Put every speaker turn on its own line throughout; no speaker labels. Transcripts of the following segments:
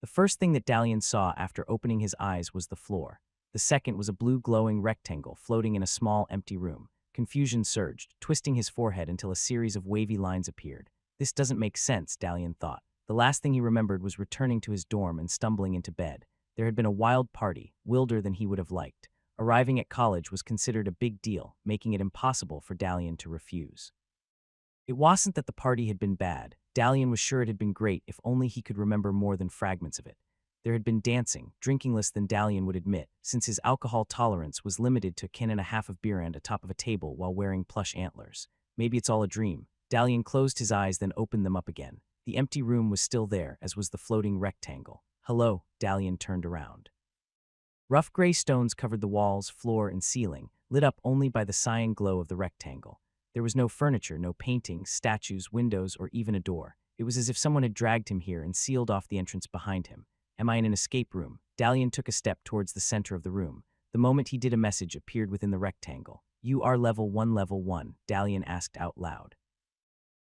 The first thing that Dalian saw after opening his eyes was the floor. The second was a blue glowing rectangle floating in a small empty room. Confusion surged, twisting his forehead until a series of wavy lines appeared. This doesn't make sense, Dalian thought. The last thing he remembered was returning to his dorm and stumbling into bed. There had been a wild party, wilder than he would have liked. Arriving at college was considered a big deal, making it impossible for Dalian to refuse. It wasn't that the party had been bad. Dalian was sure it had been great if only he could remember more than fragments of it. There had been dancing, drinking less than Dalian would admit, since his alcohol tolerance was limited to a can and a half of beer and atop of a table while wearing plush antlers. Maybe it's all a dream. Dalian closed his eyes, then opened them up again. The empty room was still there, as was the floating rectangle. Hello, Dalian turned around. Rough gray stones covered the walls, floor, and ceiling, lit up only by the cyan glow of the rectangle. There was no furniture, no paintings, statues, windows, or even a door. It was as if someone had dragged him here and sealed off the entrance behind him. Am I in an escape room? Dalian took a step towards the center of the room. The moment he did, a message appeared within the rectangle. You are level 1, Dalian asked out loud.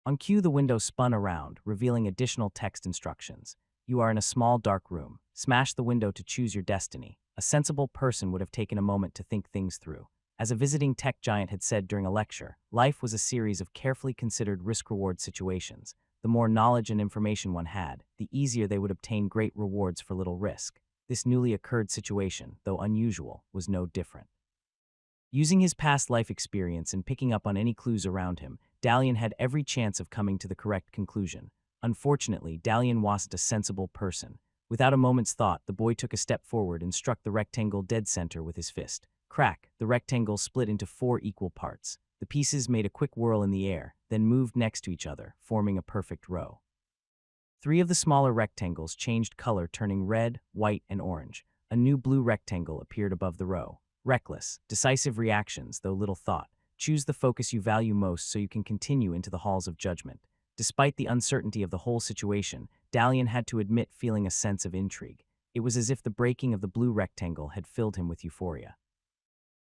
On cue, the window spun around, revealing additional text instructions. You are in a small dark room. Smash the window to choose your destiny. A sensible person would have taken a moment to think things through. As a visiting tech giant had said during a lecture, life was a series of carefully considered risk-reward situations. The more knowledge and information one had, the easier they would obtain great rewards for little risk. This newly occurred situation, though unusual, was no different. Using his past life experience and picking up on any clues around him, Dalian had every chance of coming to the correct conclusion. Unfortunately, Dalian wasn't a sensible person. Without a moment's thought, the boy took a step forward and struck the rectangle dead center with his fist. Crack, the rectangle split into 4 equal parts. The pieces made a quick whirl in the air, then moved next to each other, forming a perfect row. 3 of the smaller rectangles changed color, turning red, white, and orange. A new blue rectangle appeared above the row. Reckless, decisive reactions, though little thought. Choose the focus you value most so you can continue into the halls of judgment. Despite the uncertainty of the whole situation, Dalian had to admit feeling a sense of intrigue. It was as if the breaking of the blue rectangle had filled him with euphoria.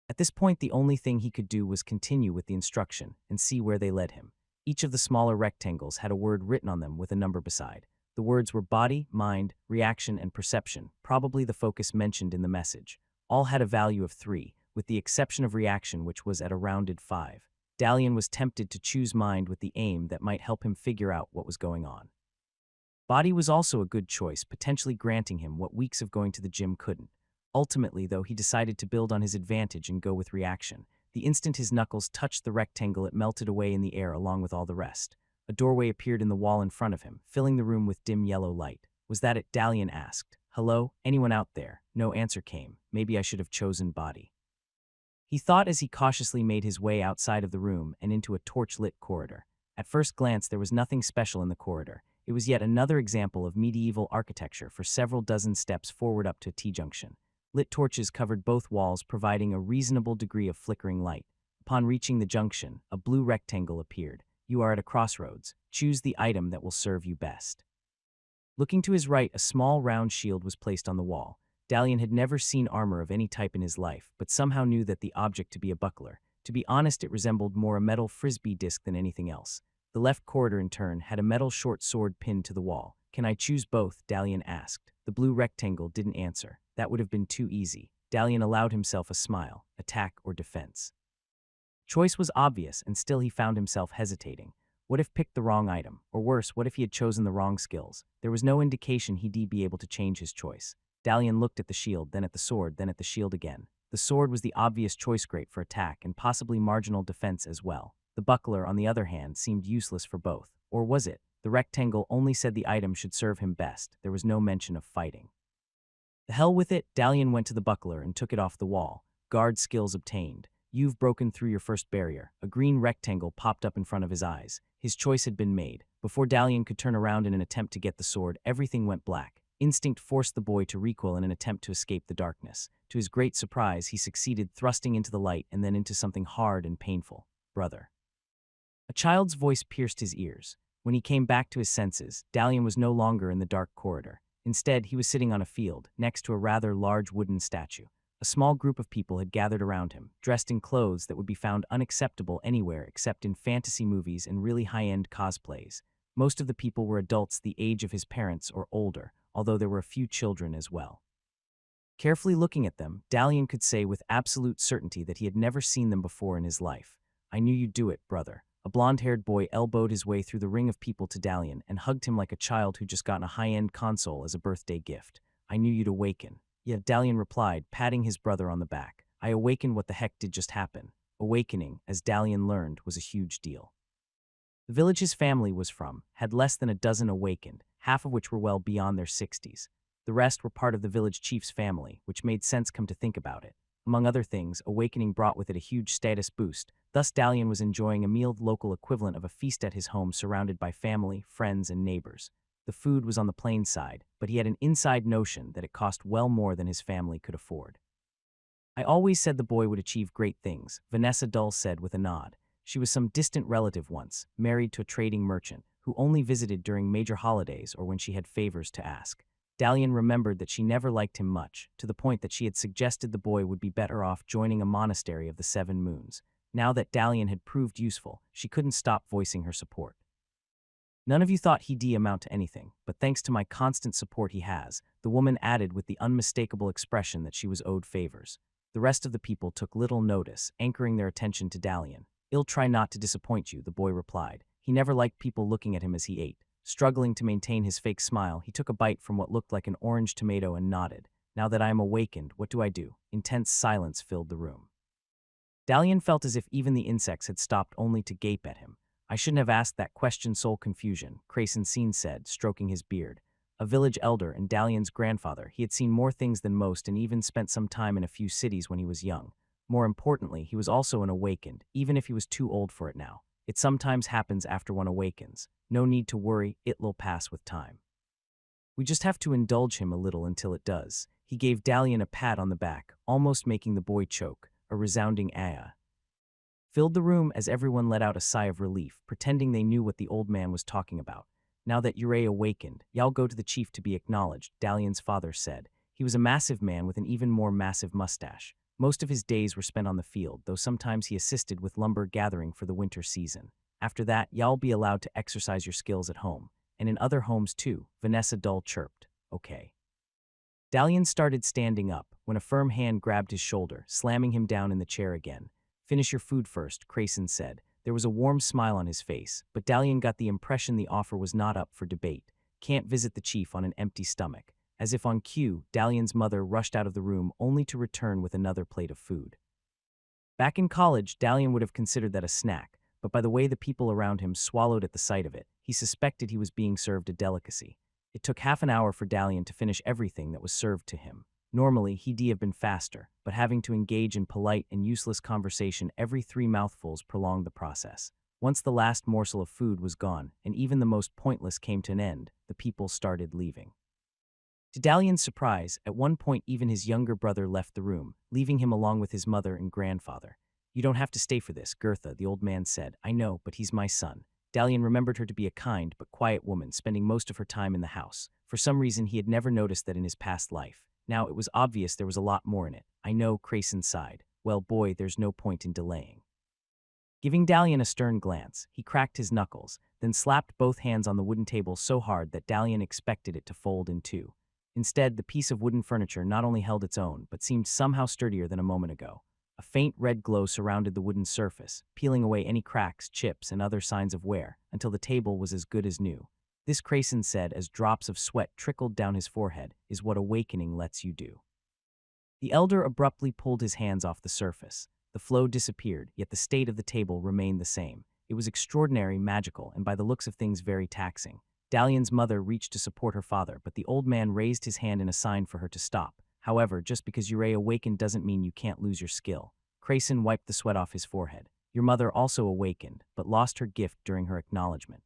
At this point, the only thing he could do was continue with the instruction and see where they led him. Each of the smaller rectangles had a word written on them with a number beside. The words were body, mind, reaction, and perception, probably the focus mentioned in the message. All had a value of 3, with the exception of reaction, which was at a rounded 5. Dalian was tempted to choose mind with the aim that might help him figure out what was going on. Body was also a good choice, potentially granting him what weeks of going to the gym couldn't. Ultimately, though, he decided to build on his advantage and go with reaction. The instant his knuckles touched the rectangle, it melted away in the air along with all the rest. A doorway appeared in the wall in front of him, filling the room with dim yellow light. Was that it? Dalian asked. Hello? Anyone out there? No answer came. Maybe I should have chosen body. He thought as he cautiously made his way outside of the room and into a torch-lit corridor. At first glance, there was nothing special in the corridor. It was yet another example of medieval architecture for several dozen steps forward up to a T-junction. Lit torches covered both walls, providing a reasonable degree of flickering light. Upon reaching the junction, a blue rectangle appeared. You are at a crossroads. Choose the item that will serve you best. Looking to his right, a small round shield was placed on the wall. Dalian had never seen armor of any type in his life, but somehow knew that the object to be a buckler. To be honest, it resembled more a metal frisbee disc than anything else. The left corridor, in turn, had a metal short sword pinned to the wall. Can I choose both? Dalian asked. The blue rectangle didn't answer. That would have been too easy. Dalian allowed himself a smile. Attack or defense? Choice was obvious, and still he found himself hesitating. What if picked the wrong item? Or worse, what if he had chosen the wrong skills? There was no indication he'd be able to change his choice. Dalian looked at the shield, then at the sword, then at the shield again. The sword was the obvious choice, great for attack and possibly marginal defense as well. The buckler, on the other hand, seemed useless for both. Or was it? The rectangle only said the item should serve him best. There was no mention of fighting. The hell with it, Dalian went to the buckler and took it off the wall. Guard skills obtained. You've broken through your first barrier. A green rectangle popped up in front of his eyes. His choice had been made. Before Dalian could turn around in an attempt to get the sword, everything went black. Instinct forced the boy to recoil in an attempt to escape the darkness. To his great surprise, he succeeded, thrusting into the light and then into something hard and painful. Brother. A child's voice pierced his ears. When he came back to his senses, Dalian was no longer in the dark corridor. Instead, he was sitting on a field, next to a rather large wooden statue. A small group of people had gathered around him, dressed in clothes that would be found unacceptable anywhere except in fantasy movies and really high-end cosplays. Most of the people were adults the age of his parents or older, although there were a few children as well. Carefully looking at them, Dalian could say with absolute certainty that he had never seen them before in his life. "I knew you'd do it, brother." A blonde-haired boy elbowed his way through the ring of people to Dalian and hugged him like a child who just gotten a high-end console as a birthday gift. "I knew you'd awaken." Yet Dalian replied, patting his brother on the back. "I awakened. What the heck did just happen?" Awakening, as Dalian learned, was a huge deal. The village his family was from had less than a dozen awakened, half of which were well beyond their 60s. The rest were part of the village chief's family, which made sense come to think about it. Among other things, awakening brought with it a huge status boost. Thus Dalian was enjoying a meal local equivalent of a feast at his home surrounded by family, friends, and neighbors. The food was on the plain side, but he had an inside notion that it cost well more than his family could afford. "I always said the boy would achieve great things," Vanessa Dull said with a nod. She was some distant relative once, married to a trading merchant, who only visited during major holidays or when she had favors to ask. Dalian remembered that she never liked him much, to the point that she had suggested the boy would be better off joining a monastery of the 7 moons. Now that Dalian had proved useful, she couldn't stop voicing her support. "None of you thought he'd amount to anything, but thanks to my constant support he has," the woman added with the unmistakable expression that she was owed favors. The rest of the people took little notice, anchoring their attention to Dalian. "I'll try not to disappoint you," the boy replied. He never liked people looking at him as he ate. Struggling to maintain his fake smile, he took a bite from what looked like an orange tomato and nodded. "Now that I am awakened, what do I do?" Intense silence filled the room. Dalian felt as if even the insects had stopped only to gape at him. "I shouldn't have asked that question, soul confusion," Krasen said, stroking his beard. A village elder and Dalian's grandfather, he had seen more things than most and even spent some time in a few cities when he was young. More importantly, he was also an awakened, even if he was too old for it now. It sometimes happens after one awakens. No need to worry, it'll pass with time. "We just have to indulge him a little until it does." He gave Dalian a pat on the back, almost making the boy choke. A resounding "ah" filled the room as everyone let out a sigh of relief, pretending they knew what the old man was talking about. "Now that you're awakened, y'all go to the chief to be acknowledged," Dalian's father said. He was a massive man with an even more massive mustache. Most of his days were spent on the field, though sometimes he assisted with lumber gathering for the winter season. "After that, y'all be allowed to exercise your skills at home. And in other homes too," Vanessa Dull chirped. "Okay." Dalian started standing up, when a firm hand grabbed his shoulder, slamming him down in the chair again. "Finish your food first," Krasen said. There was a warm smile on his face, but Dalian got the impression the offer was not up for debate. Can't visit the chief on an empty stomach. As if on cue, Dalian's mother rushed out of the room only to return with another plate of food. Back in college, Dalian would have considered that a snack, but by the way the people around him swallowed at the sight of it, he suspected he was being served a delicacy. It took half an hour for Dalian to finish everything that was served to him. Normally, he'd have been faster, but having to engage in polite and useless conversation every 3 mouthfuls prolonged the process. Once the last morsel of food was gone, and even the most pointless came to an end, the people started leaving. To Dalian's surprise, at one point even his younger brother left the room, leaving him along with his mother and grandfather. "You don't have to stay for this, Gertha," the old man said. "I know, but he's my son." Dalian remembered her to be a kind but quiet woman, spending most of her time in the house. For some reason, he had never noticed that in his past life. Now it was obvious there was a lot more in it. "I know," Krasen sighed. "Well, boy, there's no point in delaying." Giving Dalian a stern glance, he cracked his knuckles, then slapped both hands on the wooden table so hard that Dalian expected it to fold in two. Instead, the piece of wooden furniture not only held its own, but seemed somehow sturdier than a moment ago. A faint red glow surrounded the wooden surface, peeling away any cracks, chips, and other signs of wear, until the table was as good as new. This, Krasen said as drops of sweat trickled down his forehead, is what awakening lets you do. The elder abruptly pulled his hands off the surface. The flow disappeared, yet the state of the table remained the same. It was extraordinary, magical, and by the looks of things very taxing. Dalian's mother reached to support her father, but the old man raised his hand in a sign for her to stop. However, just because you're awakened doesn't mean you can't lose your skill. Krasen wiped the sweat off his forehead. Your mother also awakened, but lost her gift during her acknowledgement.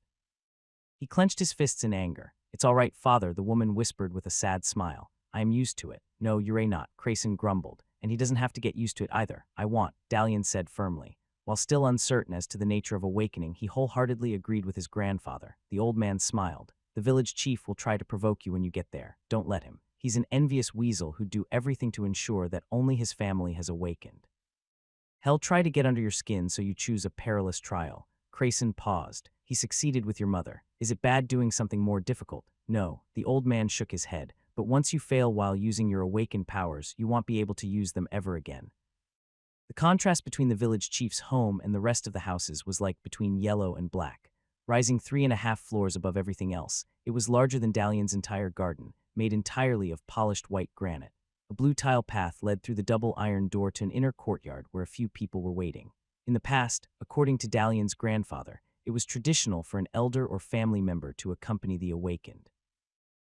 He clenched his fists in anger. It's all right, father, the woman whispered with a sad smile. I am used to it. No, you're not, Krasen grumbled. And he doesn't have to get used to it either. I want, Dalian said firmly. While still uncertain as to the nature of awakening, he wholeheartedly agreed with his grandfather. The old man smiled. The village chief will try to provoke you when you get there. Don't let him. He's an envious weasel who'd do everything to ensure that only his family has awakened. He'll try to get under your skin so you choose a perilous trial. Krasen paused. He succeeded with your mother. Is it bad doing something more difficult? No, the old man shook his head. But once you fail while using your awakened powers, you won't be able to use them ever again. The contrast between the village chief's home and the rest of the houses was like between yellow and black. Rising 3.5 floors above everything else, it was larger than Dalian's entire garden, made entirely of polished white granite. A blue tile path led through the double iron door to an inner courtyard where a few people were waiting. In the past, according to Dalian's grandfather, it was traditional for an elder or family member to accompany the awakened.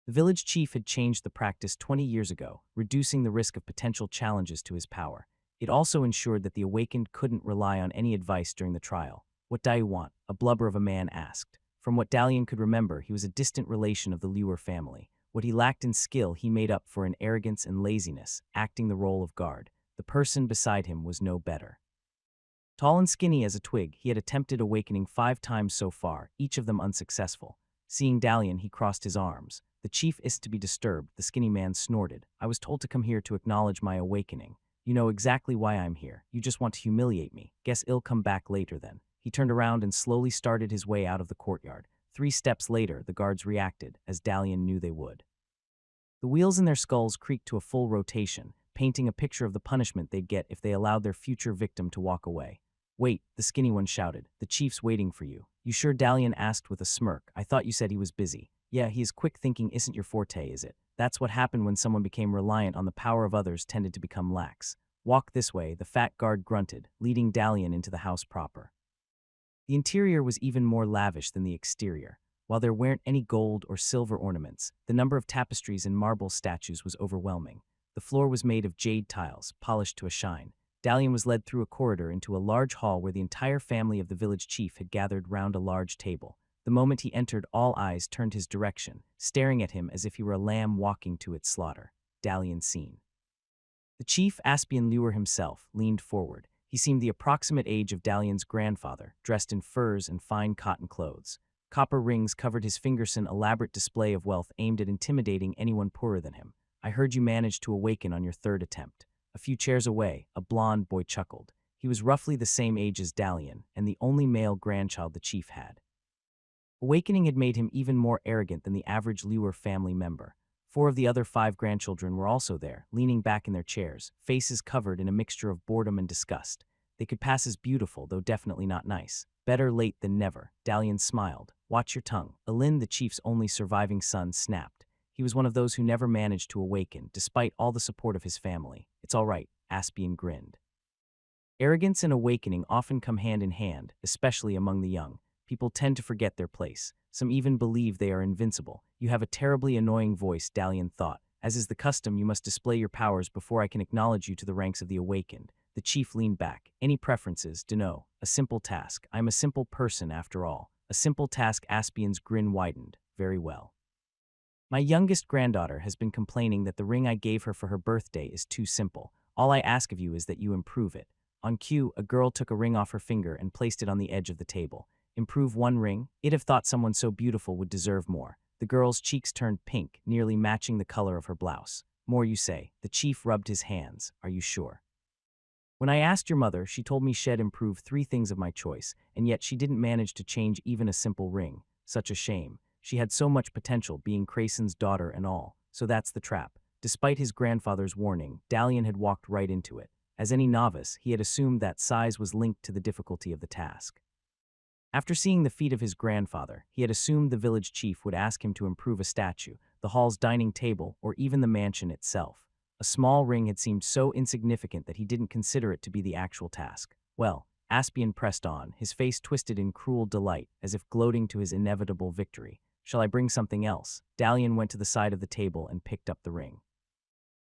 The village chief had changed the practice 20 years ago, reducing the risk of potential challenges to his power. It also ensured that the awakened couldn't rely on any advice during the trial. What do you want? A blubber of a man asked. From what Dalian could remember, he was a distant relation of the Liuer family. What he lacked in skill, he made up for in arrogance and laziness, acting the role of guard. The person beside him was no better. Tall and skinny as a twig, he had attempted awakening 5 times so far, each of them unsuccessful. Seeing Dalian, he crossed his arms. The chief is to be disturbed, the skinny man snorted. I was told to come here to acknowledge my awakening. You know exactly why I'm here. You just want to humiliate me. Guess I'll come back later then. He turned around and slowly started his way out of the courtyard. 3 steps later, the guards reacted, as Dalian knew they would. The wheels in their skulls creaked to a full rotation, painting a picture of the punishment they'd get if they allowed their future victim to walk away. Wait, the skinny one shouted. The chief's waiting for you. You sure? Dalian asked with a smirk. I thought you said he was busy. Yeah, he is. Quick thinking isn't your forte, is it? That's what happened when someone became reliant on the power of others, tended to become lax. Walk this way, the fat guard grunted, leading Dalian into the house proper. The interior was even more lavish than the exterior. While there weren't any gold or silver ornaments, the number of tapestries and marble statues was overwhelming. The floor was made of jade tiles, polished to a shine. Dalian was led through a corridor into a large hall where the entire family of the village chief had gathered round a large table. The moment he entered, all eyes turned his direction, staring at him as if he were a lamb walking to its slaughter. Dalian seen. The chief, Aspian Liuer himself, leaned forward. He seemed the approximate age of Dalian's grandfather, dressed in furs and fine cotton clothes. Copper rings covered his fingers, an elaborate display of wealth aimed at intimidating anyone poorer than him. I heard you managed to awaken on your 3rd attempt. A few chairs away, a blond boy chuckled. He was roughly the same age as Dalian, and the only male grandchild the chief had. Awakening had made him even more arrogant than the average Liuer family member. 4 of the other 5 grandchildren were also there, leaning back in their chairs, faces covered in a mixture of boredom and disgust. They could pass as beautiful, though definitely not nice. Better late than never. Dalian smiled. Watch your tongue. Alin, the chief's only surviving son, snapped. He was one of those who never managed to awaken, despite all the support of his family. It's all right, Aspian grinned. Arrogance and awakening often come hand in hand, especially among the young. People tend to forget their place. Some even believe they are invincible. You have a terribly annoying voice, Dalian thought. As is the custom, you must display your powers before I can acknowledge you to the ranks of the awakened. The chief leaned back. Any preferences? Dunno. A simple task. I'm a simple person after all. A simple task. Aspian's grin widened. Very well. My youngest granddaughter has been complaining that the ring I gave her for her birthday is too simple. All I ask of you is that you improve it. On cue, a girl took a ring off her finger and placed it on the edge of the table. Improve 1 ring? I'd have thought someone so beautiful would deserve more. The girl's cheeks turned pink, nearly matching the color of her blouse. More, you say? The chief rubbed his hands. Are you sure? When I asked your mother, she told me she'd improve 3 things of my choice, and yet she didn't manage to change even a simple ring. Such a shame. She had so much potential, being Crason's daughter and all. So that's the trap. Despite his grandfather's warning, Dalian had walked right into it. As any novice, he had assumed that size was linked to the difficulty of the task. After seeing the feat of his grandfather, he had assumed the village chief would ask him to improve a statue, the hall's dining table, or even the mansion itself. A small ring had seemed so insignificant that he didn't consider it to be the actual task. Well, Aspian pressed on, his face twisted in cruel delight, as if gloating to his inevitable victory. Shall I bring something else? Dalian went to the side of the table and picked up the ring.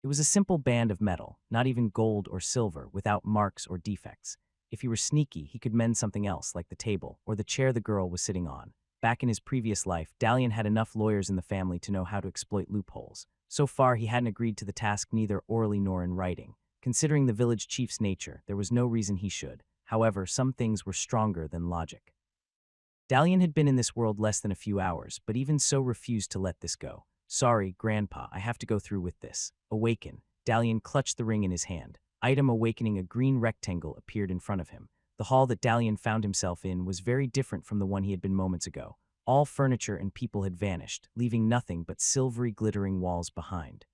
It was a simple band of metal, not even gold or silver, without marks or defects. If he were sneaky, he could mend something else, like the table or the chair the girl was sitting on. Back in his previous life, Dalian had enough lawyers in the family to know how to exploit loopholes. So far, he hadn't agreed to the task neither orally nor in writing. Considering the village chief's nature, there was no reason he should. However, some things were stronger than logic. Dalian had been in this world less than a few hours, but even so refused to let this go. Sorry, Grandpa, I have to go through with this. Awaken. Dalian clutched the ring in his hand. Item awakening. A green rectangle appeared in front of him. The hall that Dalian found himself in was very different from the one he had been moments ago. All furniture and people had vanished, leaving nothing but silvery glittering walls behind.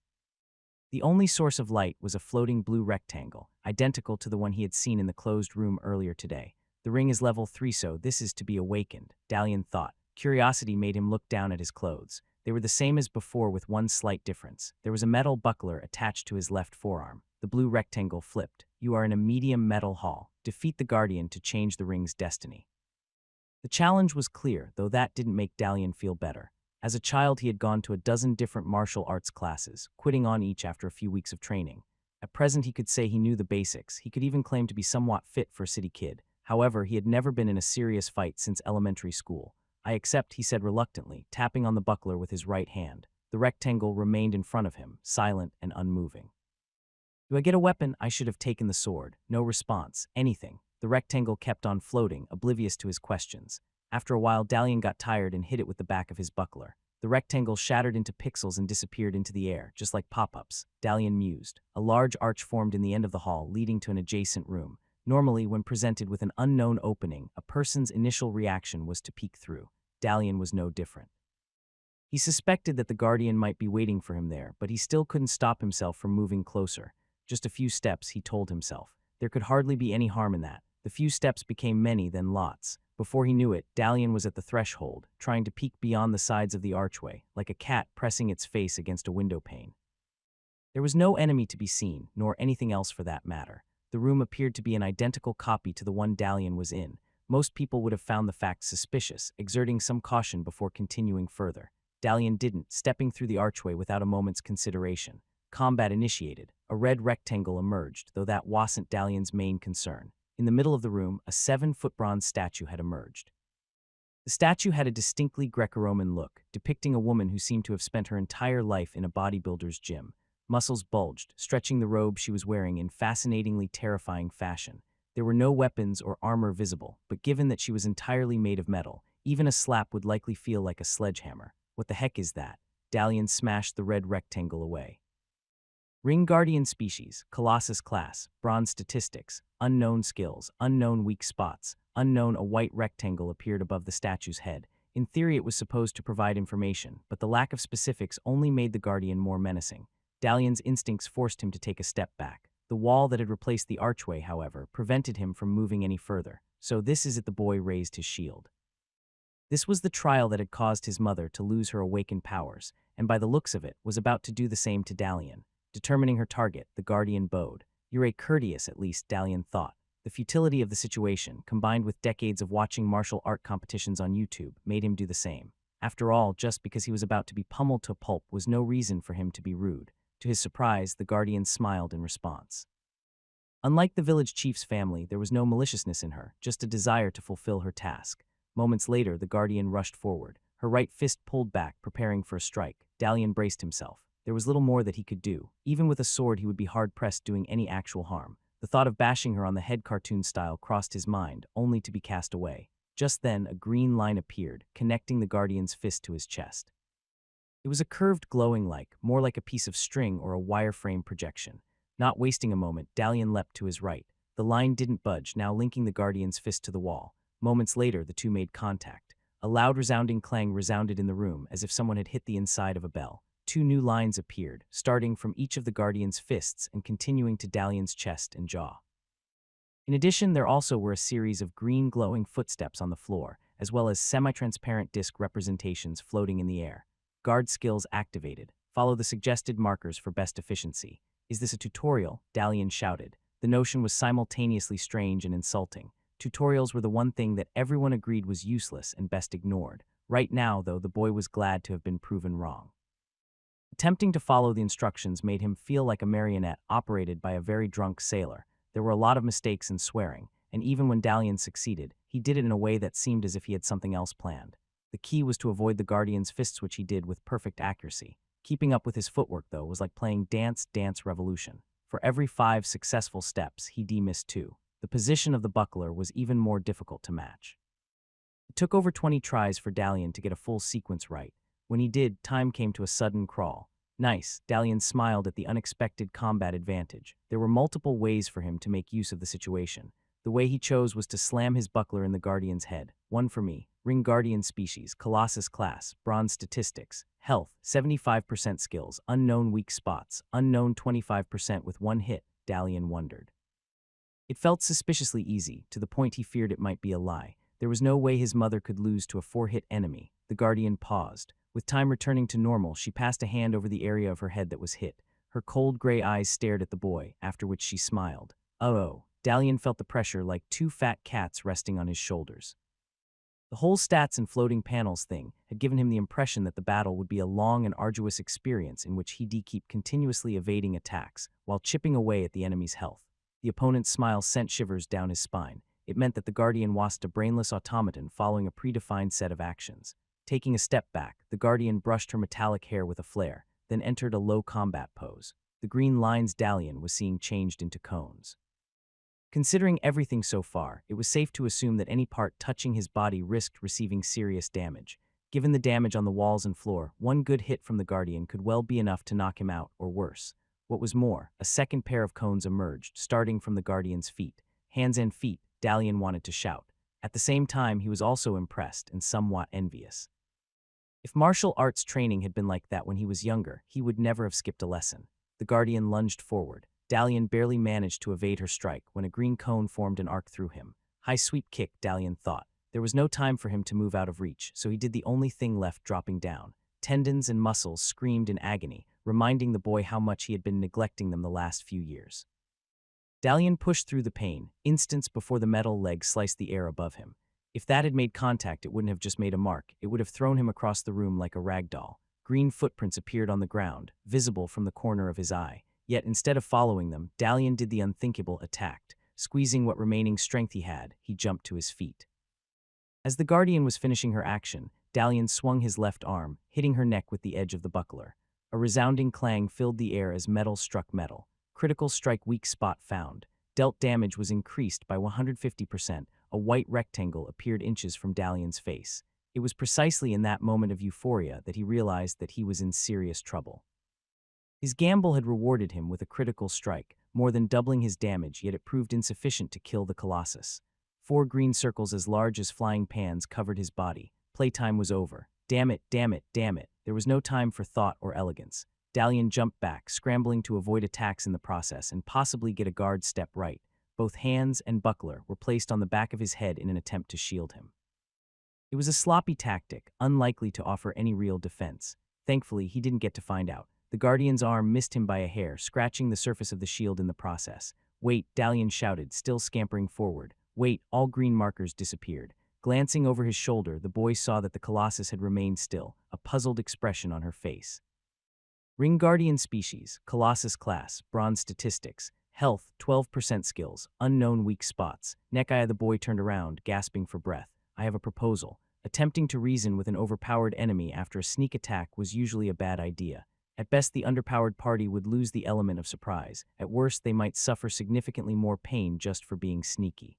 The only source of light was a floating blue rectangle, identical to the one he had seen in the closed room earlier today. The ring is level 3, so this is to be awakened, Dalian thought. Curiosity made him look down at his clothes. They were the same as before with one slight difference. There was a metal buckler attached to his left forearm. The blue rectangle flipped. You are in a medium metal hall. Defeat the Guardian to change the ring's destiny. The challenge was clear, though that didn't make Dalian feel better. As a child, he had gone to a dozen different martial arts classes, quitting on each after a few weeks of training. At present, he could say he knew the basics. He could even claim to be somewhat fit for a city kid. However, he had never been in a serious fight since elementary school. I accept, he said reluctantly, tapping on the buckler with his right hand. The rectangle remained in front of him, silent and unmoving. Do I get a weapon? I should have taken the sword. No response. Anything. The rectangle kept on floating, oblivious to his questions. After a while, Dalian got tired and hit it with the back of his buckler. The rectangle shattered into pixels and disappeared into the air, just like pop-ups. Dalian mused. A large arch formed in the end of the hall, leading to an adjacent room. Normally, when presented with an unknown opening, a person's initial reaction was to peek through. Dalian was no different. He suspected that the Guardian might be waiting for him there, but he still couldn't stop himself from moving closer. Just a few steps, he told himself. There could hardly be any harm in that. The few steps became many, then lots. Before he knew it, Dalian was at the threshold, trying to peek beyond the sides of the archway, like a cat pressing its face against a window pane. There was no enemy to be seen, nor anything else for that matter. The room appeared to be an identical copy to the one Dalian was in. Most people would have found the fact suspicious, exerting some caution before continuing further. Dalian didn't, stepping through the archway without a moment's consideration. Combat initiated. A red rectangle emerged, though that wasn't Dalian's main concern. In the middle of the room, a 7-foot bronze statue had emerged. The statue had a distinctly Greco-Roman look, depicting a woman who seemed to have spent her entire life in a bodybuilder's gym. Muscles bulged, stretching the robe she was wearing in fascinatingly terrifying fashion. There were no weapons or armor visible, but given that she was entirely made of metal, even a slap would likely feel like a sledgehammer. What the heck is that? Dalian smashed the red rectangle away. Ring Guardian species, Colossus class, bronze statistics, unknown skills, unknown weak spots, unknown. A white rectangle appeared above the statue's head. In theory, it was supposed to provide information, but the lack of specifics only made the Guardian more menacing. Dalian's instincts forced him to take a step back. The wall that had replaced the archway, however, prevented him from moving any further. So this is it, the boy raised his shield. This was the trial that had caused his mother to lose her awakened powers, and by the looks of it, was about to do the same to Dalian. Determining her target, the Guardian bowed. You're a courteous, at least, Dalian thought. The futility of the situation, combined with decades of watching martial art competitions on YouTube, made him do the same. After all, just because he was about to be pummeled to a pulp was no reason for him to be rude. To his surprise, the Guardian smiled in response. Unlike the village chief's family, there was no maliciousness in her, just a desire to fulfill her task. Moments later, the Guardian rushed forward, her right fist pulled back, preparing for a strike. Dalian braced himself. There was little more that he could do. Even with a sword, he would be hard-pressed doing any actual harm. The thought of bashing her on the head cartoon style crossed his mind, only to be cast away. Just then, a green line appeared, connecting the Guardian's fist to his chest. It was a curved glowing more like a piece of string or a wireframe projection. Not wasting a moment, Dalian leapt to his right. The line didn't budge, now linking the Guardian's fist to the wall. Moments later, the two made contact. A loud resounding clang resounded in the room, as if someone had hit the inside of a bell. 2 new lines appeared, starting from each of the Guardian's fists and continuing to Dalian's chest and jaw. In addition, there also were a series of green glowing footsteps on the floor, as well as semi-transparent disc representations floating in the air. Guard skills activated. Follow the suggested markers for best efficiency. Is this a tutorial? Dalian shouted. The notion was simultaneously strange and insulting. Tutorials were the one thing that everyone agreed was useless and best ignored. Right now, though, the boy was glad to have been proven wrong. Attempting to follow the instructions made him feel like a marionette operated by a very drunk sailor. There were a lot of mistakes and swearing, and even when Dalian succeeded, he did it in a way that seemed as if he had something else planned. The key was to avoid the Guardian's fists, which he did with perfect accuracy. Keeping up with his footwork, though, was like playing Dance Revolution. For every 5 successful steps, he missed 2. The position of the buckler was even more difficult to match. It took over 20 tries for Dalian to get a full sequence right. When he did, time came to a sudden crawl. Nice, Dalian smiled at the unexpected combat advantage. There were multiple ways for him to make use of the situation. The way he chose was to slam his buckler in the Guardian's head. One for me. Ring Guardian species, Colossus class, bronze statistics, health, 75% skills, unknown weak spots, unknown 25% with one hit, Dalian wondered. It felt suspiciously easy, to the point he feared it might be a lie. There was no way his mother could lose to a 4-hit enemy. The Guardian paused. With time returning to normal, she passed a hand over the area of her head that was hit. Her cold gray eyes stared at the boy, after which she smiled. Oh, Dalian felt the pressure like two fat cats resting on his shoulders. The whole stats and floating panels thing had given him the impression that the battle would be a long and arduous experience in which he'd keep continuously evading attacks while chipping away at the enemy's health. The opponent's smile sent shivers down his spine. It meant that the Guardian wasn't a brainless automaton following a predefined set of actions. Taking a step back, the Guardian brushed her metallic hair with a flare, then entered a low combat pose. The green lines Dalian was seeing changed into cones. Considering everything so far, it was safe to assume that any part touching his body risked receiving serious damage. Given the damage on the walls and floor, one good hit from the Guardian could well be enough to knock him out, or worse. What was more, a second pair of cones emerged, starting from the Guardian's feet. Hands and feet, Dalian wanted to shout. At the same time, he was also impressed and somewhat envious. If martial arts training had been like that when he was younger, he would never have skipped a lesson. The Guardian lunged forward. Dalian barely managed to evade her strike when a green cone formed an arc through him. High sweep kick, Dalian thought. There was no time for him to move out of reach, so he did the only thing left, dropping down. Tendons and muscles screamed in agony, reminding the boy how much he had been neglecting them the last few years. Dalian pushed through the pain, instants before the metal leg sliced the air above him. If that had made contact, it wouldn't have just made a mark, it would have thrown him across the room like a rag doll. Green footprints appeared on the ground, visible from the corner of his eye. Yet instead of following them, Dalian did the unthinkable, attacked. Squeezing what remaining strength he had, he jumped to his feet. As the Guardian was finishing her action, Dalian swung his left arm, hitting her neck with the edge of the buckler. A resounding clang filled the air as metal struck metal. Critical strike, weak spot found. Dealt damage was increased by 150%. A white rectangle appeared inches from Dalian's face. It was precisely in that moment of euphoria that he realized that he was in serious trouble. His gamble had rewarded him with a critical strike, more than doubling his damage, yet it proved insufficient to kill the Colossus. 4 green circles as large as flying pans covered his body. Playtime was over. Damn it, damn it, damn it. There was no time for thought or elegance. Dalian jumped back, scrambling to avoid attacks in the process and possibly get a guard step right. Both hands and buckler were placed on the back of his head in an attempt to shield him. It was a sloppy tactic, unlikely to offer any real defense. Thankfully, he didn't get to find out. The Guardian's arm missed him by a hair, scratching the surface of the shield in the process. Wait, Dalian shouted, still scampering forward. Wait, all green markers disappeared. Glancing over his shoulder, the boy saw that the Colossus had remained still, a puzzled expression on her face. Ring Guardian species, Colossus class, bronze statistics, health, 12% skills, unknown weak spots. Neck eye, the boy turned around, gasping for breath. I have a proposal. Attempting to reason with an overpowered enemy after a sneak attack was usually a bad idea. At best, the underpowered party would lose the element of surprise. At worst, they might suffer significantly more pain just for being sneaky.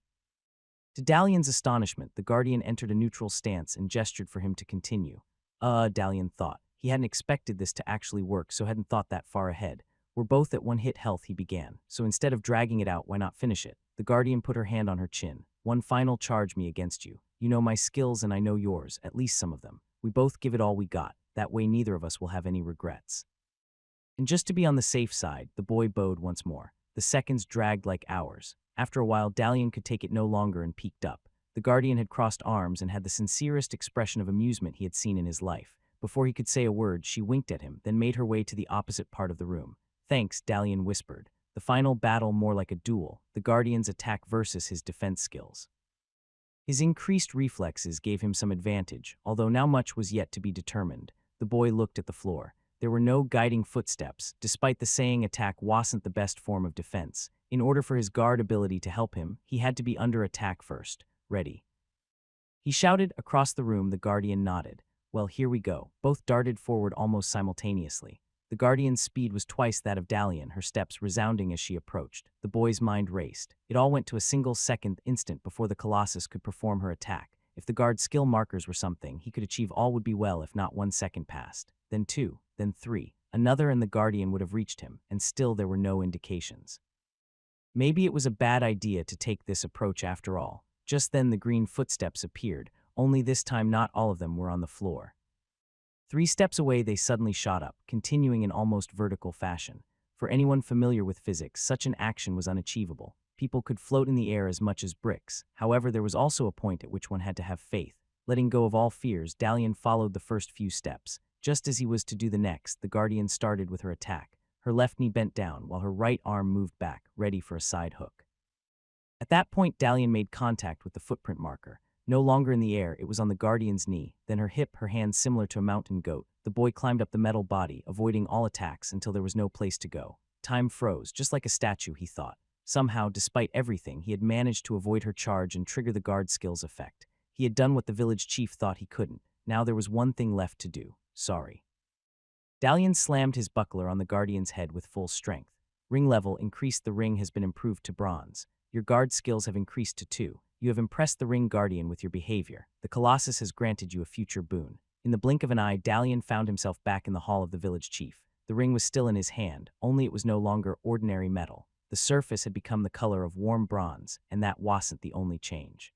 To Dalian's astonishment, the Guardian entered a neutral stance and gestured for him to continue. Dalian thought. He hadn't expected this to actually work, so hadn't thought that far ahead. We're both at 1-hit health, he began. So instead of dragging it out, why not finish it? The Guardian put her hand on her chin. One final charge me against you. You know my skills and I know yours, at least some of them. We both give it all we got. That way neither of us will have any regrets. And just to be on the safe side, the boy bowed once more. The seconds dragged like hours. After a while, Dalian could take it no longer and peeked up. The Guardian had crossed arms and had the sincerest expression of amusement he had seen in his life. Before he could say a word, she winked at him, then made her way to the opposite part of the room. Thanks, Dalian whispered. The final battle more like a duel, the Guardian's attack versus his defense skills. His increased reflexes gave him some advantage, although now much was yet to be determined. The boy looked at the floor. There were no guiding footsteps, despite the saying attack wasn't the best form of defense. In order for his guard ability to help him, he had to be under attack first. Ready. He shouted across the room. The Guardian nodded. Well, here we go. Both darted forward almost simultaneously. The Guardian's speed was twice that of Dalian, her steps resounding as she approached. The boy's mind raced. It all went to a single-second instant before the Colossus could perform her attack. If the guard's skill markers were something, he could achieve all would be well if not 1 second passed. Then 2, then 3. Another and the Guardian would have reached him, and still there were no indications. Maybe it was a bad idea to take this approach after all. Just then the green footsteps appeared, only this time not all of them were on the floor. 3 steps away they suddenly shot up, continuing in almost vertical fashion. For anyone familiar with physics, such an action was unachievable. People could float in the air as much as bricks. However, there was also a point at which one had to have faith. Letting go of all fears, Dalian followed the first few steps. Just as he was to do the next, the Guardian started with her attack. Her left knee bent down, while her right arm moved back, ready for a side hook. At that point, Dalian made contact with the footprint marker. No longer in the air, it was on the Guardian's knee, then her hip, her hand similar to a mountain goat. The boy climbed up the metal body, avoiding all attacks until there was no place to go. Time froze, just like a statue, he thought. Somehow, despite everything, he had managed to avoid her charge and trigger the guard skill's effect. He had done what the village chief thought he couldn't. Now there was one thing left to do. Sorry. Dalian slammed his buckler on the Guardian's head with full strength. Ring level increased. The ring has been improved to bronze. Your guard skills have increased to 2. You have impressed the Ring Guardian with your behavior. The Colossus has granted you a future boon. In the blink of an eye, Dalian found himself back in the hall of the village chief. The ring was still in his hand, only it was no longer ordinary metal. The surface had become the color of warm bronze, and that wasn't the only change.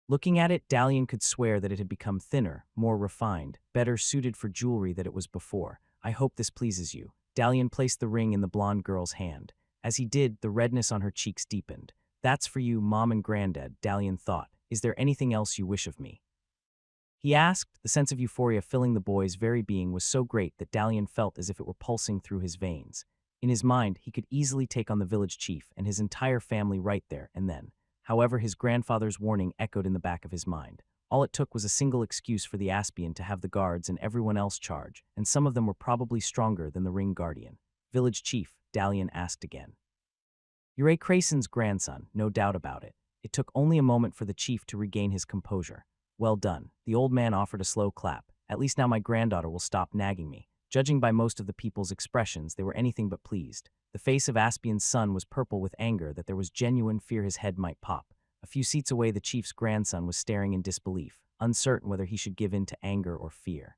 Looking at it, Dalian could swear that it had become thinner, more refined, better suited for jewelry than it was before. I hope this pleases you. Dalian placed the ring in the blonde girl's hand. As he did, the redness on her cheeks deepened. That's for you, Mom and Granddad, Dalian thought. Is there anything else you wish of me? He asked. The sense of euphoria filling the boy's very being was so great that Dalian felt as if it were pulsing through his veins. In his mind, he could easily take on the village chief and his entire family right there and then. However, his grandfather's warning echoed in the back of his mind. All it took was a single excuse for the Aspian to have the guards and everyone else charge, and some of them were probably stronger than the Ring Guardian. Village chief, Dalian asked again. You're a Crason's grandson, no doubt about it. It took only a moment for the chief to regain his composure. Well done. The old man offered a slow clap. At least now my granddaughter will stop nagging me. Judging by most of the people's expressions, they were anything but pleased. The face of Aspian's son was purple with anger that there was genuine fear his head might pop. A few seats away, the chief's grandson was staring in disbelief, uncertain whether he should give in to anger or fear.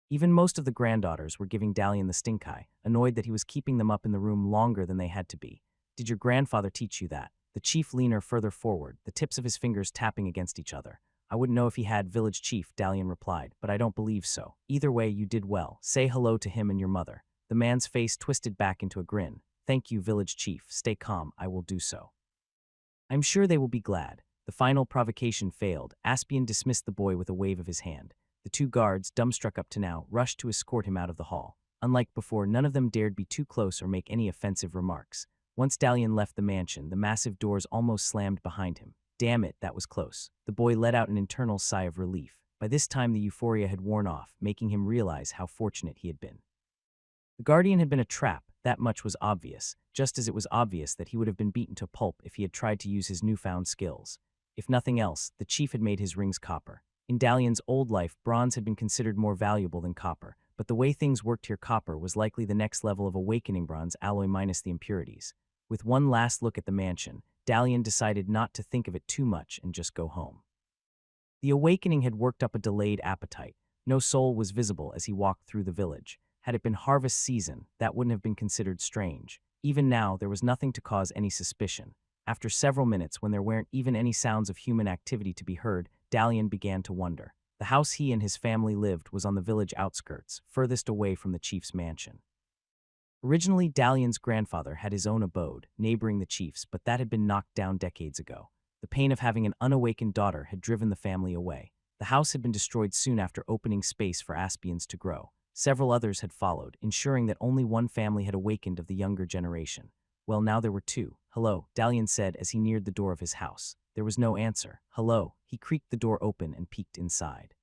Even most of the granddaughters were giving Dalian the stink eye, annoyed that he was keeping them up in the room longer than they had to be. Did your grandfather teach you that? The chief leaned further forward, the tips of his fingers tapping against each other. I wouldn't know if he had, village chief, Dalian replied, but I don't believe so. Either way, you did well. Say hello to him and your mother. The man's face twisted back into a grin. Thank you, village chief. Stay calm, I will do so. I'm sure they will be glad. The final provocation failed. Aspian dismissed the boy with a wave of his hand. The 2 guards, dumbstruck up to now, rushed to escort him out of the hall. Unlike before, none of them dared be too close or make any offensive remarks. Once Dalian left the mansion, the massive doors almost slammed behind him. Damn it, that was close. The boy let out an internal sigh of relief. By this time, the euphoria had worn off, making him realize how fortunate he had been. The Guardian had been a trap, that much was obvious, just as it was obvious that he would have been beaten to pulp if he had tried to use his newfound skills. If nothing else, the chief had made his rings copper. In Dalian's old life, bronze had been considered more valuable than copper, but the way things worked here, copper was likely the next level of awakening bronze alloy minus the impurities. With one last look at the mansion, Dalian decided not to think of it too much and just go home. The awakening had worked up a delayed appetite. No soul was visible as he walked through the village. Had it been harvest season, that wouldn't have been considered strange. Even now, there was nothing to cause any suspicion. After several minutes, when there weren't even any sounds of human activity to be heard, Dalian began to wonder. The house he and his family lived was on the village outskirts, furthest away from the chief's mansion. Originally, Dalian's grandfather had his own abode, neighboring the chief's, but that had been knocked down decades ago. The pain of having an unawakened daughter had driven the family away. The house had been destroyed soon after opening space for Aspians to grow. Several others had followed, ensuring that only one family had awakened of the younger generation. Well, now there were 2. Hello, Dalian said as he neared the door of his house. There was no answer. Hello. He creaked the door open and peeked inside.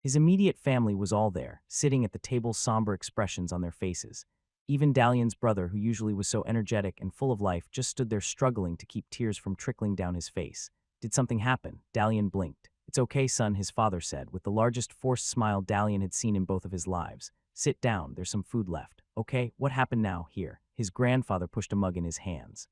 His immediate family was all there, sitting at the table, somber expressions on their faces. Even Dalian's brother, who usually was so energetic and full of life, just stood there struggling to keep tears from trickling down his face. Did something happen? Dalian blinked. It's okay, son, his father said, with the largest forced smile Dalian had seen in both of his lives. Sit down, there's some food left. Okay, what happened now? Here. His grandfather pushed a mug in his hands.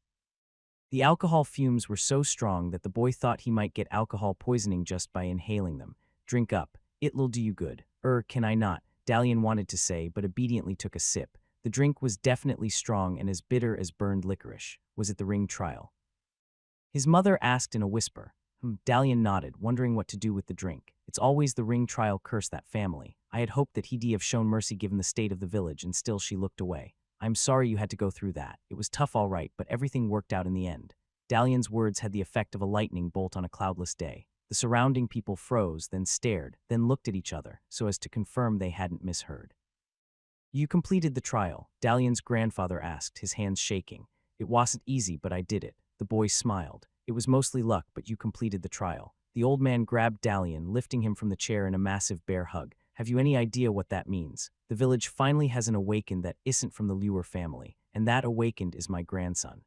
The alcohol fumes were so strong that the boy thought he might get alcohol poisoning just by inhaling them. Drink up. It'll do you good. Can I not? Dalian wanted to say, but obediently took a sip. The drink was definitely strong and as bitter as burned licorice. Was it the ring trial? His mother asked in a whisper. Dalian nodded, wondering what to do with the drink. It's always the ring trial curse that family. I had hoped that he'd have shown mercy given the state of the village, and still she looked away. I'm sorry you had to go through that. It was tough all right, but everything worked out in the end. Dalian's words had the effect of a lightning bolt on a cloudless day. The surrounding people froze, then stared, then looked at each other, so as to confirm they hadn't misheard. You completed the trial, Dalian's grandfather asked, his hands shaking. It wasn't easy, but I did it. The boy smiled. It was mostly luck, but you completed the trial. The old man grabbed Dalian, lifting him from the chair in a massive bear hug. Have you any idea what that means? The village finally has an awakened that isn't from the Liuer family, and that awakened is my grandson.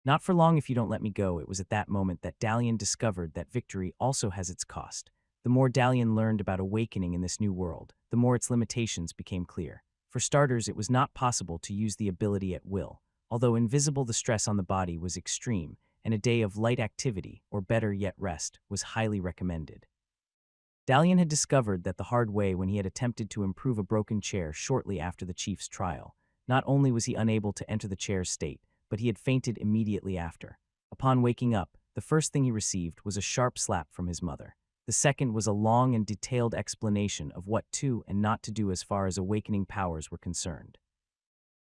Not for long if you don't let me go. It was at that moment that Dalian discovered that victory also has its cost. The more Dalian learned about awakening in this new world, the more its limitations became clear. For starters, it was not possible to use the ability at will. Although invisible, the stress on the body was extreme, and a day of light activity, or better yet rest, was highly recommended. Dalian had discovered that the hard way when he had attempted to improve a broken chair shortly after the chief's trial. Not only was he unable to enter the chair's state, but he had fainted immediately after. Upon waking up, the first thing he received was a sharp slap from his mother. The second was a long and detailed explanation of what to and not to do as far as awakening powers were concerned.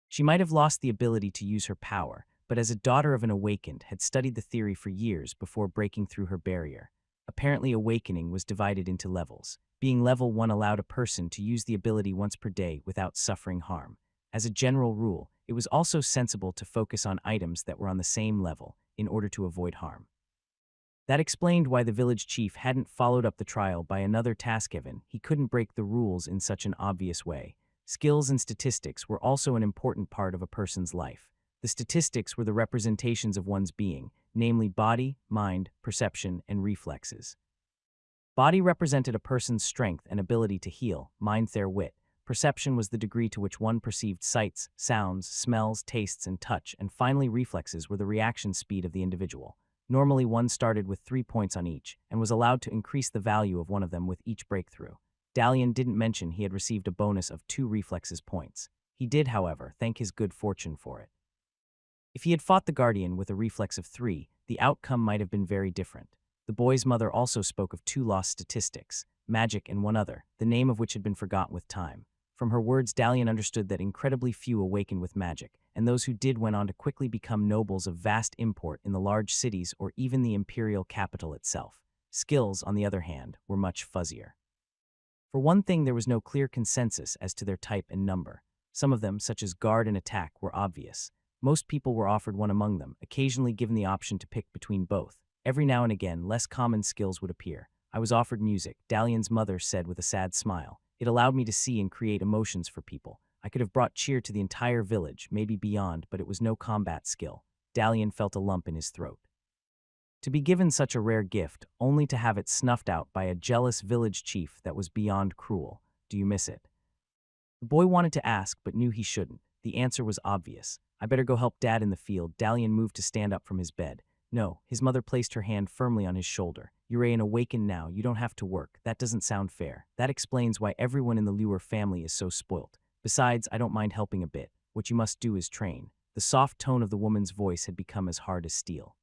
She might have lost the ability to use her power, but as a daughter of an awakened, had studied the theory for years before breaking through her barrier. Apparently, awakening was divided into levels. Being level 1 allowed a person to use the ability once per day without suffering harm. As a general rule, it was also sensible to focus on items that were on the same level in order to avoid harm. That explained why the village chief hadn't followed up the trial by another task given. He couldn't break the rules in such an obvious way. Skills and statistics were also an important part of a person's life. The statistics were the representations of one's being, namely body, mind, perception, and reflexes. Body represented a person's strength and ability to heal, mind their wit. Perception was the degree to which one perceived sights, sounds, smells, tastes, and touch, and finally reflexes were the reaction speed of the individual. Normally one started with 3 points on each, and was allowed to increase the value of one of them with each breakthrough. Dalian didn't mention he had received a bonus of 2 reflexes points. He did, however, thank his good fortune for it. If he had fought the Guardian with a reflex of 3, the outcome might have been very different. The boy's mother also spoke of 2 lost statistics, magic and one other, the name of which had been forgotten with time. From her words, Dalian understood that incredibly few awakened with magic, and those who did went on to quickly become nobles of vast import in the large cities or even the imperial capital itself. Skills, on the other hand, were much fuzzier. For one thing, there was no clear consensus as to their type and number. Some of them, such as guard and attack, were obvious. Most people were offered one among them, occasionally given the option to pick between both. Every now and again, less common skills would appear. I was offered music, Dalian's mother said with a sad smile. It allowed me to see and create emotions for people. I could have brought cheer to the entire village, maybe beyond, but it was no combat skill. Dalian felt a lump in his throat. To be given such a rare gift, only to have it snuffed out by a jealous village chief, that was beyond cruel. Do you miss it? The boy wanted to ask, but knew he shouldn't. The answer was obvious. I better go help Dad in the field. Dalian moved to stand up from his bed. No, his mother placed her hand firmly on his shoulder. You're an awakened now, you don't have to work. That doesn't sound fair. That explains why everyone in the Liuer family is so spoilt. Besides, I don't mind helping a bit. What you must do is train. The soft tone of the woman's voice had become as hard as steel.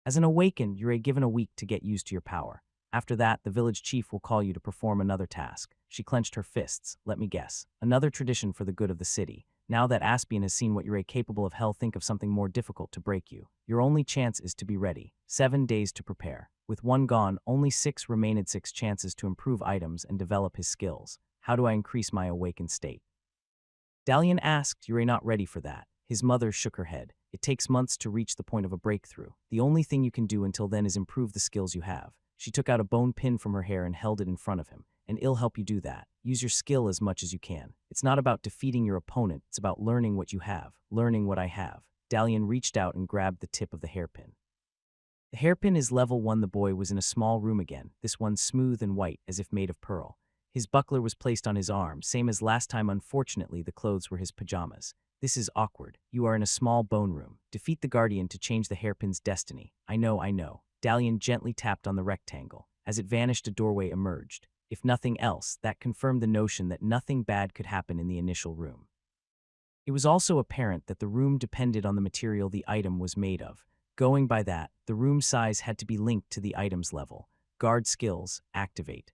As an awakened, you're given a week to get used to your power. After that, the village chief will call you to perform another task. She clenched her fists. Let me guess. Another tradition for the good of the city. Now that Aspian has seen what you're capable of, hell, think of something more difficult to break you. Your only chance is to be ready. 7 days to prepare. With 1 gone, only 6 remained. 6 chances to improve items and develop his skills. How do I increase my awakened state? Dalian asked. You're not ready for that. His mother shook her head. It takes months to reach the point of a breakthrough. The only thing you can do until then is improve the skills you have. She took out a bone pin from her hair and held it in front of him. And it'll help you do that. Use your skill as much as you can. It's not about defeating your opponent, it's about learning what you have, learning what I have. Dalian reached out and grabbed the tip of the hairpin. The hairpin is level 1. The boy was in a small room again, this one smooth and white as if made of pearl. His buckler was placed on his arm, same as last time. Unfortunately, the clothes were his pajamas. This is awkward. You are in a small bone room. Defeat the Guardian to change the hairpin's destiny. I know. Dalian gently tapped on the rectangle. As it vanished, a doorway emerged. If nothing else, that confirmed the notion that nothing bad could happen in the initial room. It was also apparent that the room depended on the material the item was made of. Going by that, the room size had to be linked to the item's level. Guard skills, activate.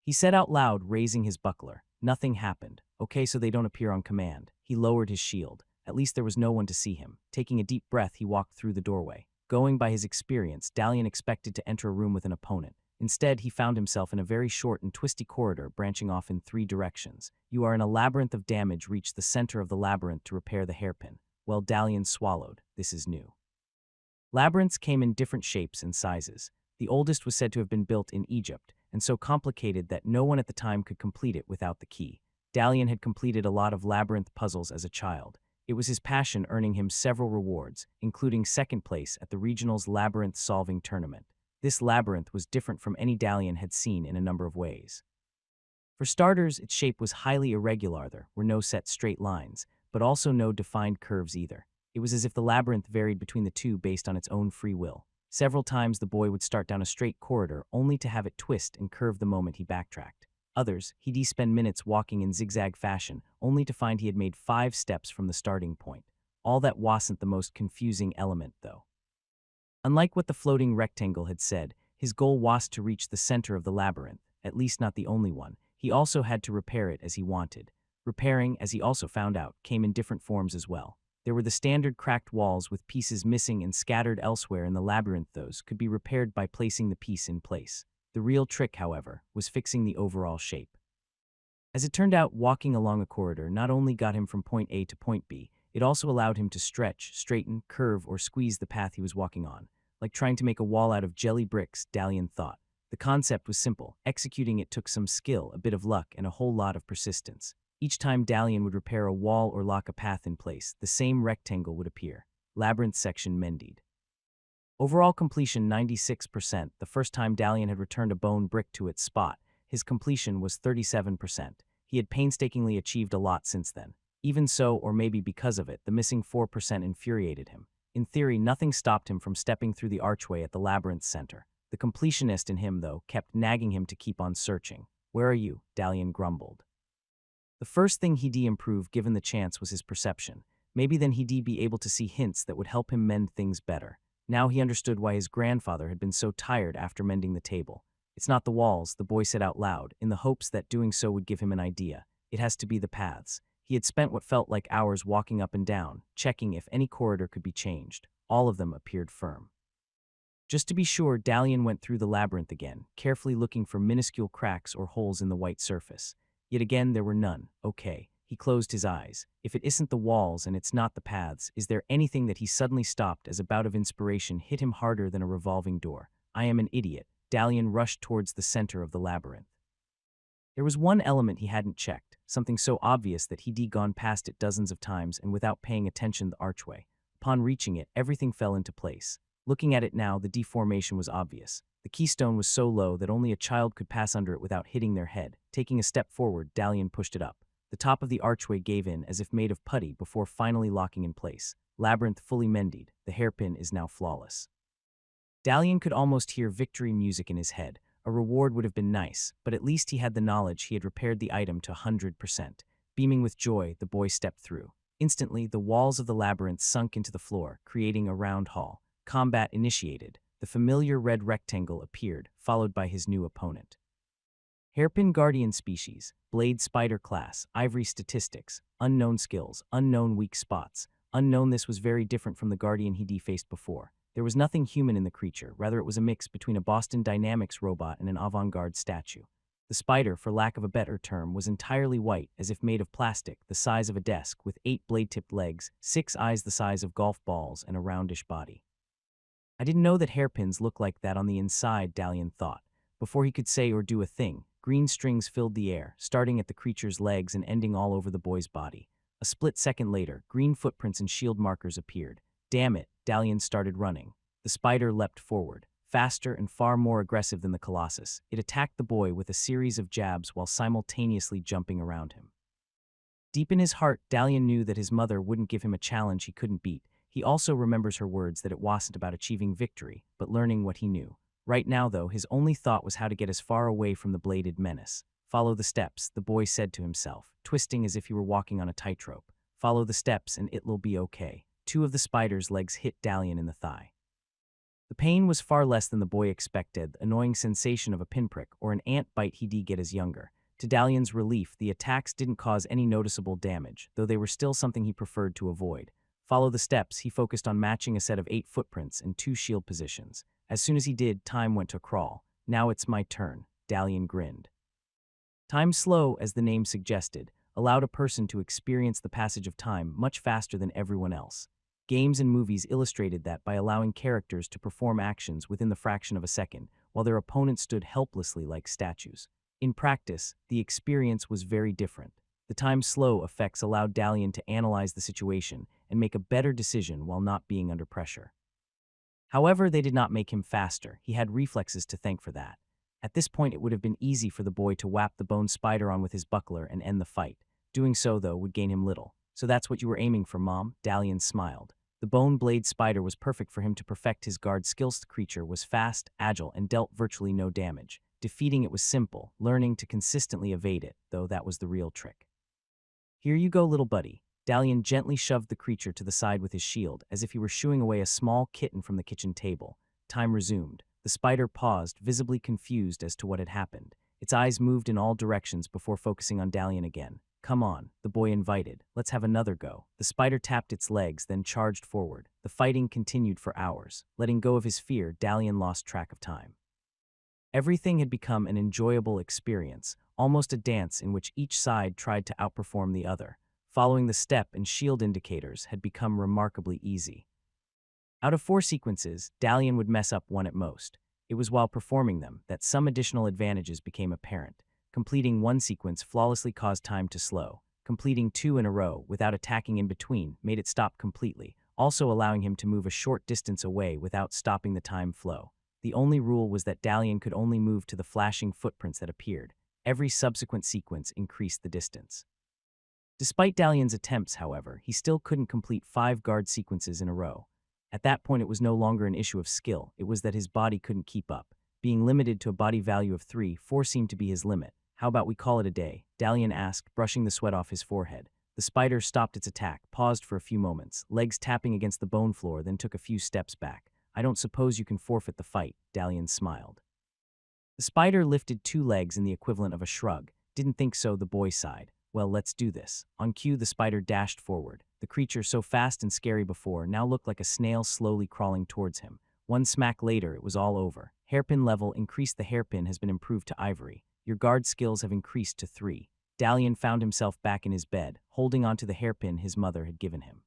He said out loud, raising his buckler. Nothing happened. Okay, so they don't appear on command. He lowered his shield. At least there was no one to see him. Taking a deep breath, he walked through the doorway. Going by his experience, Dalian expected to enter a room with an opponent. Instead, he found himself in a very short and twisty corridor branching off in 3 directions. You are in a labyrinth of damage. Reach the center of the labyrinth to repair the hairpin. Well, Dalian swallowed. This is new. Labyrinths came in different shapes and sizes. The oldest was said to have been built in Egypt, and so complicated that no one at the time could complete it without the key. Dalian had completed a lot of labyrinth puzzles as a child. It was his passion, earning him several rewards, including second place at the regional's labyrinth-solving tournament. This labyrinth was different from any Dalian had seen in a number of ways. For starters, its shape was highly irregular. There were no set straight lines, but also no defined curves either. It was as if the labyrinth varied between the two based on its own free will. Several times the boy would start down a straight corridor only to have it twist and curve the moment he backtracked. Others, he'd spend minutes walking in zigzag fashion only to find he had made 5 steps from the starting point. All that wasn't the most confusing element, though. Unlike what the floating rectangle had said, his goal was to reach the center of the labyrinth, at least not the only one. He also had to repair it as he wanted. Repairing, as he also found out, came in different forms as well. There were the standard cracked walls with pieces missing and scattered elsewhere in the labyrinth. Those could be repaired by placing the piece in place. The real trick, however, was fixing the overall shape. As it turned out, walking along a corridor not only got him from point A to point B, it also allowed him to stretch, straighten, curve, or squeeze the path he was walking on. Like trying to make a wall out of jelly bricks, Dalian thought. The concept was simple. Executing it took some skill, a bit of luck, and a whole lot of persistence. Each time Dalian would repair a wall or lock a path in place, the same rectangle would appear. Labyrinth section mended. Overall completion 96%. The first time Dalian had returned a bone brick to its spot, his completion was 37%. He had painstakingly achieved a lot since then. Even so, or maybe because of it, the missing 4% infuriated him. In theory, nothing stopped him from stepping through the archway at the labyrinth's center. The completionist in him, though, kept nagging him to keep on searching. Where are you? Dalian grumbled. The first thing he'd improve given the chance was his perception. Maybe then he'd be able to see hints that would help him mend things better. Now he understood why his grandfather had been so tired after mending the table. It's not the walls, the boy said out loud, in the hopes that doing so would give him an idea. It has to be the paths. He had spent what felt like hours walking up and down, checking if any corridor could be changed. All of them appeared firm. Just to be sure, Dalian went through the labyrinth again, carefully looking for minuscule cracks or holes in the white surface. Yet again, there were none. Okay. He closed his eyes. If it isn't the walls and it's not the paths, is there anything that he suddenly stopped as a bout of inspiration hit him harder than a revolving door? I am an idiot. Dalian rushed towards the center of the labyrinth. There was one element he hadn't checked, something so obvious that he'd gone past it dozens of times and without paying attention, the archway. Upon reaching it, everything fell into place. Looking at it now, the deformation was obvious. The keystone was so low that only a child could pass under it without hitting their head. Taking a step forward, Dalian pushed it up. The top of the archway gave in as if made of putty before finally locking in place. Labyrinth fully mended. The hairpin is now flawless. Dalian could almost hear victory music in his head. A reward would have been nice, but at least he had the knowledge he had repaired the item to 100%. Beaming with joy, the boy stepped through. Instantly, the walls of the labyrinth sunk into the floor, creating a round hall. Combat initiated. The familiar red rectangle appeared, followed by his new opponent. Hairpin Guardian Species, Blade Spider Class, Ivory Statistics, Unknown Skills, Unknown Weak Spots. Unknown. This was very different from the Guardian he'd faced before. There was nothing human in the creature, rather it was a mix between a Boston Dynamics robot and an avant-garde statue. The spider, for lack of a better term, was entirely white, as if made of plastic, the size of a desk, with 8 blade-tipped legs, 6 eyes the size of golf balls, and a roundish body. I didn't know that hairpins look like that on the inside, Dalian thought. Before he could say or do a thing, green strings filled the air, starting at the creature's legs and ending all over the boy's body. A split second later, green footprints and shield markers appeared. Damn it, Dalian started running. The spider leapt forward, faster and far more aggressive than the colossus. It attacked the boy with a series of jabs while simultaneously jumping around him. Deep in his heart, Dalian knew that his mother wouldn't give him a challenge he couldn't beat. He also remembers her words that it wasn't about achieving victory, but learning what he knew. Right now, though, his only thought was how to get as far away from the bladed menace. Follow the steps, the boy said to himself, twisting as if he were walking on a tightrope. Follow the steps and it'll be okay. Two of the spider's legs hit Dalian in the thigh. The pain was far less than the boy expected, the annoying sensation of a pinprick or an ant bite he did get as younger. To Dalian's relief, the attacks didn't cause any noticeable damage, though they were still something he preferred to avoid. Follow the steps, he focused on matching a set of 8 footprints and 2 shield positions. As soon as he did, time went to crawl. Now it's my turn, Dalian grinned. Time slow, as the name suggested, allowed a person to experience the passage of time much faster than everyone else. Games and movies illustrated that by allowing characters to perform actions within the fraction of a second, while their opponents stood helplessly like statues. In practice, the experience was very different. The time-slow effects allowed Dalian to analyze the situation and make a better decision while not being under pressure. However, they did not make him faster. He had reflexes to thank for that. At this point, it would have been easy for the boy to whap the bone spider on with his buckler and end the fight. Doing so, though, would gain him little. So that's what you were aiming for, Mom? Dalian smiled. The bone blade spider was perfect for him to perfect his guard skills. The creature was fast, agile, and dealt virtually no damage. Defeating it was simple, learning to consistently evade it, though that was the real trick. Here you go, little buddy. Dalian gently shoved the creature to the side with his shield, as if he were shooing away a small kitten from the kitchen table. Time resumed. The spider paused, visibly confused as to what had happened. Its eyes moved in all directions before focusing on Dalian again. Come on, the boy invited. Let's have another go. The spider tapped its legs, then charged forward. The fighting continued for hours. Letting go of his fear, Dalian lost track of time. Everything had become an enjoyable experience, almost a dance in which each side tried to outperform the other. Following the step and shield indicators had become remarkably easy. Out of 4 sequences, Dalian would mess up one at most. It was while performing them that some additional advantages became apparent. Completing 1 sequence flawlessly caused time to slow. Completing 2 in a row without attacking in between made it stop completely, also allowing him to move a short distance away without stopping the time flow. The only rule was that Dalian could only move to the flashing footprints that appeared. Every subsequent sequence increased the distance. Despite Dalian's attempts, however, he still couldn't complete 5 guard sequences in a row. At that point, it was no longer an issue of skill, it was that his body couldn't keep up. Being limited to a body value of 3, 4 seemed to be his limit. How about we call it a day? Dalian asked, brushing the sweat off his forehead. The spider stopped its attack, paused for a few moments, legs tapping against the bone floor, then took a few steps back. I don't suppose you can forfeit the fight, Dalian smiled. The spider lifted 2 legs in the equivalent of a shrug. Didn't think so, the boy sighed. Well, let's do this. On cue, the spider dashed forward. The creature, so fast and scary before, now looked like a snail slowly crawling towards him. 1 smack later, it was all over. Hairpin level increased. The hairpin has been improved to ivory. Your guard skills have increased to 3. Dalian found himself back in his bed, holding onto the hairpin his mother had given him.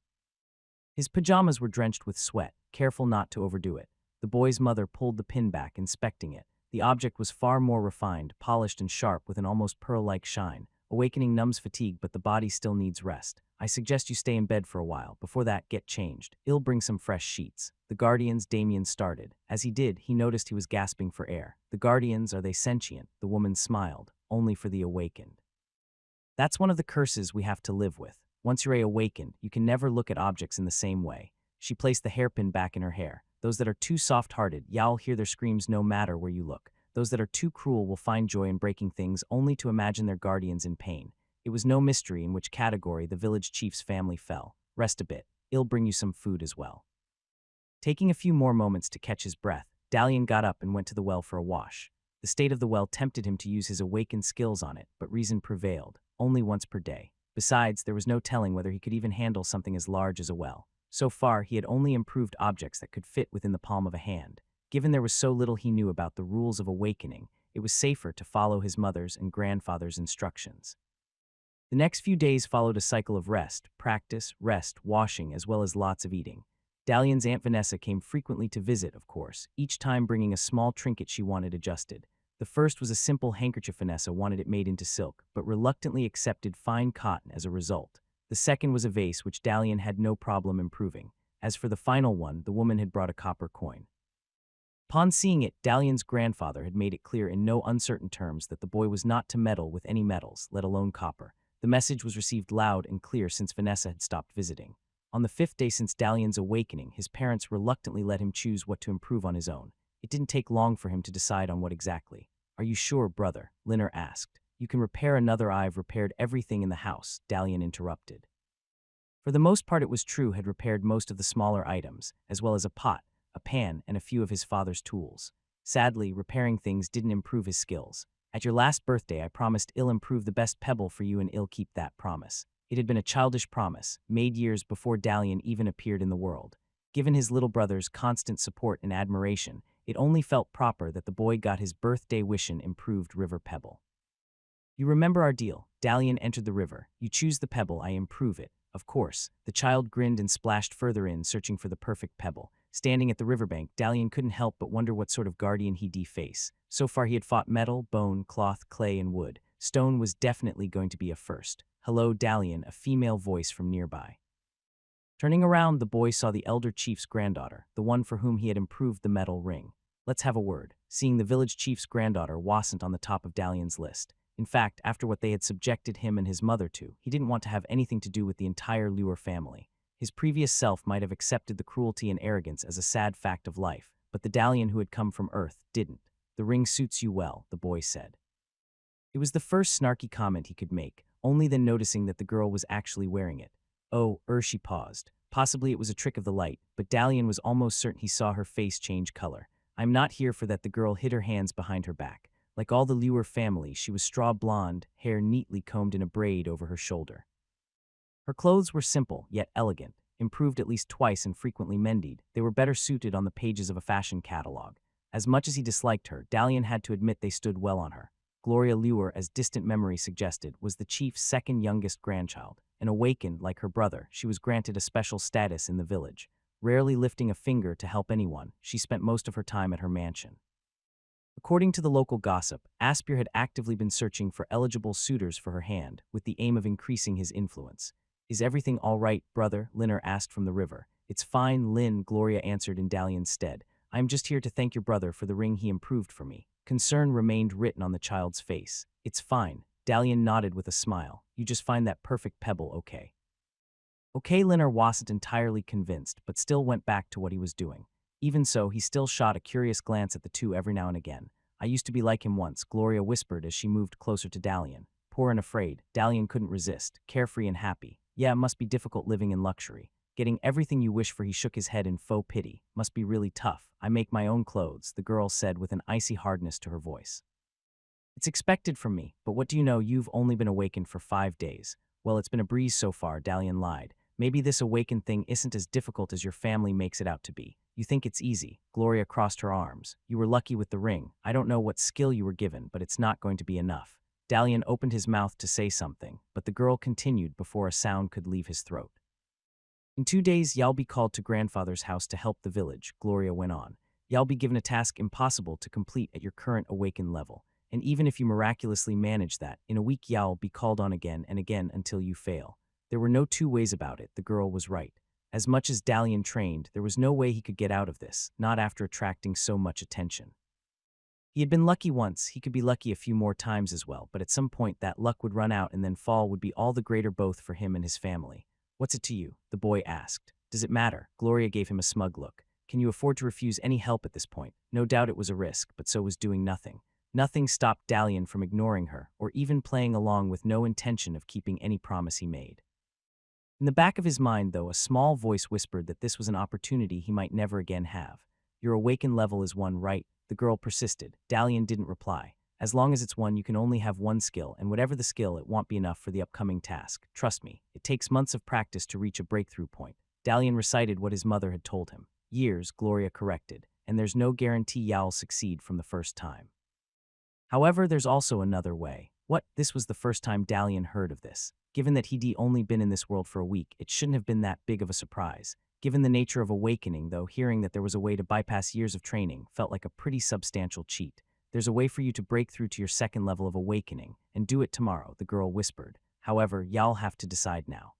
His pajamas were drenched with sweat, careful not to overdo it. The boy's mother pulled the pin back, inspecting it. The object was far more refined, polished and sharp with an almost pearl-like shine. Awakening numbs fatigue, but the body still needs rest. I suggest you stay in bed for a while. Before that, get changed. I'll bring some fresh sheets. The Guardians, Damien started. As he did, he noticed he was gasping for air. The Guardians, are they sentient? The woman smiled. Only for the awakened. That's one of the curses we have to live with. Once you're awakened, you can never look at objects in the same way. She placed the hairpin back in her hair. Those that are too soft-hearted, you'll hear their screams no matter where you look. Those that are too cruel will find joy in breaking things only to imagine their guardians in pain. It was no mystery in which category the village chief's family fell. Rest a bit. I'll bring you some food as well. Taking a few more moments to catch his breath, Dalian got up and went to the well for a wash. The state of the well tempted him to use his awakened skills on it, but reason prevailed, only once per day. Besides, there was no telling whether he could even handle something as large as a well. So far, he had only improved objects that could fit within the palm of a hand. Given there was so little he knew about the rules of awakening, it was safer to follow his mother's and grandfather's instructions. The next few days followed a cycle of rest, practice, rest, washing, as well as lots of eating. Dalian's Aunt Vanessa came frequently to visit, of course, each time bringing a small trinket she wanted adjusted. The first was a simple handkerchief. Vanessa wanted it made into silk, but reluctantly accepted fine cotton as a result. The second was a vase, which Dalian had no problem improving. As for the final one, the woman had brought a copper coin. Upon seeing it, Dalian's grandfather had made it clear in no uncertain terms that the boy was not to meddle with any metals, let alone copper. The message was received loud and clear since Vanessa had stopped visiting. On the 5th day since Dalian's awakening, his parents reluctantly let him choose what to improve on his own. It didn't take long for him to decide on what exactly. Are you sure, brother? Linner asked. You can repair another. I've repaired everything in the house, Dalian interrupted. For the most part it was true had repaired most of the smaller items, as well as a pot, a pan, and a few of his father's tools. Sadly, repairing things didn't improve his skills. At your last birthday I promised I'll improve the best pebble for you and I'll keep that promise. It had been a childish promise, made years before Dalian even appeared in the world. Given his little brother's constant support and admiration, it only felt proper that the boy got his birthday wish in improved river pebble. You remember our deal. Dalian entered the river. You choose the pebble, I improve it. Of course. The child grinned and splashed further in, searching for the perfect pebble. Standing at the riverbank, Dalian couldn't help but wonder what sort of guardian he'd face. So far he had fought metal, bone, cloth, clay, and wood. Stone was definitely going to be a first. Hello, Dalian, a female voice from nearby. Turning around, the boy saw the elder chief's granddaughter, the one for whom he had improved the metal ring. Let's have a word. Seeing the village chief's granddaughter wasn't on the top of Dalian's list. In fact, after what they had subjected him and his mother to, he didn't want to have anything to do with the entire Lure family. His previous self might have accepted the cruelty and arrogance as a sad fact of life, but the Dalian who had come from Earth didn't. The ring suits you well, the boy said. It was the first snarky comment he could make, only then noticing that the girl was actually wearing it. Oh, she paused. Possibly it was a trick of the light, but Dalian was almost certain he saw her face change color. I'm not here for that. The girl hid her hands behind her back. Like all the Lure family, she was straw blonde, hair neatly combed in a braid over her shoulder. Her clothes were simple, yet elegant, improved at least twice and frequently mended. They were better suited on the pages of a fashion catalog. As much as he disliked her, Dalian had to admit they stood well on her. Gloria Lure, as distant memory suggested, was the chief's second youngest grandchild. And awakened, like her brother, she was granted a special status in the village. Rarely lifting a finger to help anyone, she spent most of her time at her mansion. According to the local gossip, Aspir had actively been searching for eligible suitors for her hand, with the aim of increasing his influence. Is everything all right, brother? Linner asked from the river. It's fine, Lin, Gloria answered in Dalian's stead. I am just here to thank your brother for the ring he improved for me. Concern remained written on the child's face. It's fine. Dalian nodded with a smile. You just find that perfect pebble, okay? Okay, Linner wasn't entirely convinced, but still went back to what he was doing. Even so, he still shot a curious glance at the two every now and again. I used to be like him once, Gloria whispered as she moved closer to Dalian. Poor and afraid, Dalian couldn't resist, carefree and happy. Yeah, it must be difficult living in luxury. Getting everything you wish for. He shook his head in faux pity. Must be really tough. I make my own clothes, the girl said with an icy hardness to her voice. It's expected from me, but what do you know, you've only been awakened for 5 days. Well, it's been a breeze so far, Dalian lied. Maybe this awakened thing isn't as difficult as your family makes it out to be. You think it's easy. Gloria crossed her arms. You were lucky with the ring. I don't know what skill you were given, but it's not going to be enough. Dalian opened his mouth to say something, but the girl continued before a sound could leave his throat. In 2 days, you'll be called to grandfather's house to help the village, Gloria went on. You'll be given a task impossible to complete at your current awakened level. And even if you miraculously manage that, in a week you'll be called on again and again until you fail. There were no two ways about it, the girl was right. As much as Dalian trained, there was no way he could get out of this, not after attracting so much attention. He had been lucky once, he could be lucky a few more times as well, but at some point that luck would run out and then fall would be all the greater both for him and his family. What's it to you? The boy asked. Does it matter? Gloria gave him a smug look. Can you afford to refuse any help at this point? No doubt it was a risk, but so was doing nothing. Nothing stopped Dalian from ignoring her, or even playing along with no intention of keeping any promise he made. In the back of his mind, though, a small voice whispered that this was an opportunity he might never again have. Your awakened level is 1, right? The girl persisted. Dalian didn't reply. As long as it's 1, you can only have 1 skill, and whatever the skill, it won't be enough for the upcoming task. Trust me, it takes months of practice to reach a breakthrough point. Dalian recited what his mother had told him. Years, Gloria corrected, and there's no guarantee you'll succeed from the first time. However, there's also another way. What? This was the first time Dalian heard of this. Given that he'd only been in this world for a week, it shouldn't have been that big of a surprise. Given the nature of awakening, though, hearing that there was a way to bypass years of training felt like a pretty substantial cheat. There's a way for you to break through to your second level of awakening, and do it tomorrow, the girl whispered. However, y'all have to decide now.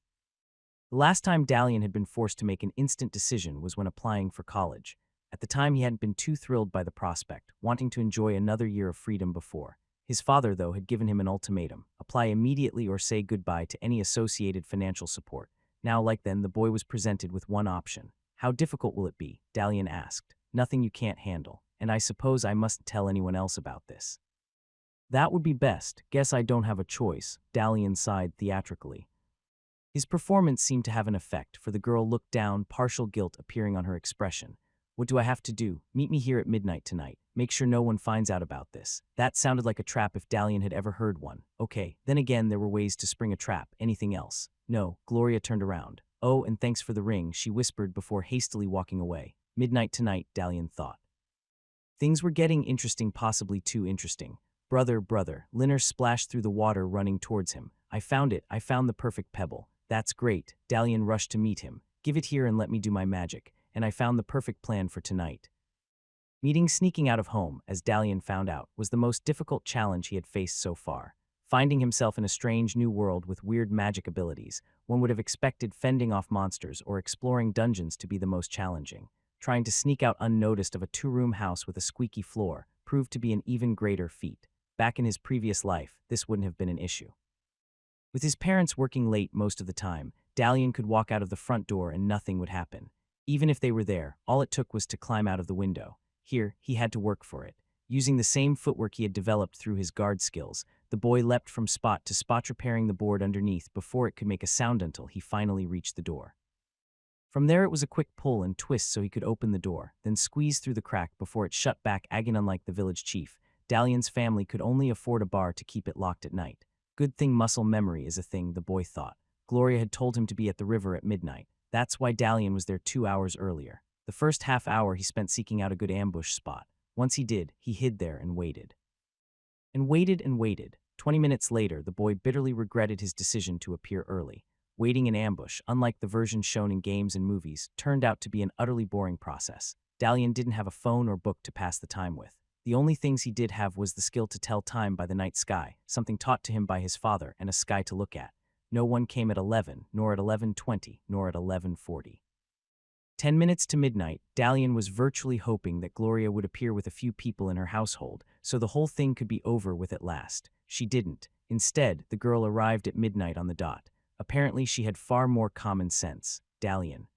The last time Dalian had been forced to make an instant decision was when applying for college. At the time, he hadn't been too thrilled by the prospect, wanting to enjoy another year of freedom before. His father, though, had given him an ultimatum: apply immediately or say goodbye to any associated financial support. Now, like then, the boy was presented with one option. How difficult will it be? Dalian asked. Nothing you can't handle, and I suppose I mustn't tell anyone else about this. That would be best. Guess I don't have a choice, Dalian sighed theatrically. His performance seemed to have an effect, for the girl looked down, partial guilt appearing on her expression. What do I have to do? Meet me here at midnight tonight. Make sure no one finds out about this. That sounded like a trap if Dalian had ever heard one. Okay, then again there were ways to spring a trap. Anything else? No. Gloria turned around. Oh, and thanks for the ring, she whispered before hastily walking away. Midnight tonight, Dalian thought. Things were getting interesting, possibly too interesting. Brother, Linner splashed through the water running towards him. I found it. I found the perfect pebble. That's great. Dalian rushed to meet him. Give it here and let me do my magic. And I found the perfect plan for tonight. Meeting sneaking out of home, as Dalian found out, was the most difficult challenge he had faced so far. Finding himself in a strange new world with weird magic abilities, one would have expected fending off monsters or exploring dungeons to be the most challenging. Trying to sneak out unnoticed of a two-room house with a squeaky floor proved to be an even greater feat. Back in his previous life, this wouldn't have been an issue. With his parents working late most of the time, Dalian could walk out of the front door and nothing would happen. Even if they were there, all it took was to climb out of the window. Here, he had to work for it. Using the same footwork he had developed through his guard skills, the boy leapt from spot to spot, repairing the board underneath before it could make a sound until he finally reached the door. From there it was a quick pull and twist so he could open the door, then squeeze through the crack before it shut back. Again, unlike the village chief, Dalian's family could only afford a bar to keep it locked at night. Good thing muscle memory is a thing, the boy thought. Gloria had told him to be at the river at midnight. That's why Dalian was there 2 hours earlier. The first half hour he spent seeking out a good ambush spot. Once he did, he hid there and waited. And waited and waited. 20 minutes later, the boy bitterly regretted his decision to appear early. Waiting in ambush, unlike the versions shown in games and movies, turned out to be an utterly boring process. Dalian didn't have a phone or book to pass the time with. The only things he did have was the skill to tell time by the night sky, something taught to him by his father, and a sky to look at. No one came at 11, nor at 11:20, nor at 11:40. 10 minutes to midnight, Dalian was virtually hoping that Gloria would appear with a few people in her household, so the whole thing could be over with at last. She didn't. Instead, the girl arrived at midnight on the dot. Apparently, she had far more common sense. Dalian.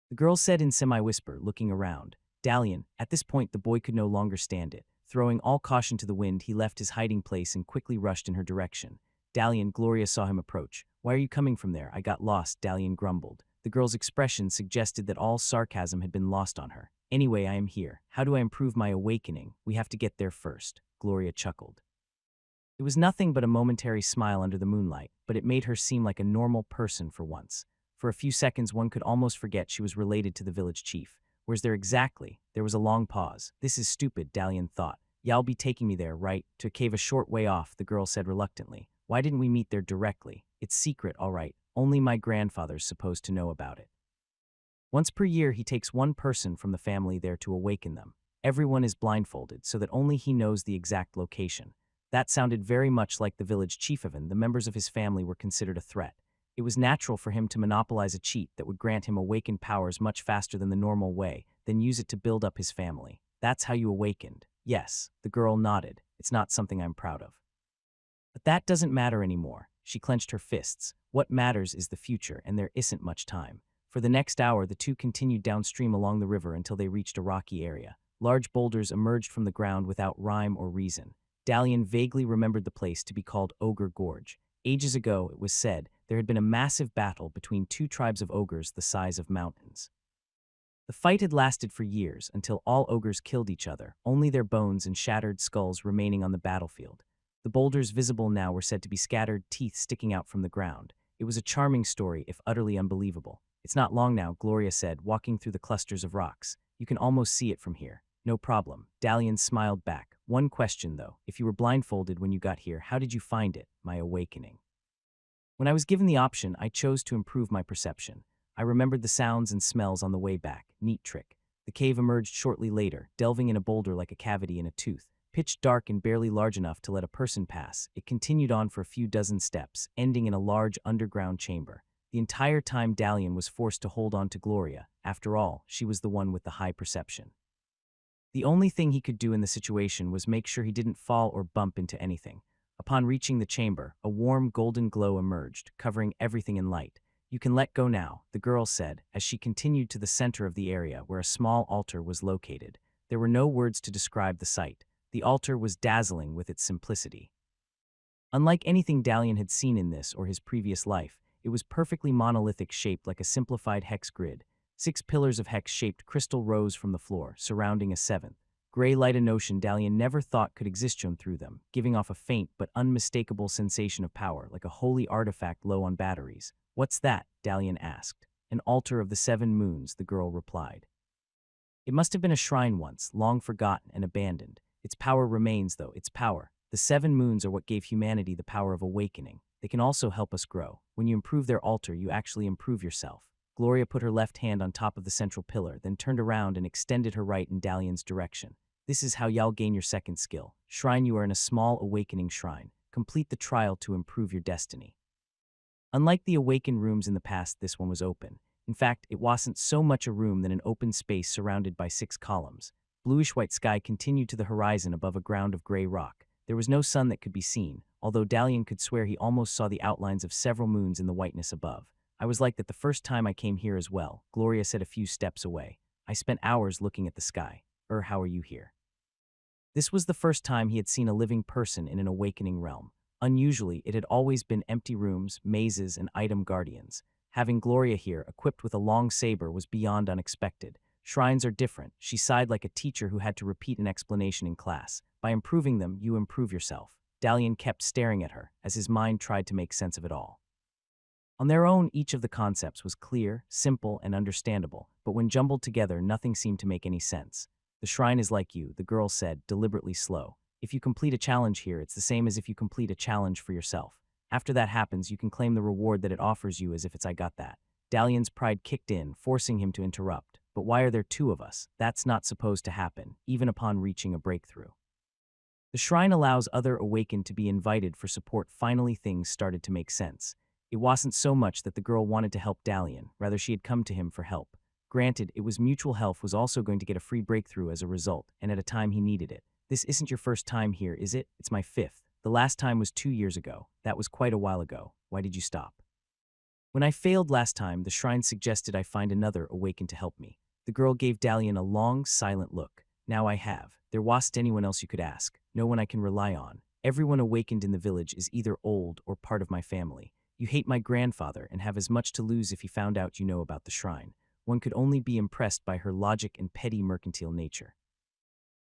The girl said in semi-whisper, looking around. Dalian. At this point, the boy could no longer stand it. Throwing all caution to the wind, he left his hiding place and quickly rushed in her direction. Dalian, Gloria saw him approach. Why are you coming from there? I got lost, Dalian grumbled. The girl's expression suggested that all sarcasm had been lost on her. Anyway, I am here. How do I improve my awakening? We have to get there first, Gloria chuckled. It was nothing but a momentary smile under the moonlight, but it made her seem like a normal person for once. For a few seconds, one could almost forget she was related to the village chief. Where's there exactly? There was a long pause. This is stupid, Dalian thought. Y'all be taking me there, right? To a cave a short way off, the girl said reluctantly. Why didn't we meet there directly? It's secret, all right. Only my grandfather's supposed to know about it. Once per year, he takes one person from the family there to awaken them. Everyone is blindfolded so that only he knows the exact location. That sounded very much like the village chief. Even the members of his family were considered a threat. It was natural for him to monopolize a cheat that would grant him awakened powers much faster than the normal way, then use it to build up his family. That's how you awakened. Yes, the girl nodded. It's not something I'm proud of. But that doesn't matter anymore. She clenched her fists. What matters is the future, and there isn't much time. For the next hour, the two continued downstream along the river until they reached a rocky area. Large boulders emerged from the ground without rhyme or reason. Dalian vaguely remembered the place to be called Ogre Gorge. Ages ago, it was said, there had been a massive battle between two tribes of ogres the size of mountains. The fight had lasted for years until all ogres killed each other, only their bones and shattered skulls remaining on the battlefield. The boulders visible now were said to be scattered teeth sticking out from the ground. It was a charming story, if utterly unbelievable. It's not long now, Gloria said, walking through the clusters of rocks. You can almost see it from here. No problem. Dalian smiled back. One question, though. If you were blindfolded when you got here, how did you find it, my awakening? When I was given the option, I chose to improve my perception. I remembered the sounds and smells on the way back. Neat trick. The cave emerged shortly later, delving in a boulder like a cavity in a tooth. Pitch dark and barely large enough to let a person pass, it continued on for a few dozen steps, ending in a large underground chamber. The entire time Dalian was forced to hold on to Gloria. After all, she was the one with the high perception. The only thing he could do in the situation was make sure he didn't fall or bump into anything. Upon reaching the chamber, a warm golden glow emerged, covering everything in light. You can let go now, the girl said, as she continued to the center of the area where a small altar was located. There were no words to describe the sight. The altar was dazzling with its simplicity. Unlike anything Dalian had seen in this or his previous life, It was perfectly monolithic, shaped like a simplified hex grid. 6 pillars of hex-shaped crystal rose from the floor, surrounding a seventh. Gray light, a notion Dalian never thought could exist, shone through them, giving off a faint but unmistakable sensation of power, like a holy artifact low on batteries. "What's that?" Dalian asked. "An altar of the 7 moons," the girl replied. "It must have been a shrine once, long forgotten and abandoned. Its power remains, though, its power. The 7 moons are what gave humanity the power of awakening. They can also help us grow. When you improve their altar, you actually improve yourself." Gloria put her left hand on top of the central pillar, then turned around and extended her right in Dalian's direction. "This is how you'll gain your second skill. Shrine, you are in a small awakening shrine. Complete the trial to improve your destiny." Unlike the awakened rooms in the past, this one was open. In fact, it wasn't so much a room than an open space surrounded by 6 columns. Bluish-white sky continued to the horizon above a ground of gray rock. There was no sun that could be seen, although Dalian could swear he almost saw the outlines of several moons in the whiteness above. "I was like that the first time I came here as well," Gloria said a few steps away. "I spent hours looking at the sky. How are you here?" This was the first time he had seen a living person in an awakening realm. Unusually, it had always been empty rooms, mazes, and item guardians. Having Gloria here, equipped with a long saber, was beyond unexpected. "Shrines are different," she sighed like a teacher who had to repeat an explanation in class. "By improving them, you improve yourself." Dalian kept staring at her, as his mind tried to make sense of it all. On their own, each of the concepts was clear, simple, and understandable, but when jumbled together, nothing seemed to make any sense. "The shrine is like you," the girl said, deliberately slow. "If you complete a challenge here, it's the same as if you complete a challenge for yourself. After that happens, you can claim the reward that it offers you as if it's 'I got that.'" Dalian's pride kicked in, forcing him to interrupt. "But why are there 2 of us? That's not supposed to happen, even upon reaching a breakthrough." "The shrine allows other awakened to be invited for support." Finally, things started to make sense. It wasn't so much that the girl wanted to help Dalian, rather she had come to him for help. Granted, it was mutual help, was also going to get a free breakthrough as a result, and at a time he needed it. "This isn't your first time here, is it?" "It's my 5th. The last time was 2 years ago. That was quite a while ago. Why did you stop?" "When I failed last time, the shrine suggested I find another awakened to help me." The girl gave Dalian a long, silent look. "Now I have. There wasn't anyone else you could ask. No one I can rely on. Everyone awakened in the village is either old or part of my family. You hate my grandfather and have as much to lose if he found out you know about the shrine." One could only be impressed by her logic and petty mercantile nature.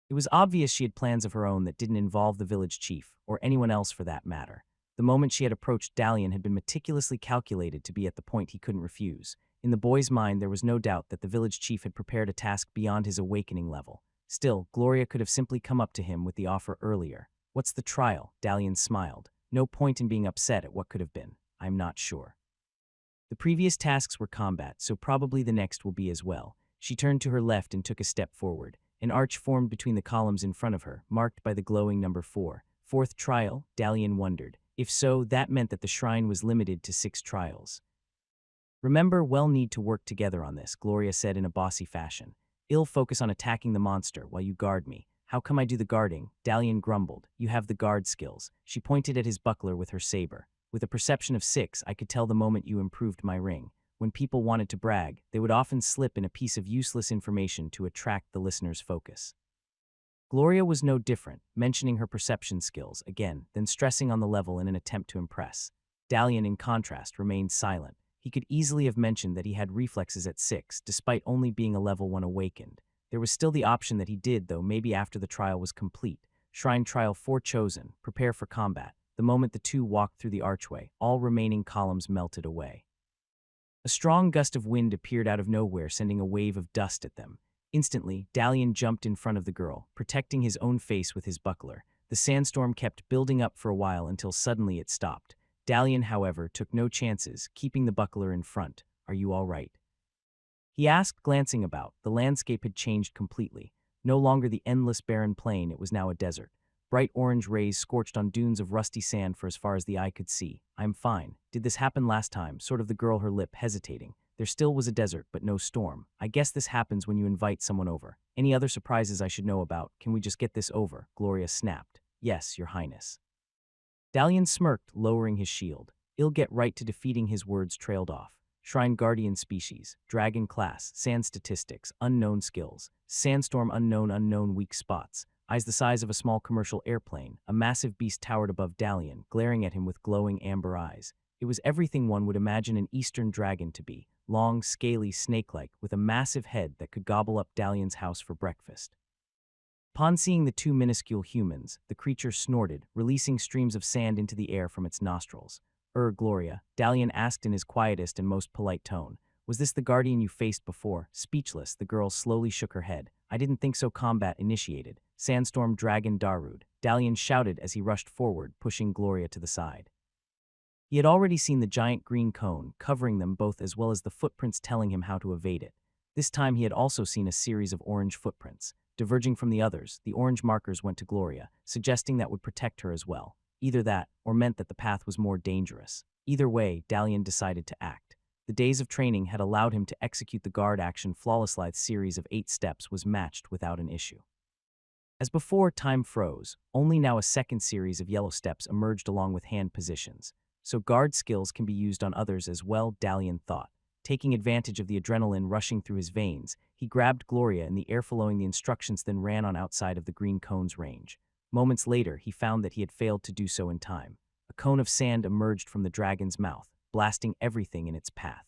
It was obvious she had plans of her own that didn't involve the village chief, or anyone else for that matter. The moment she had approached Dalian had been meticulously calculated to be at the point he couldn't refuse. In the boy's mind, there was no doubt that the village chief had prepared a task beyond his awakening level. Still, Gloria could have simply come up to him with the offer earlier. "What's the trial?" Dalian smiled. "No point in being upset at what could have been. I'm not sure. The previous tasks were combat, so probably the next will be as well." She turned to her left and took a step forward. An arch formed between the columns in front of her, marked by the glowing number 4. "4th trial?" Dalian wondered. If so, that meant that the shrine was limited to 6 trials. "Remember, we'll need to work together on this," Gloria said in a bossy fashion. "I'll focus on attacking the monster while you guard me." "How come I do the guarding?" Dalian grumbled. "You have the guard skills." She pointed at his buckler with her saber. "With a perception of 6, I could tell the moment you improved my ring. When people wanted to brag, they would often slip in a piece of useless information to attract the listener's focus." Gloria was no different, mentioning her perception skills again, then stressing on the level in an attempt to impress. Dalian, in contrast, remained silent. He could easily have mentioned that he had reflexes at 6, despite only being a level 1 awakened. There was still the option that he did, though, maybe after the trial was complete. Shrine Trial 4 chosen. Prepare for combat. The moment the 2 walked through the archway, all remaining columns melted away. A strong gust of wind appeared out of nowhere, sending a wave of dust at them. Instantly, Dalian jumped in front of the girl, protecting his own face with his buckler. The sandstorm kept building up for a while until suddenly it stopped. Dalian, however, took no chances, keeping the buckler in front. "Are you all right?" he asked, glancing about. The landscape had changed completely. No longer the endless barren plain, it was now a desert. Bright orange rays scorched on dunes of rusty sand for as far as the eye could see. "I'm fine. Did this happen last time?" Sort of, the girl, her lip hesitating. "There still was a desert, but no storm. I guess this happens when you invite someone over. Any other surprises I should know about? Can we just get this over?" Gloria snapped. "Yes, Your Highness." Dalian smirked, lowering his shield. "I'll get right to defeating." His words trailed off. Shrine Guardian species, Dragon class, Sand statistics, unknown skills, Sandstorm unknown weak spots. Eyes the size of a small commercial airplane, a massive beast towered above Dalian, glaring at him with glowing amber eyes. It was everything one would imagine an Eastern dragon to be, long, scaly, snake-like, with a massive head that could gobble up Dalian's house for breakfast. Upon seeing the two minuscule humans, the creature snorted, releasing streams of sand into the air from its nostrils. Gloria," Dalian asked in his quietest and most polite tone. "Was this the guardian you faced before?" Speechless, the girl slowly shook her head. "I didn't think so." Combat initiated. Sandstorm Dragon Darude, Dalian shouted as he rushed forward, pushing Gloria to the side. He had already seen the giant green cone, covering them both as well as the footprints telling him how to evade it. This time he had also seen a series of orange footprints. Diverging from the others, the orange markers went to Gloria, suggesting that would protect her as well. Either that, or meant that the path was more dangerous. Either way, Dalian decided to act. The days of training had allowed him to execute the guard action flawlessly. The series of 8 steps was matched without an issue. As before, time froze. Only now a second series of yellow steps emerged along with hand positions. So guard skills can be used on others as well, Dalian thought. Taking advantage of the adrenaline rushing through his veins, he grabbed Gloria in the air following the instructions, then ran on outside of the green cone's range. Moments later, he found that he had failed to do so in time. A cone of sand emerged from the dragon's mouth, blasting everything in its path.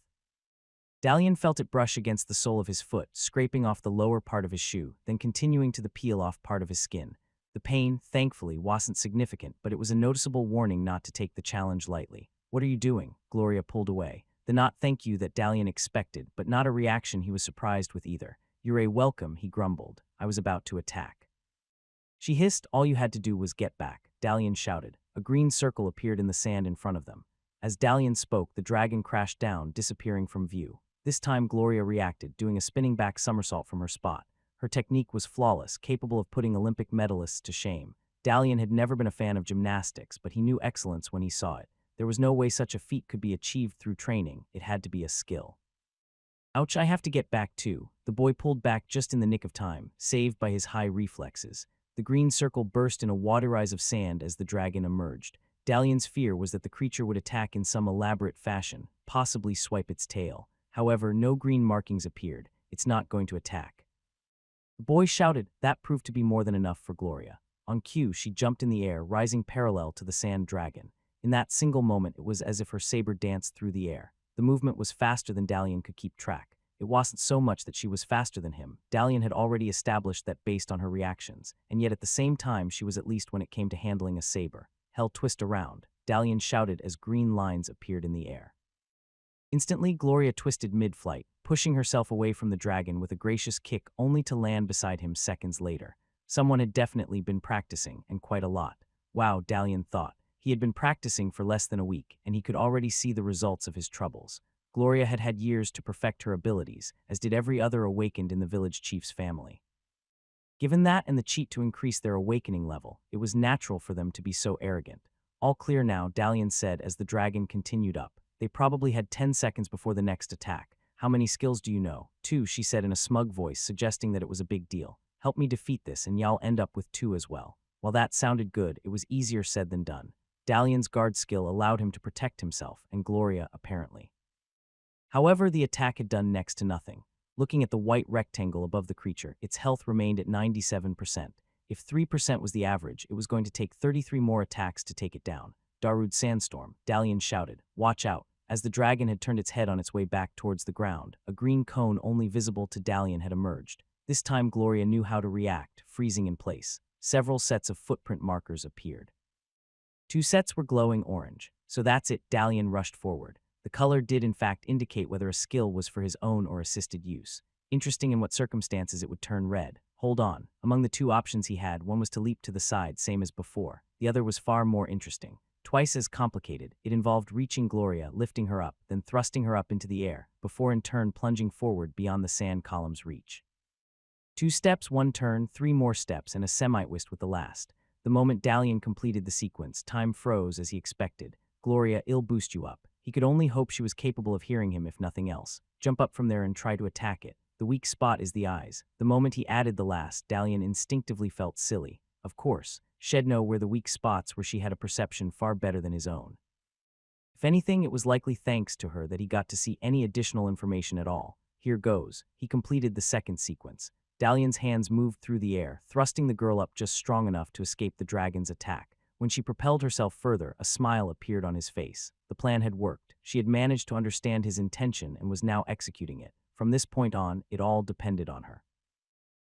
Dalian felt it brush against the sole of his foot, scraping off the lower part of his shoe, then continuing to the peel-off part of his skin. The pain, thankfully, wasn't significant, but it was a noticeable warning not to take the challenge lightly. "What are you doing?" Gloria pulled away. The not thank you that Dalian expected, but not a reaction he was surprised with either. "You're welcome," he grumbled. "I was about to attack." She hissed. "All you had to do was get back," Dalian shouted. A green circle appeared in the sand in front of them. As Dalian spoke, the dragon crashed down, disappearing from view. This time Gloria reacted, doing a spinning back somersault from her spot. Her technique was flawless, capable of putting Olympic medalists to shame. Dalian had never been a fan of gymnastics, but he knew excellence when he saw it. There was no way such a feat could be achieved through training. It had to be a skill. "Ouch, I have to get back too." The boy pulled back just in the nick of time, saved by his high reflexes. The green circle burst in a waterrise of sand as the dragon emerged. Dalian's fear was that the creature would attack in some elaborate fashion, possibly swipe its tail. However, no green markings appeared. "It's not going to attack." The boy shouted. That proved to be more than enough for Gloria. On cue, she jumped in the air, rising parallel to the sand dragon. In that single moment, it was as if her saber danced through the air. The movement was faster than Dalian could keep track. It wasn't so much that she was faster than him. Dalian had already established that based on her reactions, and yet at the same time she was at least when it came to handling a saber. "Hell, twist around," Dalian shouted as green lines appeared in the air. Instantly, Gloria twisted mid-flight, pushing herself away from the dragon with a gracious kick only to land beside him seconds later. Someone had definitely been practicing, and quite a lot. Wow, Dalian thought. He had been practicing for less than a week, and he could already see the results of his troubles. Gloria had had years to perfect her abilities, as did every other awakened in the village chief's family. Given that and the cheat to increase their awakening level, it was natural for them to be so arrogant. "All clear now," Dalian said as the dragon continued up. "They probably had 10 seconds before the next attack. How many skills do you know?" "2," she said in a smug voice, suggesting that it was a big deal. "Help me defeat this and y'all end up with 2 as well." While that sounded good, it was easier said than done. Dalian's guard skill allowed him to protect himself, and Gloria apparently. However, the attack had done next to nothing. Looking at the white rectangle above the creature, its health remained at 97%. If 3% was the average, it was going to take 33 more attacks to take it down. "Darude Sandstorm," Dalian shouted. "Watch out." As the dragon had turned its head on its way back towards the ground, a green cone only visible to Dalian had emerged. This time Gloria knew how to react, freezing in place. Several sets of footprint markers appeared. 2 sets were glowing orange. "So that's it," Dalian rushed forward. The color did in fact indicate whether a skill was for his own or assisted use. Interesting in what circumstances it would turn red. Hold on. Among the 2 options he had, one was to leap to the side, same as before. The other was far more interesting. Twice as complicated, it involved reaching Gloria, lifting her up, then thrusting her up into the air, before in turn plunging forward beyond the sand column's reach. 2 steps, 1 turn, 3 more steps, and a semi-twist with the last. The moment Dalian completed the sequence, time froze as he expected. "Gloria, I'll boost you up." He could only hope she was capable of hearing him if nothing else. "Jump up from there and try to attack it. The weak spot is the eyes." The moment he added the last, Dalian instinctively felt silly. Of course, she'd know where the weak spots where she had a perception far better than his own. If anything, it was likely thanks to her that he got to see any additional information at all. Here goes. He completed the second sequence. Dalian's hands moved through the air, thrusting the girl up just strong enough to escape the dragon's attack. When she propelled herself further, a smile appeared on his face. The plan had worked. She had managed to understand his intention and was now executing it. From this point on, it all depended on her.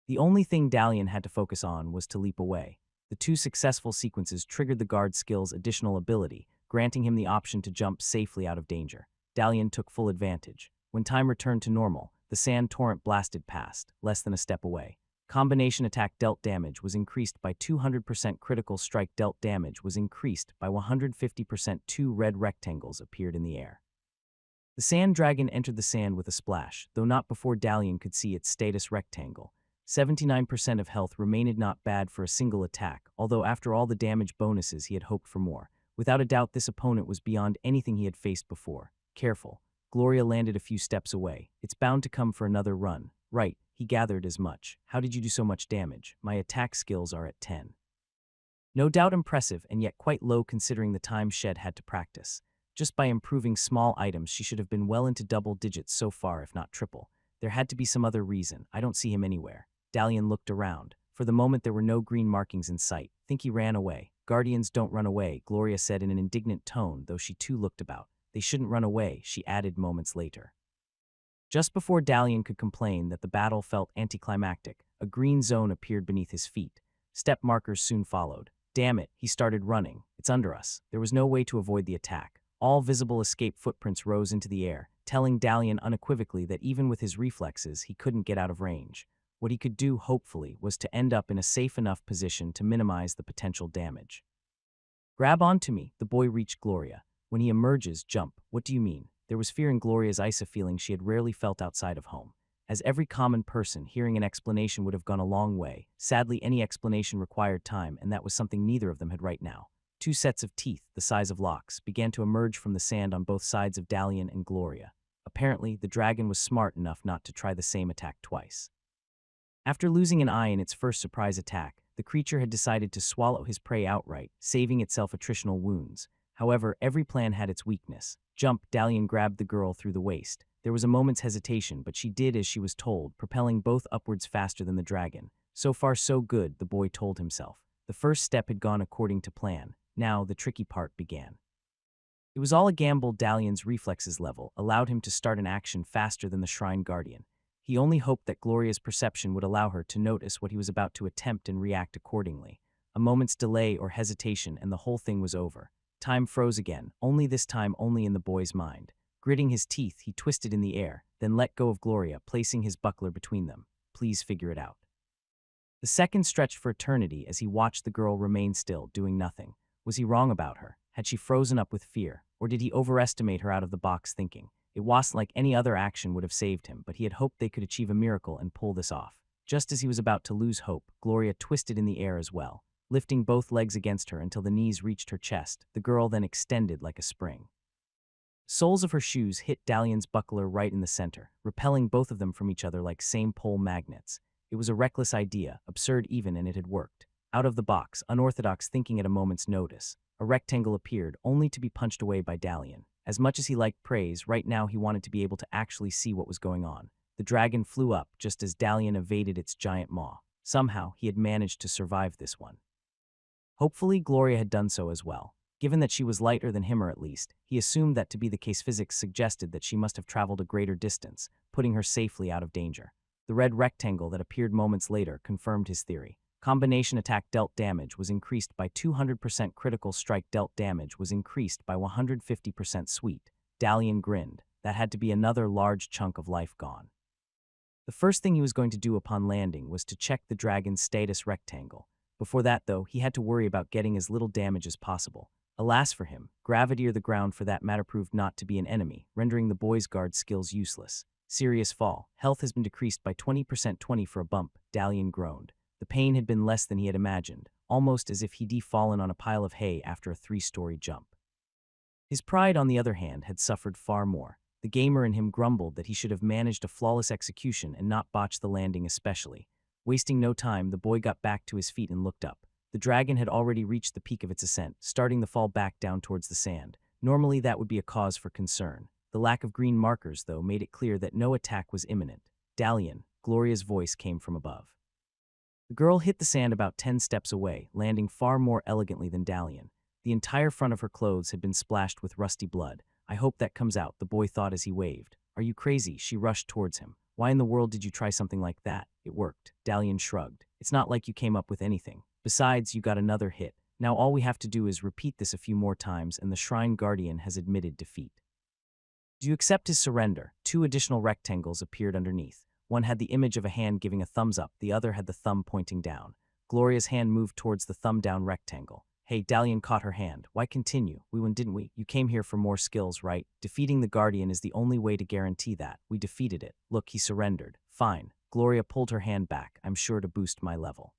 The only thing Dalian had to focus on was to leap away. The two successful sequences triggered the guard skill's additional ability, granting him the option to jump safely out of danger. Dalian took full advantage. When time returned to normal, the sand torrent blasted past, less than a step away. Combination attack dealt damage was increased by 200%, critical strike dealt damage was increased by 150%. Two red rectangles appeared in the air. The sand dragon entered the sand with a splash, though not before Dalian could see its status rectangle. 79% of health remained, not bad for a single attack, although after all the damage bonuses he had hoped for more. Without a doubt, this opponent was beyond anything he had faced before. Careful. Gloria landed a few steps away. It's bound to come for another run. Right, he gathered as much. How did you do so much damage? My attack skills are at 10. No doubt impressive, and yet quite low considering the time Shed had to practice. Just by improving small items, she should have been well into double digits so far, if not triple. There had to be some other reason. I don't see him anywhere. Dalian looked around. For the moment there were no green markings in sight. Think he ran away. Guardians don't run away, Gloria said in an indignant tone, though she too looked about. They shouldn't run away, she added moments later. Just before Dalian could complain that the battle felt anticlimactic, a green zone appeared beneath his feet. Step markers soon followed. Damn it, he started running. It's under us. There was no way to avoid the attack. All visible escape footprints rose into the air, telling Dalian unequivocally that even with his reflexes, he couldn't get out of range. What he could do, hopefully, was to end up in a safe enough position to minimize the potential damage. Grab onto me, the boy reached Gloria. When he emerges, jump. What do you mean? There was fear in Gloria's eyes, a feeling she had rarely felt outside of home. As every common person, hearing an explanation would have gone a long way. Sadly, any explanation required time, and that was something neither of them had right now. Two sets of teeth, the size of locks, began to emerge from the sand on both sides of Dalian and Gloria. Apparently, the dragon was smart enough not to try the same attack twice. After losing an eye in its first surprise attack, the creature had decided to swallow his prey outright, saving itself attritional wounds. However, every plan had its weakness. Jump, Dalian grabbed the girl through the waist. There was a moment's hesitation, but she did as she was told, propelling both upwards faster than the dragon. So far so good, the boy told himself. The first step had gone according to plan. Now the tricky part began. It was all a gamble. Dalian's reflexes level allowed him to start an action faster than the Shrine Guardian. He only hoped that Gloria's perception would allow her to notice what he was about to attempt and react accordingly. A moment's delay or hesitation and the whole thing was over. Time froze again, only this time only in the boy's mind. Gritting his teeth, he twisted in the air, then let go of Gloria, placing his buckler between them. Please figure it out. The second stretched for eternity as he watched the girl remain still, doing nothing. Was he wrong about her? Had she frozen up with fear? Or did he overestimate her out-of-the-box thinking? It wasn't like any other action would have saved him, but he had hoped they could achieve a miracle and pull this off. Just as he was about to lose hope, Gloria twisted in the air as well, lifting both legs against her until the knees reached her chest. The girl then extended like a spring. Soles of her shoes hit Dalian's buckler right in the center, repelling both of them from each other like same-pole magnets. It was a reckless idea, absurd even, and it had worked. Out of the box, unorthodox thinking at a moment's notice. A rectangle appeared, only to be punched away by Dalian. As much as he liked praise, right now he wanted to be able to actually see what was going on. The dragon flew up just as Dalian evaded its giant maw. Somehow, he had managed to survive this one. Hopefully, Gloria had done so as well. Given that she was lighter than him, or at least, he assumed that to be the case. Physics suggested that she must have traveled a greater distance, putting her safely out of danger. The red rectangle that appeared moments later confirmed his theory. Combination attack dealt damage was increased by 200%, critical strike dealt damage was increased by 150%. Sweet. Dalian grinned. That had to be another large chunk of life gone. The first thing he was going to do upon landing was to check the dragon's status rectangle. Before that, though, he had to worry about getting as little damage as possible. Alas for him, gravity or the ground for that matter proved not to be an enemy, rendering the boy's guard skills useless. Serious fall. Health has been decreased by 20%. 20 for a bump, Dalian groaned. The pain had been less than he had imagined, almost as if he'd fallen on a pile of hay after a 3-story jump. His pride, on the other hand, had suffered far more. The gamer in him grumbled that he should have managed a flawless execution and not botched the landing especially. Wasting no time, the boy got back to his feet and looked up. The dragon had already reached the peak of its ascent, starting the fall back down towards the sand. Normally that would be a cause for concern. The lack of green markers, though, made it clear that no attack was imminent. Dalian, Gloria's voice came from above. The girl hit the sand about 10 steps away, landing far more elegantly than Dalian. The entire front of her clothes had been splashed with rusty blood. I hope that comes out, the boy thought as he waved. Are you crazy? She rushed towards him. Why in the world did you try something like that? It worked. Dalian shrugged. It's not like you came up with anything. Besides, you got another hit. Now all we have to do is repeat this a few more times and the Shrine Guardian has admitted defeat. Do you accept his surrender? 2 additional rectangles appeared underneath. One had the image of a hand giving a thumbs up, the other had the thumb pointing down. Gloria's hand moved towards the thumb down rectangle. Hey, Dalian caught her hand. Why continue? We won, didn't we? You came here for more skills, right? Defeating the Guardian is the only way to guarantee that. We defeated it. Look, he surrendered. Fine. Gloria pulled her hand back. I'm sure to boost my level.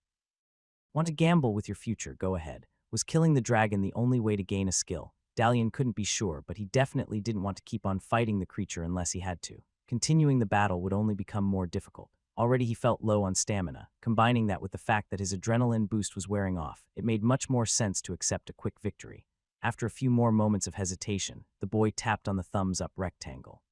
Want to gamble with your future? Go ahead. Was killing the dragon the only way to gain a skill? Dalian couldn't be sure, but he definitely didn't want to keep on fighting the creature unless he had to. Continuing the battle would only become more difficult. Already he felt low on stamina. Combining that with the fact that his adrenaline boost was wearing off, it made much more sense to accept a quick victory. After a few more moments of hesitation, the boy tapped on the thumbs up rectangle.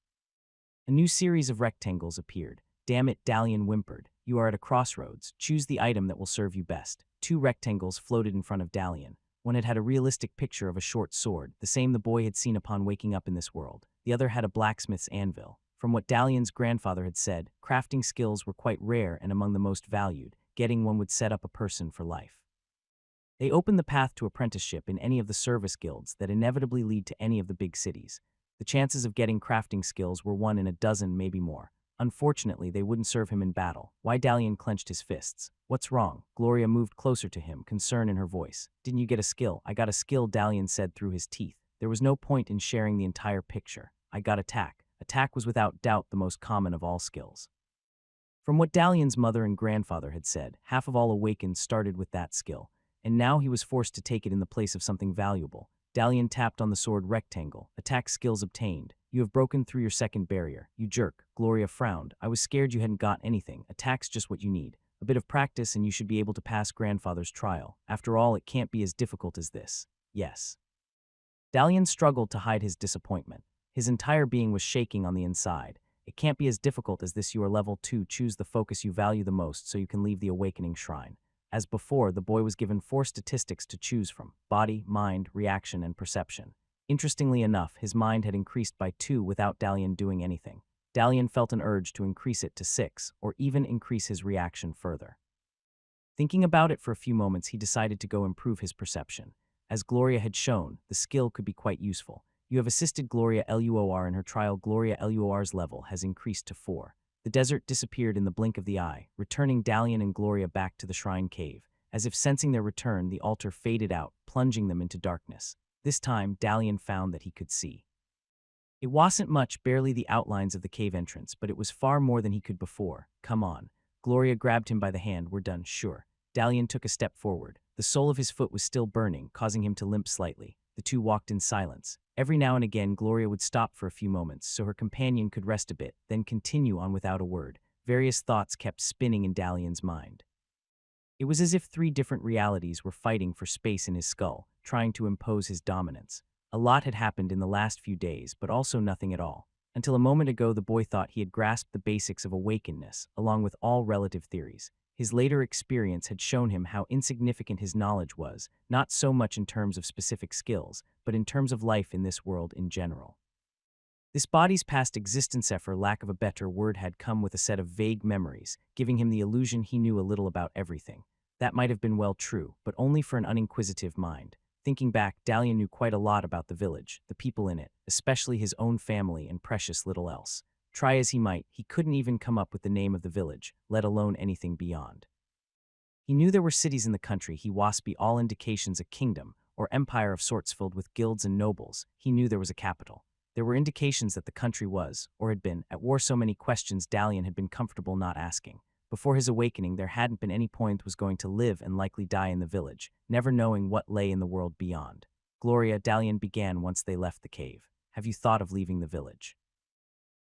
A new series of rectangles appeared. Damn it, Dalian whimpered. You are at a crossroads. Choose the item that will serve you best. 2 rectangles floated in front of Dalian. One had a realistic picture of a short sword, the same the boy had seen upon waking up in this world. The other had a blacksmith's anvil. From what Dalian's grandfather had said, crafting skills were quite rare and among the most valued. Getting one would set up a person for life. They opened the path to apprenticeship in any of the service guilds that inevitably lead to any of the big cities. The chances of getting crafting skills were 1 in a dozen, maybe more. Unfortunately, they wouldn't serve him in battle. Why? Dalian clenched his fists. What's wrong? Gloria moved closer to him, concern in her voice. Didn't you get a skill? I got a skill, Dalian said through his teeth. There was no point in sharing the entire picture. I got attack. Attack was without doubt the most common of all skills. From what Dalian's mother and grandfather had said, half of all awakened started with that skill, and now he was forced to take it in the place of something valuable. Dalian tapped on the sword rectangle. Attack skills obtained. You have broken through your second barrier. You jerk. Gloria frowned. I was scared you hadn't got anything. Attack's just what you need. A bit of practice and you should be able to pass grandfather's trial. After all, it can't be as difficult as this. Yes. Dalian struggled to hide his disappointment. His entire being was shaking on the inside. It can't be as difficult as this. You are level 2. Choose the focus you value the most so you can leave the awakening shrine. As before, the boy was given 4 statistics to choose from: body, mind, reaction, and perception. Interestingly enough, his mind had increased by 2 without Dalian doing anything. Dalian felt an urge to increase it to 6, or even increase his reaction further. Thinking about it for a few moments, he decided to go improve his perception. As Gloria had shown, the skill could be quite useful. You have assisted Gloria Luor in her trial. Gloria Luor's level has increased to 4. The desert disappeared in the blink of the eye, returning Dalian and Gloria back to the shrine cave. As if sensing their return, the altar faded out, plunging them into darkness. This time, Dalian found that he could see. It wasn't much, barely the outlines of the cave entrance, but it was far more than he could before. Come on. Gloria grabbed him by the hand. We're done, sure. Dalian took a step forward. The sole of his foot was still burning, causing him to limp slightly. The two walked in silence. Every now and again, Gloria would stop for a few moments so her companion could rest a bit, then continue on without a word. Various thoughts kept spinning in Dalian's mind. It was as if 3 different realities were fighting for space in his skull, trying to impose his dominance. A lot had happened in the last few days, but also nothing at all. Until a moment ago, the boy thought he had grasped the basics of awakenedness, along with all relative theories. His later experience had shown him how insignificant his knowledge was, not so much in terms of specific skills, but in terms of life in this world in general. This body's past existence, for lack of a better word, had come with a set of vague memories, giving him the illusion he knew a little about everything. That might have been well true, but only for an uninquisitive mind. Thinking back, Dalian knew quite a lot about the village, the people in it, especially his own family and precious little else. Try as he might, he couldn't even come up with the name of the village, let alone anything beyond. He knew there were cities in the country, he waspy, all indications a kingdom, or empire of sorts filled with guilds and nobles. He knew there was a capital. There were indications that the country was, or had been, at war. So many questions Dalian had been comfortable not asking. Before his awakening, there hadn't been any point was going to live and likely die in the village, never knowing what lay in the world beyond. Gloria, Dalian began once they left the cave. Have you thought of leaving the village?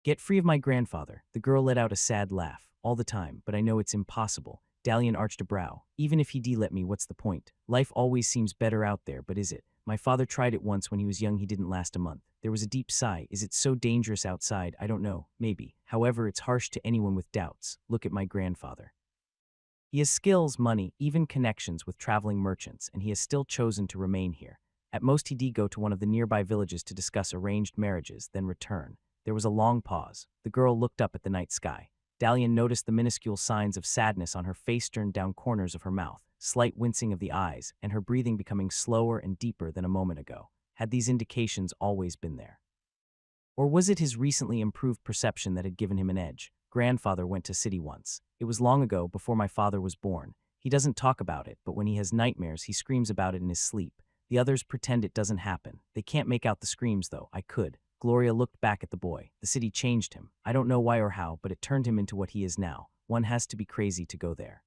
Get free of my grandfather. The girl let out a sad laugh. All the time, but I know it's impossible. Dalian arched a brow. Even if he'd let me, what's the point? Life always seems better out there, but is it? My father tried it once when he was young. He didn't last a month. There was a deep sigh. Is it so dangerous outside? I don't know. Maybe. However, it's harsh to anyone with doubts. Look at my grandfather. He has skills, money, even connections with traveling merchants, and he has still chosen to remain here. At most he'd go to one of the nearby villages to discuss arranged marriages, then return. There was a long pause. The girl looked up at the night sky. Dalian noticed the minuscule signs of sadness on her face turned down corners of her mouth, slight wincing of the eyes, and her breathing becoming slower and deeper than a moment ago. Had these indications always been there? Or was it his recently improved perception that had given him an edge? Grandfather went to city once. It was long ago, before my father was born. He doesn't talk about it, but when he has nightmares, he screams about it in his sleep. The others pretend it doesn't happen. They can't make out the screams, though. I could. Gloria looked back at the boy. The city changed him. I don't know why or how, but it turned him into what he is now. One has to be crazy to go there.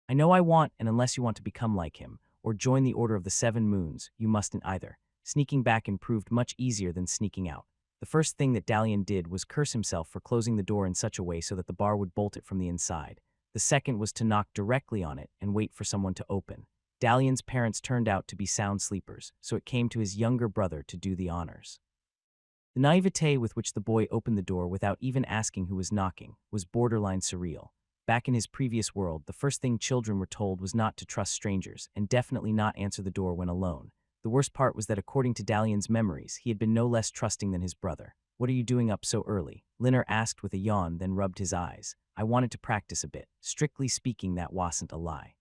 I know I want, and unless you want to become like him, or join the Order of the Seven Moons, you mustn't either. Sneaking back in proved much easier than sneaking out. The first thing that Dalian did was curse himself for closing the door in such a way so that the bar would bolt it from the inside. The second was to knock directly on it and wait for someone to open. Dalian's parents turned out to be sound sleepers, so it came to his younger brother to do the honors. The naivete with which the boy opened the door without even asking who was knocking was borderline surreal. Back in his previous world, the first thing children were told was not to trust strangers and definitely not answer the door when alone. The worst part was that according to Dalian's memories, he had been no less trusting than his brother. What are you doing up so early? Linner asked with a yawn, then rubbed his eyes. I wanted to practice a bit. Strictly speaking, that wasn't a lie.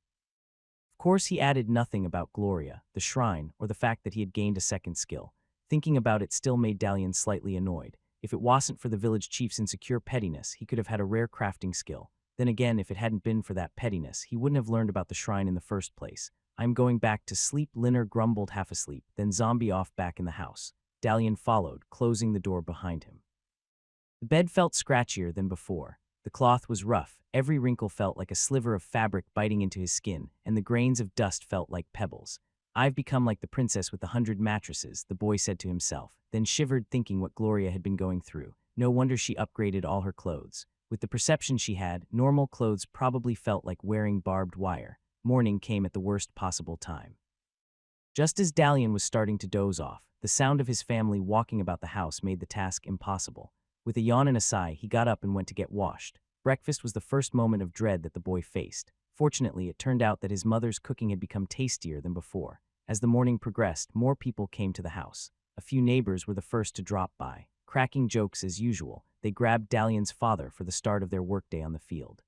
Of course, he added nothing about Gloria, the shrine, or the fact that he had gained a second skill. Thinking about it still made Dalian slightly annoyed. If it wasn't for the village chief's insecure pettiness, he could have had a rare crafting skill. Then again, if it hadn't been for that pettiness, he wouldn't have learned about the shrine in the first place. I'm going back to sleep, Linner grumbled half asleep, then zombie off back in the house. Dalian followed, closing the door behind him. The bed felt scratchier than before. The cloth was rough, every wrinkle felt like a sliver of fabric biting into his skin, and the grains of dust felt like pebbles. I've become like the princess with the 100 mattresses, the boy said to himself, then shivered thinking what Gloria had been going through. No wonder she upgraded all her clothes. With the perception she had, normal clothes probably felt like wearing barbed wire. Morning came at the worst possible time. Just as Dalian was starting to doze off, the sound of his family walking about the house made the task impossible. With a yawn and a sigh, he got up and went to get washed. Breakfast was the first moment of dread that the boy faced. Fortunately, it turned out that his mother's cooking had become tastier than before. As the morning progressed, more people came to the house. A few neighbors were the first to drop by. Cracking jokes as usual, they grabbed Dalian's father for the start of their workday on the field.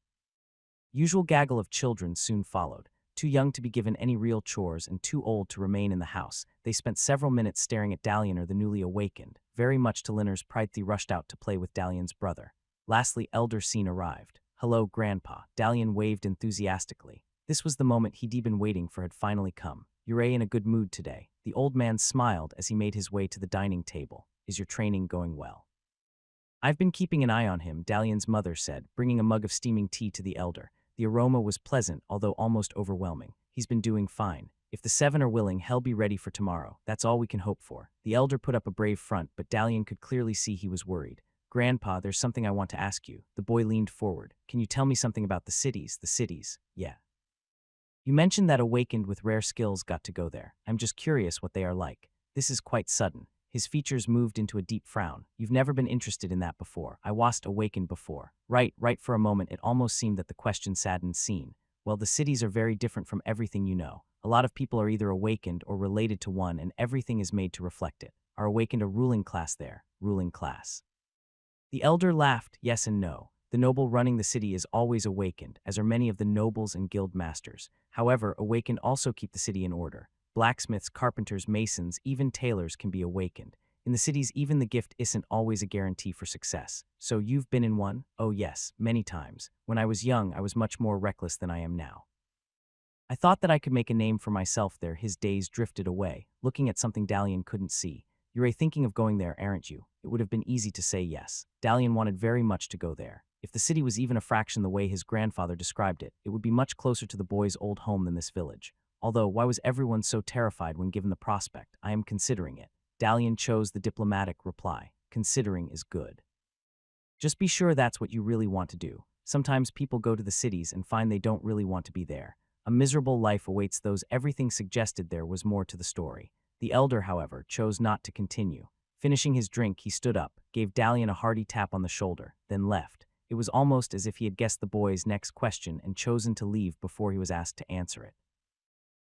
Usual gaggle of children soon followed. Too young to be given any real chores and too old to remain in the house, they spent several minutes staring at Dalian or the newly awakened. Very much to Linner's pride, they rushed out to play with Dalian's brother. Lastly, elder Scene arrived. Hello, Grandpa. Dalian waved enthusiastically. This was the moment he'd been waiting for had finally come. You're in a good mood today. The old man smiled as he made his way to the dining table. Is your training going well? I've been keeping an eye on him, Dalian's mother said, bringing a mug of steaming tea to the elder. The aroma was pleasant, although almost overwhelming. He's been doing fine. If the seven are willing, he'll be ready for tomorrow. That's all we can hope for. The elder put up a brave front, but Dalian could clearly see he was worried. Grandpa, there's something I want to ask you. The boy leaned forward. Can you tell me something about the cities? The cities? Yeah. You mentioned that awakened with rare skills got to go there. I'm just curious what they are like. This is quite sudden. His features moved into a deep frown. You've never been interested in that before. I wasn't awakened before. Right, for a moment it almost seemed that the question saddened Scene. Well, the cities are very different from everything you know. A lot of people are either awakened or related to one, and everything is made to reflect it. Are awakened a ruling class there? Ruling class. The elder laughed, yes and no. The noble running the city is always awakened, as are many of the nobles and guild masters. However, awakened also keep the city in order. Blacksmiths, carpenters, masons, even tailors can be awakened. In the cities, even the gift isn't always a guarantee for success. So you've been in one? Oh yes, many times. When I was young, I was much more reckless than I am now. I thought that I could make a name for myself there. His days drifted away, looking at something Dalian couldn't see. You're thinking of going there, aren't you? It would have been easy to say yes. Dalian wanted very much to go there. If the city was even a fraction the way his grandfather described it, it would be much closer to the boy's old home than this village. Although, why was everyone so terrified when given the prospect? I am considering it. Dalian chose the diplomatic reply. Considering is good. Just be sure that's what you really want to do. Sometimes people go to the cities and find they don't really want to be there. A miserable life awaits those. Everything suggested there was more to the story. The elder, however, chose not to continue. Finishing his drink, he stood up, gave Dalian a hearty tap on the shoulder, then left. It was almost as if he had guessed the boy's next question and chosen to leave before he was asked to answer it.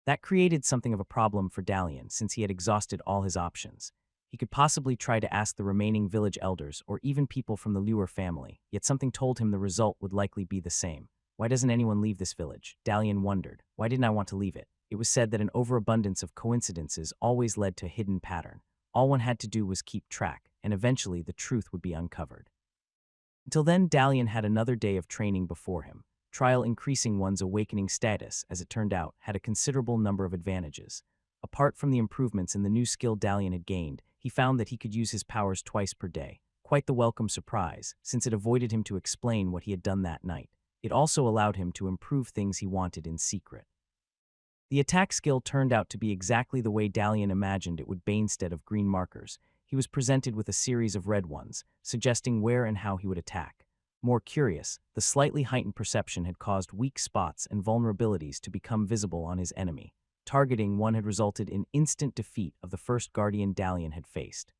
That created something of a problem for Dalian since he had exhausted all his options. He could possibly try to ask the remaining village elders or even people from the Lure family, yet something told him the result would likely be the same. Why doesn't anyone leave this village? Dalian wondered. Why didn't I want to leave it? It was said that an overabundance of coincidences always led to a hidden pattern. All one had to do was keep track, and eventually the truth would be uncovered. Until then, Dalian had another day of training before him. Trial increasing one's awakening status, as it turned out, had a considerable number of advantages. Apart from the improvements in the new skill Dalian had gained, he found that he could use his powers twice per day. Quite the welcome surprise, since it avoided him to explain what he had done that night. It also allowed him to improve things he wanted in secret. The attack skill turned out to be exactly the way Dalian imagined it would be. Instead of green markers, he was presented with a series of red ones, suggesting where and how he would attack. More curious, the slightly heightened perception had caused weak spots and vulnerabilities to become visible on his enemy. Targeting one had resulted in instant defeat of the first guardian Dalian had faced.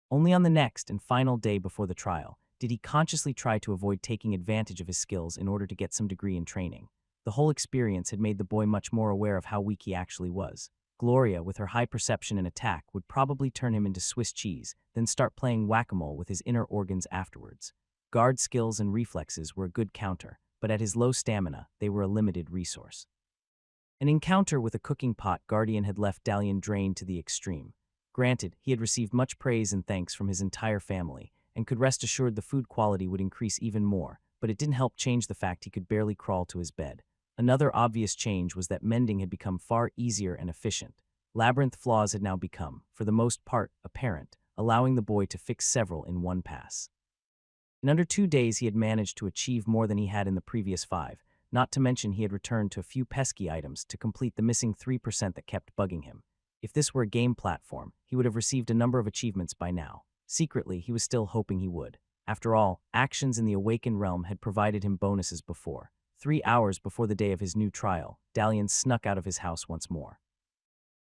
Only on the next and final day before the trial did he consciously try to avoid taking advantage of his skills in order to get some degree in training. The whole experience had made the boy much more aware of how weak he actually was. Gloria, with her high perception and attack, would probably turn him into Swiss cheese, then start playing whack-a-mole with his inner organs afterwards. Guard skills and reflexes were a good counter, but at his low stamina, they were a limited resource. An encounter with a cooking pot guardian had left Dalian drained to the extreme. Granted, he had received much praise and thanks from his entire family, and could rest assured the food quality would increase even more, but it didn't help change the fact he could barely crawl to his bed. Another obvious change was that mending had become far easier and efficient. Labyrinth flaws had now become, for the most part, apparent, allowing the boy to fix several in one pass. In under 2 days he had managed to achieve more than he had in the previous 5, not to mention he had returned to a few pesky items to complete the missing 3% that kept bugging him. If this were a game platform, he would have received a number of achievements by now. Secretly, he was still hoping he would. After all, actions in the Awakened realm had provided him bonuses before. 3 hours before the day of his new trial, Dalian snuck out of his house once more.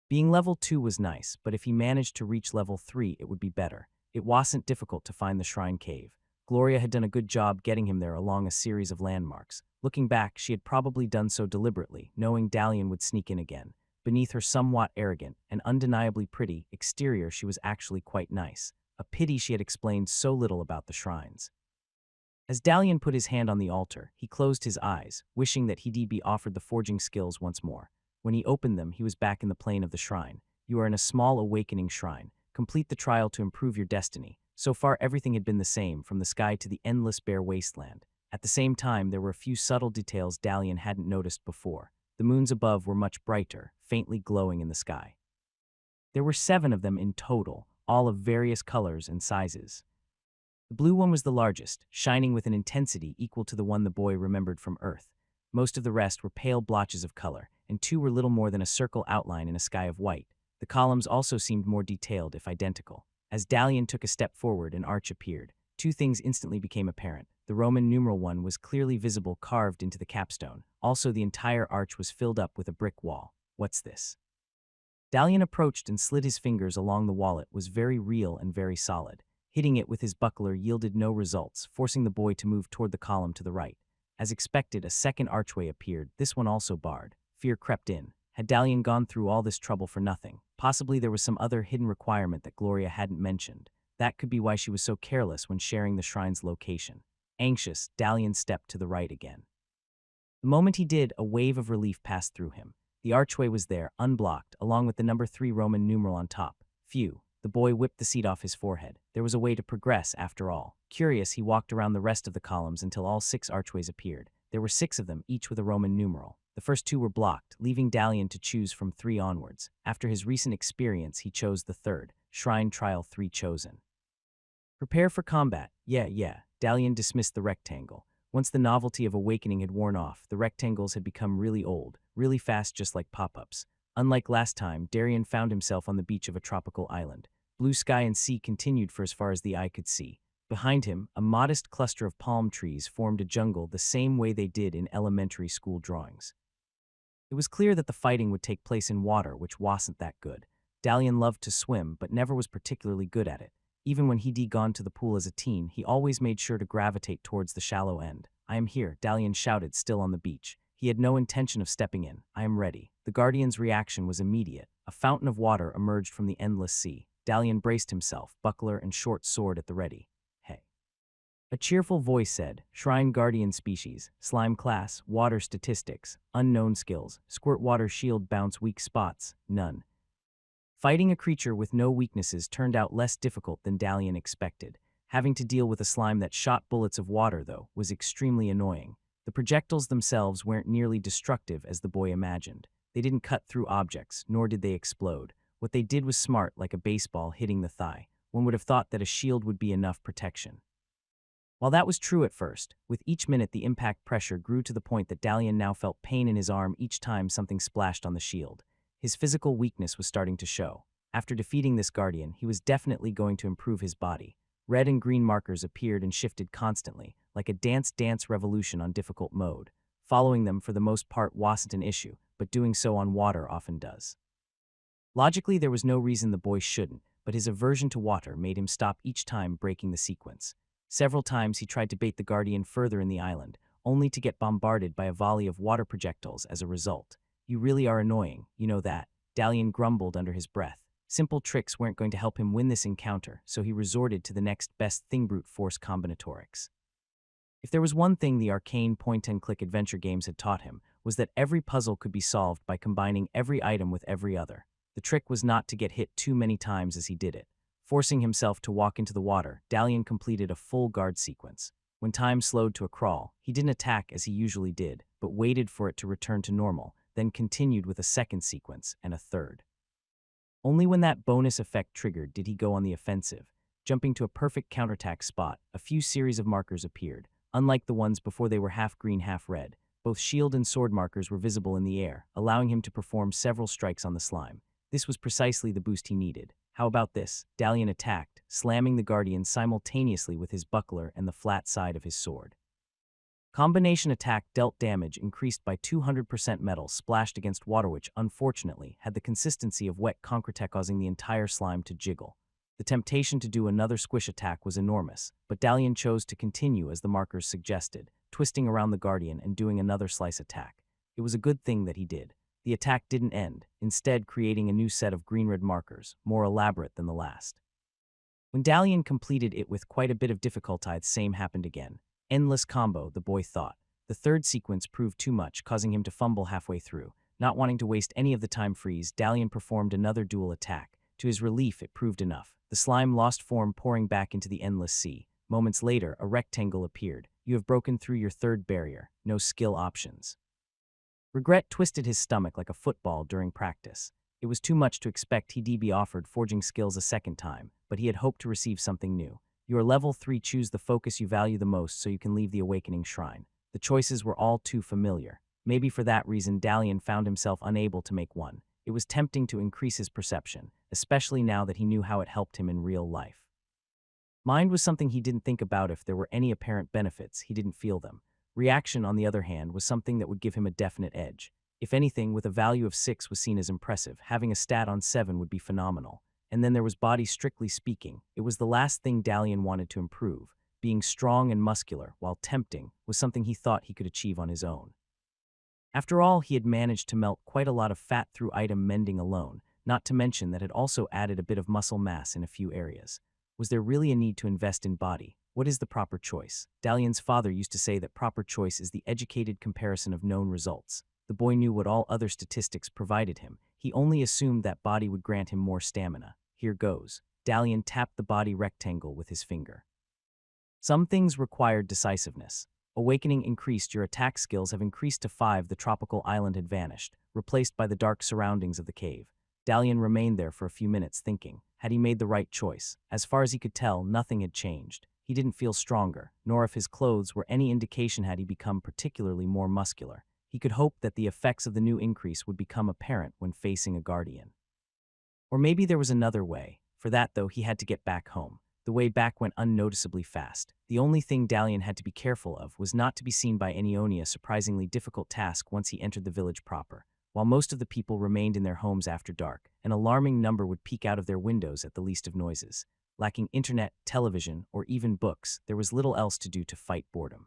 Being level 2 was nice, but if he managed to reach level 3, it would be better. It wasn't difficult to find the shrine cave. Gloria had done a good job getting him there along a series of landmarks. Looking back, she had probably done so deliberately, knowing Dalian would sneak in again. Beneath her somewhat arrogant and undeniably pretty exterior, she was actually quite nice. A pity she had explained so little about the shrines. As Dalian put his hand on the altar, he closed his eyes, wishing that he'd be offered the forging skills once more. When he opened them, he was back in the plane of the shrine. You are in a small awakening shrine. Complete the trial to improve your destiny. So far, everything had been the same, from the sky to the endless bare wasteland. At the same time, there were a few subtle details Dalian hadn't noticed before. The moons above were much brighter, faintly glowing in the sky. There were 7 of them in total, all of various colors and sizes. The blue one was the largest, shining with an intensity equal to the one the boy remembered from Earth. Most of the rest were pale blotches of color, and 2 were little more than a circle outline in a sky of white. The columns also seemed more detailed, if identical. As Dalian took a step forward, an arch appeared. 2 things instantly became apparent. The Roman numeral one was clearly visible, carved into the capstone. Also, the entire arch was filled up with a brick wall. What's this? Dalian approached and slid his fingers along the wall. It was very real and very solid. Hitting it with his buckler yielded no results, forcing the boy to move toward the column to the right. As expected, a second archway appeared, this one also barred. Fear crept in. Had Dalian gone through all this trouble for nothing? Possibly there was some other hidden requirement that Gloria hadn't mentioned. That could be why she was so careless when sharing the shrine's location. Anxious, Dalian stepped to the right again. The moment he did, a wave of relief passed through him. The archway was there, unblocked, along with the number 3 Roman numeral on top. Phew. The boy whipped the seat off his forehead. There was a way to progress, after all. Curious, he walked around the rest of the columns until all 6 archways appeared. There were 6 of them, each with a Roman numeral. The first 2 were blocked, leaving Dalian to choose from 3 onwards. After his recent experience, he chose the third, Shrine Trial 3 chosen. Prepare for combat. Yeah. Dalian dismissed the rectangle. Once the novelty of awakening had worn off, the rectangles had become really old, really fast, just like pop-ups. Unlike last time, Darian found himself on the beach of a tropical island. Blue sky and sea continued for as far as the eye could see. Behind him, a modest cluster of palm trees formed a jungle the same way they did in elementary school drawings. It was clear that the fighting would take place in water, which wasn't that good. Dalian loved to swim, but never was particularly good at it. Even when he'd gone to the pool as a teen, he always made sure to gravitate towards the shallow end. "I am here," Dalian shouted, still on the beach. He had no intention of stepping in. "I am ready." The guardian's reaction was immediate. A fountain of water emerged from the endless sea. Dalian braced himself, buckler and short sword at the ready. "Hey." A cheerful voice said, "Shrine Guardian Species, Slime Class, Water Statistics, Unknown Skills, Squirt Water Shield Bounce Weak Spots, None." Fighting a creature with no weaknesses turned out less difficult than Dalian expected. Having to deal with a slime that shot bullets of water, though, was extremely annoying. The projectiles themselves weren't nearly destructive as the boy imagined. They didn't cut through objects, nor did they explode. What they did was smart, like a baseball hitting the thigh. One would have thought that a shield would be enough protection. While that was true at first, with each minute the impact pressure grew to the point that Dalian now felt pain in his arm each time something splashed on the shield. His physical weakness was starting to show. After defeating this guardian, he was definitely going to improve his body. Red and green markers appeared and shifted constantly, like a dance revolution on difficult mode. Following them for the most part wasn't an issue, but doing so on water often does. Logically, there was no reason the boy shouldn't, but his aversion to water made him stop each time, breaking the sequence. Several times he tried to bait the guardian further in the island, only to get bombarded by a volley of water projectiles as a result. "You really are annoying, you know that," Dalian grumbled under his breath. Simple tricks weren't going to help him win this encounter, so he resorted to the next best thing: brute force combinatorics. If there was one thing the arcane point-and-click adventure games had taught him, was that every puzzle could be solved by combining every item with every other. The trick was not to get hit too many times as he did it. Forcing himself to walk into the water, Dalian completed a full guard sequence. When time slowed to a crawl, he didn't attack as he usually did, but waited for it to return to normal, then continued with a second sequence and a third. Only when that bonus effect triggered did he go on the offensive. Jumping to a perfect counterattack spot, a few series of markers appeared. Unlike the ones before, they were half green, half red. Both shield and sword markers were visible in the air, allowing him to perform several strikes on the slime. This was precisely the boost he needed. "How about this?" Dalian attacked, slamming the guardian simultaneously with his buckler and the flat side of his sword. Combination attack dealt damage increased by 200%. Metal splashed against water, which, unfortunately, had the consistency of wet concrete, causing the entire slime to jiggle. The temptation to do another squish attack was enormous, but Dalian chose to continue as the markers suggested, twisting around the guardian and doing another slice attack. It was a good thing that he did. The attack didn't end, instead creating a new set of green-red markers, more elaborate than the last. When Dalian completed it with quite a bit of difficulty, the same happened again. Endless combo, the boy thought. The third sequence proved too much, causing him to fumble halfway through. Not wanting to waste any of the time freeze, Dalian performed another dual attack. To his relief, it proved enough. The slime lost form, pouring back into the endless sea. Moments later, a rectangle appeared. "You have broken through your third barrier. No skill options." Regret twisted his stomach like a football during practice. It was too much to expect he'd be offered forging skills a second time, but he had hoped to receive something new. "You are level 3. Choose the focus you value the most so you can leave the awakening shrine." The choices were all too familiar. Maybe for that reason, Dalian found himself unable to make one. It was tempting to increase his perception, especially now that he knew how it helped him in real life. Mind was something he didn't think about. If there were any apparent benefits, he didn't feel them. Reaction, on the other hand, was something that would give him a definite edge. If anything, with a value of 6 was seen as impressive, having a stat on 7 would be phenomenal. And then there was body. Strictly speaking, it was the last thing Dalian wanted to improve. Being strong and muscular, while tempting, was something he thought he could achieve on his own. After all, he had managed to melt quite a lot of fat through item mending alone, not to mention that it also added a bit of muscle mass in a few areas. Was there really a need to invest in body? What is the proper choice? Dalian's father used to say that proper choice is the educated comparison of known results. The boy knew what all other statistics provided him. He only assumed that body would grant him more stamina. Here goes. Dalian tapped the body rectangle with his finger. Some things required decisiveness. Awakening increased. Your attack skills have increased to 5. The tropical island had vanished, replaced by the dark surroundings of the cave. Dalian remained there for a few minutes thinking. Had he made the right choice? As far as he could tell, nothing had changed. He didn't feel stronger, nor if his clothes were any indication had he become particularly more muscular. He could hope that the effects of the new increase would become apparent when facing a guardian. Or maybe there was another way. For that, though, he had to get back home. The way back went unnoticeably fast. The only thing Dalian had to be careful of was not to be seen by anyone, a surprisingly difficult task once he entered the village proper. While most of the people remained in their homes after dark, an alarming number would peek out of their windows at the least of noises. Lacking internet, television, or even books, there was little else to do to fight boredom.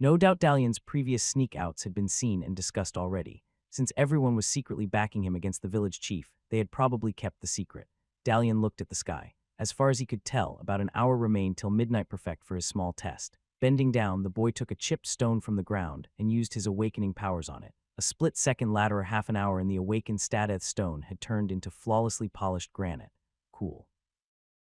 No doubt Dalian's previous sneak-outs had been seen and discussed already. Since everyone was secretly backing him against the village chief, they had probably kept the secret. Dalian looked at the sky. As far as he could tell, about an hour remained till midnight perfect for his small test. Bending down, the boy took a chipped stone from the ground and used his awakening powers on it. A split-second later, half an hour, and the awakened Stadeth stone had turned into flawlessly polished granite. Cool.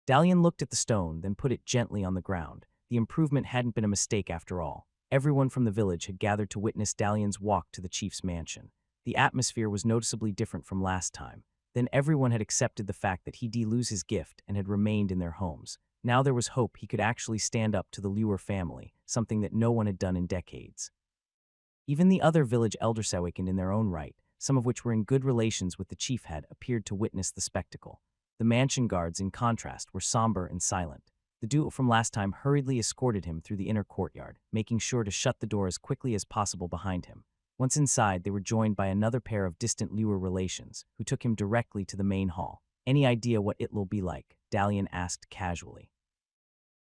Dalian looked at the stone, then put it gently on the ground. The improvement hadn't been a mistake after all. Everyone from the village had gathered to witness Dalian's walk to the chief's mansion. The atmosphere was noticeably different from last time. Then everyone had accepted the fact that he'd lose his gift and had remained in their homes. Now there was hope he could actually stand up to the Liuer family, something that no one had done in decades. Even the other village elders, awakened in their own right, some of which were in good relations with the chief, had appeared to witness the spectacle. The mansion guards, in contrast, were somber and silent. The duo from last time hurriedly escorted him through the inner courtyard, making sure to shut the door as quickly as possible behind him. Once inside, they were joined by another pair of distant Liuer relations, who took him directly to the main hall. "Any idea what it'll be like?" Dalian asked casually.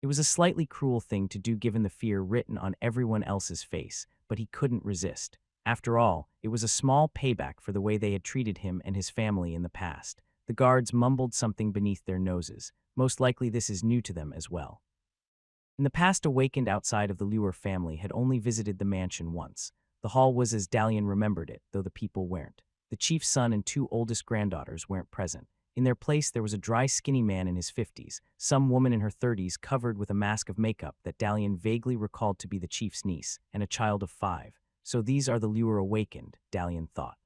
It was a slightly cruel thing to do given the fear written on everyone else's face, but he couldn't resist. After all, it was a small payback for the way they had treated him and his family in the past. The guards mumbled something beneath their noses. Most likely this is new to them as well. In the past, awakened outside of the Liuer family had only visited the mansion once. The hall was as Dalian remembered it, though the people weren't. The chief's son and two oldest granddaughters weren't present. In their place, there was a dry, skinny man in his 50s, some woman in her 30s covered with a mask of makeup that Dalian vaguely recalled to be the chief's niece, and a child of 5. So these are the Liuer awakened, Dalian thought.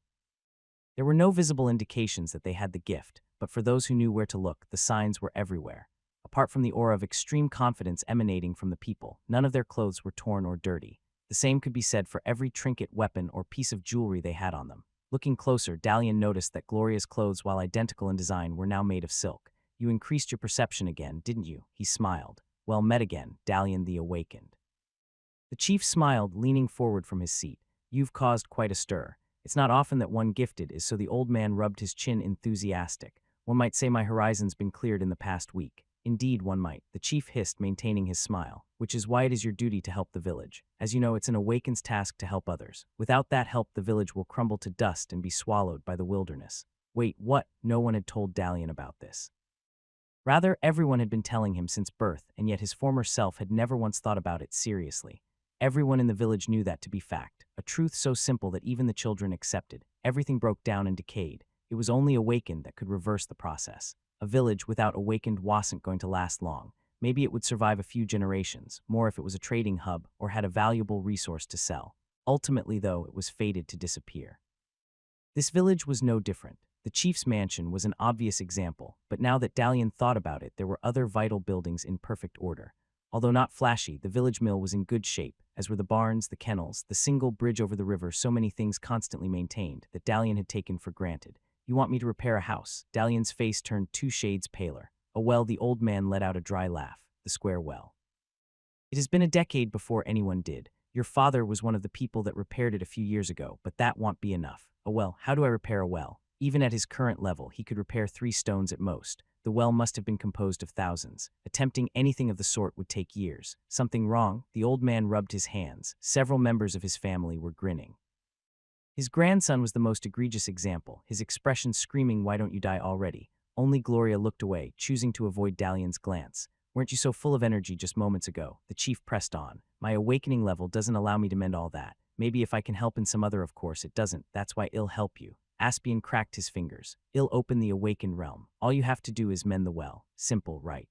There were no visible indications that they had the gift, but for those who knew where to look, the signs were everywhere. Apart from the aura of extreme confidence emanating from the people, none of their clothes were torn or dirty. The same could be said for every trinket, weapon, or piece of jewelry they had on them. Looking closer, Dalian noticed that Gloria's clothes, while identical in design, were now made of silk. "You increased your perception again, didn't you?" He smiled. "Well met again, Dalian the Awakened." The chief smiled, leaning forward from his seat. "You've caused quite a stir. It's not often that one gifted is," so the old man rubbed his chin, enthusiastic. "One might say my horizon's been cleared in the past week." "Indeed, one might," the chief hissed, maintaining his smile. "Which is why it is your duty to help the village. As you know, it's an awakened's task to help others. Without that help, the village will crumble to dust and be swallowed by the wilderness." Wait, what? No one had told Dalian about this. Rather, everyone had been telling him since birth, and yet his former self had never once thought about it seriously. Everyone in the village knew that to be fact, a truth so simple that even the children accepted. Everything broke down and decayed. It was only awakened that could reverse the process. A village without awakened wasn't going to last long. Maybe it would survive a few generations, more if it was a trading hub or had a valuable resource to sell. Ultimately, though, it was fated to disappear. This village was no different. The chief's mansion was an obvious example, but now that Dalian thought about it, there were other vital buildings in perfect order. Although not flashy, the village mill was in good shape, as were the barns, the kennels, the single bridge over the river, so many things constantly maintained that Dalian had taken for granted. "You want me to repair a house?" Dalian's face turned 2 shades paler. "A well," the old man let out a dry laugh. "The square well. It has been a decade before anyone did. Your father was one of the people that repaired it a few years ago, but that won't be enough." "A well? How do I repair a well?" Even at his current level, he could repair 3 stones at most. The well must have been composed of thousands. Attempting anything of the sort would take years. "Something wrong?" The old man rubbed his hands. Several members of his family were grinning. His grandson was the most egregious example, his expression screaming, "Why don't you die already?" Only Gloria looked away, choosing to avoid Dalian's glance. "Weren't you so full of energy just moments ago?" The chief pressed on. "My awakening level doesn't allow me to mend all that. Maybe if I can help in some other, of course it doesn't. That's why I'll help you." Aspian cracked his fingers. "I'll open the awakened realm. All you have to do is mend the well. Simple, right?"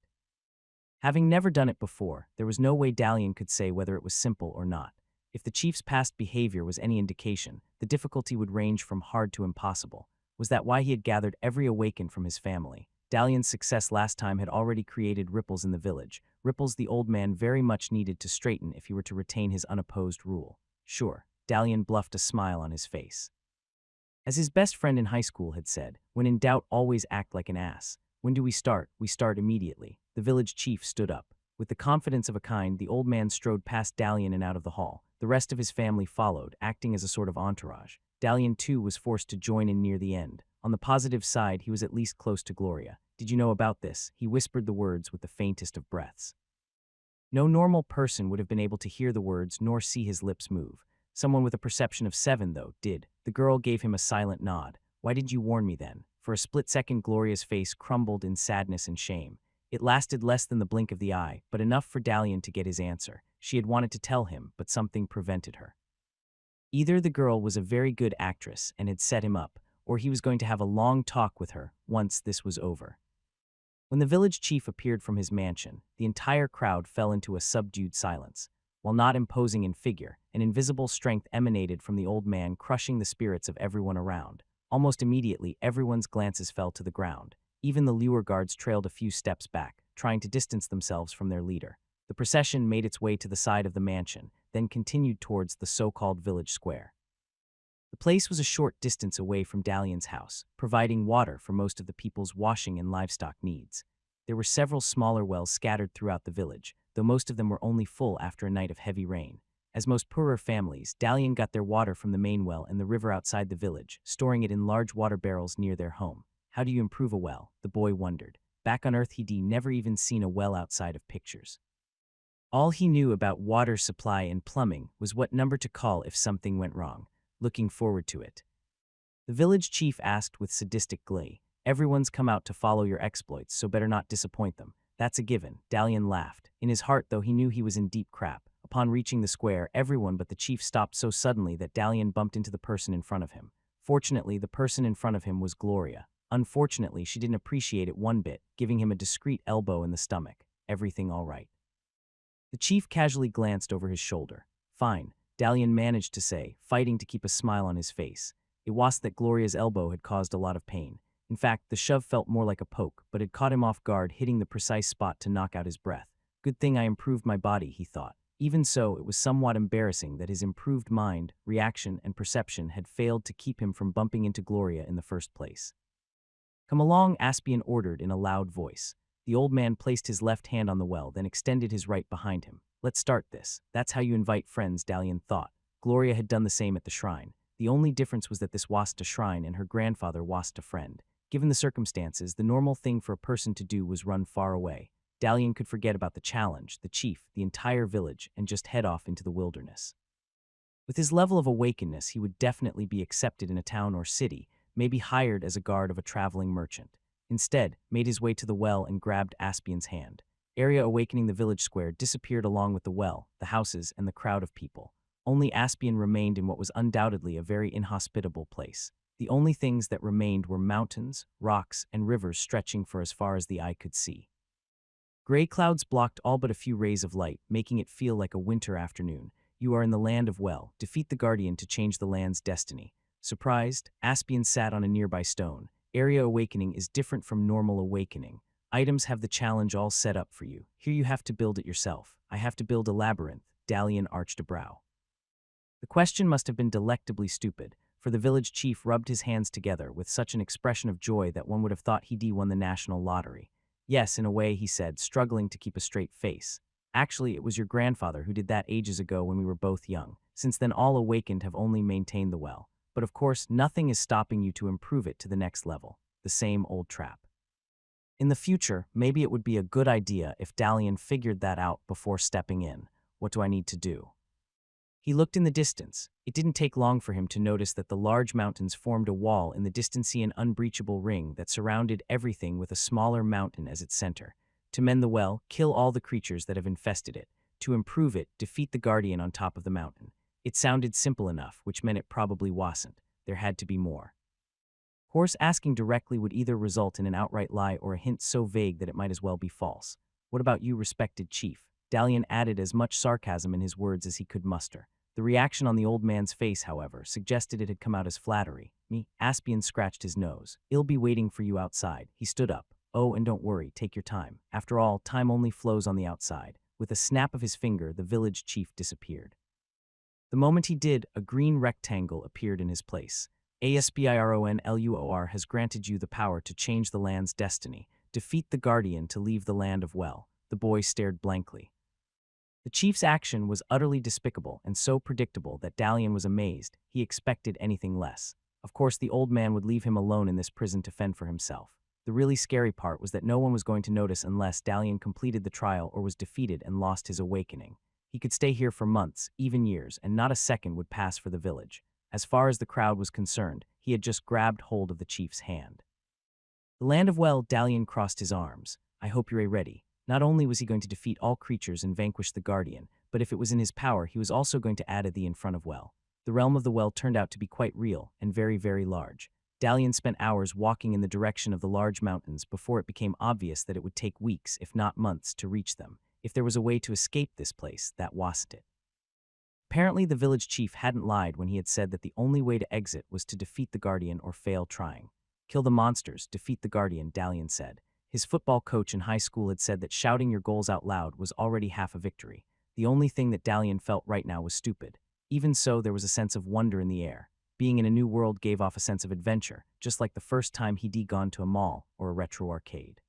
Having never done it before, there was no way Dalian could say whether it was simple or not. If the chief's past behavior was any indication, the difficulty would range from hard to impossible. Was that why he had gathered every awakened from his family? Dalian's success last time had already created ripples in the village, ripples the old man very much needed to straighten if he were to retain his unopposed rule. Sure, Dalian bluffed, a smile on his face. As his best friend in high school had said, when in doubt, always act like an ass. "When do we start?" "We start immediately." The village chief stood up. With the confidence of a kind, the old man strode past Dalian and out of the hall. The rest of his family followed, acting as a sort of entourage. Dalian, too, was forced to join in near the end. On the positive side, he was at least close to Gloria. Did you know about this? He whispered the words with the faintest of breaths. No normal person would have been able to hear the words nor see his lips move. Someone with a perception of 7, though, did. The girl gave him a silent nod. Why did you warn me then? For a split second, Gloria's face crumbled in sadness and shame. It lasted less than the blink of the eye, but enough for Dalian to get his answer. She had wanted to tell him, but something prevented her. Either the girl was a very good actress and had set him up, or he was going to have a long talk with her once this was over. When the village chief appeared from his mansion, the entire crowd fell into a subdued silence. While not imposing in figure, an invisible strength emanated from the old man, crushing the spirits of everyone around. Almost immediately, everyone's glances fell to the ground. Even the lure guards trailed a few steps back, trying to distance themselves from their leader. The procession made its way to the side of the mansion, then continued towards the so-called village square. The place was a short distance away from Dalian's house, providing water for most of the people's washing and livestock needs. There were several smaller wells scattered throughout the village, though most of them were only full after a night of heavy rain. As most poorer families, Dalian got their water from the main well and the river outside the village, storing it in large water barrels near their home. How do you improve a well? The boy wondered. Back on Earth, he'd never even seen a well outside of pictures. All he knew about water supply and plumbing was what number to call if something went wrong. Looking forward to it. The village chief asked with sadistic glee. Everyone's come out to follow your exploits, so better not disappoint them. That's a given. Dalian laughed. In his heart, though, he knew he was in deep crap. Upon reaching the square, everyone but the chief stopped so suddenly that Dalian bumped into the person in front of him. Fortunately, the person in front of him was Gloria. Unfortunately, she didn't appreciate it one bit, giving him a discreet elbow in the stomach. Everything all right? The chief casually glanced over his shoulder. Fine, Dalian managed to say, fighting to keep a smile on his face. It was that Gloria's elbow had caused a lot of pain. In fact, the shove felt more like a poke, but it caught him off guard, hitting the precise spot to knock out his breath. Good thing I improved my body, he thought. Even so, it was somewhat embarrassing that his improved mind, reaction, and perception had failed to keep him from bumping into Gloria in the first place. Come along, Aspian ordered in a loud voice. The old man placed his left hand on the well, then extended his right behind him. Let's start this. That's how you invite friends, Dalian thought. Gloria had done the same at the shrine. The only difference was that this wasn't a shrine and her grandfather wasn't a friend. Given the circumstances, the normal thing for a person to do was run far away. Dalian could forget about the challenge, the chief, the entire village, and just head off into the wilderness. With his level of awakeness, he would definitely be accepted in a town or city, maybe hired as a guard of a traveling merchant. Instead, made his way to the well and grabbed Aspian's hand. Area awakening the village square disappeared along with the well, the houses, and the crowd of people. Only Aspian remained in what was undoubtedly a very inhospitable place. The only things that remained were mountains, rocks, and rivers stretching for as far as the eye could see. Gray clouds blocked all but a few rays of light, making it feel like a winter afternoon. You are in the land of well. Defeat the guardian to change the land's destiny. Surprised, Aspian sat on a nearby stone. Area awakening is different from normal awakening. Items have the challenge all set up for you. Here you have to build it yourself. I have to build a labyrinth. Dalian arched a brow. The question must have been delectably stupid, for the village chief rubbed his hands together with such an expression of joy that one would have thought he'd won the national lottery. Yes, in a way, he said, struggling to keep a straight face. Actually, it was your grandfather who did that ages ago when we were both young. Since then, all awakened have only maintained the well. But of course, nothing is stopping you to improve it to the next level. The same old trap. In the future, maybe it would be a good idea if Dalian figured that out before stepping in. What do I need to do? He looked in the distance. It didn't take long for him to notice that the large mountains formed a wall in the Distancian unbreachable ring that surrounded everything with a smaller mountain as its center. To mend the well, kill all the creatures that have infested it. To improve it, defeat the guardian on top of the mountain. It sounded simple enough, which meant it probably wasn't. There had to be more. Of course, asking directly would either result in an outright lie or a hint so vague that it might as well be false. What about you, respected chief? Dalian added as much sarcasm in his words as he could muster. The reaction on the old man's face, however, suggested it had come out as flattery. Me? Aspian scratched his nose. I'll be waiting for you outside. He stood up. Oh, and don't worry, take your time. After all, time only flows on the outside. With a snap of his finger, the village chief disappeared. The moment he did, a green rectangle appeared in his place. Aspironluor has granted you the power to change the land's destiny. Defeat the guardian to leave the land of well. The boy stared blankly. The chief's action was utterly despicable and so predictable that Dalian was amazed. He expected anything less. Of course, the old man would leave him alone in this prison to fend for himself. The really scary part was that no one was going to notice unless Dalian completed the trial or was defeated and lost his awakening. He could stay here for months, even years, and not a second would pass for the village. As far as the crowd was concerned, he had just grabbed hold of the chief's hand. The land of Well, Dalian crossed his arms. I hope you're ready. Not only was he going to defeat all creatures and vanquish the guardian, but if it was in his power, he was also going to add the in front of Well. The realm of the well turned out to be quite real and very, very large. Dalian spent hours walking in the direction of the large mountains before it became obvious that it would take weeks, if not months, to reach them. If there was a way to escape this place, that wasn't it. Apparently, the village chief hadn't lied when he had said that the only way to exit was to defeat the guardian or fail trying. Kill the monsters, defeat the guardian, Dalian said. His football coach in high school had said that shouting your goals out loud was already half a victory. The only thing that Dalian felt right now was stupid. Even so, there was a sense of wonder in the air. Being in a new world gave off a sense of adventure, just like the first time he'd gone to a mall or a retro arcade.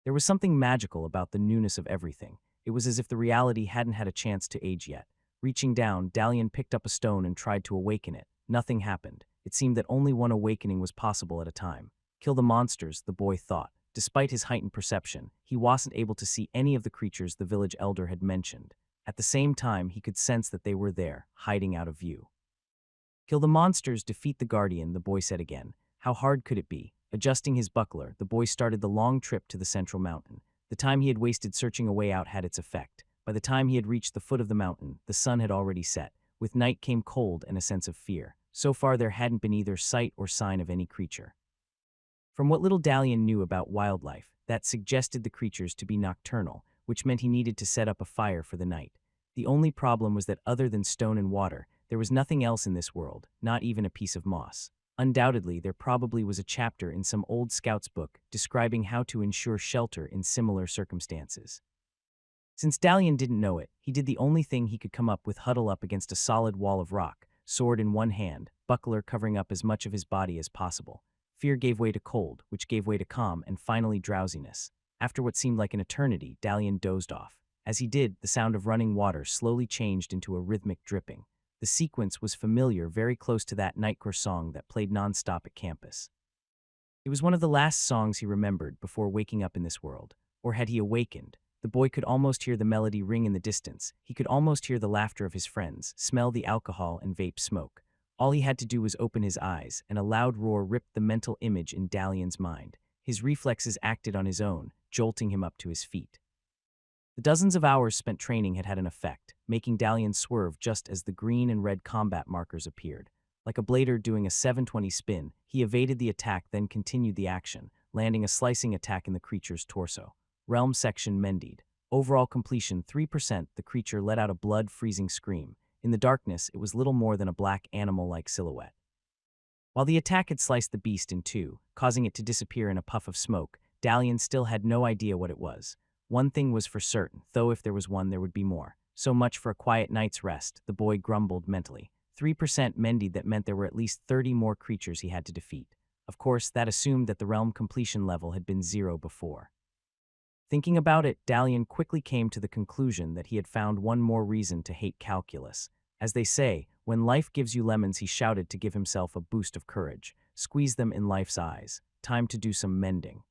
There was something magical about the newness of everything. It was as if the reality hadn't had a chance to age yet. Reaching down, Dalian picked up a stone and tried to awaken it. Nothing happened. It seemed that only one awakening was possible at a time. Kill the monsters, the boy thought. Despite his heightened perception, he wasn't able to see any of the creatures the village elder had mentioned. At the same time, he could sense that they were there, hiding out of view. Kill the monsters, defeat the guardian, the boy said again. How hard could it be? Adjusting his buckler, the boy started the long trip to the central mountain. The time he had wasted searching a way out had its effect. By the time he had reached the foot of the mountain, the sun had already set. With night came cold and a sense of fear. So far there hadn't been either sight or sign of any creature. From what little Dalian knew about wildlife, that suggested the creatures to be nocturnal, which meant he needed to set up a fire for the night. The only problem was that other than stone and water, there was nothing else in this world, not even a piece of moss. Undoubtedly, there probably was a chapter in some old scout's book describing how to ensure shelter in similar circumstances. Since Dalian didn't know it, he did the only thing he could come up with: huddle up against a solid wall of rock, sword in one hand, buckler covering up as much of his body as possible. Fear gave way to cold, which gave way to calm, and finally drowsiness. After what seemed like an eternity, Dalian dozed off. As he did, the sound of running water slowly changed into a rhythmic dripping. The sequence was familiar, very close to that nightcore song that played nonstop at campus. It was one of the last songs he remembered before waking up in this world. Or had he awakened? The boy could almost hear the melody ring in the distance. He could almost hear the laughter of his friends, smell the alcohol and vape smoke. All he had to do was open his eyes, and a loud roar ripped the mental image in Dalian's mind. His reflexes acted on his own, jolting him up to his feet. The dozens of hours spent training had had an effect, making Dalian swerve just as the green and red combat markers appeared. Like a blader doing a 720 spin, he evaded the attack, then continued the action, landing a slicing attack in the creature's torso. Realm section mended. Overall completion 3%. The creature let out a blood-freezing scream. In the darkness, it was little more than a black animal-like silhouette. While the attack had sliced the beast in two, causing it to disappear in a puff of smoke, Dalian still had no idea what it was. One thing was for certain, though if there was one, there would be more. So much for a quiet night's rest, the boy grumbled mentally. 3% mended, that meant there were at least 30 more creatures he had to defeat. Of course, that assumed that the realm completion level had been 0 before. Thinking about it, Dalian quickly came to the conclusion that he had found one more reason to hate calculus. As they say, when life gives you lemons, he shouted to give himself a boost of courage. Squeeze them in life's eyes. Time to do some mending.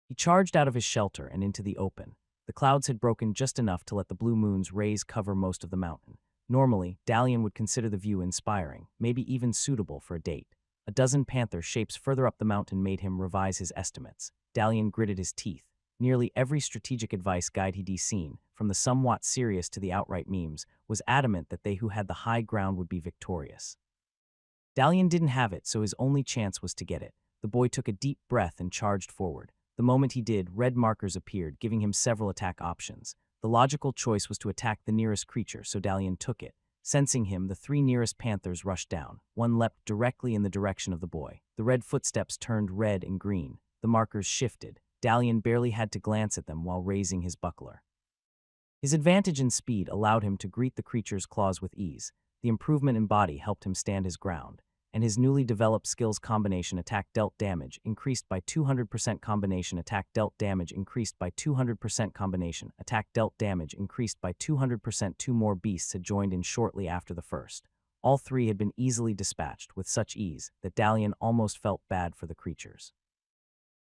He charged out of his shelter and into the open. The clouds had broken just enough to let the blue moon's rays cover most of the mountain. Normally, Dalian would consider the view inspiring, maybe even suitable for a date. A dozen panther shapes further up the mountain made him revise his estimates. Dalian gritted his teeth. Nearly every strategic advice guide he'd seen, from the somewhat serious to the outright memes, was adamant that they who had the high ground would be victorious. Dalian didn't have it, so his only chance was to get it. The boy took a deep breath and charged forward. The moment he did, red markers appeared, giving him several attack options. The logical choice was to attack the nearest creature, so Dalian took it. Sensing him, the 3 nearest panthers rushed down. One leapt directly in the direction of the boy. The red footsteps turned red and green. The markers shifted. Dalian barely had to glance at them while raising his buckler. His advantage in speed allowed him to greet the creature's claws with ease. The improvement in body helped him stand his ground, and his newly developed skills combination attack dealt damage increased by 200%, combination attack dealt damage increased by 200%, combination attack dealt damage increased by 200%. 2 more beasts had joined in shortly after the first. All three had been easily dispatched with such ease that Dalian almost felt bad for the creatures.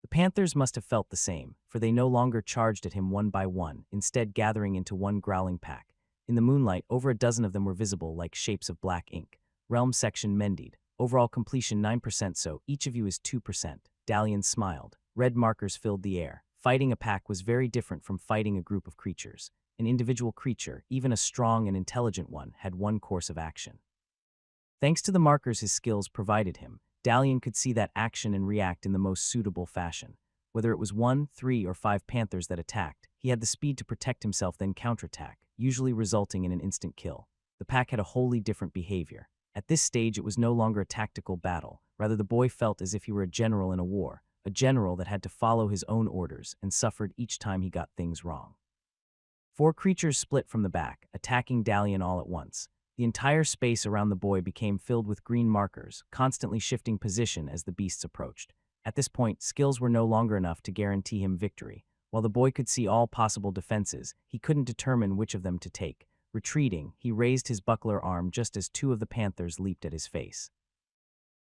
The panthers must have felt the same, for they no longer charged at him one by one, instead gathering into one growling pack. In the moonlight, over a dozen of them were visible like shapes of black ink. Realm section manhwaedit. Overall completion 9%, so each of you is 2%. Dalian smiled. Red markers filled the air. Fighting a pack was very different from fighting a group of creatures. An individual creature, even a strong and intelligent one, had one course of action. Thanks to the markers his skills provided him, Dalian could see that action and react in the most suitable fashion. Whether it was 1, 3, or 5 panthers that attacked, he had the speed to protect himself then counterattack, usually resulting in an instant kill. The pack had a wholly different behavior. At this stage, it was no longer a tactical battle. Rather, the boy felt as if he were a general in a war, a general that had to follow his own orders and suffered each time he got things wrong. 4 creatures split from the back, attacking Dalian all at once. The entire space around the boy became filled with green markers, constantly shifting position as the beasts approached. At this point, skills were no longer enough to guarantee him victory. While the boy could see all possible defenses, he couldn't determine which of them to take. Retreating, he raised his buckler arm just as 2 of the panthers leaped at his face.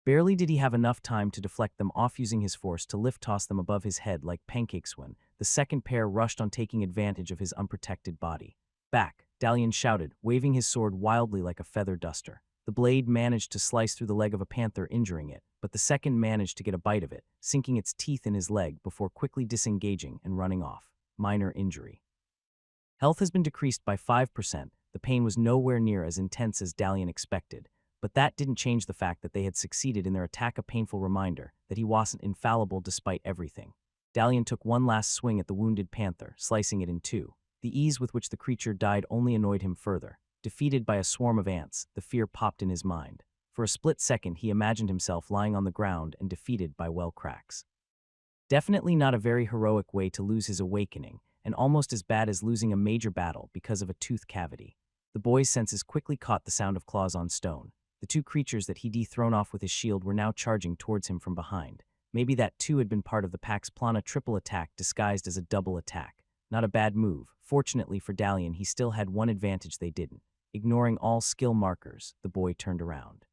Barely did he have enough time to deflect them off using his force to lift-toss them above his head like pancakes when the second pair rushed on, taking advantage of his unprotected body. Back, Dalian shouted, waving his sword wildly like a feather duster. The blade managed to slice through the leg of a panther, injuring it, but the second managed to get a bite of it, sinking its teeth in his leg before quickly disengaging and running off. Minor injury. Health has been decreased by 5%. The pain was nowhere near as intense as Dalian expected, but that didn't change the fact that they had succeeded in their attack, a painful reminder that he wasn't infallible despite everything. Dalian took one last swing at the wounded panther, slicing it in 2. The ease with which the creature died only annoyed him further. Defeated by a swarm of ants, the fear popped in his mind. For a split second, he imagined himself lying on the ground and defeated by cracks. Definitely not a very heroic way to lose his awakening, and almost as bad as losing a major battle because of a tooth cavity. The boy's senses quickly caught the sound of claws on stone. The 2 creatures that he'd thrown off with his shield were now charging towards him from behind. Maybe that too had been part of the pack's plan, a triple attack disguised as a double attack. Not a bad move. Fortunately for Dalian, he still had one advantage they didn't. Ignoring all skill markers, the boy turned around.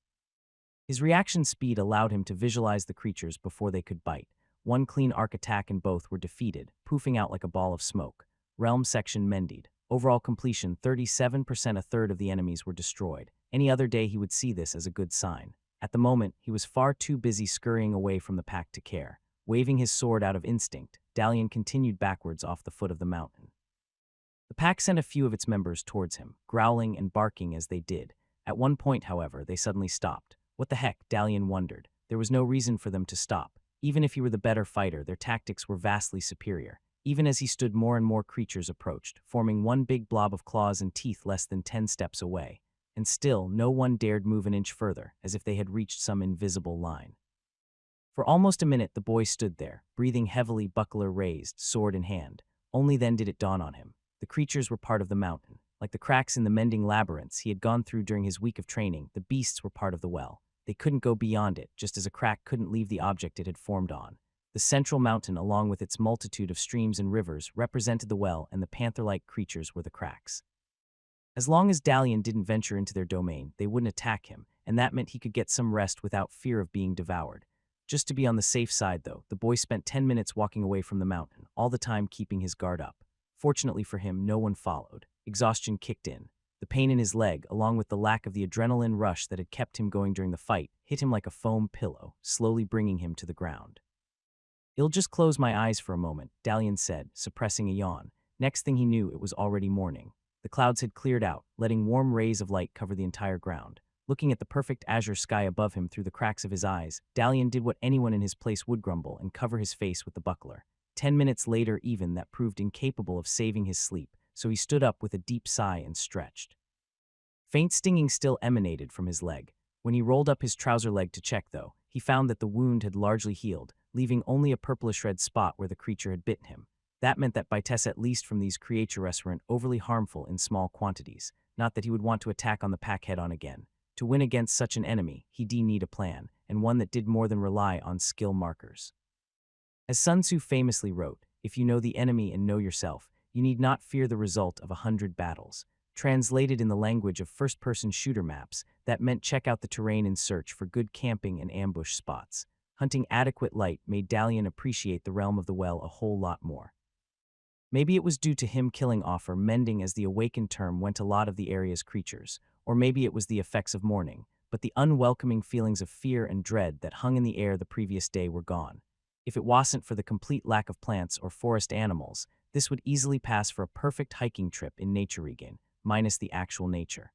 His reaction speed allowed him to visualize the creatures before they could bite. One clean arc attack and both were defeated, poofing out like a ball of smoke. Realm section manhwaedit. Overall completion 37%, a third of the enemies were destroyed. Any other day he would see this as a good sign. At the moment, he was far too busy scurrying away from the pack to care. Waving his sword out of instinct, Dalian continued backwards off the foot of the mountain. The pack sent a few of its members towards him, growling and barking as they did. At one point, however, they suddenly stopped. What the heck, Dalian wondered. There was no reason for them to stop. Even if he were the better fighter, their tactics were vastly superior. Even as he stood, more and more creatures approached, forming one big blob of claws and teeth less than 10 steps away. And still, no one dared move an inch further, as if they had reached some invisible line. For almost a minute, the boy stood there, breathing heavily, buckler raised, sword in hand. Only then did it dawn on him. The creatures were part of the mountain. Like the cracks in the mending labyrinths he had gone through during his week of training, the beasts were part of the well. They couldn't go beyond it, just as a crack couldn't leave the object it had formed on. The central mountain, along with its multitude of streams and rivers, represented the well, and the panther-like creatures were the cracks. As long as Dalian didn't venture into their domain, they wouldn't attack him, and that meant he could get some rest without fear of being devoured. Just to be on the safe side, though, the boy spent 10 minutes walking away from the mountain, all the time keeping his guard up. Fortunately for him, no one followed. Exhaustion kicked in. The pain in his leg, along with the lack of the adrenaline rush that had kept him going during the fight, hit him like a foam pillow, slowly bringing him to the ground. "I'll just close my eyes for a moment," Dalian said, suppressing a yawn. Next thing he knew, it was already morning. The clouds had cleared out, letting warm rays of light cover the entire ground. Looking at the perfect azure sky above him through the cracks of his eyes, Dalian did what anyone in his place would, grumble and cover his face with the buckler. 10 minutes later even, that proved incapable of saving his sleep, so he stood up with a deep sigh and stretched. Faint stinging still emanated from his leg. When he rolled up his trouser leg to check, though, he found that the wound had largely healed, leaving only a purplish red spot where the creature had bitten him. That meant that bites, at least from these creatures, weren't overly harmful in small quantities, not that he would want to attack on the pack head-on again. To win against such an enemy, he'd need a plan, and one that did more than rely on skill markers. As Sun Tzu famously wrote, "If you know the enemy and know yourself, you need not fear the result of 100 battles." Translated in the language of first-person shooter maps, That meant check out the terrain and search for good camping and ambush spots. Hunting adequate light made Dalian appreciate the realm of the well a whole lot more. Maybe it was due to him killing off or mending as the awakened term went a lot of the area's creatures, or maybe it was the effects of mourning, but the unwelcoming feelings of fear and dread that hung in the air the previous day were gone. If it wasn't for the complete lack of plants or forest animals, this would easily pass for a perfect hiking trip in Nature Regain, minus the actual nature.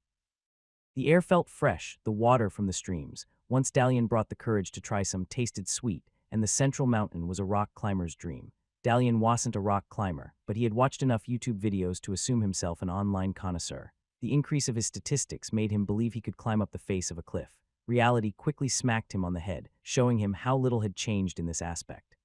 The air felt fresh, the water from the streams. Once Dalian brought the courage to try some tasted sweet, and the central mountain was a rock climber's dream. Dalian wasn't a rock climber, but he had watched enough YouTube videos to assume himself an online connoisseur. The increase of his statistics made him believe he could climb up the face of a cliff. Reality quickly smacked him on the head, showing him how little had changed in this aspect.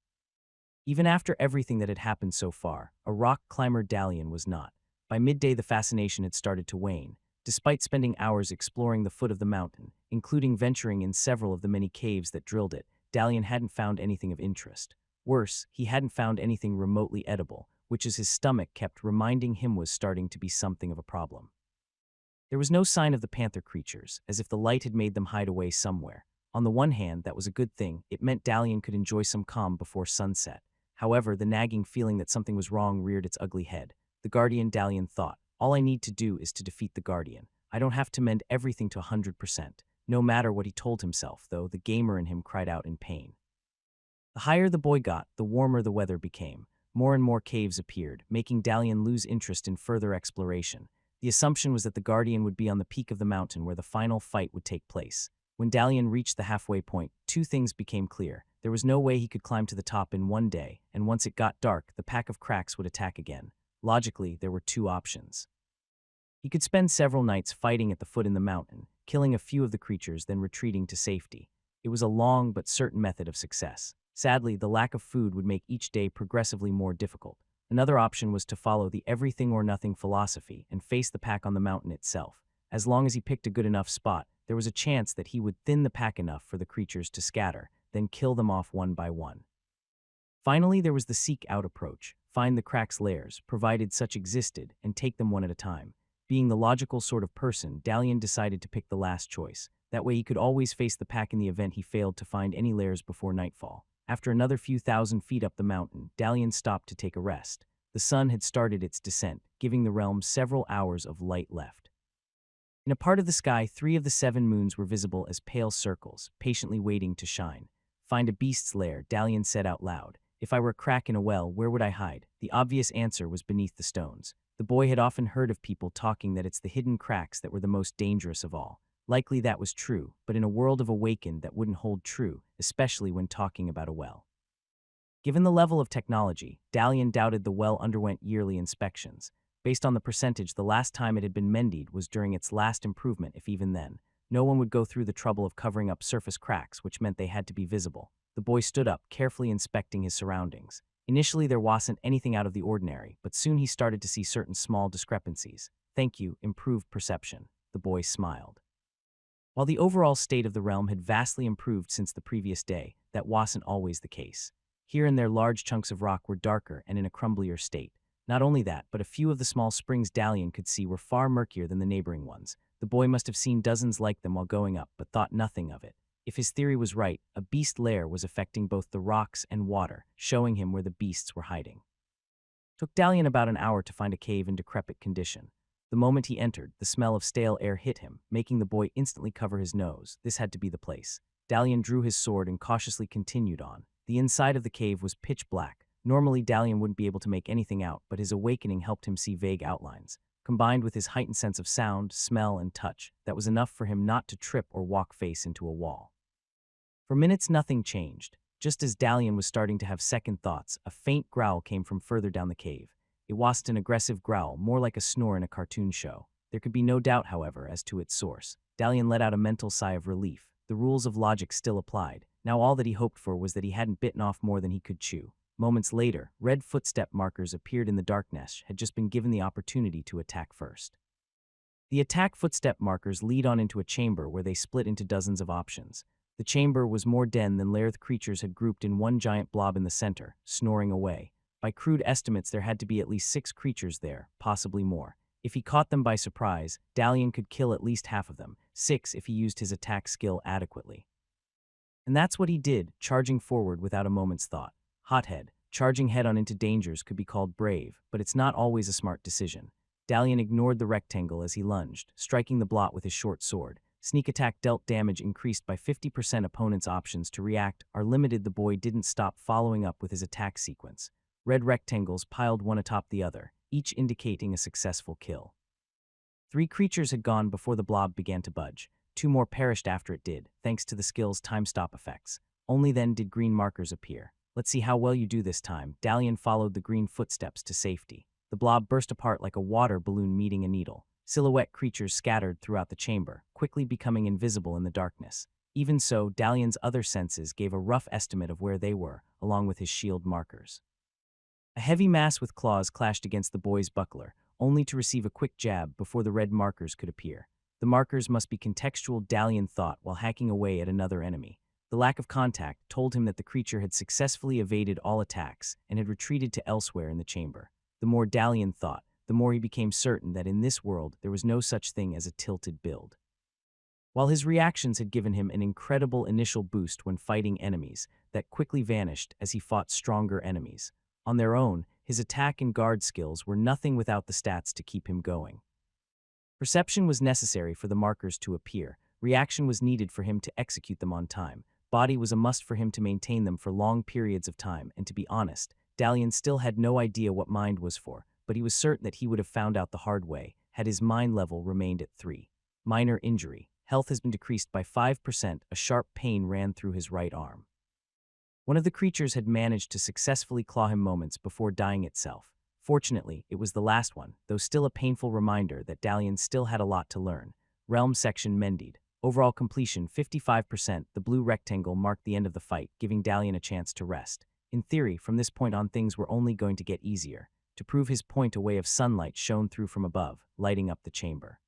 Even after everything that had happened so far, a rock climber Dalian was not. By midday the fascination had started to wane. Despite spending hours exploring the foot of the mountain, including venturing in several of the many caves that drilled it, Dalian hadn't found anything of interest. Worse, he hadn't found anything remotely edible, which as his stomach kept reminding him was starting to be something of a problem. There was no sign of the panther creatures, as if the light had made them hide away somewhere. On the one hand, that was a good thing. It meant Dalian could enjoy some calm before sunset. However, the nagging feeling that something was wrong reared its ugly head. The Guardian, Dalian thought. All I need to do is to defeat the Guardian. I don't have to mend everything to 100%. No matter what he told himself, though, the gamer in him cried out in pain. The higher the boy got, the warmer the weather became. More and more caves appeared, making Dalian lose interest in further exploration. The assumption was that the Guardian would be on the peak of the mountain where the final fight would take place. When Dalian reached the halfway point, two things became clear. There was no way he could climb to the top in one day, and once it got dark, the pack of cracks would attack again. Logically, there were two options. He could spend several nights fighting at the foot in the mountain, killing a few of the creatures, then retreating to safety. It was a long but certain method of success. Sadly, the lack of food would make each day progressively more difficult. Another option was to follow the everything-or-nothing philosophy and face the pack on the mountain itself. As long as he picked a good enough spot, there was a chance that he would thin the pack enough for the creatures to scatter, then kill them off one by one. Finally, there was the seek-out approach. Find the cracks' lairs, provided such existed, and take them one at a time. Being the logical sort of person, Dalian decided to pick the last choice. That way he could always face the pack in the event he failed to find any lairs before nightfall. After another few thousand feet up the mountain, Dalian stopped to take a rest. The sun had started its descent, giving the realm several hours of light left. In a part of the sky, 3 of the 7 moons were visible as pale circles, patiently waiting to shine. Find a beast's lair, Dalian said out loud. If I were a crack in a well, where would I hide? The obvious answer was beneath the stones. The boy had often heard of people talking that it's the hidden cracks that were the most dangerous of all. Likely that was true, but in a world of awakened that wouldn't hold true, especially when talking about a well. Given the level of technology, Dalian doubted the well underwent yearly inspections. Based on the percentage, the last time it had been mended was during its last improvement, if even then. No one would go through the trouble of covering up surface cracks, which meant they had to be visible. The boy stood up, carefully inspecting his surroundings. Initially, there wasn't anything out of the ordinary, but soon he started to see certain small discrepancies. Thank you, improved perception. The boy smiled. While the overall state of the realm had vastly improved since the previous day, that wasn't always the case. Here and there, large chunks of rock were darker and in a crumblier state. Not only that, but a few of the small springs Dalian could see were far murkier than the neighboring ones. The boy must have seen dozens like them while going up, but thought nothing of it. If his theory was right, a beast lair was affecting both the rocks and water, showing him where the beasts were hiding. It took Dalian about an hour to find a cave in decrepit condition. The moment he entered, the smell of stale air hit him, making the boy instantly cover his nose. This had to be the place. Dalian drew his sword and cautiously continued on. The inside of the cave was pitch black. Normally, Dalian wouldn't be able to make anything out, but his awakening helped him see vague outlines. Combined with his heightened sense of sound, smell, and touch, that was enough for him not to trip or walk face into a wall. For minutes, nothing changed. Just as Dalian was starting to have second thoughts, a faint growl came from further down the cave. It wasn't an aggressive growl, more like a snore in a cartoon show. There could be no doubt, however, as to its source. Dalian let out a mental sigh of relief. The rules of logic still applied. Now all that he hoped for was that he hadn't bitten off more than he could chew. Moments later, red footstep markers appeared in the darkness, had just been given the opportunity to attack first. The attack footstep markers lead on into a chamber where they split into dozens of options. The chamber was more den than lairth creatures had grouped in one giant blob in the center, snoring away. By crude estimates, there had to be at least 6 creatures there, possibly more. If he caught them by surprise, Dalian could kill at least half of them. 6 if he used his attack skill adequately. And that's what he did, charging forward without a moment's thought. Hothead, charging head-on into dangers could be called brave, but it's not always a smart decision. Dalian ignored the rectangle as he lunged, striking the blot with his short sword. Sneak attack dealt damage increased by 50%. Opponents' options to react are limited. The boy didn't stop following up with his attack sequence. Red rectangles piled one atop the other, each indicating a successful kill. 3 creatures had gone before the blob began to budge. 2 more perished after it did, thanks to the skill's time-stop effects. Only then did green markers appear. Let's see how well you do this time. Dalian followed the green footsteps to safety. The blob burst apart like a water balloon meeting a needle. Silhouette creatures scattered throughout the chamber, quickly becoming invisible in the darkness. Even so, Dalian's other senses gave a rough estimate of where they were, along with his shield markers. A heavy mass with claws clashed against the boy's buckler, only to receive a quick jab before the red markers could appear. The markers must be contextual, Dalian thought while hacking away at another enemy. The lack of contact told him that the creature had successfully evaded all attacks and had retreated to elsewhere in the chamber. The more Dalian thought, the more he became certain that in this world there was no such thing as a tilted build. While his reactions had given him an incredible initial boost when fighting enemies, that quickly vanished as he fought stronger enemies. On their own, his attack and guard skills were nothing without the stats to keep him going. Perception was necessary for the markers to appear. Reaction was needed for him to execute them on time. Body was a must for him to maintain them for long periods of time, and to be honest, Dalian still had no idea what mind was for, but he was certain that he would have found out the hard way had his mind level remained at 3. Minor injury. Health has been decreased by 5%. A sharp pain ran through his right arm. One of the creatures had managed to successfully claw him moments before dying itself. Fortunately, it was the last one, though still a painful reminder that Dalian still had a lot to learn. Realm section mended. Overall completion 55%. The blue rectangle marked the end of the fight, giving Dalian a chance to rest. In theory, from this point on things were only going to get easier. To prove his point, a way of sunlight shone through from above, lighting up the chamber.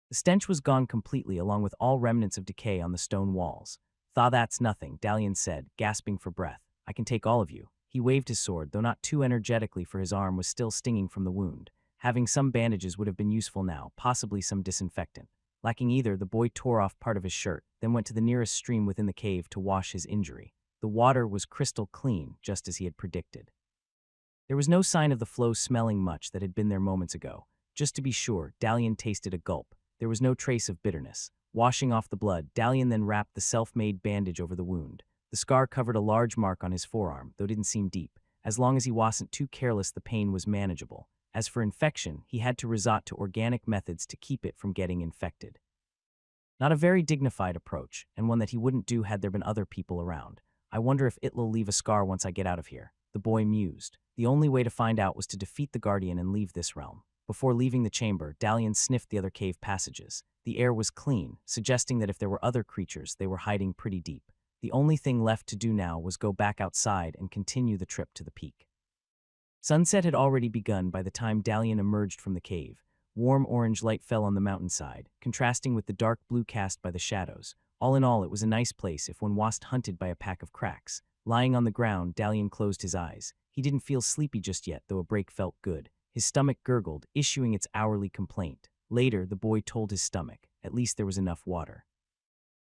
The stench was gone completely, along with all remnants of decay on the stone walls. "Thaw, that's nothing," Dalian said, gasping for breath. "I can take all of you." He waved his sword, though not too energetically, for his arm was still stinging from the wound. Having some bandages would have been useful now, possibly some disinfectant. Lacking either, the boy tore off part of his shirt, then went to the nearest stream within the cave to wash his injury. The water was crystal clean, just as he had predicted. There was no sign of the flow smelling much that had been there moments ago. Just to be sure, Dalian tasted a gulp. There was no trace of bitterness. Washing off the blood, Dalian then wrapped the self-made bandage over the wound. The scar covered a large mark on his forearm, though it didn't seem deep. As long as he wasn't too careless, the pain was manageable. As for infection, he had to resort to organic methods to keep it from getting infected. Not a very dignified approach, and one that he wouldn't do had there been other people around. "I wonder if it'll leave a scar once I get out of here," the boy mused. The only way to find out was to defeat the Guardian and leave this realm. Before leaving the chamber, Dalian sniffed the other cave passages. The air was clean, suggesting that if there were other creatures, they were hiding pretty deep. The only thing left to do now was go back outside and continue the trip to the peak. Sunset had already begun by the time Dalian emerged from the cave. Warm orange light fell on the mountainside, contrasting with the dark blue cast by the shadows. All in all, it was a nice place if one wasn't hunted by a pack of cracks. Lying on the ground, Dalian closed his eyes. He didn't feel sleepy just yet, though a break felt good. His stomach gurgled, issuing its hourly complaint. Later, the boy told his stomach, at least there was enough water.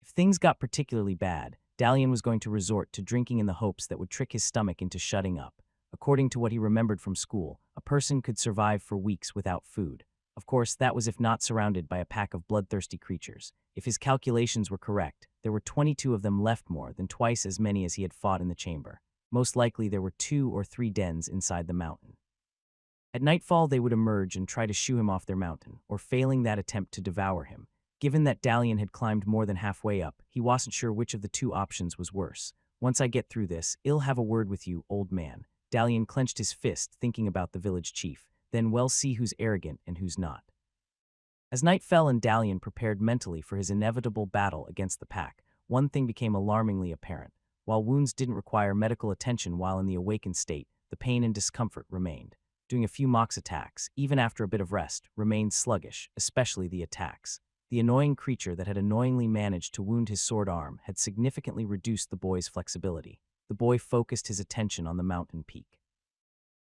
If things got particularly bad, Dalian was going to resort to drinking in the hopes that would trick his stomach into shutting up. According to what he remembered from school, a person could survive for weeks without food. Of course, that was if not surrounded by a pack of bloodthirsty creatures. If his calculations were correct, there were 22 of them left, more than twice as many as he had fought in the chamber. Most likely there were 2 or 3 dens inside the mountain. At nightfall they would emerge and try to shoo him off their mountain, or failing that attempt to devour him. Given that Dalian had climbed more than halfway up, he wasn't sure which of the 2 options was worse. "Once I get through this, I'll have a word with you, old man." Dalian clenched his fist, thinking about the village chief. Then we'll see who's arrogant and who's not. As night fell and Dalian prepared mentally for his inevitable battle against the pack, one thing became alarmingly apparent. While wounds didn't require medical attention while in the awakened state, the pain and discomfort remained. Doing a few mox attacks, even after a bit of rest, remained sluggish, especially the attacks. The annoying creature that had annoyingly managed to wound his sword arm had significantly reduced the boy's flexibility. The boy focused his attention on the mountain peak.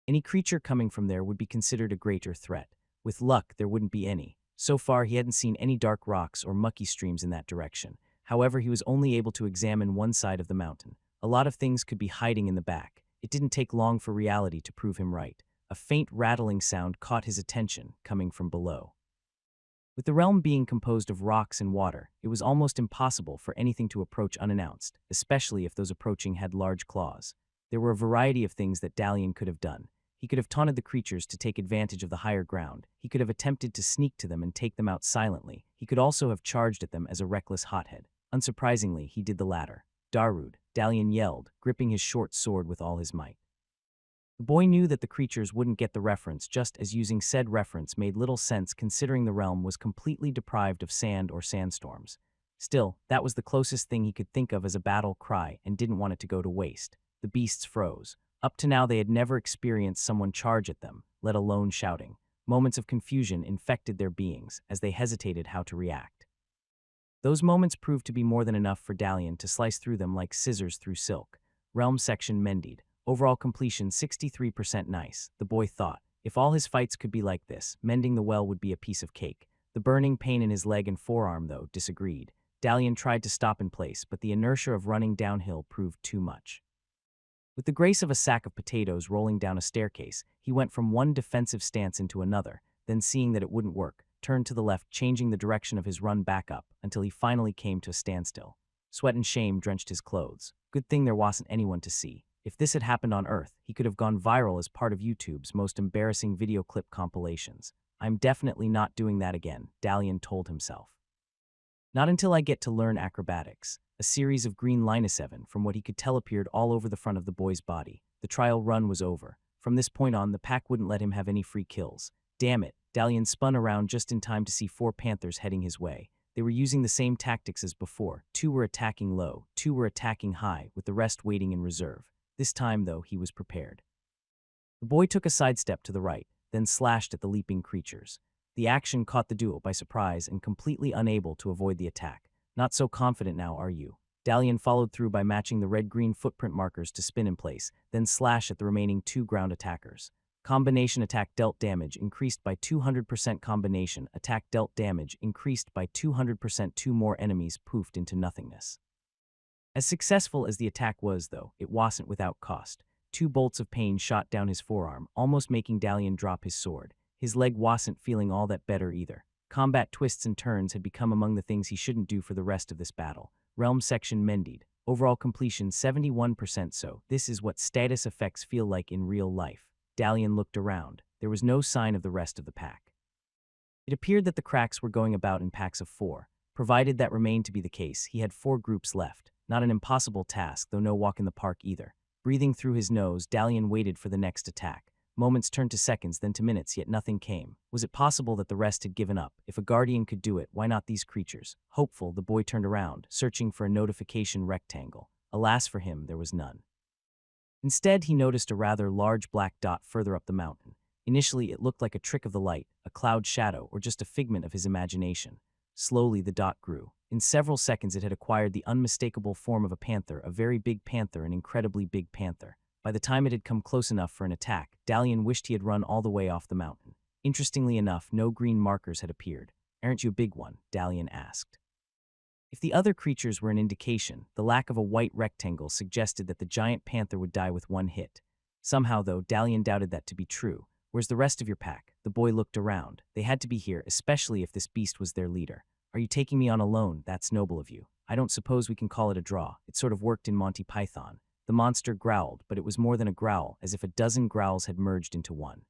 Any creature coming from there would be considered a greater threat. With luck, there wouldn't be any. So far, he hadn't seen any dark rocks or mucky streams in that direction. However, he was only able to examine one side of the mountain. A lot of things could be hiding in the back. It didn't take long for reality to prove him right. A faint rattling sound caught his attention, coming from below. With the realm being composed of rocks and water, it was almost impossible for anything to approach unannounced, especially if those approaching had large claws. There were a variety of things that Dalian could have done. He could have taunted the creatures to take advantage of the higher ground. He could have attempted to sneak to them and take them out silently. He could also have charged at them as a reckless hothead. Unsurprisingly, he did the latter. Darud, Dalian yelled, gripping his short sword with all his might. The boy knew that the creatures wouldn't get the reference, just as using said reference made little sense considering the realm was completely deprived of sand or sandstorms. Still, that was the closest thing he could think of as a battle cry and didn't want it to go to waste. The beasts froze. Up to now they had never experienced someone charge at them, let alone shouting. Moments of confusion infected their beings as they hesitated how to react. Those moments proved to be more than enough for Dalian to slice through them like scissors through silk. Realm section mended. Overall completion 63% nice, the boy thought. If all his fights could be like this, mending the well would be a piece of cake. The burning pain in his leg and forearm, though, disagreed. Dalian tried to stop in place, but the inertia of running downhill proved too much. With the grace of a sack of potatoes rolling down a staircase, he went from one defensive stance into another, then seeing that it wouldn't work, turned to the left, changing the direction of his run back up, until he finally came to a standstill. Sweat and shame drenched his clothes. Good thing there wasn't anyone to see. If this had happened on Earth, he could have gone viral as part of YouTube's most embarrassing video clip compilations. I'm definitely not doing that again, Dalian told himself. Not until I get to learn acrobatics. A series of green Linus-7 from what he could tell appeared all over the front of the boy's body. The trial run was over. From this point on, the pack wouldn't let him have any free kills. Damn it, Dalian spun around just in time to see 4 panthers heading his way. They were using the same tactics as before. 2 were attacking low, 2 were attacking high, with the rest waiting in reserve. This time, though, he was prepared. The boy took a sidestep to the right, then slashed at the leaping creatures. The action caught the duo by surprise and completely unable to avoid the attack. Not so confident now, are you? Dalian followed through by matching the red-green footprint markers to spin in place, then slash at the remaining 2 ground attackers. Combination attack dealt damage increased by 200%. Combination attack dealt damage increased by 200%. 2 more enemies poofed into nothingness. As successful as the attack was, though, it wasn't without cost. 2 bolts of pain shot down his forearm, almost making Dalian drop his sword. His leg wasn't feeling all that better either. Combat twists and turns had become among the things he shouldn't do for the rest of this battle. Realm section mended. Overall completion 71%. So, this is what status effects feel like in real life. Dalian looked around. There was no sign of the rest of the pack. It appeared that the cracks were going about in packs of 4. Provided that remained to be the case, he had 4 groups left. Not an impossible task, though no walk in the park either. Breathing through his nose, Dalian waited for the next attack. Moments turned to seconds, then to minutes, yet nothing came. Was it possible that the rest had given up? If a guardian could do it, why not these creatures? Hopeful, the boy turned around, searching for a notification rectangle. Alas for him, there was none. Instead, he noticed a rather large black dot further up the mountain. Initially, it looked like a trick of the light, a cloud shadow, or just a figment of his imagination. Slowly, the dot grew. In several seconds, it had acquired the unmistakable form of a panther, a very big panther, an incredibly big panther. By the time it had come close enough for an attack, Dalian wished he had run all the way off the mountain. Interestingly enough, no green markers had appeared. "Aren't you a big one?" Dalian asked. If the other creatures were an indication, the lack of a white rectangle suggested that the giant panther would die with 1 hit. Somehow, though, Dalian doubted that to be true. "Where's the rest of your pack?" The boy looked around. They had to be here, especially if this beast was their leader. "Are you taking me on alone? That's noble of you. I don't suppose we can call it a draw. It sort of worked in Monty Python." The monster growled, but it was more than a growl, as if a dozen growls had merged into one.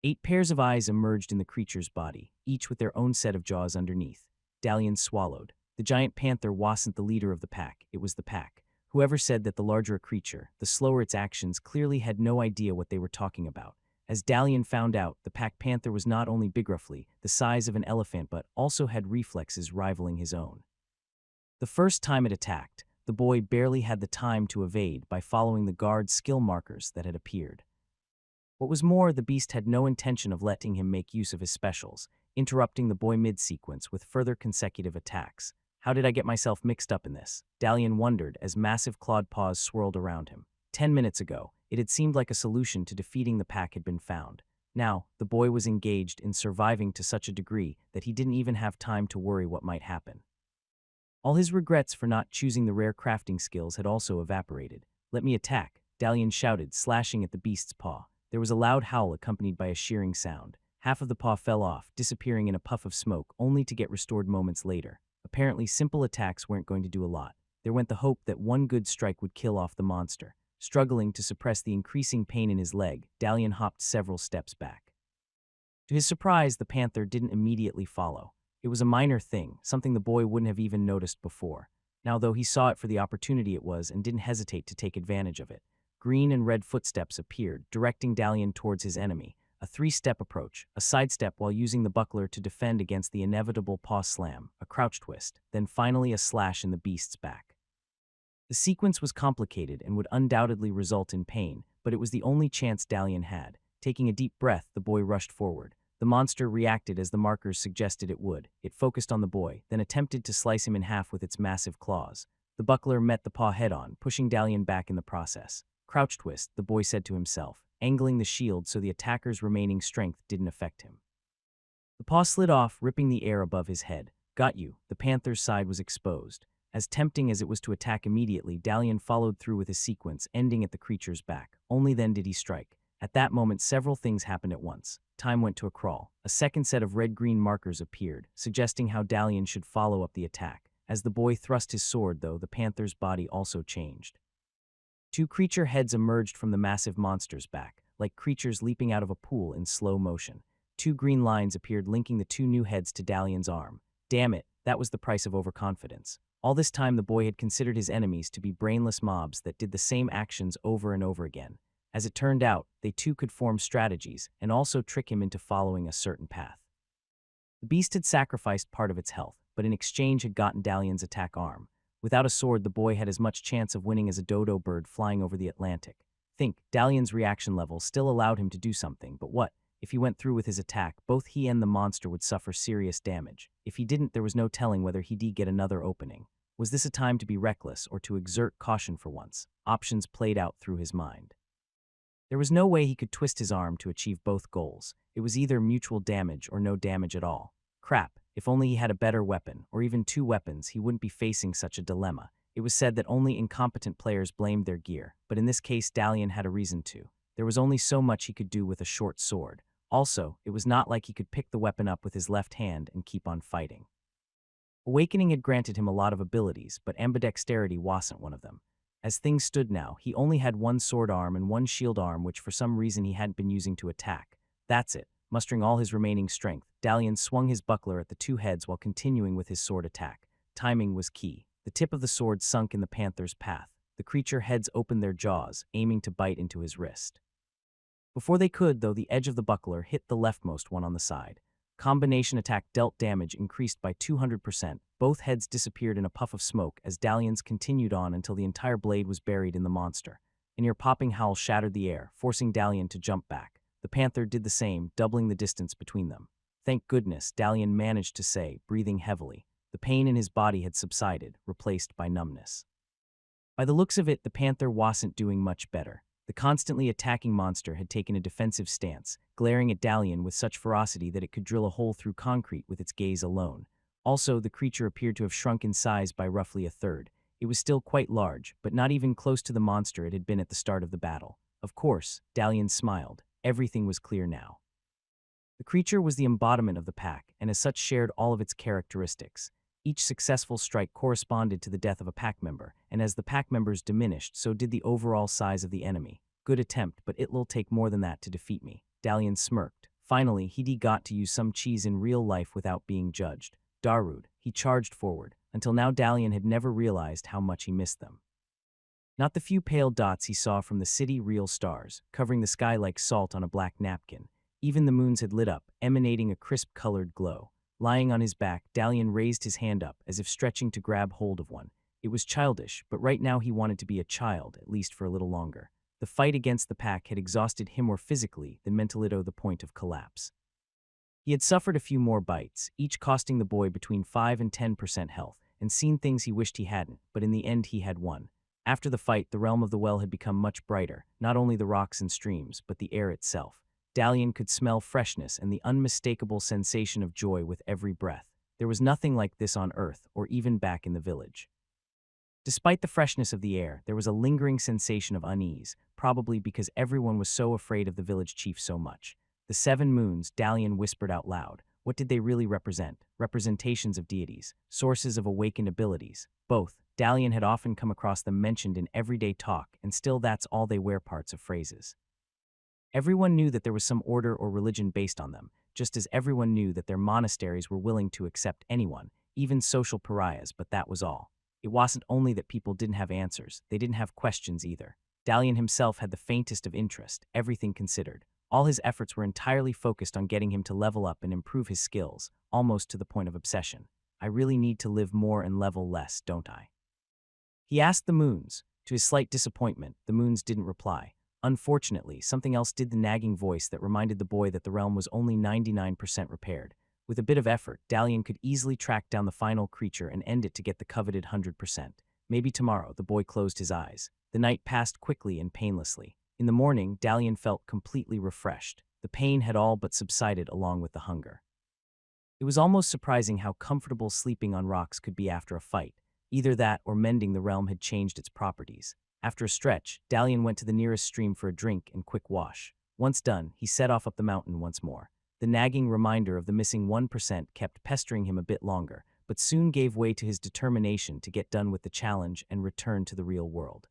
8 pairs of eyes emerged in the creature's body, each with their own set of jaws underneath. Dalian swallowed. The giant panther wasn't the leader of the pack, it was the pack. Whoever said that the larger a creature, the slower its actions, clearly had no idea what they were talking about. As Dalian found out, the pack panther was not only big, roughly the size of an elephant, but also had reflexes rivaling his own. The first time it attacked, the boy barely had the time to evade by following the guard's skill markers that had appeared. What was more, the beast had no intention of letting him make use of his specials, interrupting the boy mid-sequence with further consecutive attacks. How did I get myself mixed up in this? Dalian wondered as massive clawed paws swirled around him. 10 minutes ago, it had seemed like a solution to defeating the pack had been found. Now, the boy was engaged in surviving to such a degree that he didn't even have time to worry what might happen. All his regrets for not choosing the rare crafting skills had also evaporated. "Let me attack," Dalian shouted, slashing at the beast's paw. There was a loud howl accompanied by a shearing sound. Half of the paw fell off, disappearing in a puff of smoke, only to get restored moments later. Apparently, simple attacks weren't going to do a lot. There went the hope that one good strike would kill off the monster. Struggling to suppress the increasing pain in his leg, Dalian hopped several steps back. To his surprise, the panther didn't immediately follow. It was a minor thing, something the boy wouldn't have even noticed before. Now, though, he saw it for the opportunity it was and didn't hesitate to take advantage of it. Green and red footsteps appeared, directing Dalian towards his enemy. A three-step approach, a sidestep while using the buckler to defend against the inevitable paw slam, a crouch twist, then finally a slash in the beast's back. The sequence was complicated and would undoubtedly result in pain, but it was the only chance Dalian had. Taking a deep breath, the boy rushed forward. The monster reacted as the markers suggested it would. It focused on the boy, then attempted to slice him in half with its massive claws. The buckler met the paw head-on, pushing Dalian back in the process. "Crouch twist," the boy said to himself, angling the shield so the attacker's remaining strength didn't affect him. The paw slid off, ripping the air above his head. "Got you." The panther's side was exposed. As tempting as it was to attack immediately, Dalian followed through with his sequence, ending at the creature's back. Only then did he strike. At that moment, several things happened at once. Time went to a crawl. A second set of red-green markers appeared, suggesting how Dalian should follow up the attack. As the boy thrust his sword, though, the panther's body also changed. Two creature heads emerged from the massive monster's back, like creatures leaping out of a pool in slow motion. Two green lines appeared linking the two new heads to Dalian's arm. Damn it, that was the price of overconfidence. All this time the boy had considered his enemies to be brainless mobs that did the same actions over and over again. As it turned out, they too could form strategies and also trick him into following a certain path. The beast had sacrificed part of its health, but in exchange had gotten Dalian's attack arm. Without a sword, the boy had as much chance of winning as a dodo bird flying over the Atlantic. Dalian's reaction level still allowed him to do something, but what? If he went through with his attack, both he and the monster would suffer serious damage. If he didn't, there was no telling whether he'd get another opening. Was this a time to be reckless or to exert caution for once? Options played out through his mind. There was no way he could twist his arm to achieve both goals. It was either mutual damage or no damage at all. Crap, if only he had a better weapon, or even two weapons, he wouldn't be facing such a dilemma. It was said that only incompetent players blamed their gear, but in this case Dalian had a reason to. There was only so much he could do with a short sword. Also, it was not like he could pick the weapon up with his left hand and keep on fighting. Awakening had granted him a lot of abilities, but ambidexterity wasn't one of them. As things stood now, he only had one sword arm and one shield arm, which for some reason he hadn't been using to attack. That's it. Mustering all his remaining strength, Dalian swung his buckler at the two heads while continuing with his sword attack. Timing was key. The tip of the sword sunk in the panther's path. The creature heads opened their jaws, aiming to bite into his wrist. Before they could, though, the edge of the buckler hit the leftmost one on the side. Combination attack dealt damage increased by 200%. Both heads disappeared in a puff of smoke as Dalian's continued on until the entire blade was buried in the monster. An ear-popping howl shattered the air, forcing Dalian to jump back. The panther did the same, doubling the distance between them. "Thank goodness," Dalian managed to say, breathing heavily. The pain in his body had subsided, replaced by numbness. By the looks of it, the panther wasn't doing much better. The constantly attacking monster had taken a defensive stance, glaring at Dalian with such ferocity that it could drill a hole through concrete with its gaze alone. Also, the creature appeared to have shrunk in size by roughly a third. It was still quite large, but not even close to the monster it had been at the start of the battle. Of course, Dalian smiled. Everything was clear now. The creature was the embodiment of the pack, and as such shared all of its characteristics. Each successful strike corresponded to the death of a pack member, and as the pack members diminished, so did the overall size of the enemy. Good attempt, but it'll take more than that to defeat me. Dalian smirked. Finally, he'd got to use some cheese in real life without being judged. Darude, he charged forward. Until now, Dalian had never realized how much he missed them. Not the few pale dots he saw from the city real stars, covering the sky like salt on a black napkin. Even the moons had lit up, emanating a crisp-colored glow. Lying on his back, Dalian raised his hand up, as if stretching to grab hold of one. It was childish, but right now he wanted to be a child, at least for a little longer. The fight against the pack had exhausted him more physically than mentally to the point of collapse. He had suffered a few more bites, each costing the boy between 5 and 10% health, and seen things he wished he hadn't, but in the end he had won. After the fight, the realm of the well had become much brighter, not only the rocks and streams, but the air itself. Dalian could smell freshness and the unmistakable sensation of joy with every breath. There was nothing like this on Earth or even back in the village. Despite the freshness of the air, there was a lingering sensation of unease, probably because everyone was so afraid of the village chief so much. The 7 moons, Dalian whispered out loud. What did they really represent? Representations of deities, sources of awakened abilities. Both. Dalian had often come across them mentioned in everyday talk, and still that's all they were, parts of phrases. Everyone knew that there was some order or religion based on them, just as everyone knew that their monasteries were willing to accept anyone, even social pariahs, but that was all. It wasn't only that people didn't have answers, they didn't have questions either. Dalian himself had the faintest of interest, everything considered. All his efforts were entirely focused on getting him to level up and improve his skills, almost to the point of obsession. I really need to live more and level less, don't I? He asked the moons. To his slight disappointment, the moons didn't reply. Unfortunately, something else did, the nagging voice that reminded the boy that the realm was only 99% repaired. With a bit of effort, Dalian could easily track down the final creature and end it to get the coveted 100%. Maybe tomorrow, the boy closed his eyes. The night passed quickly and painlessly. In the morning, Dalian felt completely refreshed. The pain had all but subsided along with the hunger. It was almost surprising how comfortable sleeping on rocks could be after a fight. Either that or mending the realm had changed its properties. After a stretch, Dalian went to the nearest stream for a drink and quick wash. Once done, he set off up the mountain once more. The nagging reminder of the missing 1% kept pestering him a bit longer, but soon gave way to his determination to get done with the challenge and return to the real world.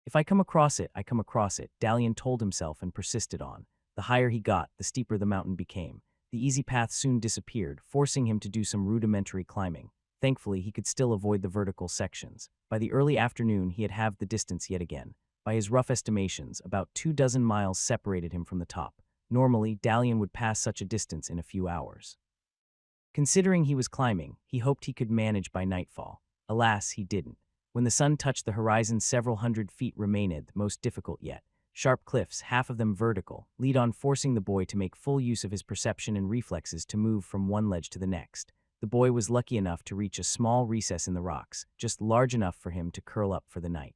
If I come across it, I come across it, Dalian told himself and persisted on. The higher he got, the steeper the mountain became. The easy path soon disappeared, forcing him to do some rudimentary climbing. Thankfully, he could still avoid the vertical sections. By the early afternoon, he had halved the distance yet again. By his rough estimations, about 24 miles separated him from the top. Normally, Dalian would pass such a distance in a few hours. Considering he was climbing, he hoped he could manage by nightfall. Alas, he didn't. When the sun touched the horizon, several hundred feet remained, most difficult yet. Sharp cliffs, half of them vertical, lead on, forcing the boy to make full use of his perception and reflexes to move from one ledge to the next. The boy was lucky enough to reach a small recess in the rocks, just large enough for him to curl up for the night.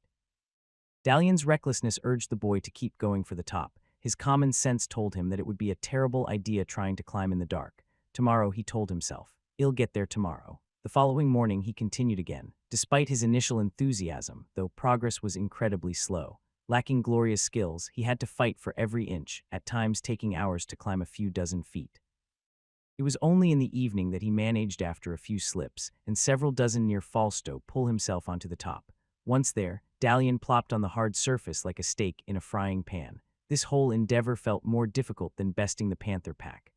Dalian's recklessness urged the boy to keep going for the top. His common sense told him that it would be a terrible idea trying to climb in the dark. Tomorrow, he told himself. He'll get there tomorrow. The following morning, he continued again. Despite his initial enthusiasm, though progress was incredibly slow. Lacking glorious skills, he had to fight for every inch, at times taking hours to climb a few dozen feet. It was only in the evening that he managed, after a few slips and several dozen near falls, to pull himself onto the top. Once there, Dalian plopped on the hard surface like a steak in a frying pan. This whole endeavor felt more difficult than besting the panther pack.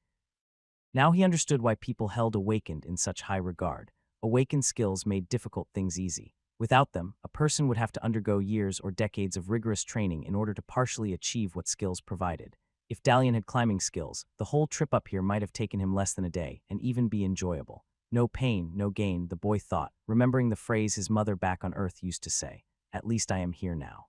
Now he understood why people held Awakened in such high regard. Awakened skills made difficult things easy. Without them, a person would have to undergo years or decades of rigorous training in order to partially achieve what skills provided. If Dalian had climbing skills, the whole trip up here might have taken him less than a day, and even be enjoyable. No pain, no gain, the boy thought, remembering the phrase his mother back on Earth used to say, "At least I am here now."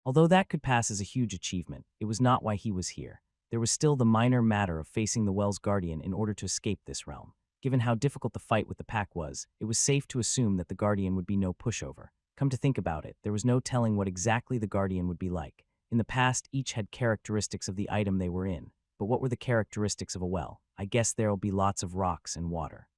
Although that could pass as a huge achievement, it was not why he was here. There was still the minor matter of facing the Well's Guardian in order to escape this realm. Given how difficult the fight with the pack was, it was safe to assume that the Guardian would be no pushover. Come to think about it, there was no telling what exactly the Guardian would be like. In the past, each had characteristics of the item they were in. But what were the characteristics of a well? I guess there'll be lots of rocks and water.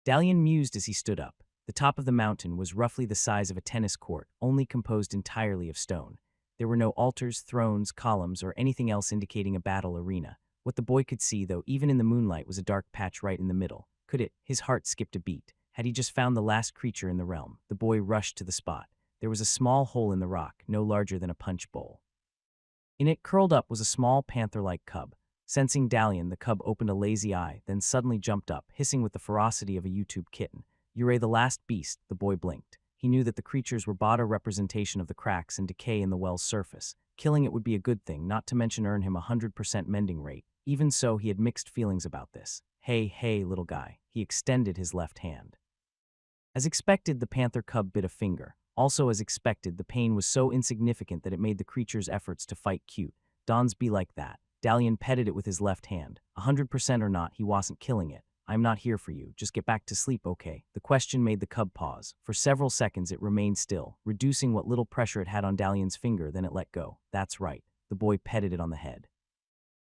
Dalian mused as he stood up. The top of the mountain was roughly the size of a tennis court, only composed entirely of stone. There were no altars, thrones, columns, or anything else indicating a battle arena. What the boy could see, though, even in the moonlight, was a dark patch right in the middle. Could it? His heart skipped a beat. Had he just found the last creature in the realm? The boy rushed to the spot. There was a small hole in the rock, no larger than a punch bowl. In it, curled up, was a small panther-like cub. Sensing Dalian, the cub opened a lazy eye, then suddenly jumped up, hissing with the ferocity of a YouTube kitten. "You're the last beast," the boy blinked. He knew that the creatures were but a representation of the cracks and decay in the well's surface. Killing it would be a good thing, not to mention earn him a 100% mending rate. Even so, he had mixed feelings about this. Hey, little guy." He extended his left hand. As expected, the panther cub bit a finger. Also as expected, the pain was so insignificant that it made the creature's efforts to fight cute. Dons be like that. Dalian petted it with his left hand. 100% or not, he wasn't killing it. "I'm not here for you. Just get back to sleep, okay?" The question made the cub pause. For several seconds it remained still, reducing what little pressure it had on Dalian's finger, then it let go. "That's right." The boy petted it on the head.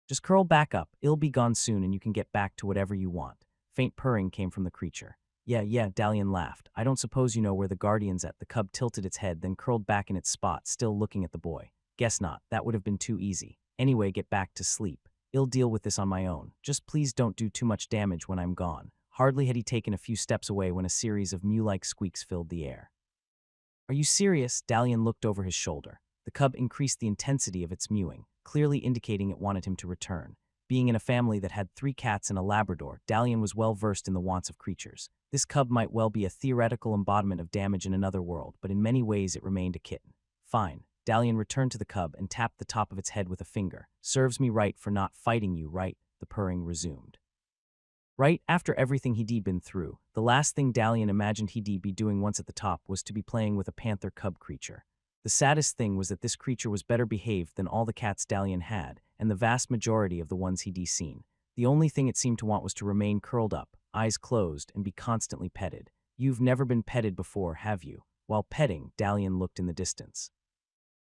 Just curl back up, it'll be gone soon and you can get back to whatever you want. Faint purring came from the creature. Yeah, Dalian laughed. I don't suppose you know where the guardian's at. The cub tilted its head, then curled back in its spot, still looking at the boy. Guess not, that would have been too easy. Anyway, get back to sleep. I'll deal with this on my own. Just please don't do too much damage when I'm gone. Hardly had he taken a few steps away when a series of mew-like squeaks filled the air. Are you serious? Dalian looked over his shoulder. The cub increased the intensity of its mewing, clearly indicating it wanted him to return. Being in a family that had 3 cats and a Labrador, Dalian was well versed in the wants of creatures. This cub might well be a theoretical embodiment of damage in another world, but in many ways it remained a kitten. Fine. Dalian returned to the cub and tapped the top of its head with a finger. Serves me right for not fighting you, right? The purring resumed. Right after everything he'd been through, the last thing Dalian imagined he'd be doing once at the top was to be playing with a panther cub creature. The saddest thing was that this creature was better behaved than all the cats Dalian had, and the vast majority of the ones he'd seen. The only thing it seemed to want was to remain curled up, eyes closed, and be constantly petted. You've never been petted before, have you? While petting, Dalian looked in the distance.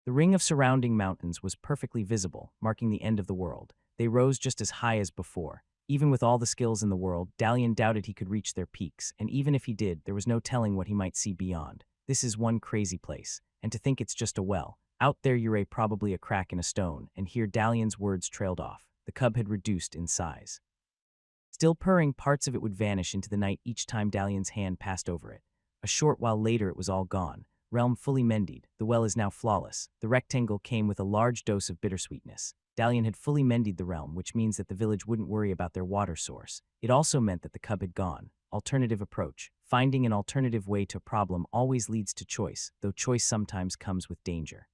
The ring of surrounding mountains was perfectly visible, marking the end of the world. They rose just as high as before. Even with all the skills in the world, Dalian doubted he could reach their peaks, and even if he did, there was no telling what he might see beyond. This is one crazy place, and to think it's just a well. Out there you're probably a crack in a stone, and here Dalian's words trailed off. The cub had reduced in size. Still purring, parts of it would vanish into the night each time Dalian's hand passed over it. A short while later it was all gone. Realm fully mended, the well is now flawless. The rectangle came with a large dose of bittersweetness. Dalian had fully mended the realm, which means that the village wouldn't worry about their water source. It also meant that the cub had gone. Alternative approach. Finding an alternative way to a problem always leads to choice, though choice sometimes comes with danger.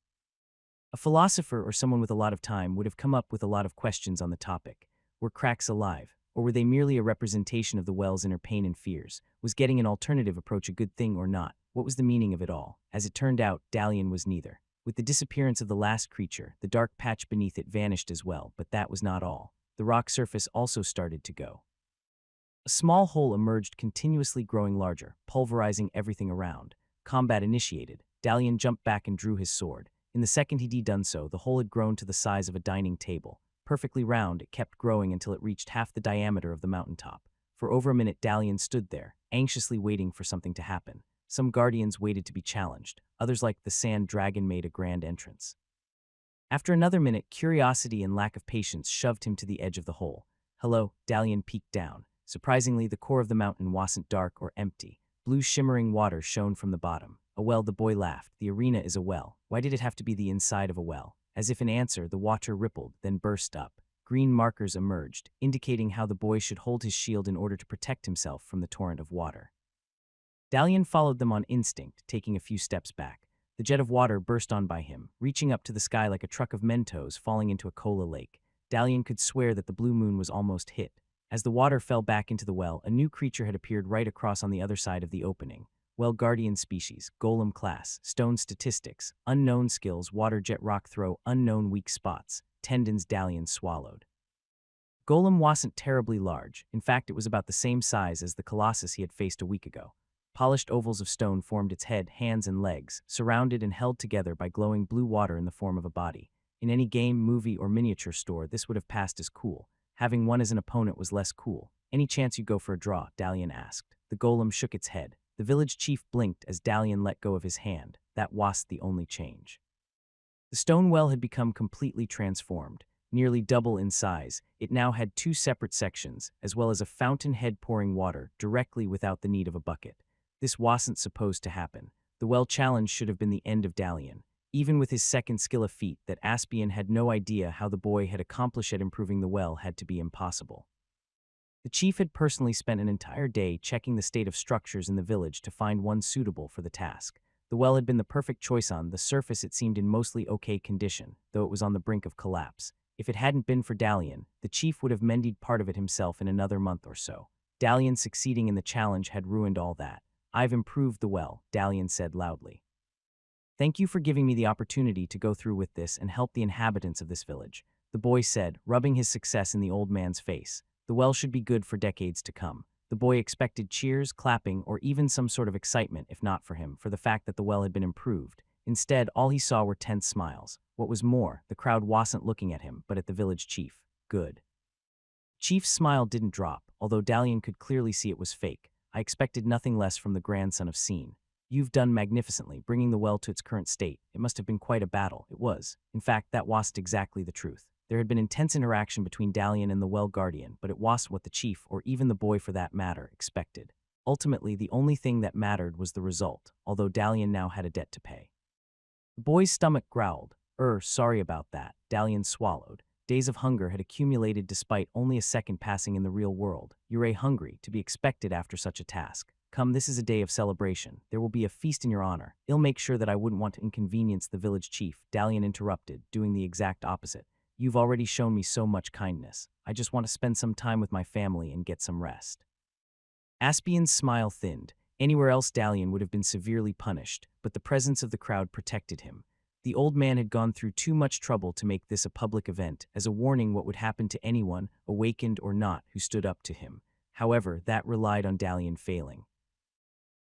A philosopher or someone with a lot of time would have come up with a lot of questions on the topic. Were cracks alive? Or were they merely a representation of the well's inner pain and fears? Was getting an alternative approach a good thing or not? What was the meaning of it all? As it turned out, Dalian was neither. With the disappearance of the last creature, the dark patch beneath it vanished as well, but that was not all. The rock surface also started to go. A small hole emerged, continuously growing larger, pulverizing everything around. Combat initiated. Dalian jumped back and drew his sword. In the second he'd done so, the hole had grown to the size of a dining table. Perfectly round, it kept growing until it reached half the diameter of the mountaintop. For over a minute, Dalian stood there, anxiously waiting for something to happen. Some guardians waited to be challenged. Others, like the sand dragon, made a grand entrance. After another minute, curiosity and lack of patience shoved him to the edge of the hole. Hello, Dalian peeked down. Surprisingly, the core of the mountain wasn't dark or empty. Blue shimmering water shone from the bottom. A well, the boy laughed. The arena is a well. Why did it have to be the inside of a well? As if in answer, the water rippled, then burst up. Green markers emerged, indicating how the boy should hold his shield in order to protect himself from the torrent of water. Dalian followed them on instinct, taking a few steps back. The jet of water burst on by him, reaching up to the sky like a truck of Mentos falling into a cola lake. Dalian could swear that the blue moon was almost hit. As the water fell back into the well, a new creature had appeared right across on the other side of the opening. Well, guardian species, golem class, stone statistics, unknown skills, water jet rock throw, unknown weak spots, tendons. Dalian swallowed. Golem wasn't terribly large. In fact, it was about the same size as the colossus he had faced a week ago. Polished ovals of stone formed its head, hands, and legs, surrounded and held together by glowing blue water in the form of a body. In any game, movie, or miniature store, this would have passed as cool. Having one as an opponent was less cool. Any chance you go for a draw? Dalian asked. The golem shook its head. The village chief blinked as Dalian let go of his hand. That was the only change. The stone well had become completely transformed. Nearly double in size, it now had 2 separate sections, as well as a fountainhead pouring water directly without the need of a bucket. This wasn't supposed to happen. The well challenge should have been the end of Dalian. Even with his second skill, a feat that Aspian had no idea how the boy had accomplished at improving the well, had to be impossible. The chief had personally spent an entire day checking the state of structures in the village to find one suitable for the task. The well had been the perfect choice. On the surface it seemed in mostly okay condition, though it was on the brink of collapse. If it hadn't been for Dalian, the chief would have mended part of it himself in another month or so. Dalian succeeding in the challenge had ruined all that. I've improved the well, Dalian said loudly. Thank you for giving me the opportunity to go through with this and help the inhabitants of this village, the boy said, rubbing his success in the old man's face. The well should be good for decades to come. The boy expected cheers, clapping, or even some sort of excitement, if not for him, for the fact that the well had been improved. Instead, all he saw were tense smiles. What was more, the crowd wasn't looking at him, but at the village chief. Good. Chief's smile didn't drop, although Dalian could clearly see it was fake. I expected nothing less from the grandson of Scene. You've done magnificently, bringing the well to its current state. It must have been quite a battle. It was. In fact, that wasn't exactly the truth. There had been intense interaction between Dalian and the well guardian, but it wasn't what the chief, or even the boy for that matter, expected. Ultimately, the only thing that mattered was the result, although Dalian now had a debt to pay. The boy's stomach growled. Sorry about that. Dalian swallowed. Days of hunger had accumulated despite only a second passing in the real world. You're hungry, to be expected after such a task. Come, this is a day of celebration. There will be a feast in your honor. I'll make sure that I wouldn't want to inconvenience the village chief. Dalian interrupted, doing the exact opposite. You've already shown me so much kindness. I just want to spend some time with my family and get some rest. Aspian's smile thinned. Anywhere else Dalian would have been severely punished, but the presence of the crowd protected him. The old man had gone through too much trouble to make this a public event, as a warning what would happen to anyone, awakened or not, who stood up to him. However, that relied on Dalian failing.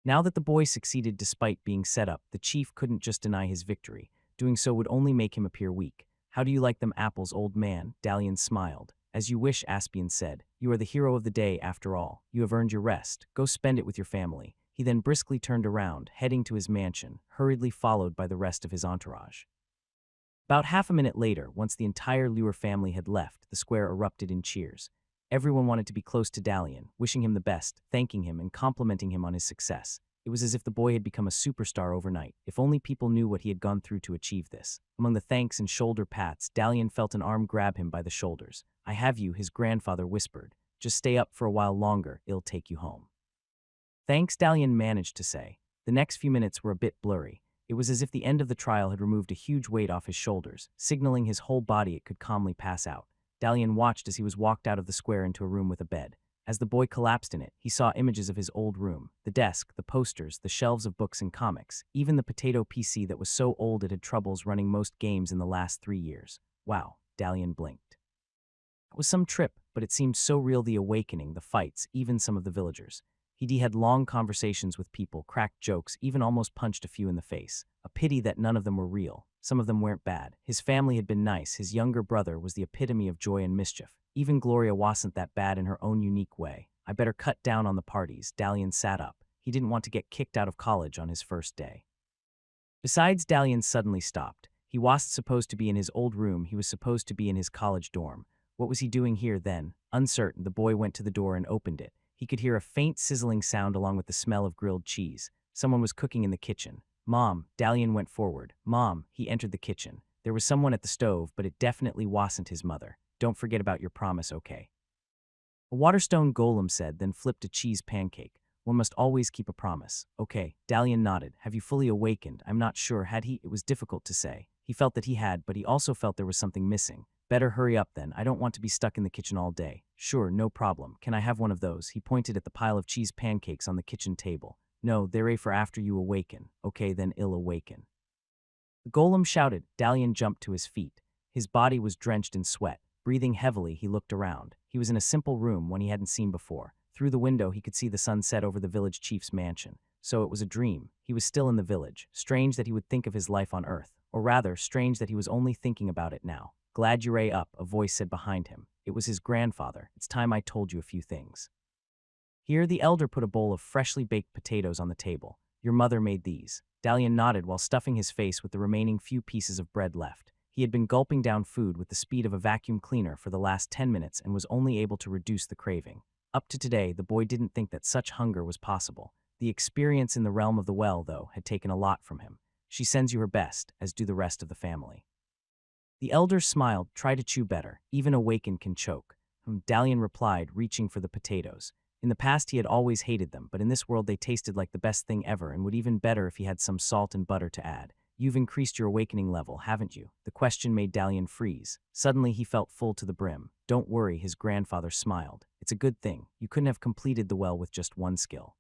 Now that the boy succeeded despite being set up, the chief couldn't just deny his victory. Doing so would only make him appear weak. How do you like them apples, old man? Dalian smiled. As you wish, Aspian said. You are the hero of the day, after all. You have earned your rest. Go spend it with your family. He then briskly turned around, heading to his mansion, hurriedly followed by the rest of his entourage. About half a minute later, once the entire Lure family had left, the square erupted in cheers. Everyone wanted to be close to Dalian, wishing him the best, thanking him, and complimenting him on his success. It was as if the boy had become a superstar overnight. If only people knew what he had gone through to achieve this. Among the thanks and shoulder pats, Dalian felt an arm grab him by the shoulders. I have you, his grandfather whispered. Just stay up for a while longer, it'll take you home. Thanks, Dalian managed to say. The next few minutes were a bit blurry. It was as if the end of the trial had removed a huge weight off his shoulders, signaling his whole body it could calmly pass out. Dalian watched as he was walked out of the square into a room with a bed. As the boy collapsed in it, he saw images of his old room, the desk, the posters, the shelves of books and comics, even the potato PC that was so old it had troubles running most games in the last 3 years. Wow, Dalian blinked. It was some trip, but it seemed so real, the awakening, the fights, even some of the villagers. He had long conversations with people, cracked jokes, even almost punched a few in the face. A pity that none of them were real. Some of them weren't bad. His family had been nice. His younger brother was the epitome of joy and mischief. Even Gloria wasn't that bad in her own unique way. I better cut down on the parties. Dalian sat up. He didn't want to get kicked out of college on his first day. Besides, Dalian suddenly stopped. He wasn't supposed to be in his old room. He was supposed to be in his college dorm. What was he doing here then? Uncertain, the boy went to the door and opened it. He could hear a faint sizzling sound along with the smell of grilled cheese. Someone was cooking in the kitchen. Mom, Dalian went forward. Mom, he entered the kitchen. There was someone at the stove, but it definitely wasn't his mother. Don't forget about your promise, okay? A waterstone golem said, then flipped a cheese pancake. One must always keep a promise. Okay, Dalian nodded. Have you fully awakened? I'm not sure, had he? It was difficult to say. He felt that he had, but he also felt there was something missing. Better hurry up then, I don't want to be stuck in the kitchen all day. Sure, no problem. Can I have one of those? He pointed at the pile of cheese pancakes on the kitchen table. No, they're for after you awaken. Okay, then I'll awaken. The golem shouted. Dalian jumped to his feet. His body was drenched in sweat. Breathing heavily, he looked around. He was in a simple room, one he hadn't seen before. Through the window, he could see the sun set over the village chief's mansion. So it was a dream. He was still in the village. Strange that he would think of his life on Earth. Or rather, strange that he was only thinking about it now. Glad you're up, a voice said behind him. It was his grandfather. It's time I told you a few things. Here, the elder put a bowl of freshly baked potatoes on the table. Your mother made these. Dalian nodded while stuffing his face with the remaining few pieces of bread left. He had been gulping down food with the speed of a vacuum cleaner for the last 10 minutes and was only able to reduce the craving. Up to today, the boy didn't think that such hunger was possible. The experience in the realm of the well, though, had taken a lot from him. She sends you her best, as do the rest of the family. The elder smiled. Try to chew better. Even awakened can choke. Dalian replied, reaching for the potatoes. In the past, he had always hated them, but in this world they tasted like the best thing ever and would even better if he had some salt and butter to add. You've increased your awakening level, haven't you? The question made Dalian freeze. Suddenly, he felt full to the brim. Don't worry, his grandfather smiled. It's a good thing. You couldn't have completed the well with just one skill.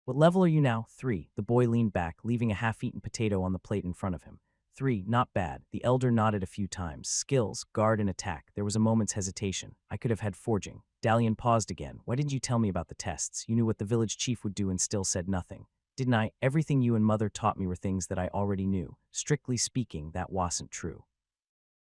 What level are you now? 3. The boy leaned back, leaving a half-eaten potato on the plate in front of him. 3, not bad. The elder nodded a few times. Skills, guard and attack. There was a moment's hesitation. I could have had forging. Dalian paused again. Why didn't you tell me about the tests? You knew what the village chief would do and still said nothing. Didn't I? Everything you and mother taught me were things that I already knew. Strictly speaking, that wasn't true.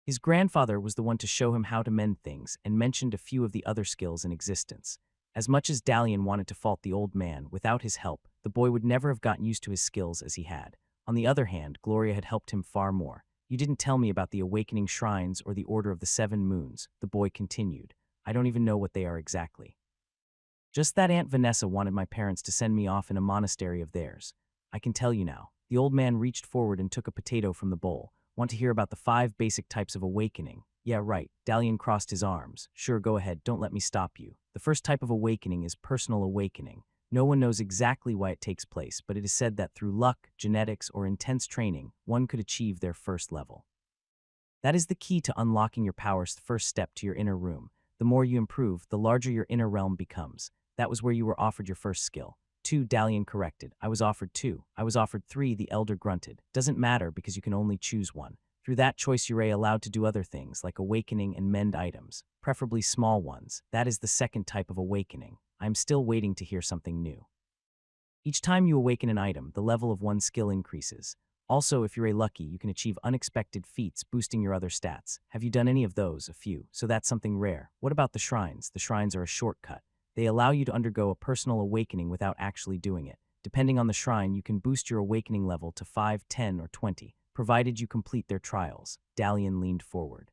His grandfather was the one to show him how to mend things and mentioned a few of the other skills in existence. As much as Dalian wanted to fault the old man, without his help, the boy would never have gotten used to his skills as he had. On the other hand, Gloria had helped him far more. You didn't tell me about the awakening shrines or the Order of the Seven Moons, the boy continued. I don't even know what they are exactly. Just that Aunt Vanessa wanted my parents to send me off in a monastery of theirs. I can tell you now. The old man reached forward and took a potato from the bowl. Want to hear about the 5 basic types of awakening? Yeah, right. Dalian crossed his arms. Sure, go ahead, don't let me stop you. The first type of awakening is personal awakening. No one knows exactly why it takes place, but it is said that through luck, genetics, or intense training, one could achieve their first level. That is the key to unlocking your power's first step to your inner room. The more you improve, the larger your inner realm becomes. That was where you were offered your first skill. 2, Dalian corrected. I was offered 2. I was offered 3, the elder grunted. Doesn't matter because you can only choose one. Through that choice, you're allowed to do other things like awakening and mend items, preferably small ones. That is the second type of awakening. I am still waiting to hear something new. Each time you awaken an item, the level of one skill increases. Also, if you're lucky, you can achieve unexpected feats, boosting your other stats. Have you done any of those? A few. So that's something rare. What about the shrines? The shrines are a shortcut. They allow you to undergo a personal awakening without actually doing it. Depending on the shrine, you can boost your awakening level to 5, 10, or 20, provided you complete their trials. Dalian leaned forward.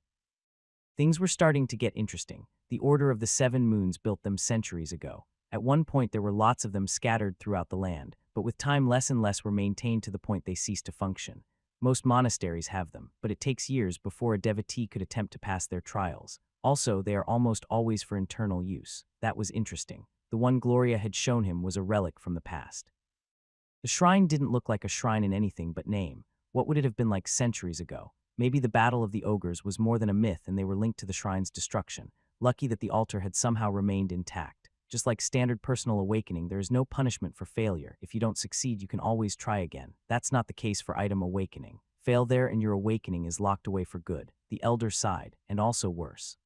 Things were starting to get interesting. The Order of the Seven Moons built them centuries ago. At one point, there were lots of them scattered throughout the land, but with time less and less were maintained to the point they ceased to function. Most monasteries have them, but it takes years before a devotee could attempt to pass their trials. Also, they are almost always for internal use. That was interesting. The one Gloria had shown him was a relic from the past. The shrine didn't look like a shrine in anything but name. What would it have been like centuries ago? Maybe the Battle of the Ogres was more than a myth and they were linked to the shrine's destruction. Lucky that the altar had somehow remained intact. Just like standard personal awakening, there is no punishment for failure. If you don't succeed, you can always try again. That's not the case for item awakening. Fail there and your awakening is locked away for good. The elder sighed, and also worse.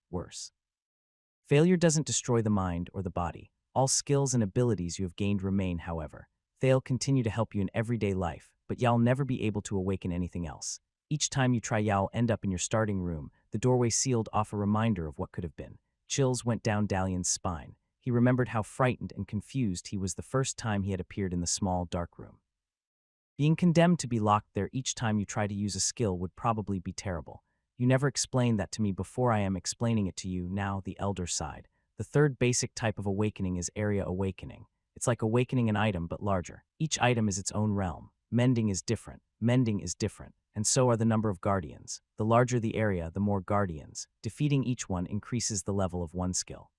Failure doesn't destroy the mind or the body. All skills and abilities you have gained remain, however. They'll continue to help you in everyday life, but you'll never be able to awaken anything else. Each time you try, you'll end up in your starting room, the doorway sealed off a reminder of what could have been. Chills went down Dalian's spine. He remembered how frightened and confused he was the first time he had appeared in the small, dark room. Being condemned to be locked there each time you try to use a skill would probably be terrible. You never explained that to me before. I am explaining it to you now. The elder sighed. The third basic type of awakening is area awakening. It's like awakening an item but larger. Each item is its own realm. Mending is different, and so are the number of guardians. The larger the area, the more guardians. Defeating each one increases the level of one skill.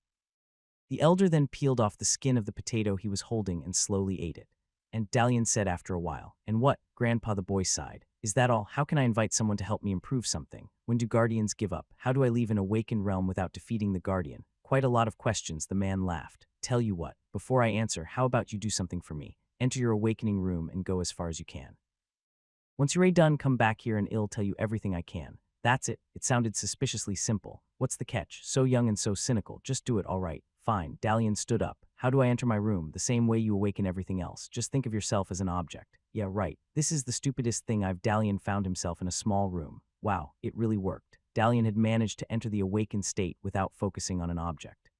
The elder then peeled off the skin of the potato he was holding and slowly ate it. And Dalian said after a while, "And what, Grandpa?" The boy sighed. "Is that all? How can I invite someone to help me improve something? When do guardians give up? How do I leave an awakened realm without defeating the guardian?" Quite a lot of questions, the man laughed. "Tell you what, before I answer, how about you do something for me? Enter your awakening room and go as far as you can. Once you're done, come back here and I'll tell you everything I can." That's it. It sounded suspiciously simple. What's the catch? So young and so cynical. Just do it, all right. Fine. Dalian stood up. How do I enter my room? The same way you awaken everything else. Just think of yourself as an object. Yeah, right. This is the stupidest thing I've. Dalian found himself in a small room. Wow, it really worked. Dalian had managed to enter the awakened state without focusing on an object.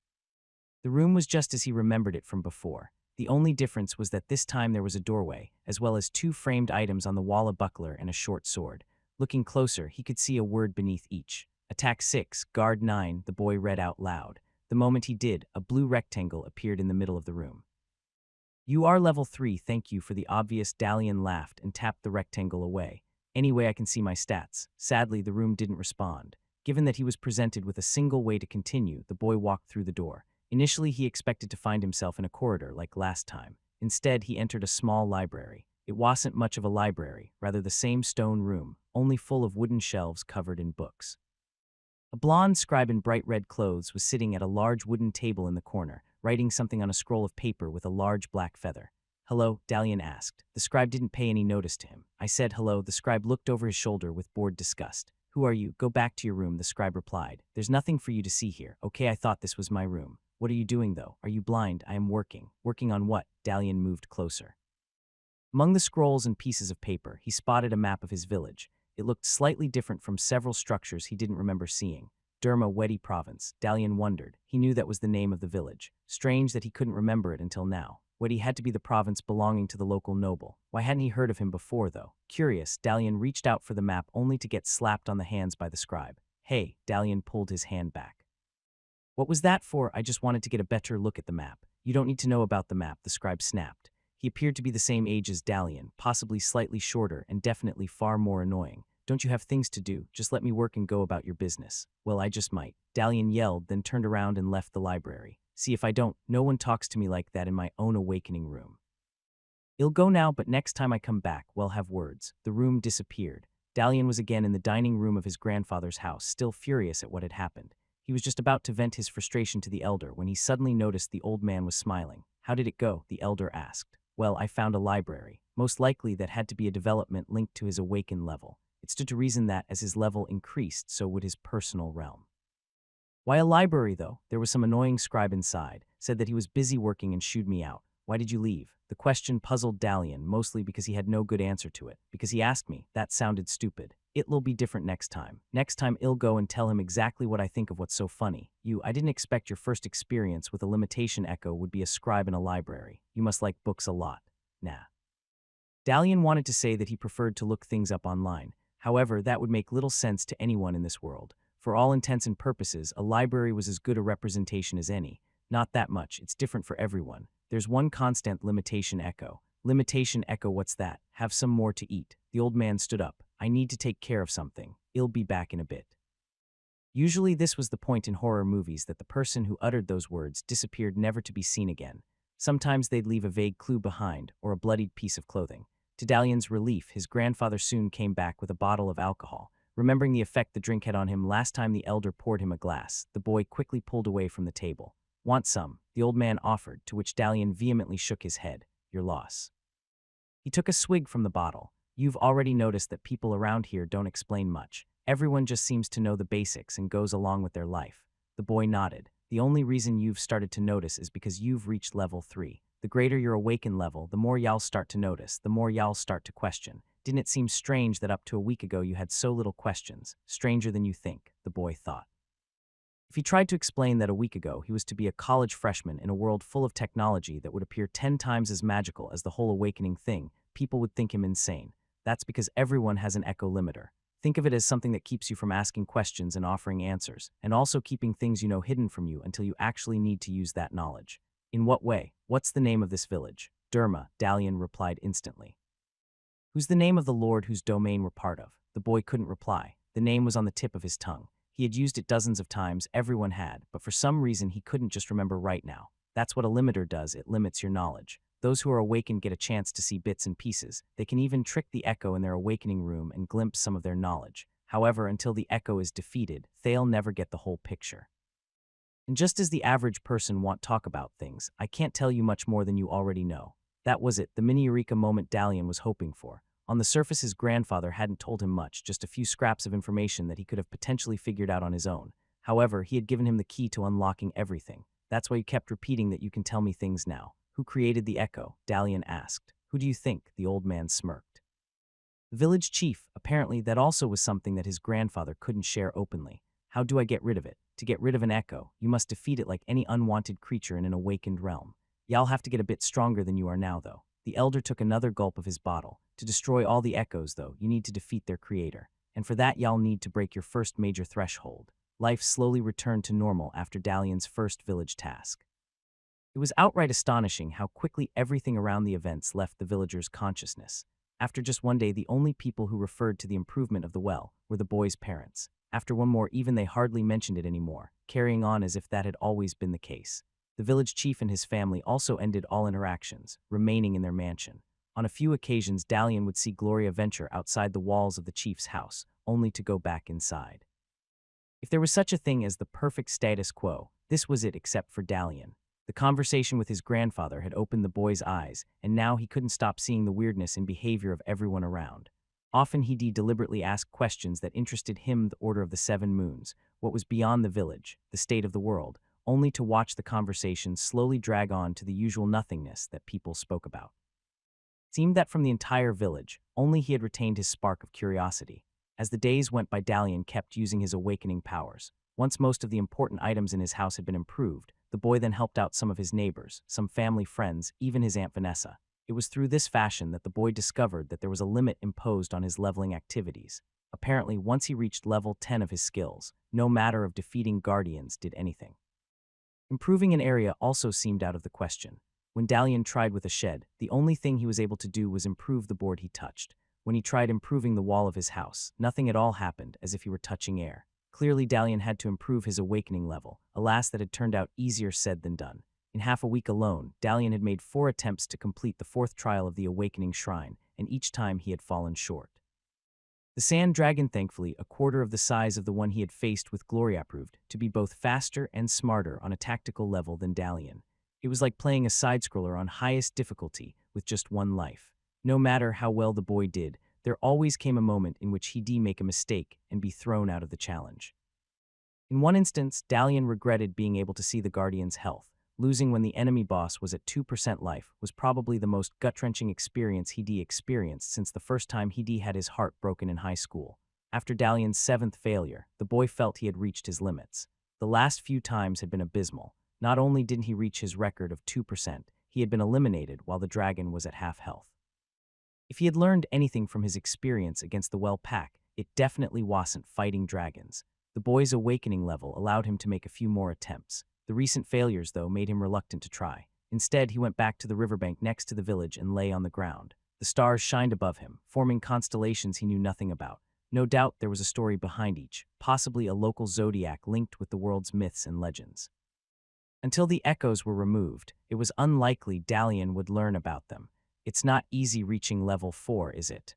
The room was just as he remembered it from before. The only difference was that this time there was a doorway, as well as 2 framed items on the wall, a buckler and a short sword. Looking closer, he could see a word beneath each. "Attack 6, guard 9, the boy read out loud. The moment he did, a blue rectangle appeared in the middle of the room. "You are level 3, thank you for the obvious." Dalian laughed and tapped the rectangle away. "Anyway, I can see my stats." Sadly, the room didn't respond. Given that he was presented with a single way to continue, the boy walked through the door. Initially, he expected to find himself in a corridor like last time. Instead, he entered a small library. It wasn't much of a library, rather the same stone room, only full of wooden shelves covered in books. A blonde scribe in bright red clothes was sitting at a large wooden table in the corner, writing something on a scroll of paper with a large black feather. "Hello?" Dalian asked. The scribe didn't pay any notice to him. "I said hello." The scribe looked over his shoulder with bored disgust. "Who are you? Go back to your room," the scribe replied. "There's nothing for you to see here." "Okay, I thought this was my room." "What are you doing, though? Are you blind?" "I am working." "Working on what?" Dalian moved closer. Among the scrolls and pieces of paper, he spotted a map of his village. It looked slightly different from several structures he didn't remember seeing. Wedi province, Dalian wondered. He knew that was the name of the village. Strange that he couldn't remember it until now. Wedi had to be the province belonging to the local noble. Why hadn't he heard of him before, though? Curious, Dalian reached out for the map only to get slapped on the hands by the scribe. Hey, Dalian pulled his hand back. What was that for? I just wanted to get a better look at the map. You don't need to know about the map, the scribe snapped. He appeared to be the same age as Dalian, possibly slightly shorter and definitely far more annoying. Don't you have things to do? Just let me work and go about your business. Well, I just might. Dalian yelled, then turned around and left the library. See if I don't. No one talks to me like that in my own awakening room. I'll go now, but next time I come back, we'll have words. The room disappeared. Dalian was again in the dining room of his grandfather's house, still furious at what had happened. He was just about to vent his frustration to the elder when he suddenly noticed the old man was smiling. How did it go? The elder asked. Well, I found a library. Most likely that had to be a development linked to his awakened level. It stood to reason that as his level increased, so would his personal realm. Why a library, though? There was some annoying scribe inside, said that he was busy working and shooed me out. Why did you leave? The question puzzled Dalian, mostly because he had no good answer to it. Because he asked me, that sounded stupid. It'll be different next time. Next time I'll go and tell him exactly what I think of what's so funny. I didn't expect your first experience with a limitation echo would be a scribe in a library. You must like books a lot. Nah. Dalian wanted to say that he preferred to look things up online. However, that would make little sense to anyone in this world. For all intents and purposes, a library was as good a representation as any. Not that much, it's different for everyone. There's one constant limitation echo. Limitation echo, what's that? Have some more to eat. The old man stood up. I need to take care of something. I'll be back in a bit. Usually this was the point in horror movies that the person who uttered those words disappeared never to be seen again. Sometimes they'd leave a vague clue behind, or a bloodied piece of clothing. To Dalian's relief, his grandfather soon came back with a bottle of alcohol. Remembering the effect the drink had on him last time the elder poured him a glass, the boy quickly pulled away from the table. Want some? The old man offered, to which Dalian vehemently shook his head. Your loss. He took a swig from the bottle. You've already noticed that people around here don't explain much. Everyone just seems to know the basics and goes along with their life. The boy nodded. The only reason you've started to notice is because you've reached level 3. The greater your awakened level, the more y'all start to notice, the more y'all start to question. Didn't it seem strange that up to a week ago you had so little questions? Stranger than you think, the boy thought. If he tried to explain that a week ago he was to be a college freshman in a world full of technology that would appear 10 times as magical as the whole awakening thing, people would think him insane. That's because everyone has an echo limiter. Think of it as something that keeps you from asking questions and offering answers, and also keeping things you know hidden from you until you actually need to use that knowledge. In what way? What's the name of this village? Derma, Dalian replied instantly. Who's the name of the lord whose domain we're part of? The boy couldn't reply. The name was on the tip of his tongue. He had used it dozens of times, everyone had, but for some reason he couldn't just remember right now. That's what a limiter does, it limits your knowledge. Those who are awakened get a chance to see bits and pieces. They can even trick the echo in their awakening room and glimpse some of their knowledge. However, until the echo is defeated, they'll never get the whole picture. And just as the average person won't talk about things, I can't tell you much more than you already know. That was it, the mini eureka moment Dalian was hoping for. On the surface, his grandfather hadn't told him much, just a few scraps of information that he could have potentially figured out on his own. However, he had given him the key to unlocking everything. That's why he kept repeating that you can tell me things now. Who created the echo? Dalian asked. Who do you think? The old man smirked. The village chief. Apparently that also was something that his grandfather couldn't share openly. How do I get rid of it? To get rid of an echo, you must defeat it like any unwanted creature in an awakened realm. Y'all have to get a bit stronger than you are now, though. The elder took another gulp of his bottle. To destroy all the echoes, though, you need to defeat their creator. And for that, y'all need to break your first major threshold. Life slowly returned to normal after Dalian's first village task. It was outright astonishing how quickly everything around the events left the villagers' consciousness. After just one day, the only people who referred to the improvement of the well were the boy's parents. After one more even, they hardly mentioned it anymore, carrying on as if that had always been the case. The village chief and his family also ended all interactions, remaining in their mansion. On a few occasions, Dalian would see Gloria venture outside the walls of the chief's house, only to go back inside. If there was such a thing as the perfect status quo, this was it except for Dalian. The conversation with his grandfather had opened the boy's eyes, and now he couldn't stop seeing the weirdness in behavior of everyone around. Often he'd deliberately ask questions that interested him, the order of the 7 moons, what was beyond the village, the state of the world, only to watch the conversation slowly drag on to the usual nothingness that people spoke about. It seemed that from the entire village, only he had retained his spark of curiosity. As the days went by, Dalian kept using his awakening powers. Once most of the important items in his house had been improved, the boy then helped out some of his neighbors, some family friends, even his Aunt Vanessa. It was through this fashion that the boy discovered that there was a limit imposed on his leveling activities. Apparently, once he reached level 10 of his skills, no matter of defeating guardians did anything. Improving an area also seemed out of the question. When Dalian tried with a shed, the only thing he was able to do was improve the board he touched. When he tried improving the wall of his house, nothing at all happened, as if he were touching air. Clearly, Dalian had to improve his awakening level. Alas, that had turned out easier said than done. In half a week alone, Dalian had made 4 attempts to complete the 4th trial of the Awakening Shrine, and each time he had fallen short. The sand dragon, thankfully, a quarter of the size of the one he had faced with Gloria, proved to be both faster and smarter on a tactical level than Dalian. It was like playing a side-scroller on highest difficulty with just 1 life. No matter how well the boy did, there always came a moment in which he'd make a mistake and be thrown out of the challenge. In one instance, Dalian regretted being able to see the Guardian's health. Losing when the enemy boss was at 2% life was probably the most gut-wrenching experience he'd experienced since the first time he'd had his heart broken in high school. After Dalian's 7th failure, the boy felt he had reached his limits. The last few times had been abysmal. Not only didn't he reach his record of 2%, he had been eliminated while the dragon was at half health. If he had learned anything from his experience against the Well Pack, it definitely wasn't fighting dragons. The boy's awakening level allowed him to make a few more attempts. The recent failures, though, made him reluctant to try. Instead, he went back to the riverbank next to the village and lay on the ground. The stars shined above him, forming constellations he knew nothing about. No doubt there was a story behind each, possibly a local zodiac linked with the world's myths and legends. Until the echoes were removed, it was unlikely Dalian would learn about them. It's not easy reaching level 4, is it?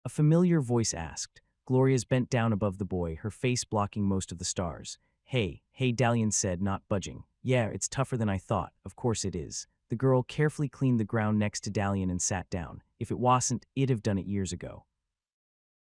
A familiar voice asked. Gloria's bent down above the boy, her face blocking most of the stars. Hey, Dalian said, not budging. Yeah, it's tougher than I thought. Of course it is. The girl carefully cleaned the ground next to Dalian and sat down. If it wasn't, it'd have done it years ago.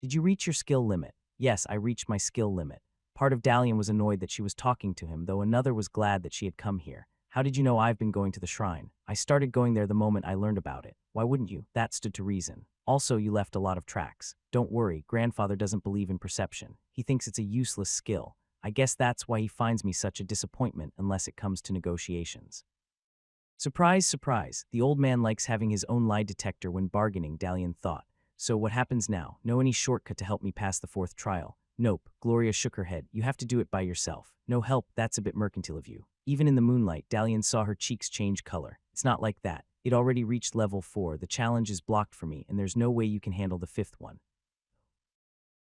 Did you reach your skill limit? Yes, I reached my skill limit. Part of Dalian was annoyed that she was talking to him, though another was glad that she had come here. How did you know I've been going to the shrine? I started going there the moment I learned about it. Why wouldn't you? That stood to reason. Also, you left a lot of tracks. Don't worry, grandfather doesn't believe in perception. He thinks it's a useless skill. I guess that's why he finds me such a disappointment unless it comes to negotiations. Surprise, surprise, the old man likes having his own lie detector when bargaining, Dalian thought. So what happens now? Know any shortcut to help me pass the 4th trial? Nope, Gloria shook her head. You have to do it by yourself. No help, that's a bit mercantile of you. Even in the moonlight, Dalian saw her cheeks change color. It's not like that. It already reached level 4, the challenge is blocked for me, and there's no way you can handle the 5th one.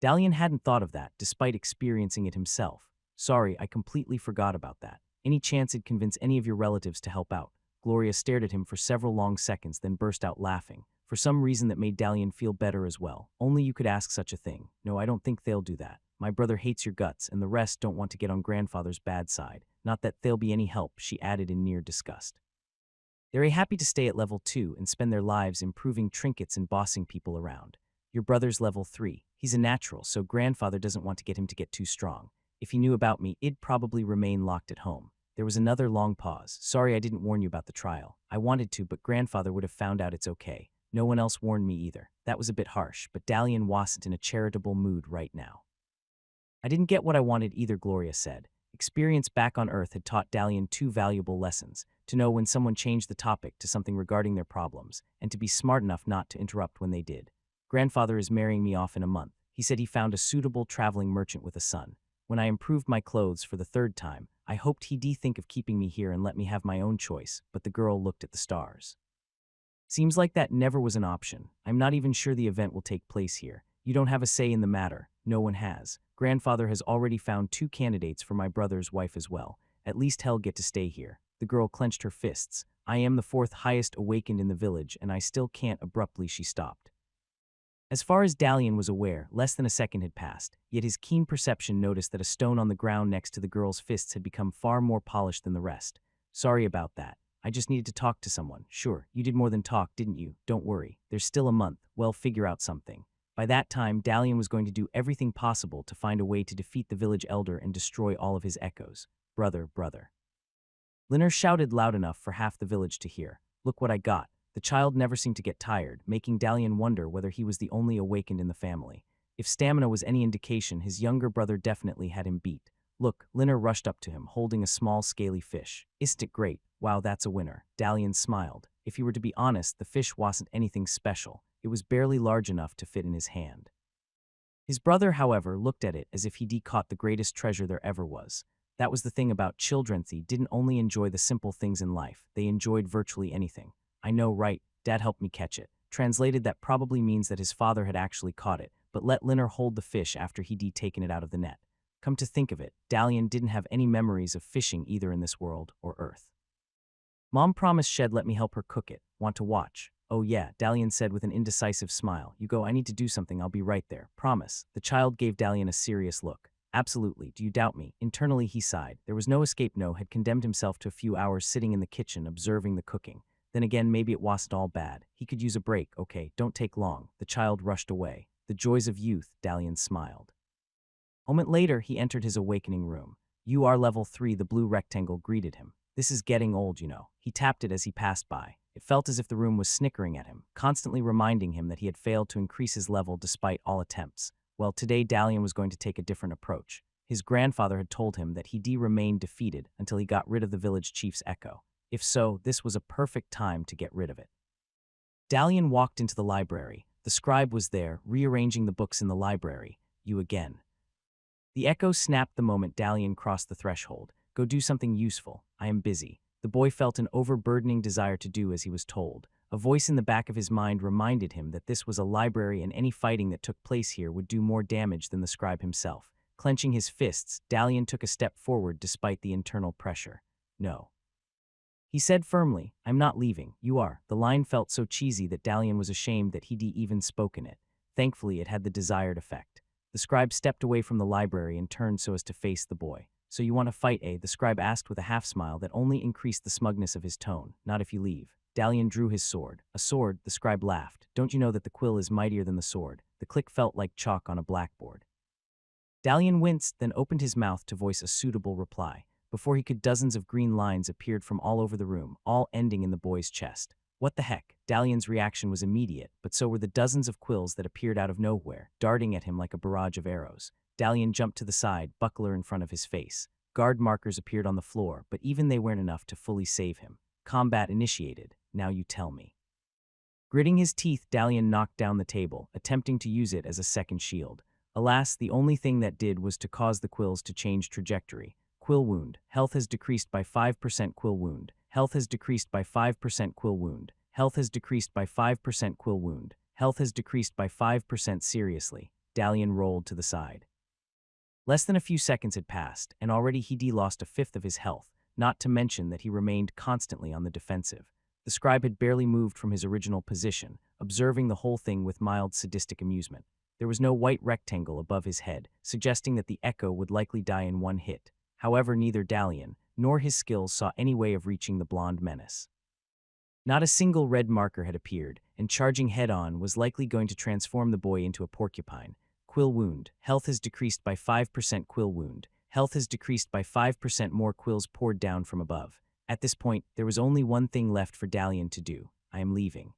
Dalian hadn't thought of that, despite experiencing it himself. Sorry, I completely forgot about that. Any chance it'd convince any of your relatives to help out? Gloria stared at him for several long seconds, then burst out laughing. For some reason that made Dalian feel better as well. Only you could ask such a thing. No, I don't think they'll do that. My brother hates your guts, and the rest don't want to get on grandfather's bad side. Not that they'll be any help, she added in near disgust. They're happy to stay at level 2 and spend their lives improving trinkets and bossing people around. Your brother's level 3. He's a natural, so grandfather doesn't want to get him to get too strong. If he knew about me, it'd probably remain locked at home. There was another long pause. Sorry I didn't warn you about the trial. I wanted to, but grandfather would have found out it's okay. No one else warned me either. That was a bit harsh, but Dalian wasn't in a charitable mood right now. I didn't get what I wanted either, Gloria said. Experience back on Earth had taught Dalian 2 valuable lessons: to know when someone changed the topic to something regarding their problems, and to be smart enough not to interrupt when they did. Grandfather is marrying me off in a month. He said he found a suitable traveling merchant with a son. When I improved my clothes for the 3rd time, I hoped he'd think of keeping me here and let me have my own choice, but the girl looked at the stars. Seems like that never was an option. I'm not even sure the event will take place here. You don't have a say in the matter. No one has. Grandfather has already found 2 candidates for my brother's wife as well. At least he'll get to stay here. The girl clenched her fists. I am the 4th highest awakened in the village, and I still can't. Abruptly she stopped. As far as Dalian was aware, less than a second had passed, yet his keen perception noticed that a stone on the ground next to the girl's fists had become far more polished than the rest. Sorry about that. I just needed to talk to someone. Sure, you did more than talk, didn't you? Don't worry. There's still a month. Well, figure out something. By that time, Dalian was going to do everything possible to find a way to defeat the village elder and destroy all of his echoes. Brother, brother. Linner shouted loud enough for half the village to hear. Look what I got. The child never seemed to get tired, making Dalian wonder whether he was the only awakened in the family. If stamina was any indication, his younger brother definitely had him beat. Look, Linner rushed up to him, holding a small, scaly fish. Isn't it great? Wow, that's a winner. Dalian smiled. If he were to be honest, the fish wasn't anything special. It was barely large enough to fit in his hand. His brother, however, looked at it as if he'd caught the greatest treasure there ever was. That was the thing about children. They didn't only enjoy the simple things in life, they enjoyed virtually anything. I know, right? Dad helped me catch it. Translated, that probably means that his father had actually caught it, but let Linner hold the fish after he'd taken it out of the net. Come to think of it, Dalian didn't have any memories of fishing either in this world or Earth. Mom promised she'd let me help her cook it. Want to watch? Oh yeah, Dalian said with an indecisive smile. You go, I need to do something, I'll be right there. Promise. The child gave Dalian a serious look. Absolutely, do you doubt me? Internally he sighed. There was no escape. No, had condemned himself to a few hours sitting in the kitchen observing the cooking. Then again, maybe it wasn't all bad. He could use a break. Okay, don't take long. The child rushed away. The joys of youth, Dalian smiled. A moment later, he entered his awakening room. You are level 3, the blue rectangle greeted him. This is getting old, you know. He tapped it as he passed by. It felt as if the room was snickering at him, constantly reminding him that he had failed to increase his level despite all attempts. Well, today Dalian was going to take a different approach. His grandfather had told him that he'd remained defeated until he got rid of the village chief's echo. If so, this was a perfect time to get rid of it. Dalian walked into the library. The scribe was there, rearranging the books in the library. You again. The echo snapped the moment Dalian crossed the threshold. Go do something useful. I am busy. The boy felt an overburdening desire to do as he was told. A voice in the back of his mind reminded him that this was a library and any fighting that took place here would do more damage than the scribe himself. Clenching his fists, Dalian took a step forward despite the internal pressure. No. He said firmly, I'm not leaving. You are. The line felt so cheesy that Dalian was ashamed that he'd even spoken it. Thankfully, it had the desired effect. The scribe stepped away from the library and turned so as to face the boy. So you want to fight, eh? The scribe asked with a half-smile that only increased the smugness of his tone. Not if you leave. Dalian drew his sword. A sword? The scribe laughed. Don't you know that the quill is mightier than the sword? The click felt like chalk on a blackboard. Dalian winced, then opened his mouth to voice a suitable reply. Before he could, dozens of green lines appeared from all over the room, all ending in the boy's chest. What the heck? Dalian's reaction was immediate, but so were the dozens of quills that appeared out of nowhere, darting at him like a barrage of arrows. Dalian jumped to the side, buckler in front of his face. Guard markers appeared on the floor, but even they weren't enough to fully save him. Combat initiated. Now you tell me. Gritting his teeth, Dalian knocked down the table, attempting to use it as a second shield. Alas, the only thing that did was to cause the quills to change trajectory. Quill wound. Health has decreased by 5%. Quill wound. Health has decreased by 5%. Quill wound. Health has decreased by 5%. Quill wound. Health has decreased by 5%. Seriously. Dalian rolled to the side. Less than a few seconds had passed, and already he'd lost a fifth of his health, not to mention that he remained constantly on the defensive. The scribe had barely moved from his original position, observing the whole thing with mild sadistic amusement. There was no white rectangle above his head, suggesting that the echo would likely die in one hit. However, neither Dalian nor his skills saw any way of reaching the blonde menace. Not a single red marker had appeared, and charging head-on was likely going to transform the boy into a porcupine. Quill wound. Health has decreased by 5%. Quill wound. Health has decreased by 5%. More quills poured down from above. At this point, there was only one thing left for Dalian to do. I am leaving.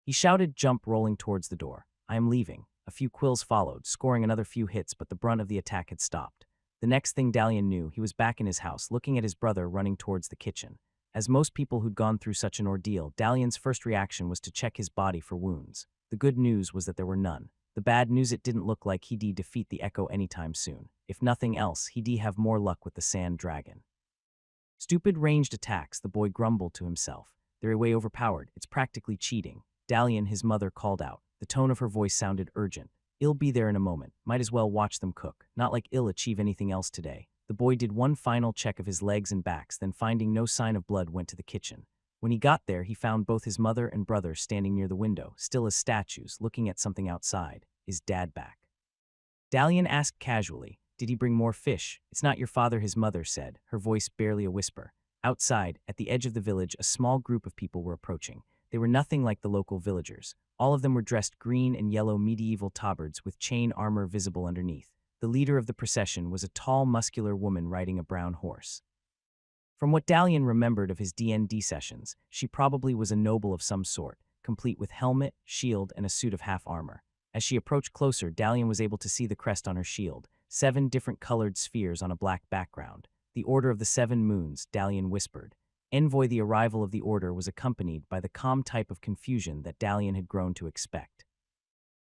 He shouted, rolling towards the door. I am leaving. A few quills followed, scoring another few hits, but the brunt of the attack had stopped. The next thing Dalian knew, he was back in his house, looking at his brother running towards the kitchen. As most people who'd gone through such an ordeal, Dalian's first reaction was to check his body for wounds. The good news was that there were none. The bad news, it didn't look like he'd defeat the echo anytime soon. If nothing else, he'd have more luck with the sand dragon. Stupid ranged attacks, the boy grumbled to himself. They're way overpowered. It's practically cheating. Dalian, his mother, called out. The tone of her voice sounded urgent. I'll be there in a moment. Might as well watch them cook. Not like I'll achieve anything else today. The boy did one final check of his legs and backs, then finding no sign of blood, went to the kitchen. When he got there, he found both his mother and brother standing near the window, still as statues, looking at something outside. Is Dad back? Dalian asked casually. Did he bring more fish? It's not your father, his mother said, her voice barely a whisper. Outside, at the edge of the village, a small group of people were approaching. They were nothing like the local villagers. All of them were dressed green and yellow medieval tabards with chain armor visible underneath. The leader of the procession was a tall, muscular woman riding a brown horse. From what Dalian remembered of his D&D sessions, she probably was a noble of some sort, complete with helmet, shield, and a suit of half armor. As she approached closer, Dalian was able to see the crest on her shield, 7 different colored spheres on a black background. The Order of the Seven Moons, Dalian whispered. Envoy, the arrival of the order was accompanied by the calm type of confusion that Dalian had grown to expect.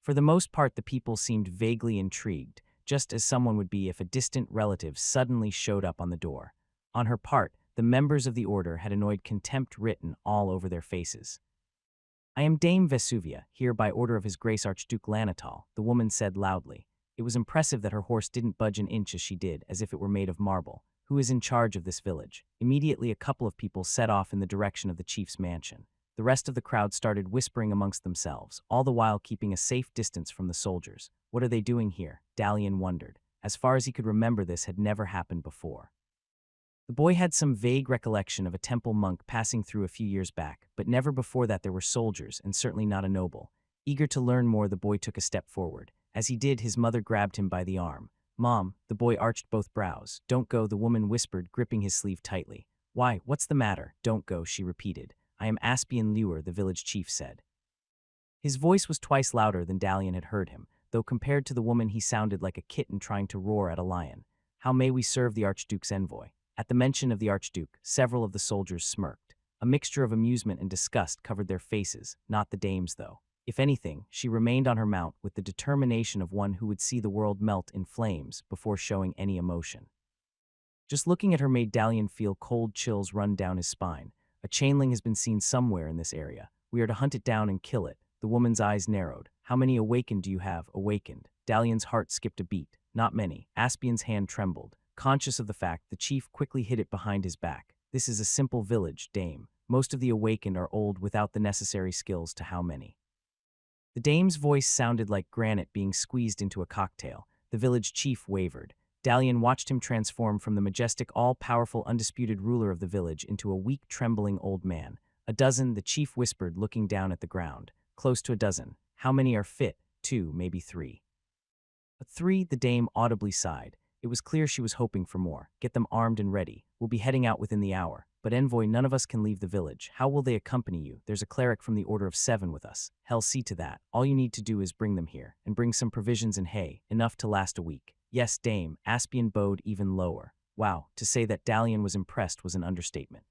For the most part, the people seemed vaguely intrigued, just as someone would be if a distant relative suddenly showed up on the door. On her part, the members of the order had annoyed contempt written all over their faces. I am Dame Vesuvia, here by order of His Grace Archduke Lanatal, the woman said loudly. It was impressive that her horse didn't budge an inch as she did, as if it were made of marble. Who is in charge of this village? Immediately, a couple of people set off in the direction of the chief's mansion. The rest of the crowd started whispering amongst themselves, all the while keeping a safe distance from the soldiers. What are they doing here? Dalian wondered. As far as he could remember, this had never happened before. The boy had some vague recollection of a temple monk passing through a few years back, but never before that there were soldiers, and certainly not a noble. Eager to learn more, the boy took a step forward. As he did, his mother grabbed him by the arm. Mom, the boy arched both brows. Don't go, the woman whispered, gripping his sleeve tightly. Why, what's the matter? Don't go, she repeated. I am Aspian Lure, the village chief said. His voice was twice louder than Dalian had heard him, though compared to the woman he sounded like a kitten trying to roar at a lion. How may we serve the Archduke's envoy? At the mention of the Archduke, several of the soldiers smirked. A mixture of amusement and disgust covered their faces, not the dame's though. If anything, she remained on her mount with the determination of one who would see the world melt in flames before showing any emotion. Just looking at her made Dalian feel cold chills run down his spine. A chainling has been seen somewhere in this area. We are to hunt it down and kill it. The woman's eyes narrowed. How many awakened do you have? Awakened. Dalian's heart skipped a beat. Not many. Aspian's hand trembled. Conscious of the fact, the chief quickly hid it behind his back. This is a simple village, dame. Most of the awakened are old without the necessary skills to how many. The dame's voice sounded like granite being squeezed into a cocktail. The village chief wavered. Dalian watched him transform from the majestic, all-powerful, undisputed ruler of the village into a weak, trembling old man. A dozen, the chief whispered, looking down at the ground. Close to a dozen. How many are fit? 2, maybe 3. 3, the dame audibly sighed. It was clear she was hoping for more. Get them armed and ready. We'll be heading out within the hour. But envoy, none of us can leave the village. How will they accompany you? There's a cleric from the Order of Seven with us. Hell, see to that. All you need to do is bring them here, and bring some provisions and hay, enough to last a week. Yes, dame, Aspian bowed even lower. Wow, to say that Dalian was impressed was an understatement.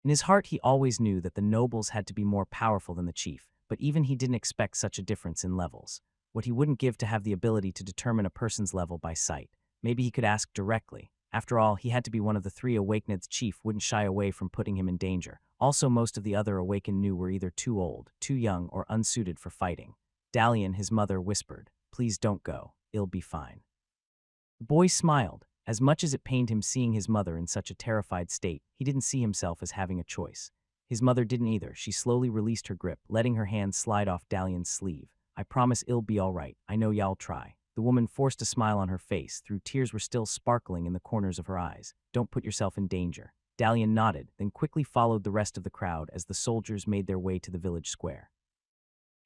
In his heart, he always knew that the nobles had to be more powerful than the chief, but even he didn't expect such a difference in levels. What he wouldn't give to have the ability to determine a person's level by sight. Maybe he could ask directly. After all, he had to be one of the 3 Awakened's chief wouldn't shy away from putting him in danger. Also, most of the other Awakened knew were either too old, too young, or unsuited for fighting. Dalian, his mother, whispered, Please don't go. It'll be fine. The boy smiled. As much as it pained him seeing his mother in such a terrified state, he didn't see himself as having a choice. His mother didn't either. She slowly released her grip, letting her hand slide off Dalian's sleeve. I promise it'll be all right. I know y'all try. The woman forced a smile on her face, though tears were still sparkling in the corners of her eyes. Don't put yourself in danger. Dalian nodded, then quickly followed the rest of the crowd as the soldiers made their way to the village square.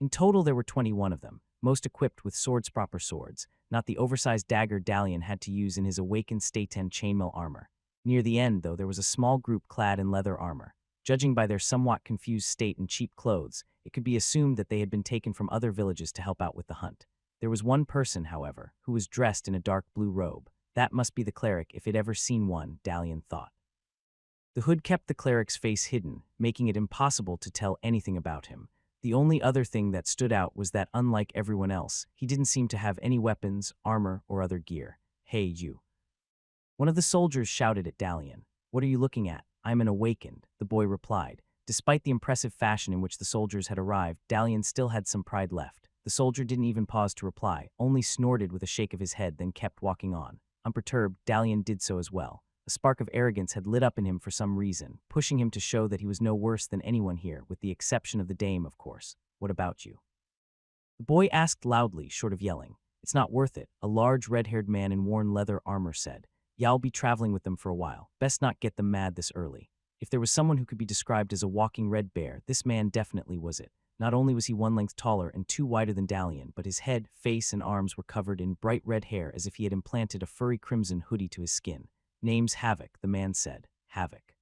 In total, there were 21 of them, most equipped with proper swords, not the oversized dagger Dalian had to use in his awakened Staten chainmail armor. Near the end, though, there was a small group clad in leather armor. Judging by their somewhat confused state and cheap clothes, it could be assumed that they had been taken from other villages to help out with the hunt. There was one person, however, who was dressed in a dark blue robe. That must be the cleric if it ever seen one, Dalian thought. The hood kept the cleric's face hidden, making it impossible to tell anything about him. The only other thing that stood out was that, unlike everyone else, he didn't seem to have any weapons, armor, or other gear. Hey, you. One of the soldiers shouted at Dalian. What are you looking at? I'm an awakened, the boy replied. Despite the impressive fashion in which the soldiers had arrived, Dalian still had some pride left. The soldier didn't even pause to reply, only snorted with a shake of his head, then kept walking on. Unperturbed, Dalian did so as well. A spark of arrogance had lit up in him for some reason, pushing him to show that he was no worse than anyone here, with the exception of the dame, of course. What about you? The boy asked loudly, short of yelling. It's not worth it, a large red-haired man in worn leather armor said. Y'all be traveling with them for a while. Best not get them mad this early. If there was someone who could be described as a walking red bear, this man definitely was it. Not only was he 1 length taller and 2 wider than Dalian, but his head, face, and arms were covered in bright red hair as if he had implanted a furry crimson hoodie to his skin. Name's Havoc, the man said. Havoc.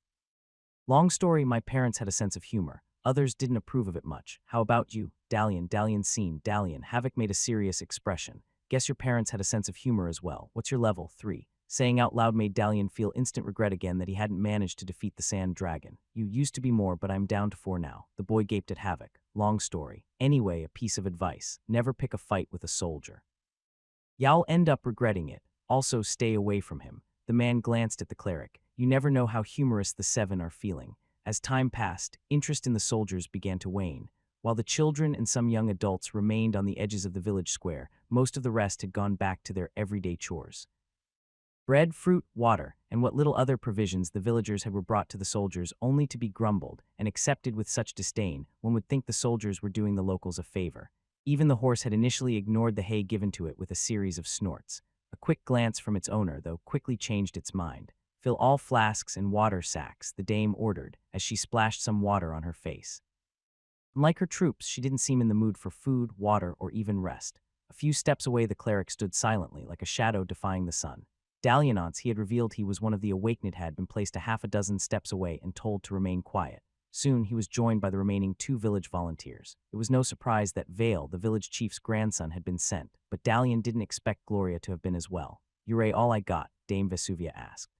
Long story, my parents had a sense of humor. Others didn't approve of it much. How about you? Dalian scene. Dalian. Havoc made a serious expression. Guess your parents had a sense of humor as well. What's your level? 3. Saying out loud made Dalian feel instant regret again that he hadn't managed to defeat the sand dragon. You used to be more, but I'm down to 4 now. The boy gaped at Havoc. Long story. Anyway, a piece of advice. Never pick a fight with a soldier. You'll end up regretting it. Also, stay away from him. The man glanced at the cleric. You never know how humorous the 7 are feeling. As time passed, interest in the soldiers began to wane. While the children and some young adults remained on the edges of the village square, most of the rest had gone back to their everyday chores. Bread, fruit, water, and what little other provisions the villagers had were brought to the soldiers only to be grumbled and accepted with such disdain, one would think the soldiers were doing the locals a favor. Even the horse had initially ignored the hay given to it with a series of snorts. A quick glance from its owner, though, quickly changed its mind. Fill all flasks and water sacks, the dame ordered, as she splashed some water on her face. Unlike her troops, she didn't seem in the mood for food, water, or even rest. A few steps away, the cleric stood silently, like a shadow defying the sun. Dallianance, he had revealed he was one of the awakened, had been placed a half a dozen steps away and told to remain quiet. Soon, he was joined by the remaining 2 village volunteers. It was no surprise that Vale, the village chief's grandson, had been sent, but Dalian didn't expect Gloria to have been as well. "You're all I got?" Dame Vesuvia asked.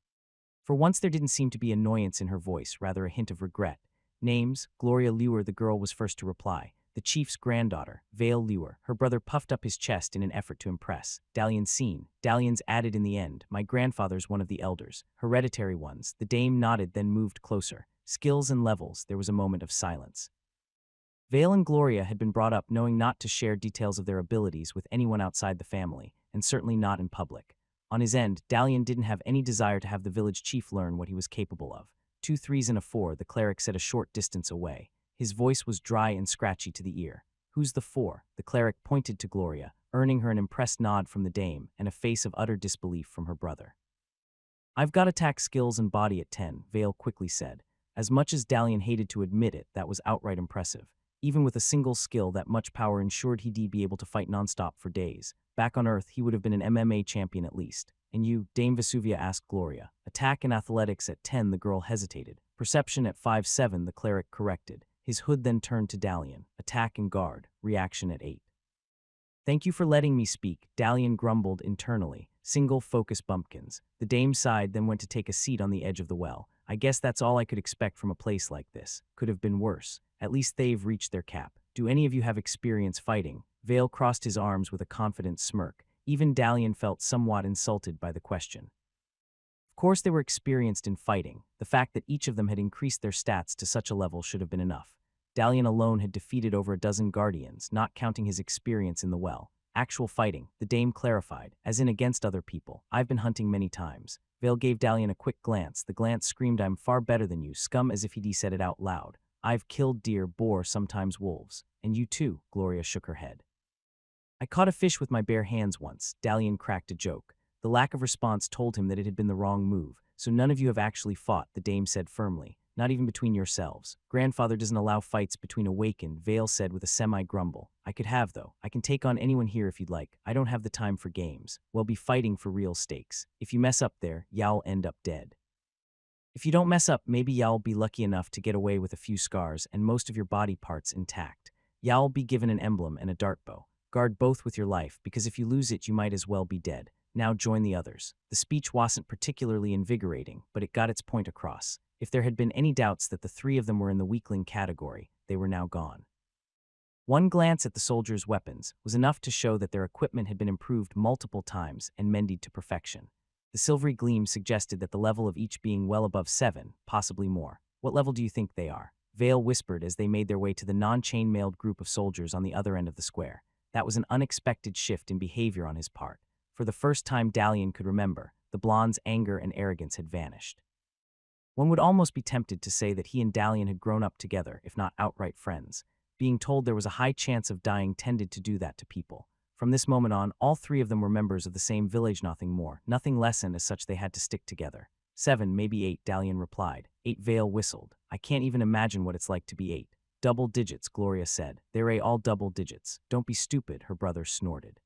For once there didn't seem to be annoyance in her voice, rather a hint of regret. "Names?" Gloria Lewer, the girl, was first to reply. The chief's granddaughter, Vale Lewer. Her brother puffed up his chest in an effort to impress. Dalian seen. Dalian's added in the end. "My grandfather's one of the elders. Hereditary ones." The dame nodded, then moved closer. "Skills and levels." There was a moment of silence. Vale and Gloria had been brought up knowing not to share details of their abilities with anyone outside the family, and certainly not in public. On his end, Dalian didn't have any desire to have the village chief learn what he was capable of. 2 3s and a 4, the cleric said a short distance away. His voice was dry and scratchy to the ear. "Who's the 4? The cleric pointed to Gloria, earning her an impressed nod from the dame and a face of utter disbelief from her brother. "I've got attack skills and body at 10, Vale quickly said. As much as Dalian hated to admit it, that was outright impressive. Even with a single skill, that much power ensured he'd be able to fight nonstop for days. Back on Earth, he would have been an MMA champion at least. "And you?" Dame Vesuvia asked Gloria. "Attack and athletics at 10, the girl hesitated. "Perception at 5-7, the cleric corrected. His hood then turned to Dalian. "Attack and guard. Reaction at 8. "Thank you for letting me speak," Dalian grumbled internally. "Single focus bumpkins." The dame sighed, then went to take a seat on the edge of the well. "I guess that's all I could expect from a place like this. Could have been worse. At least they've reached their cap. Do any of you have experience fighting?" Vale crossed his arms with a confident smirk. Even Dalian felt somewhat insulted by the question. Of course they were experienced in fighting. The fact that each of them had increased their stats to such a level should have been enough. Dalian alone had defeated over a dozen guardians, not counting his experience in the well. "Actual fighting," the dame clarified, "as in against other people. I've been hunting many times." Vale gave Dalian a quick glance. The glance screamed, "I'm far better than you," scum, as if he'd said it out loud. "I've killed deer, boar, sometimes wolves." "And you too," Gloria shook her head. "I caught a fish with my bare hands once," Dalian cracked a joke. The lack of response told him that it had been the wrong move. "So none of you have actually fought," the dame said firmly. "Not even between yourselves." "Grandfather doesn't allow fights between awakened," Vale said with a semi-grumble. "I could have, though. I can take on anyone here if you'd like. I don't have the time for games. We'll be fighting for real stakes. If you mess up there, y'all end up dead. If you don't mess up, maybe y'all be lucky enough to get away with a few scars and most of your body parts intact. Y'all be given an emblem and a dart bow. Guard both with your life, because if you lose it, you might as well be dead. Now join the others." The speech wasn't particularly invigorating, but it got its point across. If there had been any doubts that the 3 of them were in the weakling category, they were now gone. One glance at the soldiers' weapons was enough to show that their equipment had been improved multiple times and mended to perfection. The silvery gleam suggested that the level of each being well above 7, possibly more. "What level do you think they are?" Vale whispered as they made their way to the non-chain-mailed group of soldiers on the other end of the square. That was an unexpected shift in behavior on his part. For the first time Dalian could remember, the blonde's anger and arrogance had vanished. One would almost be tempted to say that he and Dalian had grown up together, if not outright friends. Being told there was a high chance of dying tended to do that to people. From this moment on, all 3 of them were members of the same village, nothing more, nothing less, and as such they had to stick together. 7, maybe 8, Dalian replied. 8, Vale whistled. "I can't even imagine what it's like to be 8. "Double digits," Gloria said. "They're all double digits." "Don't be stupid," her brother snorted.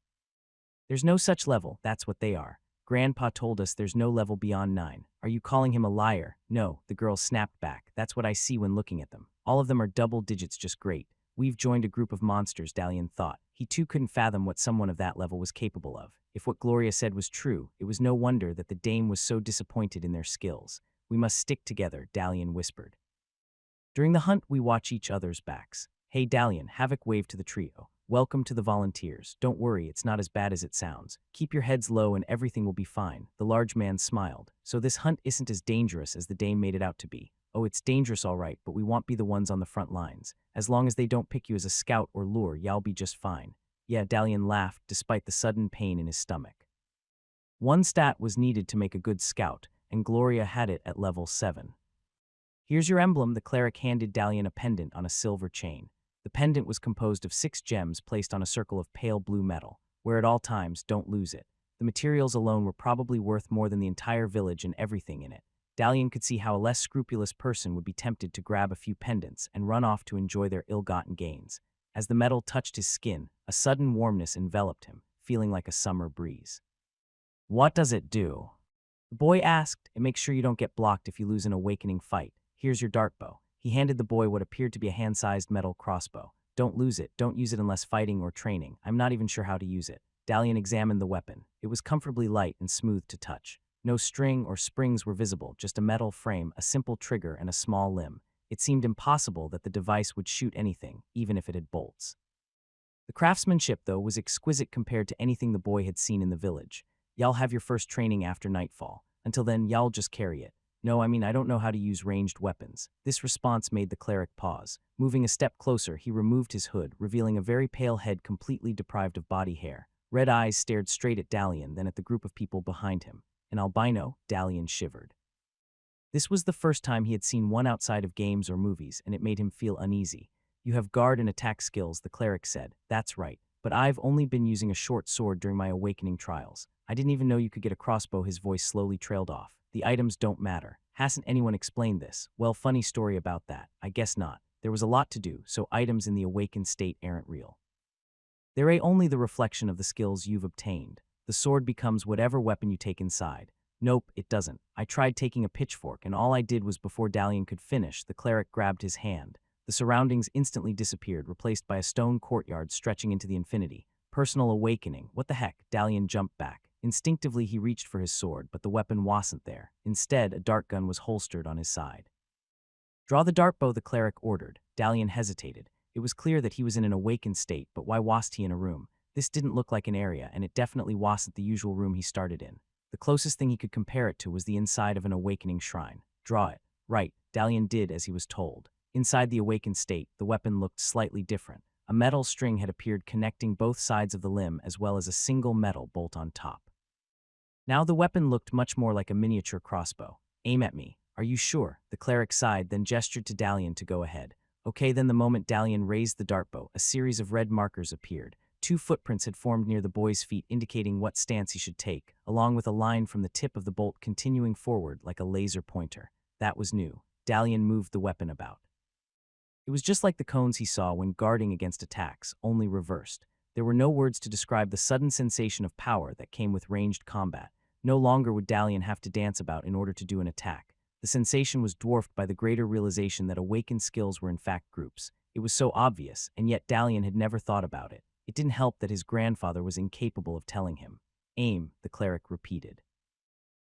"There's no such level, that's what they are. Grandpa told us there's no level beyond 9. Are you calling him a liar?" "No," the girl snapped back. "That's what I see when looking at them." All of them are double digits just great. We've joined a group of monsters, Dalian thought. He too couldn't fathom what someone of that level was capable of. If what Gloria said was true, it was no wonder that the dame was so disappointed in their skills. We must stick together, Dalian whispered. During the hunt, we watch each other's backs. Hey, Dalian, Havoc waved to the trio. Welcome to the volunteers. Don't worry, it's not as bad as it sounds. Keep your heads low and everything will be fine. The large man smiled. So this hunt isn't as dangerous as the dame made it out to be. Oh, it's dangerous all right, but we won't be the ones on the front lines. As long as they don't pick you as a scout or lure, y'all be just fine. Yeah, Dalian laughed despite the sudden pain in his stomach. One stat was needed to make a good scout, and Gloria had it at level 7. Here's your emblem. The cleric handed Dalian a pendant on a silver chain. The pendant was composed of 6 gems placed on a circle of pale blue metal. Wear at all times, don't lose it. The materials alone were probably worth more than the entire village and everything in it. Dalian could see how a less scrupulous person would be tempted to grab a few pendants and run off to enjoy their ill-gotten gains. As the metal touched his skin, a sudden warmness enveloped him, feeling like a summer breeze. What does it do? The boy asked. It makes sure you don't get blocked if you lose an awakening fight. Here's your dart bow. He handed the boy what appeared to be a hand-sized metal crossbow. Don't lose it. Don't use it unless fighting or training. I'm not even sure how to use it. Dalian examined the weapon. It was comfortably light and smooth to touch. No string or springs were visible, just a metal frame, a simple trigger, and a small limb. It seemed impossible that the device would shoot anything, even if it had bolts. The craftsmanship, though, was exquisite compared to anything the boy had seen in the village. Y'all have your first training after nightfall. Until then, y'all just carry it. No, I don't know how to use ranged weapons. This response made the cleric pause. Moving a step closer, he removed his hood, revealing a very pale head completely deprived of body hair. Red eyes stared straight at Dalian, then at the group of people behind him. An albino, Dalian shivered. This was the first time he had seen one outside of games or movies, and it made him feel uneasy. You have guard and attack skills, the cleric said. That's right, but I've only been using a short sword during my awakening trials. I didn't even know you could get a crossbow. His voice slowly trailed off. The items don't matter. Hasn't anyone explained this? Well, funny story about that. I guess not. There was a lot to do, so items in the awakened state aren't real. They're only the reflection of the skills you've obtained. The sword becomes whatever weapon you take inside. Nope, it doesn't. I tried taking a pitchfork, and all I did was before Dalian could finish, the cleric grabbed his hand. The surroundings instantly disappeared, replaced by a stone courtyard stretching into the infinity. Personal awakening. What the heck? Dalian jumped back. Instinctively, he reached for his sword, but the weapon wasn't there. Instead, a dart gun was holstered on his side. Draw the dart bow, the cleric ordered. Dalian hesitated. It was clear that he was in an awakened state, but why wasn't he in a room? This didn't look like an area, and it definitely wasn't the usual room he started in. The closest thing he could compare it to was the inside of an awakening shrine. Draw it. Right, Dalian did as he was told. Inside the awakened state, the weapon looked slightly different. A metal string had appeared connecting both sides of the limb as well as a single metal bolt on top. Now the weapon looked much more like a miniature crossbow. Aim at me. Are you sure? The cleric sighed, then gestured to Dalian to go ahead. Okay, then the moment Dalian raised the dart bow, a series of red markers appeared. 2 footprints had formed near the boy's feet, indicating what stance he should take, along with a line from the tip of the bolt continuing forward like a laser pointer. That was new. Dalian moved the weapon about. It was just like the cones he saw when guarding against attacks, only reversed. There were no words to describe the sudden sensation of power that came with ranged combat. No longer would Dalian have to dance about in order to do an attack. The sensation was dwarfed by the greater realization that awakened skills were in fact groups. It was so obvious, and yet Dalian had never thought about it. It didn't help that his grandfather was incapable of telling him. Aim, the cleric repeated.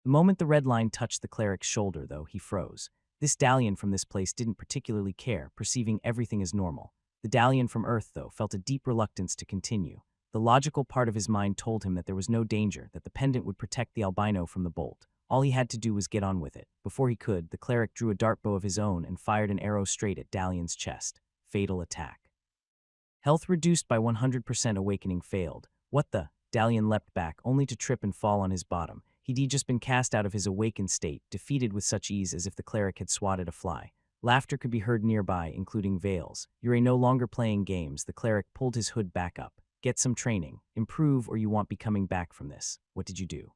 The moment the red line touched the cleric's shoulder, though, he froze. This Dalian from this place didn't particularly care, perceiving everything as normal. The Dalian from Earth, though, felt a deep reluctance to continue. The logical part of his mind told him that there was no danger, that the pendant would protect the albino from the bolt. All he had to do was get on with it. Before he could, the cleric drew a dart bow of his own and fired an arrow straight at Dalian's chest. Fatal attack. Health reduced by 100%. Awakening failed. What the? Dalian leapt back, only to trip and fall on his bottom. He'd just been cast out of his awakened state, defeated with such ease as if the cleric had swatted a fly. Laughter could be heard nearby, including Vale's. You're no longer playing games. The cleric pulled his hood back up. Get some training. Improve or you won't be coming back from this. What did you do?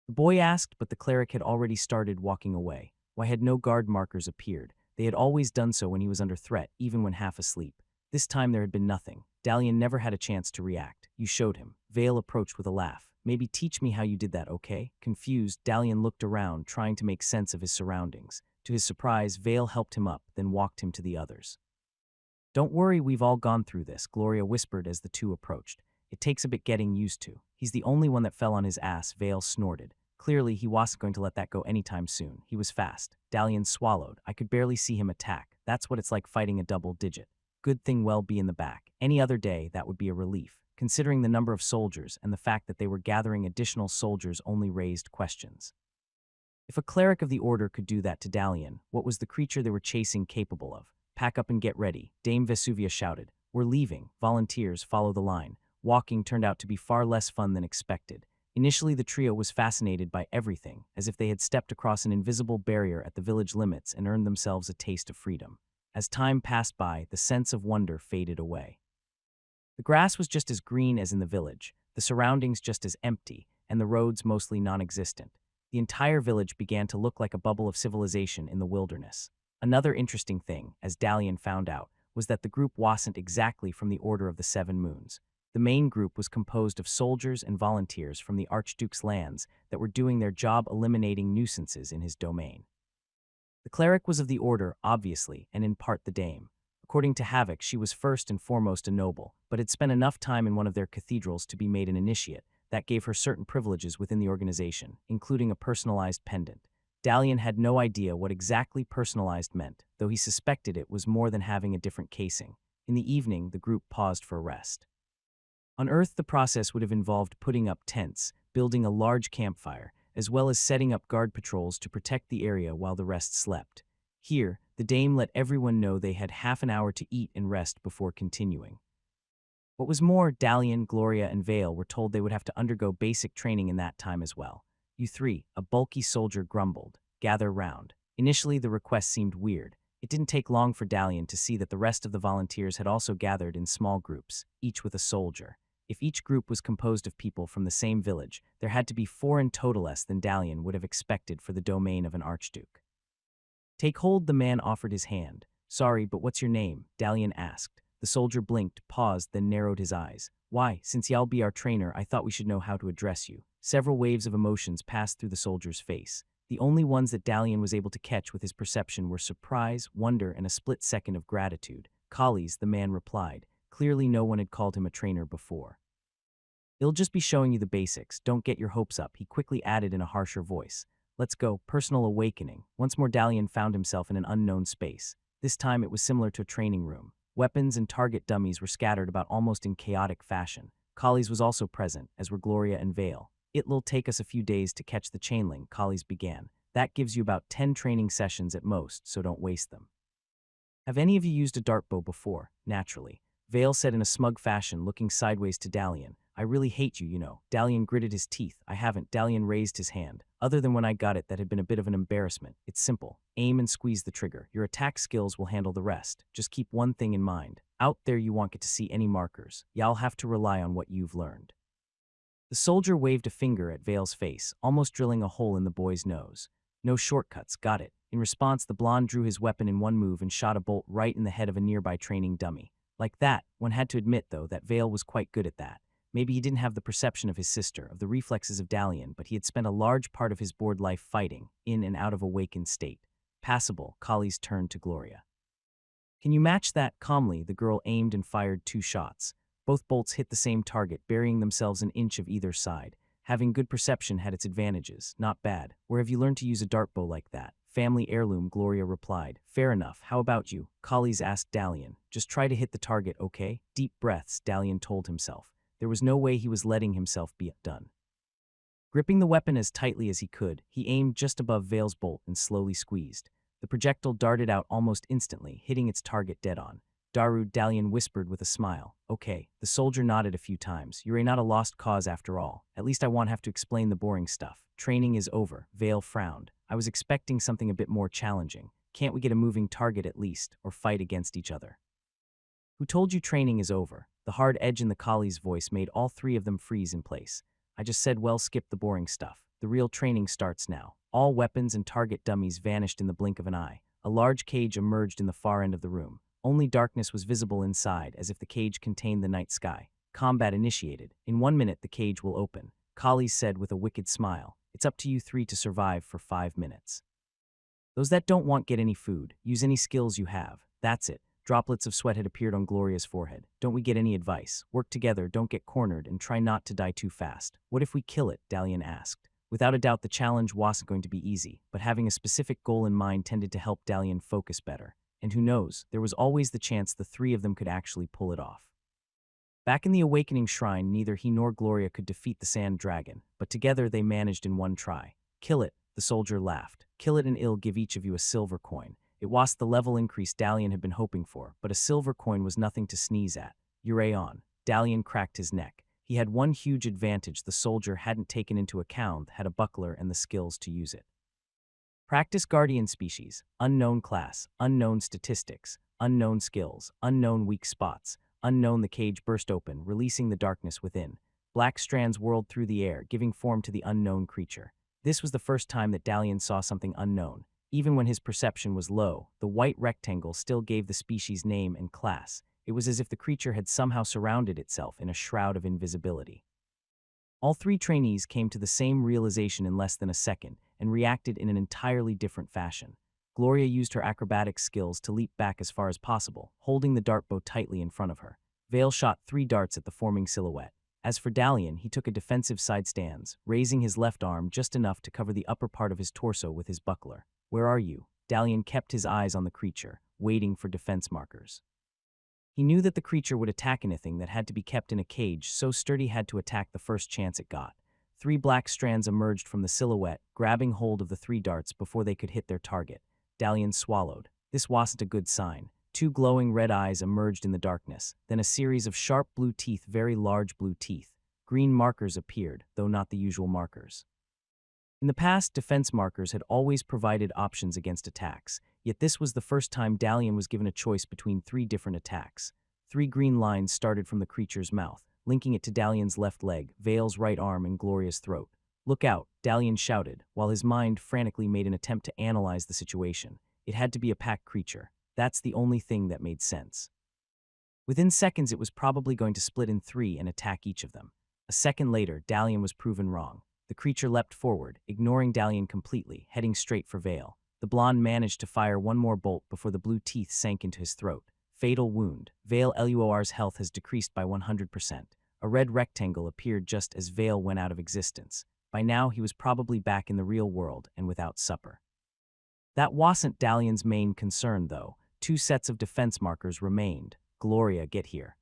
The boy asked, but the cleric had already started walking away. Why had no guard markers appeared? They had always done so when he was under threat, even when half asleep. This time there had been nothing. Dalian never had a chance to react. You showed him. Vale approached with a laugh. Maybe teach me how you did that, okay? Confused, Dalian looked around, trying to make sense of his surroundings. To his surprise, Vale helped him up, then walked him to the others. "Don't worry, we've all gone through this," Gloria whispered as the two approached. "It takes a bit getting used to." "He's the only one that fell on his ass," Vale snorted. Clearly, he wasn't going to let that go anytime soon. He was fast. Dalian swallowed. "I could barely see him attack. That's what it's like fighting a double digit. Good thing well be in the back. Any other day, that would be a relief. Considering the number of soldiers and the fact that they were gathering additional soldiers only raised questions. If a cleric of the order could do that to Dalian, what was the creature they were chasing capable of? "Pack up and get ready," Dame Vesuvia shouted. "We're leaving. Volunteers, follow the line." Walking turned out to be far less fun than expected. Initially, the trio was fascinated by everything, as if they had stepped across an invisible barrier at the village limits and earned themselves a taste of freedom. As time passed by, the sense of wonder faded away. The grass was just as green as in the village, the surroundings just as empty, and the roads mostly non-existent. The entire village began to look like a bubble of civilization in the wilderness. Another interesting thing, as Dalian found out, was that the group wasn't exactly from the Order of the Seven Moons. The main group was composed of soldiers and volunteers from the Archduke's lands that were doing their job eliminating nuisances in his domain. The cleric was of the order, obviously, and in part the dame. According to Havoc, she was first and foremost a noble, but had spent enough time in one of their cathedrals to be made an initiate. That gave her certain privileges within the organization, including a personalized pendant. Dalian had no idea what exactly personalized meant, though he suspected it was more than having a different casing. In the evening, the group paused for a rest. On Earth, the process would have involved putting up tents, building a large campfire, as well as setting up guard patrols to protect the area while the rest slept. Here, the dame let everyone know they had half an hour to eat and rest before continuing. What was more, Dalian, Gloria, and Vale were told they would have to undergo basic training in that time as well. "You three," a bulky soldier grumbled. "Gather round." Initially, the request seemed weird. It didn't take long for Dalian to see that the rest of the volunteers had also gathered in small groups, each with a soldier. If each group was composed of people from the same village, there had to be 4 in total, less than Dalian would have expected for the domain of an archduke. "Take hold," the man offered his hand. "Sorry, but what's your name?" Dalian asked. The soldier blinked, paused, then narrowed his eyes. "Why, since y'all be our trainer, I thought we should know how to address you." Several waves of emotions passed through the soldier's face. The only ones that Dalian was able to catch with his perception were surprise, wonder, and a split second of gratitude. "Collies," the man replied. Clearly no one had called him a trainer before. "It'll just be showing you the basics. Don't get your hopes up," he quickly added in a harsher voice. "Let's go." Personal awakening. Once more Dalian found himself in an unknown space. This time it was similar to a training room. Weapons and target dummies were scattered about almost in chaotic fashion. Collies was also present, as were Gloria and Vale. "It'll take us a few days to catch the chainlink," Collies began. "That gives you about 10 training sessions at most, so don't waste them." "Have any of you used a dart bow before?" Naturally. Vale said in a smug fashion, looking sideways to Dalian. "I really hate you, you know." Dalian gritted his teeth. "I haven't." Dalian raised his hand. "Other than when I got it, that had been a bit of an embarrassment. It's simple. Aim and squeeze the trigger. Your attack skills will handle the rest. Just keep one thing in mind. Out there you won't get to see any markers. Y'all have to rely on what you've learned." The soldier waved a finger at Vale's face, almost drilling a hole in the boy's nose. "No shortcuts, got it." In response, the blonde drew his weapon in one move and shot a bolt right in the head of a nearby training dummy. Like that. One had to admit, though, that Vale was quite good at that. Maybe he didn't have the perception of his sister, of the reflexes of Dalian, but he had spent a large part of his bored life fighting, in and out of awakened state. Passable, Collies turned to Gloria. "Can you match that?" Calmly, the girl aimed and fired 2 shots. Both bolts hit the same target, burying themselves an inch of either side. Having good perception had its advantages. "Not bad. Where have you learned to use a dart bow like that?" "Family heirloom," Gloria replied. "Fair enough. How about you?" Collies asked Dalian. "Just try to hit the target, okay?" Deep breaths, Dalian told himself. There was no way he was letting himself be outdone. Gripping the weapon as tightly as he could, he aimed just above Vale's bolt and slowly squeezed. The projectile darted out almost instantly, hitting its target dead on. "Daru," Dalian whispered with a smile. "Okay." The soldier nodded a few times. "You're not a lost cause after all. At least I won't have to explain the boring stuff. Training is over." Vale frowned. "I was expecting something a bit more challenging. Can't we get a moving target at least, or fight against each other?" "Who told you training is over?" The hard edge in the collie's voice made all 3 of them freeze in place. "I just said, well, skip the boring stuff. The real training starts now." All weapons and target dummies vanished in the blink of an eye. A large cage emerged in the far end of the room. Only darkness was visible inside, as if the cage contained the night sky. "Combat initiated. In 1 minute the cage will open," Collies said with a wicked smile. "It's up to you 3 to survive for 5 minutes." Those that don't want get any food. Use any skills you have. That's it. Droplets of sweat had appeared on Gloria's forehead. Don't we get any advice? Work together, don't get cornered, and try not to die too fast. What if we kill it? Dalian asked. Without a doubt, the challenge wasn't going to be easy, but having a specific goal in mind tended to help Dalian focus better. And who knows, there was always the chance the three of them could actually pull it off. Back in the Awakening Shrine, neither he nor Gloria could defeat the Sand Dragon, but together they managed in one try. Kill it, the soldier laughed. Kill it and it'll give each of you a silver coin. It was the level increase Dalian had been hoping for, but a silver coin was nothing to sneeze at. You're on. Dalian cracked his neck. He had one huge advantage the soldier hadn't taken into account, had a buckler and the skills to use it. Practice Guardian Species, Unknown Class, Unknown Statistics, Unknown Skills, Unknown Weak Spots, Unknown. The cage burst open, releasing the darkness within. Black strands whirled through the air, giving form to the unknown creature. This was the first time that Dalian saw something unknown. Even when his perception was low, the white rectangle still gave the species name and class. It was as if the creature had somehow surrounded itself in a shroud of invisibility. All three trainees came to the same realization in less than a second and reacted in an entirely different fashion. Gloria used her acrobatic skills to leap back as far as possible, holding the dart bow tightly in front of her. Vale shot 3 darts at the forming silhouette. As for Dalian, he took a defensive side stance, raising his left arm just enough to cover the upper part of his torso with his buckler. Where are you? Dalian kept his eyes on the creature, waiting for defense markers. He knew that the creature would attack anything that had to be kept in a cage, so Sturdy had to attack the first chance it got. 3 black strands emerged from the silhouette, grabbing hold of the 3 darts before they could hit their target. Dalian swallowed. This wasn't a good sign. 2 glowing red eyes emerged in the darkness, then a series of sharp blue teeth, very large blue teeth. Green markers appeared, though not the usual markers. In the past, defense markers had always provided options against attacks, yet this was the first time Dalian was given a choice between 3 different attacks. 3 green lines started from the creature's mouth, linking it to Dalian's left leg, Vale's right arm, and Gloria's throat. Look out, Dalian shouted, while his mind frantically made an attempt to analyze the situation. It had to be a pack creature. That's the only thing that made sense. Within seconds, it was probably going to split in 3 and attack each of them. A second later, Dalian was proven wrong. The creature leapt forward, ignoring Dalian completely, heading straight for Vale. The blonde managed to fire one more bolt before the blue teeth sank into his throat. Fatal wound. Vale Luor's health has decreased by 100%. A red rectangle appeared just as Vale went out of existence. By now, he was probably back in the real world and without supper. That wasn't Dalian's main concern, though. 2 sets of defense markers remained. Gloria, get here.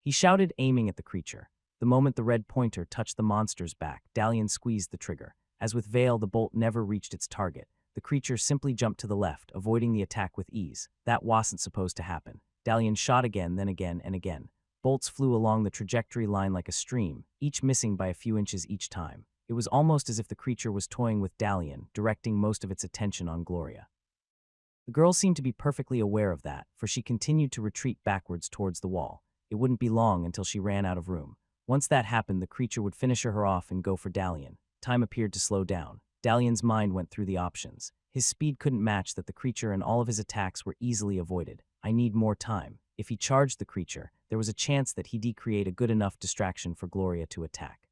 He shouted, aiming at the creature. The moment the red pointer touched the monster's back, Dalian squeezed the trigger. As with Vale, the bolt never reached its target. The creature simply jumped to the left, avoiding the attack with ease. That wasn't supposed to happen. Dalian shot again, then again, and again. Bolts flew along the trajectory line like a stream, each missing by a few inches each time. It was almost as if the creature was toying with Dalian, directing most of its attention on Gloria. The girl seemed to be perfectly aware of that, for she continued to retreat backwards towards the wall. It wouldn't be long until she ran out of room. Once that happened, the creature would finish her off and go for Dalian. Time appeared to slow down. Dalian's mind went through the options. His speed couldn't match that the creature, and all of his attacks were easily avoided. I need more time. If he charged the creature, there was a chance that he'd create a good enough distraction for Gloria to attack.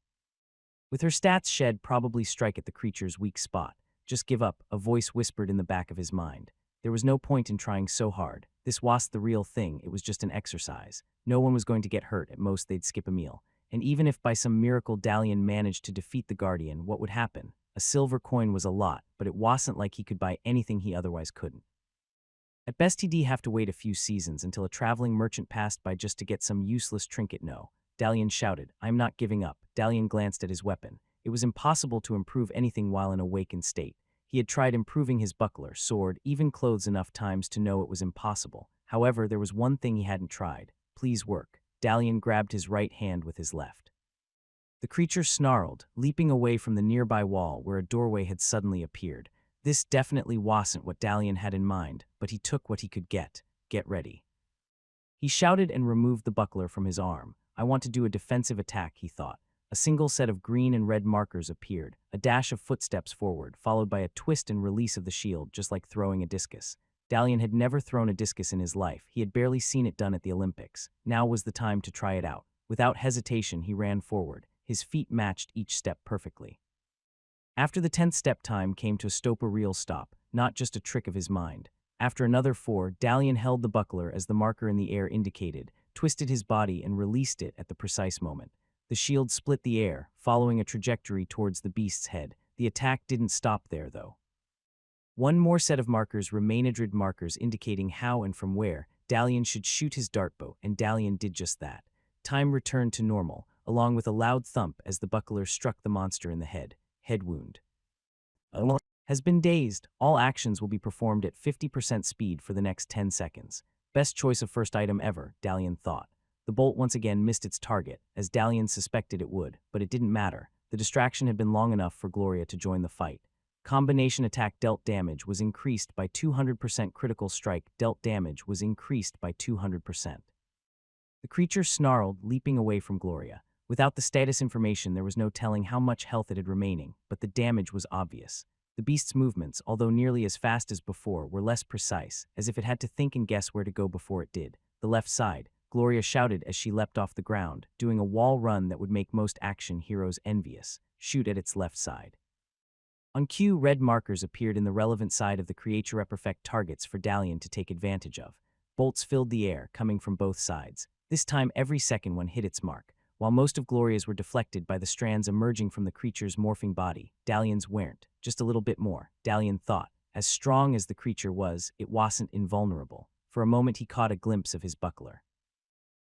With her stats shed, probably strike at the creature's weak spot. Just give up, a voice whispered in the back of his mind. There was no point in trying so hard. This wasn't the real thing, it was just an exercise. No one was going to get hurt, at most they'd skip a meal. And even if by some miracle Dalian managed to defeat the Guardian, what would happen? A silver coin was a lot, but it wasn't like he could buy anything he otherwise couldn't. At best he'd have to wait a few seasons until a traveling merchant passed by just to get some useless trinket. No. Dalian shouted, I'm not giving up. Dalian glanced at his weapon. It was impossible to improve anything while in a awakened state. He had tried improving his buckler, sword, even clothes enough times to know it was impossible. However, there was one thing he hadn't tried. Please work. Dalian grabbed his right hand with his left. The creature snarled, leaping away from the nearby wall where a doorway had suddenly appeared. This definitely wasn't what Dalian had in mind, but he took what he could get. Get ready. He shouted and removed the buckler from his arm. I want to do a defensive attack, he thought. A single set of green and red markers appeared, a dash of footsteps forward, followed by a twist and release of the shield, just like throwing a discus. Dalian had never thrown a discus in his life. He had barely seen it done at the Olympics. Now was the time to try it out. Without hesitation, he ran forward. His feet matched each step perfectly. After the 10th step, time came to a stop, a real stop. not just a trick of his mind. After another 4, Dalian held the buckler as the marker in the air indicated, twisted his body and released it at the precise moment. The shield split the air, following a trajectory towards the beast's head. The attack didn't stop there, though. One more set of markers, manhwaedit markers indicating how and from where Dalian should shoot his dartbow, and Dalian did just that. Time returned to normal, along with a loud thump as the buckler struck the monster in the head. Head wound. Has been dazed. All actions will be performed at 50% speed for the next 10 seconds. Best choice of first item ever, Dalian thought. The bolt once again missed its target, as Dalian suspected it would, but it didn't matter. The distraction had been long enough for Gloria to join the fight. Combination attack dealt damage was increased by 200%. Critical strike dealt damage was increased by 200%. The creature snarled, leaping away from Gloria. Without the status information, there was no telling how much health it had remaining, but the damage was obvious. The beast's movements, although nearly as fast as before, were less precise, as if it had to think and guess where to go before it did. The left side, Gloria shouted as she leapt off the ground, doing a wall run that would make most action heroes envious. Shoot at its left side. On cue, red markers appeared in the relevant side of the creature perfect targets for Dalian to take advantage of. Bolts filled the air, coming from both sides. This time, every second one hit its mark. While most of Gloria's were deflected by the strands emerging from the creature's morphing body, Dalian's weren't. Just a little bit more, Dalian thought. As strong as the creature was, it wasn't invulnerable. For a moment he caught a glimpse of his buckler.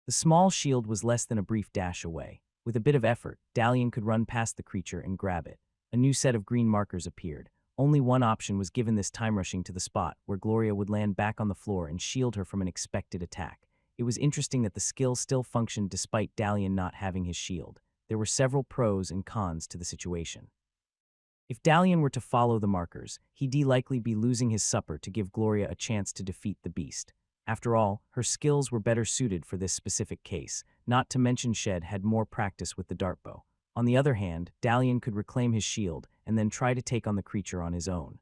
The small shield was less than a brief dash away. With a bit of effort, Dalian could run past the creature and grab it. A new set of green markers appeared. Only one option was given this time, rushing to the spot where Gloria would land back on the floor and shield her from an expected attack. It was interesting that the skill still functioned despite Dalian not having his shield. There were several pros and cons to the situation. If Dalian were to follow the markers, he'd likely be losing his supper to give Gloria a chance to defeat the beast. After all, her skills were better suited for this specific case, not to mention Shed had more practice with the dartbow. On the other hand, Dalian could reclaim his shield and then try to take on the creature on his own.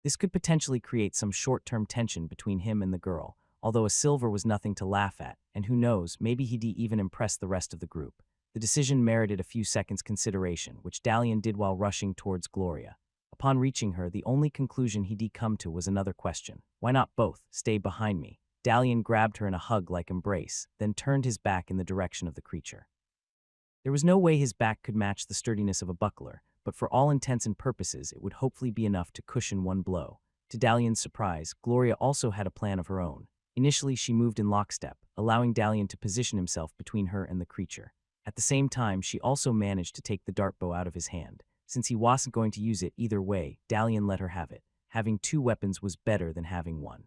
This could potentially create some short-term tension between him and the girl, although a silver was nothing to laugh at, and who knows, maybe he'd even impress the rest of the group. The decision merited a few seconds' consideration, which Dalian did while rushing towards Gloria. Upon reaching her, the only conclusion he'd come to was another question. Why not both? Stay behind me. Dalian grabbed her in a hug-like embrace, then turned his back in the direction of the creature. There was no way his back could match the sturdiness of a buckler, but for all intents and purposes, it would hopefully be enough to cushion one blow. To Dalian's surprise, Gloria also had a plan of her own. Initially, she moved in lockstep, allowing Dalian to position himself between her and the creature. At the same time, she also managed to take the dartbow out of his hand. Since he wasn't going to use it either way, Dalian let her have it. Having two weapons was better than having one.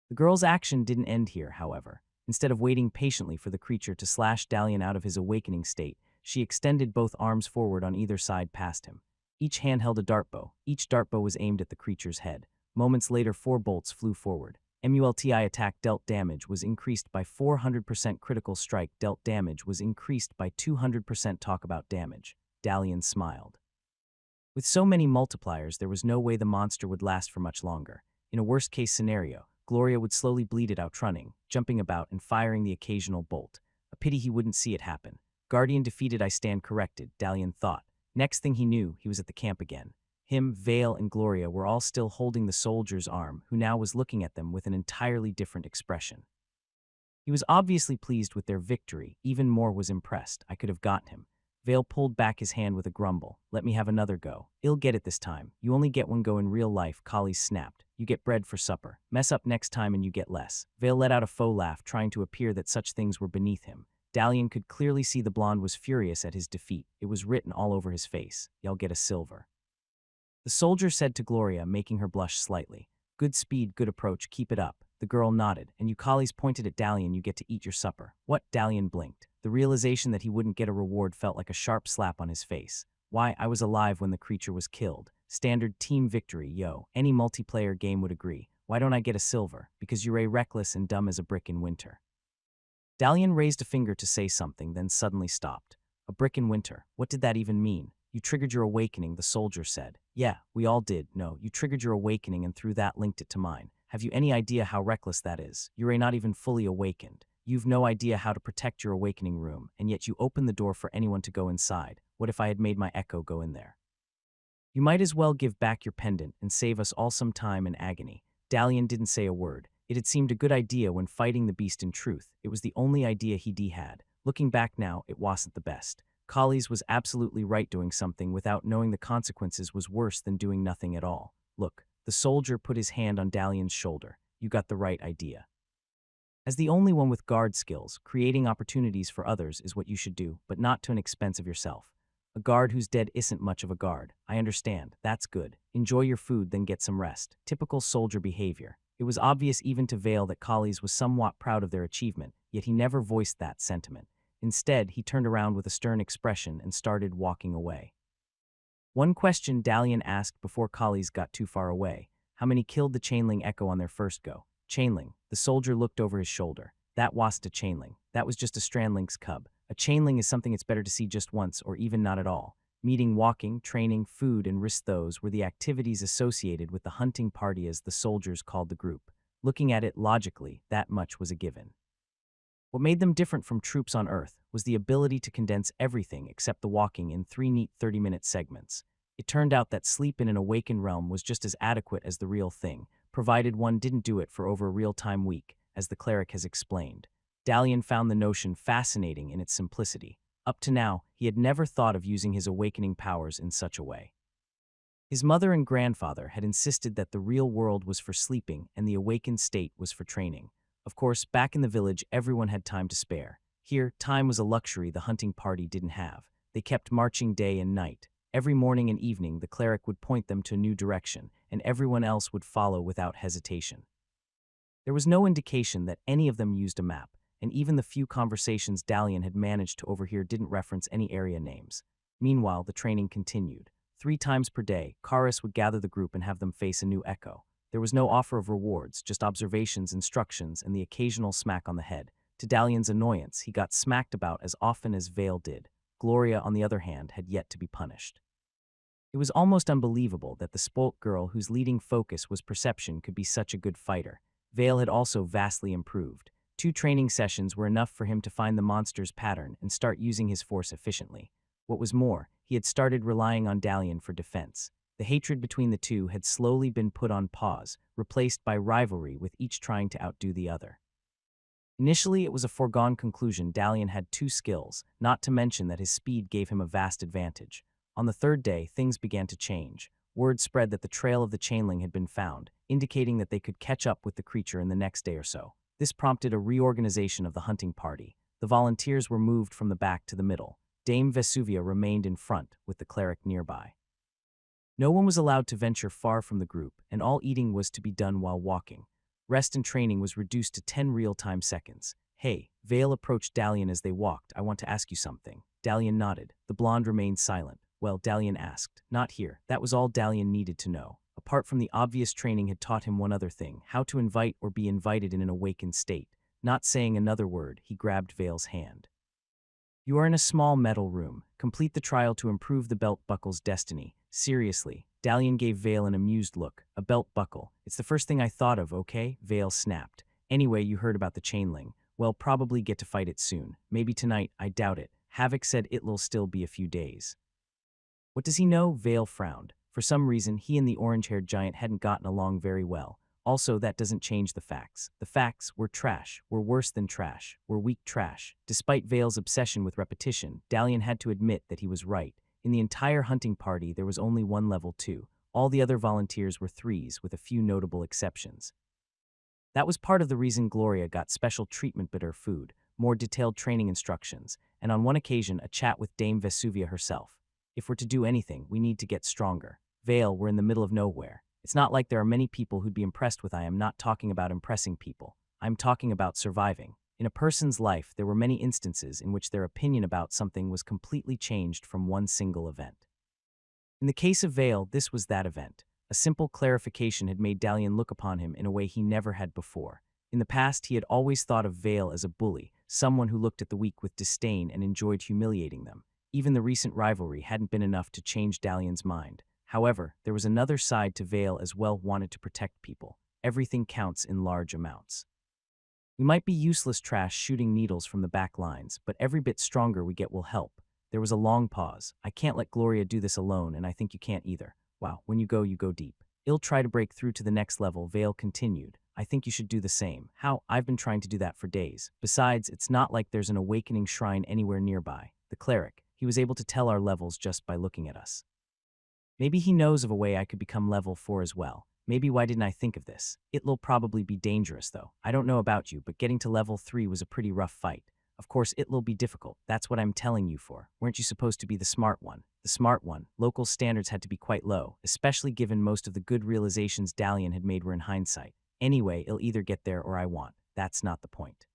The girl's action didn't end here, however. Instead of waiting patiently for the creature to slash Dalian out of his awakening state, she extended both arms forward on either side past him. Each hand held a dartbow. Each dartbow was aimed at the creature's head. Moments later, 4 bolts flew forward. Multi attack dealt damage was increased by 400%. Critical strike dealt damage was increased by 200%. Talk about damage. Dalian smiled. With so many multipliers, there was no way the monster would last for much longer. In a worst-case scenario, Gloria would slowly bleed it out, running, jumping about, and firing the occasional bolt. A pity he wouldn't see it happen. Guardian defeated, I stand corrected, Dalian thought. Next thing he knew, he was at the camp again. Him, Vale, and Gloria were all still holding the soldier's arm, who now was looking at them with an entirely different expression. He was obviously pleased with their victory. Even more was impressed. I could have gotten him. Vale pulled back his hand with a grumble. Let me have another go. I'll get it this time. You only get one go in real life, Collies snapped. You get bread for supper. Mess up next time and you get less. Vale let out a faux laugh, trying to appear that such things were beneath him. Dalian could clearly see the blonde was furious at his defeat. It was written all over his face. Y'all get a silver. The soldier said to Gloria, making her blush slightly. Good speed, good approach, keep it up. The girl nodded, and Eucalis pointed at Dalian. You get to eat your supper. What? Dalian blinked. The realization that he wouldn't get a reward felt like a sharp slap on his face. Why, I was alive when the creature was killed. Standard team victory, yo. Any multiplayer game would agree. Why don't I get a silver? Because you're a reckless and dumb as a brick in winter. Dalian raised a finger to say something, then suddenly stopped. A brick in winter. What did that even mean? You triggered your awakening, the soldier said. Yeah, we all did. No, you triggered your awakening and through that linked it to mine. Have you any idea how reckless that is? You're not even fully awakened. You've no idea how to protect your awakening room, and yet you open the door for anyone to go inside. What if I had made my echo go in there? You might as well give back your pendant and save us all some time and agony. Dalian didn't say a word. It had seemed a good idea when fighting the beast in truth. It was the only idea he had. Looking back now, it wasn't the best. Collies was absolutely right. Doing something without knowing the consequences was worse than doing nothing at all. Look, the soldier put his hand on Dalian's shoulder. You got the right idea. As the only one with guard skills, creating opportunities for others is what you should do, but not to an expense of yourself. A guard who's dead isn't much of a guard. I understand. That's good. Enjoy your food, then get some rest. Typical soldier behavior. It was obvious even to Vale that Collies was somewhat proud of their achievement, yet he never voiced that sentiment. Instead, he turned around with a stern expression and started walking away. One question Dalian asked before Collies got too far away. How many killed the chainling echo on their first go? Chainling. The soldier looked over his shoulder. That wasn't a chainling. That was just a strandling's cub. A chainling is something it's better to see just once or even not at all. Meeting, walking, training, food, and risk, those were the activities associated with the hunting party, as the soldiers called the group. Looking at it logically, that much was a given. What made them different from troops on Earth was the ability to condense everything except the walking in 3 neat 30-minute segments. It turned out that sleep in an awakened realm was just as adequate as the real thing, provided one didn't do it for over a real-time week, as the cleric has explained. Dalian found the notion fascinating in its simplicity. Up to now, he had never thought of using his awakening powers in such a way. His mother and grandfather had insisted that the real world was for sleeping and the awakened state was for training. Of course, back in the village, everyone had time to spare. Here, time was a luxury the hunting party didn't have. They kept marching day and night. Every morning and evening, the cleric would point them to a new direction, and everyone else would follow without hesitation. There was no indication that any of them used a map, and even the few conversations Dalian had managed to overhear didn't reference any area names. Meanwhile, the training continued. 3 times per day, Karis would gather the group and have them face a new echo. There was no offer of rewards, just observations, instructions, and the occasional smack on the head. To Dalian's annoyance, he got smacked about as often as Vale did. Gloria, on the other hand, had yet to be punished. It was almost unbelievable that the spoilt girl whose leading focus was perception could be such a good fighter. Vale had also vastly improved. 2 training sessions were enough for him to find the monster's pattern and start using his force efficiently. What was more, he had started relying on Dalian for defense. The hatred between the two had slowly been put on pause, replaced by rivalry, with each trying to outdo the other. Initially, it was a foregone conclusion Dalian had 2 skills, not to mention that his speed gave him a vast advantage. On the 3rd day, things began to change. Word spread that the trail of the chainling had been found, indicating that they could catch up with the creature in the next day or so. This prompted a reorganization of the hunting party. The volunteers were moved from the back to the middle. Dame Vesuvia remained in front, with the cleric nearby. No one was allowed to venture far from the group, and all eating was to be done while walking. Rest and training was reduced to 10 real-time seconds. Hey, Vale approached Dalian as they walked. I want to ask you something. Dalian nodded. The blonde remained silent. Well, Dalian asked. Not here. That was all Dalian needed to know. Apart from the obvious training had taught him one other thing, how to invite or be invited in an awakened state. Not saying another word, he grabbed Vale's hand. You are in a small metal room. Complete the trial to improve the belt buckle's destiny. Seriously. Dalian gave Vale an amused look. A belt buckle. It's the first thing I thought of, okay? Vale snapped. Anyway, you heard about the chainling. Well, probably get to fight it soon. Maybe tonight, I doubt it. Havoc said it'll still be a few days. What does he know? Vale frowned. For some reason, he and the orange-haired giant hadn't gotten along very well. Also, that doesn't change the facts. The facts were trash, were worse than trash, were weak trash. Despite Vale's obsession with repetition, Dalian had to admit that he was right. In the entire hunting party, there was only one level 2. All the other volunteers were 3s, with a few notable exceptions. That was part of the reason Gloria got special treatment, but her food, more detailed training instructions, and on one occasion a chat with Dame Vesuvia herself. If we're to do anything, we need to get stronger. Vale, we're in the middle of nowhere. It's not like there are many people who'd be impressed with. I am not talking about impressing people. I'm talking about surviving. In a person's life, there were many instances in which their opinion about something was completely changed from one single event. In the case of Vale, this was that event. A simple clarification had made Dalian look upon him in a way he never had before. In the past, he had always thought of Vale as a bully, someone who looked at the weak with disdain and enjoyed humiliating them. Even the recent rivalry hadn't been enough to change Dalian's mind. However, there was another side to Vale as well. Wanted to protect people. Everything counts in large amounts. We might be useless trash shooting needles from the back lines, but every bit stronger we get will help. There was a long pause. I can't let Gloria do this alone, and I think you can't either. Wow, when you go deep. I'll try to break through to the next level, Vale continued. I think you should do the same. How? I've been trying to do that for days. Besides, it's not like there's an awakening shrine anywhere nearby. The cleric, he was able to tell our levels just by looking at us. Maybe he knows of a way I could become level 4 as well. Maybe why didn't I think of this? It'll probably be dangerous though. I don't know about you, but getting to level 3 was a pretty rough fight. Of course, it'll be difficult. That's what I'm telling you for. Weren't you supposed to be the smart one? The smart one. Local standards had to be quite low, especially given most of the good realizations Dalian had made were in hindsight. Anyway, I'll either get there or I won't. That's not the point.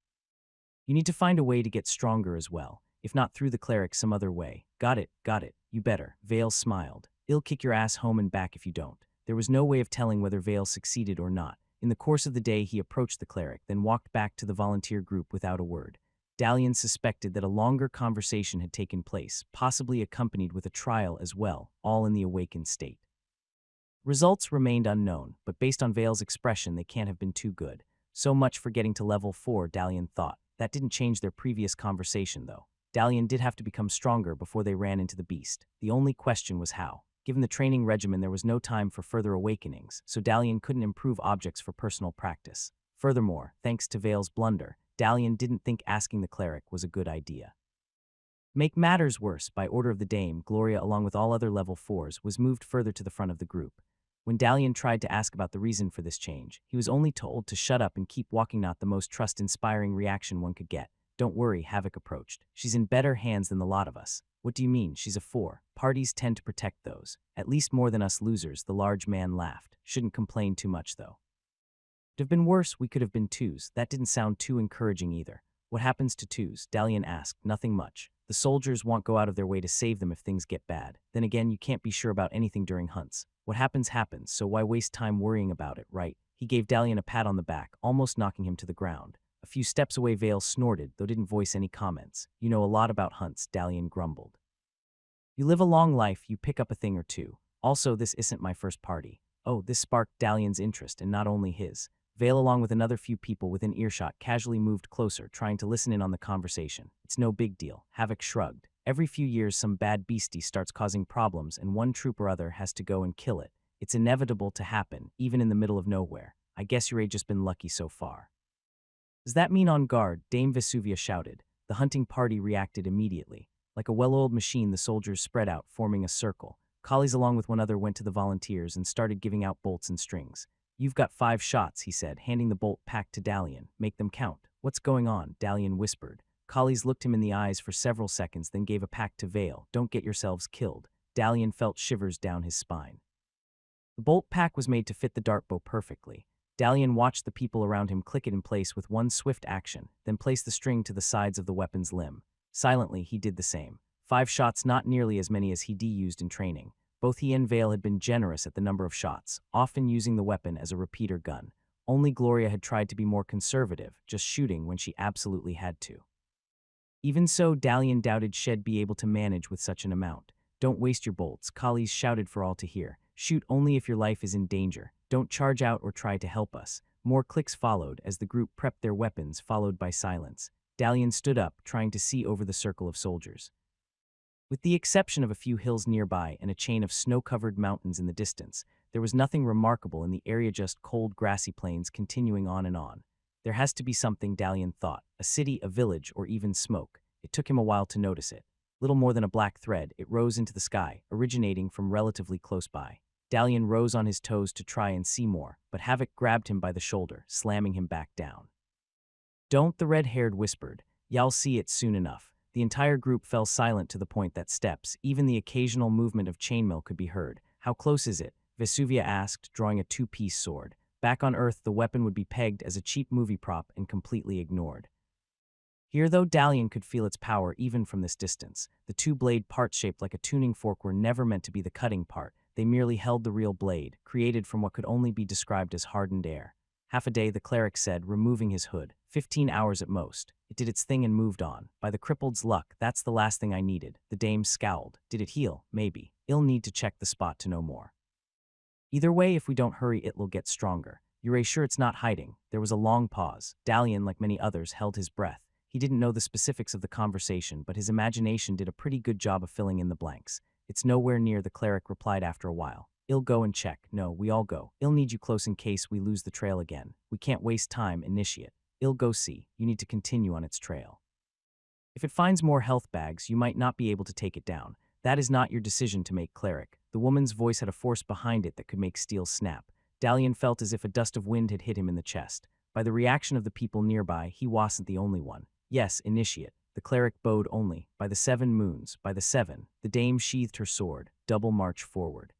You need to find a way to get stronger as well. If not through the cleric, some other way. Got it. You better. Vale smiled. I'll kick your ass home and back if you don't. There was no way of telling whether Vale succeeded or not. In the course of the day, he approached the cleric, then walked back to the volunteer group without a word. Dalian suspected that a longer conversation had taken place, possibly accompanied with a trial as well, all in the awakened state. Results remained unknown, but based on Vale's expression, they can't have been too good. So much for getting to level 4, Dalian thought. That didn't change their previous conversation, though. Dalian did have to become stronger before they ran into the beast. The only question was how. Given the training regimen, there was no time for further awakenings, so Dalian couldn't improve objects for personal practice. Furthermore, thanks to Vale's blunder, Dalian didn't think asking the cleric was a good idea. Make matters worse, by order of the dame, Gloria, along with all other level 4s, was moved further to the front of the group. When Dalian tried to ask about the reason for this change, he was only told to shut up and keep walking. Not the most trust-inspiring reaction one could get. Don't worry, Havoc approached. She's in better hands than the lot of us. What do you mean, she's a 4? Parties tend to protect those. At least more than us losers, the large man laughed. Shouldn't complain too much, though. It'd have been worse, we could have been 2s. That didn't sound too encouraging either. What happens to 2s? Dalian asked. Nothing much. The soldiers won't go out of their way to save them if things get bad. Then again, you can't be sure about anything during hunts. What happens happens, so why waste time worrying about it, right? He gave Dalian a pat on the back, almost knocking him to the ground. A few steps away, Vale snorted, though didn't voice any comments. You know a lot about hunts, Dalian grumbled. You live a long life, you pick up a thing or two. Also, this isn't my first party. Oh, this sparked Dalian's interest, and not only his. Vale, along with another few people within earshot, casually moved closer, trying to listen in on the conversation. It's no big deal. Havoc shrugged. Every few years, some bad beastie starts causing problems, and one troop or other has to go and kill it. It's inevitable to happen, even in the middle of nowhere. I guess your age just been lucky so far. Does that mean on guard? Dame Vesuvia shouted. The hunting party reacted immediately. Like a well-oiled machine, the soldiers spread out, forming a circle. Collies, along with one other, went to the volunteers and started giving out bolts and strings. You've got 5 shots, he said, handing the bolt pack to Dalian. Make them count. What's going on? Dalian whispered. Collies looked him in the eyes for several seconds, then gave a pack to Vale. Don't get yourselves killed. Dalian felt shivers down his spine. The bolt pack was made to fit the dartbow perfectly. Dalian watched the people around him click it in place with one swift action, then place the string to the sides of the weapon's limb. Silently, he did the same. 5 shots, not nearly as many as he'd used in training. Both he and Vale had been generous at the number of shots, often using the weapon as a repeater gun. Only Gloria had tried to be more conservative, just shooting when she absolutely had to. Even so, Dalian doubted she'd be able to manage with such an amount. Don't waste your bolts, Collies shouted for all to hear. Shoot only if your life is in danger. Don't charge out or try to help us. More clicks followed as the group prepped their weapons, followed by silence. Dalian stood up, trying to see over the circle of soldiers. With the exception of a few hills nearby and a chain of snow-covered mountains in the distance, there was nothing remarkable in the area, just cold, grassy plains continuing on and on. There has to be something, Dalian thought. A city, a village, or even smoke. It took him a while to notice it. Little more than a black thread, it rose into the sky, originating from relatively close by. Dalian rose on his toes to try and see more, but Havoc grabbed him by the shoulder, slamming him back down. Don't, the red-haired whispered. Y'all see it soon enough. The entire group fell silent to the point that steps, even the occasional movement of chainmail, could be heard. How close is it? Vesuvia asked, drawing a 2-piece sword. Back on Earth, the weapon would be pegged as a cheap movie prop and completely ignored. Here, though, Dalian could feel its power even from this distance. The 2-blade parts shaped like a tuning fork were never meant to be the cutting part. They merely held the real blade, created from what could only be described as hardened air. Half a day, the cleric said, removing his hood. 15 hours at most. It did its thing and moved on. By the crippled's luck, that's the last thing I needed. The dame scowled. Did it heal? Maybe. I'll need to check the spot to know more. Either way, if we don't hurry, it'll get stronger. You're sure it's not hiding? There was a long pause. Dalian, like many others, held his breath. He didn't know the specifics of the conversation, but his imagination did a pretty good job of filling in the blanks. It's nowhere near, the cleric replied after a while. "I'll go and check." "No, we all go. I'll need you close in case we lose the trail again. We can't waste time, initiate. I'll go see. You need to continue on its trail. If it finds more health bags, you might not be able to take it down. That is not your decision to make, cleric." The woman's voice had a force behind it that could make steel snap. Dalian felt as if a dust of wind had hit him in the chest. By the reaction of the people nearby, he wasn't the only one. "Yes, initiate." The cleric bowed only. "By the 7 moons, by the 7. The dame sheathed her sword. Double march forward.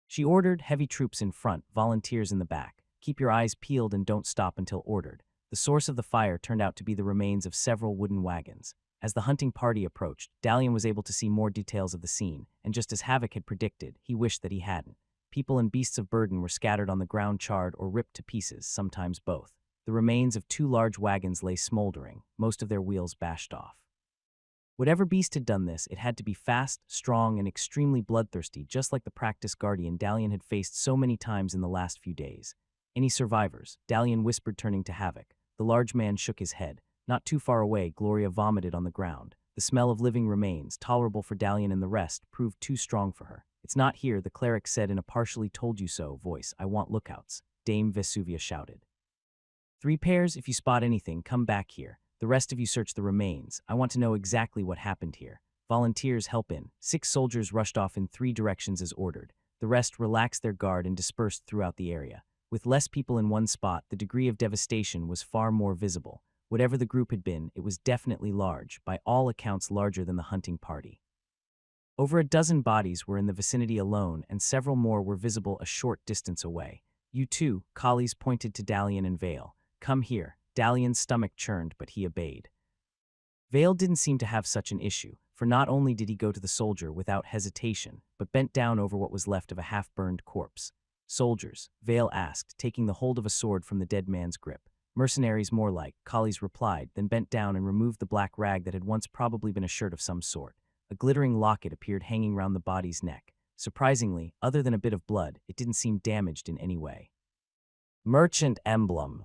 She ordered, heavy troops in front, volunteers in the back. Keep your eyes peeled and don't stop until ordered. The source of the fire turned out to be the remains of several wooden wagons. As the hunting party approached, Dalian was able to see more details of the scene, and just as Havoc had predicted, he wished that he hadn't. People and beasts of burden were scattered on the ground, charred or ripped to pieces, sometimes both. The remains of 2 large wagons lay smoldering, most of their wheels bashed off. Whatever beast had done this, it had to be fast, strong, and extremely bloodthirsty, just like the practiced guardian Dalian had faced so many times in the last few days. "Any survivors?" Dalian whispered, turning to Havoc. The large man shook his head. Not too far away, Gloria vomited on the ground. The smell of living remains, tolerable for Dalian and the rest, proved too strong for her. "It's not here," the cleric said in a partially told-you-so voice. "I want lookouts." Dame Vesuvia shouted. "3 pairs, if you spot anything, come back here. The rest of you search the remains. I want to know exactly what happened here." Volunteers help in. 6 soldiers rushed off in 3 directions as ordered. The rest relaxed their guard and dispersed throughout the area. With less people in one spot, the degree of devastation was far more visible. Whatever the group had been, it was definitely large, by all accounts larger than the hunting party. Over a dozen bodies were in the vicinity alone, and several more were visible a short distance away. "You two," Collies pointed to Dalian and Vale. "Come here." Dalian's stomach churned, but he obeyed. Vale didn't seem to have such an issue, for not only did he go to the soldier without hesitation, but bent down over what was left of a half-burned corpse. "Soldiers?" Vale asked, taking the hold of a sword from the dead man's grip. "Mercenaries, more like," Collies replied, then bent down and removed the black rag that had once probably been a shirt of some sort. A glittering locket appeared hanging round the body's neck. Surprisingly, other than a bit of blood, it didn't seem damaged in any way. "Merchant emblem,"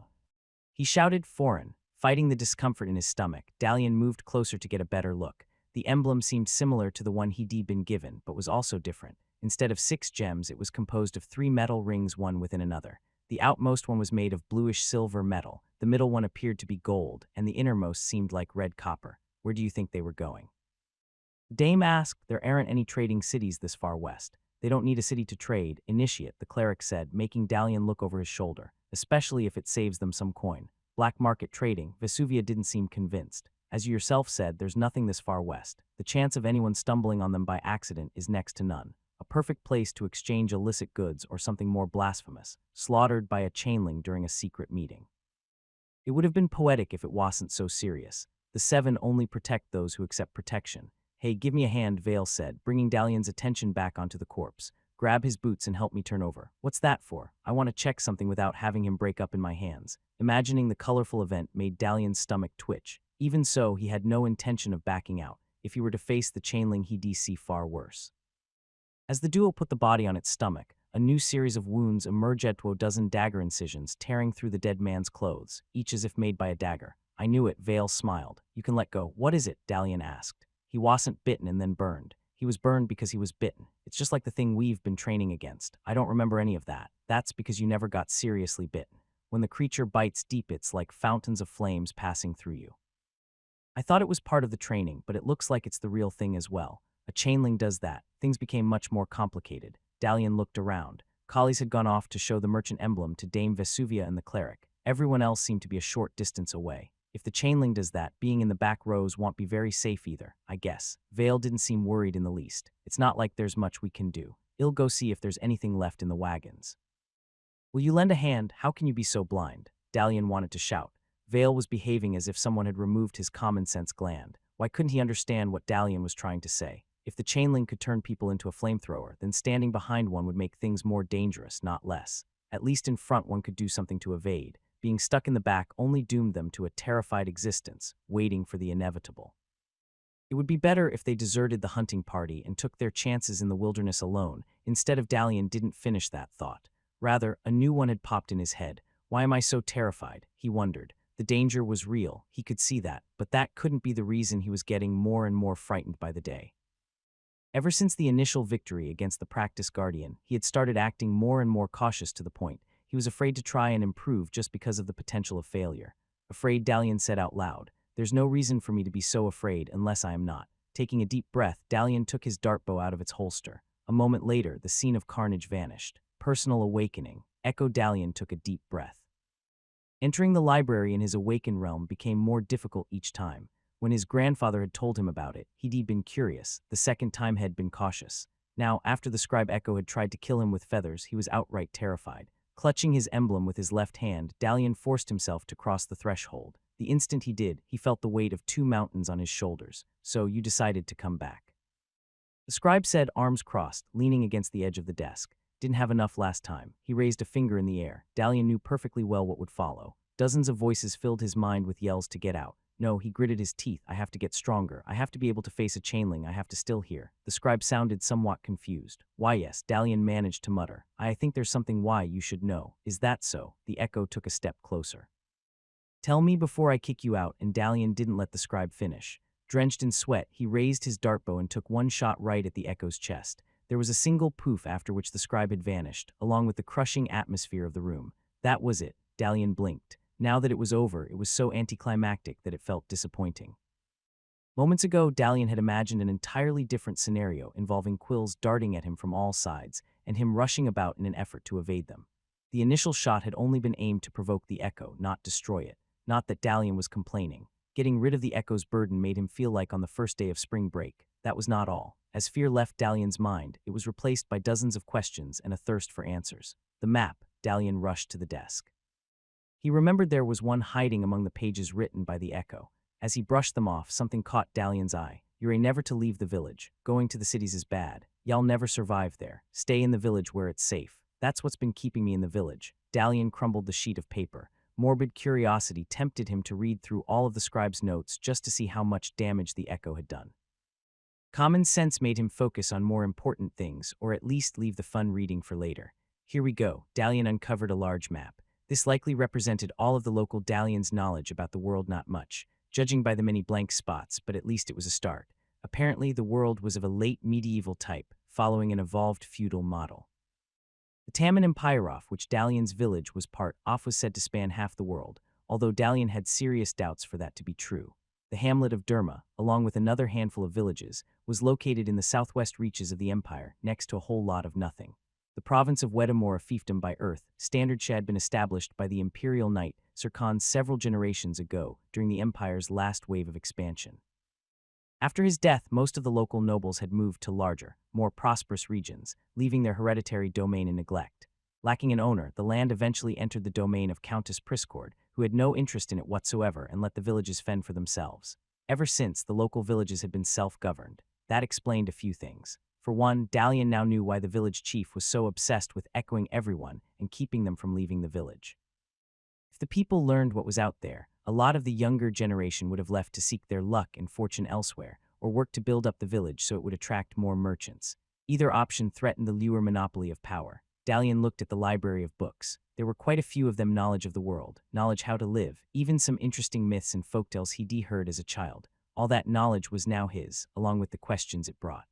he shouted, foreign. Fighting the discomfort in his stomach, Dalian moved closer to get a better look. The emblem seemed similar to the one he'd been given, but was also different. Instead of 6 gems, it was composed of 3 metal rings, one within another. The outmost one was made of bluish-silver metal, the middle one appeared to be gold, and the innermost seemed like red copper. "Where do you think they were going?" The dame asked. "There aren't any trading cities this far west. They don't need a city to trade, initiate," the cleric said, making Dalian look over his shoulder. "Especially if it saves them some coin. Black market trading." Vesuvia didn't seem convinced. "As you yourself said, there's nothing this far west. The chance of anyone stumbling on them by accident is next to none. A perfect place to exchange illicit goods or something more blasphemous, slaughtered by a chainling during a secret meeting. It would have been poetic if it wasn't so serious. The 7 only protect those who accept protection." "Hey, give me a hand," Vale said, bringing Dalian's attention back onto the corpse. "Grab his boots and help me turn over." "What's that for?" "I want to check something without having him break up in my hands." Imagining the colorful event made Dalian's stomach twitch. Even so, he had no intention of backing out. If he were to face the chainling, he'd see far worse. As the duo put the body on its stomach, a new series of wounds emerged, a dozen dagger incisions tearing through the dead man's clothes, each as if made by a dagger. "I knew it," Vale smiled. "You can let go." "What is it?" Dalian asked. "He wasn't bitten and then burned. He was burned because he was bitten. It's just like the thing we've been training against. I don't remember any of that. That's because you never got seriously bitten. When the creature bites deep, it's like fountains of flames passing through you." "I thought it was part of the training, but it looks like it's the real thing as well. A chainling does that." Things became much more complicated. Dalian looked around. Collies had gone off to show the merchant emblem to Dame Vesuvia and the cleric. Everyone else seemed to be a short distance away. "If the chainling does that, being in the back rows won't be very safe either, I guess." Vale didn't seem worried in the least. "It's not like there's much we can do. I'll go see if there's anything left in the wagons." "Will you lend a hand? How can you be so blind?" Dalian wanted to shout. Vale was behaving as if someone had removed his common-sense gland. Why couldn't he understand what Dalian was trying to say? If the chainling could turn people into a flamethrower, then standing behind one would make things more dangerous, not less. At least in front one could do something to evade. Being stuck in the back only doomed them to a terrified existence, waiting for the inevitable. It would be better if they deserted the hunting party and took their chances in the wilderness alone. Instead of Dalian didn't finish that thought. Rather, a new one had popped in his head. Why am I so terrified? He wondered. The danger was real, he could see that, but that couldn't be the reason he was getting more and more frightened by the day. Ever since the initial victory against the practice guardian, he had started acting more and more cautious to the point he was afraid to try and improve just because of the potential of failure. Afraid, Dalian said out loud. There's no reason for me to be so afraid unless I am not. Taking a deep breath, Dalian took his dart bow out of its holster. A moment later, the scene of carnage vanished. Personal awakening. Echo Dalian took a deep breath. Entering the library in his awakened realm became more difficult each time. When his grandfather had told him about it, he'd been curious. The second time had been cautious. Now, after the scribe Echo had tried to kill him with feathers, he was outright terrified. Clutching his emblem with his left hand, Dalian forced himself to cross the threshold. The instant he did, he felt the weight of 2 mountains on his shoulders. So you decided to come back. The scribe said, arms crossed, leaning against the edge of the desk. Didn't have enough last time. He raised a finger in the air. Dalian knew perfectly well what would follow. Dozens of voices filled his mind with yells to get out. No, he gritted his teeth. I have to get stronger. I have to be able to face a chainling. I have to still hear. The scribe sounded somewhat confused. Why, yes, Dalian managed to mutter. I think there's something why you should know. Is that so? The echo took a step closer. Tell me before I kick you out, and Dalian didn't let the scribe finish. Drenched in sweat, he raised his dartbow and took one shot right at the echo's chest. There was a single poof after which the scribe had vanished, along with the crushing atmosphere of the room. That was it. Dalian blinked. Now that it was over, it was so anticlimactic that it felt disappointing. Moments ago, Dalian had imagined an entirely different scenario involving quills darting at him from all sides and him rushing about in an effort to evade them. The initial shot had only been aimed to provoke the echo, not destroy it. Not that Dalian was complaining. Getting rid of the echo's burden made him feel like on the first day of spring break. That was not all. As fear left Dalian's mind, it was replaced by dozens of questions and a thirst for answers. The map. Dalian rushed to the desk. He remembered there was one hiding among the pages written by the echo. As he brushed them off, something caught Dalian's eye. You're never to leave the village. Going to the cities is bad. Y'all never survive there. Stay in the village where it's safe. That's what's been keeping me in the village. Dalian crumbled the sheet of paper. Morbid curiosity tempted him to read through all of the scribe's notes just to see how much damage the echo had done. Common sense made him focus on more important things, or at least leave the fun reading for later. Here we go. Dalian uncovered a large map. This likely represented all of the local Dalian's knowledge about the world. Not much, judging by the many blank spots, but at least it was a start. Apparently, the world was of a late medieval type, following an evolved feudal model. The Taman Empire, which Dalian's village was part of, was said to span half the world, although Dalian had serious doubts for that to be true. The hamlet of Derma, along with another handful of villages, was located in the southwest reaches of the empire, next to a whole lot of nothing. The province of Wedamore, a fiefdom by Earth, standards had been established by the imperial knight Sir Khan several generations ago during the empire's last wave of expansion. After his death, most of the local nobles had moved to larger, more prosperous regions, leaving their hereditary domain in neglect. Lacking an owner, the land eventually entered the domain of Countess Priscord, who had no interest in it whatsoever and let the villages fend for themselves. Ever since, the local villages had been self-governed. That explained a few things. For one, Dalian now knew why the village chief was so obsessed with echoing everyone and keeping them from leaving the village. If the people learned what was out there, a lot of the younger generation would have left to seek their luck and fortune elsewhere, or work to build up the village so it would attract more merchants. Either option threatened the lure monopoly of power. Dalian looked at the library of books. There were quite a few of them knowledge of the world, knowledge how to live, even some interesting myths and folktales he'd heard as a child. All that knowledge was now his, along with the questions it brought.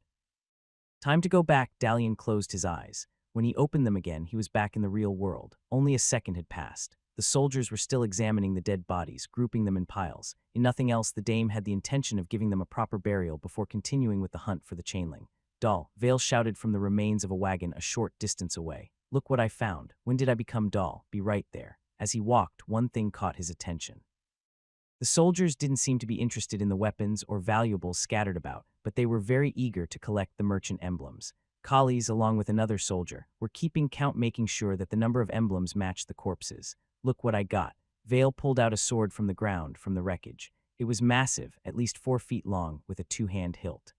Time to go back. Dalian closed his eyes. When he opened them again, he was back in the real world. Only a second had passed. The soldiers were still examining the dead bodies, grouping them in piles. In nothing else, the dame had the intention of giving them a proper burial before continuing with the hunt for the chainling. Doll, Vale shouted from the remains of a wagon a short distance away. Look what I found. When did I become Doll? Be right there. As he walked, one thing caught his attention. The soldiers didn't seem to be interested in the weapons or valuables scattered about, but they were very eager to collect the merchant emblems. Collies, along with another soldier, were keeping count, making sure that the number of emblems matched the corpses. Look what I got. Vale pulled out a sword from the ground, from the wreckage. It was massive, at least 4 feet long, with a 2-hand hilt.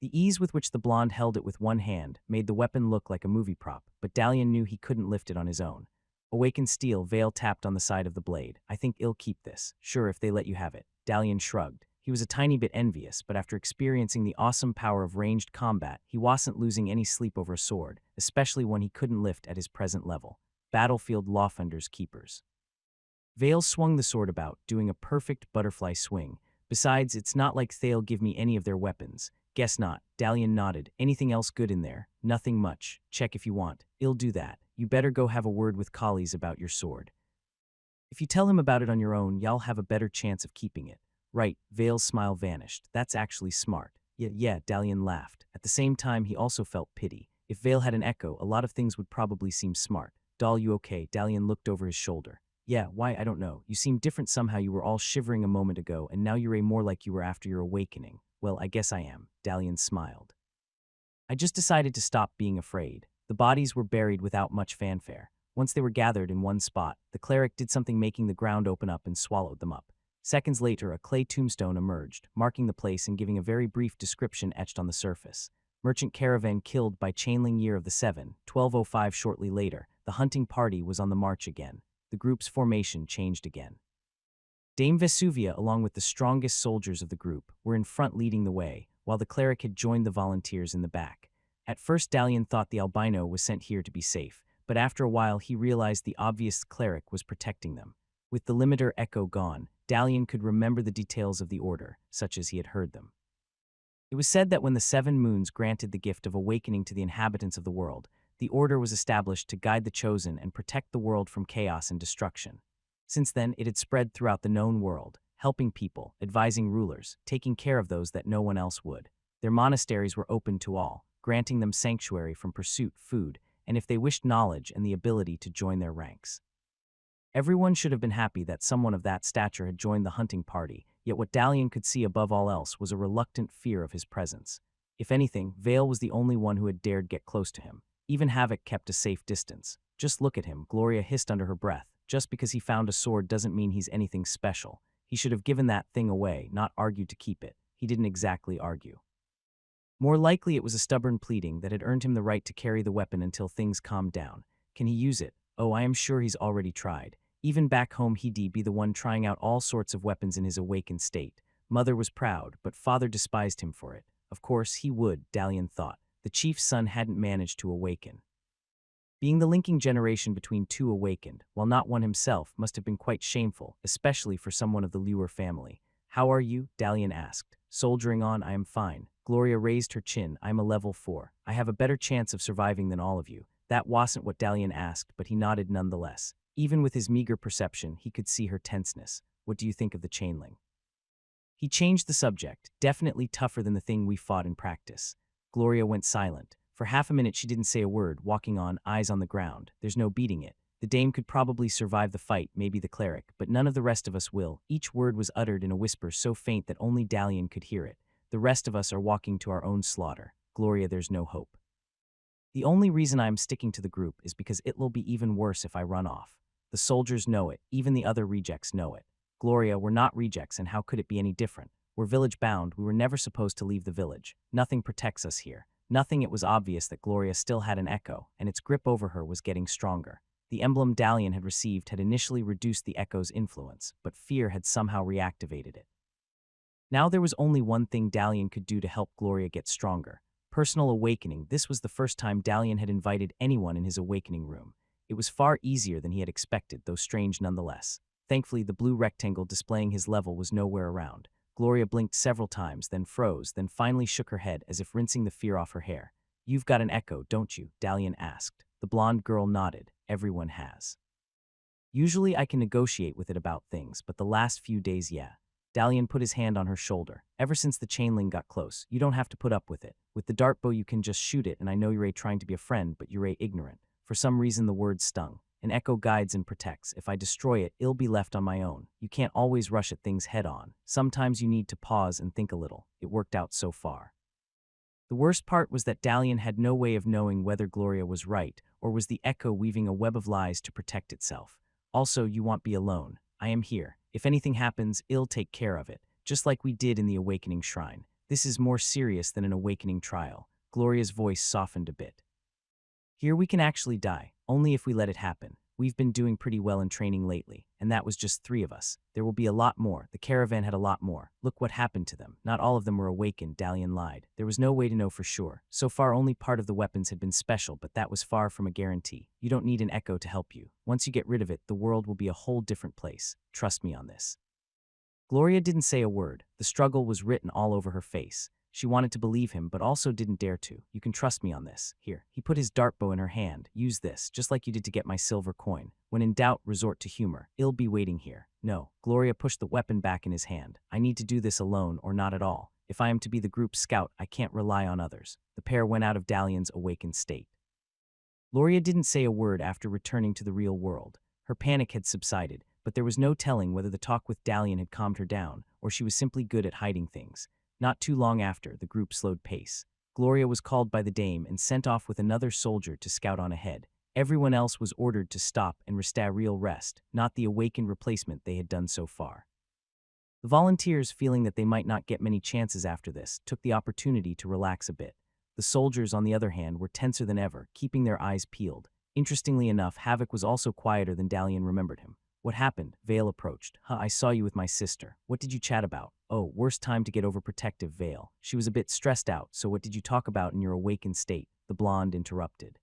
The ease with which the blonde held it with one hand made the weapon look like a movie prop, but Dalian knew he couldn't lift it on his own. Awakened steel, Vale tapped on the side of the blade. I think I'll keep this. Sure, if they let you have it. Dalian shrugged. He was a tiny bit envious, but after experiencing the awesome power of ranged combat, he wasn't losing any sleep over a sword, especially one he couldn't lift at his present level. Battlefield Lawfender's Keepers. Vale swung the sword about, doing a perfect butterfly swing. Besides, it's not like they'll give me any of their weapons. Guess not. Dalian nodded. Anything else good in there? Nothing much. Check if you want. I'll do that. You better go have a word with Collies about your sword. If you tell him about it on your own, y'all have a better chance of keeping it. Right, Vale's smile vanished. That's actually smart. Yeah, Dalian laughed. At the same time, he also felt pity. If Vale had an echo, a lot of things would probably seem smart. Doll, you okay? Dalian looked over his shoulder. Yeah, why, I don't know. You seem different somehow. You were all shivering a moment ago, and now you're more like you were after your awakening. Well, I guess I am. Dalian smiled. I just decided to stop being afraid. The bodies were buried without much fanfare. Once they were gathered in one spot, the cleric did something, making the ground open up and swallowed them up. Seconds later, a clay tombstone emerged, marking the place and giving a very brief description etched on the surface. Merchant caravan killed by Chainling year of the 1205. Shortly later, the hunting party was on the march again. The group's formation changed again. Dame Vesuvia, along with the strongest soldiers of the group, were in front leading the way, while the cleric had joined the volunteers in the back. At first, Dalian thought the albino was sent here to be safe, but after a while he realized the obvious cleric was protecting them. With the limiter echo gone, Dalian could remember the details of the order, such as he had heard them. It was said that when the 7 moons granted the gift of awakening to the inhabitants of the world, the order was established to guide the chosen and protect the world from chaos and destruction. Since then, it had spread throughout the known world, helping people, advising rulers, taking care of those that no one else would. Their monasteries were open to all, granting them sanctuary from pursuit, food, and if they wished, knowledge and the ability to join their ranks. Everyone should have been happy that someone of that stature had joined the hunting party, yet what Dalian could see above all else was a reluctant fear of his presence. If anything, Vale was the only one who had dared get close to him. Even Havoc kept a safe distance. Just look at him, Gloria hissed under her breath. Just because he found a sword doesn't mean he's anything special. He should have given that thing away, not argued to keep it. He didn't exactly argue. More likely it was a stubborn pleading that had earned him the right to carry the weapon until things calmed down. Can he use it? Oh, I am sure he's already tried. Even back home he'd be the one trying out all sorts of weapons in his awakened state. Mother was proud, but father despised him for it. Of course he would, Dalian thought. The chief's son hadn't managed to awaken. Being the linking generation between two awakened, while not one himself, must have been quite shameful, especially for someone of the Lure family. How are you? Dalian asked. Soldiering on, I am fine. Gloria raised her chin. I'm a level 4. I have a better chance of surviving than all of you. That wasn't what Dalian asked, but he nodded nonetheless. Even with his meager perception, he could see her tenseness. What do you think of the chainling? He changed the subject. Definitely tougher than the thing we fought in practice. Gloria went silent. For half a minute she didn't say a word, walking on, eyes on the ground. There's no beating it. The dame could probably survive the fight, maybe the cleric, but none of the rest of us will. Each word was uttered in a whisper so faint that only Dalian could hear it. The rest of us are walking to our own slaughter. Gloria, there's no hope. The only reason I'm sticking to the group is because it'll be even worse if I run off. The soldiers know it. Even the other rejects know it. Gloria, we're not rejects, and how could it be any different? We're village-bound. We were never supposed to leave the village. Nothing protects us here. Nothing. It was obvious that Gloria still had an echo, and its grip over her was getting stronger. The emblem Dalian had received had initially reduced the echo's influence, but fear had somehow reactivated it. Now there was only one thing Dalian could do to help Gloria get stronger. Personal awakening. This was the first time Dalian had invited anyone in his awakening room. It was far easier than he had expected, though strange nonetheless. Thankfully, the blue rectangle displaying his level was nowhere around. Gloria blinked several times, then froze, then finally shook her head as if rinsing the fear off her hair. You've got an echo, don't you? Dalian asked. The blonde girl nodded. Everyone has. Usually I can negotiate with it about things, but the last few days, yeah. Dalian put his hand on her shoulder. Ever since the chainling got close, you don't have to put up with it. With the dart bow you can just shoot it, and I know you're trying to be a friend, but you're ignorant. For some reason the word stung. An echo guides and protects. If I destroy it, it'll be left on my own. You can't always rush at things head on. Sometimes you need to pause and think a little. It worked out so far. The worst part was that Dalian had no way of knowing whether Gloria was right, or was the echo weaving a web of lies to protect itself. Also, you won't be alone. I am here. If anything happens, I'll take care of it, just like we did in the Awakening Shrine. This is more serious than an awakening trial. Gloria's voice softened a bit. Here we can actually die, only if we let it happen. We've been doing pretty well in training lately, and that was just 3 of us. There will be a lot more. The caravan had a lot more. Look what happened to them. Not all of them were awakened, Dalian lied. There was no way to know for sure. So far only part of the weapons had been special, but that was far from a guarantee. You don't need an echo to help you. Once you get rid of it, the world will be a whole different place. Trust me on this. Gloria didn't say a word. The struggle was written all over her face. She wanted to believe him, but also didn't dare to. You can trust me on this. Here. He put his dart bow in her hand. Use this, just like you did to get my silver coin. When in doubt, resort to humor. I'll be waiting here. No. Gloria pushed the weapon back in his hand. I need to do this alone or not at all. If I am to be the group's scout, I can't rely on others. The pair went out of Dalian's awakened state. Gloria didn't say a word after returning to the real world. Her panic had subsided, but there was no telling whether the talk with Dalian had calmed her down, or she was simply good at hiding things. Not too long after, the group slowed pace. Gloria was called by the dame and sent off with another soldier to scout on ahead. Everyone else was ordered to stop and real rest, not the awakened replacement they had done so far. The volunteers, feeling that they might not get many chances after this, took the opportunity to relax a bit. The soldiers, on the other hand, were tenser than ever, keeping their eyes peeled. Interestingly enough, Havoc was also quieter than Dalian remembered him. What happened? Vale approached. I saw you with my sister. What did you chat about? Oh, worst time to get overprotective, Vale. She was a bit stressed out, so what did you talk about in your awakened state? The blonde interrupted.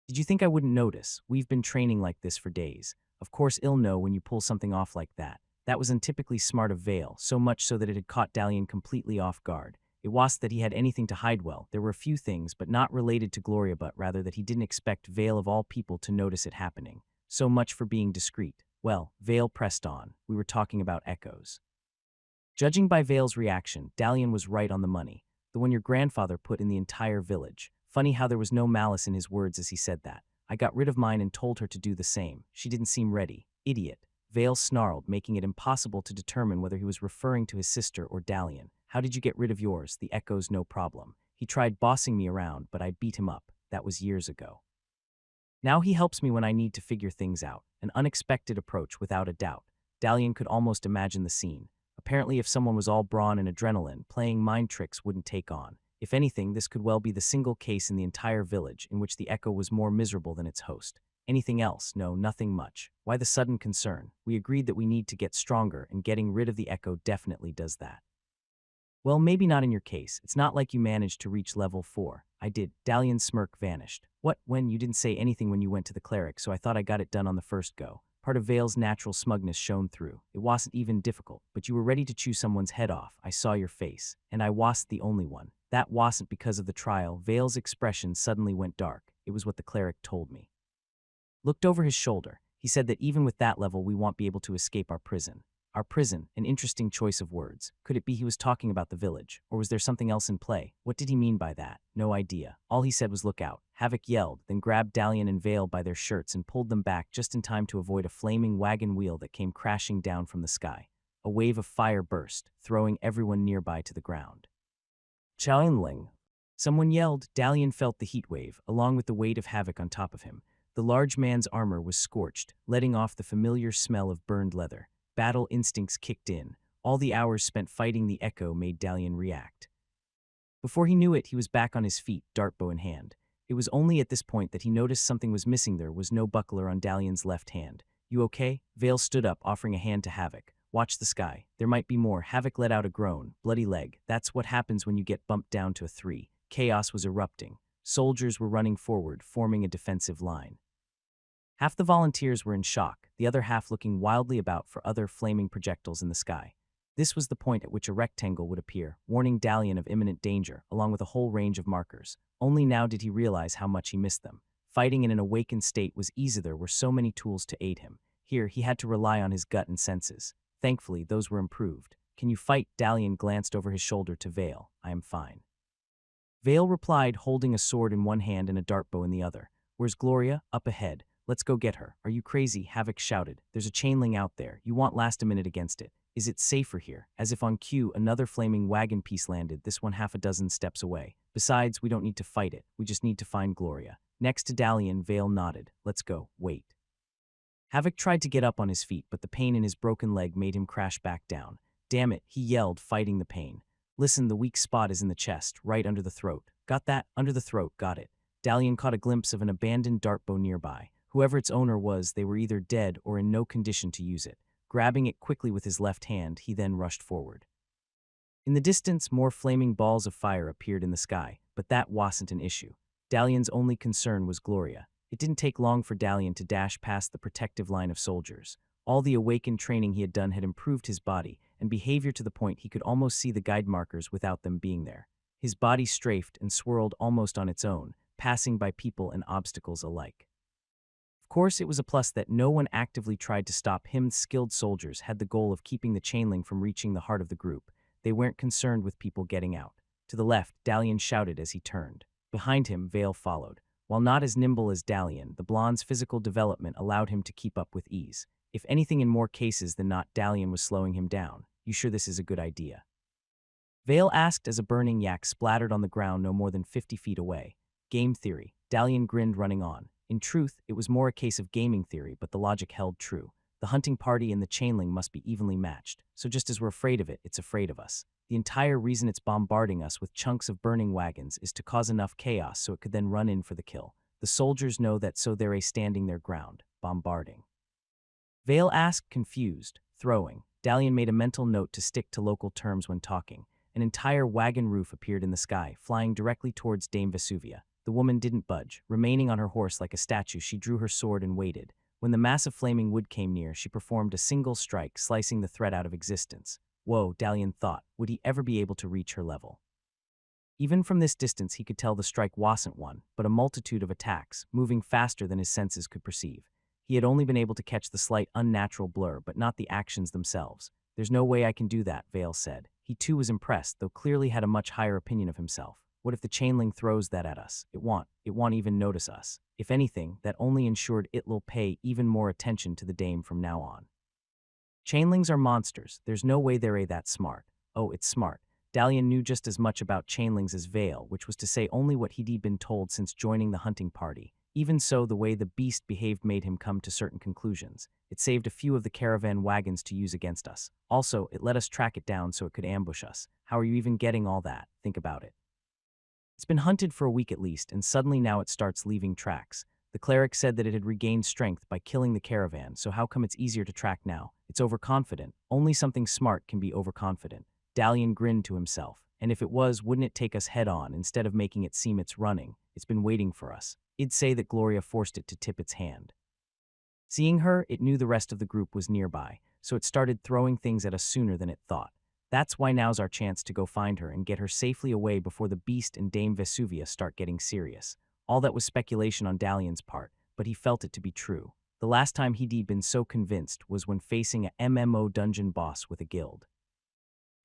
Did you think I wouldn't notice? We've been training like this for days. Of course I'll know when you pull something off like that. That was untypically smart of Vale, so much so that it had caught Dalian completely off guard. It wasn't that he had anything to hide well. There were a few things, but not related to Gloria, but rather that he didn't expect Vale of all people to notice it happening. So much for being discreet. Well, Vale pressed on. We were talking about echoes. Judging by Vale's reaction, Dalian was right on the money. The one your grandfather put in the entire village. Funny how there was no malice in his words as he said that. I got rid of mine and told her to do the same. She didn't seem ready. Idiot. Vale snarled, making it impossible to determine whether he was referring to his sister or Dalian. How did you get rid of yours? The echoes, no problem. He tried bossing me around, but I beat him up. That was years ago. Now he helps me when I need to figure things out. An unexpected approach, without a doubt. Dalian could almost imagine the scene. Apparently, if someone was all brawn and adrenaline, playing mind tricks wouldn't take on. If anything, this could well be the single case in the entire village in which the echo was more miserable than its host. Anything else? No, nothing much. Why the sudden concern? We agreed that we need to get stronger, and getting rid of the echo definitely does that. Well, maybe not in your case. It's not like you managed to reach level 4. I did. Dalian's smirk vanished. What? When? You didn't say anything when you went to the cleric, so I thought I got it done on the first go. Part of Vale's natural smugness shone through. It wasn't even difficult, but you were ready to chew someone's head off. I saw your face. And I wasn't the only one. That wasn't because of the trial. Vale's expression suddenly went dark. It was what the cleric told me. Looked over his shoulder. He said that even with that level we won't be able to escape our prison. Our prison, an interesting choice of words. Could it be he was talking about the village? Or was there something else in play? What did he mean by that? No idea. All he said was look out. Havoc yelled, then grabbed Dalian and Vale by their shirts and pulled them back just in time to avoid a flaming wagon wheel that came crashing down from the sky. A wave of fire burst, throwing everyone nearby to the ground. Chowinling. Someone yelled. Dalian felt the heat wave, along with the weight of Havoc on top of him. The large man's armor was scorched, letting off the familiar smell of burned leather. Battle instincts kicked in. All the hours spent fighting the echo made Dalian react. Before he knew it, he was back on his feet, dartbow in hand. It was only at this point that he noticed something was missing. There was no buckler on Dalian's left hand. You okay? Vale stood up, offering a hand to Havoc. Watch the sky. There might be more. Havoc let out a groan. Bloody leg. That's what happens when you get bumped down to a 3. Chaos was erupting. Soldiers were running forward, forming a defensive line. Half the volunteers were in shock, the other half looking wildly about for other flaming projectiles in the sky. This was the point at which a rectangle would appear, warning Dalian of imminent danger, along with a whole range of markers. Only now did he realize how much he missed them. Fighting in an awakened state was easy. There were so many tools to aid him. Here, he had to rely on his gut and senses. Thankfully, those were improved. Can you fight? Dalian glanced over his shoulder to Vale. I am fine. Vale replied, holding a sword in one hand and a dartbow in the other. Where's Gloria? Up ahead. Let's go get her. Are you crazy? Havoc shouted. There's a chainling out there. You won't last a minute against it. Is it safer here? As if on cue, another flaming wagon piece landed, this one half a dozen steps away. Besides, we don't need to fight it. We just need to find Gloria. Next to Dalian, Vale nodded. Let's go. Wait. Havoc tried to get up on his feet, but the pain in his broken leg made him crash back down. Damn it, he yelled, fighting the pain. Listen, the weak spot is in the chest, right under the throat. Got that? Under the throat, got it. Dalian caught a glimpse of an abandoned dartbow nearby. Whoever its owner was, they were either dead or in no condition to use it. Grabbing it quickly with his left hand, he then rushed forward. In the distance, more flaming balls of fire appeared in the sky, but that wasn't an issue. Dalian's only concern was Gloria. It didn't take long for Dalian to dash past the protective line of soldiers. All the awakened training he had done had improved his body and behavior to the point he could almost see the guide markers without them being there. His body strafed and swirled almost on its own, passing by people and obstacles alike. Of course, it was a plus that no one actively tried to stop him. Skilled soldiers had the goal of keeping the chain link from reaching the heart of the group. They weren't concerned with people getting out. To the left, Dalian shouted as he turned. Behind him, Vale followed. While not as nimble as Dalian, the blonde's physical development allowed him to keep up with ease. If anything, in more cases than not, Dalian was slowing him down. You sure this is a good idea? Vale asked as a burning yak splattered on the ground no more than 50 feet away. Game theory. Dalian grinned, running on. In truth, it was more a case of gaming theory, but the logic held true. The hunting party and the chainling must be evenly matched, so just as we're afraid of it, it's afraid of us. The entire reason it's bombarding us with chunks of burning wagons is to cause enough chaos so it could then run in for the kill. The soldiers know that, so they're standing their ground, bombarding. Vale asked, confused, throwing. Dalian made a mental note to stick to local terms when talking. An entire wagon roof appeared in the sky, flying directly towards Dame Vesuvia. The woman didn't budge. Remaining on her horse like a statue, she drew her sword and waited. When the mass of flaming wood came near, she performed a single strike, slicing the thread out of existence. Whoa, Dalian thought, would he ever be able to reach her level? Even from this distance, he could tell the strike wasn't one, but a multitude of attacks, moving faster than his senses could perceive. He had only been able to catch the slight, unnatural blur, but not the actions themselves. There's no way I can do that, Vale said. He too was impressed, though clearly had a much higher opinion of himself. What if the chainling throws that at us? It won't even notice us. If anything, that only ensured it'll pay even more attention to the dame from now on. Chainlings are monsters. There's no way they're that smart. Oh, it's smart. Dalian knew just as much about chainlings as Vale, which was to say only what he'd been told since joining the hunting party. Even so, the way the beast behaved made him come to certain conclusions. It saved a few of the caravan wagons to use against us. Also, it let us track it down so it could ambush us. How are you even getting all that? Think about it. It's been hunted for a week at least, and suddenly now it starts leaving tracks. The cleric said that it had regained strength by killing the caravan, so how come it's easier to track now? It's overconfident. Only something smart can be overconfident. Dalian grinned to himself. And if it was, wouldn't it take us head on instead of making it seem it's running? It's been waiting for us. It'd say that Gloria forced it to tip its hand. Seeing her, it knew the rest of the group was nearby, so it started throwing things at us sooner than it thought. That's why now's our chance to go find her and get her safely away before the beast and Dame Vesuvia start getting serious. All that was speculation on Dalian's part, but he felt it to be true. The last time he'd been so convinced was when facing a MMO dungeon boss with a guild.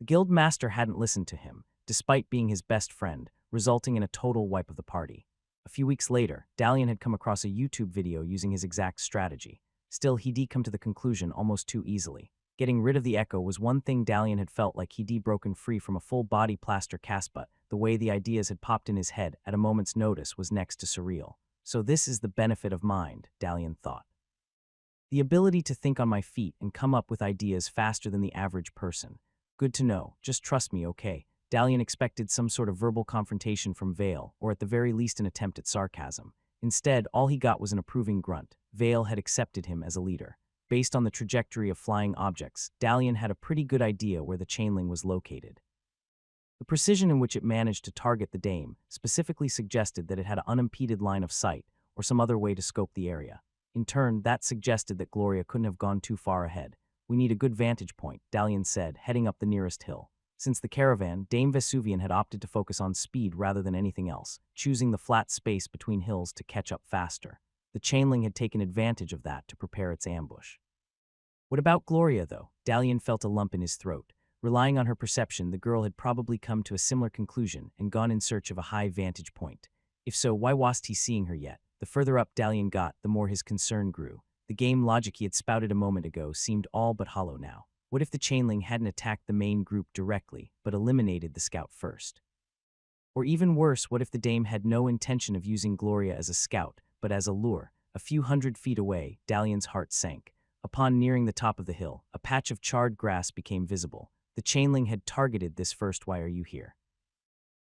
The guild master hadn't listened to him, despite being his best friend, resulting in a total wipe of the party. A few weeks later, Dalian had come across a YouTube video using his exact strategy. Still, he'd come to the conclusion almost too easily. Getting rid of the echo was one thing Dalian had felt like he'd broken free from a full-body plaster cast, but the way the ideas had popped in his head at a moment's notice was next to surreal. So this is the benefit of mind, Dalian thought. The ability to think on my feet and come up with ideas faster than the average person. Good to know, just trust me, okay? Dalian expected some sort of verbal confrontation from Vale, or at the very least an attempt at sarcasm. Instead, all he got was an approving grunt. Vale had accepted him as a leader. Based on the trajectory of flying objects, Dalian had a pretty good idea where the chainling was located. The precision in which it managed to target the dame specifically suggested that it had an unimpeded line of sight, or some other way to scope the area. In turn, that suggested that Gloria couldn't have gone too far ahead. We need a good vantage point, Dalian said, heading up the nearest hill. Since the caravan, Dame Vesuvian had opted to focus on speed rather than anything else, choosing the flat space between hills to catch up faster. The chainling had taken advantage of that to prepare its ambush. What about Gloria, though? Dalian felt a lump in his throat. Relying on her perception, the girl had probably come to a similar conclusion and gone in search of a high vantage point. If so, why wasn't he seeing her yet? The further up Dalian got, the more his concern grew. The game logic he had spouted a moment ago seemed all but hollow now. What if the chainling hadn't attacked the main group directly, but eliminated the scout first? Or even worse, what if the dame had no intention of using Gloria as a scout, but as a lure? A few hundred feet away, Dalian's heart sank. Upon nearing the top of the hill, a patch of charred grass became visible. The chainling had targeted this first. Why are you here?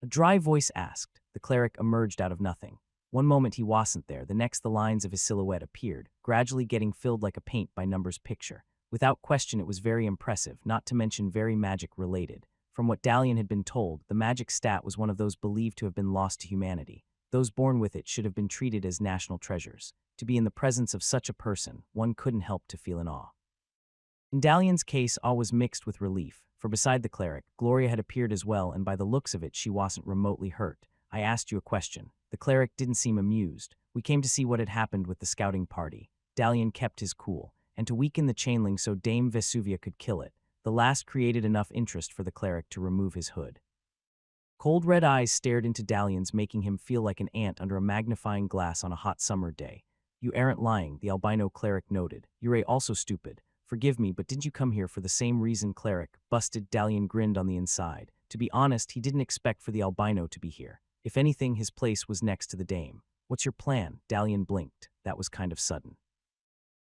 A dry voice asked. The cleric emerged out of nothing. One moment he wasn't there, the next the lines of his silhouette appeared, gradually getting filled like a paint-by-numbers picture. Without question, it was very impressive, not to mention very magic-related. From what Dalian had been told, the magic stat was one of those believed to have been lost to humanity. Those born with it should have been treated as national treasures. To be in the presence of such a person, one couldn't help to feel in awe. In Dalian's case, all was mixed with relief, for beside the cleric, Gloria had appeared as well, and by the looks of it, she wasn't remotely hurt. I asked you a question. The cleric didn't seem amused. We came to see what had happened with the scouting party. Dalian kept his cool, and to weaken the chainling so Dame Vesuvia could kill it, the last created enough interest for the cleric to remove his hood. Cold red eyes stared into Dalian's, making him feel like an ant under a magnifying glass on a hot summer day. You aren't lying, the albino cleric noted. You're also stupid. Forgive me, but didn't you come here for the same reason? Cleric busted. Dalian grinned on the inside. To be honest, he didn't expect for the albino to be here. If anything, his place was next to the dame. What's your plan? Dalian blinked. That was kind of sudden.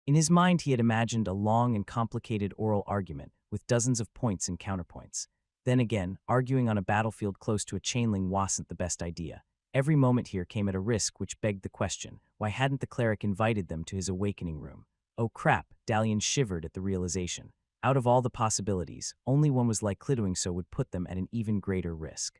In his mind, he had imagined a long and complicated oral argument with dozens of points and counterpoints. Then again, arguing on a battlefield close to a chainling wasn't the best idea. Every moment here came at a risk, which begged the question, why hadn't the cleric invited them to his awakening room? Oh crap, Dalian shivered at the realization. Out of all the possibilities, only one was likely doing so would put them at an even greater risk.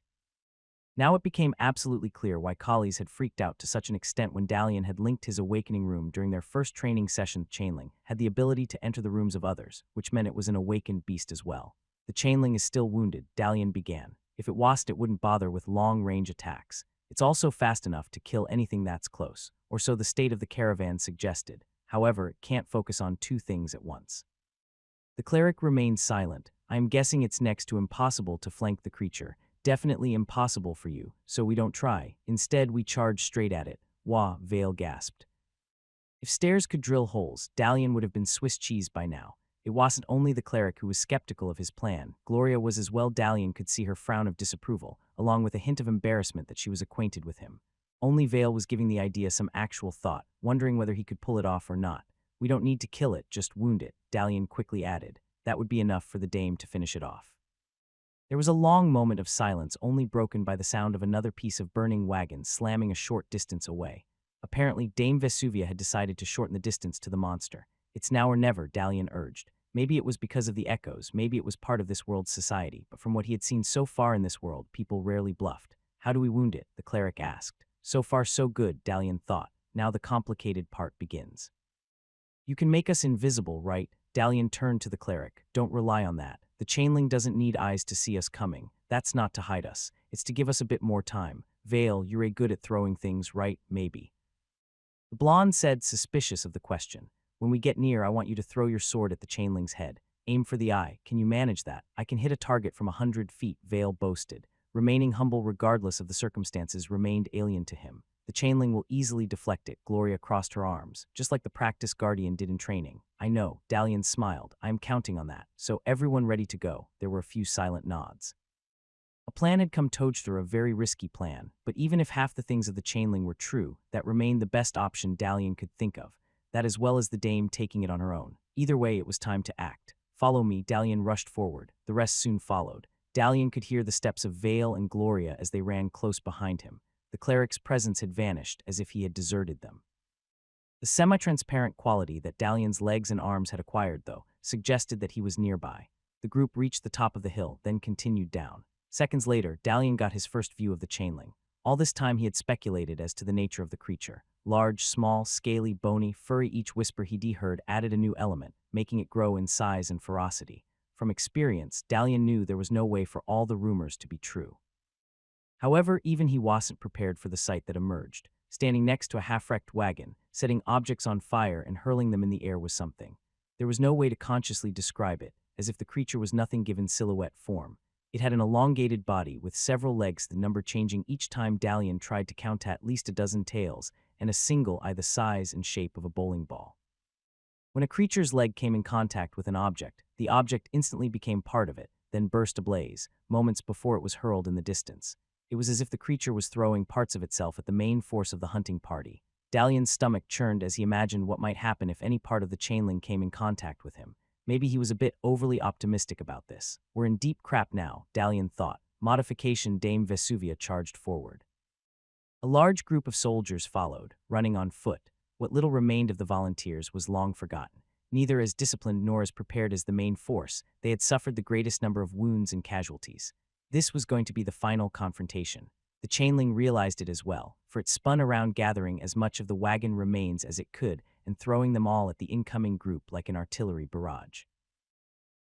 Now it became absolutely clear why collies had freaked out to such an extent when Dalian had linked his awakening room during their first training session. Chainling had the ability to enter the rooms of others, which meant it was an awakened beast as well. The chainling is still wounded, Dalian began. If it wasn't, it wouldn't bother with long-range attacks. It's also fast enough to kill anything that's close, or so the state of the caravan suggested. However, it can't focus on two things at once. The cleric remained silent. I'm guessing it's next to impossible to flank the creature. Definitely impossible for you, so we don't try. Instead, we charge straight at it. Wah, Vale gasped. If stairs could drill holes, Dalian would have been Swiss cheese by now. It wasn't only the cleric who was skeptical of his plan. Gloria was as well. Dalian could see her frown of disapproval, along with a hint of embarrassment that she was acquainted with him. Only Vale was giving the idea some actual thought, wondering whether he could pull it off or not. We don't need to kill it, just wound it, Dalian quickly added. That would be enough for the dame to finish it off. There was a long moment of silence, only broken by the sound of another piece of burning wagon slamming a short distance away. Apparently, Dame Vesuvia had decided to shorten the distance to the monster. It's now or never, Dalian urged. Maybe it was because of the echoes, maybe it was part of this world's society, but from what he had seen so far in this world, people rarely bluffed. How do we wound it? The cleric asked. So far so good, Dalian thought. Now the complicated part begins. You can make us invisible, right? Dalian turned to the cleric. Don't rely on that. The chainling doesn't need eyes to see us coming. That's not to hide us. It's to give us a bit more time. Vale, you're good at throwing things, right? Maybe. The blonde said, suspicious of the question. When we get near, I want you to throw your sword at the chainling's head. Aim for the eye. Can you manage that? I can hit a target from 100 feet, Vale boasted. Remaining humble regardless of the circumstances remained alien to him. The chainling will easily deflect it, Gloria crossed her arms, just like the practice Guardian did in training. I know, Dalian smiled. I am counting on that. So everyone ready to go. There were a few silent nods. A plan had come together, a very risky plan, but even if half the things of the chainling were true, that remained the best option Dalian could think of. That as well as the dame taking it on her own. Either way, it was time to act. Follow me, Dalian rushed forward. The rest soon followed. Dalian could hear the steps of Vale and Gloria as they ran close behind him. The cleric's presence had vanished, as if he had deserted them. The semi-transparent quality that Dalian's legs and arms had acquired, though, suggested that he was nearby. The group reached the top of the hill, then continued down. Seconds later, Dalian got his first view of the chainling. All this time he had speculated as to the nature of the creature. Large, small, scaly, bony, furry, each whisper he'd heard added a new element, making it grow in size and ferocity. From experience, Dalian knew there was no way for all the rumors to be true. However, even he wasn't prepared for the sight that emerged. Standing next to a half-wrecked wagon, setting objects on fire and hurling them in the air was something. There was no way to consciously describe it, as if the creature was nothing given silhouette form. It had an elongated body with several legs, the number changing each time Dalian tried to count at least a dozen tails, and a single eye the size and shape of a bowling ball. When a creature's leg came in contact with an object, the object instantly became part of it, then burst ablaze, moments before it was hurled in the distance. It was as if the creature was throwing parts of itself at the main force of the hunting party. Dalian's stomach churned as he imagined what might happen if any part of the chainling came in contact with him. Maybe he was a bit overly optimistic about this. We're in deep crap now, Dalian thought. Modification. Dame Vesuvia charged forward. A large group of soldiers followed, running on foot. What little remained of the volunteers was long forgotten. Neither as disciplined nor as prepared as the main force, they had suffered the greatest number of wounds and casualties. This was going to be the final confrontation. The chainling realized it as well, for it spun around, gathering as much of the wagon remains as it could and throwing them all at the incoming group like an artillery barrage.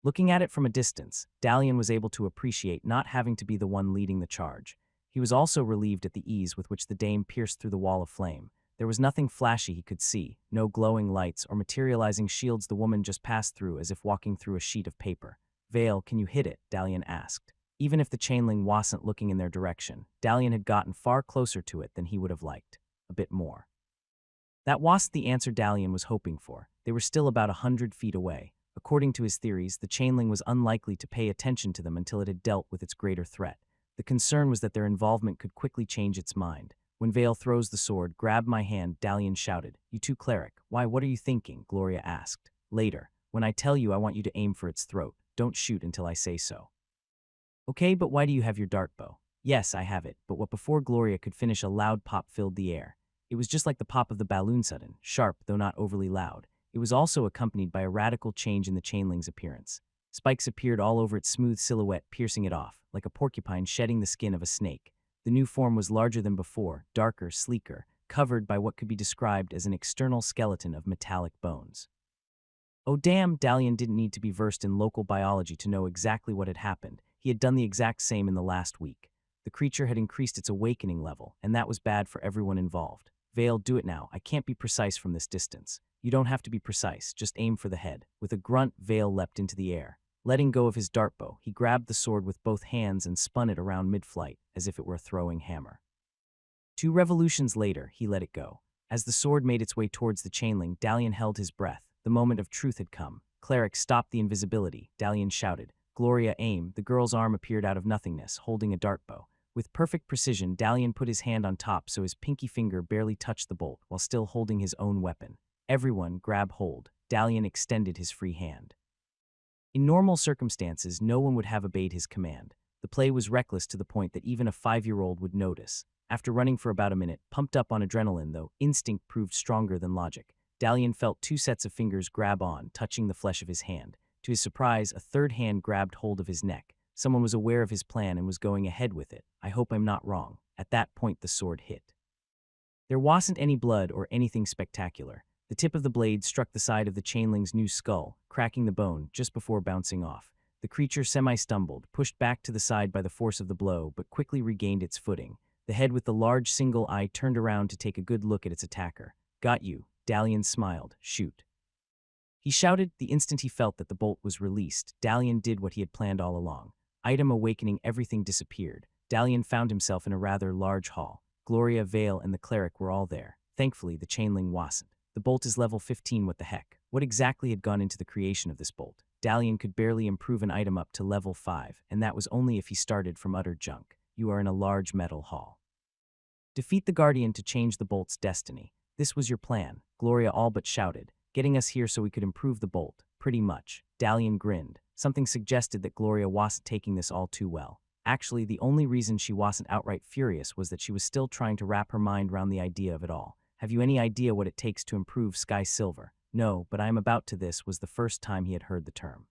Looking at it from a distance, Dalian was able to appreciate not having to be the one leading the charge. He was also relieved at the ease with which the dame pierced through the wall of flame. There was nothing flashy he could see, no glowing lights or materializing shields. The woman just passed through as if walking through a sheet of paper. "Vale, can you hit it?" Dalian asked. Even if the chainling wasn't looking in their direction, Dalian had gotten far closer to it than he would have liked. A bit more. That wasn't the answer Dalian was hoping for. They were still about 100 feet away. According to his theories, the chainling was unlikely to pay attention to them until it had dealt with its greater threat. The concern was that their involvement could quickly change its mind. "When Vale throws the sword, grab my hand," Dalian shouted. "You too, cleric." "Why, what are you thinking?" Gloria asked. "Later. When I tell you, I want you to aim for its throat. Don't shoot until I say so." "Okay, but why do you have your dart bow?" "Yes, I have it," but what before Gloria could finish, a loud pop filled the air. It was just like the pop of the balloon, sudden, sharp, though not overly loud. It was also accompanied by a radical change in the chainling's appearance. Spikes appeared all over its smooth silhouette, piercing it off, like a porcupine shedding the skin of a snake. The new form was larger than before, darker, sleeker, covered by what could be described as an external skeleton of metallic bones. Oh damn, Dalian didn't need to be versed in local biology to know exactly what had happened. He had done the exact same in the last week. The creature had increased its awakening level, and that was bad for everyone involved. "Vale, do it now. I can't be precise from this distance." "You don't have to be precise, just aim for the head." With a grunt, Vale leapt into the air. Letting go of his dart bow, he grabbed the sword with both hands and spun it around mid-flight, as if it were a throwing hammer. 2 revolutions later, he let it go. As the sword made its way towards the chainling, Dalian held his breath. The moment of truth had come. "Cleric, stop the invisibility," Dalian shouted. "Gloria, aim." The girl's arm appeared out of nothingness, holding a dart bow. With perfect precision, Dalian put his hand on top so his pinky finger barely touched the bolt, while still holding his own weapon. "Everyone, grab hold." Dalian extended his free hand. In normal circumstances, no one would have obeyed his command. The play was reckless to the point that even a 5-year-old would notice. After running for about a minute, pumped up on adrenaline though, instinct proved stronger than logic. Dalian felt 2 sets of fingers grab on, touching the flesh of his hand. To his surprise, a third hand grabbed hold of his neck. Someone was aware of his plan and was going ahead with it. "I hope I'm not wrong." At that point, the sword hit. There wasn't any blood or anything spectacular. The tip of the blade struck the side of the chainling's new skull, cracking the bone just before bouncing off. The creature semi-stumbled, pushed back to the side by the force of the blow, but quickly regained its footing. The head with the large single eye turned around to take a good look at its attacker. "Got you." Dalian smiled. "Shoot." He shouted the instant he felt that the bolt was released. Dalian did what he had planned all along. Item awakening, everything disappeared. Dalian found himself in a rather large hall. Gloria, Vale, and the cleric were all there. Thankfully, the chainling wasn't. "The bolt is level 15, what the heck?" What exactly had gone into the creation of this bolt? Dalian could barely improve an item up to level 5, and that was only if he started from utter junk. "You are in a large metal hall. Defeat the Guardian to change the bolt's destiny. This was your plan," Gloria all but shouted. "Getting us here so we could improve the bolt." "Pretty much." Dalian grinned. Something suggested that Gloria wasn't taking this all too well. Actually, the only reason she wasn't outright furious was that she was still trying to wrap her mind around the idea of it all. "Have you any idea what it takes to improve Sky Silver?" "No, but I am about to." This was the first time he had heard the term.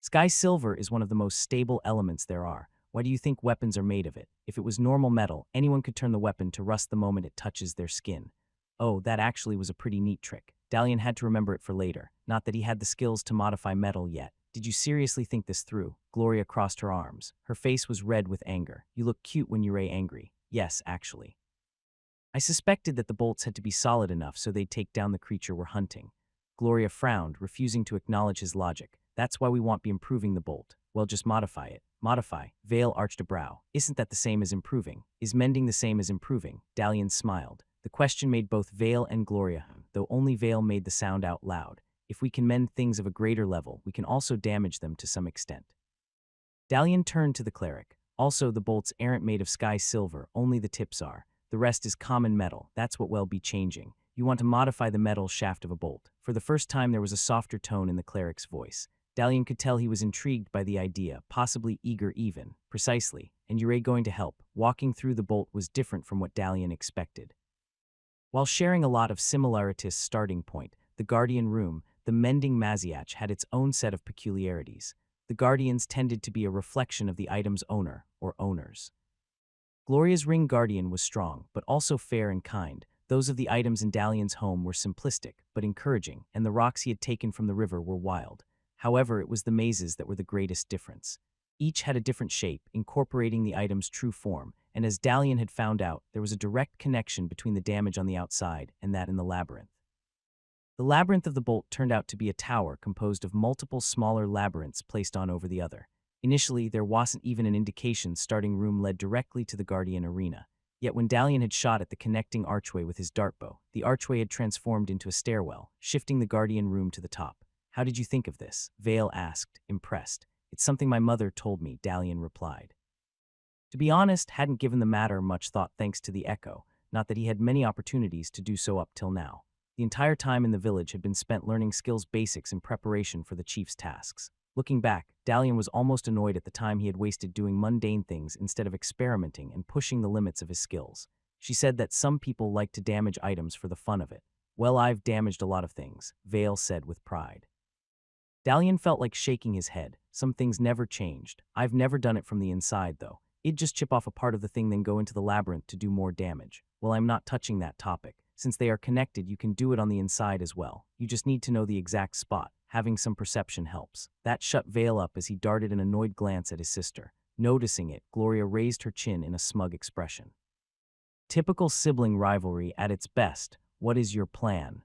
"Sky Silver is one of the most stable elements there are. Why do you think weapons are made of it? If it was normal metal, anyone could turn the weapon to rust the moment it touches their skin." "Oh, that actually was a pretty neat trick." Dalian had to remember it for later. Not that he had the skills to modify metal yet. "Did you seriously think this through?" Gloria crossed her arms. Her face was red with anger. "You look cute when you're angry." "Yes, actually. I suspected that the bolts had to be solid enough so they'd take down the creature we're hunting." Gloria frowned, refusing to acknowledge his logic. "That's why we won't be improving the bolt." "Well, just modify it." "Modify?" Vale arched a brow. "Isn't that the same as improving?" "Is mending the same as improving?" Dalian smiled. The question made both Vale and Gloria, though only Vale made the sound out loud. "If we can mend things of a greater level, we can also damage them to some extent." Dalian turned to the cleric. "Also, the bolts aren't made of Sky Silver, only the tips are. The rest is common metal. That's what we'll be changing. You want to modify the metal shaft of a bolt." For the first time, there was a softer tone in the cleric's voice. Dalian could tell he was intrigued by the idea, possibly eager even. "Precisely. And you're going to help." Walking through the bolt was different from what Dalian expected. While sharing a lot of similarities starting point, the Guardian room, the mending Maziach, had its own set of peculiarities. The Guardians tended to be a reflection of the item's owner, or owners. Gloria's ring Guardian was strong, but also fair and kind. Those of the items in Dalian's home were simplistic, but encouraging, and the rocks he had taken from the river were wild. However, it was the mazes that were the greatest difference. Each had a different shape, incorporating the item's true form, and as Dalian had found out, there was a direct connection between the damage on the outside and that in the labyrinth. The labyrinth of the bolt turned out to be a tower composed of multiple smaller labyrinths placed on over the other. Initially, there wasn't even an indication starting room led directly to the Guardian Arena. Yet when Dalian had shot at the connecting archway with his dartbow, the archway had transformed into a stairwell, shifting the Guardian room to the top. "How did you think of this?" Vale asked, impressed. "It's something my mother told me," Dalian replied. To be honest, hadn't given the matter much thought thanks to the echo, not that he had many opportunities to do so up till now. The entire time in the village had been spent learning skills basics in preparation for the chief's tasks. Looking back, Dalian was almost annoyed at the time he had wasted doing mundane things instead of experimenting and pushing the limits of his skills. She said that some people like to damage items for the fun of it. "Well, I've damaged a lot of things," Vale said with pride. Dalian felt like shaking his head. "Some things never changed. I've never done it from the inside, though. It'd just chip off a part of the thing then go into the labyrinth to do more damage. Well, I'm not touching that topic. Since they are connected, you can do it on the inside as well. You just need to know the exact spot. Having some perception helps." That shut Vale up as he darted an annoyed glance at his sister. Noticing it, Gloria raised her chin in a smug expression. Typical sibling rivalry at its best. "What is your plan?"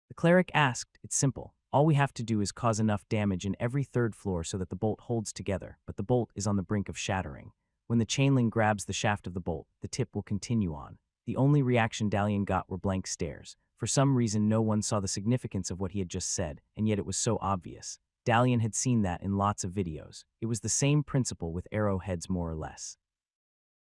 The cleric asked. "It's simple. All we have to do is cause enough damage in every third floor so that the bolt holds together, but the bolt is on the brink of shattering. When the chainlink grabs the shaft of the bolt, the tip will continue on." The only reaction Dalian got were blank stares. For some reason, no one saw the significance of what he had just said, and yet it was so obvious. Dalian had seen that in lots of videos. It was the same principle with arrowheads more or less.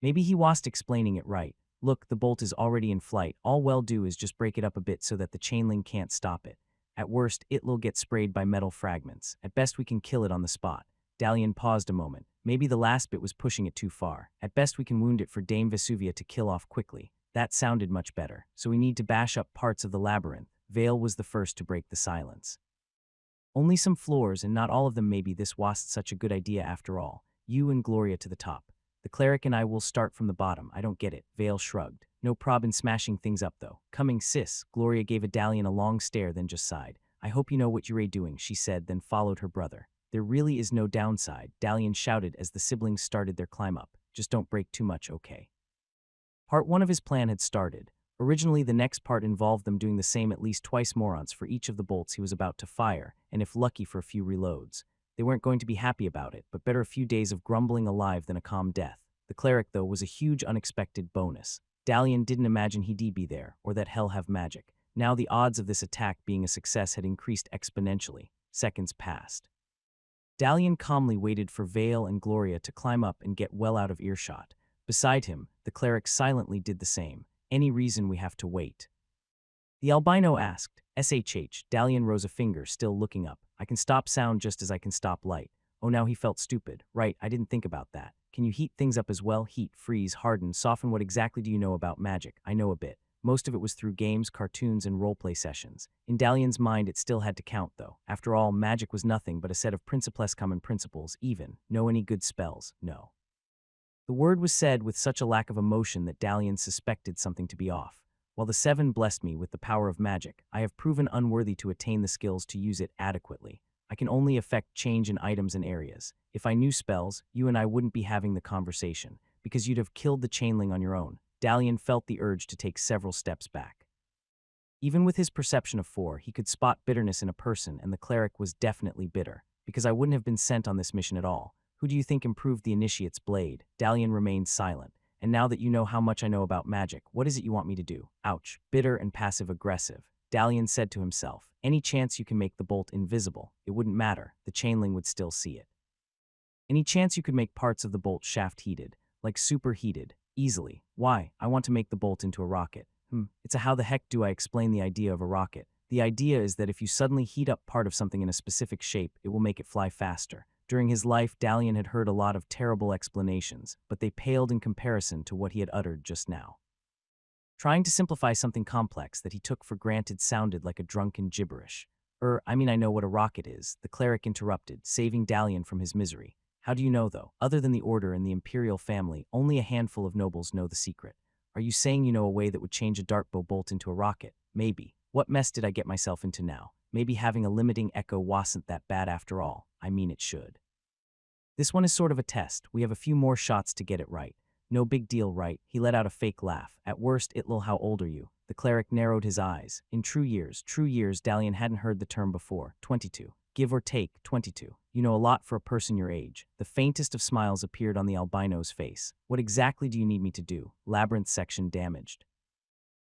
Maybe he wasn't explaining it right. "Look, the bolt is already in flight. All we'll do is just break it up a bit so that the chainlink can't stop it. At worst, it'll get sprayed by metal fragments. At best, we can kill it on the spot." Dalian paused a moment. Maybe the last bit was pushing it too far. "At best, we can wound it for Dame Vesuvia to kill off quickly." That sounded much better. "So we need to bash up parts of the labyrinth." Vale was the first to break the silence. "Only some floors, and not all of them. Maybe this wasn't such a good idea after all. You and Gloria to the top. The cleric and I will start from the bottom." "I don't get it." Vale shrugged. "No prob in smashing things up, though." "Coming, sis." Gloria gave a Dalian a long stare, then just sighed. "I hope you know what you're doing," she said, then followed her brother. "There really is no downside," Dalian shouted as the siblings started their climb up. "Just don't break too much, okay?" Part 1 of his plan had started. Originally, the next part involved them doing the same at least twice more for each of the bolts he was about to fire, and if lucky for a few reloads. They weren't going to be happy about it, but better a few days of grumbling alive than a calm death. The cleric, though, was a huge unexpected bonus. Dalian didn't imagine he'd be there, or that hell have magic. Now the odds of this attack being a success had increased exponentially. Seconds passed. Dalian calmly waited for Vale and Gloria to climb up and get well out of earshot. Beside him, the cleric silently did the same. "Any reason we have to wait?" The albino asked. "SHH, Dalian rose a finger, still looking up. "I can stop sound just as I can stop light." Oh, now he felt stupid. "Right, I didn't think about that. Can you heat things up as well? Heat, freeze, harden, soften. What exactly do you know about magic?" "I know a bit. Most of it was through games, cartoons, and roleplay sessions." In Dalian's mind, it still had to count, though. After all, magic was nothing but a set of principless common principles. Even. Know any good spells? No. The word was said with such a lack of emotion that Dalian suspected something to be off. "While the Seven blessed me with the power of magic, I have proven unworthy to attain the skills to use it adequately. I can only effect change in items and areas. If I knew spells, you and I wouldn't be having the conversation, because you'd have killed the chainling on your own." Dalian felt the urge to take several steps back. Even with his perception of 4, he could spot bitterness in a person, and the cleric was definitely bitter. "Because I wouldn't have been sent on this mission at all. Who do you think improved the initiate's blade?" Dalian remained silent. "And now that you know how much I know about magic, what is it you want me to do?" Ouch. Bitter and passive-aggressive. Dalian said to himself, "Any chance you can make the bolt invisible? It wouldn't matter. The chainling would still see it. Any chance you could make parts of the bolt shaft heated, like superheated? Easily. Why? I want to make the bolt into a rocket." It's a how the heck do I explain the idea of a rocket? The idea is that if you suddenly heat up part of something in a specific shape, it will make it fly faster. During his life, Dalian had heard a lot of terrible explanations, but they paled in comparison to what he had uttered just now. Trying to simplify something complex that he took for granted sounded like a drunken gibberish. I know what a rocket is," the cleric interrupted, saving Dalian from his misery. "How do you know, though? Other than the Order and the Imperial family, only a handful of nobles know the secret." "Are you saying you know a way that would change a dartbow bolt into a rocket?" "Maybe. What mess did I get myself into now?" Maybe having a limiting echo wasn't that bad after all. I mean, it should. This one is sort of a test. We have a few more shots to get it right. No big deal, right? He let out a fake laugh. At worst, Itlil, how old are you? The cleric narrowed his eyes. In true years, Dalian hadn't heard the term before. 22. Give or take, 22. You know a lot for a person your age. The faintest of smiles appeared on the albino's face. What exactly do you need me to do? Labyrinth section damaged.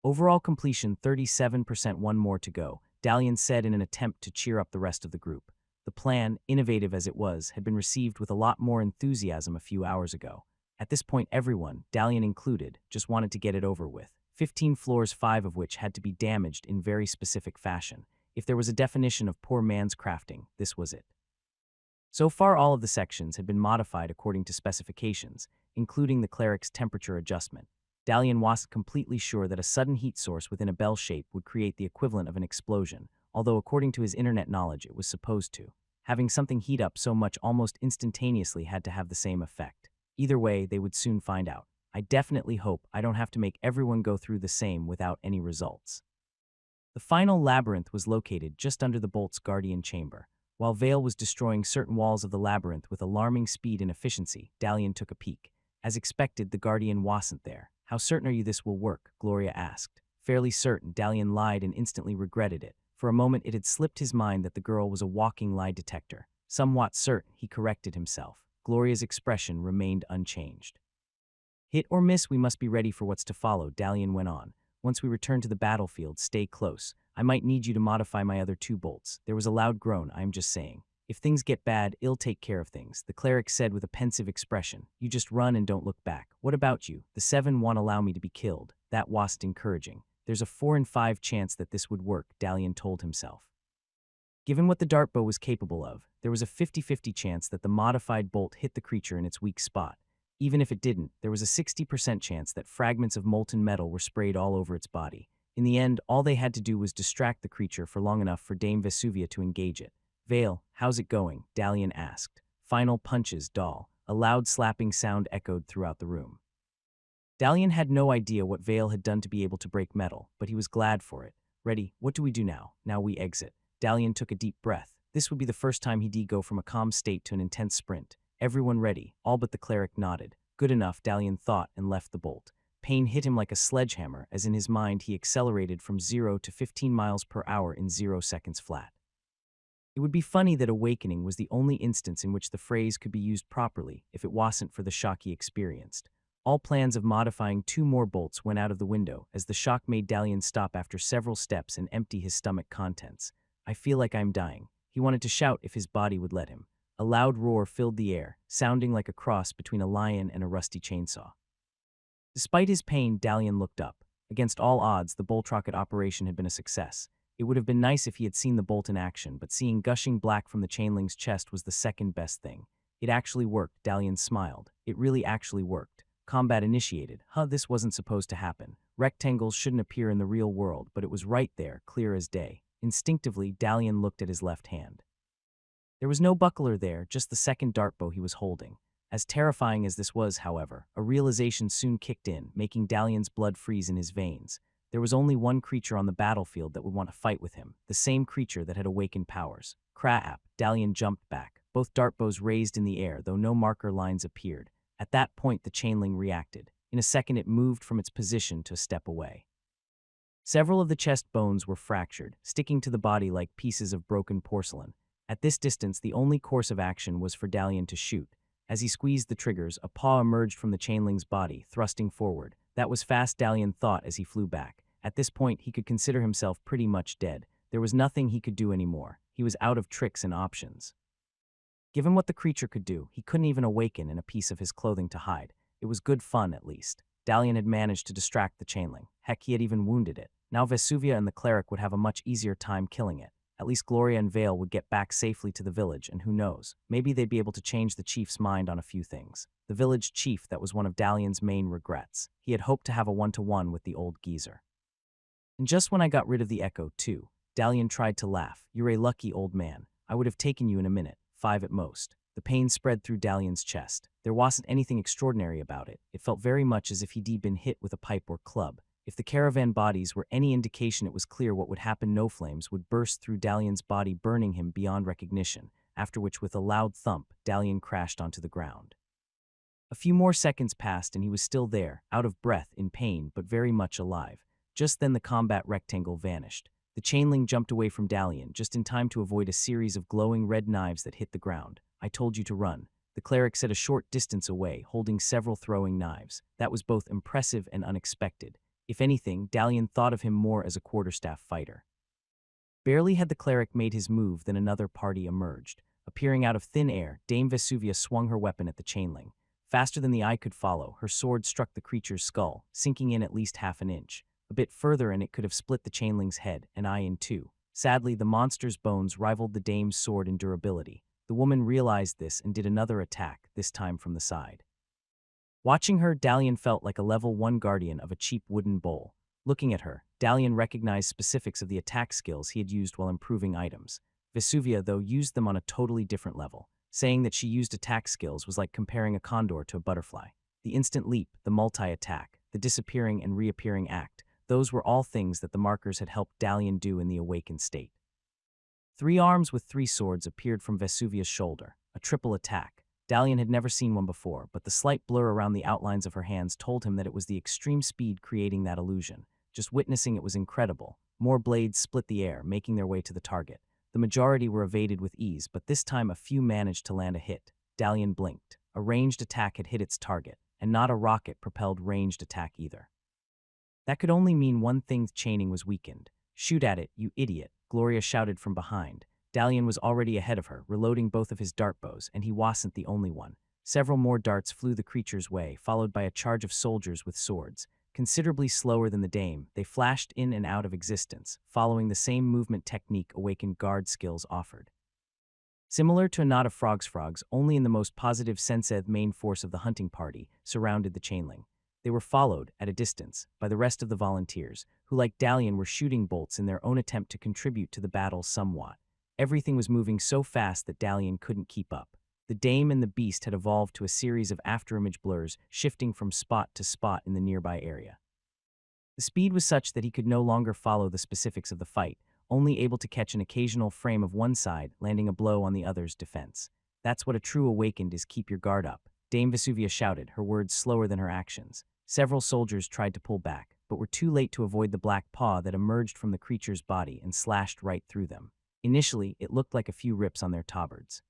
Overall completion 37%, one more to go, Dalian said in an attempt to cheer up the rest of the group. The plan, innovative as it was, had been received with a lot more enthusiasm a few hours ago. At this point everyone, Dalian included, just wanted to get it over with. 15 floors, 5 of which had to be damaged in very specific fashion. If there was a definition of poor man's crafting, this was it. So far all of the sections had been modified according to specifications, including the cleric's temperature adjustment. Dalian was completely sure that a sudden heat source within a bell shape would create the equivalent of an explosion, although according to his internet knowledge it was supposed to. Having something heat up so much almost instantaneously had to have the same effect. Either way, they would soon find out. I definitely hope I don't have to make everyone go through the same without any results. The final labyrinth was located just under the bolt's guardian chamber. While Vale was destroying certain walls of the labyrinth with alarming speed and efficiency, Dalian took a peek. As expected, the guardian wasn't there. How certain are you this will work? Gloria asked. Fairly certain, Dalian lied and instantly regretted it. For a moment it had slipped his mind that the girl was a walking lie detector. Somewhat certain, he corrected himself. Gloria's expression remained unchanged. Hit or miss, we must be ready for what's to follow, Dalian went on. Once we return to the battlefield, stay close. I might need you to modify my other 2 bolts. There was a loud groan, I am just saying. If things get bad, I'll take care of things, the cleric said with a pensive expression. You just run and don't look back. What about you? The 7 won't allow me to be killed. That wasn't encouraging. There's a 4 in 5 chance that this would work, Dalian told himself. Given what the dart bow was capable of, there was a 50-50 chance that the modified bolt hit the creature in its weak spot. Even if it didn't, there was a 60% chance that fragments of molten metal were sprayed all over its body. In the end, all they had to do was distract the creature for long enough for Dame Vesuvia to engage it. Vale, how's it going? Dalian asked. Final punches, doll. A loud slapping sound echoed throughout the room. Dalian had no idea what Vale had done to be able to break metal, but he was glad for it. Ready, what do we do now? Now we exit. Dalian took a deep breath. This would be the first time he'd go from a calm state to an intense sprint. Everyone ready, all but the cleric nodded. Good enough, Dalian thought and left the bolt. Pain hit him like a sledgehammer as in his mind he accelerated from 0 to 15 miles per hour in 0 seconds flat. It would be funny that awakening was the only instance in which the phrase could be used properly if it wasn't for the shock he experienced. All plans of modifying 2 more bolts went out of the window as the shock made Dalian stop after several steps and empty his stomach contents. I feel like I'm dying. He wanted to shout if his body would let him. A loud roar filled the air, sounding like a cross between a lion and a rusty chainsaw. Despite his pain, Dalian looked up. Against all odds, the bolt rocket operation had been a success. It would have been nice if he had seen the bolt in action, but seeing gushing black from the chainling's chest was the second best thing. It actually worked, Dalian smiled. It really actually worked. Combat initiated. This wasn't supposed to happen. Rectangles shouldn't appear in the real world, but it was right there, clear as day. Instinctively, Dalian looked at his left hand. There was no buckler there, just the second dart bow he was holding. As terrifying as this was, however, a realization soon kicked in, making Dalian's blood freeze in his veins. There was only one creature on the battlefield that would want to fight with him, the same creature that had awakened powers. Crap, Dalian jumped back, both dart bows raised in the air, though no marker lines appeared. At that point, the chainling reacted. In a second, it moved from its position to step away. Several of the chest bones were fractured, sticking to the body like pieces of broken porcelain. At this distance, the only course of action was for Dalian to shoot. As he squeezed the triggers, a paw emerged from the chainling's body, thrusting forward. That was fast, Dalian thought as he flew back. At this point, he could consider himself pretty much dead. There was nothing he could do anymore. He was out of tricks and options. Given what the creature could do, he couldn't even awaken in a piece of his clothing to hide. It was good fun, at least. Dalian had managed to distract the chainling. Heck, he had even wounded it. Now Vesuvia and the cleric would have a much easier time killing it. At least Gloria and Vale would get back safely to the village, and who knows, maybe they'd be able to change the chief's mind on a few things. The village chief, that was one of Dalian's main regrets. He had hoped to have a one-to-one with the old geezer. And just when I got rid of the echo, too, Dalian tried to laugh. You're a lucky old man. I would have taken you in a minute, 5 at most. The pain spread through Dalian's chest. There wasn't anything extraordinary about it. It felt very much as if he'd been hit with a pipe or club. If the caravan bodies were any indication, it was clear what would happen. No flames would burst through Dalian's body, burning him beyond recognition, after which, with a loud thump, Dalian crashed onto the ground. A few more seconds passed and he was still there, out of breath, in pain, but very much alive. Just then the combat rectangle vanished. The chainling jumped away from Dalian, just in time to avoid a series of glowing red knives that hit the ground. "I told you to run," the cleric said a short distance away, holding several throwing knives. That was both impressive and unexpected. If anything, Dalian thought of him more as a quarterstaff fighter. Barely had the cleric made his move than another party emerged. Appearing out of thin air, Dame Vesuvia swung her weapon at the chainling. Faster than the eye could follow, her sword struck the creature's skull, sinking in at least half an inch. A bit further and it could have split the chainling's head and eye in two. Sadly, the monster's bones rivaled the dame's sword in durability. The woman realized this and did another attack, this time from the side. Watching her, Dalian felt like a level 1 guardian of a cheap wooden bowl. Looking at her, Dalian recognized specifics of the attack skills he had used while improving items. Vesuvia, though, used them on a totally different level. Saying that she used attack skills was like comparing a condor to a butterfly. The instant leap, the multi-attack, the disappearing and reappearing act, those were all things that the markers had helped Dalian do in the awakened state. 3 arms with 3 swords appeared from Vesuvia's shoulder, a triple attack. Dalian had never seen one before, but the slight blur around the outlines of her hands told him that it was the extreme speed creating that illusion. Just witnessing it was incredible. More blades split the air, making their way to the target. The majority were evaded with ease, but this time a few managed to land a hit. Dalian blinked. A ranged attack had hit its target, and not a rocket-propelled ranged attack either. That could only mean one thing: chaining was weakened. "Shoot at it, you idiot," Gloria shouted from behind. Dalian was already ahead of her, reloading both of his dart bows, and he wasn't the only one. Several more darts flew the creature's way, followed by a charge of soldiers with swords. Considerably slower than the dame, they flashed in and out of existence, following the same movement technique awakened guard skills offered. Similar to a knot of frogs, only in the most positive sense, the main force of the hunting party surrounded the chainling. They were followed, at a distance, by the rest of the volunteers, who like Dalian were shooting bolts in their own attempt to contribute to the battle somewhat. Everything was moving so fast that Dalian couldn't keep up. The dame and the beast had evolved to a series of afterimage blurs, shifting from spot to spot in the nearby area. The speed was such that he could no longer follow the specifics of the fight, only able to catch an occasional frame of one side, landing a blow on the other's defense. "That's what a true awakened is. Keep your guard up," Dame Vesuvia shouted, her words slower than her actions. Several soldiers tried to pull back, but were too late to avoid the black paw that emerged from the creature's body and slashed right through them. Initially, it looked like a few rips on their tabards.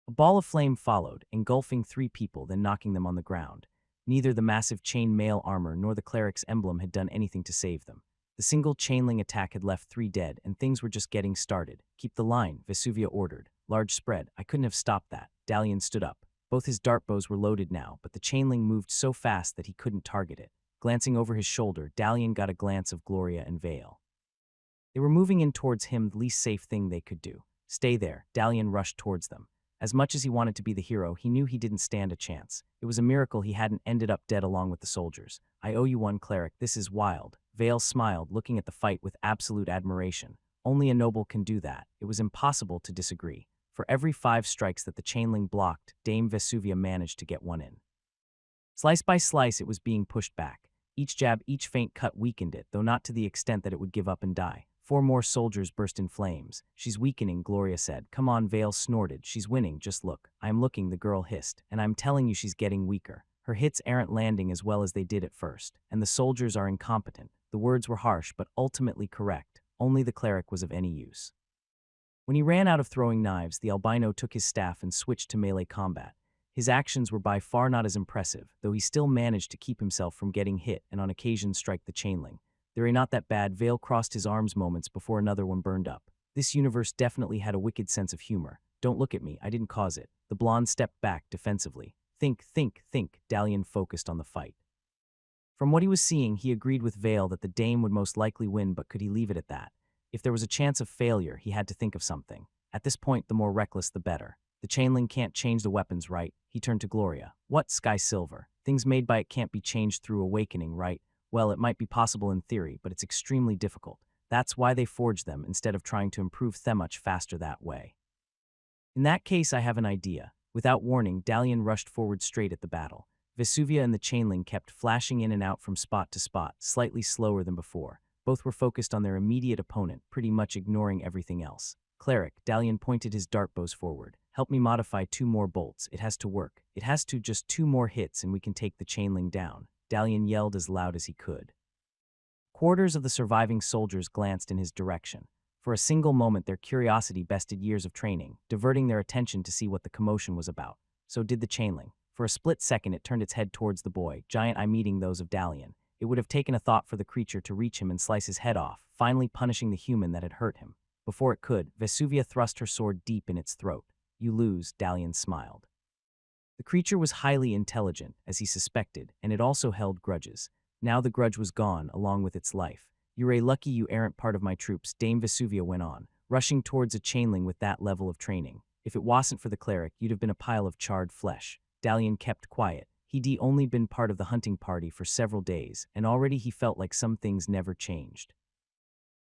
A ball of flame followed, engulfing 3 people, then knocking them on the ground. Neither the massive chain mail armor nor the cleric's emblem had done anything to save them. The single chainling attack had left 3 dead, and things were just getting started. "Keep the line," Vesuvia ordered. "Large spread." "I couldn't have stopped that." Dalian stood up. Both his dart bows were loaded now, but the chainling moved so fast that he couldn't target it. Glancing over his shoulder, Dalian got a glance of Gloria and Vale. They were moving in towards him, the least safe thing they could do. "Stay there." Dalian rushed towards them. As much as he wanted to be the hero, he knew he didn't stand a chance. It was a miracle he hadn't ended up dead along with the soldiers. "I owe you one, cleric. This is wild." Vale smiled, looking at the fight with absolute admiration. Only a noble can do that. It was impossible to disagree. For every 5 strikes that the chainling blocked, Dame Vesuvia managed to get one in. Slice by slice, it was being pushed back. Each jab, each feint cut weakened it, though not to the extent that it would give up and die. 4 more soldiers burst in flames. "She's weakening," Gloria said. "Come on," Vale snorted. "She's winning, just look." "I am looking," the girl hissed, "and I'm telling you she's getting weaker. Her hits aren't landing as well as they did at first, and the soldiers are incompetent." The words were harsh, but ultimately correct. Only the cleric was of any use. When he ran out of throwing knives, the albino took his staff and switched to melee combat. His actions were by far not as impressive, though he still managed to keep himself from getting hit and on occasion strike the chainling. "They're not that bad." Vale crossed his arms moments before another one burned up. This universe definitely had a wicked sense of humor. "Don't look at me, I didn't cause it." The blonde stepped back defensively. Think. Dalian focused on the fight. From what he was seeing, he agreed with Vale that the dame would most likely win, but could he leave it at that? If there was a chance of failure, he had to think of something. At this point, the more reckless the better. "The chainling can't change the weapons, right?" He turned to Gloria. "What? Sky Silver? Things made by it can't be changed through awakening, right? Well, it might be possible in theory, but it's extremely difficult. That's why they forged them, instead of trying to improve them much faster that way." "In that case, I have an idea." Without warning, Dalian rushed forward straight at the battle. Vesuvia and the chainling kept flashing in and out from spot to spot, slightly slower than before. Both were focused on their immediate opponent, pretty much ignoring everything else. Cleric, Dalian pointed his dart bows forward. Help me modify 2 more bolts. It has to work. It has to just 2 more hits and we can take the chainling down. Dalian yelled as loud as he could. Quarters of the surviving soldiers glanced in his direction. For a single moment their curiosity bested years of training, diverting their attention to see what the commotion was about. So did the chainling. For a split second it turned its head towards the boy, giant eye meeting those of Dalian. It would have taken a thought for the creature to reach him and slice his head off, finally punishing the human that had hurt him. Before it could, Vesuvia thrust her sword deep in its throat. You lose, Dalian smiled. The creature was highly intelligent, as he suspected, and it also held grudges. Now the grudge was gone, along with its life. You're a lucky you aren't part of my troops, Dame Vesuvia went on, rushing towards a chainling with that level of training. If it wasn't for the cleric, you'd have been a pile of charred flesh. Dalian kept quiet. He'd only been part of the hunting party for several days, and already he felt like some things never changed.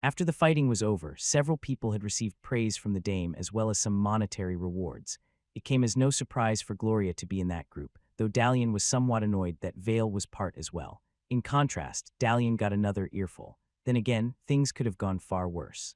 After the fighting was over, several people had received praise from the dame as well as some monetary rewards. It came as no surprise for Gloria to be in that group, though Dalian was somewhat annoyed that Vale was part as well. In contrast, Dalian got another earful. Then again, things could have gone far worse.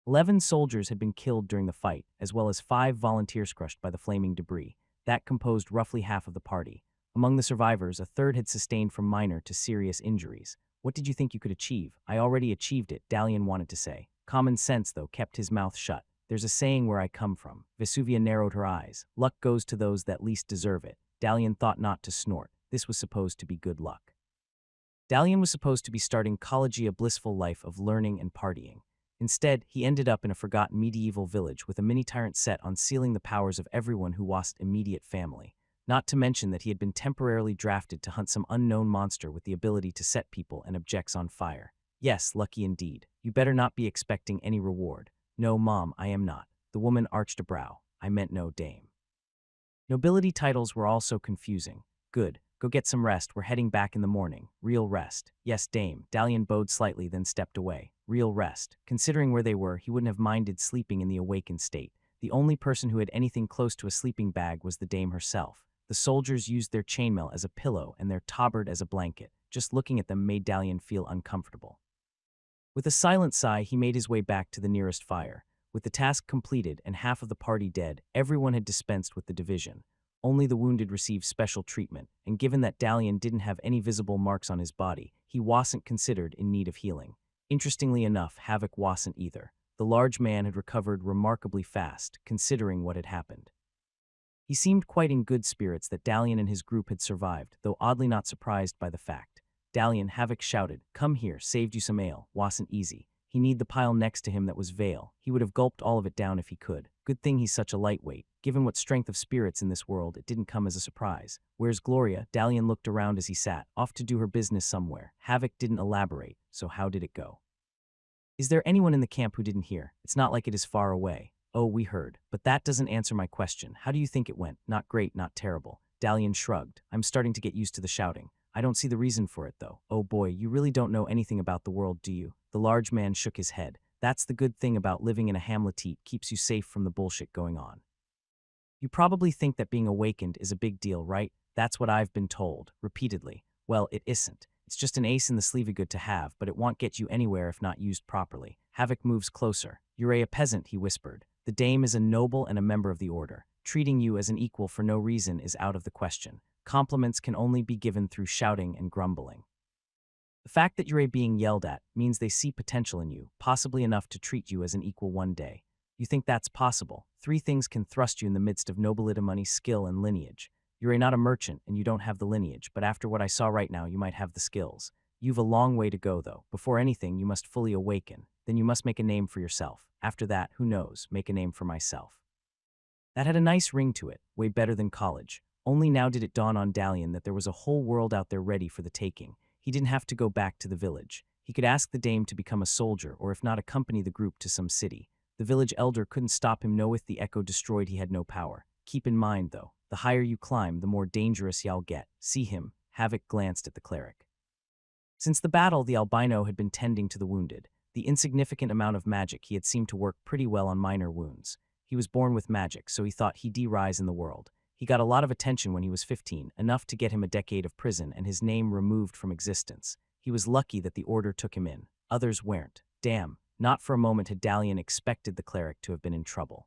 11 soldiers had been killed during the fight, as well as 5 volunteers crushed by the flaming debris. That composed roughly half of the party. Among the survivors, a third had sustained from minor to serious injuries. What did you think you could achieve? I already achieved it, Dalian wanted to say. Common sense, though, kept his mouth shut. There's a saying where I come from. Vesuvia narrowed her eyes. Luck goes to those that least deserve it. Dalian thought not to snort. This was supposed to be good luck. Dalian was supposed to be starting college, a blissful life of learning and partying. Instead, he ended up in a forgotten medieval village with a mini-tyrant set on sealing the powers of everyone who lost immediate family. Not to mention that he had been temporarily drafted to hunt some unknown monster with the ability to set people and objects on fire. Yes, lucky indeed. You better not be expecting any reward. No, Mom, I am not. The woman arched a brow. I meant no, Dame. Nobility titles were also confusing. Good. Go get some rest. We're heading back in the morning. Real rest. Yes, Dame. Dalian bowed slightly, then stepped away. Real rest. Considering where they were, he wouldn't have minded sleeping in the awakened state. The only person who had anything close to a sleeping bag was the dame herself. The soldiers used their chainmail as a pillow and their tabard as a blanket. Just looking at them made Dalian feel uncomfortable. With a silent sigh, he made his way back to the nearest fire. With the task completed and half of the party dead, everyone had dispensed with the division. Only the wounded received special treatment, and given that Dalian didn't have any visible marks on his body, he wasn't considered in need of healing. Interestingly enough, Havoc wasn't either. The large man had recovered remarkably fast, considering what had happened. He seemed quite in good spirits that Dalian and his group had survived, though oddly not surprised by the fact. Dalian, Havoc shouted, "Come here, saved you some ale. Wasn't easy." He kneed the pile next to him that was Vale. He would have gulped all of it down if he could. Good thing he's such a lightweight. Given what strength of spirits in this world, it didn't come as a surprise. Where's Gloria? Dalian looked around as he sat, off to do her business somewhere. Havoc didn't elaborate, so how did it go? Is there anyone in the camp who didn't hear? It's not like it is far away. Oh, we heard. But that doesn't answer my question. How do you think it went? Not great, not terrible. Dalian shrugged. I'm starting to get used to the shouting. I don't see the reason for it, though. Oh boy, you really don't know anything about the world, do you? The large man shook his head. That's the good thing about living in a hamlet, keeps you safe from the bullshit going on. You probably think that being awakened is a big deal, right? That's what I've been told, repeatedly. Well, it isn't. It's just an ace in the sleeve, good to have, but it won't get you anywhere if not used properly. Havoc moves closer. You're a peasant, he whispered. The dame is a noble and a member of the order. Treating you as an equal for no reason is out of the question. Compliments can only be given through shouting and grumbling. The fact that you're being yelled at means they see potential in you, possibly enough to treat you as an equal one day. You think that's possible? 3 things can thrust you in the midst of nobility: money, skill, and lineage. You're not a merchant and you don't have the lineage, but after what I saw right now, you might have the skills. You've a long way to go, though. Before anything, you must fully awaken. Then you must make a name for yourself. After that, who knows, make a name for myself. That had a nice ring to it, way better than college. Only now did it dawn on Dalian that there was a whole world out there ready for the taking. He didn't have to go back to the village. He could ask the dame to become a soldier, or if not, accompany the group to some city. The village elder couldn't stop him, knoweth the echo destroyed he had no power. Keep in mind, though, the higher you climb, the more dangerous y'all get. See him? Havoc glanced at the cleric. Since the battle, the albino had been tending to the wounded. The insignificant amount of magic he had seemed to work pretty well on minor wounds. He was born with magic, so he thought he'd rise in the world. He got a lot of attention when he was 15, enough to get him a decade of prison and his name removed from existence. He was lucky that the order took him in. Others weren't. Damn, not for a moment had Dalian expected the cleric to have been in trouble.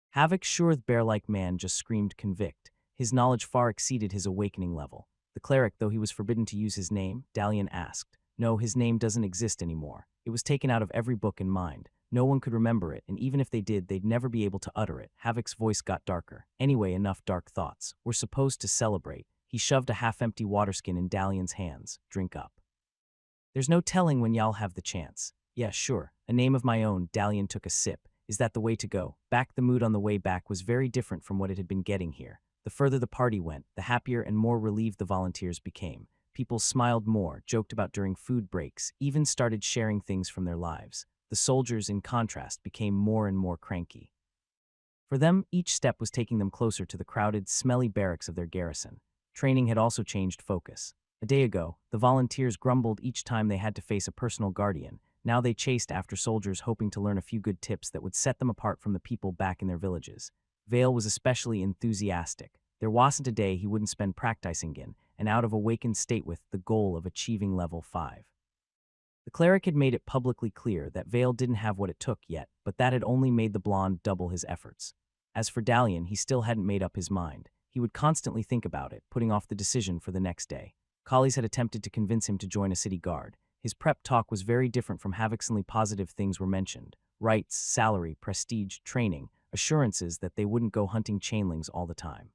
Havoc's sure bear-like man just screamed convict. His knowledge far exceeded his awakening level. The cleric, though he was forbidden to use his name, Dalian asked. No, his name doesn't exist anymore. It was taken out of every book and mind. No one could remember it, and even if they did, they'd never be able to utter it. Havoc's voice got darker. Anyway, enough dark thoughts. We're supposed to celebrate. He shoved a half-empty water skin in Dalian's hands. Drink up. There's no telling when y'all have the chance. Yeah, sure. A name of my own. Dalian took a sip. Is that the way to go? Back. The mood on the way back was very different from what it had been getting here. The further the party went, the happier and more relieved the volunteers became. People smiled more, joked about during food breaks, even started sharing things from their lives. The soldiers, in contrast, became more and more cranky. For them, each step was taking them closer to the crowded, smelly barracks of their garrison. Training had also changed focus. A day ago, the volunteers grumbled each time they had to face a personal guardian. Now they chased after soldiers, hoping to learn a few good tips that would set them apart from the people back in their villages. Vale was especially enthusiastic. There wasn't a day he wouldn't spend practicing in, and out of awakened state with the goal of achieving level 5. The cleric had made it publicly clear that Vale didn't have what it took yet, but that had only made the blonde double his efforts. As for Dalian, he still hadn't made up his mind. He would constantly think about it, putting off the decision for the next day. Collies had attempted to convince him to join a city guard. His prep talk was very different from Havoc'sly positive things were mentioned. Rights, salary, prestige, training, assurances that they wouldn't go hunting chainlings all the time.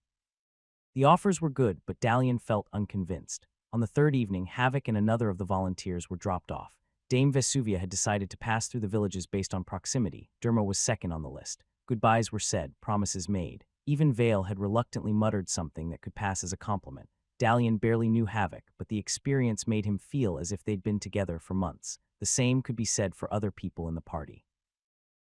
The offers were good, but Dalian felt unconvinced. On the third evening, Havoc and another of the volunteers were dropped off. Dame Vesuvia had decided to pass through the villages based on proximity. Derma was second on the list. Goodbyes were said, promises made. Even Vale had reluctantly muttered something that could pass as a compliment. Dalian barely knew Havoc, but the experience made him feel as if they'd been together for months. The same could be said for other people in the party.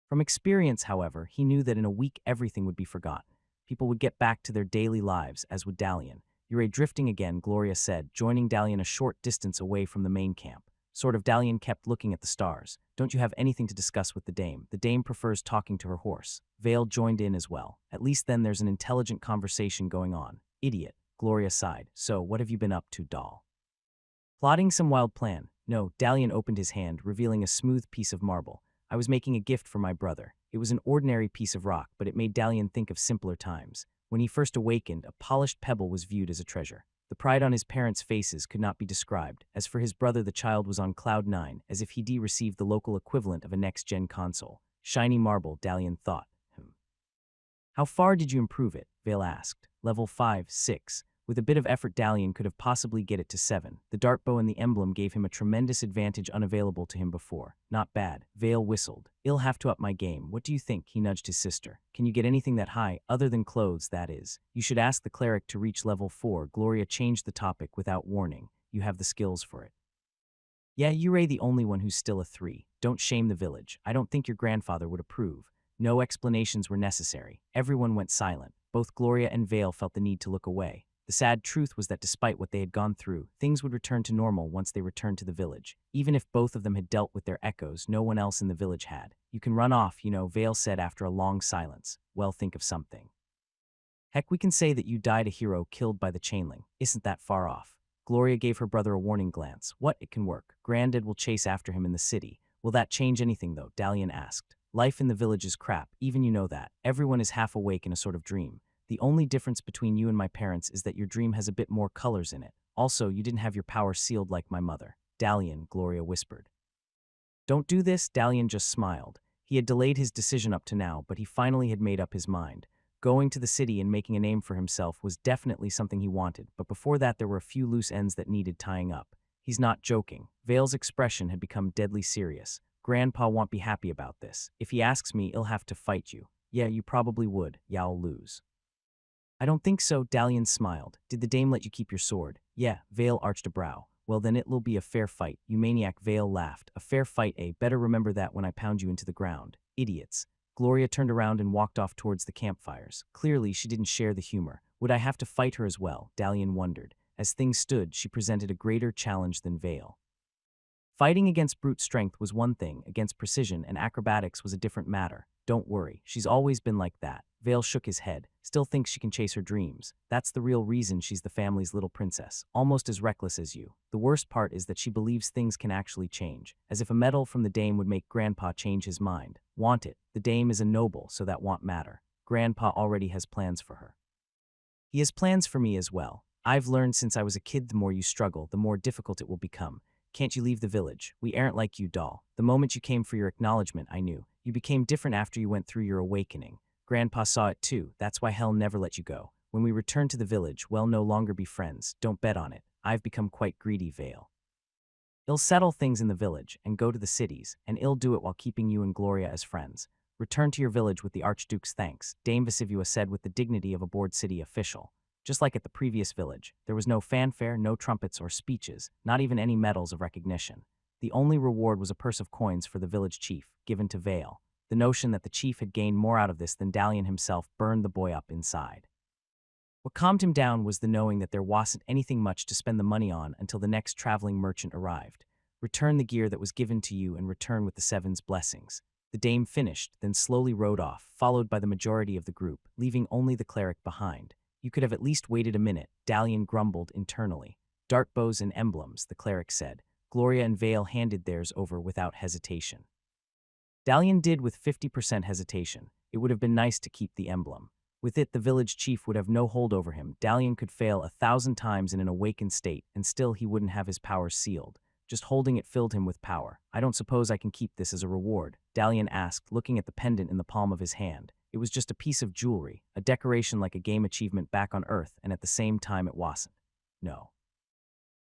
From experience, however, he knew that in a week everything would be forgotten. People would get back to their daily lives, as would Dalian. You're drifting again, Gloria said, joining Dalian a short distance away from the main camp. Sort of. Dalian kept looking at the stars. Don't you have anything to discuss with the dame? The dame prefers talking to her horse. Vale joined in as well. At least then there's an intelligent conversation going on. Idiot. Gloria sighed. So, what have you been up to, doll? Plotting some wild plan. No, Dalian opened his hand, revealing a smooth piece of marble. I was making a gift for my brother. It was an ordinary piece of rock, but it made Dalian think of simpler times. When he first awakened, a polished pebble was viewed as a treasure. The pride on his parents' faces could not be described. As for his brother, the child was on cloud 9, as if he'd received the local equivalent of a next-gen console. Shiny marble, Dalian thought. How far did you improve it? Vale asked. Level 5, 6. With a bit of effort, Dalian could have possibly get it to 7. The dart bow and the emblem gave him a tremendous advantage unavailable to him before. Not bad. Vale whistled. I'll have to up my game. What do you think? He nudged his sister. Can you get anything that high, other than clothes, that is? You should ask the cleric to reach level 4. Gloria changed the topic without warning. You have the skills for it. Yeah, you're the only one who's still a 3. Don't shame the village. I don't think your grandfather would approve. No explanations were necessary. Everyone went silent. Both Gloria and Vale felt the need to look away. The sad truth was that despite what they had gone through, things would return to normal once they returned to the village. Even if both of them had dealt with their echoes, no one else in the village had. You can run off, Vale said after a long silence. Well, think of something. Heck, we can say that you died a hero killed by the chainling. Isn't that far off? Gloria gave her brother a warning glance. What? It can work. Granddad will chase after him in the city. Will that change anything, though? Dalian asked. Life in the village is crap, even you know that. Everyone is half awake in a sort of dream. The only difference between you and my parents is that your dream has a bit more colors in it. Also, you didn't have your power sealed like my mother. Dalian, Gloria whispered. Don't do this, Dalian just smiled. He had delayed his decision up to now, but he finally had made up his mind. Going to the city and making a name for himself was definitely something he wanted, but before that there were a few loose ends that needed tying up. He's not joking. Vale's expression had become deadly serious. Grandpa won't be happy about this. If he asks me, I'll have to fight you. Yeah, you probably would. I'll lose. I don't think so, Dalian smiled. Did the dame let you keep your sword? Yeah, Vale arched a brow. Well then it'll be a fair fight, you maniac. Vale laughed. A fair fight, eh? Better remember that when I pound you into the ground. Idiots. Gloria turned around and walked off towards the campfires. Clearly, she didn't share the humor. Would I have to fight her as well? Dalian wondered. As things stood, she presented a greater challenge than Vale. Fighting against brute strength was one thing, against precision and acrobatics was a different matter. Don't worry, she's always been like that. Vale shook his head, still thinks she can chase her dreams. That's the real reason she's the family's little princess, almost as reckless as you. The worst part is that she believes things can actually change, as if a medal from the dame would make Grandpa change his mind. Want it. The dame is a noble, so that won't matter. Grandpa already has plans for her. He has plans for me as well. I've learned since I was a kid the more you struggle, the more difficult it will become. Can't you leave the village? We aren't like you, doll. The moment you came for your acknowledgement, I knew. You became different after you went through your awakening. Grandpa saw it too. That's why hell never let you go. When we return to the village, we'll no longer be friends. Don't bet on it. I've become quite greedy, Vale. I'll settle things in the village and go to the cities, and I'll do it while keeping you and Gloria as friends. Return to your village with the Archduke's thanks, Dame Vesivua said with the dignity of a bored city official. Just like at the previous village, there was no fanfare, no trumpets or speeches, not even any medals of recognition. The only reward was a purse of coins for the village chief, given to Vale. The notion that the chief had gained more out of this than Dalian himself burned the boy up inside. What calmed him down was the knowing that there wasn't anything much to spend the money on until the next traveling merchant arrived. Return the gear that was given to you and return with the Seven's blessings. The dame finished, then slowly rode off, followed by the majority of the group, leaving only the cleric behind. You could have at least waited a minute, Dalian grumbled internally. Dart bows and emblems, the cleric said. Gloria and Vale handed theirs over without hesitation. Dalian did with 50% hesitation. It would have been nice to keep the emblem. With it, the village chief would have no hold over him. Dalian could fail 1,000 times in an awakened state, and still he wouldn't have his power sealed. Just holding it filled him with power. I don't suppose I can keep this as a reward, Dalian asked, looking at the pendant in the palm of his hand. It was just a piece of jewelry, a decoration like a game achievement back on Earth, and at the same time it wasn't. No.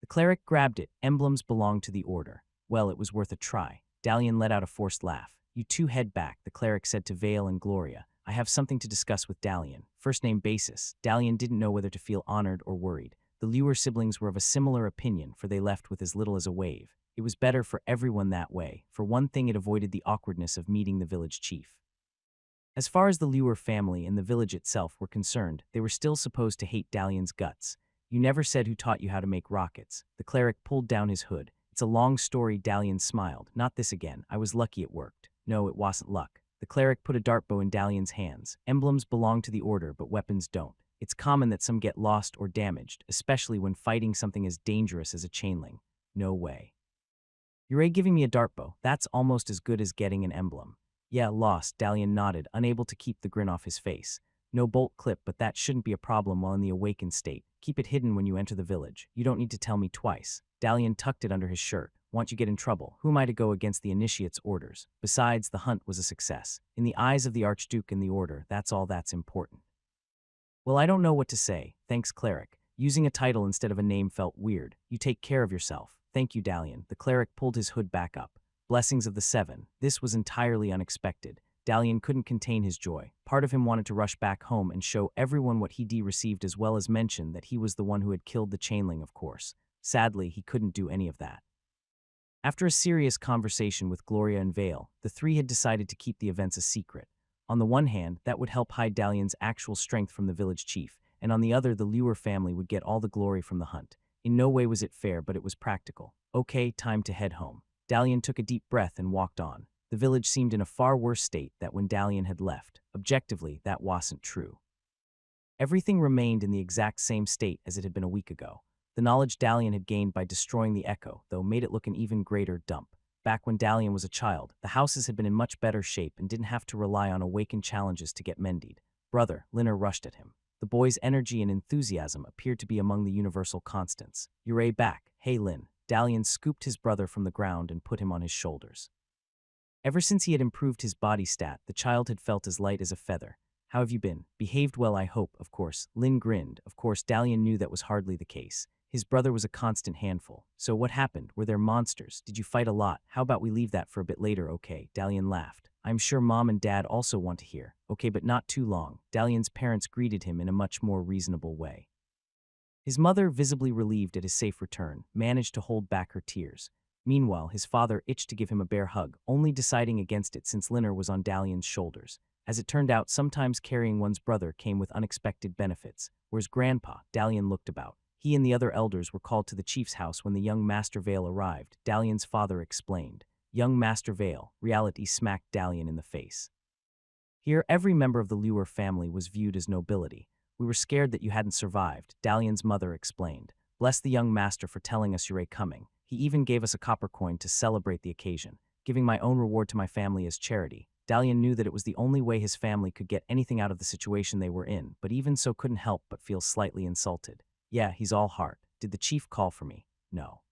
The cleric grabbed it. Emblems belonged to the order. Well, it was worth a try. Dalian let out a forced laugh. You two head back, the cleric said to Vale and Gloria. I have something to discuss with Dalian. First name basis. Dalian didn't know whether to feel honored or worried. The Lure siblings were of a similar opinion, for they left with as little as a wave. It was better for everyone that way. For one thing, it avoided the awkwardness of meeting the village chief. As far as the Lure family and the village itself were concerned, they were still supposed to hate Dalian's guts. You never said who taught you how to make rockets. The cleric pulled down his hood. It's a long story, Dalian smiled. Not this again. I was lucky it worked. No, it wasn't luck. The cleric put a dartbow in Dalian's hands. Emblems belong to the order, but weapons don't. It's common that some get lost or damaged, especially when fighting something as dangerous as a chainling. No way. You're giving me a dartbow. That's almost as good as getting an emblem. Yeah, lost, Dalian nodded, unable to keep the grin off his face. No bolt clip, but that shouldn't be a problem while in the awakened state. Keep it hidden when you enter the village. You don't need to tell me twice. Dalian tucked it under his shirt. Want you get in trouble. Who am I to go against the initiate's orders? Besides, the hunt was a success. In the eyes of the Archduke and the order, that's all that's important. Well, I don't know what to say. Thanks, cleric. Using a title instead of a name felt weird. You take care of yourself. Thank you, Dalian. The cleric pulled his hood back up. Blessings of the Seven. This was entirely unexpected. Dalian couldn't contain his joy. Part of him wanted to rush back home and show everyone what he'd received, as well as mention that he was the one who had killed the chainling, of course. Sadly, he couldn't do any of that. After a serious conversation with Gloria and Vale, the three had decided to keep the events a secret. On the one hand, that would help hide Dalian's actual strength from the village chief, and on the other, the Lure family would get all the glory from the hunt. In no way was it fair, but it was practical. Okay, time to head home. Dalian took a deep breath and walked on. The village seemed in a far worse state than when Dalian had left. Objectively, that wasn't true. Everything remained in the exact same state as it had been a week ago. The knowledge Dalian had gained by destroying the Echo, though, made it look an even greater dump. Back when Dalian was a child, the houses had been in much better shape and didn't have to rely on awakened challenges to get mended. Brother, Linner rushed at him. The boy's energy and enthusiasm appeared to be among the universal constants. You're back. Hey, Lin. Dalian scooped his brother from the ground and put him on his shoulders. Ever since he had improved his body stat, the child had felt as light as a feather. How have you been? Behaved well, I hope, of course. Lin grinned. Of course, Dalian knew that was hardly the case. His brother was a constant handful. So what happened? Were there monsters? Did you fight a lot? How about we leave that for a bit later, okay? Dalian laughed. I'm sure Mom and Dad also want to hear. Okay, but not too long. Dalian's parents greeted him in a much more reasonable way. His mother, visibly relieved at his safe return, managed to hold back her tears. Meanwhile, his father itched to give him a bear hug, only deciding against it since Linner was on Dalian's shoulders. As it turned out, sometimes carrying one's brother came with unexpected benefits. Where's Grandpa? Dalian looked about. He and the other elders were called to the chief's house when the young Master Vale arrived. Dalian's father explained. Young Master Vale, reality smacked Dalian in the face. Here, every member of the Lure family was viewed as nobility. We were scared that you hadn't survived, Dalian's mother explained. Bless the young master for telling us you're coming. He even gave us a copper coin to celebrate the occasion, giving my own reward to my family as charity. Dalian knew that it was the only way his family could get anything out of the situation they were in, but even so couldn't help but feel slightly insulted. Yeah, he's all heart. Did the chief call for me? No.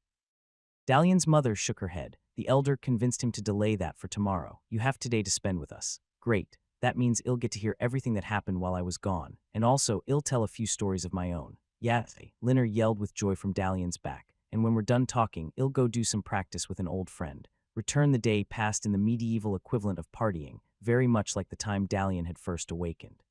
Dalian's mother shook her head. The elder convinced him to delay that for tomorrow. You have today to spend with us. Great. That means I'll get to hear everything that happened while I was gone, and also I'll tell a few stories of my own. Yathy, Linner yelled with joy from Dalian's back, and when we're done talking, I'll go do some practice with an old friend. Return the day passed in the medieval equivalent of partying, very much like the time Dalian had first awakened.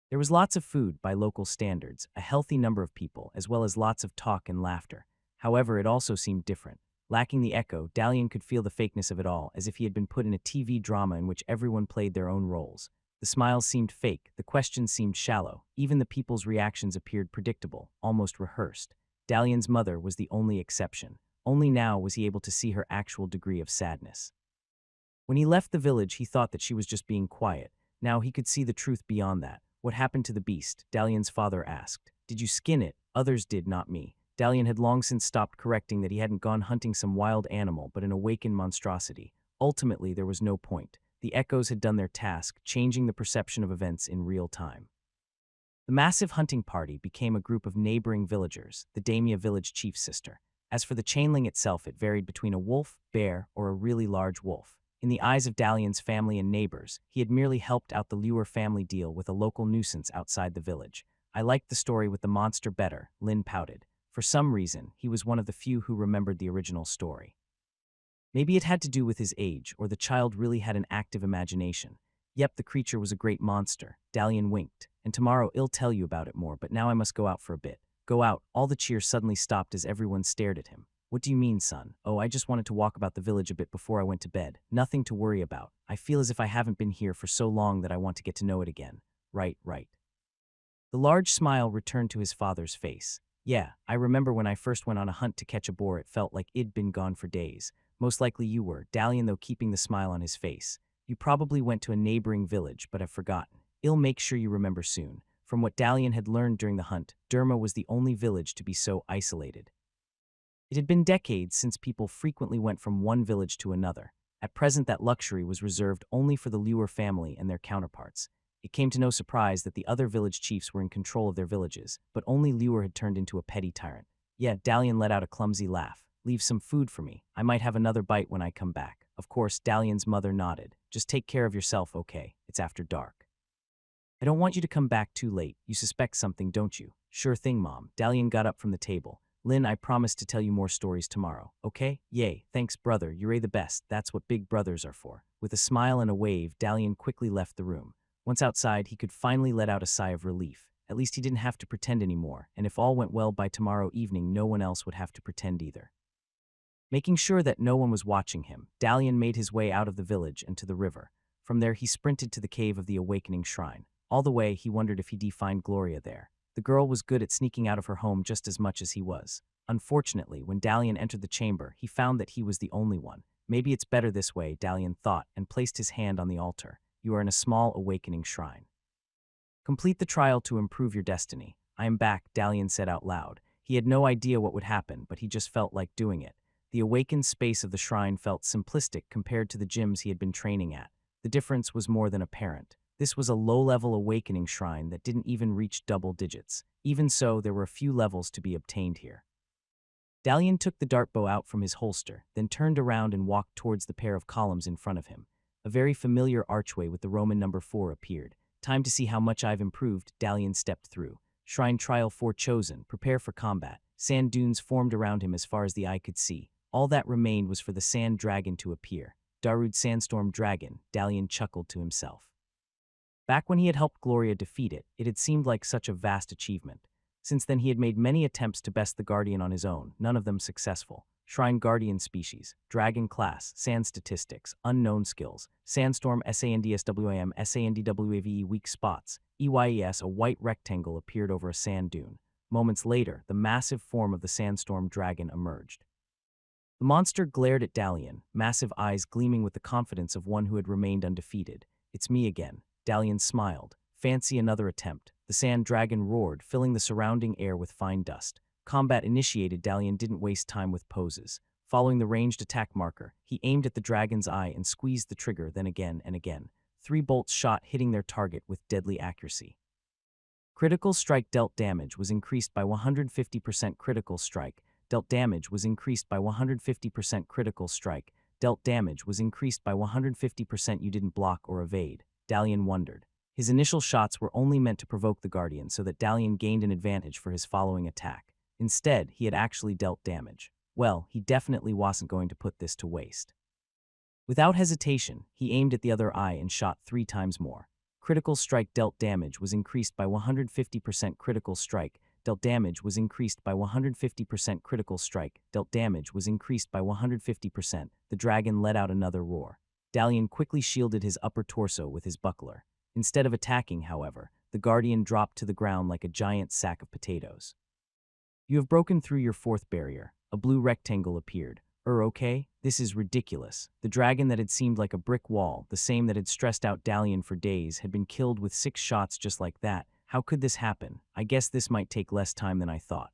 There was lots of food by local standards, a healthy number of people, as well as lots of talk and laughter. However, it also seemed different. Lacking the echo, Dalian could feel the fakeness of it all, as if he had been put in a TV drama in which everyone played their own roles. The smiles seemed fake, the questions seemed shallow, even the people's reactions appeared predictable, almost rehearsed. Dalian's mother was the only exception. Only now was he able to see her actual degree of sadness. When he left the village, he thought that she was just being quiet. Now he could see the truth beyond that. What happened to the beast? Dalian's father asked. Did you skin it? Others did, not me. Dalian had long since stopped correcting that he hadn't gone hunting some wild animal but an awakened monstrosity. Ultimately, there was no point. The echoes had done their task, changing the perception of events in real time. The massive hunting party became a group of neighboring villagers, the Damia village chief's sister. As for the chainling itself, it varied between a wolf, bear, or a really large wolf. In the eyes of Dalian's family and neighbors, he had merely helped out the Lure family deal with a local nuisance outside the village. I liked the story with the monster better, Lin pouted. For some reason, he was one of the few who remembered the original story. Maybe it had to do with his age, or the child really had an active imagination. Yep, the creature was a great monster. Dalian winked. And tomorrow I'll tell you about it more, but now I must go out for a bit. Go out. All the cheer suddenly stopped as everyone stared at him. What do you mean, son? Oh, I just wanted to walk about the village a bit before I went to bed. Nothing to worry about. I feel as if I haven't been here for so long that I want to get to know it again. Right. The large smile returned to his father's face. Yeah, I remember when I first went on a hunt to catch a boar, it felt like it'd been gone for days. Most likely you were, Dalian, though keeping the smile on his face. You probably went to a neighboring village, but have forgotten. I'll make sure you remember soon. From what Dalian had learned during the hunt, Derma was the only village to be so isolated. It had been decades since people frequently went from one village to another. At present, that luxury was reserved only for the Lure family and their counterparts. It came to no surprise that the other village chiefs were in control of their villages, but only Lure had turned into a petty tyrant. Yeah, Dalian let out a clumsy laugh. Leave some food for me. I might have another bite when I come back. Of course, Dalian's mother nodded. Just take care of yourself, okay? It's after dark. I don't want you to come back too late. You suspect something, don't you? Sure thing, Mom. Dalian got up from the table. Lin, I promise to tell you more stories tomorrow, okay? Yay, thanks, brother. You're the best. That's what big brothers are for. With a smile and a wave, Dalian quickly left the room. Once outside, he could finally let out a sigh of relief. At least he didn't have to pretend anymore, and if all went well by tomorrow evening, no one else would have to pretend either. Making sure that no one was watching him, Dalian made his way out of the village and to the river. From there, he sprinted to the cave of the Awakening Shrine. All the way, he wondered if he'd find Gloria there. The girl was good at sneaking out of her home just as much as he was. Unfortunately, when Dalian entered the chamber, he found that he was the only one. Maybe it's better this way, Dalian thought, and placed his hand on the altar. You are in a small awakening shrine. Complete the trial to improve your destiny. I am back, Dalian said out loud. He had no idea what would happen, but he just felt like doing it. The awakened space of the shrine felt simplistic compared to the gyms he had been training at. The difference was more than apparent. This was a low-level awakening shrine that didn't even reach double digits. Even so, there were a few levels to be obtained here. Dalian took the dart bow out from his holster, then turned around and walked towards the pair of columns in front of him. A very familiar archway with the Roman number 4 appeared. Time to see how much I've improved, Dalian stepped through. Shrine Trial 4 chosen, prepare for combat. Sand dunes formed around him as far as the eye could see. All that remained was for the sand dragon to appear. Darude Sandstorm Dragon, Dalian chuckled to himself. Back when he had helped Gloria defeat it, it had seemed like such a vast achievement. Since then he had made many attempts to best the Guardian on his own, none of them successful. Shrine Guardian Species, Dragon Class, Sand Statistics, Unknown Skills, Sandstorm SANDSWAM SANDWAVE Weak Spots, EYES. A white rectangle appeared over a sand dune. Moments later, the massive form of the Sandstorm Dragon emerged. The monster glared at Dalian, massive eyes gleaming with the confidence of one who had remained undefeated. It's me again. Dalian smiled. Fancy another attempt. The sand dragon roared, filling the surrounding air with fine dust. Combat initiated. Dalian didn't waste time with poses. Following the ranged attack marker, he aimed at the dragon's eye and squeezed the trigger, then again and again. 3 bolts shot, hitting their target with deadly accuracy. Critical strike dealt damage was increased by 150%. Critical strike dealt damage was increased by 150%. Critical strike dealt damage was increased by 150%. You didn't block or evade. Dalian wondered. His initial shots were only meant to provoke the Guardian so that Dalian gained an advantage for his following attack. Instead, he had actually dealt damage. Well, he definitely wasn't going to put this to waste. Without hesitation, he aimed at the other eye and shot 3 times more. Critical strike dealt damage was increased by 150%. Critical strike dealt damage was increased by 150%. Critical strike dealt damage was increased by 150%. The dragon let out another roar. Dalian quickly shielded his upper torso with his buckler. Instead of attacking, however, the Guardian dropped to the ground like a giant sack of potatoes. You have broken through your 4th barrier. A blue rectangle appeared. Okay? This is ridiculous. The dragon that had seemed like a brick wall, the same that had stressed out Dalian for days, had been killed with 6 shots just like that. How could this happen? I guess this might take less time than I thought.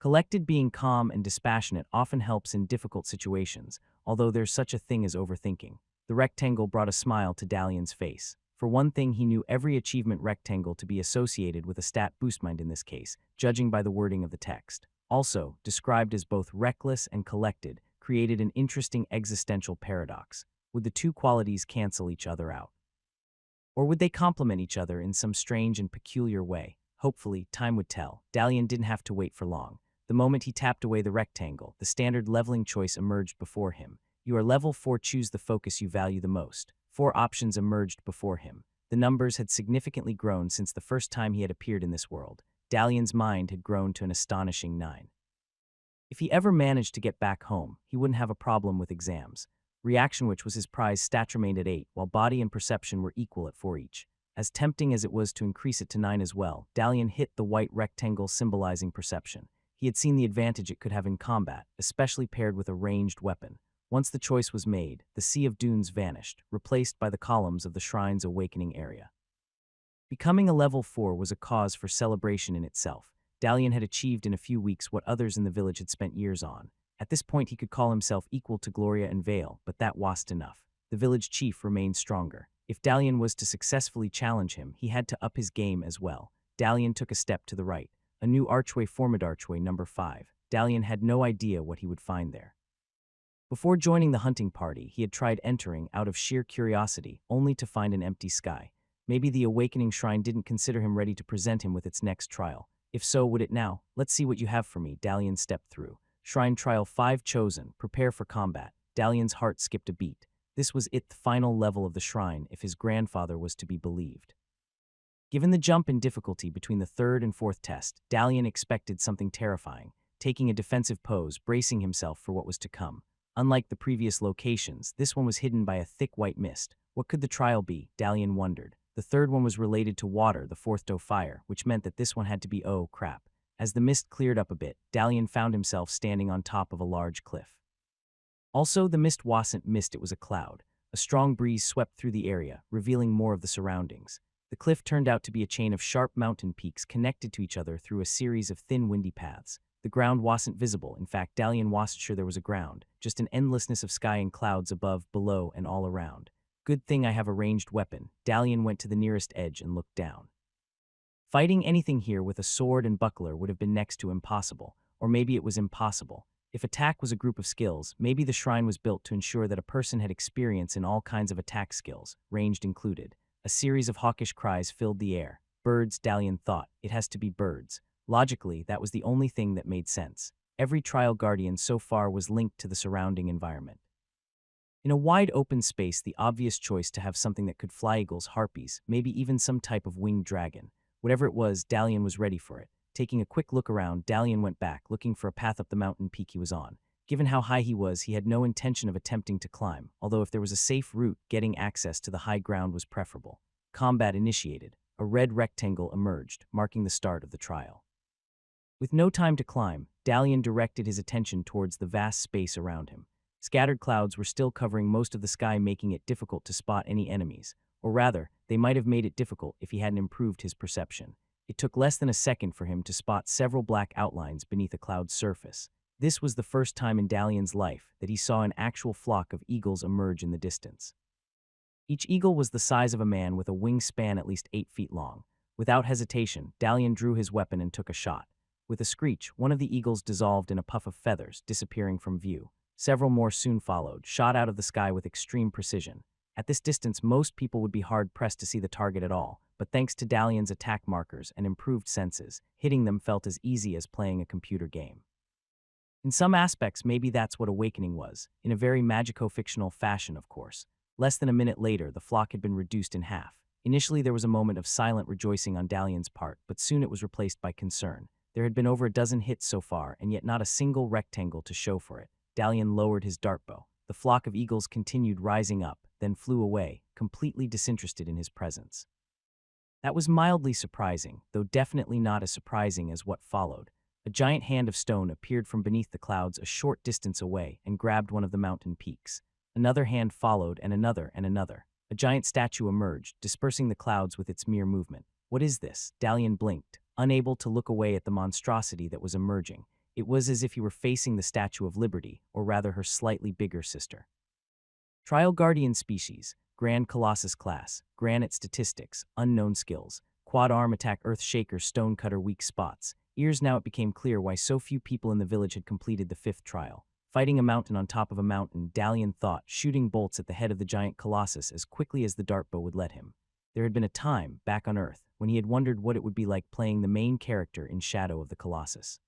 Collected, being calm and dispassionate often helps in difficult situations, although there's such a thing as overthinking. The rectangle brought a smile to Dalian's face. For one thing, he knew every achievement rectangle to be associated with a stat boost, mind in this case, judging by the wording of the text. Also, described as both reckless and collected, created an interesting existential paradox. Would the 2 qualities cancel each other out? Or would they complement each other in some strange and peculiar way? Hopefully, time would tell. Dalian didn't have to wait for long. The moment he tapped away the rectangle, the standard leveling choice emerged before him. You are level 4, choose the focus you value the most. 4 options emerged before him. The numbers had significantly grown since the first time he had appeared in this world. Dalian's mind had grown to an astonishing 9. If he ever managed to get back home, he wouldn't have a problem with exams. Reaction, which was his prize, stat remained at 8, while body and perception were equal at 4 each. As tempting as it was to increase it to 9 as well, Dalian hit the white rectangle symbolizing perception. He had seen the advantage it could have in combat, especially paired with a ranged weapon. Once the choice was made, the Sea of Dunes vanished, replaced by the columns of the Shrine's awakening area. Becoming a level 4 was a cause for celebration in itself. Dalian had achieved in a few weeks what others in the village had spent years on. At this point, he could call himself equal to Gloria and Vale, but that wasn't enough. The village chief remained stronger. If Dalian was to successfully challenge him, he had to up his game as well. Dalian took a step to the right. A new archway formed, archway number 5. Dalian had no idea what he would find there. Before joining the hunting party, he had tried entering out of sheer curiosity, only to find an empty sky. Maybe the Awakening Shrine didn't consider him ready to present him with its next trial. If so, would it now? Let's see what you have for me. Dalian stepped through. Shrine Trial 5 chosen. Prepare for combat. Dalian's heart skipped a beat. This was it, the final level of the shrine, if his grandfather was to be believed. Given the jump in difficulty between the 3rd and 4th test, Dalian expected something terrifying, taking a defensive pose, bracing himself for what was to come. Unlike the previous locations, this one was hidden by a thick white mist. What could the trial be? Dalian wondered. The 3rd one was related to water, the 4th to fire, which meant that this one had to be oh crap. As the mist cleared up a bit, Dalian found himself standing on top of a large cliff. Also, the mist wasn't mist, it was a cloud. A strong breeze swept through the area, revealing more of the surroundings. The cliff turned out to be a chain of sharp mountain peaks connected to each other through a series of thin, windy paths. The ground wasn't visible. In fact, Dalian wasn't sure there was a ground, just an endlessness of sky and clouds above, below, and all around. Good thing I have a ranged weapon. Dalian went to the nearest edge and looked down. Fighting anything here with a sword and buckler would have been next to impossible, or maybe it was impossible. If attack was a group of skills, maybe the shrine was built to ensure that a person had experience in all kinds of attack skills, ranged included. A series of hawkish cries filled the air. Birds, Dalian thought. It has to be birds. Logically, that was the only thing that made sense. Every trial guardian so far was linked to the surrounding environment. In a wide open space, the obvious choice to have something that could fly, eagles, harpies, maybe even some type of winged dragon. Whatever it was, Dalian was ready for it. Taking a quick look around, Dalian went back, looking for a path up the mountain peak he was on. Given how high he was, he had no intention of attempting to climb, although if there was a safe route, getting access to the high ground was preferable. Combat initiated. A red rectangle emerged, marking the start of the trial. With no time to climb, Dalian directed his attention towards the vast space around him. Scattered clouds were still covering most of the sky, making it difficult to spot any enemies. or rather, they might have made it difficult if he hadn't improved his perception. It took less than a second for him to spot several black outlines beneath a cloud's surface. This was the first time in Dalian's life that he saw an actual flock of eagles emerge in the distance. Each eagle was the size of a man with a wingspan at least 8 feet long. Without hesitation, Dalian drew his weapon and took a shot. With a screech, one of the eagles dissolved in a puff of feathers, disappearing from view. Several more soon followed, shot out of the sky with extreme precision. At this distance, most people would be hard-pressed to see the target at all, but thanks to Dalian's attack markers and improved senses, hitting them felt as easy as playing a computer game. In some aspects, maybe that's what Awakening was, in a very magico-fictional fashion, of course. Less than a minute later, the flock had been reduced in half. Initially, there was a moment of silent rejoicing on Dalian's part, but soon it was replaced by concern. There had been over a dozen hits so far, and yet not a single rectangle to show for it. Dalian lowered his dartbow. The flock of eagles continued rising up, then flew away, completely disinterested in his presence. That was mildly surprising, though definitely not as surprising as what followed. A giant hand of stone appeared from beneath the clouds a short distance away and grabbed one of the mountain peaks. Another hand followed, and another, and another. A giant statue emerged, dispersing the clouds with its mere movement. What is this? Dalian blinked, unable to look away at the monstrosity that was emerging. It was as if he were facing the Statue of Liberty, or rather her slightly bigger sister. Trial Guardian Species, Grand Colossus Class, Granite Statistics, Unknown Skills, Quad Arm Attack Earth Shaker Stone Cutter Weak Spots. Now it became clear why so few people in the village had completed the 5th trial. Fighting a mountain on top of a mountain, Dalian thought, shooting bolts at the head of the giant colossus as quickly as the dartbow would let him. There had been a time, back on Earth, when he had wondered what it would be like playing the main character in Shadow of the Colossus.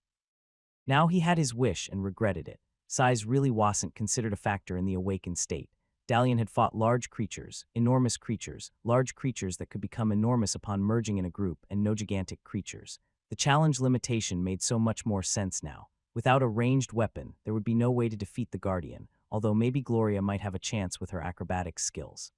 Now he had his wish and regretted it. Size really wasn't considered a factor in the awakened state. Dalian had fought large creatures, enormous creatures, large creatures that could become enormous upon merging in a group, and no gigantic creatures. The challenge limitation made so much more sense now. Without a ranged weapon, there would be no way to defeat the Guardian, although maybe Gloria might have a chance with her acrobatics skills.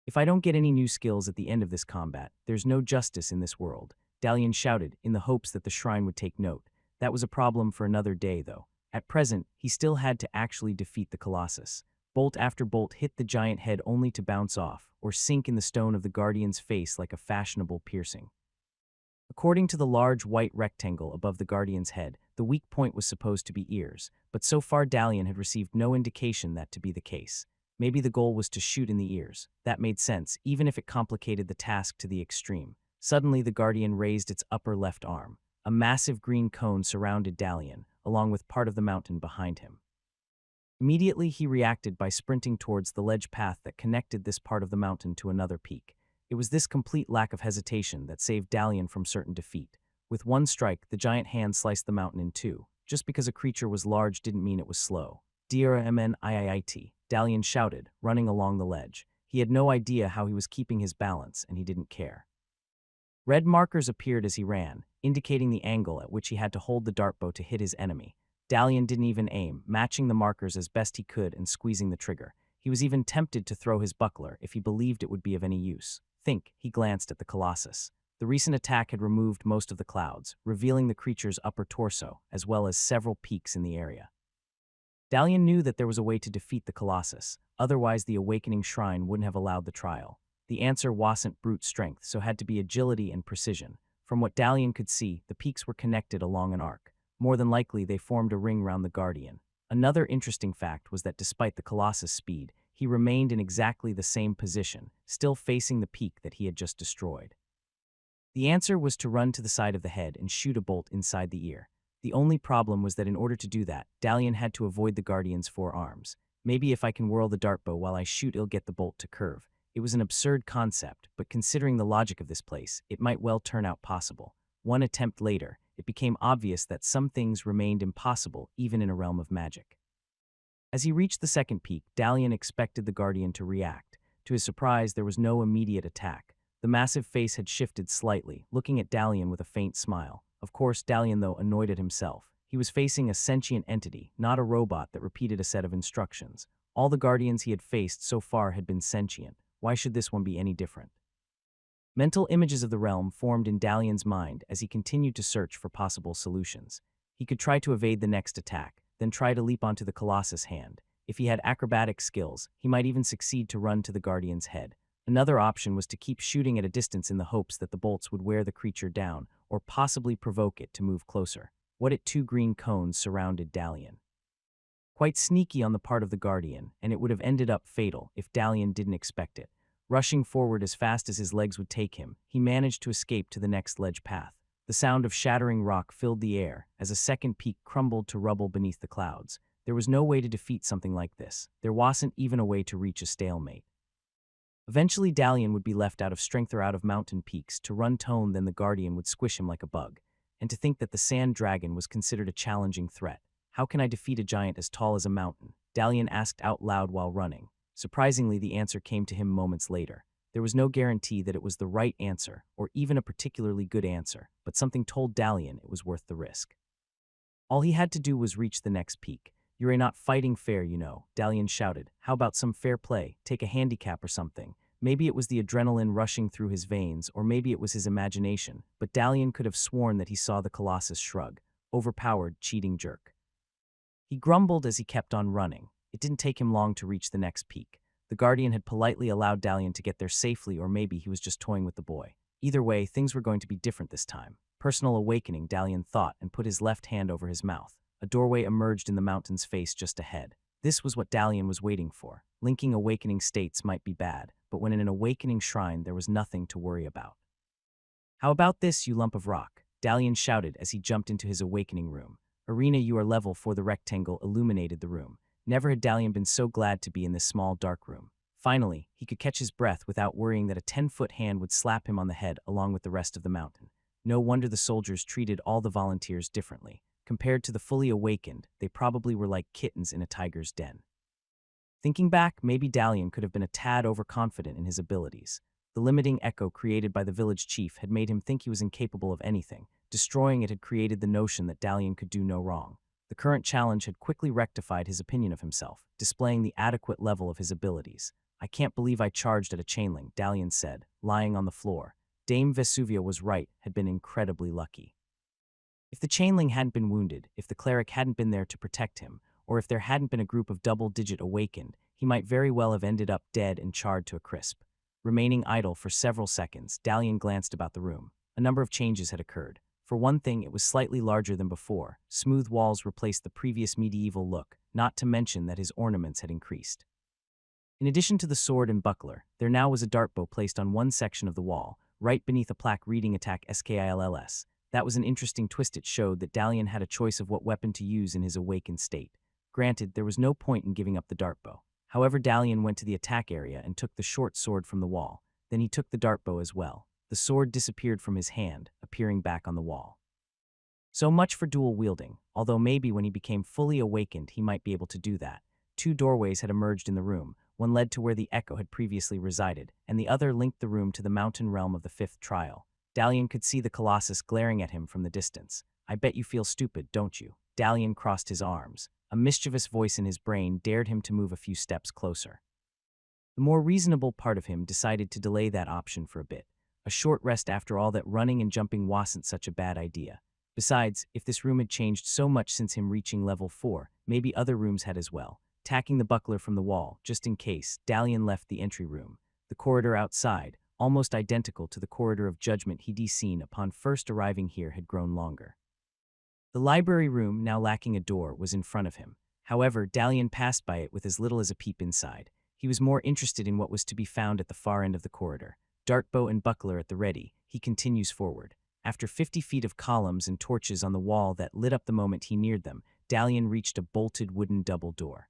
If I don't get any new skills at the end of this combat, there's no justice in this world, Dalian shouted, in the hopes that the shrine would take note. That was a problem for another day, though. At present, he still had to actually defeat the Colossus. Bolt after bolt hit the giant head only to bounce off, or sink in the stone of the Guardian's face like a fashionable piercing. According to the large white rectangle above the Guardian's head, the weak point was supposed to be ears, but so far Dalian had received no indication that to be the case. Maybe the goal was to shoot in the ears. That made sense, even if it complicated the task to the extreme. Suddenly, the Guardian raised its upper left arm. A massive green cone surrounded Dalian, along with part of the mountain behind him. Immediately, he reacted by sprinting towards the ledge path that connected this part of the mountain to another peak. It was this complete lack of hesitation that saved Dalian from certain defeat. With one strike, the giant hand sliced the mountain in two. Just because a creature was large didn't mean it was slow. Dira mniit, Dalian shouted, running along the ledge. He had no idea how he was keeping his balance, and he didn't care. Red markers appeared as he ran, indicating the angle at which he had to hold the dartbow to hit his enemy. Dalian didn't even aim, matching the markers as best he could and squeezing the trigger. He was even tempted to throw his buckler if he believed it would be of any use. He glanced at the Colossus. The recent attack had removed most of the clouds, revealing the creature's upper torso, as well as several peaks in the area. Dalian knew that there was a way to defeat the Colossus, otherwise the Awakening Shrine wouldn't have allowed the trial. The answer wasn't brute strength, so had to be agility and precision. From what Dalian could see, the peaks were connected along an arc. More than likely, they formed a ring round the Guardian. Another interesting fact was that despite the Colossus' speed, he remained in exactly the same position, still facing the peak that he had just destroyed. The answer was to run to the side of the head and shoot a bolt inside the ear. The only problem was that in order to do that, Dalian had to avoid the Guardian's 4 arms. Maybe if I can whirl the dartbow while I shoot, it'll get the bolt to curve. It was an absurd concept, but considering the logic of this place, it might well turn out possible. One attempt later, it became obvious that some things remained impossible even in a realm of magic. As he reached the second peak, Dalian expected the Guardian to react. To his surprise, there was no immediate attack. The massive face had shifted slightly, looking at Dalian with a faint smile. Of course, Dalian, though, annoyed at himself. He was facing a sentient entity, not a robot that repeated a set of instructions. All the Guardians he had faced so far had been sentient. Why should this one be any different? Mental images of the realm formed in Dalian's mind as he continued to search for possible solutions. He could try to evade the next attack, then try to leap onto the Colossus' hand. If he had acrobatic skills, he might even succeed to run to the Guardian's head. Another option was to keep shooting at a distance in the hopes that the bolts would wear the creature down or possibly provoke it to move closer. What if two green cones surrounded Dalian? Quite sneaky on the part of the Guardian, and it would have ended up fatal if Dalian didn't expect it. Rushing forward as fast as his legs would take him, he managed to escape to the next ledge path. The sound of shattering rock filled the air as a second peak crumbled to rubble beneath the clouds. There was no way to defeat something like this. There wasn't even a way to reach a stalemate. Eventually, Dalian would be left out of strength or out of mountain peaks. To run tone, then the Guardian would squish him like a bug. And to think that the sand dragon was considered a challenging threat. How can I defeat a giant as tall as a mountain? Dalian asked out loud while running. Surprisingly, the answer came to him moments later. There was no guarantee that it was the right answer, or even a particularly good answer, but something told Dalian it was worth the risk. All he had to do was reach the next peak. "You're not fighting fair, you know," Dalian shouted. "How about some fair play? Take a handicap or something." Maybe it was the adrenaline rushing through his veins, or maybe it was his imagination, but Dalian could have sworn that he saw the Colossus shrug. Overpowered, cheating jerk. He grumbled as he kept on running. It didn't take him long to reach the next peak. The Guardian had politely allowed Dalian to get there safely, or maybe he was just toying with the boy. Either way, things were going to be different this time. Personal awakening, Dalian thought, and put his left hand over his mouth. A doorway emerged in the mountain's face just ahead. This was what Dalian was waiting for. Linking awakening states might be bad, but when in an awakening shrine, there was nothing to worry about. "How about this, you lump of rock?" Dalian shouted as he jumped into his awakening room. "Arena, you are level 4." The rectangle illuminated the room. Never had Dalian been so glad to be in this small, dark room. Finally, he could catch his breath without worrying that a 10-foot hand would slap him on the head along with the rest of the mountain. No wonder the soldiers treated all the volunteers differently. Compared to the fully awakened, they probably were like kittens in a tiger's den. Thinking back, maybe Dalian could have been a tad overconfident in his abilities. The limiting echo created by the village chief had made him think he was incapable of anything. Destroying it had created the notion that Dalian could do no wrong. The current challenge had quickly rectified his opinion of himself, displaying the adequate level of his abilities. "I can't believe I charged at a chainlink," Dalian said, lying on the floor. Dame Vesuvia was right, had been incredibly lucky. If the chainling hadn't been wounded, if the cleric hadn't been there to protect him, or if there hadn't been a group of double-digit awakened, he might very well have ended up dead and charred to a crisp. Remaining idle for several seconds, Dalian glanced about the room. A number of changes had occurred. For one thing, it was slightly larger than before. Smooth walls replaced the previous medieval look, not to mention that his ornaments had increased. In addition to the sword and buckler, there now was a dartbow placed on one section of the wall, right beneath a plaque reading "Attack Skills." That was an interesting twist. It showed that Dalian had a choice of what weapon to use in his awakened state. Granted, there was no point in giving up the dartbow. However, Dalian went to the attack area and took the short sword from the wall. Then he took the dartbow as well. The sword disappeared from his hand, appearing back on the wall. So much for dual wielding, although maybe when he became fully awakened he might be able to do that. Two doorways had emerged in the room. One led to where the echo had previously resided, and the other linked the room to the mountain realm of the fifth trial. Dalian could see the Colossus glaring at him from the distance. "I bet you feel stupid, don't you?" Dalian crossed his arms. A mischievous voice in his brain dared him to move a few steps closer. The more reasonable part of him decided to delay that option for a bit. A short rest after all. That running and jumping wasn't such a bad idea. Besides, if this room had changed so much since him reaching level 4, maybe other rooms had as well. Tacking the buckler from the wall, just in case, Dalian left the entry room. The corridor outside, almost identical to the corridor of judgment he'd seen upon first arriving here, had grown longer. The library room, now lacking a door, was in front of him. However, Dalian passed by it with as little as a peep inside. He was more interested in what was to be found at the far end of the corridor. Dartbow and buckler at the ready, he continues forward. After 50 feet of columns and torches on the wall that lit up the moment he neared them, Dalian reached a bolted wooden double door.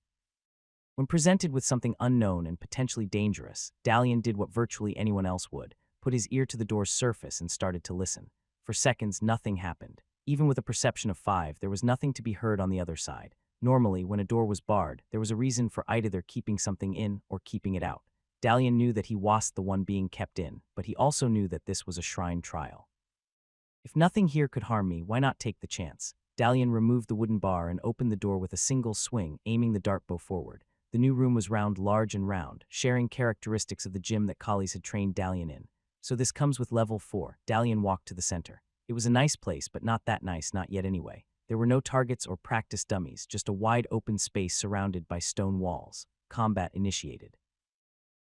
When presented with something unknown and potentially dangerous, Dalian did what virtually anyone else would, put his ear to the door's surface and started to listen. For seconds, nothing happened. Even with a perception of 5, there was nothing to be heard on the other side. Normally, when a door was barred, there was a reason for either keeping something in or keeping it out. Dalian knew that he wasn't the one being kept in, but he also knew that this was a shrine trial. If nothing here could harm me, why not take the chance? Dalian removed the wooden bar and opened the door with a single swing, aiming the dartbow forward. The new room was round, large and round, sharing characteristics of the gym that Collies had trained Dalian in. "So this comes with level 4. Dalian walked to the center. It was a nice place, but not that nice, not yet anyway. There were no targets or practice dummies, just a wide open space surrounded by stone walls. Combat initiated.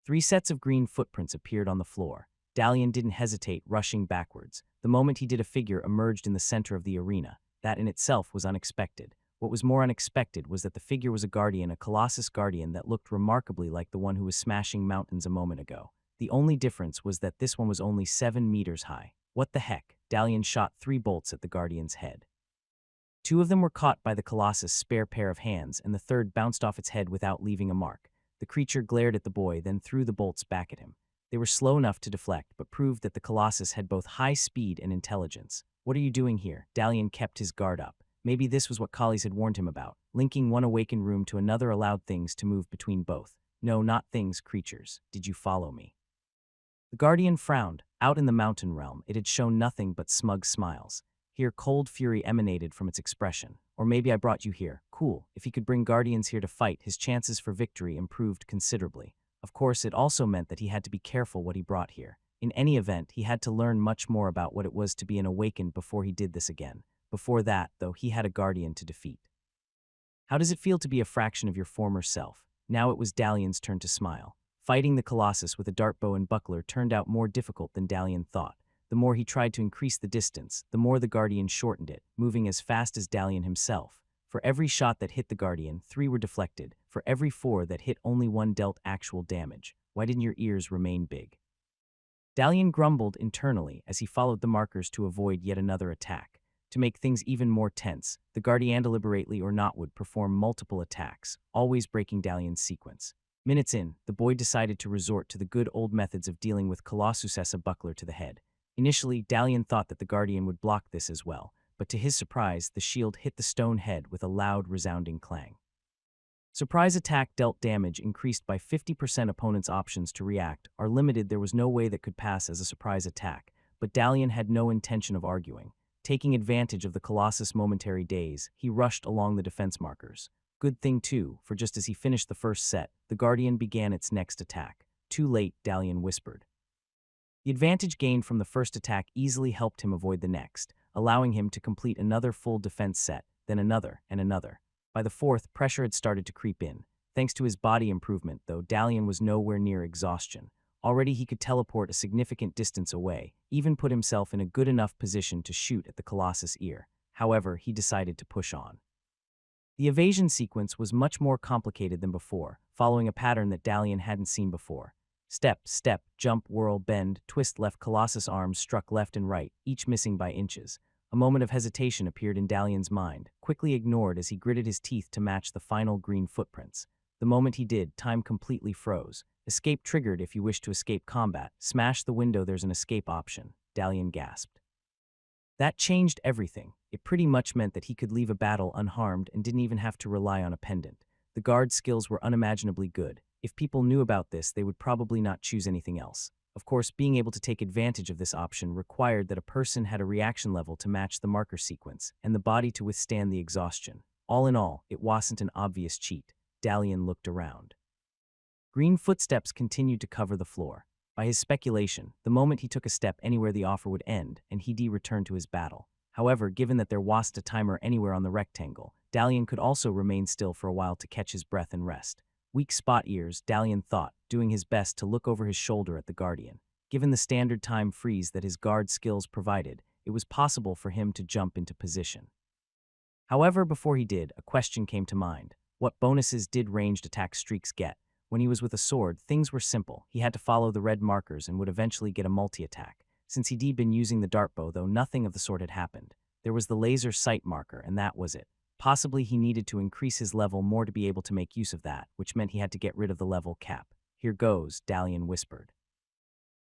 3 sets of green footprints appeared on the floor. Dalian didn't hesitate, rushing backwards. The moment he did, a figure emerged in the center of the arena. That in itself was unexpected. What was more unexpected was that the figure was a guardian, a colossus guardian that looked remarkably like the one who was smashing mountains a moment ago. The only difference was that this one was only 7 meters high. What the heck? Dalian shot 3 bolts at the guardian's head. 2 of them were caught by the colossus' spare pair of hands, and the third bounced off its head without leaving a mark. The creature glared at the boy, then threw the bolts back at him. They were slow enough to deflect, but proved that the colossus had both high speed and intelligence. What are you doing here? Dalian kept his guard up. Maybe this was what Collies had warned him about. Linking one awakened room to another allowed things to move between both. No, not things, creatures. Did you follow me? The guardian frowned. Out in the mountain realm, it had shown nothing but smug smiles. Here, cold fury emanated from its expression. Or maybe I brought you here. Cool. If he could bring guardians here to fight, his chances for victory improved considerably. Of course, it also meant that he had to be careful what he brought here. In any event, he had to learn much more about what it was to be an awakened before he did this again. Before that, though, he had a guardian to defeat. How does it feel to be a fraction of your former self? Now it was Dalian's turn to smile. Fighting the colossus with a dart bow and buckler turned out more difficult than Dalian thought. The more he tried to increase the distance, the more the guardian shortened it, moving as fast as Dalian himself. For every shot that hit the guardian, 3 were deflected. For every 4 that hit, only 1 dealt actual damage. Why didn't your ears remain big? Dalian grumbled internally as he followed the markers to avoid yet another attack. To make things even more tense, the guardian, deliberately or not, would perform multiple attacks, always breaking Dalian's sequence. Minutes in, the boy decided to resort to the good old methods of dealing with Colossus as a buckler to the head. Initially, Dalian thought that the guardian would block this as well, but to his surprise, the shield hit the stone head with a loud, resounding clang. Surprise attack dealt damage increased by 50%. Opponents' options to react are limited. There was no way that could pass as a surprise attack, but Dalian had no intention of arguing. Taking advantage of the Colossus' momentary daze, he rushed along the defense markers. Good thing too, for just as he finished the first set, the guardian began its next attack. Too late, Dalian whispered. The advantage gained from the first attack easily helped him avoid the next, allowing him to complete another full defense set, then another and another. By the 4th, pressure had started to creep in. Thanks to his body improvement, though, Dalian was nowhere near exhaustion. Already he could teleport a significant distance away, even put himself in a good enough position to shoot at the Colossus' ear. However, he decided to push on. The evasion sequence was much more complicated than before, following a pattern that Dalian hadn't seen before. Step, step, jump, whirl, bend, twist. Left. Colossus' arms struck left and right, each missing by inches. A moment of hesitation appeared in Dalian's mind, quickly ignored as he gritted his teeth to match the final green footprints. The moment he did, time completely froze. Escape triggered if you wish to escape combat. Smash the window, there's an escape option. Dalian gasped. That changed everything. It pretty much meant that he could leave a battle unharmed and didn't even have to rely on a pendant. The guard's skills were unimaginably good. If people knew about this, they would probably not choose anything else. Of course, being able to take advantage of this option required that a person had a reaction level to match the marker sequence, and the body to withstand the exhaustion. All in all, it wasn't an obvious cheat. Dalian looked around. Green footsteps continued to cover the floor. By his speculation, the moment he took a step anywhere, the offer would end, and he'd return to his battle. However, given that there wasn't a timer anywhere on the rectangle, Dalian could also remain still for a while to catch his breath and rest. Weak spot ears, Dalian thought, doing his best to look over his shoulder at the guardian. Given the standard time freeze that his guard skills provided, it was possible for him to jump into position. However, before he did, a question came to mind. What bonuses did ranged attack streaks get? When he was with a sword, things were simple. He had to follow the red markers and would eventually get a multi-attack. Since he'd been using the dart bow, though, nothing of the sort had happened. There was the laser sight marker, and that was it. Possibly he needed to increase his level more to be able to make use of that, which meant he had to get rid of the level cap. Here goes, Dalian whispered.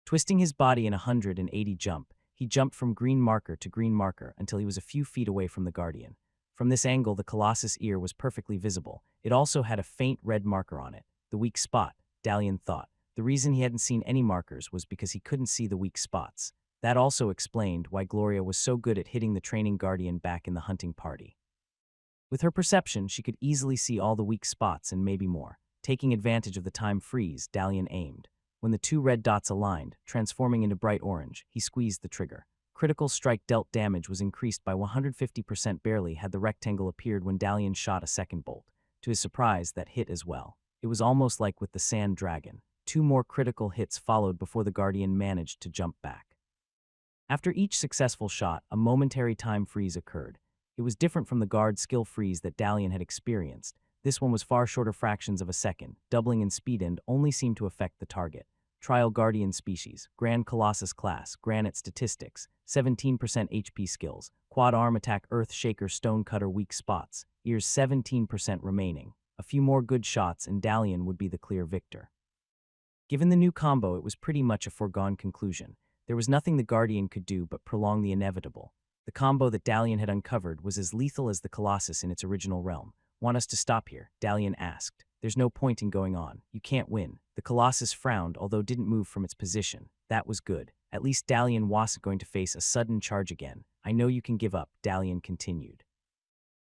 Twisting his body in a 180 jump, he jumped from green marker to green marker until he was a few feet away from the guardian. From this angle, the Colossus' ear was perfectly visible. It also had a faint red marker on it. The weak spot, Dalian thought. The reason he hadn't seen any markers was because he couldn't see the weak spots. That also explained why Gloria was so good at hitting the training guardian back in the hunting party. With her perception, she could easily see all the weak spots and maybe more. Taking advantage of the time freeze, Dalian aimed. When the 2 red dots aligned, transforming into bright orange, he squeezed the trigger. Critical strike dealt damage was increased by 150%. Barely had the rectangle appeared when Dalian shot a second bolt. To his surprise, that hit as well. It was almost like with the sand dragon. 2 more critical hits followed before the Guardian managed to jump back. After each successful shot, a momentary time freeze occurred. It was different from the guard skill freeze that Dalian had experienced. This one was far shorter fractions of a second, doubling in speed and only seemed to affect the target. Trial Guardian Species, Grand Colossus Class, Granite Statistics, 17% HP Skills, Quad Arm Attack Earth Shaker Stone Cutter Weak Spots, Ears 17% remaining. A few more good shots and Dalian would be the clear victor. Given the new combo, it was pretty much a foregone conclusion. There was nothing the Guardian could do but prolong the inevitable. The combo that Dalian had uncovered was as lethal as the Colossus in its original realm. "Want us to stop here?" Dalian asked. "There's no point in going on. You can't win." The Colossus frowned, although didn't move from its position. That was good. At least Dalian wasn't going to face a sudden charge again. "I know you can give up," Dalian continued.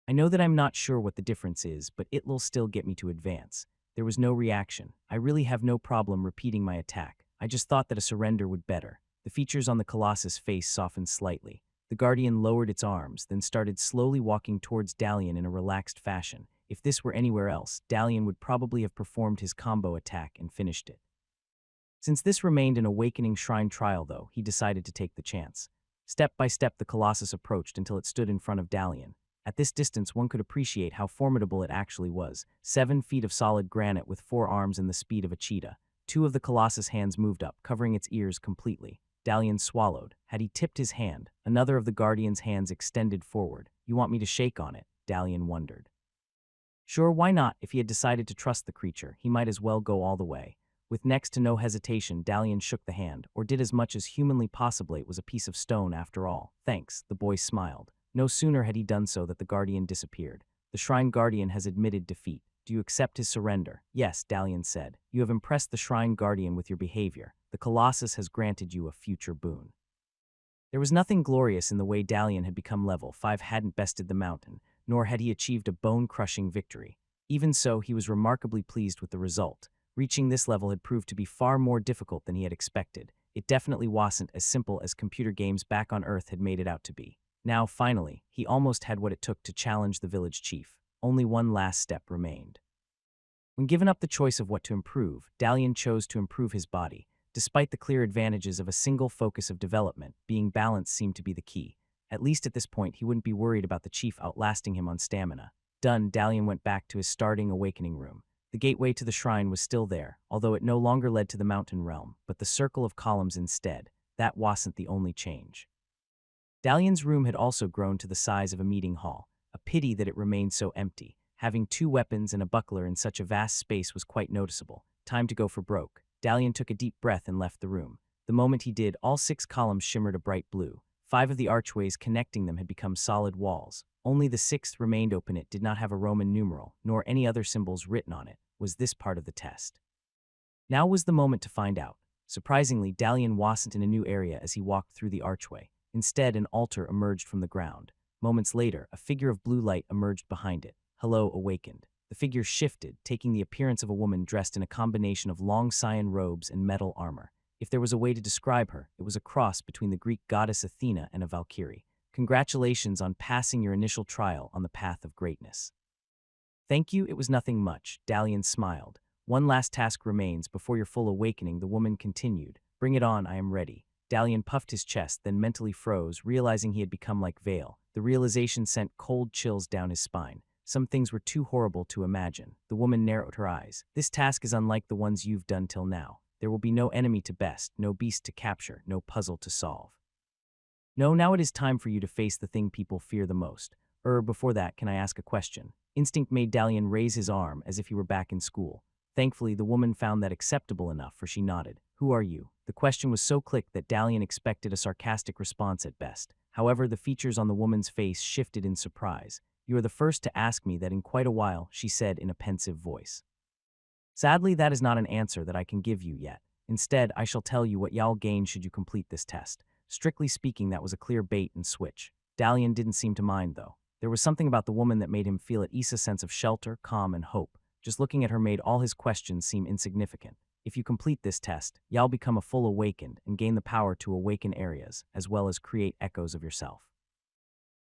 "I know that I'm not sure what the difference is, but it'll still get me to advance." There was no reaction. "I really have no problem repeating my attack. I just thought that a surrender would better." The features on the Colossus' face softened slightly. The Guardian lowered its arms, then started slowly walking towards Dalian in a relaxed fashion. If this were anywhere else, Dalian would probably have performed his combo attack and finished it. Since this remained an Awakening Shrine trial, though, he decided to take the chance. Step by step, the Colossus approached until it stood in front of Dalian. At this distance, one could appreciate how formidable it actually was. 7 feet of solid granite with 4 arms and the speed of a cheetah. 2 of the Colossus' hands moved up, covering its ears completely. Dalian swallowed. Had he tipped his hand, another of the Guardian's hands extended forward. "You want me to shake on it?" Dalian wondered. Sure, why not? If he had decided to trust the creature, he might as well go all the way. With next to no hesitation, Dalian shook the hand, or did as much as humanly possible. It was a piece of stone after all. "Thanks," the boy smiled. No sooner had he done so that the Guardian disappeared. "The Shrine Guardian has admitted defeat. Do you accept his surrender?" "Yes," Dalian said. "You have impressed the Shrine Guardian with your behavior. The Colossus has granted you a future boon." There was nothing glorious in the way Dalian had become level 5, hadn't bested the mountain, nor had he achieved a bone-crushing victory. Even so, he was remarkably pleased with the result. Reaching this level had proved to be far more difficult than he had expected. It definitely wasn't as simple as computer games back on Earth had made it out to be. Now, finally, he almost had what it took to challenge the village chief. Only one last step remained. When given up the choice of what to improve, Dalian chose to improve his body. Despite the clear advantages of a single focus of development, being balanced seemed to be the key. At least at this point, he wouldn't be worried about the chief outlasting him on stamina. Done, Dalian went back to his starting awakening room. The gateway to the shrine was still there, although it no longer led to the mountain realm, but the circle of columns instead. That wasn't the only change. Dalian's room had also grown to the size of a meeting hall. A pity that it remained so empty. Having 2 weapons and a buckler in such a vast space was quite noticeable. Time to go for broke. Dalian took a deep breath and left the room. The moment he did, all 6 columns shimmered a bright blue. 5 of the archways connecting them had become solid walls. Only the 6th remained open. It did not have a Roman numeral, nor any other symbols written on it. Was this part of the test? Now was the moment to find out. Surprisingly, Dalian wasn't in a new area as he walked through the archway. Instead, an altar emerged from the ground. Moments later, a figure of blue light emerged behind it. Hello, awakened. The figure shifted, taking the appearance of a woman dressed in a combination of long cyan robes and metal armor. If there was a way to describe her, it was a cross between the Greek goddess Athena and a Valkyrie. "Congratulations on passing your initial trial on the path of greatness." "Thank you, it was nothing much," Dalian smiled. "One last task remains before your full awakening," the woman continued. "Bring it on, I am ready." Dalian puffed his chest, then mentally froze, realizing he had become like Vale. The realization sent cold chills down his spine. Some things were too horrible to imagine. The woman narrowed her eyes. "This task is unlike the ones you've done till now. There will be no enemy to best, no beast to capture, no puzzle to solve. No, now it is time for you to face the thing people fear the most. Before that, can I ask a question?" Instinct made Dalian raise his arm as if he were back in school. Thankfully, the woman found that acceptable enough, for she nodded. "Who are you?" The question was so quick that Dalian expected a sarcastic response at best. However, the features on the woman's face shifted in surprise. "You are the first to ask me that in quite a while," she said in a pensive voice. "Sadly, that is not an answer that I can give you yet. Instead, I shall tell you what y'all gain should you complete this test." Strictly speaking, that was a clear bait and switch. Dalian didn't seem to mind, though. There was something about the woman that made him feel at ease, a sense of shelter, calm, and hope. Just looking at her made all his questions seem insignificant. "If you complete this test, y'all become a full awakened and gain the power to awaken areas, as well as create echoes of yourself."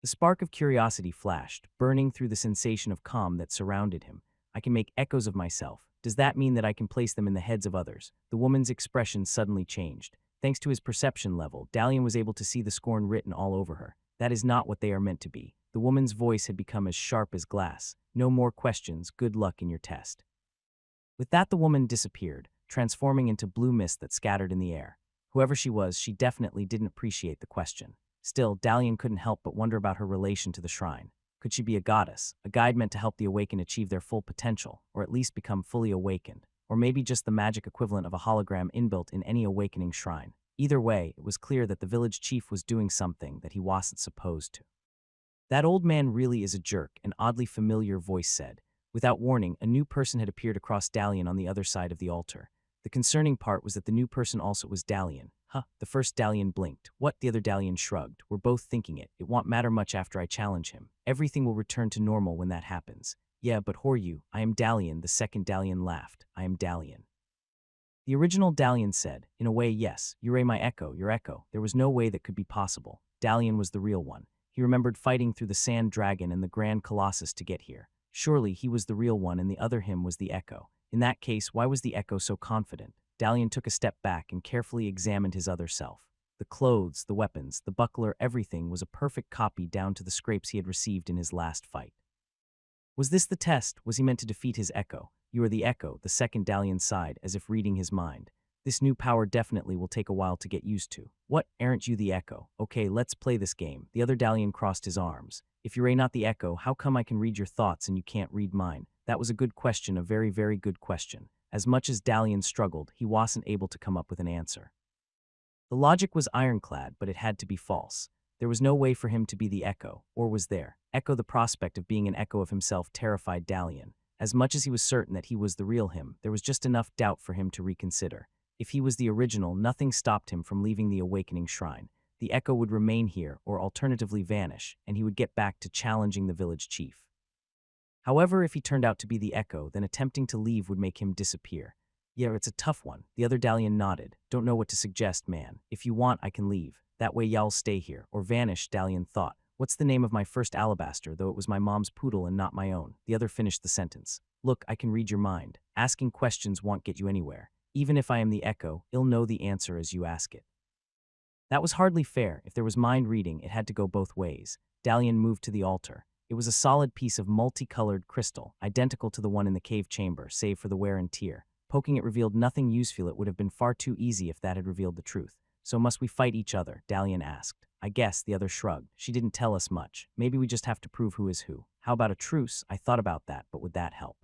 The spark of curiosity flashed, burning through the sensation of calm that surrounded him. I can make echoes of myself. Does that mean that I can place them in the heads of others? The woman's expression suddenly changed. Thanks to his perception level, Dalian was able to see the scorn written all over her. That is not what they are meant to be. The woman's voice had become as sharp as glass. No more questions. Good luck in your test. With that, the woman disappeared, transforming into blue mist that scattered in the air. Whoever she was, she definitely didn't appreciate the question. Still, Dalian couldn't help but wonder about her relation to the shrine. Could she be a goddess, a guide meant to help the awakened achieve their full potential, or at least become fully awakened? Or maybe just the magic equivalent of a hologram inbuilt in any awakening shrine? Either way, it was clear that the village chief was doing something that he wasn't supposed to. That old man really is a jerk, an oddly familiar voice said. Without warning, a new person had appeared across Dalian on the other side of the altar. The concerning part was that the new person also was Dalian. The first Dalian blinked. What? The other Dalian shrugged. We're both thinking it. It won't matter much after I challenge him. Everything will return to normal when that happens. Yeah, but who are you? I am Dalian. The second Dalian laughed. I am Dalian. The original Dalian said, in a way, yes, you're my echo, your echo. There was no way that could be possible. Dalian was the real one. He remembered fighting through the sand dragon and the grand colossus to get here. Surely he was the real one and the other him was the echo. In that case, why was the echo so confident? Dalian took a step back and carefully examined his other self. The clothes, the weapons, the buckler, everything was a perfect copy down to the scrapes he had received in his last fight. Was this the test? Was he meant to defeat his echo? You are the echo, the second Dalian sighed, as if reading his mind. This new power definitely will take a while to get used to. What? Aren't you the echo? Okay, let's play this game. The other Dalian crossed his arms. If you're not the echo, how come I can read your thoughts and you can't read mine? That was a good question, a very, very good question. As much as Dalian struggled, he wasn't able to come up with an answer. The logic was ironclad, but it had to be false. There was no way for him to be the echo, or was there? Echo, the prospect of being an echo of himself terrified Dalian. As much as he was certain that he was the real him, there was just enough doubt for him to reconsider. If he was the original, nothing stopped him from leaving the awakening shrine. The echo would remain here, or alternatively vanish, and he would get back to challenging the village chief. However, if he turned out to be the echo, then attempting to leave would make him disappear. Yeah, it's a tough one. The other Dalian nodded. Don't know what to suggest, man. If you want, I can leave. That way y'all stay here, or vanish, Dalian thought. What's the name of my first alabaster, though it was my mom's poodle and not my own? The other finished the sentence. Look, I can read your mind. Asking questions won't get you anywhere. Even if I am the echo, I'll know the answer as you ask it. That was hardly fair. If there was mind reading, it had to go both ways. Dalian moved to the altar. It was a solid piece of multicolored crystal, identical to the one in the cave chamber, save for the wear and tear. Poking it revealed nothing useful. It would have been far too easy if that had revealed the truth. So must we fight each other? Dalian asked. I guess, the other shrugged. She didn't tell us much. Maybe we just have to prove who is who. How about a truce? I thought about that, but would that help?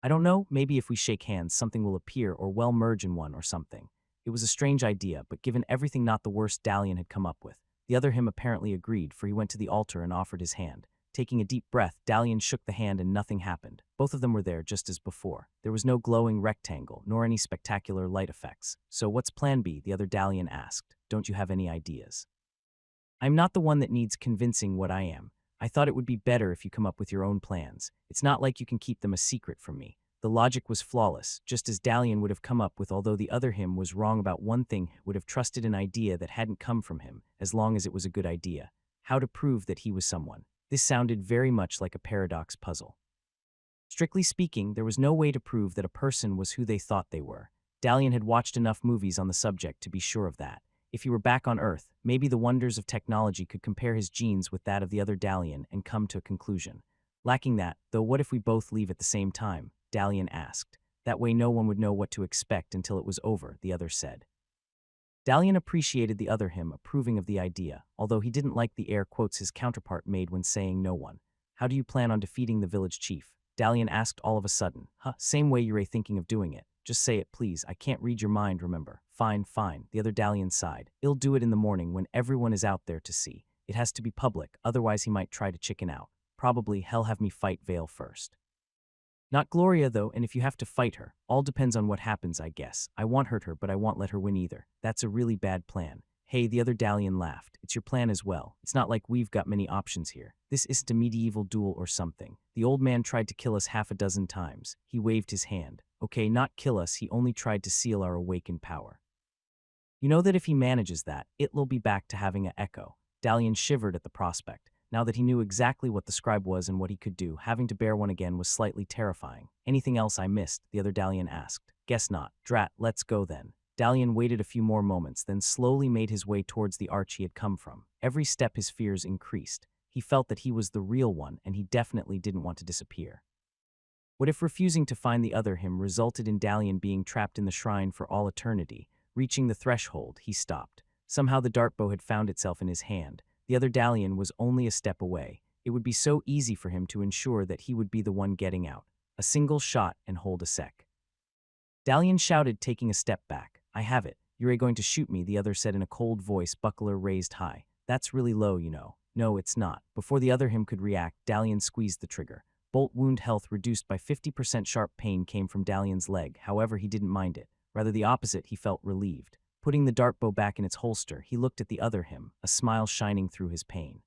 I don't know, maybe if we shake hands, something will appear or well merge in one or something. It was a strange idea, but given everything not the worst Dalian had come up with. The other him apparently agreed, for he went to the altar and offered his hand. Taking a deep breath, Dalian shook the hand and nothing happened. Both of them were there just as before. There was no glowing rectangle, nor any spectacular light effects. So what's plan B? The other Dalian asked. Don't you have any ideas? I'm not the one that needs convincing what I am. I thought it would be better if you come up with your own plans. It's not like you can keep them a secret from me. The logic was flawless, just as Dalian would have come up with, although the other him was wrong about one thing, would have trusted an idea that hadn't come from him, as long as it was a good idea. How to prove that he was someone. This sounded very much like a paradox puzzle. Strictly speaking, there was no way to prove that a person was who they thought they were. Dalian had watched enough movies on the subject to be sure of that. If he were back on Earth, maybe the wonders of technology could compare his genes with that of the other Dalian and come to a conclusion. Lacking that, though, what if we both leave at the same time? Dalian asked. That way no one would know what to expect until it was over, the other said. Dalian appreciated the other him approving of the idea, although he didn't like the air quotes his counterpart made when saying no one. How do you plan on defeating the village chief? Dalian asked all of a sudden. Same way you're thinking of doing it. Just say it, please. I can't read your mind, remember. Fine, fine, the other Dalian sighed. He'll do it in the morning when everyone is out there to see. It has to be public, otherwise he might try to chicken out. Probably he'll have me fight Vale first. Not Gloria, though, and if you have to fight her, all depends on what happens, I guess. I won't hurt her, but I won't let her win either. That's a really bad plan. Hey, the other Dalian laughed. It's your plan as well. It's not like we've got many options here. This isn't a medieval duel or something. The old man tried to kill us half a dozen times. He waved his hand. Okay, not kill us, he only tried to seal our awakened power. You know that if he manages that, it'll be back to having an echo. Dalian shivered at the prospect. Now that he knew exactly what the scribe was and what he could do, having to bear one again was slightly terrifying. Anything else I missed? The other Dalian asked. Guess not. Drat, let's go then. Dalian waited a few more moments, then slowly made his way towards the arch he had come from. Every step his fears increased. He felt that he was the real one, and he definitely didn't want to disappear. What if refusing to find the other him resulted in Dalian being trapped in the shrine for all eternity? Reaching the threshold, he stopped. Somehow the dartbow had found itself in his hand. The other Dalian was only a step away. It would be so easy for him to ensure that he would be the one getting out. A single shot and hold a sec. Dalian shouted, taking a step back. I have it. You're going to shoot me, the other said in a cold voice, buckler raised high. That's really low, you know. No, it's not. Before the other him could react, Dalian squeezed the trigger. Bolt wound health reduced by 50%. Sharp pain came from Dalian's leg, however he didn't mind it. Rather the opposite, he felt relieved. Putting the dartbow back in its holster, he looked at the other him, a smile shining through his pain.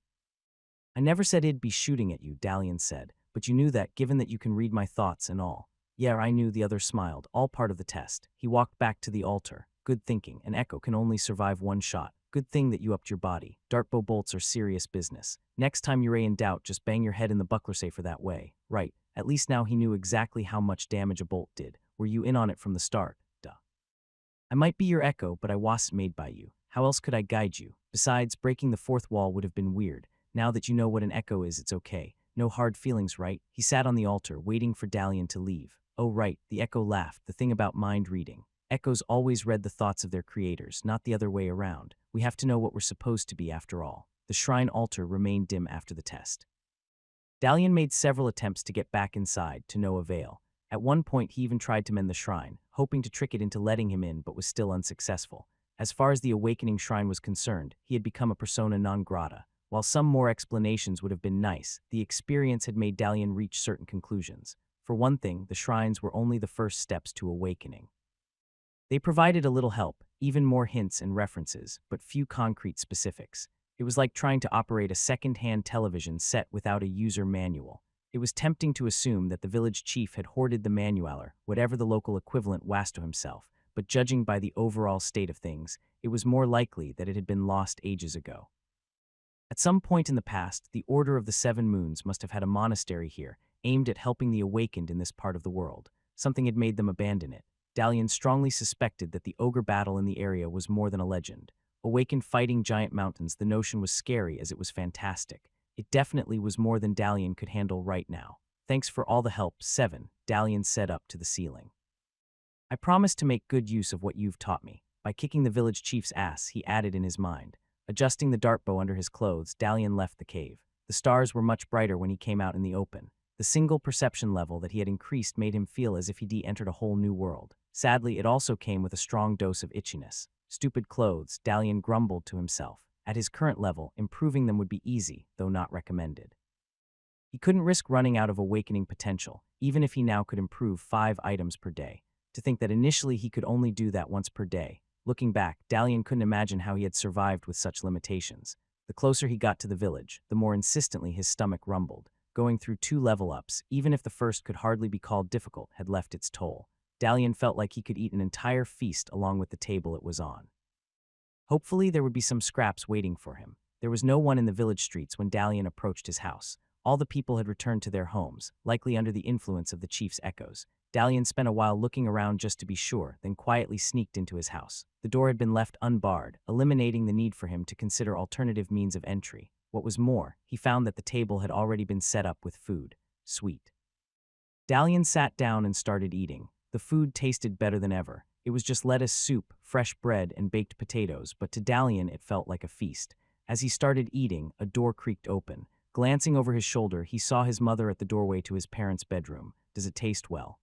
I never said I'd be shooting at you, Dalian said, but you knew that, given that you can read my thoughts and all. Yeah, I knew, the other smiled, all part of the test. He walked back to the altar. Good thinking, an echo can only survive one shot. Good thing that you upped your body. Dartbow bolts are serious business. Next time you're in doubt, just bang your head in the buckler safer that way. Right, at least now he knew exactly how much damage a bolt did. Were you in on it from the start? Duh. I might be your echo, but I wasn't made by you. How else could I guide you? Besides, breaking the fourth wall would have been weird. Now that you know what an echo is, it's okay. No hard feelings, right? He sat on the altar, waiting for Dalian to leave. Oh right, the echo laughed, the thing about mind reading. Echoes always read the thoughts of their creators, not the other way around. We have to know what we're supposed to be after all. The shrine altar remained dim after the test. Dalian made several attempts to get back inside, to no avail. At one point he even tried to mend the shrine, hoping to trick it into letting him in, but was still unsuccessful. As far as the awakening shrine was concerned, he had become a persona non grata. While some more explanations would have been nice, the experience had made Dalian reach certain conclusions. For one thing, the shrines were only the first steps to awakening. They provided a little help, even more hints and references, but few concrete specifics. It was like trying to operate a second-hand television set without a user manual. It was tempting to assume that the village chief had hoarded the manualer, whatever the local equivalent was to himself, but judging by the overall state of things, it was more likely that it had been lost ages ago. At some point in the past, the Order of the Seven Moons must have had a monastery here, aimed at helping the awakened in this part of the world. Something had made them abandon it. Dalian strongly suspected that the ogre battle in the area was more than a legend. Awakened fighting giant mountains, the notion was scary as it was fantastic. It definitely was more than Dalian could handle right now. Thanks for all the help, 7, Dalian said up to the ceiling. I promise to make good use of what you've taught me. By kicking the village chief's ass, he added in his mind. Adjusting the dartbow under his clothes, Dalian left the cave. The stars were much brighter when he came out in the open. The single perception level that he had increased made him feel as if he'd entered a whole new world. Sadly, it also came with a strong dose of itchiness. Stupid clothes, Dalian grumbled to himself. At his current level, improving them would be easy, though not recommended. He couldn't risk running out of awakening potential, even if he now could improve 5 items per day. To think that initially he could only do that once per day. Looking back, Dalian couldn't imagine how he had survived with such limitations. The closer he got to the village, the more insistently his stomach rumbled. Going through 2 level-ups, even if the first could hardly be called difficult, had left its toll. Dalian felt like he could eat an entire feast along with the table it was on. Hopefully there would be some scraps waiting for him. There was no one in the village streets when Dalian approached his house. All the people had returned to their homes, likely under the influence of the chief's echoes. Dalian spent a while looking around just to be sure, then quietly sneaked into his house. The door had been left unbarred, eliminating the need for him to consider alternative means of entry. What was more, he found that the table had already been set up with food. Sweet. Dalian sat down and started eating. The food tasted better than ever. It was just lettuce, soup, fresh bread, and baked potatoes, but to Dalian it felt like a feast. As he started eating, a door creaked open. Glancing over his shoulder, he saw his mother at the doorway to his parents' bedroom. Does it taste well?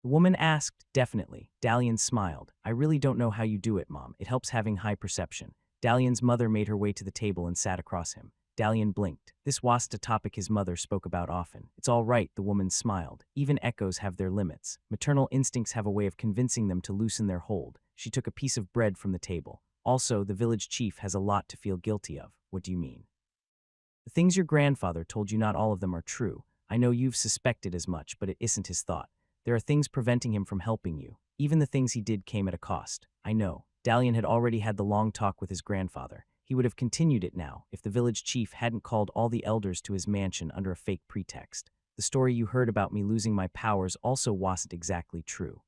The woman asked. Definitely. Dalian smiled. I really don't know how you do it, Mom. It helps having high perception. Dalian's mother made her way to the table and sat across him. Dalian blinked. This wasn't a topic his mother spoke about often. It's all right, the woman smiled. Even echoes have their limits. Maternal instincts have a way of convincing them to loosen their hold. She took a piece of bread from the table. Also, the village chief has a lot to feel guilty of. What do you mean? The things your grandfather told you, not all of them are true. I know you've suspected as much, but it isn't his thought. There are things preventing him from helping you. Even the things he did came at a cost. I know. Dalian had already had the long talk with his grandfather. He would have continued it now if the village chief hadn't called all the elders to his mansion under a fake pretext. The story you heard about me losing my powers also wasn't exactly true.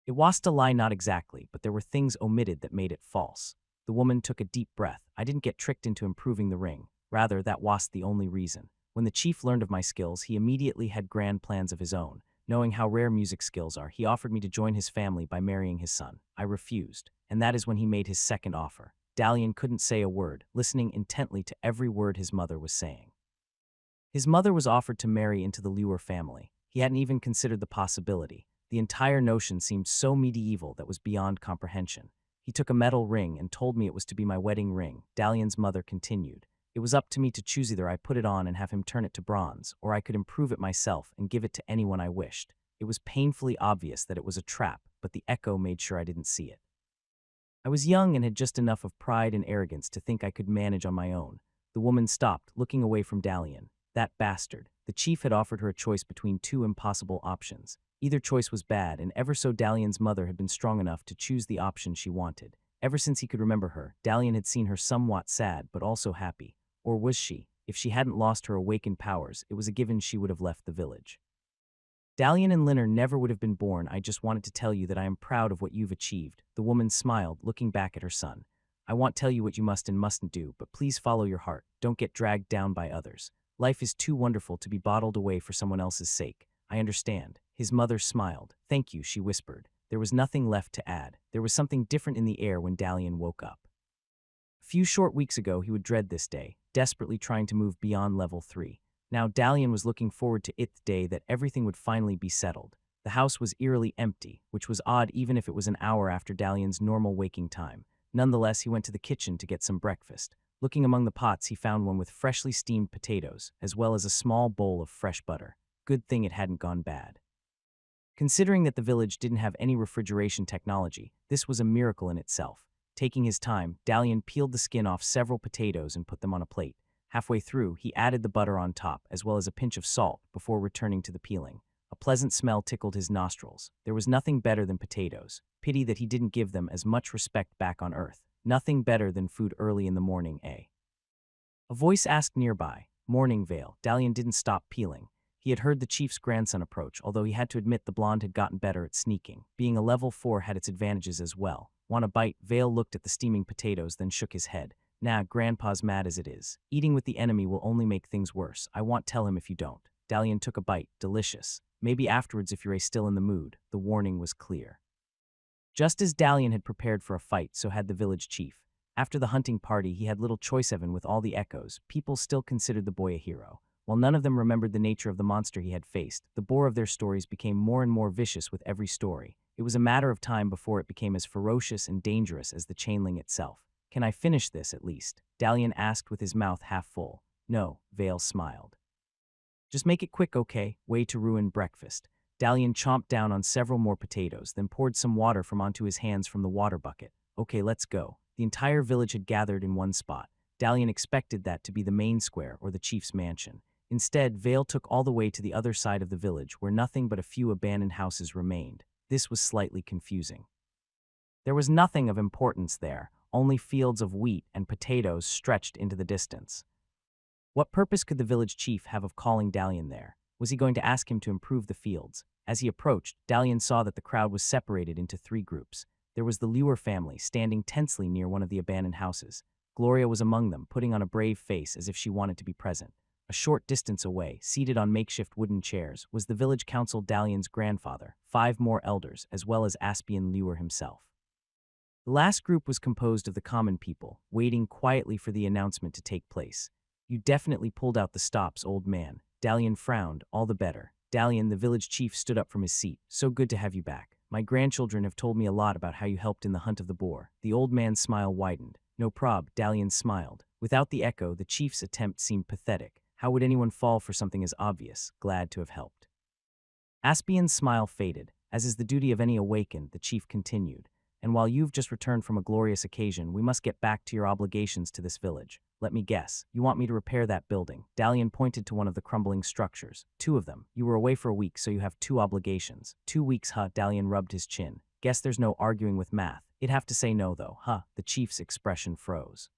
It wasn't a lie, not exactly, but there were things omitted that made it false. The woman took a deep breath. I didn't get tricked into improving the ring. Rather, that wasn't the only reason. When the chief learned of my skills, he immediately had grand plans of his own. Knowing how rare music skills are, he offered me to join his family by marrying his son. I refused, and that is when he made his second offer. Dalian couldn't say a word, listening intently to every word his mother was saying. His mother was offered to marry into the Liuer family. He hadn't even considered the possibility. The entire notion seemed so medieval that was beyond comprehension. He took a metal ring and told me it was to be my wedding ring. Dalian's mother continued. It was up to me to choose. Either I put it on and have him turn it to bronze, or I could improve it myself and give it to anyone I wished. It was painfully obvious that it was a trap, but the echo made sure I didn't see it. I was young and had just enough of pride and arrogance to think I could manage on my own. The woman stopped, looking away from Dalian. That bastard. The chief had offered her a choice between two impossible options. Either choice was bad, and ever so Dalian's mother had been strong enough to choose the option she wanted. Ever since he could remember her, Dalian had seen her somewhat sad but also happy. Or was she? If she hadn't lost her awakened powers, it was a given she would have left the village. Dalian and Linner never would have been born. I just wanted to tell you that I am proud of what you've achieved. The woman smiled, looking back at her son. I won't tell you what you must and mustn't do, but please follow your heart. Don't get dragged down by others. Life is too wonderful to be bottled away for someone else's sake. I understand. His mother smiled. Thank you, she whispered. There was nothing left to add. There was something different in the air when Dalian woke up. A few short weeks ago, he would dread this day, desperately trying to move beyond level 3. Now Dalian was looking forward to it, the day that everything would finally be settled. The house was eerily empty, which was odd even if it was an hour after Dalian's normal waking time. Nonetheless, he went to the kitchen to get some breakfast. Looking among the pots, he found one with freshly steamed potatoes, as well as a small bowl of fresh butter. Good thing it hadn't gone bad. Considering that the village didn't have any refrigeration technology, this was a miracle in itself. Taking his time, Dalian peeled the skin off several potatoes and put them on a plate. Halfway through, he added the butter on top, as well as a pinch of salt, before returning to the peeling. A pleasant smell tickled his nostrils. There was nothing better than potatoes. Pity that he didn't give them as much respect back on Earth. Nothing better than food early in the morning, eh? A voice asked nearby. Morning, Vale. Dalian didn't stop peeling. He had heard the chief's grandson approach, although he had to admit the blonde had gotten better at sneaking. Being a level 4 had its advantages as well. Want a bite? Vale looked at the steaming potatoes, then shook his head. Nah, Grandpa's mad as it is. Eating with the enemy will only make things worse. I won't tell him if you don't. Dalian took a bite. Delicious. Maybe afterwards if you're still in the mood. The warning was clear. Just as Dalian had prepared for a fight, so had the village chief. After the hunting party, he had little choice even with all the echoes. People still considered the boy a hero. While none of them remembered the nature of the monster he had faced, the bore of their stories became more and more vicious with every story. It was a matter of time before it became as ferocious and dangerous as the chainling itself. Can I finish this at least? Dalian asked with his mouth half full. No, Vale smiled. Just make it quick, okay? Way to ruin breakfast. Dalian chomped down on several more potatoes, then poured some water from onto his hands from the water bucket. Okay, let's go. The entire village had gathered in one spot. Dalian expected that to be the main square or the chief's mansion. Instead, Vale took all the way to the other side of the village, where nothing but a few abandoned houses remained. This was slightly confusing. There was nothing of importance there, only fields of wheat and potatoes stretched into the distance. What purpose could the village chief have of calling Dalian there? Was he going to ask him to improve the fields? As he approached, Dalian saw that the crowd was separated into 3 groups. There was the Liuer family, standing tensely near one of the abandoned houses. Gloria was among them, putting on a brave face as if she wanted to be present. A short distance away, seated on makeshift wooden chairs, was the village council Dalian's grandfather, 5 more elders, as well as Aspian Liuer himself. The last group was composed of the common people, waiting quietly for the announcement to take place. You definitely pulled out the stops, old man. Dalian frowned. All the better. Dalian, the village chief, stood up from his seat. So good to have you back. My grandchildren have told me a lot about how you helped in the hunt of the boar. The old man's smile widened. No prob, Dalian smiled. Without the echo, the chief's attempt seemed pathetic. How would anyone fall for something as obvious? Glad to have helped. Aspian's smile faded. As is the duty of any awakened, the chief continued. And while you've just returned from a glorious occasion, we must get back to your obligations to this village. Let me guess, you want me to repair that building. Dalian pointed to one of the crumbling structures. 2 of them. You were away for a week, so you have 2 obligations. 2 weeks, huh? Dalian rubbed his chin. Guess there's no arguing with math. It'd have to say no, though, huh? The chief's expression froze.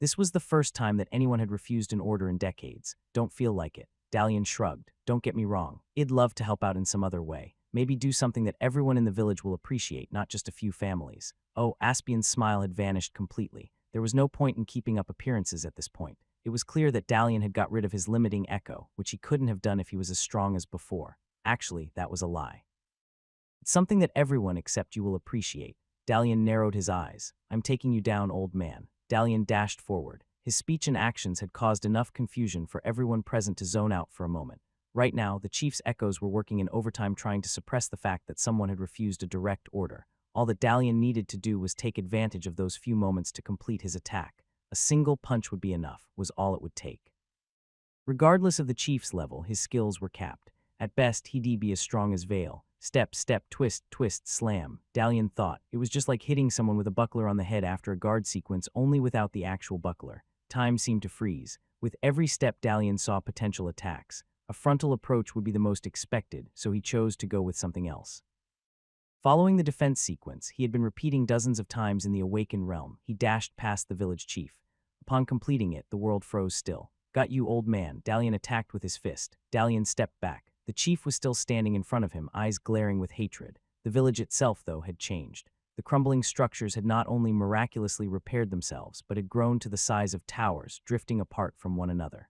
This was the first time that anyone had refused an order in decades. Don't feel like it. Dalian shrugged. Don't get me wrong. I'd love to help out in some other way. Maybe do something that everyone in the village will appreciate, not just a few families. Oh, Aspian's smile had vanished completely. There was no point in keeping up appearances at this point. It was clear that Dalian had got rid of his limiting echo, which he couldn't have done if he was as strong as before. Actually, that was a lie. It's something that everyone except you will appreciate. Dalian narrowed his eyes. I'm taking you down, old man. Dalian dashed forward. His speech and actions had caused enough confusion for everyone present to zone out for a moment. Right now, the chief's echoes were working in overtime trying to suppress the fact that someone had refused a direct order. All that Dalian needed to do was take advantage of those few moments to complete his attack. A single punch would be enough, was all it would take. Regardless of the chief's level, his skills were capped. At best, he'd be as strong as Vale. Step, step, twist, twist, slam. Dalian thought. It was just like hitting someone with a buckler on the head after a guard sequence, only without the actual buckler. Time seemed to freeze. With every step, Dalian saw potential attacks. A frontal approach would be the most expected, so he chose to go with something else. Following the defense sequence, he had been repeating dozens of times in the awakened realm. He dashed past the village chief. Upon completing it, the world froze still. Got you, old man. Dalian attacked with his fist. Dalian stepped back. The chief was still standing in front of him, eyes glaring with hatred. The village itself, though, had changed. The crumbling structures had not only miraculously repaired themselves, but had grown to the size of towers, drifting apart from one another.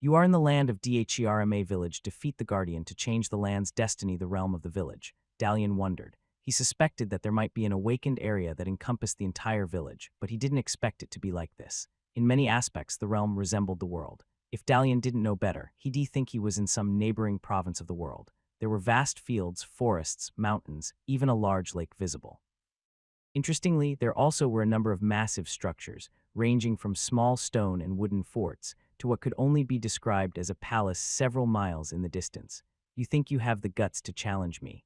You are in the land of Dherma village. Defeat the guardian to change the land's destiny, the realm of the village. Dalian wondered. He suspected that there might be an awakened area that encompassed the entire village, but he didn't expect it to be like this. In many aspects, the realm resembled the world. If Dalian didn't know better, he'd think he was in some neighboring province of the world. There were vast fields, forests, mountains, even a large lake visible. Interestingly, there also were a number of massive structures, ranging from small stone and wooden forts to what could only be described as a palace several miles in the distance. You think you have the guts to challenge me?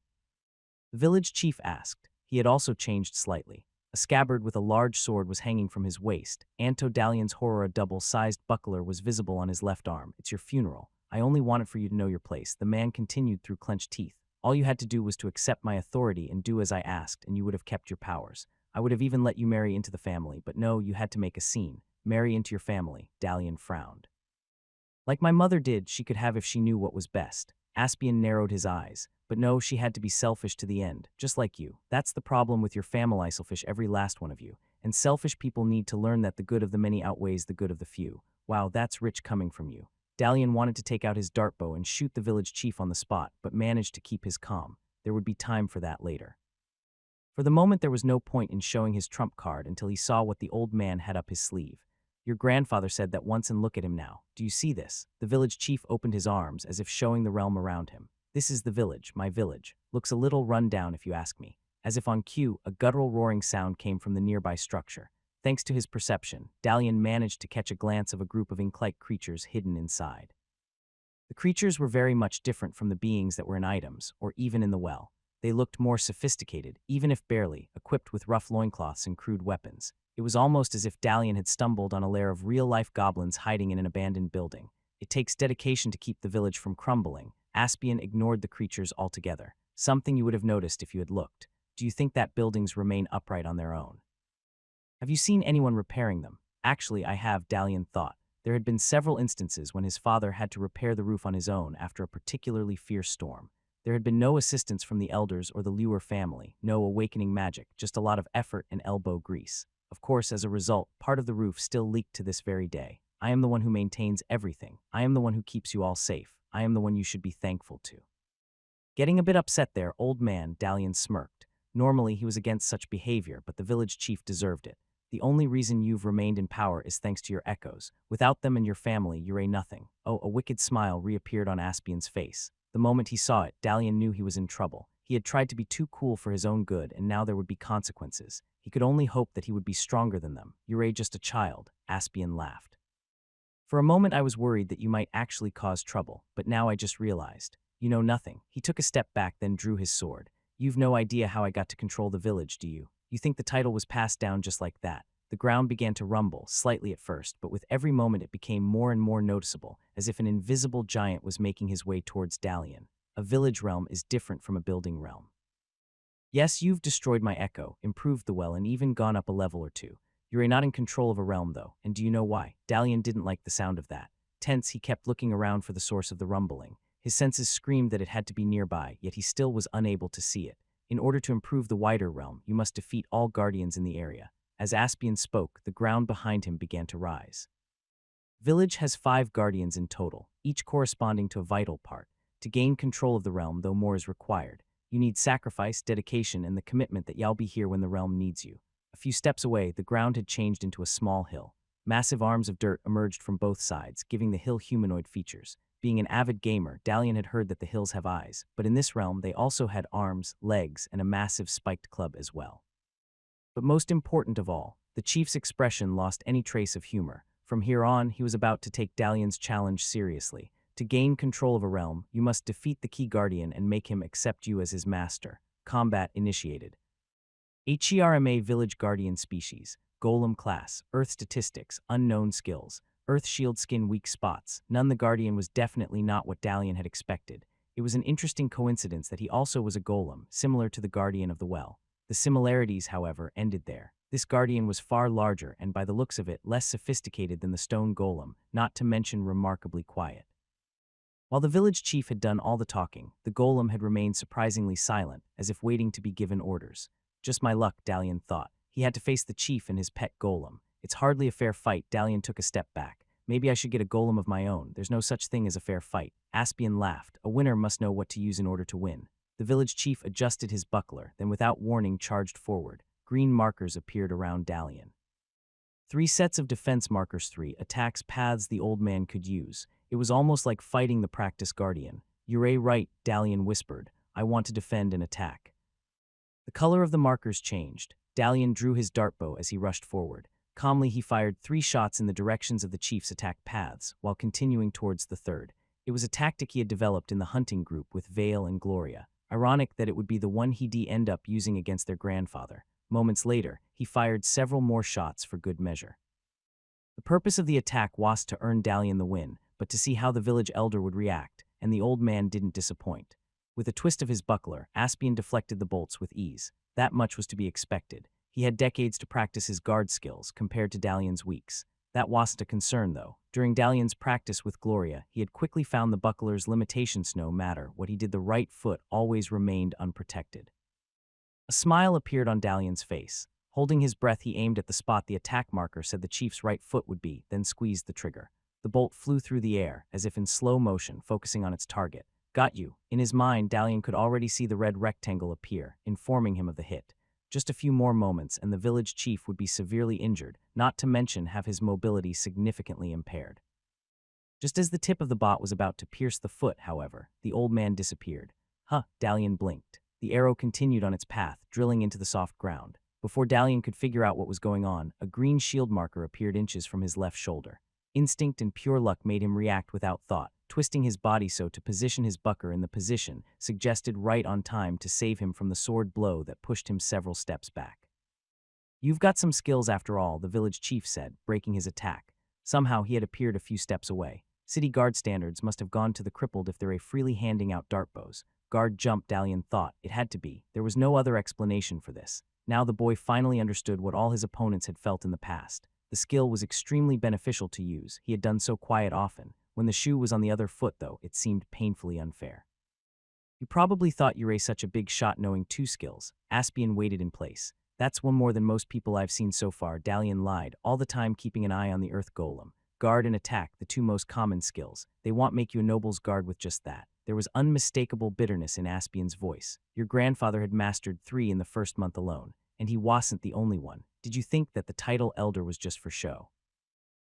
The village chief asked. He had also changed slightly. A scabbard with a large sword was hanging from his waist. Anto Dalian's horror, a double-sized buckler was visible on his left arm. It's your funeral. I only wanted for you to know your place. The man continued through clenched teeth. All you had to do was to accept my authority and do as I asked, and you would have kept your powers. I would have even let you marry into the family, but no, you had to make a scene. Marry into your family. Dalian frowned. Like my mother did, she could have if she knew what was best. Aspian narrowed his eyes. But no, she had to be selfish to the end, just like you. That's the problem with your family, selfish, every last one of you. And selfish people need to learn that the good of the many outweighs the good of the few. Wow, that's rich coming from you. Dalian wanted to take out his dart bow and shoot the village chief on the spot, but managed to keep his calm. There would be time for that later. For the moment, there was no point in showing his trump card until he saw what the old man had up his sleeve. Your grandfather said that once, and look at him now. Do you see this? The village chief opened his arms as if showing the realm around him. This is the village, my village. Looks a little run down if you ask me. As if on cue, a guttural roaring sound came from the nearby structure. Thanks to his perception, Dalian managed to catch a glance of a group of ink-like creatures hidden inside. The creatures were very much different from the beings that were in items, or even in the well. They looked more sophisticated, even if barely, equipped with rough loincloths and crude weapons. It was almost as if Dalian had stumbled on a lair of real-life goblins hiding in an abandoned building. It takes dedication to keep the village from crumbling. Aspian ignored the creatures altogether, something you would have noticed if you had looked. Do you think that buildings remain upright on their own? Have you seen anyone repairing them? Actually, I have, Dalian thought. There had been several instances when his father had to repair the roof on his own after a particularly fierce storm. There had been no assistance from the elders or the Luer family, no awakening magic, just a lot of effort and elbow grease. Of course, as a result, part of the roof still leaked to this very day. I am the one who maintains everything. I am the one who keeps you all safe. I am the one you should be thankful to. Getting a bit upset there, old man, Dalian smirked. Normally, he was against such behavior, but the village chief deserved it. The only reason you've remained in power is thanks to your echoes. Without them and your family, you're a nothing. Oh, a wicked smile reappeared on Aspian's face. The moment he saw it, Dalian knew he was in trouble. He had tried to be too cool for his own good, and now there would be consequences. He could only hope that he would be stronger than them. You're just a child, Aspian laughed. For a moment I was worried that you might actually cause trouble, but now I just realized. You know nothing. He took a step back, then drew his sword. You've no idea how I got to control the village, do you? You think the title was passed down just like that? The ground began to rumble, slightly at first, but with every moment it became more and more noticeable, as if an invisible giant was making his way towards Dalian. A village realm is different from a building realm. Yes, you've destroyed my echo, improved the well, and even gone up a level or two. You're not in control of a realm, though, and do you know why? Dalian didn't like the sound of that. Tense, he kept looking around for the source of the rumbling. His senses screamed that it had to be nearby, yet he still was unable to see it. In order to improve the wider realm, you must defeat all guardians in the area. As Aspian spoke, the ground behind him began to rise. Village has 5 guardians in total, each corresponding to a vital part. To gain control of the realm, though more is required, you need sacrifice, dedication, and the commitment that you'll be here when the realm needs you. A few steps away, the ground had changed into a small hill. Massive arms of dirt emerged from both sides, giving the hill humanoid features. Being an avid gamer, Dalian had heard that the hills have eyes, but in this realm they also had arms, legs, and a massive spiked club as well. But most important of all, the chief's expression lost any trace of humor. From here on, he was about to take Dalian's challenge seriously. To gain control of a realm, you must defeat the key guardian and make him accept you as his master. Combat initiated. HERMA Village Guardian Species, Golem Class, Earth Statistics, Unknown Skills, Earth Shield Skin Weak Spots. None. The Guardian was definitely not what Dalian had expected. It was an interesting coincidence that he also was a golem, similar to the Guardian of the Well. The similarities, however, ended there. This guardian was far larger and, by the looks of it, less sophisticated than the stone golem, not to mention remarkably quiet. While the village chief had done all the talking, the golem had remained surprisingly silent, as if waiting to be given orders. Just my luck, Dalian thought. He had to face the chief and his pet golem. It's hardly a fair fight. Dalian took a step back. Maybe I should get a golem of my own. There's no such thing as a fair fight. Aspian laughed. A winner must know what to use in order to win. The village chief adjusted his buckler, then without warning charged forward. Green markers appeared around Dalian. 3 sets of defense markers, 3 attacks paths the old man could use. It was almost like fighting the practice guardian. "You're right," Dalian whispered. "I want to defend and attack." The color of the markers changed. Dalian drew his dartbow as he rushed forward. Calmly, he fired 3 shots in the directions of the chief's attack paths, while continuing towards the third. It was a tactic he had developed in the hunting group with Vale and Gloria. Ironic that it would be the one he'd end up using against their grandfather. Moments later, he fired several more shots for good measure. The purpose of the attack was to earn Dalian the win, but to see how the village elder would react, and the old man didn't disappoint. With a twist of his buckler, Aspian deflected the bolts with ease. That much was to be expected. He had decades to practice his guard skills compared to Dalian's weeks. That wasn't a concern, though. During Dalian's practice with Gloria, he had quickly found the buckler's limitations. No matter what he did, the right foot always remained unprotected. A smile appeared on Dalian's face. Holding his breath, he aimed at the spot the attack marker said the chief's right foot would be, then squeezed the trigger. The bolt flew through the air, as if in slow motion, focusing on its target. "Got you." In his mind, Dalian could already see the red rectangle appear, informing him of the hit. Just a few more moments, and the village chief would be severely injured, not to mention have his mobility significantly impaired. Just as the tip of the bot was about to pierce the foot, however, the old man disappeared. "Huh," Dalian blinked. The arrow continued on its path, drilling into the soft ground. Before Dalian could figure out what was going on, a green shield marker appeared inches from his left shoulder. Instinct and pure luck made him react without thought, twisting his body so to position his buckler in the position suggested right on time to save him from the sword blow that pushed him several steps back. "You've got some skills after all," the village chief said, breaking his attack. Somehow he had appeared a few steps away. City guard standards must have gone to the crippled if they're freely handing out dartbows. Guard jumped, Dalian thought. It had to be. There was no other explanation for this. Now the boy finally understood what all his opponents had felt in the past. The skill was extremely beneficial to use. He had done so quite often. When the shoe was on the other foot, though, it seemed painfully unfair. "You probably thought you were such a big shot knowing 2 skills. Aspian waited in place. "That's one more than most people I've seen so far," Dalian lied, all the time keeping an eye on the earth golem. Guard and attack, the 2 most common skills. They won't make you a noble's guard with just that. There was unmistakable bitterness in Aspian's voice. "Your grandfather had mastered 3 in the first month alone, and he wasn't the only one. Did you think that the title elder was just for show?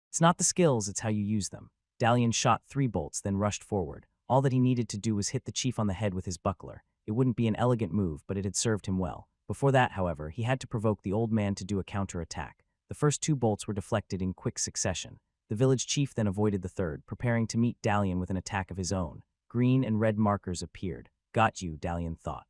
It's not the skills, it's how you use them." Dalian shot 3 bolts, then rushed forward. All that he needed to do was hit the chief on the head with his buckler. It wouldn't be an elegant move, but it had served him well. Before that, however, he had to provoke the old man to do a counter-attack. The first 2 bolts were deflected in quick succession. The village chief then avoided the third, preparing to meet Dalian with an attack of his own. Green and red markers appeared. "Got you," Dalian thought.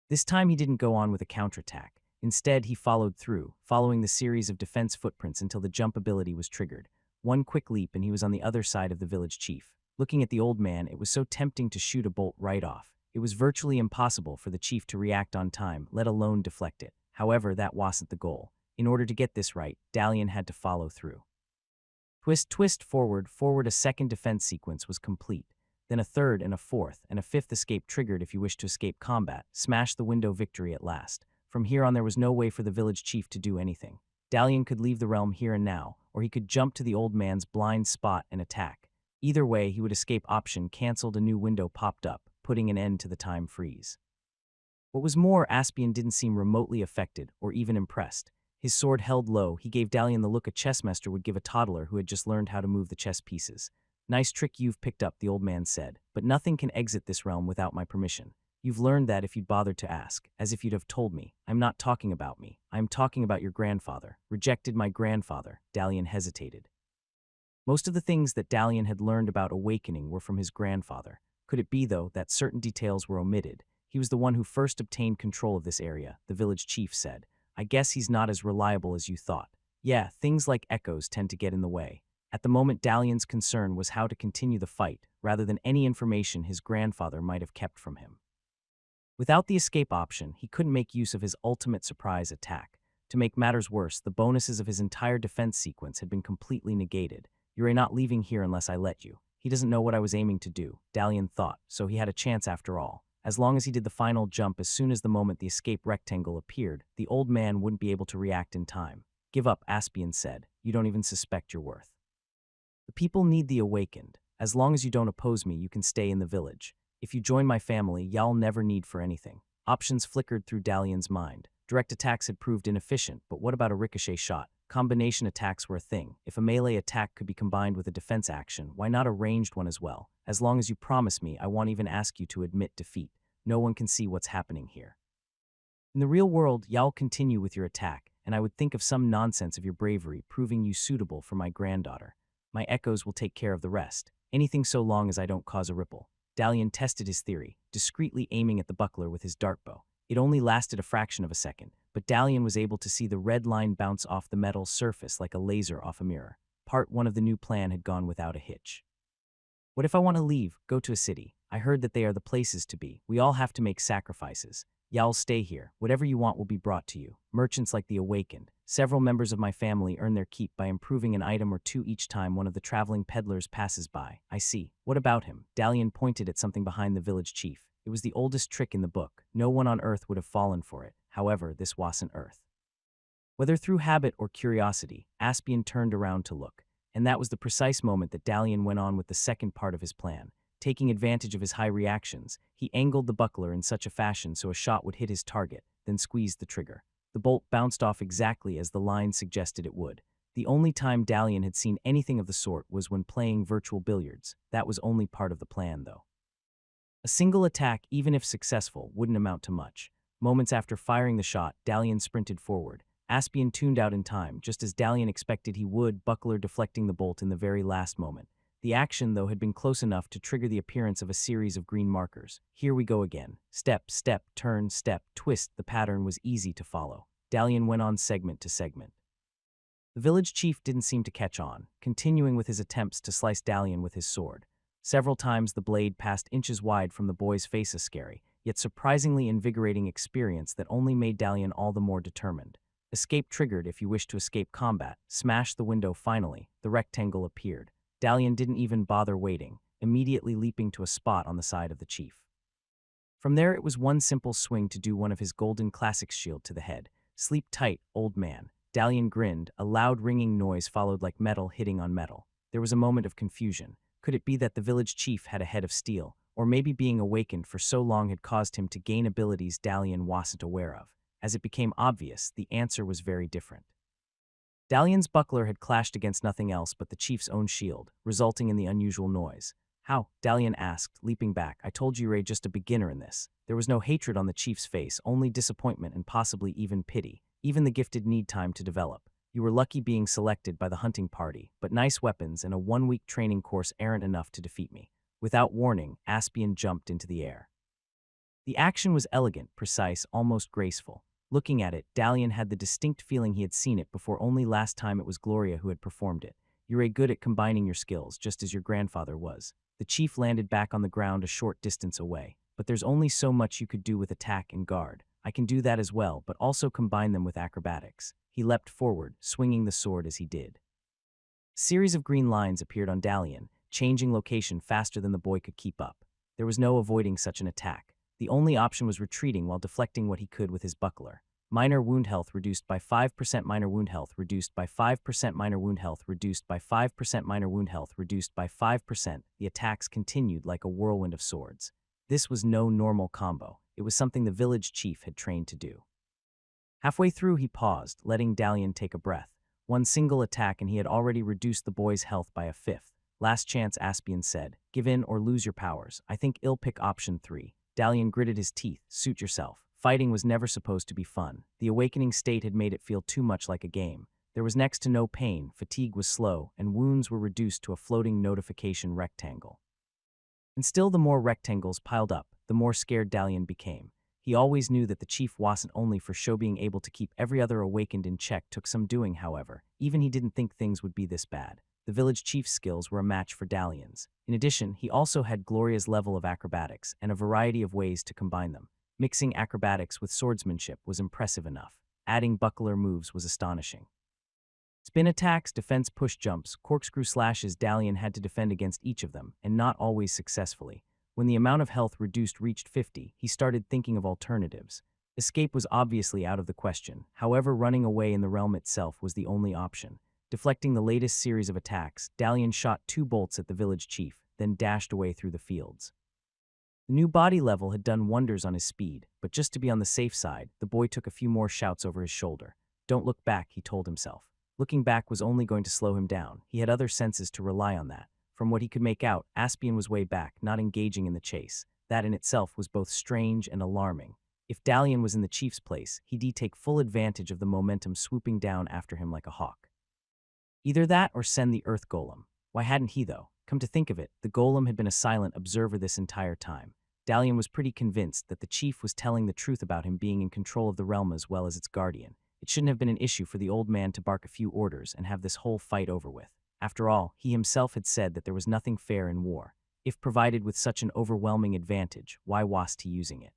This time he didn't go on with a counterattack. Instead, he followed through, following the series of defense footprints until the jump ability was triggered. One quick leap and he was on the other side of the village chief. Looking at the old man, it was so tempting to shoot a bolt right off. It was virtually impossible for the chief to react on time, let alone deflect it. However, that wasn't the goal. In order to get this right, Dalian had to follow through. Twist, twist, forward, forward. A second defense sequence was complete. Then a third and a fourth and a fifth escape triggered if you wished to escape combat. Smash the window, victory at last. From here on there was no way for the village chief to do anything. Dalian could leave the realm here and now, or he could jump to the old man's blind spot and attack. Either way, he would escape. Option cancelled. A new window popped up, putting an end to the time freeze. What was more, Aspian didn't seem remotely affected or even impressed. His sword held low, he gave Dalian the look a chessmaster would give a toddler who had just learned how to move the chess pieces. Nice trick you've picked up, the old man said, but nothing can exit this realm without my permission. You've learned that if you'd bothered to ask, as if you'd have told me. I'm not talking about me. I'm talking about your grandfather. Rejected my grandfather. Dalian hesitated. Most of the things that Dalian had learned about awakening were from his grandfather. Could it be, though, that certain details were omitted? He was the one who first obtained control of this area, the village chief said. I guess he's not as reliable as you thought. Yeah, things like echoes tend to get in the way. At the moment, Dalian's concern was how to continue the fight, rather than any information his grandfather might have kept from him. Without the escape option, he couldn't make use of his ultimate surprise attack. To make matters worse, the bonuses of his entire defense sequence had been completely negated. You're not leaving here unless I let you. He doesn't know what I was aiming to do, Dalian thought, so he had a chance after all. As long as he did the final jump as soon as the moment the escape rectangle appeared, the old man wouldn't be able to react in time. Give up, Aspian said. You don't even suspect your worth. The people need the awakened. As long as you don't oppose me, you can stay in the village. If you join my family, y'all never need for anything. Options flickered through Dalian's mind. Direct attacks had proved inefficient, but what about a ricochet shot? Combination attacks were a thing. If a melee attack could be combined with a defense action, why not a ranged one as well? As long as you promise me, I won't even ask you to admit defeat. No one can see what's happening here. In the real world, y'all continue with your attack, and I would think of some nonsense of your bravery proving you suitable for my granddaughter. My echoes will take care of the rest. Anything so long as I don't cause a ripple. Dalian tested his theory, discreetly aiming at the buckler with his dart bow. It only lasted a fraction of a second, but Dalian was able to see the red line bounce off the metal surface like a laser off a mirror. Part 1 of the new plan had gone without a hitch. What if I want to leave, go to a city? I heard that they are the places to be. We all have to make sacrifices. Y'all stay here. Whatever you want will be brought to you. Merchants like the awakened. Several members of my family earn their keep by improving an item or two each time one of the traveling peddlers passes by. I see. What about him? Dalian pointed at something behind the village chief. It was the oldest trick in the book. No one on Earth would have fallen for it. However, this wasn't Earth. Whether through habit or curiosity, Aspian turned around to look. And that was the precise moment that Dalian went on with the second part of his plan. Taking advantage of his high reactions, he angled the buckler in such a fashion so a shot would hit his target, then squeezed the trigger. The bolt bounced off exactly as the line suggested it would. The only time Dalian had seen anything of the sort was when playing virtual billiards. That was only part of the plan, though. A single attack, even if successful, wouldn't amount to much. Moments after firing the shot, Dalian sprinted forward. Aspian tuned out in time, just as Dalian expected he would, buckler deflecting the bolt in the very last moment. The action, though, had been close enough to trigger the appearance of a series of green markers. Here we go again. Step, step, turn, step, twist. The pattern was easy to follow. Dalian went on segment to segment. The village chief didn't seem to catch on, continuing with his attempts to slice Dalian with his sword. Several times the blade passed inches wide from the boy's face, a scary, yet surprisingly invigorating experience that only made Dalian all the more determined. Escape triggered if you wished to escape combat. Smash the window finally. The rectangle appeared. Dalian didn't even bother waiting, immediately leaping to a spot on the side of the chief. From there it was one simple swing to do one of his golden classics shield to the head. Sleep tight, old man. Dalian grinned, a loud ringing noise followed like metal hitting on metal. There was a moment of confusion. Could it be that the village chief had a head of steel, or maybe being awakened for so long had caused him to gain abilities Dalian wasn't aware of? As it became obvious, the answer was very different. Dalian's buckler had clashed against nothing else but the chief's own shield, resulting in the unusual noise. How? Dalian asked, leaping back. I told you, Ray, just a beginner in this. There was no hatred on the chief's face, only disappointment and possibly even pity. Even the gifted need time to develop. You were lucky being selected by the hunting party, but nice weapons and a 1-week training course aren't enough to defeat me. Without warning, Aspian jumped into the air. The action was elegant, precise, almost graceful. Looking at it, Dalian had the distinct feeling he had seen it before, only last time it was Gloria who had performed it. You're good at combining your skills, just as your grandfather was. The chief landed back on the ground a short distance away. But there's only so much you could do with attack and guard. I can do that as well, but also combine them with acrobatics. He leapt forward, swinging the sword as he did. A series of green lines appeared on Dalian, changing location faster than the boy could keep up. There was no avoiding such an attack. The only option was retreating while deflecting what he could with his buckler. Minor wound health reduced by 5%, minor wound health reduced by 5%, minor wound health reduced by 5%, minor wound health reduced by 5%. The attacks continued like a whirlwind of swords. This was no normal combo. It was something the village chief had trained to do. Halfway through, he paused, letting Dalian take a breath. One single attack and he had already reduced the boy's health by a fifth. Last chance, Aspian said. Give in or lose your powers. I think I'll pick option 3. Dalian gritted his teeth. Suit yourself. Fighting was never supposed to be fun. The awakening state had made it feel too much like a game. There was next to no pain, fatigue was slow, and wounds were reduced to a floating notification rectangle. And still the more rectangles piled up, the more scared Dalian became. He always knew that the chief wasn't only for show. Being able to keep every other awakened in check took some doing, however. Even he didn't think things would be this bad. The village chief's skills were a match for Dalian's. In addition, he also had Gloria's level of acrobatics and a variety of ways to combine them. Mixing acrobatics with swordsmanship was impressive enough. Adding buckler moves was astonishing. Spin attacks, defense push jumps, corkscrew slashes. Dalian had to defend against each of them, and not always successfully. When the amount of health reached 50, he started thinking of alternatives. Escape was obviously out of the question. However, running away in the realm itself was the only option. Deflecting the latest series of attacks, Dalian shot 2 bolts at the village chief, then dashed away through the fields. The new body level had done wonders on his speed, but just to be on the safe side, the boy took a few more shouts over his shoulder. Don't look back, he told himself. Looking back was only going to slow him down. He had other senses to rely on that. From what he could make out, Aspian was way back, not engaging in the chase. That in itself was both strange and alarming. If Dalian was in the chief's place, he'd take full advantage of the momentum swooping down after him like a hawk. Either that or send the earth golem. Why hadn't he, though? Come to think of it, the golem had been a silent observer this entire time. Dalian was pretty convinced that the chief was telling the truth about him being in control of the realm as well as its guardian. It shouldn't have been an issue for the old man to bark a few orders and have this whole fight over with. After all, he himself had said that there was nothing fair in war. If provided with such an overwhelming advantage, why wasn't he using it?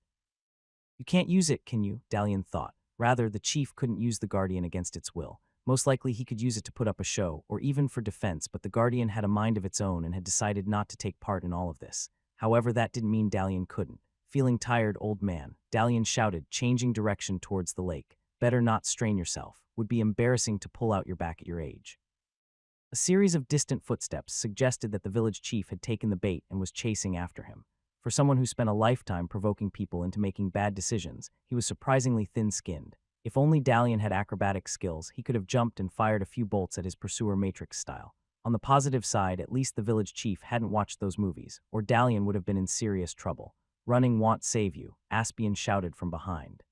You can't use it, can you? Dalian thought. Rather, the chief couldn't use the guardian against its will. Most likely he could use it to put up a show, or even for defense, but the guardian had a mind of its own and had decided not to take part in all of this. However, that didn't mean Dalian couldn't. Feeling tired, old man, Dalian shouted, changing direction towards the lake. Better not strain yourself. Would be embarrassing to pull out your back at your age. A series of distant footsteps suggested that the village chief had taken the bait and was chasing after him. For someone who spent a lifetime provoking people into making bad decisions, he was surprisingly thin-skinned. If only Dalian had acrobatic skills, he could have jumped and fired a few bolts at his pursuer Matrix style. On the positive side, at least the village chief hadn't watched those movies, or Dalian would have been in serious trouble. Running won't save you, Aspian shouted from behind.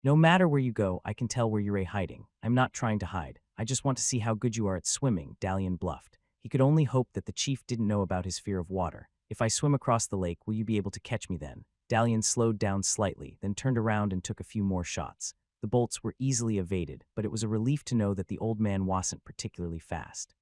No matter where you go, I can tell where you're hiding. I'm not trying to hide. I just want to see how good you are at swimming, Dalian bluffed. He could only hope that the chief didn't know about his fear of water. If I swim across the lake, will you be able to catch me then? Dalian slowed down slightly, then turned around and took a few more shots. The bolts were easily evaded, but it was a relief to know that the old man wasn't particularly fast.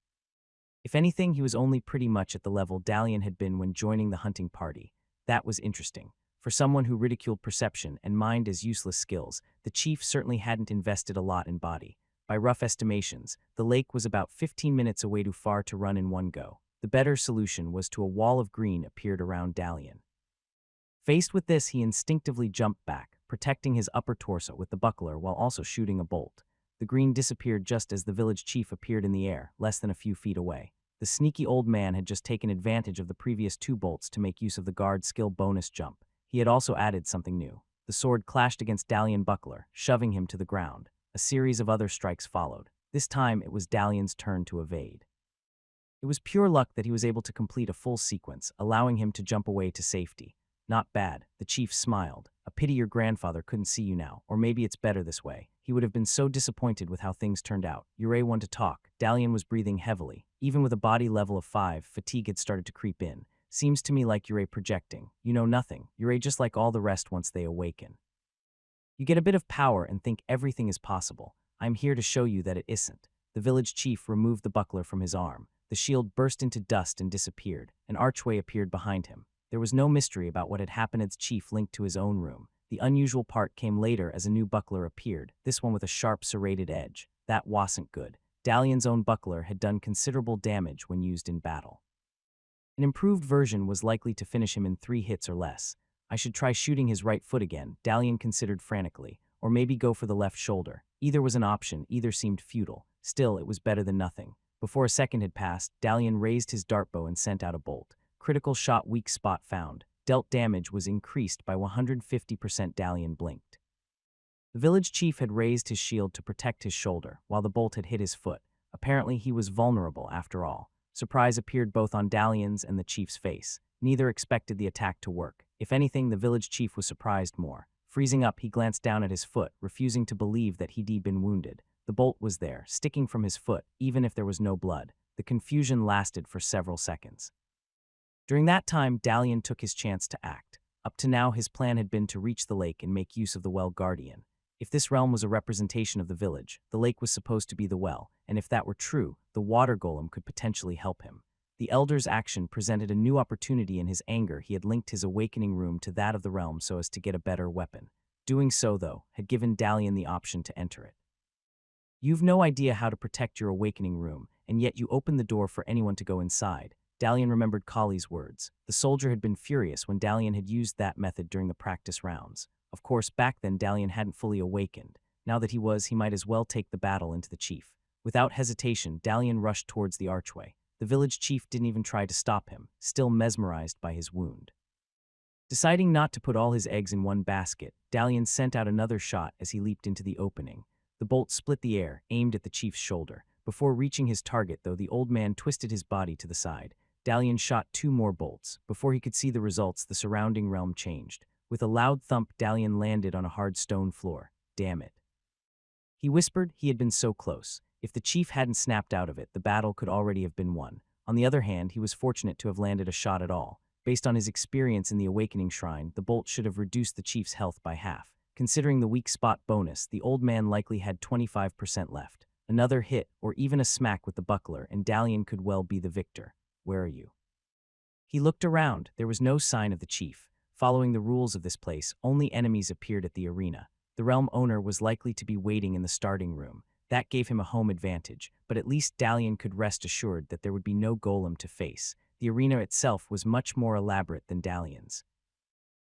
If anything, he was only pretty much at the level Dalian had been when joining the hunting party. That was interesting. For someone who ridiculed perception and mind as useless skills, the chief certainly hadn't invested a lot in body. By rough estimations, the lake was about 15 minutes away, too far to run in one go. The better solution was to a wall of green appeared around Dalian. Faced with this, he instinctively jumped back, protecting his upper torso with the buckler while also shooting a bolt. The green disappeared just as the village chief appeared in the air, less than a few feet away. The sneaky old man had just taken advantage of the previous 2 bolts to make use of the guard skill bonus jump. He had also added something new. The sword clashed against Dalian buckler, shoving him to the ground. A series of other strikes followed. This time, it was Dalian's turn to evade. It was pure luck that he was able to complete a full sequence, allowing him to jump away to safety. Not bad, the chief smiled. A pity your grandfather couldn't see you now, or maybe it's better this way. He would have been so disappointed with how things turned out. Yurei wanted to talk. Dalian was breathing heavily. Even with a body level of 5, fatigue had started to creep in. Seems to me like Yurei projecting. You know nothing. Yurei just like all the rest once they awaken. You get a bit of power and think everything is possible. I'm here to show you that it isn't. The village chief removed the buckler from his arm. The shield burst into dust and disappeared. An archway appeared behind him. There was no mystery about what had happened as chief linked to his own room. The unusual part came later as a new buckler appeared, this one with a sharp serrated edge. That wasn't good. Dalian's own buckler had done considerable damage when used in battle. An improved version was likely to finish him in 3 hits or less. I should try shooting his right foot again, Dalian considered frantically, or maybe go for the left shoulder. Either was an option, either seemed futile. Still, it was better than nothing. Before a second had passed, Dalian raised his dart bow and sent out a bolt. Critical shot, weak spot found. Dealt damage was increased by 150%. Dalian blinked. The village chief had raised his shield to protect his shoulder, while the bolt had hit his foot. Apparently he was vulnerable after all. Surprise appeared both on Dalian's and the chief's face. Neither expected the attack to work. If anything, the village chief was surprised more. Freezing up, he glanced down at his foot, refusing to believe that he'd been wounded. The bolt was there, sticking from his foot, even if there was no blood. The confusion lasted for several seconds. During that time, Dalian took his chance to act. Up to now, his plan had been to reach the lake and make use of the well guardian. If this realm was a representation of the village, the lake was supposed to be the well, and if that were true, the water golem could potentially help him. The elder's action presented a new opportunity. In his anger, he had linked his awakening room to that of the realm so as to get a better weapon. Doing so, though, had given Dalian the option to enter it. You've no idea how to protect your awakening room, and yet you open the door for anyone to go inside. Dalian remembered Kali's words. The soldier had been furious when Dalian had used that method during the practice rounds. Of course, back then Dalian hadn't fully awakened. Now that he was, he might as well take the battle into the chief. Without hesitation, Dalian rushed towards the archway. The village chief didn't even try to stop him, still mesmerized by his wound. Deciding not to put all his eggs in one basket, Dalian sent out another shot as he leaped into the opening. The bolt split the air, aimed at the chief's shoulder. Before reaching his target, though, the old man twisted his body to the side. Dalian shot 2 more bolts. Before he could see the results, the surrounding realm changed. With a loud thump, Dalian landed on a hard stone floor. Damn it. He whispered. He had been so close. If the chief hadn't snapped out of it, the battle could already have been won. On the other hand, he was fortunate to have landed a shot at all. Based on his experience in the Awakening Shrine, the bolt should have reduced the chief's health by half. Considering the weak spot bonus, the old man likely had 25% left. Another hit, or even a smack with the buckler, and Dalian could well be the victor. Where are you? He looked around. There was no sign of the chief. Following the rules of this place, only enemies appeared at the arena. The realm owner was likely to be waiting in the starting room. That gave him a home advantage, but at least Dalian could rest assured that there would be no golem to face. The arena itself was much more elaborate than Dalian's.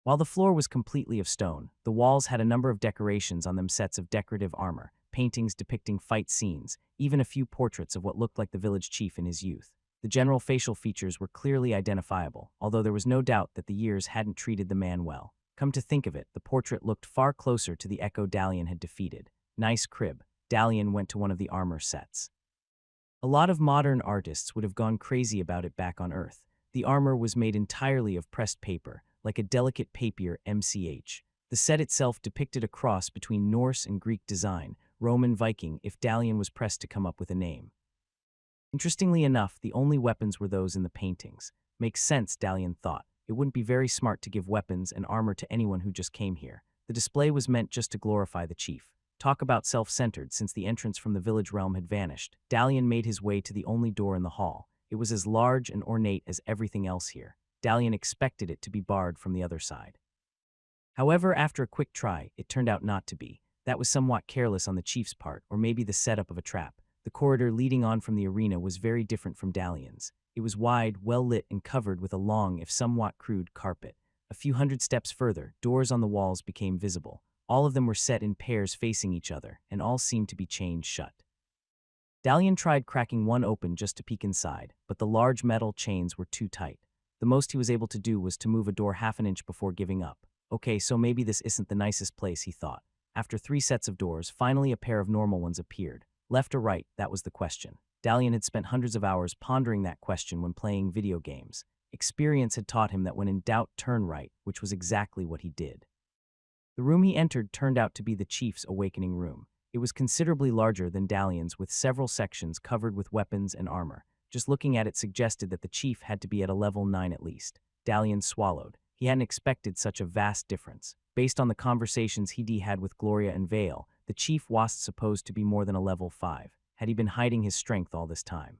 While the floor was completely of stone, the walls had a number of decorations on them, sets of decorative armor, paintings depicting fight scenes, even a few portraits of what looked like the village chief in his youth. The general facial features were clearly identifiable, although there was no doubt that the years hadn't treated the man well. Come to think of it, the portrait looked far closer to the Echo Dalian had defeated. Nice crib. Dalian went to one of the armor sets. A lot of modern artists would have gone crazy about it back on Earth. The armor was made entirely of pressed paper, like a delicate papier MCH. The set itself depicted a cross between Norse and Greek design, Roman Viking, if Dalian was pressed to come up with a name. Interestingly enough, the only weapons were those in the paintings. Makes sense, Dalian thought. It wouldn't be very smart to give weapons and armor to anyone who just came here. The display was meant just to glorify the chief. Talk about self-centered. Since the entrance from the village realm had vanished, Dalian made his way to the only door in the hall. It was as large and ornate as everything else here. Dalian expected it to be barred from the other side. However, after a quick try, it turned out not to be. That was somewhat careless on the chief's part, or maybe the setup of a trap. The corridor leading on from the arena was very different from Dalian's. It was wide, well-lit, and covered with a long, if somewhat crude, carpet. A few hundred steps further, doors on the walls became visible. All of them were set in pairs facing each other, and all seemed to be chained shut. Dalian tried cracking one open just to peek inside, but the large metal chains were too tight. The most he was able to do was to move a door half an inch before giving up. Okay, so maybe this isn't the nicest place, he thought. After 3 sets of doors, finally a pair of normal ones appeared. Left or right, that was the question. Dalian had spent hundreds of hours pondering that question when playing video games. Experience had taught him that when in doubt, turn right, which was exactly what he did. The room he entered turned out to be the chief's awakening room. It was considerably larger than Dalian's, with several sections covered with weapons and armor. Just looking at it suggested that the chief had to be at a level 9 at least. Dalian swallowed. He hadn't expected such a vast difference. Based on the conversations he'd had with Gloria and Vale, the chief wasn't supposed to be more than a level 5. Had he been hiding his strength all this time?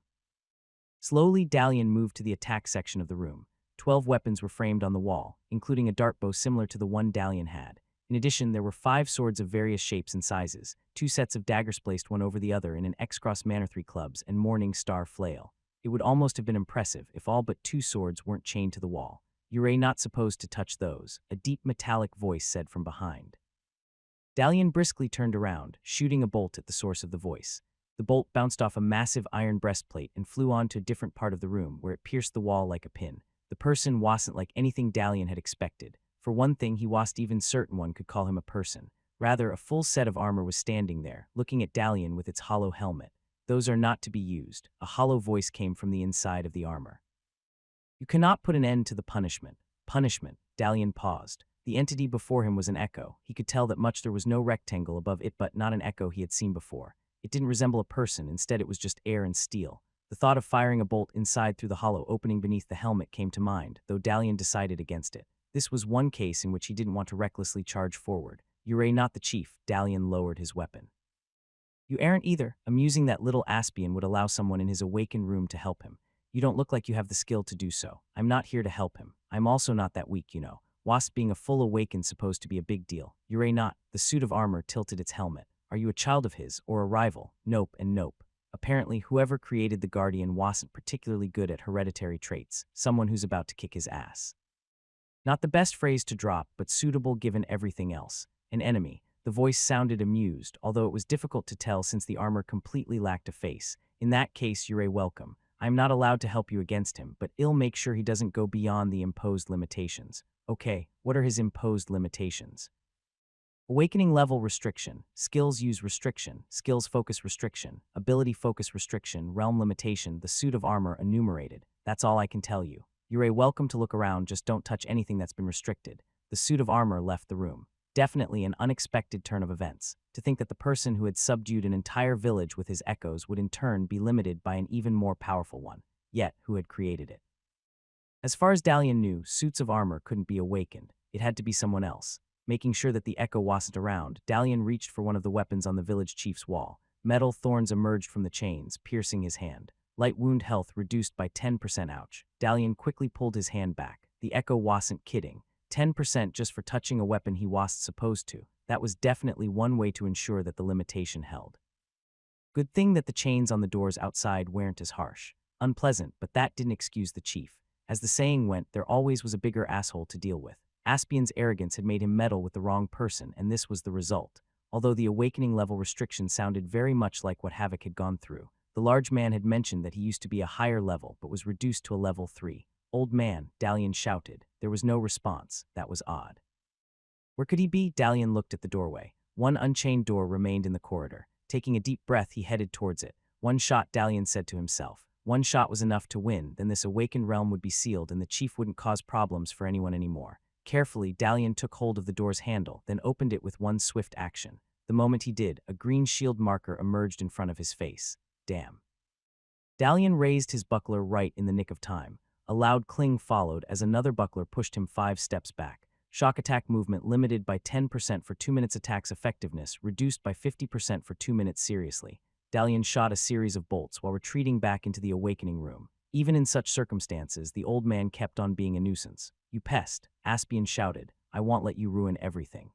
Slowly, Dalian moved to the attack section of the room. 12 weapons were framed on the wall, including a dart bow similar to the one Dalian had. In addition, there were 5 swords of various shapes and sizes, 2 sets of daggers placed one over the other in an X-cross manner, 3 clubs, and morning star flail. It would almost have been impressive if all but 2 swords weren't chained to the wall. "You're not supposed to touch those," a deep metallic voice said from behind. Dalian briskly turned around, shooting a bolt at the source of the voice. The bolt bounced off a massive iron breastplate and flew on to a different part of the room, where it pierced the wall like a pin. The person wasn't like anything Dalian had expected. For one thing, he wasn't even certain one could call him a person. Rather, a full set of armor was standing there, looking at Dalian with its hollow helmet. "Those are not to be used," a hollow voice came from the inside of the armor. "You cannot put an end to the punishment." Punishment? Dalian paused. The entity before him was an echo. He could tell that much there was no rectangle above it, but not an echo he had seen before. It didn't resemble a person, instead it was just air and steel. The thought of firing a bolt inside through the hollow opening beneath the helmet came to mind, though Dalian decided against it. This was one case in which he didn't want to recklessly charge forward. "You're not the chief," Dalian lowered his weapon. "You aren't either." Amusing that little Aspian would allow someone in his awakened room to help him. "You don't look like you have the skill to do so. I'm not here to help him. I'm also not that weak, you know. Wasp being a full awakened supposed to be a big deal. You're not." The suit of armor tilted its helmet. "Are you a child of his, or a rival?" "Nope and nope." Apparently, whoever created the Guardian wasn't particularly good at hereditary traits, someone who's about to kick his ass. Not the best phrase to drop, but suitable given everything else. "An enemy." The voice sounded amused, although it was difficult to tell since the armor completely lacked a face. "In that case, you're welcome. I'm not allowed to help you against him, but I'll make sure he doesn't go beyond the imposed limitations." "Okay, what are his imposed limitations?" "Awakening level restriction, skills use restriction, skills focus restriction, ability focus restriction, realm limitation," the suit of armor enumerated. "That's all I can tell you. You're welcome to look around, just don't touch anything that's been restricted." The suit of armor left the room. Definitely an unexpected turn of events. To think that the person who had subdued an entire village with his echoes would in turn be limited by an even more powerful one. Yet, who had created it? As far as Dalian knew, suits of armor couldn't be awakened. It had to be someone else. Making sure that the echo wasn't around, Dalian reached for one of the weapons on the village chief's wall. Metal thorns emerged from the chains, piercing his hand. Light wound health reduced by 10%. Ouch. Dalian quickly pulled his hand back. The echo wasn't kidding. 10% just for touching a weapon he wasn't supposed to. That was definitely one way to ensure that the limitation held. Good thing that the chains on the doors outside weren't as harsh. Unpleasant, but that didn't excuse the chief. As the saying went, there always was a bigger asshole to deal with. Aspian's arrogance had made him meddle with the wrong person, and this was the result. Although the awakening level restriction sounded very much like what Havoc had gone through, the large man had mentioned that he used to be a higher level but was reduced to a level 3. "Old man," Dalian shouted. There was no response. That was odd. Where could he be? Dalian looked at the doorway. One unchained door remained in the corridor. Taking a deep breath, he headed towards it. "One shot," Dalian said to himself. One shot was enough to win, then this awakened realm would be sealed and the chief wouldn't cause problems for anyone anymore. Carefully, Dalian took hold of the door's handle, then opened it with one swift action. The moment he did, a green shield marker emerged in front of his face. Damn. Dalian raised his buckler right in the nick of time. A loud cling followed as another buckler pushed him 5 steps back. Shock attack movement limited by 10% for 2 minutes, attacks effectiveness reduced by 50% for 2 minutes. Seriously. Dalian shot a series of bolts while retreating back into the awakening room. Even in such circumstances, the old man kept on being a nuisance. "You pest," Aspian shouted. "I won't let you ruin everything."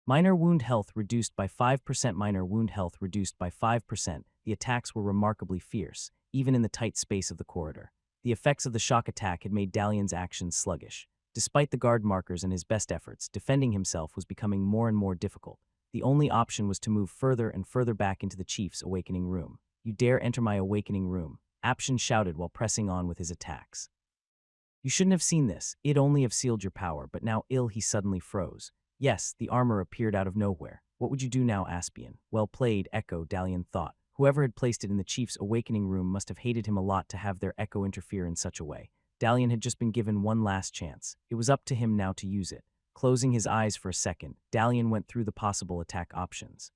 Minor wound health reduced by 5%. Minor wound health reduced by 5%. The attacks were remarkably fierce, even in the tight space of the corridor. The effects of the shock attack had made Dalian's actions sluggish. Despite the guard markers and his best efforts, defending himself was becoming more and more difficult. The only option was to move further and further back into the chief's awakening room. "You dare enter my awakening room," Aspian shouted while pressing on with his attacks. "You shouldn't have seen this. It'd only have sealed your power, but now he suddenly froze. Yes, the armor appeared out of nowhere. "What would you do now, Aspian?" "Well played, Echo," Dalian thought. Whoever had placed it in the chief's awakening room must have hated him a lot to have their echo interfere in such a way. Dalian had just been given one last chance. It was up to him now to use it. Closing his eyes for a second, Dalian went through the possible attack options.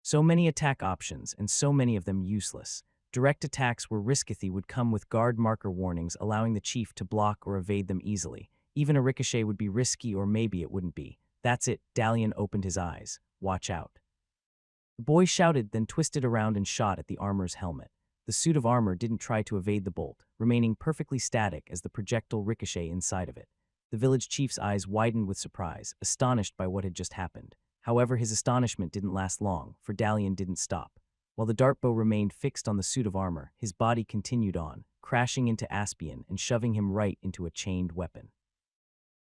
So many attack options, and so many of them useless. Direct attacks were risky, would come with guard marker warnings allowing the chief to block or evade them easily. Even a ricochet would be risky, or maybe it wouldn't be. That's it, Dalian opened his eyes. "Watch out." The boy shouted, then twisted around and shot at the armor's helmet. The suit of armor didn't try to evade the bolt, remaining perfectly static as the projectile ricochet inside of it. The village chief's eyes widened with surprise, astonished by what had just happened. However, his astonishment didn't last long, for Dalian didn't stop. While the dartbow remained fixed on the suit of armor, his body continued on, crashing into Aspian and shoving him right into a chained weapon.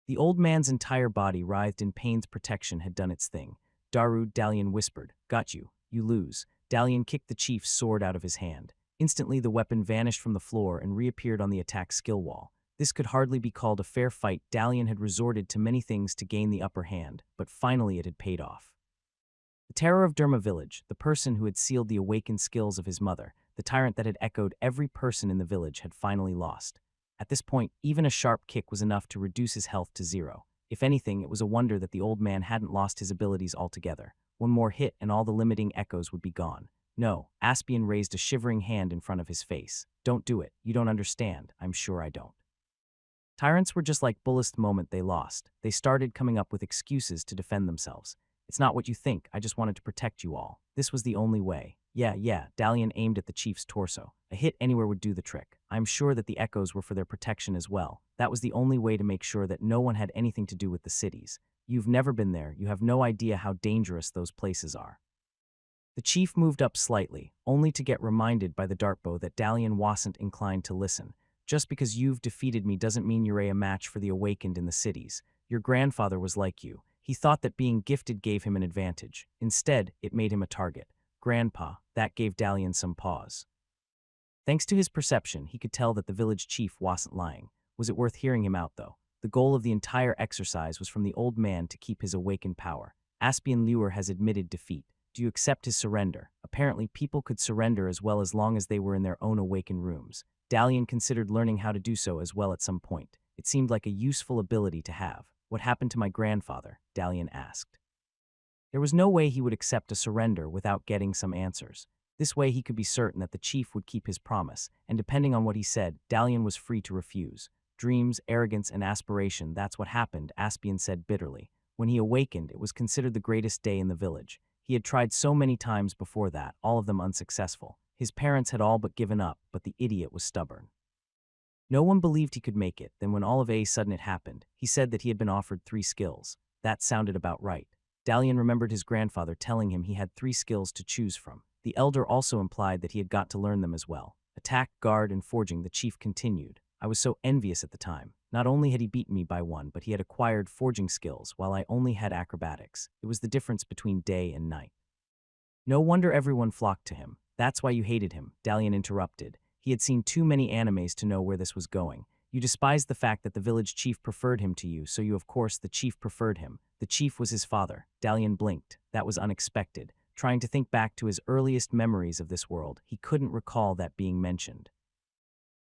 The old man's entire body writhed in pain's protection had done its thing. Daru, Dalian whispered, "Got you. You lose." Dalian kicked the chief's sword out of his hand. Instantly, the weapon vanished from the floor and reappeared on the attack skill wall. This could hardly be called a fair fight. Dalian had resorted to many things to gain the upper hand, but finally it had paid off. The terror of Derma village, the person who had sealed the awakened skills of his mother, the tyrant that had echoed every person in the village, had finally lost. At this point, even a sharp kick was enough to reduce his health to 0. If anything, it was a wonder that the old man hadn't lost his abilities altogether. One more hit and all the limiting echoes would be gone. No, Aspian raised a shivering hand in front of his face. "Don't do it. You don't understand. I'm sure I don't." Tyrants were just like bullets the moment they lost. They started coming up with excuses to defend themselves. "It's not what you think. I just wanted to protect you all. This was the only way." Yeah, Dalian aimed at the chief's torso. A hit anywhere would do the trick. I'm sure that the echoes were for their protection as well. That was the only way to make sure that no one had anything to do with the cities. You've never been there. You have no idea how dangerous those places are. The chief moved up slightly, only to get reminded by the dartbow that Dalian wasn't inclined to listen. "Just because you've defeated me doesn't mean you're a match for the awakened in the cities. Your grandfather was like you. He thought that being gifted gave him an advantage. Instead, it made him a target." "Grandpa," that gave Dalian some pause. Thanks to his perception, he could tell that the village chief wasn't lying. Was it worth hearing him out, though? The goal of the entire exercise was from the old man to keep his awakened power. Aspian Lure has admitted defeat. Do you accept his surrender? Apparently, people could surrender as well as long as they were in their own awakened rooms. Dalian considered learning how to do so as well at some point. It seemed like a useful ability to have. "What happened to my grandfather?" Dalian asked. There was no way he would accept a surrender without getting some answers. This way he could be certain that the chief would keep his promise, and depending on what he said, Dalian was free to refuse. "Dreams, arrogance, and aspiration, that's what happened," Aspian said bitterly. When he awakened, it was considered the greatest day in the village. He had tried so many times before that, all of them unsuccessful. His parents had all but given up, but the idiot was stubborn. No one believed he could make it. Then when all of a sudden it happened, he said that he had been offered 3 skills. That sounded about right. Dalian remembered his grandfather telling him he had 3 skills to choose from. The elder also implied that he had got to learn them as well. Attack, guard, and forging, the chief continued. "I was so envious at the time. Not only had he beaten me by 1, but he had acquired forging skills, while I only had acrobatics. It was the difference between day and night." "No wonder everyone flocked to him. That's why you hated him," Dalian interrupted. He had seen too many animes to know where this was going. "You despised the fact that the village chief preferred him to you, so you, of course, the chief preferred him. The chief was his father." Dalian blinked. That was unexpected. Trying to think back to his earliest memories of this world, he couldn't recall that being mentioned.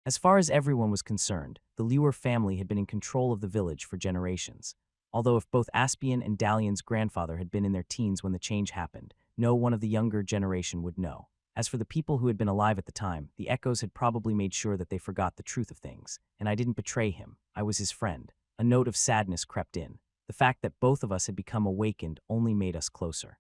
As far as everyone was concerned, the Lure family had been in control of the village for generations. Although if both Aspian and Dalian's grandfather had been in their teens when the change happened, no one of the younger generation would know. As for the people who had been alive at the time, the echoes had probably made sure that they forgot the truth of things. "And I didn't betray him. I was his friend." A note of sadness crept in. The fact that both of us had become awakened only made us closer.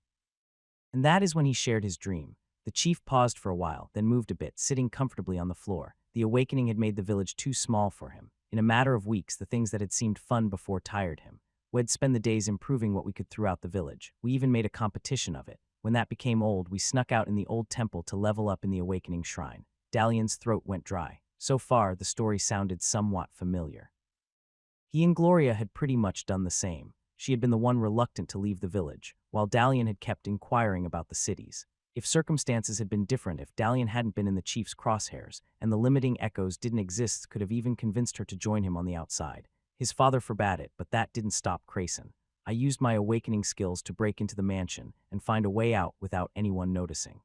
And that is when he shared his dream. The chief paused for a while, then moved a bit, sitting comfortably on the floor. The awakening had made the village too small for him. In a matter of weeks, the things that had seemed fun before tired him. We'd spend the days improving what we could throughout the village. We even made a competition of it. When that became old, we snuck out in the old temple to level up in the awakening shrine. Dalian's throat went dry. So far, the story sounded somewhat familiar. He and Gloria had pretty much done the same. She had been the one reluctant to leave the village, while Dalian had kept inquiring about the cities. If circumstances had been different, if Dalian hadn't been in the chief's crosshairs, and the limiting echoes didn't exist, could have even convinced her to join him on the outside. His father forbade it, but that didn't stop Crayson. "I used my awakening skills to break into the mansion and find a way out without anyone noticing."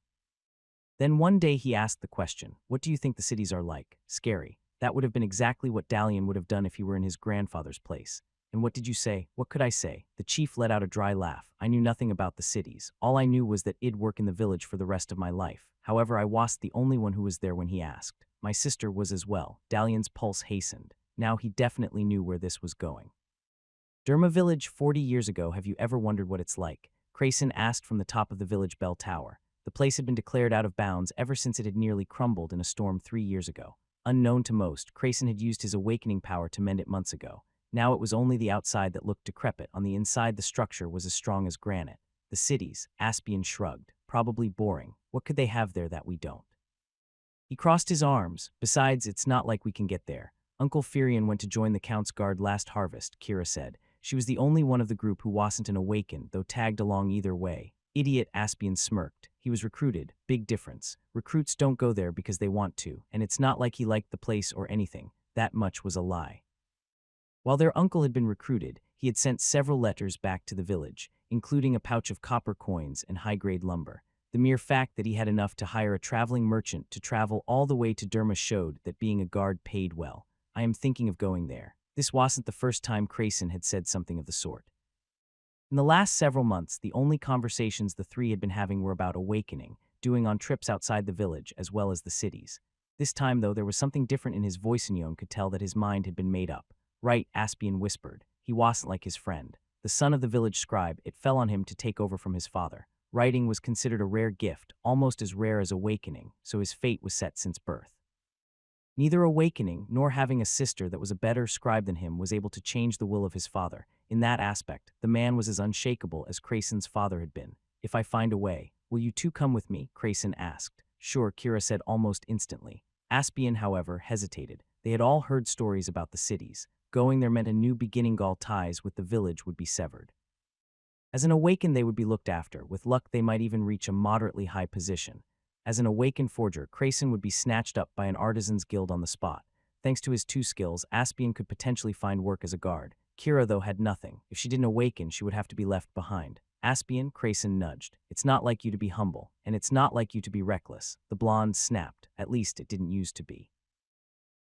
Then one day he asked the question, "What do you think the cities are like? Scary?" That would have been exactly what Dalian would have done if he were in his grandfather's place. "And what did you say?" "What could I say?" The chief let out a dry laugh. "I knew nothing about the cities. All I knew was that I'd work in the village for the rest of my life. However, I wasn't the only one who was there when he asked. My sister was as well." Dalian's pulse hastened. Now he definitely knew where this was going. "Derma village 40 years ago, have you ever wondered what it's like?" Crayson asked from the top of the village bell tower. The place had been declared out of bounds ever since it had nearly crumbled in a storm 3 years ago. Unknown to most, Crayson had used his awakening power to mend it months ago. Now it was only the outside that looked decrepit. On the inside, the structure was as strong as granite. The cities, Aspian shrugged. Probably boring. What could they have there that we don't? He crossed his arms. Besides, it's not like we can get there. Uncle Firion went to join the Count's guard last harvest, Kira said. She was the only one of the group who wasn't an awakened, though tagged along either way. Idiot, Aspian smirked. He was recruited. Big difference. Recruits don't go there because they want to, and it's not like he liked the place or anything. That much was a lie. While their uncle had been recruited, he had sent several letters back to the village, including a pouch of copper coins and high-grade lumber. The mere fact that he had enough to hire a traveling merchant to travel all the way to Derma showed that being a guard paid well. I am thinking of going there. This wasn't the first time Crayson had said something of the sort. In the last several months, the only conversations the three had been having were about awakening, doing on trips outside the village as well as the cities. This time, though, there was something different in his voice, and Yon could tell that his mind had been made up. Right, Aspian whispered. He wasn't like his friend. The son of the village scribe, it fell on him to take over from his father. Writing was considered a rare gift, almost as rare as awakening, so his fate was set since birth. Neither awakening nor having a sister that was a better scribe than him was able to change the will of his father. In that aspect, the man was as unshakable as Crayson's father had been. If I find a way, will you two come with me? Crayson asked. Sure, Kira said almost instantly. Aspian, however, hesitated. They had all heard stories about the cities. Going there meant a new beginning. All ties with the village would be severed. As an awakened, they would be looked after. With luck, they might even reach a moderately high position. As an awakened forger, Crayson would be snatched up by an artisan's guild on the spot. Thanks to his two skills, Aspian could potentially find work as a guard. Kira, though, had nothing. If she didn't awaken, she would have to be left behind. Aspian, Crayson nudged. It's not like you to be humble, and it's not like you to be reckless. The blonde snapped. At least it didn't used to be.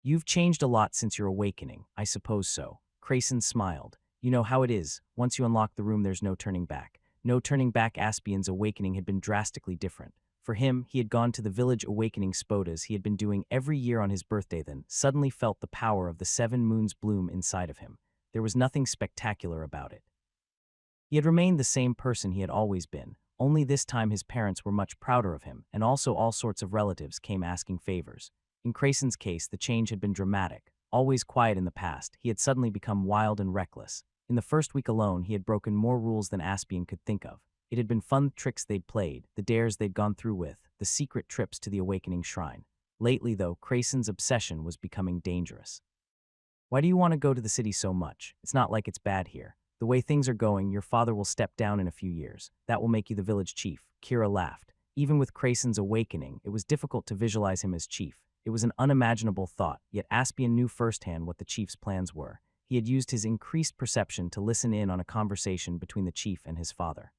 You've changed a lot since your awakening. I suppose so. Crayson smiled. You know how it is. Once you unlock the room, there's no turning back. No turning back. Aspian's awakening had been drastically different. For him, he had gone to the village awakening spotas he had been doing every year on his birthday, then suddenly felt the power of the 7 moons bloom inside of him. There was nothing spectacular about it. He had remained the same person he had always been, only this time his parents were much prouder of him, and also all sorts of relatives came asking favors. In Crayson's case, the change had been dramatic. Always quiet in the past, he had suddenly become wild and reckless. In the first week alone, he had broken more rules than Aspian could think of. It had been fun tricks they'd played, the dares they'd gone through with, the secret trips to the awakening shrine. Lately, though, Crayson's obsession was becoming dangerous. Why do you want to go to the city so much? It's not like it's bad here. The way things are going, your father will step down in a few years. That will make you the village chief. Kira laughed. Even with Crayson's awakening, it was difficult to visualize him as chief. It was an unimaginable thought, yet Aspian knew firsthand what the chief's plans were. He had used his increased perception to listen in on a conversation between the chief and his father.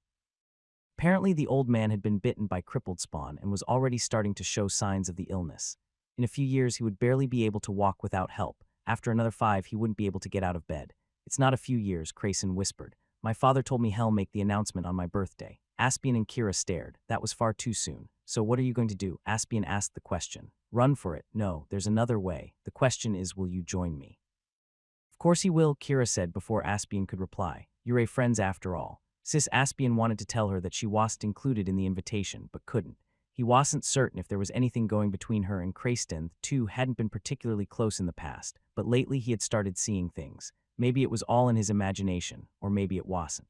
Apparently, the old man had been bitten by crippled spawn and was already starting to show signs of the illness. In a few years, he would barely be able to walk without help. After another 5, he wouldn't be able to get out of bed. It's not a few years, Crayson whispered. My father told me he'll make the announcement on my birthday. Aspian and Kira stared. That was far too soon. So what are you going to do? Aspian asked the question. Run for it. No, there's another way. The question is, will you join me? Of course he will, Kira said before Aspian could reply. You're a friends after all. Sis Aspian wanted to tell her that she wasn't included in the invitation, but couldn't. He wasn't certain if there was anything going between her and Crayston. The two hadn't been particularly close in the past, but lately he had started seeing things. Maybe it was all in his imagination, or maybe it wasn't.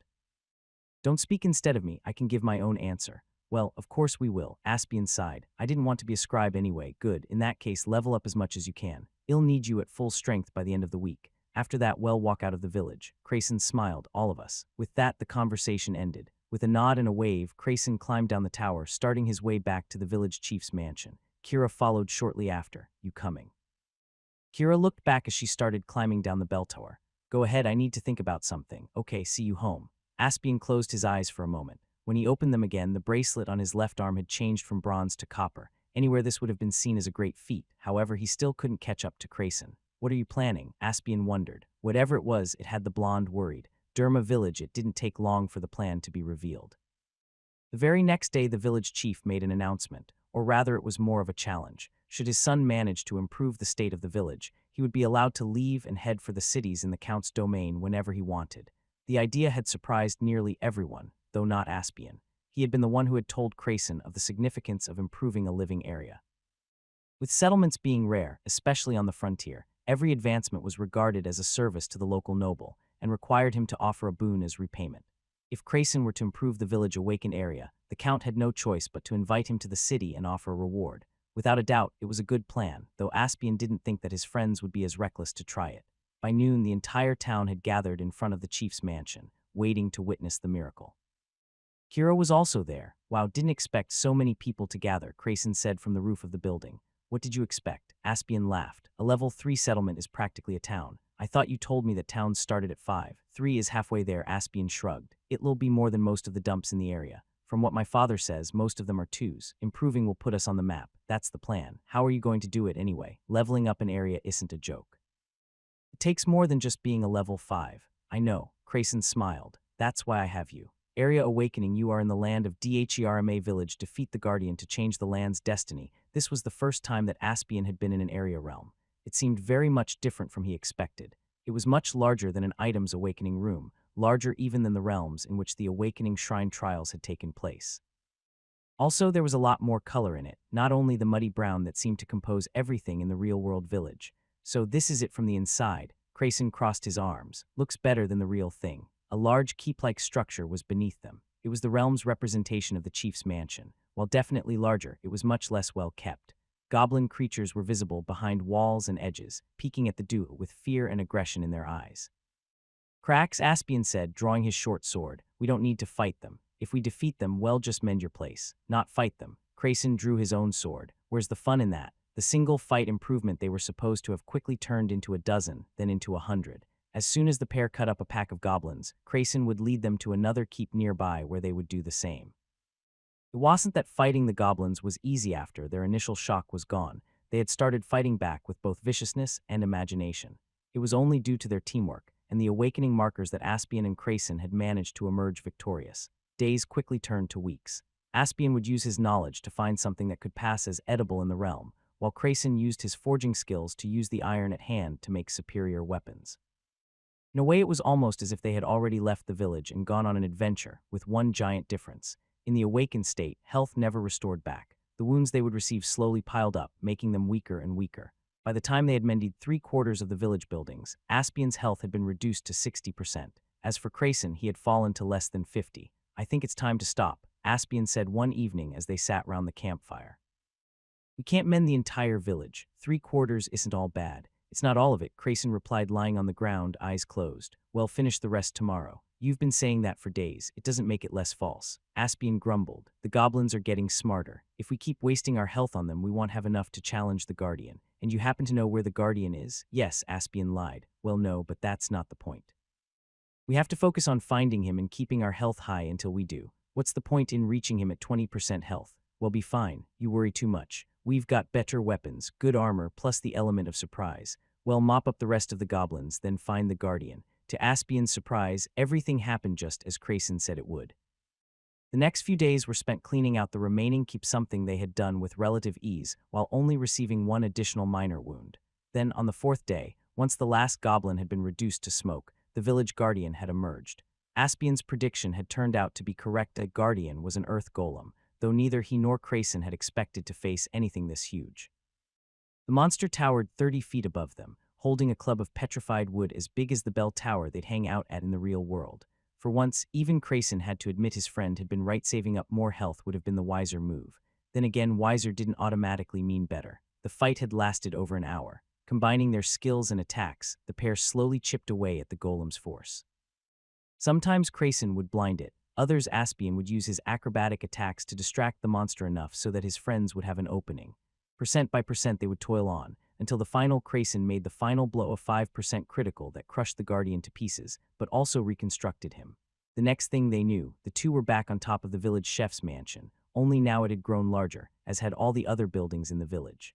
Don't speak instead of me, I can give my own answer. Well, of course we will, Aspian sighed. I didn't want to be a scribe anyway. Good, in that case level up as much as you can. I'll need you at full strength by the end of the week. After that, we'll walk out of the village. Crayson smiled, all of us. With that, the conversation ended. With a nod and a wave, Crayson climbed down the tower, starting his way back to the village chief's mansion. Kira followed shortly after. You coming? Kira looked back as she started climbing down the bell tower. Go ahead, I need to think about something. Okay, see you home. Aspian closed his eyes for a moment. When he opened them again, the bracelet on his left arm had changed from bronze to copper. Anywhere this would have been seen as a great feat. However, he still couldn't catch up to Crayson. What are you planning? Aspian wondered. Whatever it was, it had the blonde worried. Derma village, it didn't take long for the plan to be revealed. The very next day, the village chief made an announcement, or rather it was more of a challenge. Should his son manage to improve the state of the village, he would be allowed to leave and head for the cities in the Count's domain whenever he wanted. The idea had surprised nearly everyone, though not Aspian. He had been the one who had told Crayson of the significance of improving a living area. With settlements being rare, especially on the frontier, Every advancement was regarded as a service to the local noble, and required him to offer a boon as repayment. If Crayson were to improve the village awakened area, the Count had no choice but to invite him to the city and offer a reward. Without a doubt, it was a good plan, though Aspian didn't think that his friends would be as reckless to try it. By noon, the entire town had gathered in front of the chief's mansion, waiting to witness the miracle. Kiro was also there. Wow, didn't expect so many people to gather, Crayson said from the roof of the building. What did you expect? Aspian laughed. A level 3 settlement is practically a town. I thought you told me that towns started at 5. 3 is halfway there, Aspian shrugged. It'll be more than most of the dumps in the area. From what my father says, most of them are 2s. Improving will put us on the map. That's the plan. How are you going to do it anyway? Leveling up an area isn't a joke. It takes more than just being a level 5. I know, Crayson smiled. That's why I have you. Area Awakening, you are in the land of Dherma village. Defeat the Guardian to change the land's destiny. This was the first time that Aspian had been in an area realm. It seemed very much different from he expected. It was much larger than an items awakening room, larger even than the realms in which the awakening shrine trials had taken place. Also, there was a lot more color in it, not only the muddy brown that seemed to compose everything in the real-world village. So this is it from the inside. Crayson crossed his arms. Looks better than the real thing. A large keep-like structure was beneath them. It was the realm's representation of the chief's mansion. While definitely larger, it was much less well kept. Goblin creatures were visible behind walls and edges, peeking at the duo with fear and aggression in their eyes. Cracks, Aspian said, drawing his short sword. We don't need to fight them. If we defeat them, well, just mend your place. Not fight them. Crayson drew his own sword. Where's the fun in that? The single fight improvement they were supposed to have quickly turned into a dozen, then into 100. As soon as the pair cut up a pack of goblins, Crayson would lead them to another keep nearby where they would do the same. It wasn't that fighting the goblins was easy after their initial shock was gone. They had started fighting back with both viciousness and imagination. It was only due to their teamwork and the awakening markers that Aspian and Crayson had managed to emerge victorious. Days quickly turned to weeks. Aspian would use his knowledge to find something that could pass as edible in the realm, while Crayson used his forging skills to use the iron at hand to make superior weapons. In a way, it was almost as if they had already left the village and gone on an adventure, with one giant difference. In the awakened state, health never restored back. The wounds they would receive slowly piled up, making them weaker and weaker. By the time they had mended 3/4 of the village buildings, Aspian's health had been reduced to 60%. As for Crayson, he had fallen to less than 50. I think it's time to stop, Aspian said one evening as they sat round the campfire. We can't mend the entire village. 3/4 isn't all bad. It's not all of it, Crayson replied, lying on the ground, eyes closed. Well, finish the rest tomorrow. You've been saying that for days. It doesn't make it less false. Aspian grumbled. The goblins are getting smarter. If we keep wasting our health on them, we won't have enough to challenge the Guardian. And you happen to know where the Guardian is? Yes, Aspian lied. Well, no, but that's not the point. We have to focus on finding him and keeping our health high until we do. What's the point in reaching him at 20% health? We'll be fine. You worry too much. We've got better weapons, good armor, plus the element of surprise. Well, mop up the rest of the goblins, then find the Guardian. To Aspian's surprise, everything happened just as Crayson said it would. The next few days were spent cleaning out the remaining keep, something they had done with relative ease, while only receiving one additional minor wound. Then, on the 4th day, once the last goblin had been reduced to smoke, the village Guardian had emerged. Aspian's prediction had turned out to be correct. A Guardian was an earth golem, though neither he nor Crayson had expected to face anything this huge. The monster towered 30 feet above them, holding a club of petrified wood as big as the bell tower they'd hang out at in the real world. For once, even Crayson had to admit his friend had been right. Saving up more health would have been the wiser move. Then again, wiser didn't automatically mean better. The fight had lasted over an hour. Combining their skills and attacks, the pair slowly chipped away at the golem's force. Sometimes Crayson would blind it. Others, Aspian would use his acrobatic attacks to distract the monster enough so that his friends would have an opening. Percent by percent they would toil on, until the final Crayson made the final blow of 5% critical that crushed the Guardian to pieces, but also reconstructed him. The next thing they knew, the two were back on top of the village chef's mansion, only now it had grown larger, as had all the other buildings in the village.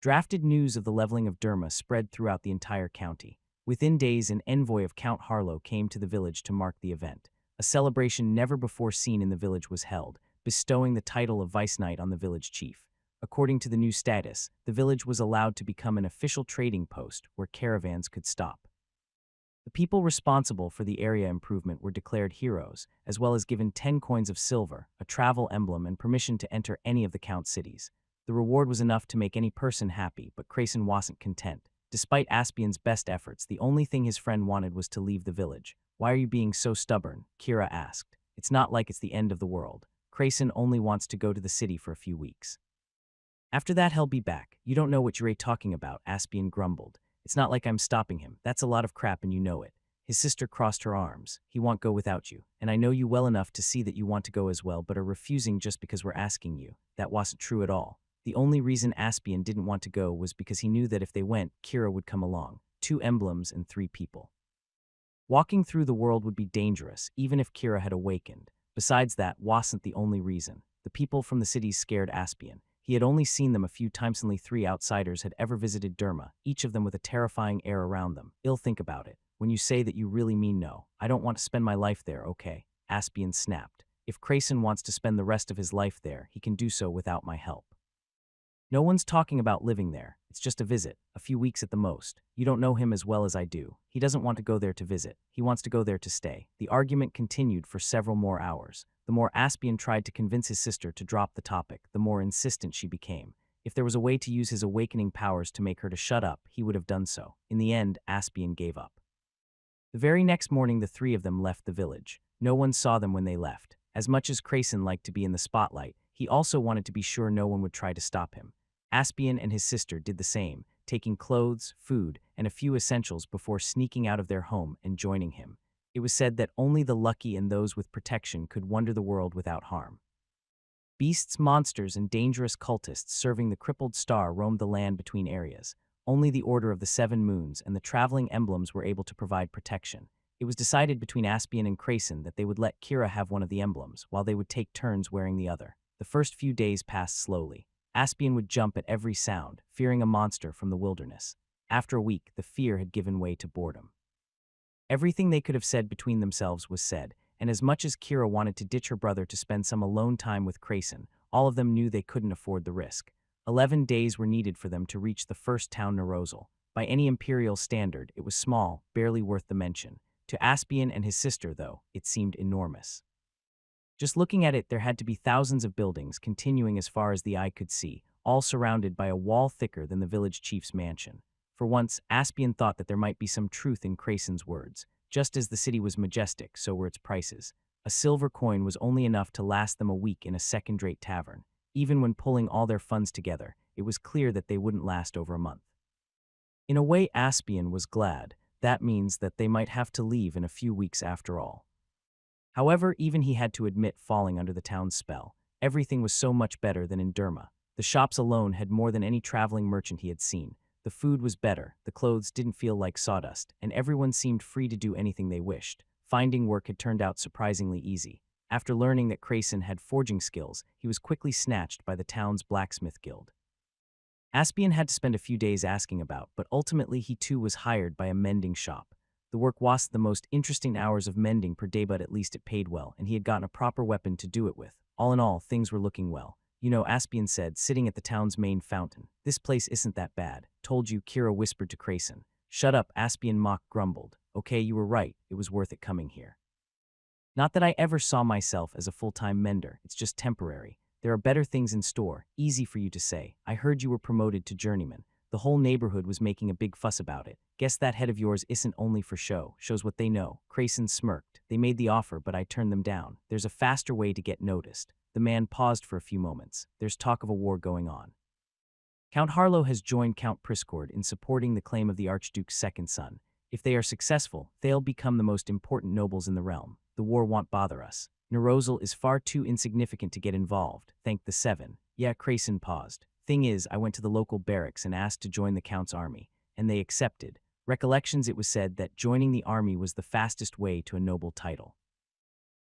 Drafted news of the leveling of Dherma spread throughout the entire county. Within days, an envoy of Count Harlow came to the village to mark the event. A celebration never before seen in the village was held, bestowing the title of Vice Knight on the village chief. According to the new status, the village was allowed to become an official trading post where caravans could stop. The people responsible for the area improvement were declared heroes, as well as given 10 coins of silver, a travel emblem, and permission to enter any of the Count cities. The reward was enough to make any person happy, but Crayson wasn't content. Despite Aspian's best efforts, the only thing his friend wanted was to leave the village. Why are you being so stubborn? Kira asked. It's not like it's the end of the world. Crayson only wants to go to the city for a few weeks. After that, he'll be back. You don't know what you're talking about, Aspian grumbled. It's not like I'm stopping him. That's a lot of crap and you know it. His sister crossed her arms. He won't go without you. And I know you well enough to see that you want to go as well but are refusing just because we're asking you. That wasn't true at all. The only reason Aspian didn't want to go was because he knew that if they went, Kira would come along. 2 emblems and 3 people. Walking through the world would be dangerous, even if Kira had awakened. Besides that, wasn't the only reason. The people from the cities scared Aspian. He had only seen them a few times. Only 3 outsiders had ever visited Derma, each of them with a terrifying air around them. Think about it. When you say that, you really mean no. I don't want to spend my life there, okay? Aspian snapped. If Crayson wants to spend the rest of his life there, he can do so without my help. No one's talking about living there. It's just a visit, a few weeks at the most. You don't know him as well as I do. He doesn't want to go there to visit. He wants to go there to stay. The argument continued for several more hours. The more Aspian tried to convince his sister to drop the topic, the more insistent she became. If there was a way to use his awakening powers to make her to shut up, he would have done so. In the end, Aspian gave up. The very next morning, the 3 of them left the village. No one saw them when they left. As much as Crayson liked to be in the spotlight, he also wanted to be sure no one would try to stop him. Aspian and his sister did the same, taking clothes, food, and a few essentials before sneaking out of their home and joining him. It was said that only the lucky and those with protection could wander the world without harm. Beasts, monsters, and dangerous cultists serving the crippled star roamed the land between areas. Only the Order of the 7 Moons and the traveling emblems were able to provide protection. It was decided between Aspian and Crayson that they would let Kira have one of the emblems, while they would take turns wearing the other. The first few days passed slowly. Aspian would jump at every sound, fearing a monster from the wilderness. After a week, the fear had given way to boredom. Everything they could have said between themselves was said, and as much as Kira wanted to ditch her brother to spend some alone time with Crayson, all of them knew they couldn't afford the risk. 11 days were needed for them to reach the first town, Nerozal. By any imperial standard, it was small, barely worth the mention. To Aspian and his sister, though, it seemed enormous. Just looking at it, there had to be thousands of buildings continuing as far as the eye could see, all surrounded by a wall thicker than the village chief's mansion. For once, Aspian thought that there might be some truth in Crayson's words. Just as the city was majestic, so were its prices. A silver coin was only enough to last them a week in a second-rate tavern. Even when pulling all their funds together, it was clear that they wouldn't last over a month. In a way, Aspian was glad. That means that they might have to leave in a few weeks after all. However, even he had to admit falling under the town's spell. Everything was so much better than in Derma. The shops alone had more than any traveling merchant he had seen. The food was better, the clothes didn't feel like sawdust, and everyone seemed free to do anything they wished. Finding work had turned out surprisingly easy. After learning that Crayson had forging skills, he was quickly snatched by the town's blacksmith guild. Aspian had to spend a few days asking about, but ultimately he too was hired by a mending shop. The work was the most interesting hours of mending per day, but at least it paid well, and he had gotten a proper weapon to do it with. All in all, things were looking well. You know, Aspian said, sitting at the town's main fountain. This place isn't that bad. Told you, Kira whispered to Crayson. Shut up, Aspian grumbled. Okay, you were right. It was worth it coming here. Not that I ever saw myself as a full-time mender. It's just temporary. There are better things in store. Easy for you to say. I heard you were promoted to journeyman. The whole neighborhood was making a big fuss about it. Guess that head of yours isn't only for show. Shows what they know. Crayson smirked. They made the offer, but I turned them down. There's a faster way to get noticed. The man paused for a few moments. There's talk of a war going on. Count Harlow has joined Count Priscord in supporting the claim of the Archduke's second son. If they are successful, they'll become the most important nobles in the realm. The war won't bother us. Nerozal is far too insignificant to get involved. Thank the 7. Yeah, Crayson paused. Thing is, I went to the local barracks and asked to join the Count's army, and they accepted. Recollections, it was said that joining the army was the fastest way to a noble title.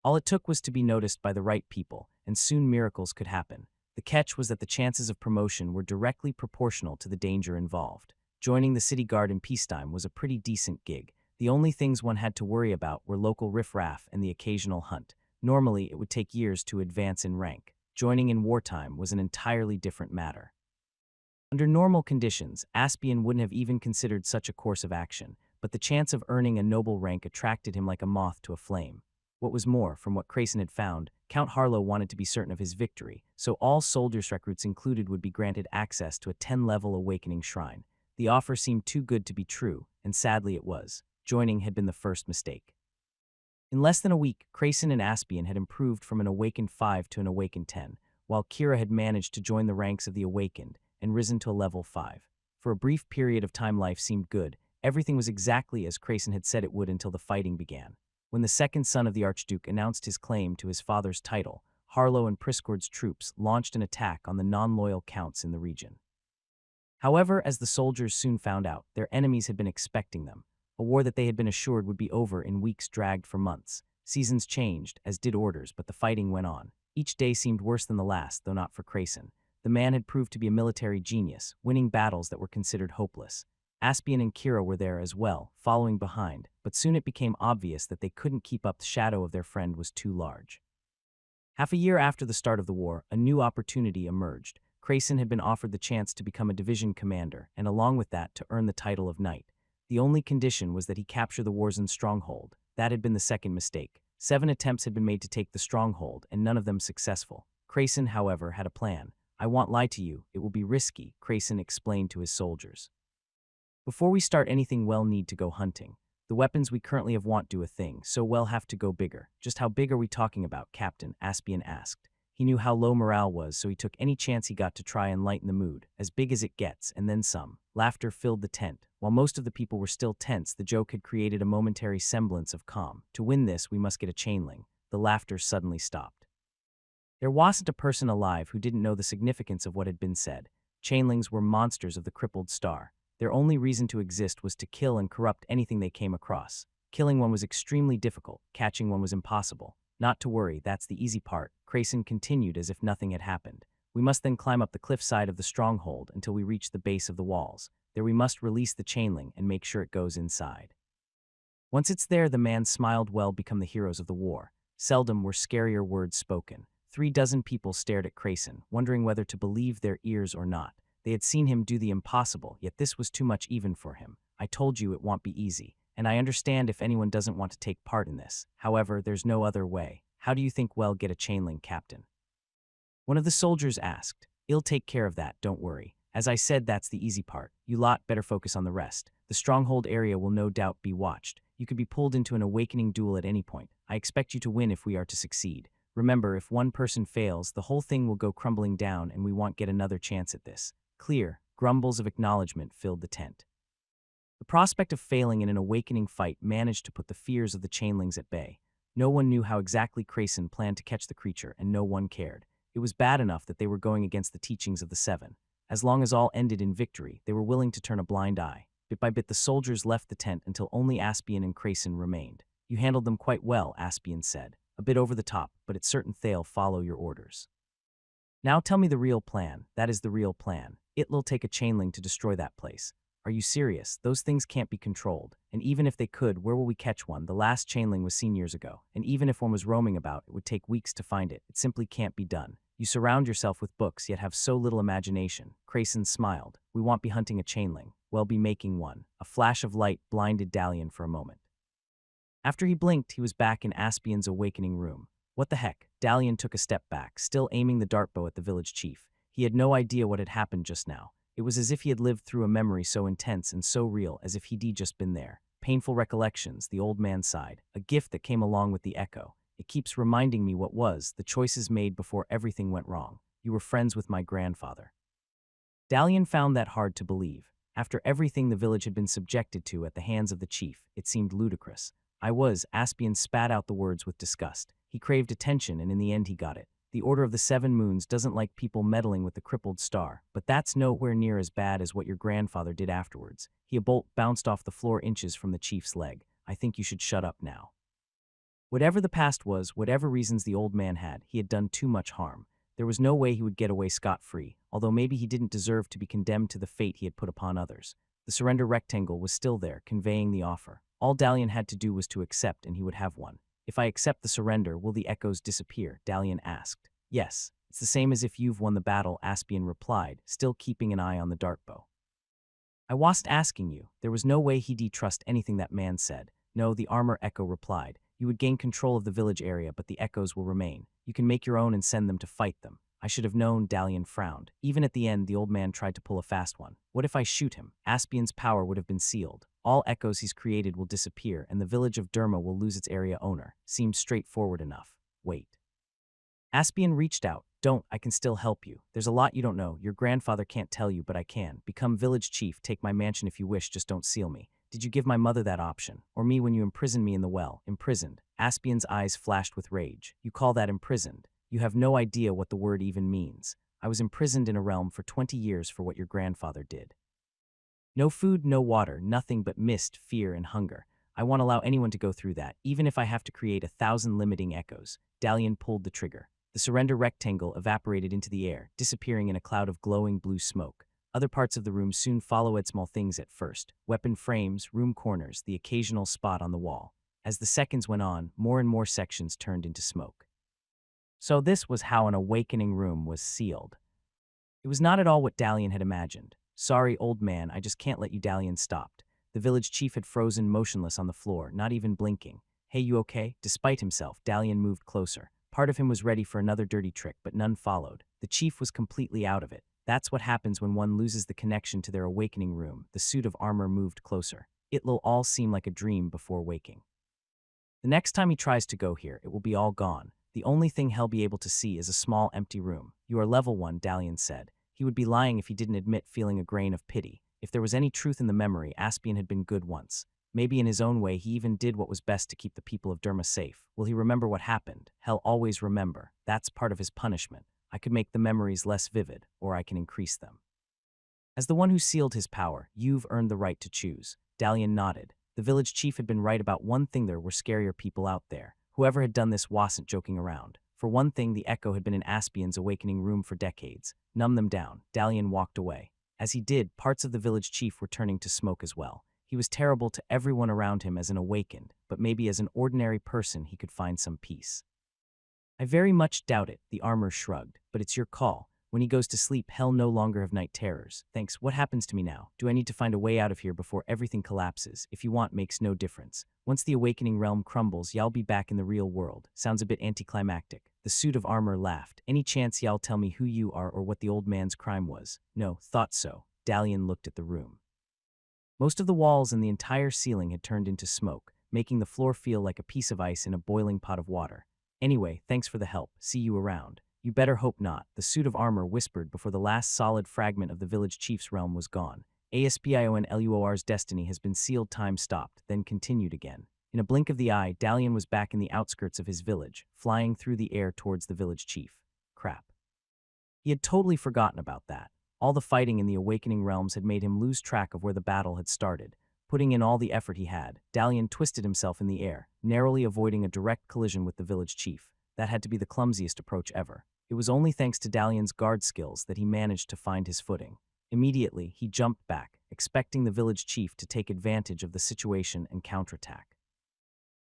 All it took was to be noticed by the right people, and soon miracles could happen. The catch was that the chances of promotion were directly proportional to the danger involved. Joining the city guard in peacetime was a pretty decent gig. The only things one had to worry about were local riffraff and the occasional hunt. Normally, it would take years to advance in rank. Joining in wartime was an entirely different matter. Under normal conditions, Aspian wouldn't have even considered such a course of action, but the chance of earning a noble rank attracted him like a moth to a flame. What was more, from what Crayson had found, Count Harlow wanted to be certain of his victory, so all soldiers recruits included would be granted access to a 10-level awakening shrine. The offer seemed too good to be true, and sadly it was. Joining had been the first mistake. In less than a week, Crayson and Aspian had improved from an awakened 5 to an awakened 10, while Kira had managed to join the ranks of the awakened and risen to a level 5. For a brief period of time life seemed good. Everything was exactly as Crayson had said it would until the fighting began. When the second son of the Archduke announced his claim to his father's title, Harlow and Priscord's troops launched an attack on the non-loyal counts in the region. However, as the soldiers soon found out, their enemies had been expecting them. A war that they had been assured would be over in weeks dragged for months. Seasons changed, as did orders, but the fighting went on. Each day seemed worse than the last, though not for Crayson. The man had proved to be a military genius, winning battles that were considered hopeless. Aspian and Kira were there as well, following behind, but soon it became obvious that they couldn't keep up. The shadow of their friend was too large. Half a year after the start of the war, a new opportunity emerged. Crayson had been offered the chance to become a division commander, and along with that, to earn the title of knight. The only condition was that he capture the Warzen stronghold. That had been the second mistake. 7 attempts had been made to take the stronghold, and none of them successful. Crayson, however, had a plan. "I won't lie to you, it will be risky," Crayson explained to his soldiers. "Before we start anything, we'll need to go hunting. The weapons we currently have won't do a thing, so we'll have to go bigger." "Just how big are we talking about, Captain?" Aspian asked. He knew how low morale was, so he took any chance he got to try and lighten the mood. "As big as it gets, and then some." Laughter filled the tent. While most of the people were still tense, the joke had created a momentary semblance of calm. "To win this, we must get a chainling." The laughter suddenly stopped. There wasn't a person alive who didn't know the significance of what had been said. Chainlings were monsters of the crippled star. Their only reason to exist was to kill and corrupt anything they came across. Killing one was extremely difficult, catching one was impossible. "Not to worry, that's the easy part," Crayson continued as if nothing had happened. "We must then climb up the cliffside of the stronghold until we reach the base of the walls. There we must release the chainling and make sure it goes inside. Once it's there," the man smiled, "we'll become the heroes of the war." Seldom were scarier words spoken. 36 people stared at Crayson, wondering whether to believe their ears or not. They had seen him do the impossible, yet this was too much even for him. "I told you it won't be easy, and I understand if anyone doesn't want to take part in this. However, there's no other way. How do you think we'll get a chainling, Captain?" One of the soldiers asked. "I'll take care of that, don't worry. As I said, that's the easy part. You lot better focus on the rest. The stronghold area will no doubt be watched. You could be pulled into an awakening duel at any point. I expect you to win if we are to succeed. Remember, if one person fails, the whole thing will go crumbling down and we won't get another chance at this." "Clear." Grumbles of acknowledgement filled the tent. The prospect of failing in an awakening fight managed to put the fears of the chainlings at bay. No one knew how exactly Crayson planned to catch the creature, and no one cared. It was bad enough that they were going against the teachings of the 7. As long as all ended in victory, they were willing to turn a blind eye. Bit by bit, the soldiers left the tent until only Aspian and Crayson remained. "You handled them quite well," Aspian said. "A bit over the top, but it's certain they'll follow your orders. Now tell me the real plan." "That is the real plan. It'll take a chainling to destroy that place." "Are you serious? Those things can't be controlled. And even if they could, where will we catch one? The last chainling was seen years ago. And even if one was roaming about, it would take weeks to find it. It simply can't be done. You surround yourself with books, yet have so little imagination." Crayson smiled. "We won't be hunting a chainling. We'll be making one." A flash of light blinded Dalian for a moment. After he blinked, he was back in Aspian's awakening room. "What the heck?" Dalian took a step back, still aiming the dartbow at the village chief. He had no idea what had happened just now. It was as if he had lived through a memory so intense and so real, as if he'd just been there. "Painful recollections," the old man sighed. "A gift that came along with the echo. It keeps reminding me what was, the choices made before everything went wrong. You were friends with my grandfather." Dalian found that hard to believe. After everything the village had been subjected to at the hands of the chief, it seemed ludicrous. "I was," Aspian spat out the words with disgust. He craved attention, and in the end he got it. "The Order of the 7 Moons doesn't like people meddling with the crippled star, but that's nowhere near as bad as what your grandfather did afterwards." A bolt bounced off the floor inches from the chief's leg. "I think you should shut up now." Whatever the past was, whatever reasons the old man had, he had done too much harm. There was no way he would get away scot-free, although maybe he didn't deserve to be condemned to the fate he had put upon others. The surrender rectangle was still there, conveying the offer. All Dalian had to do was to accept, and he would have one. "If I accept the surrender, will the echoes disappear?" Dalian asked. "Yes. It's the same as if you've won the battle," Aspian replied, still keeping an eye on the dartbow. "I wasn't asking you." There was no way he'd trust anything that man said. "No," the armor echo replied. "You would gain control of the village area, but the echoes will remain. You can make your own and send them to fight them." I should have known, Dalian frowned. Even at the end, the old man tried to pull a fast one. What if I shoot him? Aspian's power would have been sealed. All echoes he's created will disappear, and the village of Derma will lose its area owner. Seemed straightforward enough. Wait. Aspian reached out. Don't, I can still help you. There's a lot you don't know. Your grandfather can't tell you, but I can. Become village chief, take my mansion if you wish, just don't seal me. Did you give my mother that option? Or me when you imprisoned me in the well? Imprisoned. Aspian's eyes flashed with rage. You call that imprisoned? You have no idea what the word even means. I was imprisoned in a realm for 20 years for what your grandfather did. No food, no water, nothing but mist, fear, and hunger. I won't allow anyone to go through that, even if I have to create 1,000 limiting echoes. Dalian pulled the trigger. The surrender rectangle evaporated into the air, disappearing in a cloud of glowing blue smoke. Other parts of the room soon followed small things at first. Weapon frames, room corners, the occasional spot on the wall. As the seconds went on, more and more sections turned into smoke. So this was how an awakening room was sealed. It was not at all what Dalian had imagined. Sorry, old man, I just can't let you. Dalian stopped. The village chief had frozen motionless on the floor, not even blinking. Hey, you okay? Despite himself, Dalian moved closer. Part of him was ready for another dirty trick, but none followed. The chief was completely out of it. That's what happens when one loses the connection to their awakening room. The suit of armor moved closer. It'll all seem like a dream before waking. The next time he tries to go here, it will be all gone. The only thing he'll be able to see is a small empty room. You are level 1, Dalian said. He would be lying if he didn't admit feeling a grain of pity. If there was any truth in the memory, Aspian had been good once. Maybe in his own way he even did what was best to keep the people of Derma safe. Will he remember what happened? He'll always remember. That's part of his punishment. I could make the memories less vivid, or I can increase them. As the one who sealed his power, you've earned the right to choose. Dalian nodded. The village chief had been right about one thing: there were scarier people out there. Whoever had done this wasn't joking around. For one thing, the echo had been in Aspian's awakening room for decades. Numb them down. Dalian walked away. As he did, parts of the village chief were turning to smoke as well. He was terrible to everyone around him as an awakened, but maybe as an ordinary person he could find some peace. I very much doubt it, the armor shrugged, but it's your call. When he goes to sleep, he'll no longer have night terrors. Thanks. What happens to me now? Do I need to find a way out of here before everything collapses? If you want, makes no difference. Once the awakening realm crumbles, y'all be back in the real world. Sounds a bit anticlimactic. The suit of armor laughed. Any chance y'all tell me who you are or what the old man's crime was? No, thought so. Dalian looked at the room. Most of the walls and the entire ceiling had turned into smoke, making the floor feel like a piece of ice in a boiling pot of water. Anyway, thanks for the help. See you around. You better hope not, the suit of armor whispered before the last solid fragment of the village chief's realm was gone. Aspionluor's destiny has been sealed. Time stopped, then continued again. In a blink of the eye, Dalian was back in the outskirts of his village, flying through the air towards the village chief. Crap. He had totally forgotten about that. All the fighting in the awakening realms had made him lose track of where the battle had started. Putting in all the effort he had, Dalian twisted himself in the air, narrowly avoiding a direct collision with the village chief. That had to be the clumsiest approach ever. It was only thanks to Dalian's guard skills that he managed to find his footing. Immediately, he jumped back, expecting the village chief to take advantage of the situation and counterattack.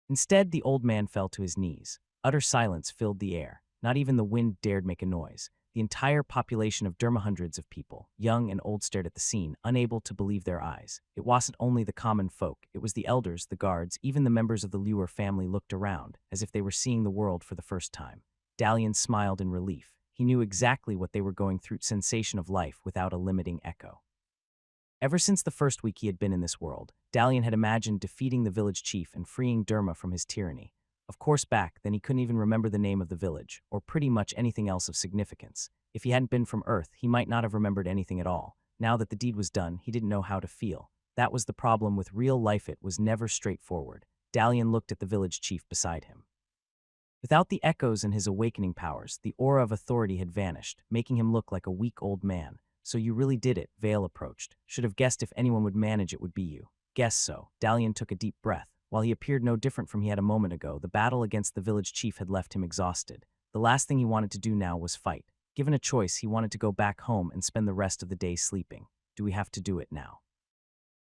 Instead, the old man fell to his knees. Utter silence filled the air. Not even the wind dared make a noise. The entire population of Derma, hundreds of people, young and old, stared at the scene, unable to believe their eyes. It wasn't only the common folk, it was the elders, the guards, even the members of the Liuer family looked around, as if they were seeing the world for the first time. Dalian smiled in relief. He knew exactly what they were going through: sensation of life without a limiting echo. Ever since the first week he had been in this world, Dalian had imagined defeating the village chief and freeing Derma from his tyranny. Of course, back then he couldn't even remember the name of the village, or pretty much anything else of significance. If he hadn't been from Earth, he might not have remembered anything at all. Now that the deed was done, he didn't know how to feel. That was the problem with real life: it was never straightforward. Dalian looked at the village chief beside him. Without the echoes and his awakening powers, the aura of authority had vanished, making him look like a weak old man. So you really did it, Vale approached. Should have guessed if anyone would manage it would be you. Guess so. Dalian took a deep breath. While he appeared no different from he had a moment ago, the battle against the village chief had left him exhausted. The last thing he wanted to do now was fight. Given a choice, he wanted to go back home and spend the rest of the day sleeping. Do we have to do it now?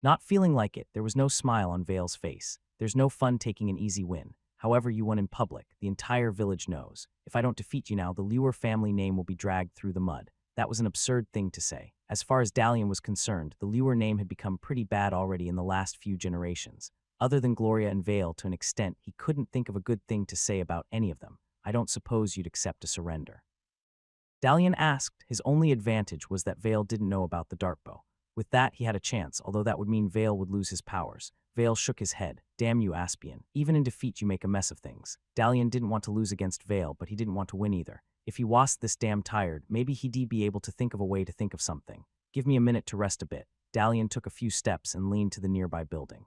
Not feeling like it, there was no smile on Vale's face. There's no fun taking an easy win. However you won in public, the entire village knows. If I don't defeat you now, the Liuer family name will be dragged through the mud. That was an absurd thing to say. As far as Dalian was concerned, the Liuer name had become pretty bad already in the last few generations. Other than Gloria and Vale, to an extent, he couldn't think of a good thing to say about any of them. I don't suppose you'd accept a surrender. Dalian asked. His only advantage was that Vale didn't know about the dart bow. With that, he had a chance, although that would mean Vale would lose his powers. Vale shook his head. Damn you, Aspian. Even in defeat you make a mess of things. Dalian didn't want to lose against Vale, but he didn't want to win either. If he was this damn tired, maybe he'd be able to think of a way to think of something. Give me a minute to rest a bit. Dalian took a few steps and leaned to the nearby building.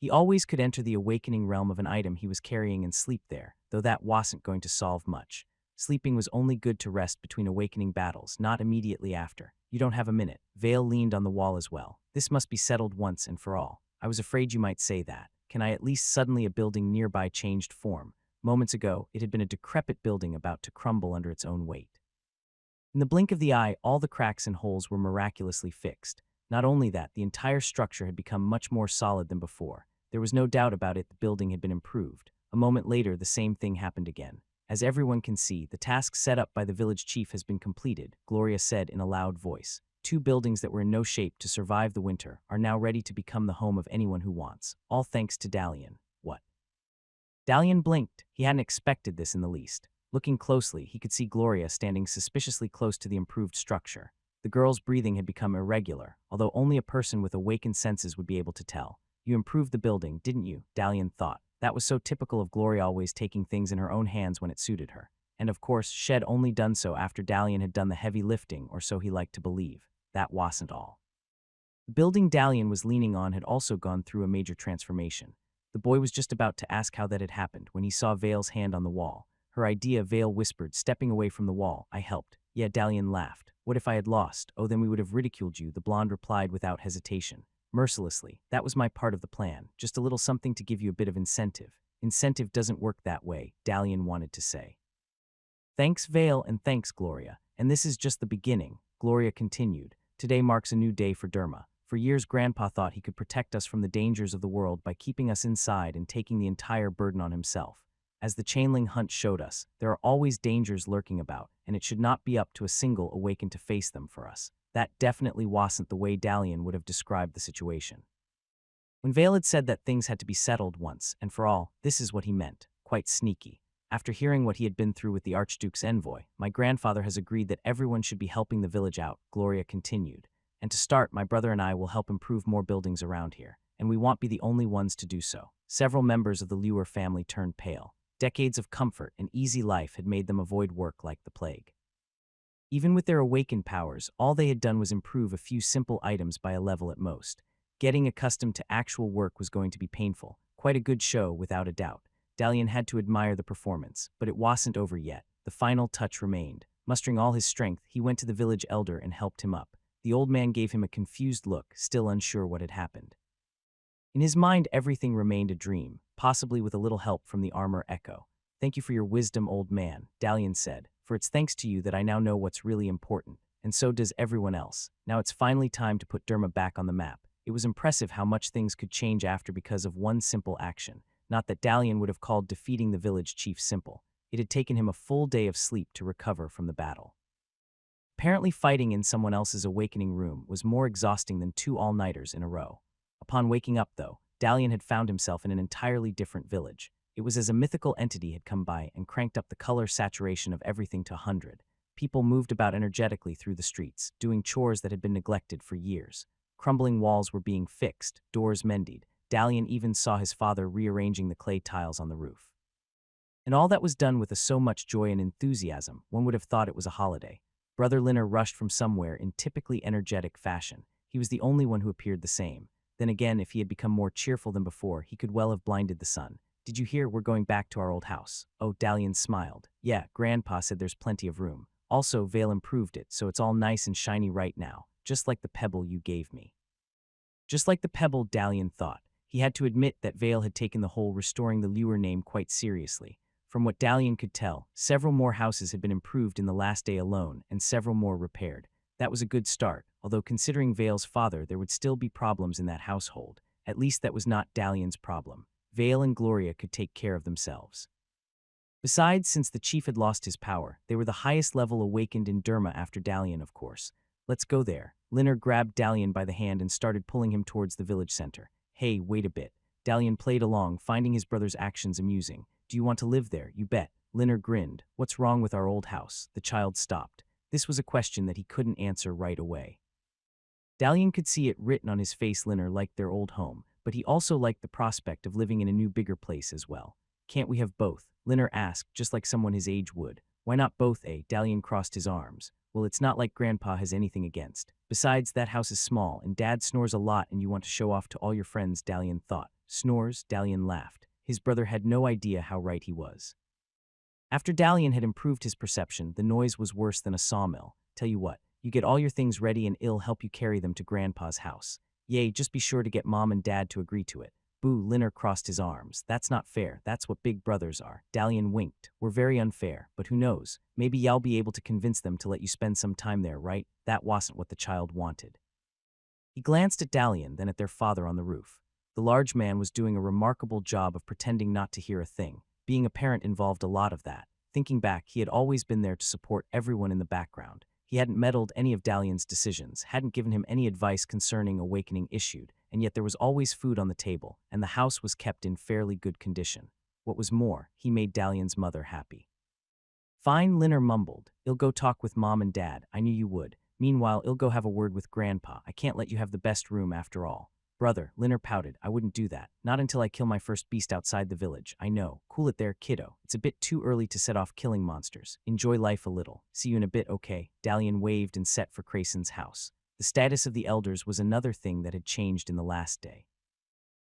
He always could enter the awakening realm of an item he was carrying and sleep there, though that wasn't going to solve much. Sleeping was only good to rest between awakening battles, not immediately after. You don't have a minute. Vale leaned on the wall as well. This must be settled once and for all. I was afraid you might say that. Can I at least suddenly a building nearby changed form? Moments ago, it had been a decrepit building about to crumble under its own weight. In the blink of the eye, all the cracks and holes were miraculously fixed. Not only that, the entire structure had become much more solid than before. There was no doubt about it, the building had been improved. A moment later, the same thing happened again. As everyone can see, the task set up by the village chief has been completed, Gloria said in a loud voice. 2 buildings that were in no shape to survive the winter are now ready to become the home of anyone who wants. All thanks to Dalian. What? Dalian blinked. He hadn't expected this in the least. Looking closely, he could see Gloria standing suspiciously close to the improved structure. The girl's breathing had become irregular, although only a person with awakened senses would be able to tell. You improved the building, didn't you? Dalian thought. That was so typical of Gloria, always taking things in her own hands when it suited her. And of course, she'd only done so after Dalian had done the heavy lifting, or so he liked to believe. That wasn't all. The building Dalian was leaning on had also gone through a major transformation. The boy was just about to ask how that had happened when he saw Vale's hand on the wall. Her idea, Vale whispered, stepping away from the wall. I helped. Yeah, Dalian laughed. What if I had lost? Oh, then we would have ridiculed you, the blonde replied without hesitation. Mercilessly, that was my part of the plan, just a little something to give you a bit of incentive. Incentive doesn't work that way, Dalian wanted to say. Thanks, Vale, and thanks, Gloria. And this is just the beginning, Gloria continued. Today marks a new day for Derma. For years, Grandpa thought he could protect us from the dangers of the world by keeping us inside and taking the entire burden on himself. As the chainling hunt showed us, there are always dangers lurking about, and it should not be up to a single awakened to face them for us. That definitely wasn't the way Dalian would have described the situation. When Vale had said that things had to be settled once and for all, this is what he meant, quite sneaky. After hearing what he had been through with the Archduke's envoy, my grandfather has agreed that everyone should be helping the village out, Gloria continued. And to start, my brother and I will help improve more buildings around here, and we won't be the only ones to do so. Several members of the Luer family turned pale. Decades of comfort and easy life had made them avoid work like the plague. Even with their awakened powers, all they had done was improve a few simple items by a level at most. Getting accustomed to actual work was going to be painful. Quite a good show, without a doubt. Dalian had to admire the performance, but it wasn't over yet. The final touch remained. Mustering all his strength, he went to the village elder and helped him up. The old man gave him a confused look, still unsure what had happened. In his mind, everything remained a dream, possibly with a little help from the armor Echo. Thank you for your wisdom, old man, Dalian said. For it's thanks to you that I now know what's really important, and so does everyone else. Now it's finally time to put Derma back on the map. It was impressive how much things could change after because of one simple action. Not that Dalian would have called defeating the village chief simple. It had taken him a full day of sleep to recover from the battle. Apparently fighting in someone else's awakening room was more exhausting than 2 all-nighters in a row. Upon waking up, though, Dalian had found himself in an entirely different village. It was as a mythical entity had come by and cranked up the color saturation of everything to 100. People moved about energetically through the streets, doing chores that had been neglected for years. Crumbling walls were being fixed, doors mended. Dalian even saw his father rearranging the clay tiles on the roof. And all that was done with so much joy and enthusiasm, one would have thought it was a holiday. Brother Linner rushed from somewhere in typically energetic fashion. He was the only one who appeared the same. Then again, if he had become more cheerful than before, he could well have blinded the sun. Did you hear? We're going back to our old house. Oh, Dalian smiled. Yeah, Grandpa said there's plenty of room. Also, Vale improved it, so it's all nice and shiny right now, just like the pebble you gave me. Just like the pebble, Dalian thought. He had to admit that Vale had taken the whole restoring the Luer name quite seriously. From what Dalian could tell, several more houses had been improved in the last day alone, and several more repaired. That was a good start, although considering Vale's father, there would still be problems in that household. At least that was not Dalian's problem. Vale and Gloria could take care of themselves. Besides, since the chief had lost his power, they were the highest level awakened in Derma after Dalian, of course. Let's go there. Linner grabbed Dalian by the hand and started pulling him towards the village center. Hey, wait a bit. Dalian played along, finding his brother's actions amusing. Do you want to live there? You bet. Linner grinned. What's wrong with our old house? The child stopped. This was a question that he couldn't answer right away. Dalian could see it written on his face. Linner liked their old home, but he also liked the prospect of living in a new bigger place as well. Can't we have both? Linner asked, just like someone his age would. Why not both, eh? Dalian crossed his arms. Well, it's not like Grandpa has anything against. Besides, that house is small, and Dad snores a lot and you want to show off to all your friends, Dalian thought. Snores? Dalian laughed. His brother had no idea how right he was. After Dalian had improved his perception, the noise was worse than a sawmill. Tell you what, you get all your things ready and I'll help you carry them to Grandpa's house. Yay, just be sure to get Mom and Dad to agree to it. Boo, Linner crossed his arms. That's not fair. That's what big brothers are. Dalian winked. We're very unfair, but who knows? Maybe y'all be able to convince them to let you spend some time there, right? That wasn't what the child wanted. He glanced at Dalian, then at their father on the roof. The large man was doing a remarkable job of pretending not to hear a thing. Being a parent involved a lot of that. Thinking back, he had always been there to support everyone in the background. He hadn't meddled any of Dalian's decisions, hadn't given him any advice concerning awakening issued, and yet there was always food on the table, and the house was kept in fairly good condition. What was more, he made Dalian's mother happy. Fine, Linner mumbled. I'll go talk with Mom and Dad. I knew you would. Meanwhile, I'll go have a word with Grandpa. I can't let you have the best room after all. Brother, Linner pouted. I wouldn't do that. Not until I kill my first beast outside the village. I know. Cool it there, kiddo. It's a bit too early to set off killing monsters. Enjoy life a little. See you in a bit, okay? Dalian waved and set for Crason's house. The status of the elders was another thing that had changed in the last day.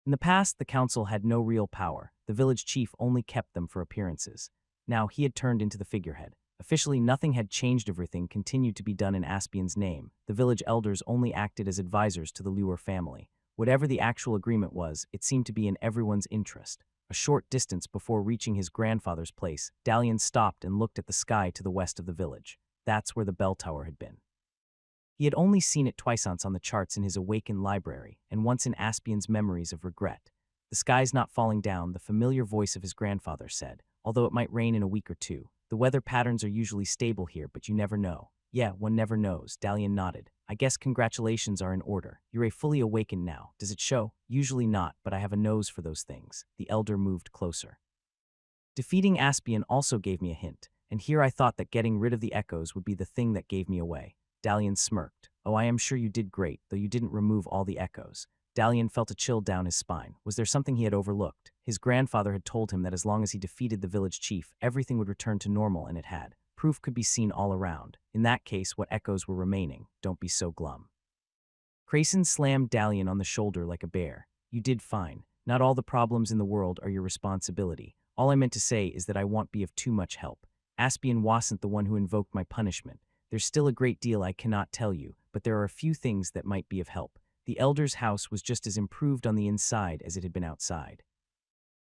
In the past, the council had no real power. The village chief only kept them for appearances. Now he had turned into the figurehead. Officially, nothing had changed. Everything continued to be done in Aspian's name. The village elders only acted as advisors to the Luer family. Whatever the actual agreement was, it seemed to be in everyone's interest. A short distance before reaching his grandfather's place, Dalian stopped and looked at the sky to the west of the village. That's where the bell tower had been. He had only seen it twice on the charts in his awakened library, and once in Aspian's memories of regret. The sky's not falling down, the familiar voice of his grandfather said, although it might rain in a week or two. The weather patterns are usually stable here, but you never know. Yeah, one never knows, Dalian nodded. I guess congratulations are in order. You're fully awakened now. Does it show? Usually not, but I have a nose for those things. The elder moved closer. Defeating Aspian also gave me a hint, and here I thought that getting rid of the echoes would be the thing that gave me away. Dalian smirked. Oh, I am sure you did great, though you didn't remove all the echoes. Dalian felt a chill down his spine. Was there something he had overlooked? His grandfather had told him that as long as he defeated the village chief, everything would return to normal, and it had. Proof could be seen all around. In that case, what echoes were remaining? Don't be so glum. Crason slammed Dalian on the shoulder like a bear. You did fine. Not all the problems in the world are your responsibility. All I meant to say is that I won't be of too much help. Aspian wasn't the one who invoked my punishment. There's still a great deal I cannot tell you, but there are a few things that might be of help. The elder's house was just as improved on the inside as it had been outside.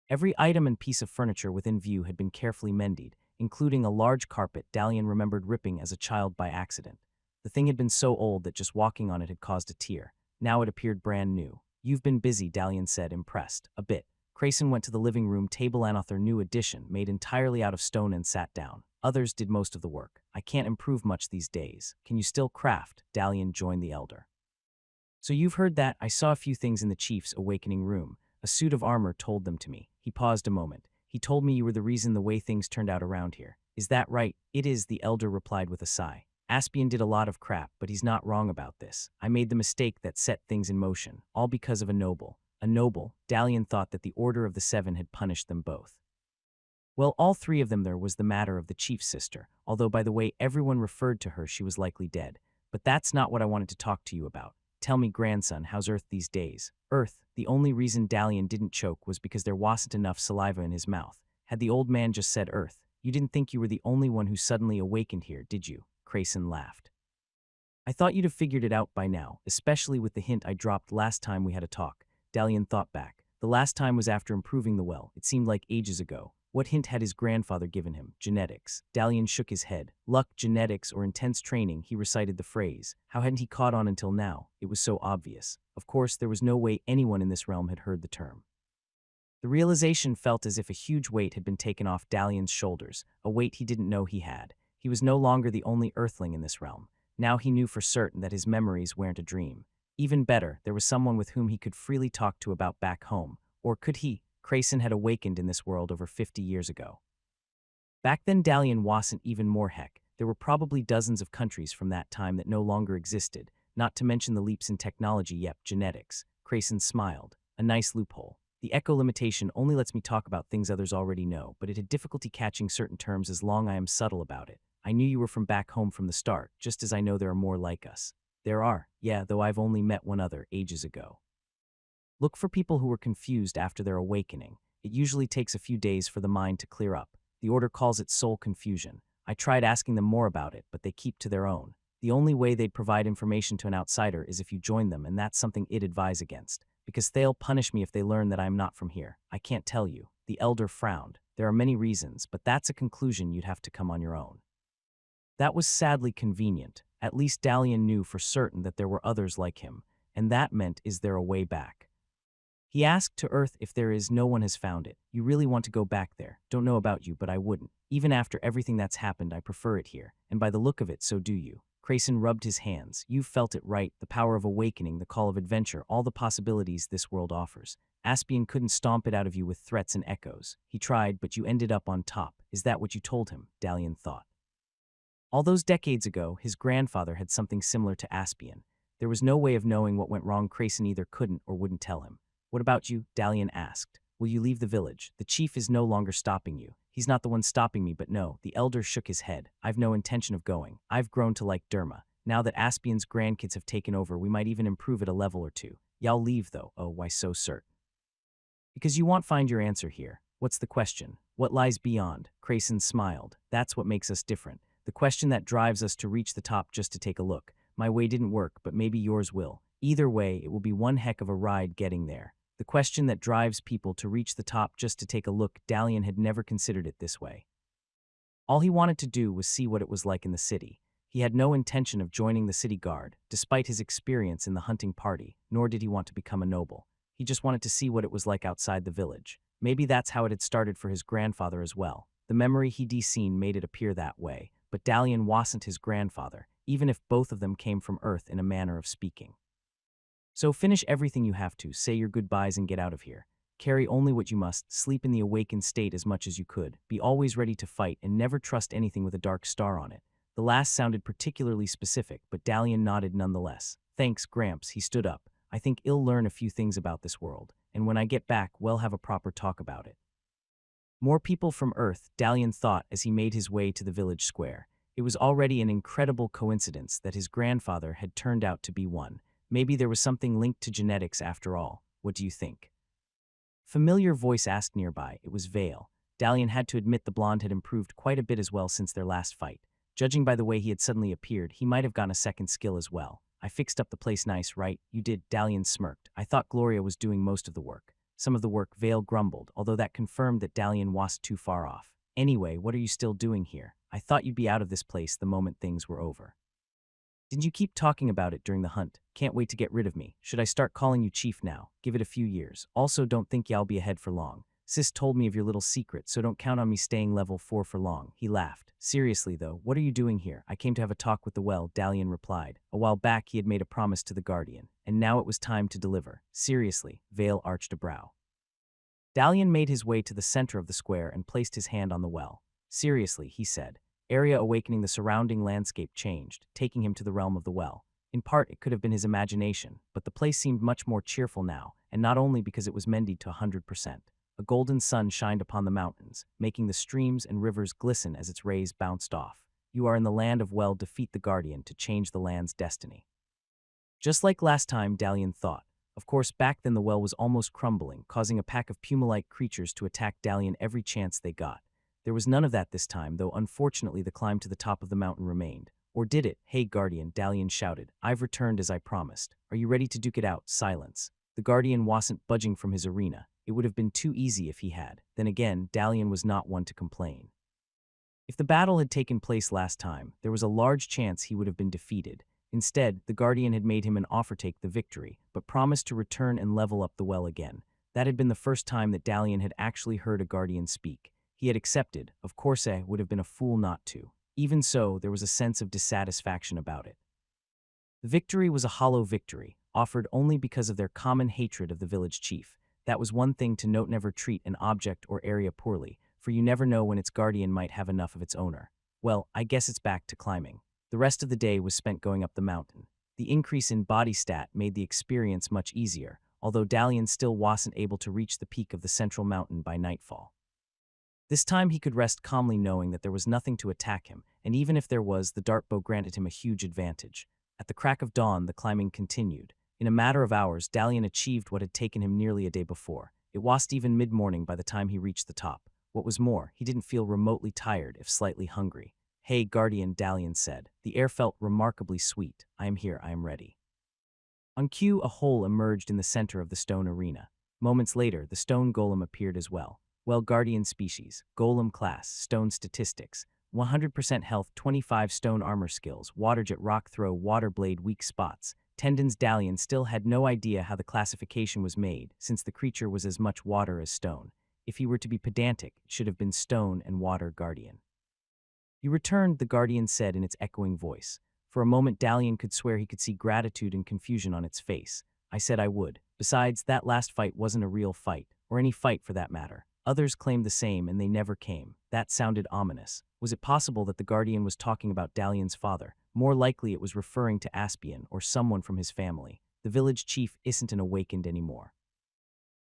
Every item and piece of furniture within view had been carefully mended, including a large carpet Dalian remembered ripping as a child by accident. The thing had been so old that just walking on it had caused a tear. Now it appeared brand new. You've been busy, Dalian said, impressed. A bit. Crayson went to the living room table and their new addition, made entirely out of stone, and sat down. Others did most of the work. I can't improve much these days. Can you still craft? Dalian joined the elder. So you've heard that? I saw a few things in the chief's awakening room. A suit of armor told them to me. He paused a moment. He told me you were the reason the way things turned out around here. Is that right? It is, the elder replied with a sigh. Aspian did a lot of crap, but he's not wrong about this. I made the mistake that set things in motion, all because of a noble. A noble? Dalian thought that the Order of the Seven had punished them both. Well, all three of them. There was the matter of the chief's sister, although by the way everyone referred to her she was likely dead. But that's not what I wanted to talk to you about. Tell me, grandson, how's Earth these days? Earth, the only reason Dalian didn't choke was because there wasn't enough saliva in his mouth. Had the old man just said Earth, you didn't think you were the only one who suddenly awakened here, did you? Crayson laughed. I thought you'd have figured it out by now, especially with the hint I dropped last time we had a talk. Dalian thought back. The last time was after improving the well. It seemed like ages ago. What hint had his grandfather given him? Genetics. Dalian shook his head. Luck, genetics, or intense training, he recited the phrase. How hadn't he caught on until now? It was so obvious. Of course, there was no way anyone in this realm had heard the term. The realization felt as if a huge weight had been taken off Dalian's shoulders, a weight he didn't know he had. He was no longer the only earthling in this realm. Now he knew for certain that his memories weren't a dream. Even better, there was someone with whom he could freely talk to about back home. Or could he? Crayson had awakened in this world over 50 years ago. Back then, Dalian wasn't even more heck. There were probably dozens of countries from that time that no longer existed, not to mention the leaps in technology, yep, genetics. Crayson smiled. A nice loophole. The echo limitation only lets me talk about things others already know, but it had difficulty catching certain terms as long as I am subtle about it. I knew you were from back home from the start, just as I know there are more like us. There are, yeah, though I've only met one other ages ago. Look for people who were confused after their awakening. It usually takes a few days for the mind to clear up. The order calls it soul confusion. I tried asking them more about it, but they keep to their own. The only way they'd provide information to an outsider is if you join them, and that's something I'd advise against, because they'll punish me if they learn that I am not from here. I can't tell you. The elder frowned. There are many reasons, but that's a conclusion you'd have to come on your own. That was sadly convenient. At least Dalian knew for certain that there were others like him, and that meant, is there a way back? He asked to Earth if there is. No one has found it. You really want to go back there? Don't know about you, but I wouldn't. Even after everything that's happened, I prefer it here, and by the look of it, so do you. Crayson rubbed his hands. You've felt it right, the power of awakening, the call of adventure, all the possibilities this world offers. Aspian couldn't stomp it out of you with threats and echoes. He tried, but you ended up on top. Is that what you told him? Dalian thought. All those decades ago, his grandfather had something similar to Aspian. There was no way of knowing what went wrong. Crayson either couldn't or wouldn't tell him. What about you? Dalian asked. Will you leave the village? The chief is no longer stopping you. He's not the one stopping me, but no. The elder shook his head. I've no intention of going. I've grown to like Derma. Now that Aspian's grandkids have taken over, we might even improve it a level or two. Y'all leave, though. Oh, why so certain? Because you won't find your answer here. What's the question? What lies beyond? Crayson smiled. That's what makes us different. The question that drives us to reach the top just to take a look. My way didn't work, but maybe yours will. Either way, it will be one heck of a ride getting there. The question that drives people to reach the top just to take a look. Dalian had never considered it this way. All he wanted to do was see what it was like in the city. He had no intention of joining the city guard, despite his experience in the hunting party, nor did he want to become a noble. He just wanted to see what it was like outside the village. Maybe that's how it had started for his grandfather as well. The memory he'd seen made it appear that way, but Dalian wasn't his grandfather, even if both of them came from Earth in a manner of speaking. So finish everything you have to, say your goodbyes and get out of here. Carry only what you must, sleep in the awakened state as much as you could, be always ready to fight, and never trust anything with a dark star on it. The last sounded particularly specific, but Dalian nodded nonetheless. Thanks, Gramps. He stood up. I think I'll learn a few things about this world, and when I get back, we'll have a proper talk about it. More people from Earth, Dalian thought as he made his way to the village square. It was already an incredible coincidence that his grandfather had turned out to be one. Maybe there was something linked to genetics after all. What do you think? Familiar voice asked nearby. It was Vale. Dalian had to admit the blonde had improved quite a bit as well since their last fight. Judging by the way he had suddenly appeared, he might have gotten a second skill as well. I fixed up the place nice, right? You did, Dalian smirked. I thought Gloria was doing most of the work. Some of the work, Vale grumbled, although that confirmed that Dalian wasn't too far off. Anyway, what are you still doing here? I thought you'd be out of this place the moment things were over. Didn't you keep talking about it during the hunt? Can't wait to get rid of me. Should I start calling you Chief now? Give it a few years. Also, don't think y'all be ahead for long. Sis told me of your little secret, so don't count on me staying level 4 for long. He laughed. Seriously though, what are you doing here? I came to have a talk with the well, Dalian replied. A while back he had made a promise to the Guardian, and now it was time to deliver. Seriously, Vale arched a brow. Dalian made his way to the center of the square and placed his hand on the well. Seriously, he said. Area awakening, the surrounding landscape changed, taking him to the realm of the well. In part, it could have been his imagination, but the place seemed much more cheerful now, and not only because it was mended to 100%. A golden sun shined upon the mountains, making the streams and rivers glisten as its rays bounced off. You are in the land of well, defeat the Guardian to change the land's destiny. Just like last time, Dalian thought. Of course, back then the well was almost crumbling, causing a pack of puma-like creatures to attack Dalian every chance they got. There was none of that this time, though unfortunately the climb to the top of the mountain remained. Or did it? Hey, Guardian, Dalian shouted. I've returned as I promised. Are you ready to duke it out? Silence. The Guardian wasn't budging from his arena. It would have been too easy if he had. Then again, Dalian was not one to complain. If the battle had taken place last time, there was a large chance he would have been defeated. Instead, the Guardian had made him an offer take the victory, but promised to return and level up the well again. That had been the first time that Dalian had actually heard a Guardian speak. He had accepted. Of course, he would have been a fool not to. Even so, there was a sense of dissatisfaction about it. The victory was a hollow victory, offered only because of their common hatred of the village chief. That was one thing to note. Never treat an object or area poorly. for you never know when its guardian might have enough of its owner. Well, I guess it's back to climbing. The rest of the day was spent going up the mountain. The increase in body stat made the experience much easier, although Dalian still wasn't able to reach the peak of the central mountain by nightfall. This time he could rest calmly knowing that there was nothing to attack him, and even if there was, the dart bow granted him a huge advantage. At the crack of dawn, the climbing continued. In a matter of hours, Dalian achieved what had taken him nearly a day before. It wasn't even mid-morning by the time he reached the top. What was more, he didn't feel remotely tired, if slightly hungry. "Hey, Guardian," Dalian said. The air felt remarkably sweet. "I am here, I am ready." On cue, a hole emerged in the center of the stone arena. Moments later, the stone golem appeared as well. Well, Guardian species, golem class, stone statistics, 100% health, 25 stone armor skills, waterjet rock throw, water blade weak spots. Tendons. Dalian still had no idea how the classification was made, since the creature was as much water as stone. If he were to be pedantic, it should have been stone and water guardian. "You returned," the guardian said in its echoing voice. For a moment, Dalian could swear he could see gratitude and confusion on its face. "I said I would. Besides, that last fight wasn't a real fight, or any fight for that matter. Others claimed the same, and they never came." That sounded ominous. Was it possible that the guardian was talking about Dalian's father? More likely it was referring to Aspian or someone from his family. "The village chief isn't an awakened anymore.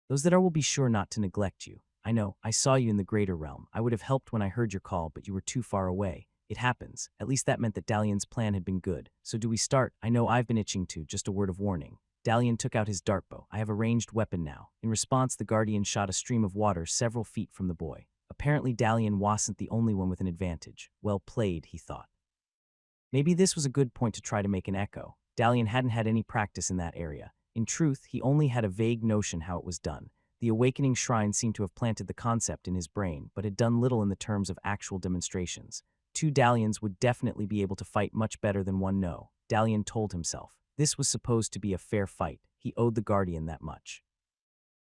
Those that are will be sure not to neglect you. I know, I saw you in the greater realm. I would have helped when I heard your call, but you were too far away. It happens. At least that meant that Dalian's plan had been good. So do we start? I know I've been itching to, just a word of warning." Dalian took out his dartbow. "I have a ranged weapon now." In response, the guardian shot a stream of water several feet from the boy. Apparently, Dalian wasn't the only one with an advantage. Well played, he thought. Maybe this was a good point to try to make an echo. Dalian hadn't had any practice in that area. In truth, he only had a vague notion how it was done. The awakening shrine seemed to have planted the concept in his brain, but had done little in the terms of actual demonstrations. Two Dalians would definitely be able to fight much better than one no, Dalian told himself. This was supposed to be a fair fight. He owed the guardian that much.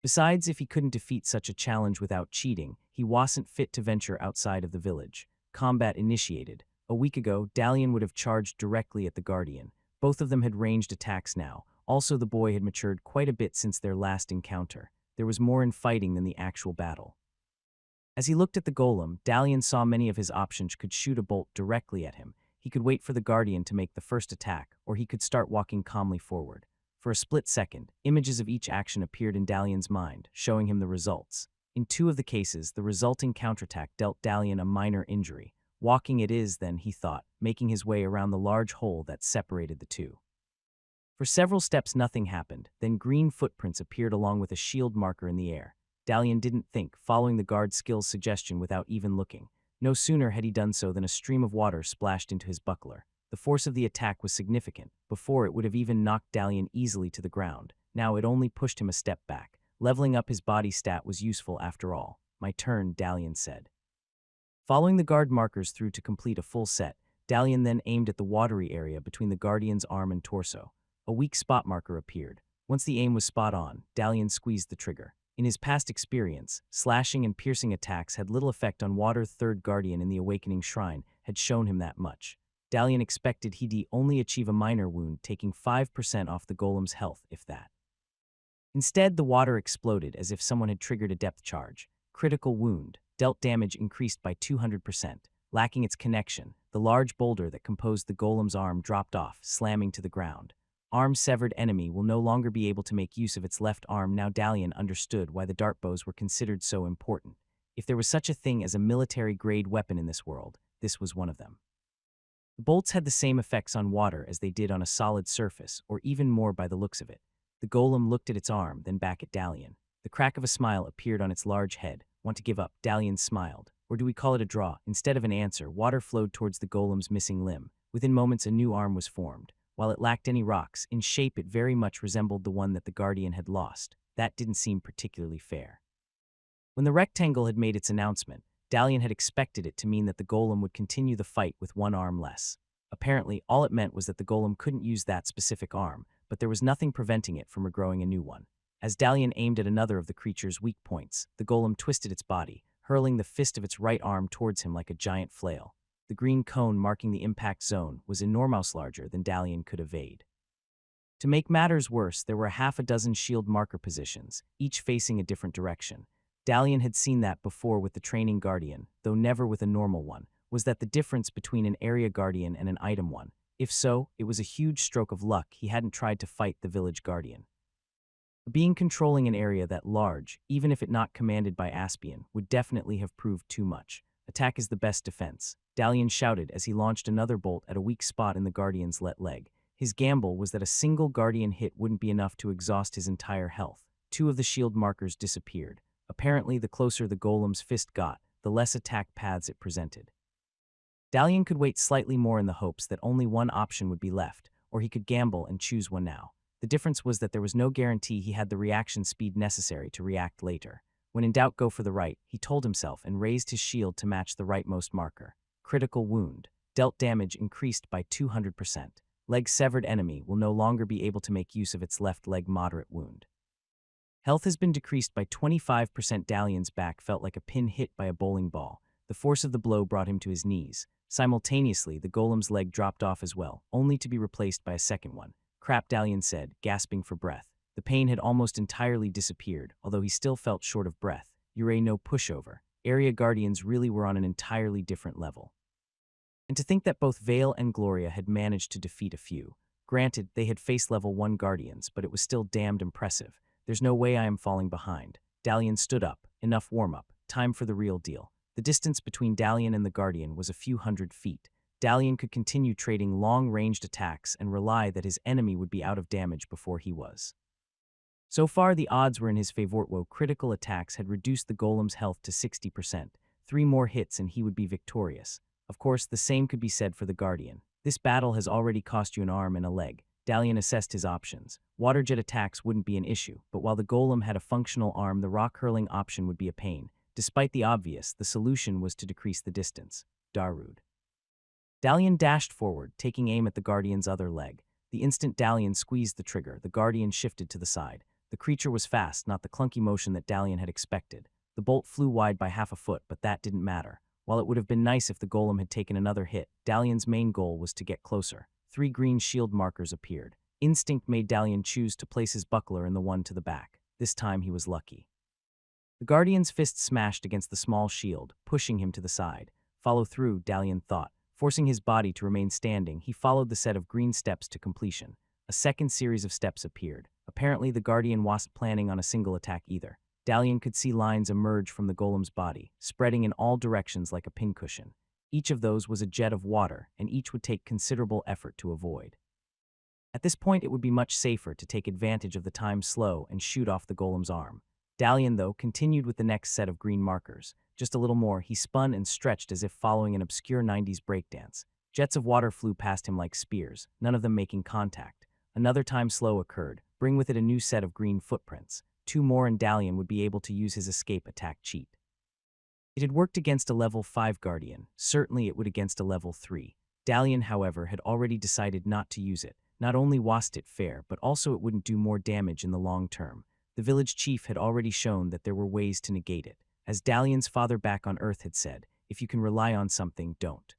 Besides, if he couldn't defeat such a challenge without cheating, he wasn't fit to venture outside of the village. Combat initiated. A week ago, Dalian would have charged directly at the guardian. Both of them had ranged attacks now. Also, the boy had matured quite a bit since their last encounter. There was more in fighting than the actual battle. As he looked at the golem, Dalian saw many of his options could shoot a bolt directly at him. He could wait for the guardian to make the first attack, or he could start walking calmly forward. For a split second, images of each action appeared in Dalian's mind, showing him the results. In two of the cases, the resulting counterattack dealt Dalian a minor injury. Walking it is, then, he thought, making his way around the large hole that separated the two. For several steps nothing happened, then green footprints appeared along with a shield marker in the air. Dalian didn't think, following the guard's skill's suggestion without even looking. No sooner had he done so than a stream of water splashed into his buckler. The force of the attack was significant. Before, it would have even knocked Dalian easily to the ground. Now it only pushed him a step back. Leveling up his body stat was useful after all. "My turn," Dalian said. Following the guard markers through to complete a full set, Dalian then aimed at the watery area between the guardian's arm and torso. A weak spot marker appeared. Once the aim was spot on, Dalian squeezed the trigger. In his past experience, slashing and piercing attacks had little effect on Water. Third Guardian in the Awakening Shrine had shown him that much. Dalian expected he'd only achieve a minor wound, taking 5% off the golem's health, if that. Instead, the water exploded as if someone had triggered a depth charge. Critical wound. Dealt damage increased by 200%. Lacking its connection, the large boulder that composed the golem's arm dropped off, slamming to the ground. Arm-severed enemy will no longer be able to make use of its left arm. Now Dalian understood why the dartbows were considered so important. If there was such a thing as a military-grade weapon in this world, this was one of them. The bolts had the same effects on water as they did on a solid surface, or even more by the looks of it. The golem looked at its arm, then back at Dalian. The crack of a smile appeared on its large head. "Want to give up?" Dalian smiled. "Or do we call it a draw?" Instead of an answer, water flowed towards the golem's missing limb. Within moments, a new arm was formed. While it lacked any rocks, in shape it very much resembled the one that the guardian had lost. That didn't seem particularly fair. When the rectangle had made its announcement, Dalian had expected it to mean that the golem would continue the fight with one arm less. Apparently, all it meant was that the golem couldn't use that specific arm, but there was nothing preventing it from regrowing a new one. As Dalian aimed at another of the creature's weak points, the golem twisted its body, hurling the fist of its right arm towards him like a giant flail. The green cone marking the impact zone was enormous larger than Dalian could evade. To make matters worse, there were half a dozen shield marker positions, each facing a different direction. Dalian had seen that before with the training guardian, though never with a normal one. Was that the difference between an area guardian and an item one? If so, it was a huge stroke of luck he hadn't tried to fight the village guardian. Being controlling an area that large, even if it not commanded by Aspian, would definitely have proved too much. Attack is the best defense, Dalian shouted as he launched another bolt at a weak spot in the guardian's left leg. His gamble was that a single guardian hit wouldn't be enough to exhaust his entire health. Two of the shield markers disappeared. Apparently, the closer the golem's fist got, the less attack paths it presented. Dalian could wait slightly more in the hopes that only one option would be left, or he could gamble and choose one now. The difference was that there was no guarantee he had the reaction speed necessary to react later. When in doubt, go for the right, he told himself and raised his shield to match the rightmost marker. Critical wound. Dealt damage increased by 200%. Leg severed enemy will no longer be able to make use of its left leg moderate wound. Health has been decreased by 25%. Dalian's back felt like a pin hit by a bowling ball. The force of the blow brought him to his knees. Simultaneously, the golem's leg dropped off as well, only to be replaced by a second one. Crap, Dalian said, gasping for breath. The pain had almost entirely disappeared, although he still felt short of breath. No pushover. Area guardians really were on an entirely different level. And to think that both Vale and Gloria had managed to defeat a few. Granted, they had faced level 1 guardians, but it was still damned impressive. There's no way I am falling behind. Dalian stood up. Enough warm-up. Time for the real deal. The distance between Dalian and the guardian was a few hundred feet. Dalian could continue trading long-ranged attacks and rely that his enemy would be out of damage before he was. So far, the odds were in his favor. Critical attacks had reduced the golem's health to 60%. 3 more hits and he would be victorious. Of course, the same could be said for the guardian. This battle has already cost you an arm and a leg. Dalian assessed his options. Water jet attacks wouldn't be an issue, but while the golem had a functional arm, the rock-hurling option would be a pain. Despite the obvious, the solution was to decrease the distance. Darude. Dalian dashed forward, taking aim at the guardian's other leg. The instant Dalian squeezed the trigger, the guardian shifted to the side. The creature was fast, not the clunky motion that Dalian had expected. The bolt flew wide by half a foot, but that didn't matter. While it would have been nice if the golem had taken another hit, Dalian's main goal was to get closer. 3 green shield markers appeared. Instinct made Dalian choose to place his buckler in the one to the back. This time he was lucky. The guardian's fist smashed against the small shield, pushing him to the side. Follow through, Dalian thought. Forcing his body to remain standing, he followed the set of green steps to completion. A second series of steps appeared. Apparently, the guardian wasn't planning on a single attack either. Dalian could see lines emerge from the golem's body, spreading in all directions like a pincushion. Each of those was a jet of water, and each would take considerable effort to avoid. At this point, it would be much safer to take advantage of the time slow and shoot off the golem's arm. Dalian, though, continued with the next set of green markers. Just a little more, he spun and stretched as if following an obscure 90s breakdance. Jets of water flew past him like spears, none of them making contact. Another time slow occurred, bring with it a new set of green footprints. 2 more and Dalian would be able to use his escape attack cheat. It had worked against a level 5 guardian. Certainly it would against a level 3. Dalian, however, had already decided not to use it. Not only wasn't it fair, but also it wouldn't do more damage in the long term. The village chief had already shown that there were ways to negate it. As Dalian's father back on Earth had said, if you can rely on something, don't.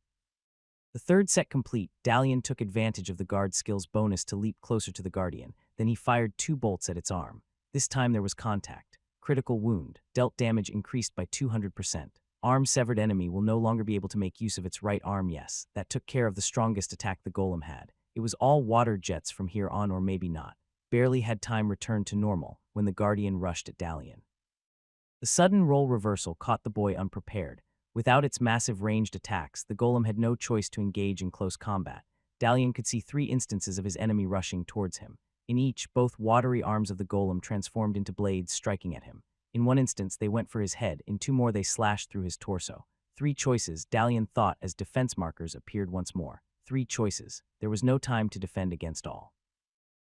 The third set complete, Dalian took advantage of the guard skill's bonus to leap closer to the guardian. Then he fired 2 bolts at its arm. This time there was contact. Critical wound. Dealt damage increased by 200%. Arm severed enemy will no longer be able to make use of its right arm. Yes, that took care of the strongest attack the golem had. It was all water jets from here on, or maybe not. Barely had time returned to normal when the guardian rushed at Dalian. The sudden role reversal caught the boy unprepared. Without its massive ranged attacks, the golem had no choice to engage in close combat. Dalian could see 3 instances of his enemy rushing towards him. In each, both watery arms of the golem transformed into blades striking at him. In one instance, they went for his head. In 2 more, they slashed through his torso. 3 choices, Dalian thought as defense markers appeared once more. 3 choices. There was no time to defend against all.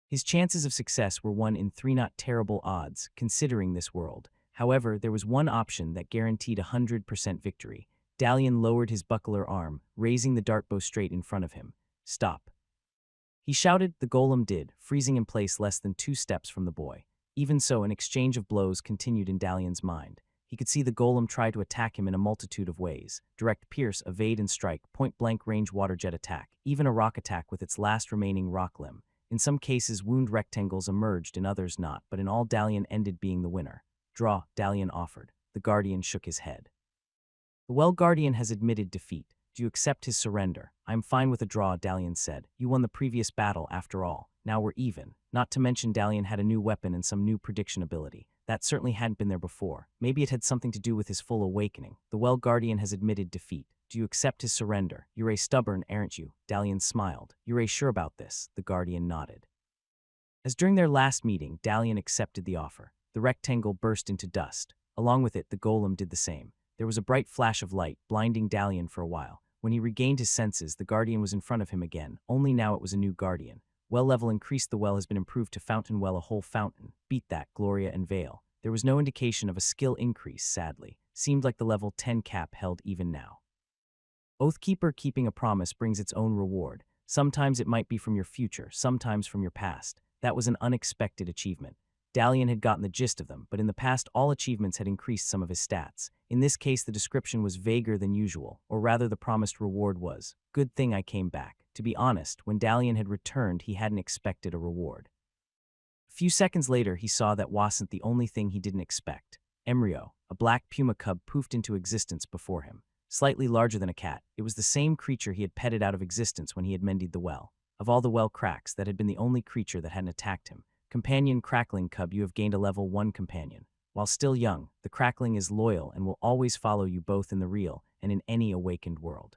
His chances of success were 1 in 3, not terrible odds, considering this world. However, there was one option that guaranteed 100% victory. Dalian lowered his buckler arm, raising the dartbow straight in front of him. Stop. He shouted. The golem did, freezing in place less than 2 steps from the boy. Even so, an exchange of blows continued in Dalian's mind. He could see the golem try to attack him in a multitude of ways. Direct pierce, evade and strike, point-blank range water jet attack, even a rock attack with its last remaining rock limb. In some cases, wound rectangles emerged, in others not, but in all Dalian ended being the winner. Draw, Dalian offered. The guardian shook his head. The well guardian has admitted defeat. Do you accept his surrender? I'm fine with a draw, Dalian said. You won the previous battle, after all. Now we're even. Not to mention Dalian had a new weapon and some new prediction ability. That certainly hadn't been there before. Maybe it had something to do with his full awakening. The well guardian has admitted defeat. Do you accept his surrender? You're stubborn, aren't you? Dalian smiled. You're sure about this? The guardian nodded. As during their last meeting, Dalian accepted the offer. The rectangle burst into dust. Along with it, the golem did the same. There was a bright flash of light, blinding Dalian for a while. When he regained his senses, the guardian was in front of him again, only now it was a new guardian. Well level increased. The well has been improved to fountain well, a whole fountain. Beat that, Gloria and Vale. There was no indication of a skill increase, sadly. Seemed like the level 10 cap held even now. Oathkeeper keeping a promise brings its own reward. Sometimes it might be from your future, sometimes from your past. That was an unexpected achievement. Dalian had gotten the gist of them, but in the past all achievements had increased some of his stats. In this case, the description was vaguer than usual, or rather the promised reward was, good thing I came back. To be honest, when Dalian had returned, he hadn't expected a reward. A few seconds later, he saw that wasn't the only thing he didn't expect. Embryo, a black puma cub, poofed into existence before him. Slightly larger than a cat, it was the same creature he had petted out of existence when he had mended the well. Of all the well cracks, that had been the only creature that hadn't attacked him. Companion crackling cub, you have gained a level 1 companion. While still young, the crackling is loyal and will always follow you both in the real and in any awakened world.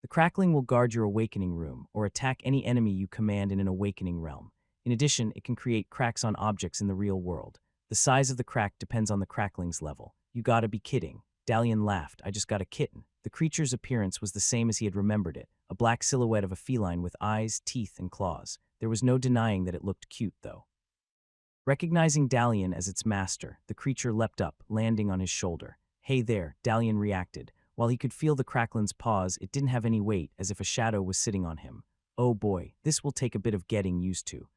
The crackling will guard your awakening room or attack any enemy you command in an awakening realm. In addition, it can create cracks on objects in the real world. The size of the crack depends on the crackling's level. You gotta be kidding. Dalian laughed. I just got a kitten. The creature's appearance was the same as he had remembered it, a black silhouette of a feline with eyes, teeth, and claws. There was no denying that it looked cute, though. Recognizing Dalian as its master, the creature leapt up, landing on his shoulder. Hey there, Dalian reacted. While he could feel the crackling's paws, it didn't have any weight, as if a shadow was sitting on him. Oh boy, this will take a bit of getting used to.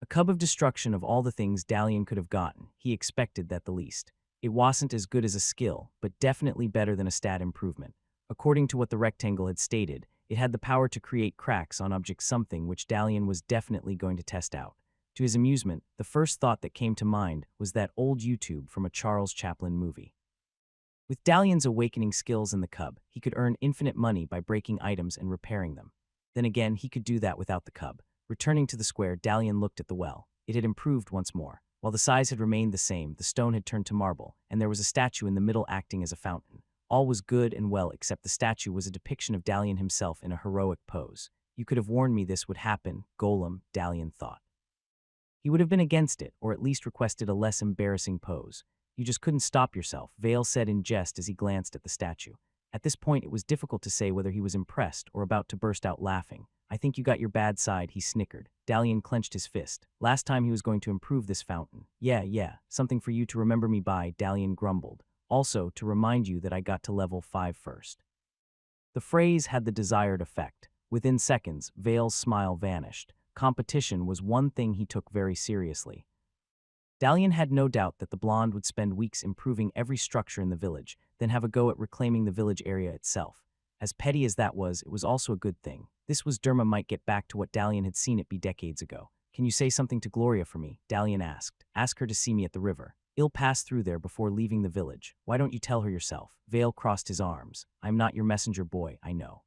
A cub of destruction of all the things Dalian could have gotten, he expected that the least. It wasn't as good as a skill, but definitely better than a stat improvement. According to what the rectangle had stated, it had the power to create cracks on objects, something which Dalian was definitely going to test out. To his amusement, the first thought that came to mind was that old YouTube from a Charles Chaplin movie. With Dalian's awakening skills in the cub, he could earn infinite money by breaking items and repairing them. Then again, he could do that without the cub. Returning to the square, Dalian looked at the well. It had improved once more. While the size had remained the same, the stone had turned to marble, and there was a statue in the middle acting as a fountain. All was good and well, except the statue was a depiction of Dalian himself in a heroic pose. You could have warned me this would happen, Golem, Dalian thought. He would have been against it, or at least requested a less embarrassing pose. You just couldn't stop yourself, Vale said in jest as he glanced at the statue. At this point, it was difficult to say whether he was impressed or about to burst out laughing. I think you got your bad side, he snickered. Dalian clenched his fist. Last time he was going to improve this fountain. Yeah, something for you to remember me by, Dalian grumbled. Also, to remind you that I got to level 5 first. The phrase had the desired effect. Within seconds, Vale's smile vanished. Competition was one thing he took very seriously. Dalian had no doubt that the blonde would spend weeks improving every structure in the village, then have a go at reclaiming the village area itself. As petty as that was, it was also a good thing. This was Derma might get back to what Dalian had seen it be decades ago. Can you say something to Gloria for me? Dalian asked. Ask her to see me at the river. I'll pass through there before leaving the village. Why don't you tell her yourself? Vale crossed his arms. I'm not your messenger boy, I know.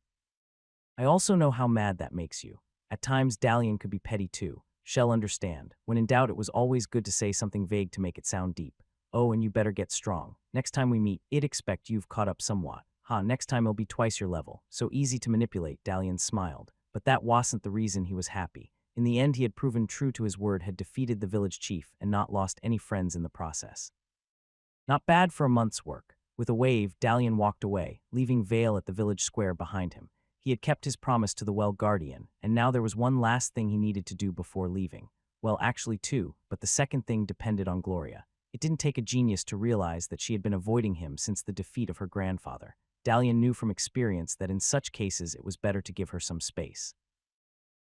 I also know how mad that makes you. At times, Dalian could be petty too. She'll understand. When in doubt, it was always good to say something vague to make it sound deep. Oh, and you better get strong. Next time we meet, I'd expect you've caught up somewhat. Next time I'll be twice your level. So easy to manipulate, Dalian smiled. But that wasn't the reason he was happy. In the end, he had proven true to his word, had defeated the village chief, and not lost any friends in the process. Not bad for a month's work. With a wave, Dalian walked away, leaving Vale at the village square behind him. He had kept his promise to the well guardian, and now there was one last thing he needed to do before leaving. Well, actually two, but the second thing depended on Gloria. It didn't take a genius to realize that she had been avoiding him since the defeat of her grandfather. Dalian knew from experience that in such cases it was better to give her some space.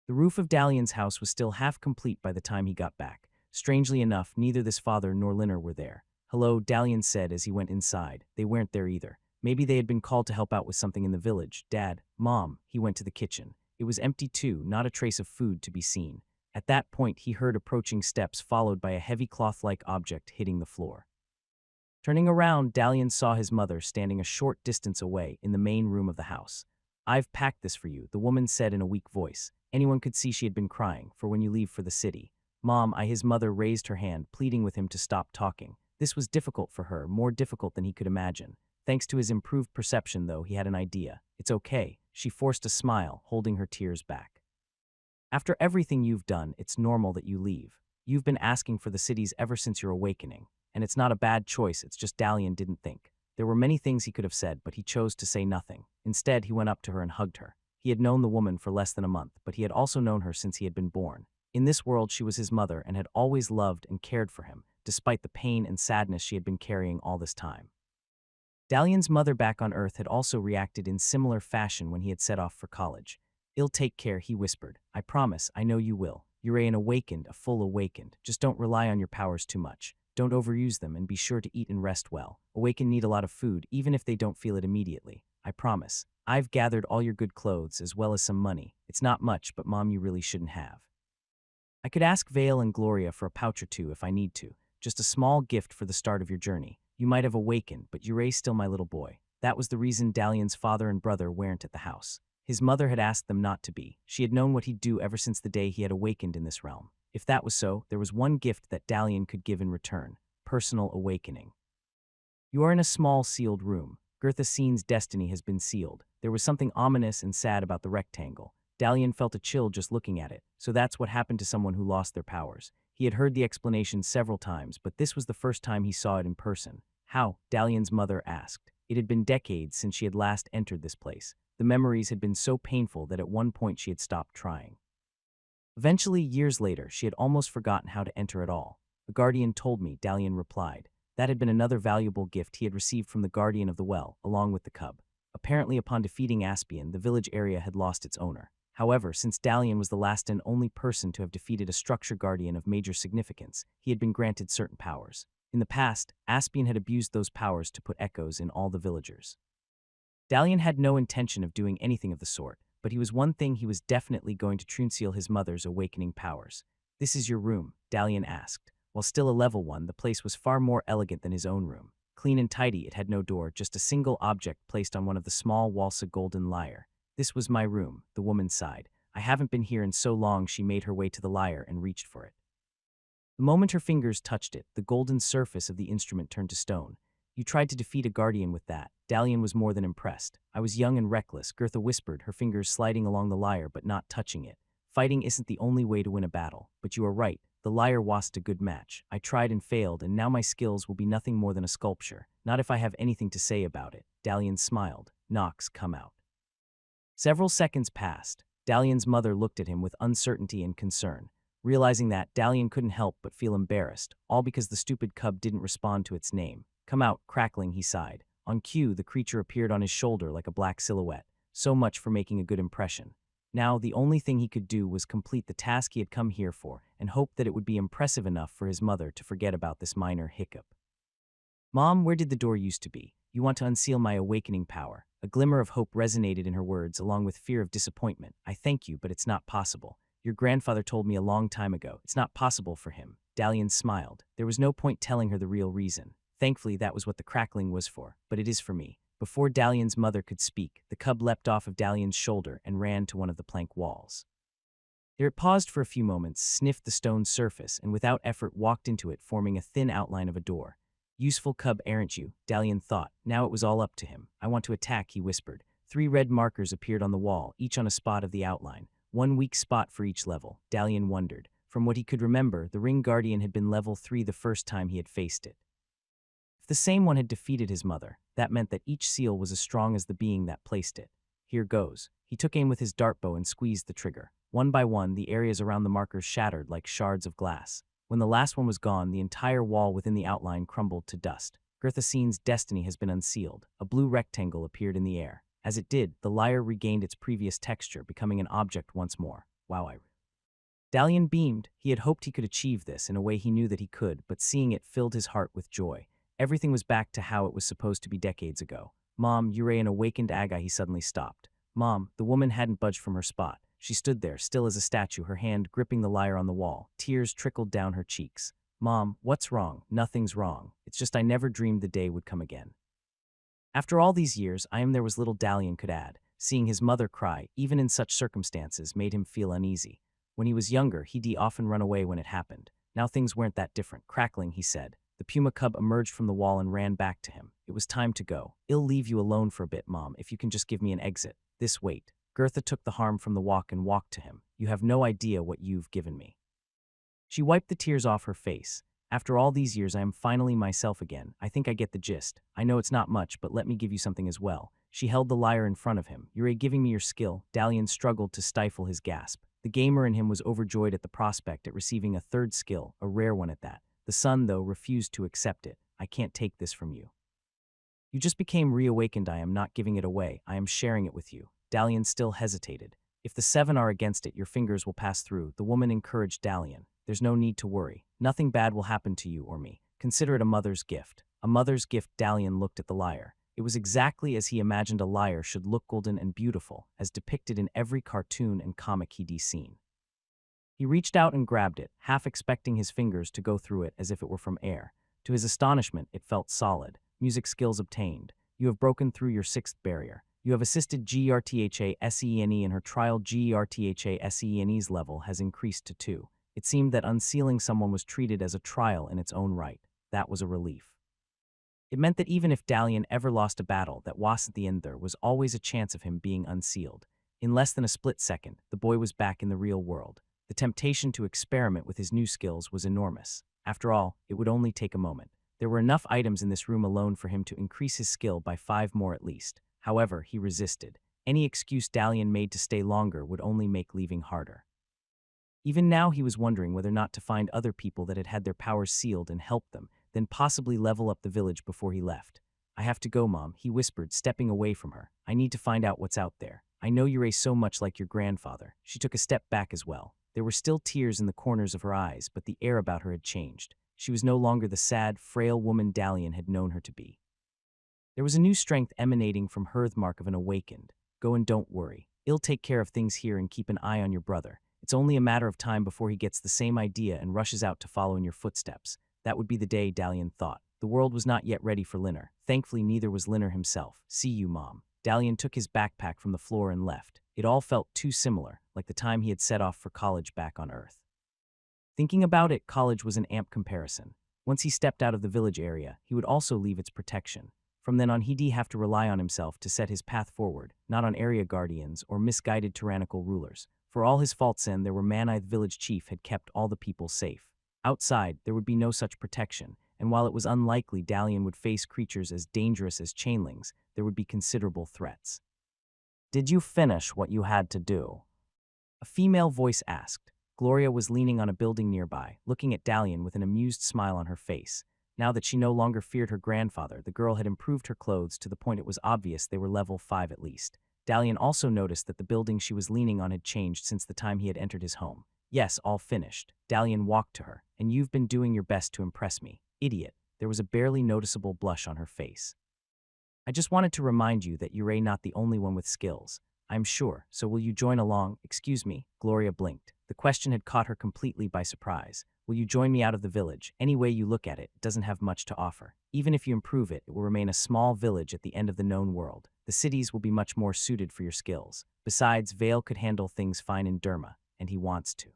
The roof of Dalian's house was still half complete by the time he got back. Strangely enough, neither his father nor Linner were there. Hello, Dalian said as he went inside. They weren't there either. Maybe they had been called to help out with something in the village. Dad, Mom, he went to the kitchen. It was empty too, not a trace of food to be seen. At that point, he heard approaching steps followed by a heavy cloth-like object hitting the floor. Turning around, Dalian saw his mother standing a short distance away in the main room of the house. "I've packed this for you," the woman said in a weak voice. Anyone could see she had been crying, for when you leave for the city. "Mom," his mother raised her hand, pleading with him to stop talking. This was difficult for her, more difficult than he could imagine. Thanks to his improved perception, though, he had an idea. "It's okay." She forced a smile, holding her tears back. "After everything you've done, it's normal that you leave. You've been asking for the cities ever since your awakening. And it's not a bad choice, it's just Dalian didn't think. There were many things he could have said, but he chose to say nothing. Instead, he went up to her and hugged her. He had known the woman for less than a month, but he had also known her since he had been born. In this world, she was his mother and had always loved and cared for him, despite the pain and sadness she had been carrying all this time. Dalian's mother back on Earth had also reacted in similar fashion when he had set off for college. "I'll take care," he whispered. "I promise, I know you will. You're an awakened, a full awakened. Just don't rely on your powers too much. Don't overuse them and be sure to eat and rest well. Awakened need a lot of food, even if they don't feel it immediately. I promise. I've gathered all your good clothes as well as some money. It's not much, but Mom, you really shouldn't have. I could ask Vale and Gloria for a pouch or two if I need to. Just a small gift for the start of your journey. You might have awakened, but Yuray's still my little boy." That was the reason Dalian's father and brother weren't at the house. His mother had asked them not to be. She had known what he'd do ever since the day he had awakened in this realm. If that was so, there was one gift that Dalian could give in return: personal awakening. "You are in a small, sealed room. Girthasin's destiny has been sealed." There was something ominous and sad about the rectangle. Dalian felt a chill just looking at it. So that's what happened to someone who lost their powers. He had heard the explanation several times, but this was the first time he saw it in person. "How?" Dalian's mother asked. It had been decades since she had last entered this place. The memories had been so painful that at one point she had stopped trying. Eventually, years later, she had almost forgotten how to enter at all. "The Guardian told me," Dalian replied. That had been another valuable gift he had received from the Guardian of the Well, along with the cub. Apparently, upon defeating Aspian, the village area had lost its owner. However, since Dalian was the last and only person to have defeated a structure guardian of major significance, he had been granted certain powers. In the past, Aspian had abused those powers to put echoes in all the villagers. Dalian had no intention of doing anything of the sort, but he was one thing he was definitely going to seal his mother's awakening powers. "This is your room?" Dalian asked. While still a level 1, the place was far more elegant than his own room. Clean and tidy, it had no door, just a single object placed on one of the small walls, a golden lyre. "This was my room," the woman sighed. "I haven't been here in so long." She made her way to the lyre and reached for it. The moment her fingers touched it, the golden surface of the instrument turned to stone. "You tried to defeat a guardian with that." Dalian was more than impressed. "I was young and reckless," Gertha whispered, her fingers sliding along the lyre but not touching it. "Fighting isn't the only way to win a battle. But you are right, the lyre wasn't a good match. I tried and failed, and now my skills will be nothing more than a sculpture. Not if I have anything to say about it." Dalian smiled. "Nox, come out." Several seconds passed. Dalian's mother looked at him with uncertainty and concern. Realizing that, Dalian couldn't help but feel embarrassed, all because the stupid cub didn't respond to its name. "Come out," crackling, he sighed. On cue, the creature appeared on his shoulder like a black silhouette. So much for making a good impression. Now, the only thing he could do was complete the task he had come here for and hope that it would be impressive enough for his mother to forget about this minor hiccup. "Mom, where did the door used to be? You want to unseal my awakening power." A glimmer of hope resonated in her words, along with fear of disappointment. "I thank you, but it's not possible. Your grandfather told me a long time ago. It's not possible for him." Dalian smiled. There was no point telling her the real reason. Thankfully, that was what the crackling was for, but it is for me. Before Dalian's mother could speak, the cub leapt off of Dalian's shoulder and ran to one of the plank walls. There it paused for a few moments, sniffed the stone surface, and without effort walked into it, forming a thin outline of a door. "Useful cub, aren't you?" Dalian thought. Now it was all up to him. "I want to attack," he whispered. 3 red markers appeared on the wall, each on a spot of the outline. One weak spot for each level. Dalian wondered. From what he could remember, the Ring Guardian had been level 3 the first time he had faced it. If the same one had defeated his mother, that meant that each seal was as strong as the being that placed it. "Here goes." He took aim with his dartbow and squeezed the trigger. One by one, the areas around the markers shattered like shards of glass. When the last one was gone, the entire wall within the outline crumbled to dust. Girthasin's destiny has been unsealed. A blue rectangle appeared in the air. As it did, the lyre regained its previous texture, becoming an object once more. "Wow, Dalian beamed. He had hoped he could achieve this in a way he knew that he could, but seeing it filled his heart with joy. Everything was back to how it was supposed to be decades ago. "Mom, you're an awakened Aga." He suddenly stopped. "Mom," the woman hadn't budged from her spot. She stood there, still as a statue, her hand gripping the lyre on the wall. Tears trickled down her cheeks. "Mom, what's wrong?" "Nothing's wrong." It's just I never dreamed the day would come again. After all these years, there was little Dalian could add. Seeing his mother cry, even in such circumstances, made him feel uneasy. When he was younger, he'd often run away when it happened. Now things weren't that different. Crackling, he said. The puma cub emerged from the wall and ran back to him. It was time to go. I'll leave you alone for a bit, Mom, if you can just give me an exit. This wait. Gertha took the harm from the walk and walked to him. You have no idea what you've given me. She wiped the tears off her face. After all these years, I am finally myself again. I think I get the gist. I know it's not much, but let me give you something as well. She held the lyre in front of him. You're giving me your skill. Dalian struggled to stifle his gasp. The gamer in him was overjoyed at the prospect at receiving a third skill, a rare one at that. The son, though, refused to accept it. I can't take this from you. You just became reawakened. I am not giving it away. I am sharing it with you. Dalian still hesitated. If the 7 are against it, your fingers will pass through. The woman encouraged Dalian. There's no need to worry. Nothing bad will happen to you or me. Consider it a mother's gift. A mother's gift. Dalian looked at the lyre. It was exactly as he imagined a lyre should look, golden and beautiful, as depicted in every cartoon and comic he'd seen. He reached out and grabbed it, half expecting his fingers to go through it as if it were from air. To his astonishment, it felt solid. Music skills obtained. You have broken through your 6th barrier. You have assisted GERTHASENE in her trial. GERTHASENE's level has increased to 2. It seemed that unsealing someone was treated as a trial in its own right. That was a relief. It meant that even if Dalian ever lost a battle, that wasn't the end. There was always a chance of him being unsealed. In less than a split second, the boy was back in the real world. The temptation to experiment with his new skills was enormous. After all, it would only take a moment. There were enough items in this room alone for him to increase his skill by 5 more at least. However, he resisted. Any excuse Dalian made to stay longer would only make leaving harder. Even now he was wondering whether or not to find other people that had had their powers sealed and help them, then possibly level up the village before he left. I have to go, Mom, he whispered, stepping away from her. I need to find out what's out there. I know you're so much like your grandfather. She took a step back as well. There were still tears in the corners of her eyes, but the air about her had changed. She was no longer the sad, frail woman Dalian had known her to be. There was a new strength emanating from her, the mark of an awakened. Go and don't worry. I'll take care of things here and keep an eye on your brother. It's only a matter of time before he gets the same idea and rushes out to follow in your footsteps. That would be the day, Dalian thought. The world was not yet ready for Linner. Thankfully, neither was Linner himself. See you, Mom. Dalian took his backpack from the floor and left. It all felt too similar, like the time he had set off for college back on Earth. Thinking about it, college was an amp comparison. Once he stepped out of the village area, he would also leave its protection. From then on, he'd have to rely on himself to set his path forward, not on area guardians or misguided tyrannical rulers. For all his faults, there were manhwaedit village chief had kept all the people safe. Outside, there would be no such protection, and while it was unlikely Dalian would face creatures as dangerous as chainlings, there would be considerable threats. Did you finish what you had to do? A female voice asked. Gloria was leaning on a building nearby, looking at Dalian with an amused smile on her face. Now that she no longer feared her grandfather, the girl had improved her clothes to the point it was obvious they were level 5 at least. Dalian also noticed that the building she was leaning on had changed since the time he had entered his home. Yes, all finished. Dalian walked to her. And you've been doing your best to impress me. Idiot. There was a barely noticeable blush on her face. I just wanted to remind you that you're not the only one with skills. I'm sure, so will you join along? Excuse me, Gloria blinked. The question had caught her completely by surprise. Will you join me out of the village? Any way you look at it, it doesn't have much to offer. Even if you improve it, it will remain a small village at the end of the known world. The cities will be much more suited for your skills. Besides, Vale could handle things fine in Derma, and he wants to.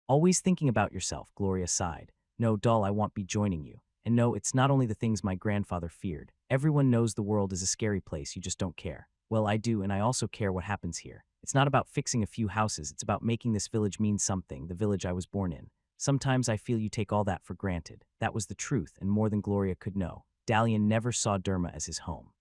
Always thinking about yourself, Gloria sighed. No, doll, I won't be joining you. And no, it's not only the things my grandfather feared. Everyone knows the world is a scary place, you just don't care. Well, I do, and I also care what happens here. It's not about fixing a few houses, it's about making this village mean something, the village I was born in. Sometimes I feel you take all that for granted. That was the truth, and more than Gloria could know. Dalian never saw Derma as his home.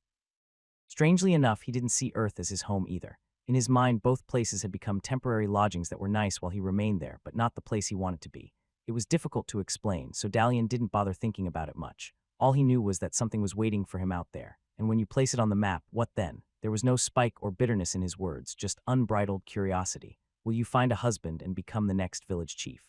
Strangely enough, he didn't see Earth as his home either. In his mind, both places had become temporary lodgings that were nice while he remained there, but not the place he wanted to be. It was difficult to explain, so Dalian didn't bother thinking about it much. All he knew was that something was waiting for him out there, and when you place it on the map, what then? There was no spike or bitterness in his words, just unbridled curiosity. Will you find a husband and become the next village chief?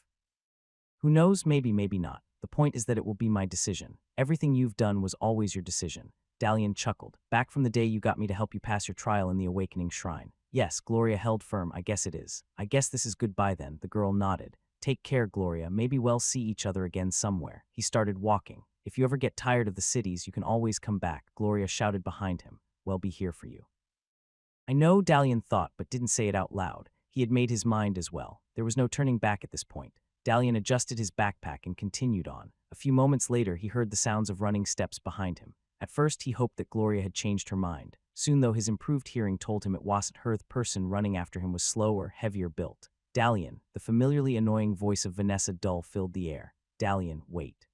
Who knows, maybe, maybe not. The point is that it will be my decision. Everything you've done was always your decision. Dalian chuckled. Back from the day you got me to help you pass your trial in the Awakening Shrine. Yes, Gloria held firm. I guess it is. I guess this is goodbye then, the girl nodded. Take care, Gloria. Maybe we'll see each other again somewhere. He started walking. If you ever get tired of the cities, you can always come back, Gloria shouted behind him. We'll be here for you. I know, Dalian thought, but didn't say it out loud. He had made his mind as well. There was no turning back at this point. Dalian adjusted his backpack and continued on. A few moments later, he heard the sounds of running steps behind him. At first, he hoped that Gloria had changed her mind. Soon, though, his improved hearing told him it wasn't her. The person running after him was slower, heavier built. Dalian, the familiarly annoying voice of Vanessa Dull filled the air. Dalian, wait.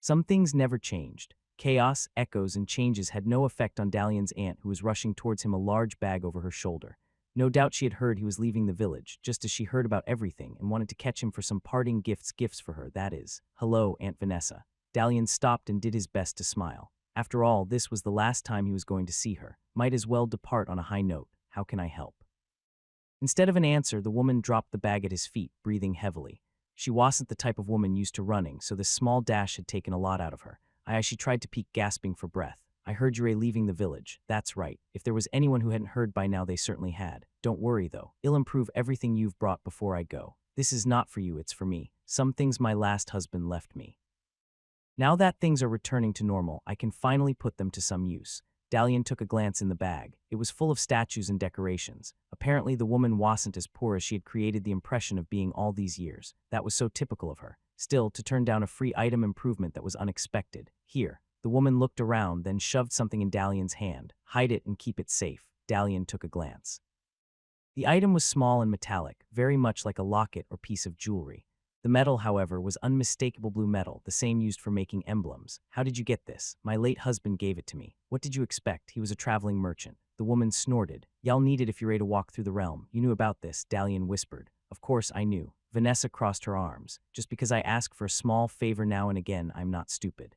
Some things never changed. Chaos, echoes, and changes had no effect on Dalian's aunt, who was rushing towards him, a large bag over her shoulder. No doubt she had heard he was leaving the village, just as she heard about everything, and wanted to catch him for some parting gifts for her, that is. Hello, Aunt Vanessa. Dalian stopped and did his best to smile. After all, this was the last time he was going to see her. Might as well depart on a high note. How can I help? Instead of an answer, the woman dropped the bag at his feet, breathing heavily. She wasn't the type of woman used to running, so this small dash had taken a lot out of her. She tried to peak, gasping for breath. I heard you're leaving the village. That's right. If there was anyone who hadn't heard by now, they certainly had. Don't worry, though. I'll improve everything you've brought before I go. This is not for you, it's for me. Some things my last husband left me. Now that things are returning to normal, I can finally put them to some use. Dalian took a glance in the bag. It was full of statues and decorations. Apparently, the woman wasn't as poor as she had created the impression of being all these years. That was so typical of her. Still, to turn down a free item improvement that was unexpected. Here. The woman looked around, then shoved something in Dalian's hand. Hide it and keep it safe. Dalian took a glance. The item was small and metallic, very much like a locket or piece of jewelry. The metal, however, was unmistakable blue metal, the same used for making emblems. How did you get this? My late husband gave it to me. What did you expect? He was a traveling merchant. The woman snorted. Y'all need it if you're ready to walk through the realm. You knew about this, Dalian whispered. Of course I knew. Vanessa crossed her arms. Just because I ask for a small favor now and again, I'm not stupid.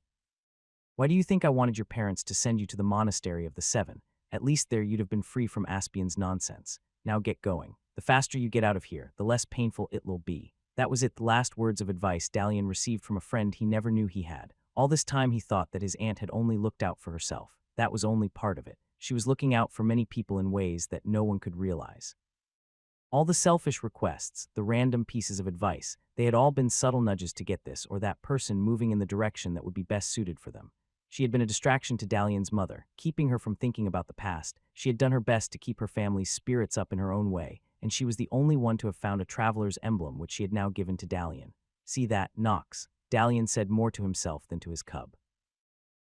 Why do you think I wanted your parents to send you to the monastery of the Seven? At least there you'd have been free from Aspian's nonsense. Now get going. The faster you get out of here, the less painful it'll be. That was it, the last words of advice Dalian received from a friend he never knew he had. All this time he thought that his aunt had only looked out for herself. That was only part of it. She was looking out for many people in ways that no one could realize. All the selfish requests, the random pieces of advice, they had all been subtle nudges to get this or that person moving in the direction that would be best suited for them. She had been a distraction to Dalian's mother, keeping her from thinking about the past. She had done her best to keep her family's spirits up in her own way, and she was the only one to have found a traveler's emblem which she had now given to Dalian. See that, Nox? Dalian said more to himself than to his cub.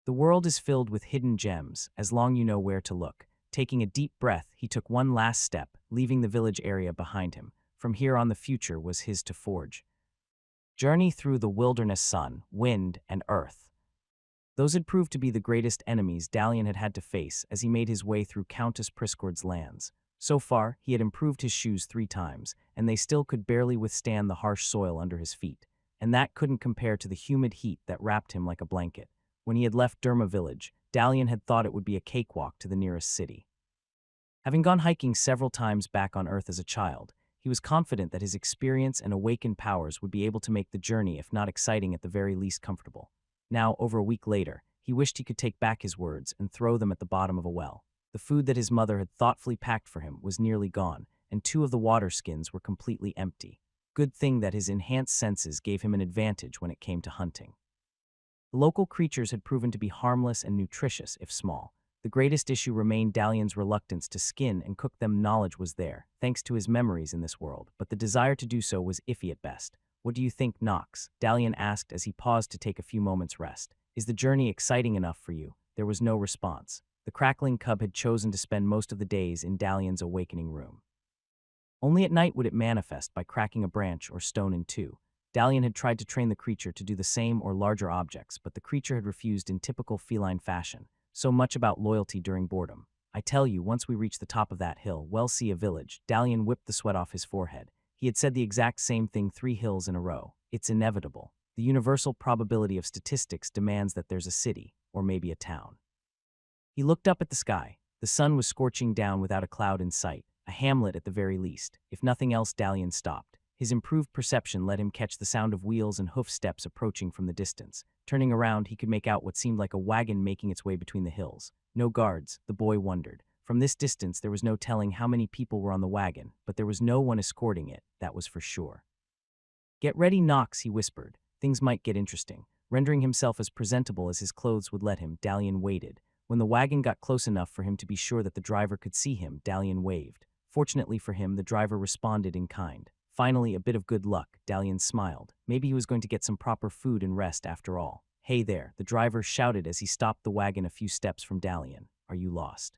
The world is filled with hidden gems, as long you know where to look. Taking a deep breath, he took one last step, leaving the village area behind him. From here on, the future was his to forge. Journey through the wilderness, sun, wind, and earth. Those had proved to be the greatest enemies Dalian had had to face as he made his way through Countess Priscord's lands. So far, he had improved his shoes 3 times, and they still could barely withstand the harsh soil under his feet. And that couldn't compare to the humid heat that wrapped him like a blanket. When he had left Derma village, Dalian had thought it would be a cakewalk to the nearest city. Having gone hiking several times back on Earth as a child, he was confident that his experience and awakened powers would be able to make the journey, if not exciting, at the very least comfortable. Now, over a week later, he wished he could take back his words and throw them at the bottom of a well. The food that his mother had thoughtfully packed for him was nearly gone, and 2 of the water skins were completely empty. Good thing that his enhanced senses gave him an advantage when it came to hunting. The local creatures had proven to be harmless and nutritious, if small. The greatest issue remained Dalian's reluctance to skin and cook them. Knowledge was there, thanks to his memories in this world, but the desire to do so was iffy at best. What do you think, Nox? Dalian asked as he paused to take a few moments' rest. Is the journey exciting enough for you? There was no response. The crackling cub had chosen to spend most of the days in Dalian's awakening room. Only at night would it manifest by cracking a branch or stone in 2. Dalian had tried to train the creature to do the same or larger objects, but the creature had refused in typical feline fashion. So much about loyalty during boredom. I tell you, once we reach the top of that hill, we'll see a village. Dalian whipped the sweat off his forehead. He had said the exact same thing 3 hills in a row. It's inevitable. The universal probability of statistics demands that there's a city, or maybe a town. He looked up at the sky. The sun was scorching down without a cloud in sight, a hamlet at the very least. If nothing else, Dalian stopped. His improved perception let him catch the sound of wheels and hoof steps approaching from the distance. Turning around, he could make out what seemed like a wagon making its way between the hills. No guards, the boy wondered. From this distance, there was no telling how many people were on the wagon, but there was no one escorting it, that was for sure. Get ready, Nox, he whispered. Things might get interesting. Rendering himself as presentable as his clothes would let him, Dalian waited. When the wagon got close enough for him to be sure that the driver could see him, Dalian waved. Fortunately for him, the driver responded in kind. Finally, a bit of good luck, Dalian smiled. Maybe he was going to get some proper food and rest after all. Hey there, the driver shouted as he stopped the wagon a few steps from Dalian. Are you lost?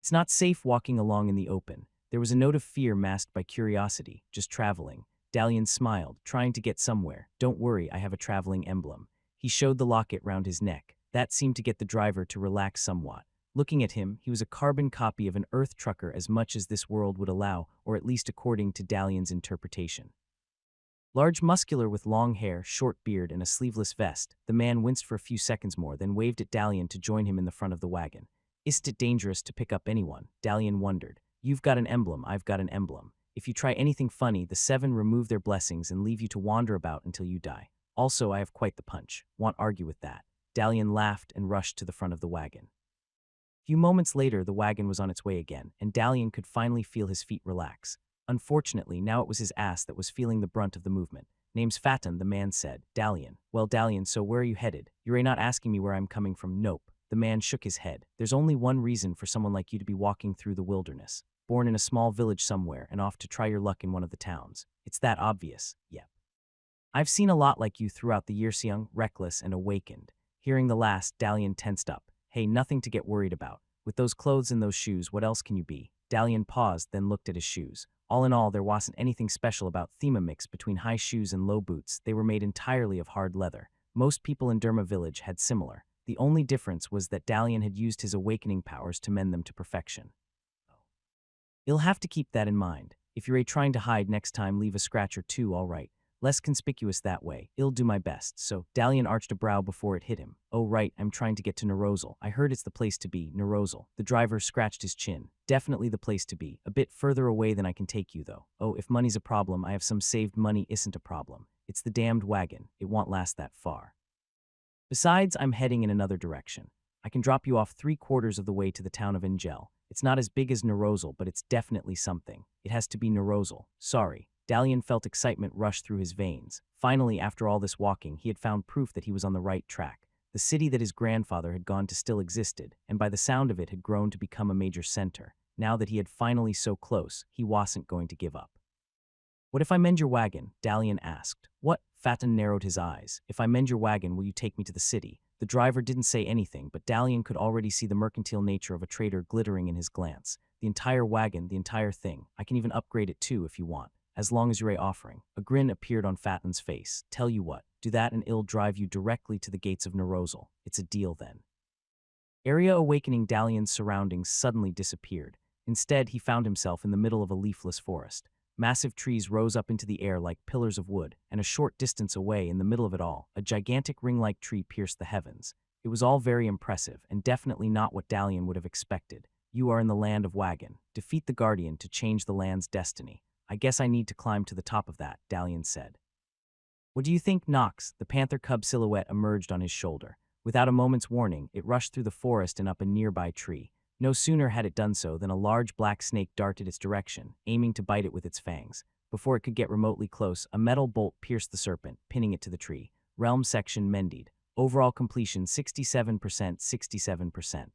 It's not safe walking along in the open. There was a note of fear masked by curiosity. Just traveling. Dalian smiled, trying to get somewhere. Don't worry, I have a traveling emblem. He showed the locket round his neck. That seemed to get the driver to relax somewhat. Looking at him, he was a carbon copy of an Earth trucker as much as this world would allow, or at least according to Dalian's interpretation. Large, muscular, with long hair, short beard, and a sleeveless vest, the man winced for a few seconds more, then waved at Dalian to join him in the front of the wagon. Isn't it dangerous to pick up anyone? Dalian wondered. You've got an emblem, I've got an emblem. If you try anything funny, the seven remove their blessings and leave you to wander about until you die. Also, I have quite the punch. Won't argue with that. Dalian laughed and rushed to the front of the wagon. A few moments later, the wagon was on its way again, and Dalian could finally feel his feet relax. Unfortunately, now it was his ass that was feeling the brunt of the movement. Name's Fatan, the man said. Dalian. Well, Dalian, so where are you headed? You're not asking me where I'm coming from. Nope. The man shook his head. There's only one reason for someone like you to be walking through the wilderness. Born in a small village somewhere and off to try your luck in one of the towns. It's that obvious. Yep. I've seen a lot like you throughout the years, young, reckless, and awakened. Hearing the last, Dalian tensed up. Hey, nothing to get worried about. With those clothes and those shoes, what else can you be? Dalian paused, then looked at his shoes. All in all, there wasn't anything special about thema mix between high shoes and low boots. They were made entirely of hard leather. Most people in Derma village had similar. The only difference was that Dalian had used his awakening powers to mend them to perfection. You'll have to keep that in mind. If you're trying to hide next time, leave a scratch or two, all right. Less conspicuous that way. I'll do my best. So, Dalian arched a brow before it hit him. Oh right, I'm trying to get to Nerozal. I heard it's the place to be, Nerozal. The driver scratched his chin. Definitely the place to be. A bit further away than I can take you, though. Oh, if money's a problem, I have some saved money isn't a problem. It's the damned wagon. It won't last that far. Besides, I'm heading in another direction. I can drop you off 3/4 of the way to the town of Angel. It's not as big as Nerozal, but it's definitely something. It has to be Nerozal. Sorry. Dalian felt excitement rush through his veins. Finally, after all this walking, he had found proof that he was on the right track. The city that his grandfather had gone to still existed, and by the sound of it had grown to become a major center. Now that he had finally so close, he wasn't going to give up. What if I mend your wagon? Dalian asked. What? Fatan narrowed his eyes. If I mend your wagon, will you take me to the city? The driver didn't say anything, but Dalian could already see the mercantile nature of a trader glittering in his glance. The entire wagon, the entire thing. I can even upgrade it too if you want, as long as you're offering. A grin appeared on Fatan's face. Tell you what, do that and it'll drive you directly to the gates of Nerozal. It's a deal then. Area awakening Dalian's surroundings suddenly disappeared. Instead, he found himself in the middle of a leafless forest. Massive trees rose up into the air like pillars of wood, and a short distance away in the middle of it all, a gigantic ring-like tree pierced the heavens. It was all very impressive, and definitely not what Dalian would have expected. You are in the land of Wagon. Defeat the Guardian to change the land's destiny. I guess I need to climb to the top of that, Dalian said. What do you think, Nox? The panther cub silhouette emerged on his shoulder. Without a moment's warning, it rushed through the forest and up a nearby tree. No sooner had it done so than a large black snake darted its direction, aiming to bite it with its fangs. Before it could get remotely close, a metal bolt pierced the serpent, pinning it to the tree. Realm section mended. Overall completion 67%, 67%.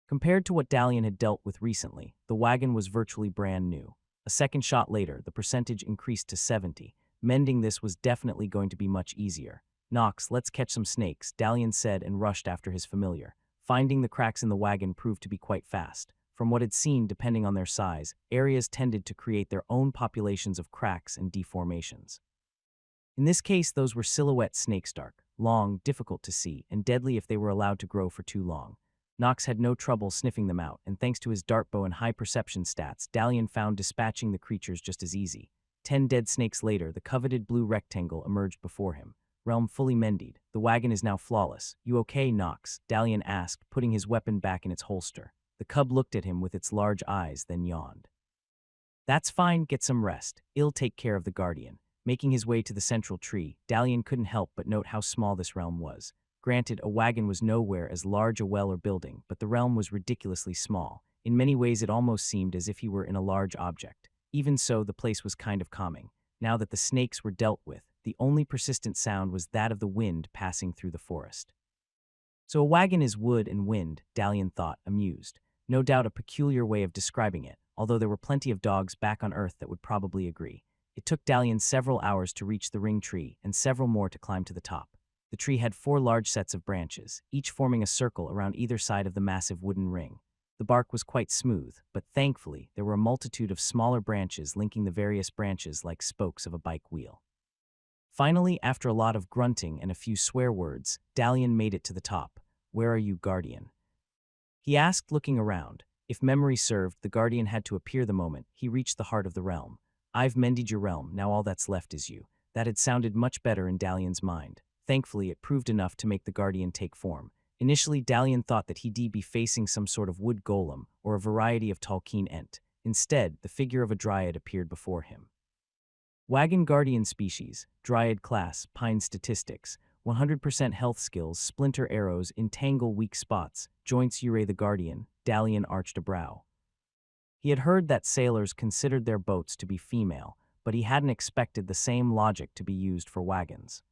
Compared to what Dalian had dealt with recently, the wagon was virtually brand new. A second shot later, the percentage increased to 70. Mending this was definitely going to be much easier. Nox, let's catch some snakes, Dalian said and rushed after his familiar. Finding the cracks in the wagon proved to be quite fast. From what had seen, depending on their size, areas tended to create their own populations of cracks and deformations. In this case, those were silhouette snakes, dark, long, difficult to see, and deadly if they were allowed to grow for too long. Nox had no trouble sniffing them out, and thanks to his dartbow and high perception stats, Dalian found dispatching the creatures just as easy. 10 dead snakes later, the coveted blue rectangle emerged before him. Realm fully mended. The wagon is now flawless. You okay, Nox? Dalian asked, putting his weapon back in its holster. The cub looked at him with its large eyes, then yawned. That's fine, get some rest. I'll take care of the Guardian. Making his way to the central tree, Dalian couldn't help but note how small this realm was. Granted, a wagon was nowhere as large a well or building, but the realm was ridiculously small. In many ways, it almost seemed as if he were in a large object. Even so, the place was kind of calming. Now that the snakes were dealt with, The only persistent sound was that of the wind passing through the forest. So a wagon is wood and wind, Dalian thought, amused. No doubt a peculiar way of describing it, although there were plenty of dogs back on Earth that would probably agree. It took Dalian several hours to reach the ring tree and several more to climb to the top. The tree had 4 large sets of branches, each forming a circle around either side of the massive wooden ring. The bark was quite smooth, but thankfully there were a multitude of smaller branches linking the various branches like spokes of a bike wheel. Finally, after a lot of grunting and a few swear words, Dalian made it to the top. "Where are you, Guardian?" he asked, looking around. If memory served, the Guardian had to appear the moment he reached the heart of the realm. "I've mended your realm, now all that's left is you." That had sounded much better in Dalian's mind. Thankfully, it proved enough to make the Guardian take form. Initially, Dalian thought that he'd be facing some sort of wood golem or a variety of Tolkien ent. Instead, the figure of a dryad appeared before him. Wagon Guardian species, Dryad class, Pine statistics, 100% health skills, splinter arrows, entangle weak spots, joints Ure the Guardian, Dalian arched a brow. He had heard that sailors considered their boats to be female, but he hadn't expected the same logic to be used for wagons.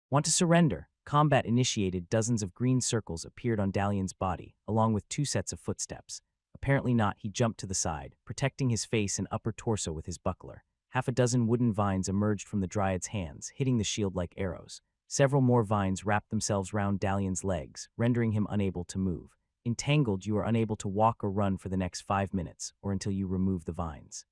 "Want to surrender?" Combat initiated. Dozens of green circles appeared on Dalian's body, along with 2 sets of footsteps. Apparently not, he jumped to the side, protecting his face and upper torso with his buckler. Half a dozen wooden vines emerged from the Dryad's hands, hitting the shield like arrows. Several more vines wrapped themselves round Dalian's legs, rendering him unable to move. Entangled, you are unable to walk or run for the next 5 minutes, or until you remove the vines.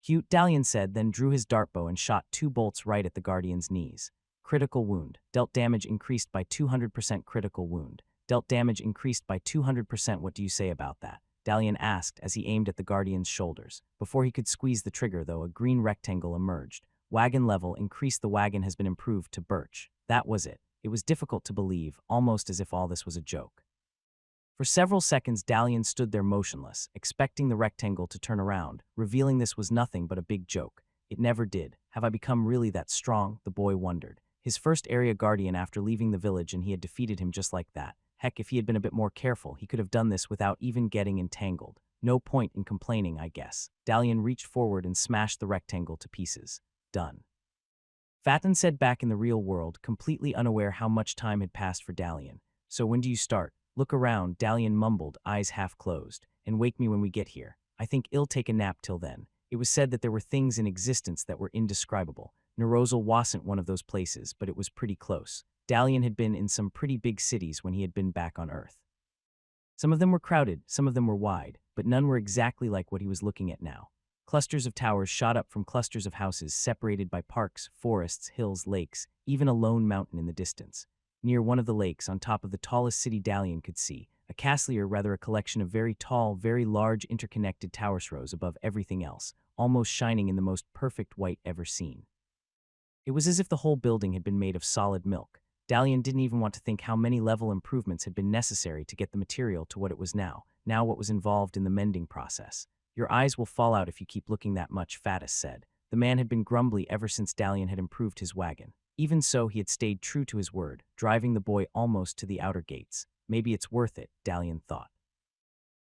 "Cute," Dalian said, then drew his dartbow and shot 2 bolts right at the Guardian's knees. Critical wound. Dealt damage increased by 200%. Critical wound. Dealt damage increased by 200%. What do you say about that?" Dalian asked as he aimed at the Guardian's shoulders. Before he could squeeze the trigger, though, a green rectangle emerged. "Wagon level increased. The wagon has been improved to birch." That was it. It was difficult to believe, almost as if all this was a joke. For several seconds, Dalian stood there motionless, expecting the rectangle to turn around, revealing this was nothing but a big joke. It never did. "Have I become really that strong?" the boy wondered. His first area guardian after leaving the village, and he had defeated him just like that. Heck, if he had been a bit more careful, he could have done this without even getting entangled. No point in complaining, I guess. Dalian reached forward and smashed the rectangle to pieces. Done. Fatin said back in the real world, completely unaware how much time had passed for Dalian. "So when do you start?" "Look around," Dalian mumbled, eyes half closed. "And wake me when we get here. I think I'll take a nap till then." It was said that there were things in existence that were indescribable. Nerozal wasn't one of those places, but it was pretty close. Dalian had been in some pretty big cities when he had been back on Earth. Some of them were crowded, some of them were wide, but none were exactly like what he was looking at now. Clusters of towers shot up from clusters of houses separated by parks, forests, hills, lakes, even a lone mountain in the distance. Near one of the lakes, on top of the tallest city Dalian could see, a castle, or rather a collection of very tall, very large interconnected towers rose above everything else, almost shining in the most perfect white ever seen. It was as if the whole building had been made of solid milk. Dalian didn't even want to think how many level improvements had been necessary to get the material to what it was now what was involved in the mending process. "Your eyes will fall out if you keep looking that much," Fatis said. The man had been grumbly ever since Dalian had improved his wagon. Even so, he had stayed true to his word, driving the boy almost to the outer gates. Maybe it's worth it, Dalian thought.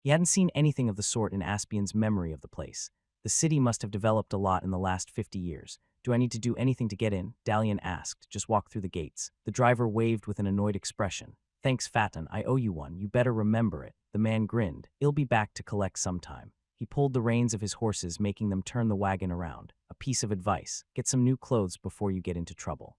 He hadn't seen anything of the sort in Aspian's memory of the place. The city must have developed a lot in the last 50 years. "Do I need to do anything to get in?" Dalian asked. "Just walk through the gates." The driver waved with an annoyed expression. "Thanks, Fatin, I owe you one. You better remember it." The man grinned. "I'll be back to collect sometime." He pulled the reins of his horses, making them turn the wagon around. "A piece of advice. Get some new clothes before you get into trouble."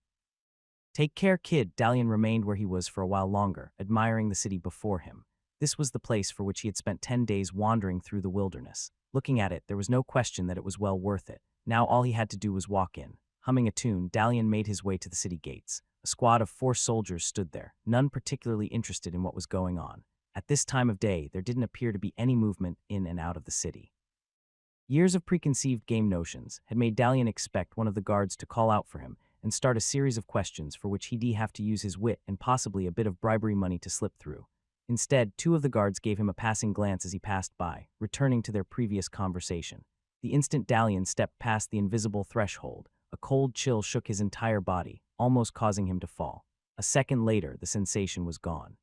"Take care, kid." Dalian remained where he was for a while longer, admiring the city before him. This was the place for which he had spent 10 days wandering through the wilderness. Looking at it, there was no question that it was well worth it. Now all he had to do was walk in. Humming a tune, Dalian made his way to the city gates. A squad of 4 soldiers stood there, none particularly interested in what was going on. At this time of day, there didn't appear to be any movement in and out of the city. Years of preconceived game notions had made Dalian expect one of the guards to call out for him and start a series of questions for which he'd have to use his wit and possibly a bit of bribery money to slip through. Instead, 2 of the guards gave him a passing glance as he passed by, returning to their previous conversation. The instant Dalian stepped past the invisible threshold, a cold chill shook his entire body, almost causing him to fall. A second later, the sensation was gone.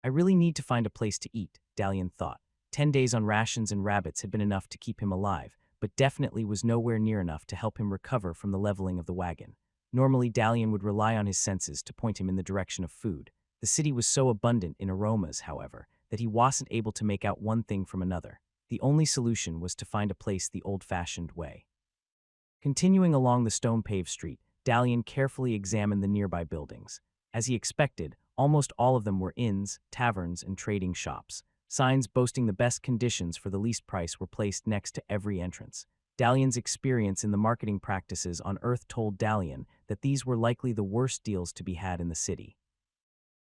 "I really need to find a place to eat," Dalian thought. 10 days on rations and rabbits had been enough to keep him alive, but definitely was nowhere near enough to help him recover from the leveling of the wagon. Normally, Dalian would rely on his senses to point him in the direction of food. The city was so abundant in aromas, however, that he wasn't able to make out one thing from another. The only solution was to find a place the old-fashioned way. Continuing along the stone-paved street, Dalian carefully examined the nearby buildings. As he expected, almost all of them were inns, taverns, and trading shops. Signs boasting the best conditions for the least price were placed next to every entrance. Dalian's experience in the marketing practices on Earth told Dalian that these were likely the worst deals to be had in the city.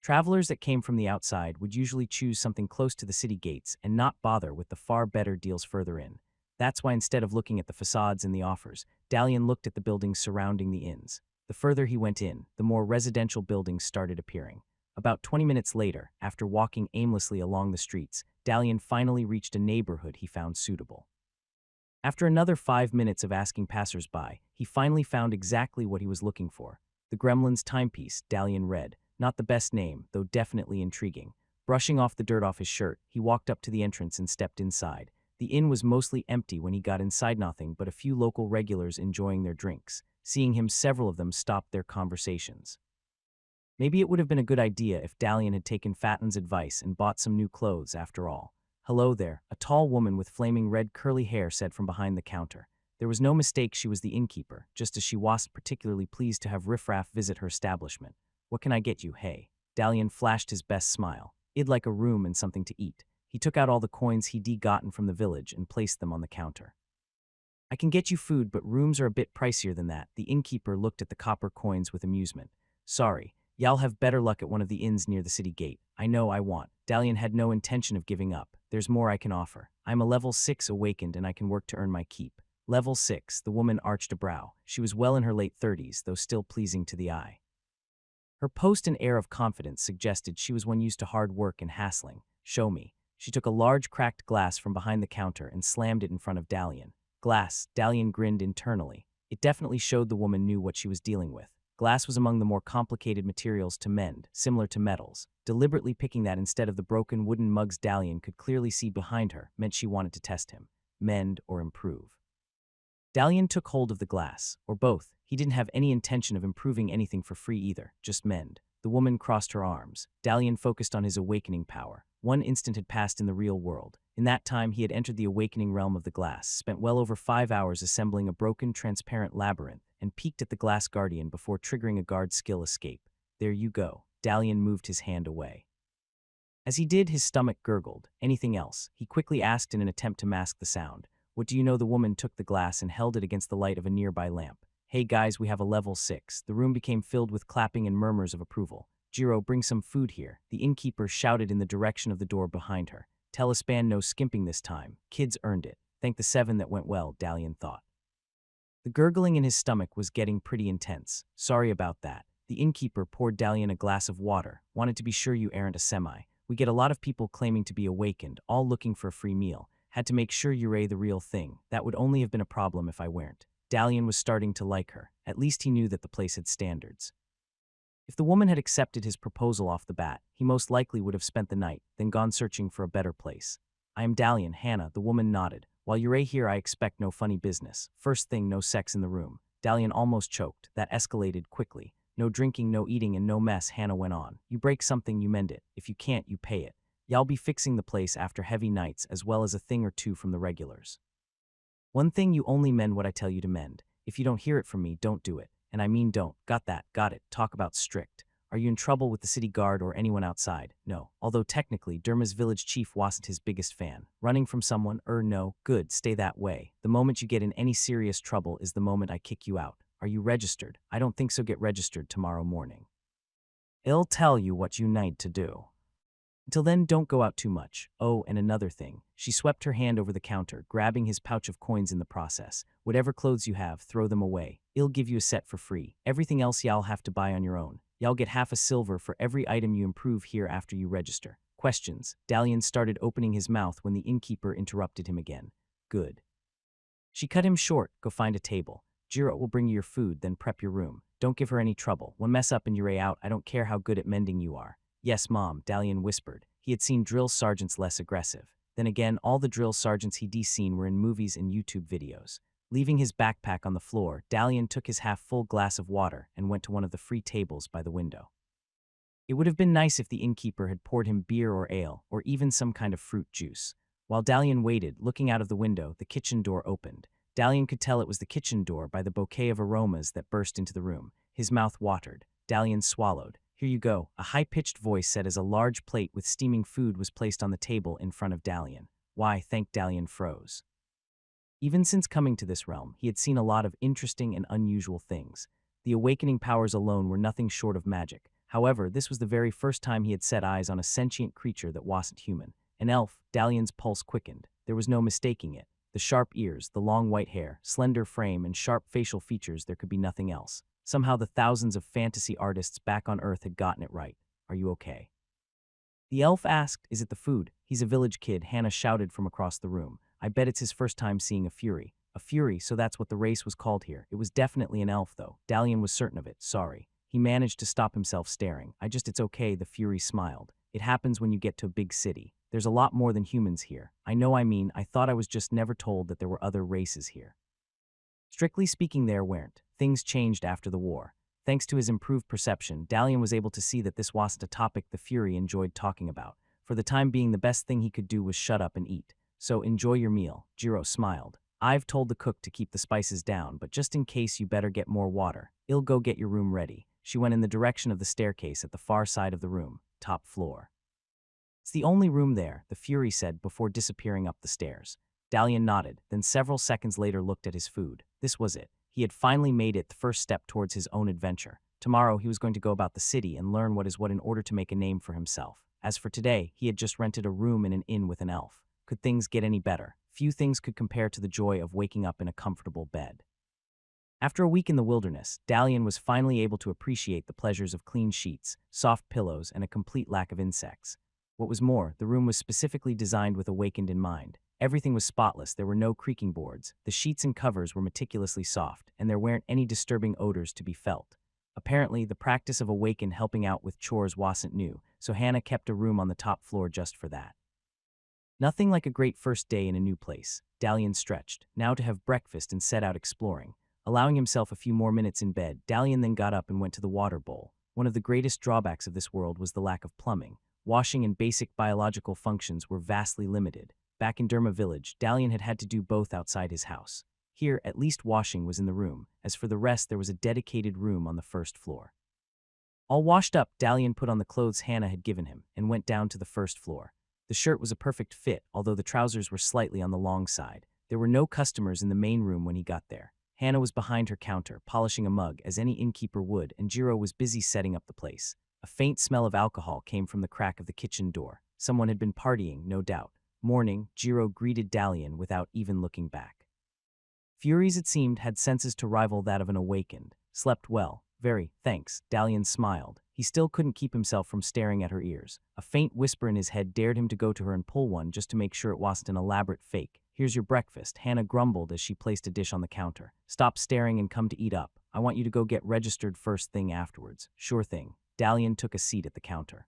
Travelers that came from the outside would usually choose something close to the city gates and not bother with the far better deals further in. That's why instead of looking at the facades and the offers, Dalian looked at the buildings surrounding the inns. The further he went in, the more residential buildings started appearing. About 20 minutes later, after walking aimlessly along the streets, Dalian finally reached a neighborhood he found suitable. After another 5 minutes of asking passers-by, he finally found exactly what he was looking for. The Gremlin's Timepiece, Dalian read. Not the best name, though definitely intriguing. Brushing off the dirt off his shirt, he walked up to the entrance and stepped inside. The inn was mostly empty when he got inside, nothing but a few local regulars enjoying their drinks. Seeing him, several of them stopped their conversations. Maybe it would have been a good idea if Dalian had taken Fatin's advice and bought some new clothes after all. "Hello there," a tall woman with flaming red curly hair said from behind the counter. There was no mistake, she was the innkeeper, just as she wasn't particularly pleased to have riffraff visit her establishment. "What can I get you, hey?" Dalian flashed his best smile. "I'd like a room and something to eat." He took out all the coins he'd gotten from the village and placed them on the counter. "I can get you food, but rooms are a bit pricier than that." The innkeeper looked at the copper coins with amusement. "Sorry, y'all have better luck at one of the inns near the city gate." "I know, I want." Dalian had no intention of giving up. "There's more I can offer. I'm a level 6 awakened and I can work to earn my keep." Level 6, the woman arched a brow. She was well in her late 30s, though still pleasing to the eye. Her post and air of confidence suggested she was one used to hard work and hassling. "Show me." She took a large cracked glass from behind the counter and slammed it in front of Dalian. Glass, Dalian grinned internally. It definitely showed the woman knew what she was dealing with. Glass was among the more complicated materials to mend, similar to metals. Deliberately picking that instead of the broken wooden mugs Dalian could clearly see behind her meant she wanted to test him, mend or improve. Dalian took hold of the glass, or both. He didn't have any intention of improving anything for free either, just mend. The woman crossed her arms. Dalian focused on his awakening power. 1 instant had passed in the real world. In that time, he had entered the awakening realm of the glass, spent well over 5 hours assembling a broken, transparent labyrinth, and peeked at the glass guardian before triggering a guard skill escape. "There you go." Dalian moved his hand away. As he did, his stomach gurgled. "Anything else?" he quickly asked in an attempt to mask the sound. "What do you know?" The woman took the glass and held it against the light of a nearby lamp. "Hey guys, we have a level 6. The room became filled with clapping and murmurs of approval. "Jiro, bring some food here." The innkeeper shouted in the direction of the door behind her. "Tell Aspan no skimping this time. Kids earned it." Thank the 7 that went well, Dalian thought. The gurgling in his stomach was getting pretty intense. "Sorry about that." The innkeeper poured Dalian a glass of water. "Wanted to be sure you aren't a semi. We get a lot of people claiming to be awakened, all looking for a free meal. Had to make sure you're the real thing. That would only have been a problem if I weren't." Dalian was starting to like her. At least he knew that the place had standards. If the woman had accepted his proposal off the bat, he most likely would have spent the night, then gone searching for a better place. "I am Dalian, Hannah." The woman nodded. "While you're here, I expect no funny business. First thing, no sex in the room." Dalian almost choked. That escalated quickly. "No drinking, no eating, and no mess," Hannah went on. "You break something, you mend it. If you can't, you pay it. Y'all be fixing the place after heavy nights, as well as a thing or two from the regulars. One thing, you only mend what I tell you to mend. If you don't hear it from me, don't do it. And I mean don't." "Got that, got it." Talk about strict. "Are you in trouble with the city guard or anyone outside?" "No." Although technically, Derma's village chief wasn't his biggest fan. "Running from someone?" No." "Good, stay that way. The moment you get in any serious trouble is the moment I kick you out." "Are you registered?" "I don't think so. Get registered tomorrow morning. I'll tell you what you need to do. Until then, don't go out too much. Oh, and another thing." She swept her hand over the counter, grabbing his pouch of coins in the process. "Whatever clothes you have, throw them away. I'll give you a set for free. Everything else y'all have to buy on your own. Y'all get half a silver for every item you improve here after you register." "Questions?" Dalian started opening his mouth when the innkeeper interrupted him again. "Good." She cut him short. "Go find a table. Jiro will bring you your food, then prep your room. Don't give her any trouble. One mess up and you're out. I don't care how good at mending you are." "Yes, Mom," Dalian whispered. He had seen drill sergeants less aggressive. Then again, all the drill sergeants he'd seen were in movies and YouTube videos. Leaving his backpack on the floor, Dalian took his half-full glass of water and went to one of the free tables by the window. It would have been nice if the innkeeper had poured him beer or ale, or even some kind of fruit juice. While Dalian waited, looking out of the window, the kitchen door opened. Dalian could tell it was the kitchen door by the bouquet of aromas that burst into the room. His mouth watered. Dalian swallowed. "Here you go," a high-pitched voice said as a large plate with steaming food was placed on the table in front of Dalian. Why, thank Dalian froze. Even since coming to this realm, he had seen a lot of interesting and unusual things. The awakening powers alone were nothing short of magic. However, this was the very first time he had set eyes on a sentient creature that wasn't human. An elf. Dalian's pulse quickened. There was no mistaking it. The sharp ears, the long white hair, slender frame, and sharp facial features, there could be nothing else. Somehow the thousands of fantasy artists back on Earth had gotten it right. "Are you okay?" The elf asked. "Is it the food?" "He's a village kid," Hannah shouted from across the room. "I bet it's his first time seeing a fury." A fury, so that's what the race was called here. It was definitely an elf, though. Dalian was certain of it. "Sorry." He managed to stop himself staring. It's okay," the fury smiled. "It happens when you get to a big city. There's a lot more than humans here." I thought I was just never told that there were other races here." Strictly speaking, there weren't. Things changed after the war. Thanks to his improved perception, Dalian was able to see that this wasn't a topic the Fury enjoyed talking about. For the time being, the best thing he could do was shut up and eat. "So enjoy your meal," Jiro smiled. "I've told the cook to keep the spices down, but just in case, you better get more water. I'll go get your room ready." She went in the direction of the staircase at the far side of the room, top floor. "It's the only room there," the Fury said before disappearing up the stairs. Dalian nodded, then several seconds later looked at his food. This was it. He had finally made it the first step towards his own adventure. Tomorrow he was going to go about the city and learn what is what in order to make a name for himself. As for today, he had just rented a room in an inn with an elf. Could things get any better? Few things could compare to the joy of waking up in a comfortable bed. After a week in the wilderness, Dalian was finally able to appreciate the pleasures of clean sheets, soft pillows, and a complete lack of insects. What was more, the room was specifically designed with Awakened in mind. Everything was spotless, there were no creaking boards, the sheets and covers were meticulously soft, and there weren't any disturbing odors to be felt. Apparently, the practice of Awakened helping out with chores wasn't new, so Hannah kept a room on the top floor just for that. Nothing like a great first day in a new place. Dalian stretched, now to have breakfast and set out exploring. Allowing himself a few more minutes in bed, Dalian then got up and went to the water bowl. One of the greatest drawbacks of this world was the lack of plumbing. Washing and basic biological functions were vastly limited. Back in Derma village, Dalian had to do both outside his house. Here, at least washing was in the room. As for the rest, there was a dedicated room on the first floor. All washed up, Dalian put on the clothes Hannah had given him and went down to the first floor. The shirt was a perfect fit, although the trousers were slightly on the long side. There were no customers in the main room when he got there. Hannah was behind her counter, polishing a mug as any innkeeper would, and Jiro was busy setting up the place. A faint smell of alcohol came from the crack of the kitchen door. Someone had been partying, no doubt. Morning, Jiro greeted Dalian without even looking back. Furies, it seemed, had senses to rival that of an awakened. "Slept well." "Very, thanks." Dalian smiled. He still couldn't keep himself from staring at her ears. A faint whisper in his head dared him to go to her and pull one just to make sure it wasn't an elaborate fake. "Here's your breakfast," Hannah grumbled as she placed a dish on the counter. "Stop staring and come to eat up. I want you to go get registered first thing afterwards." "Sure thing." Dalian took a seat at the counter.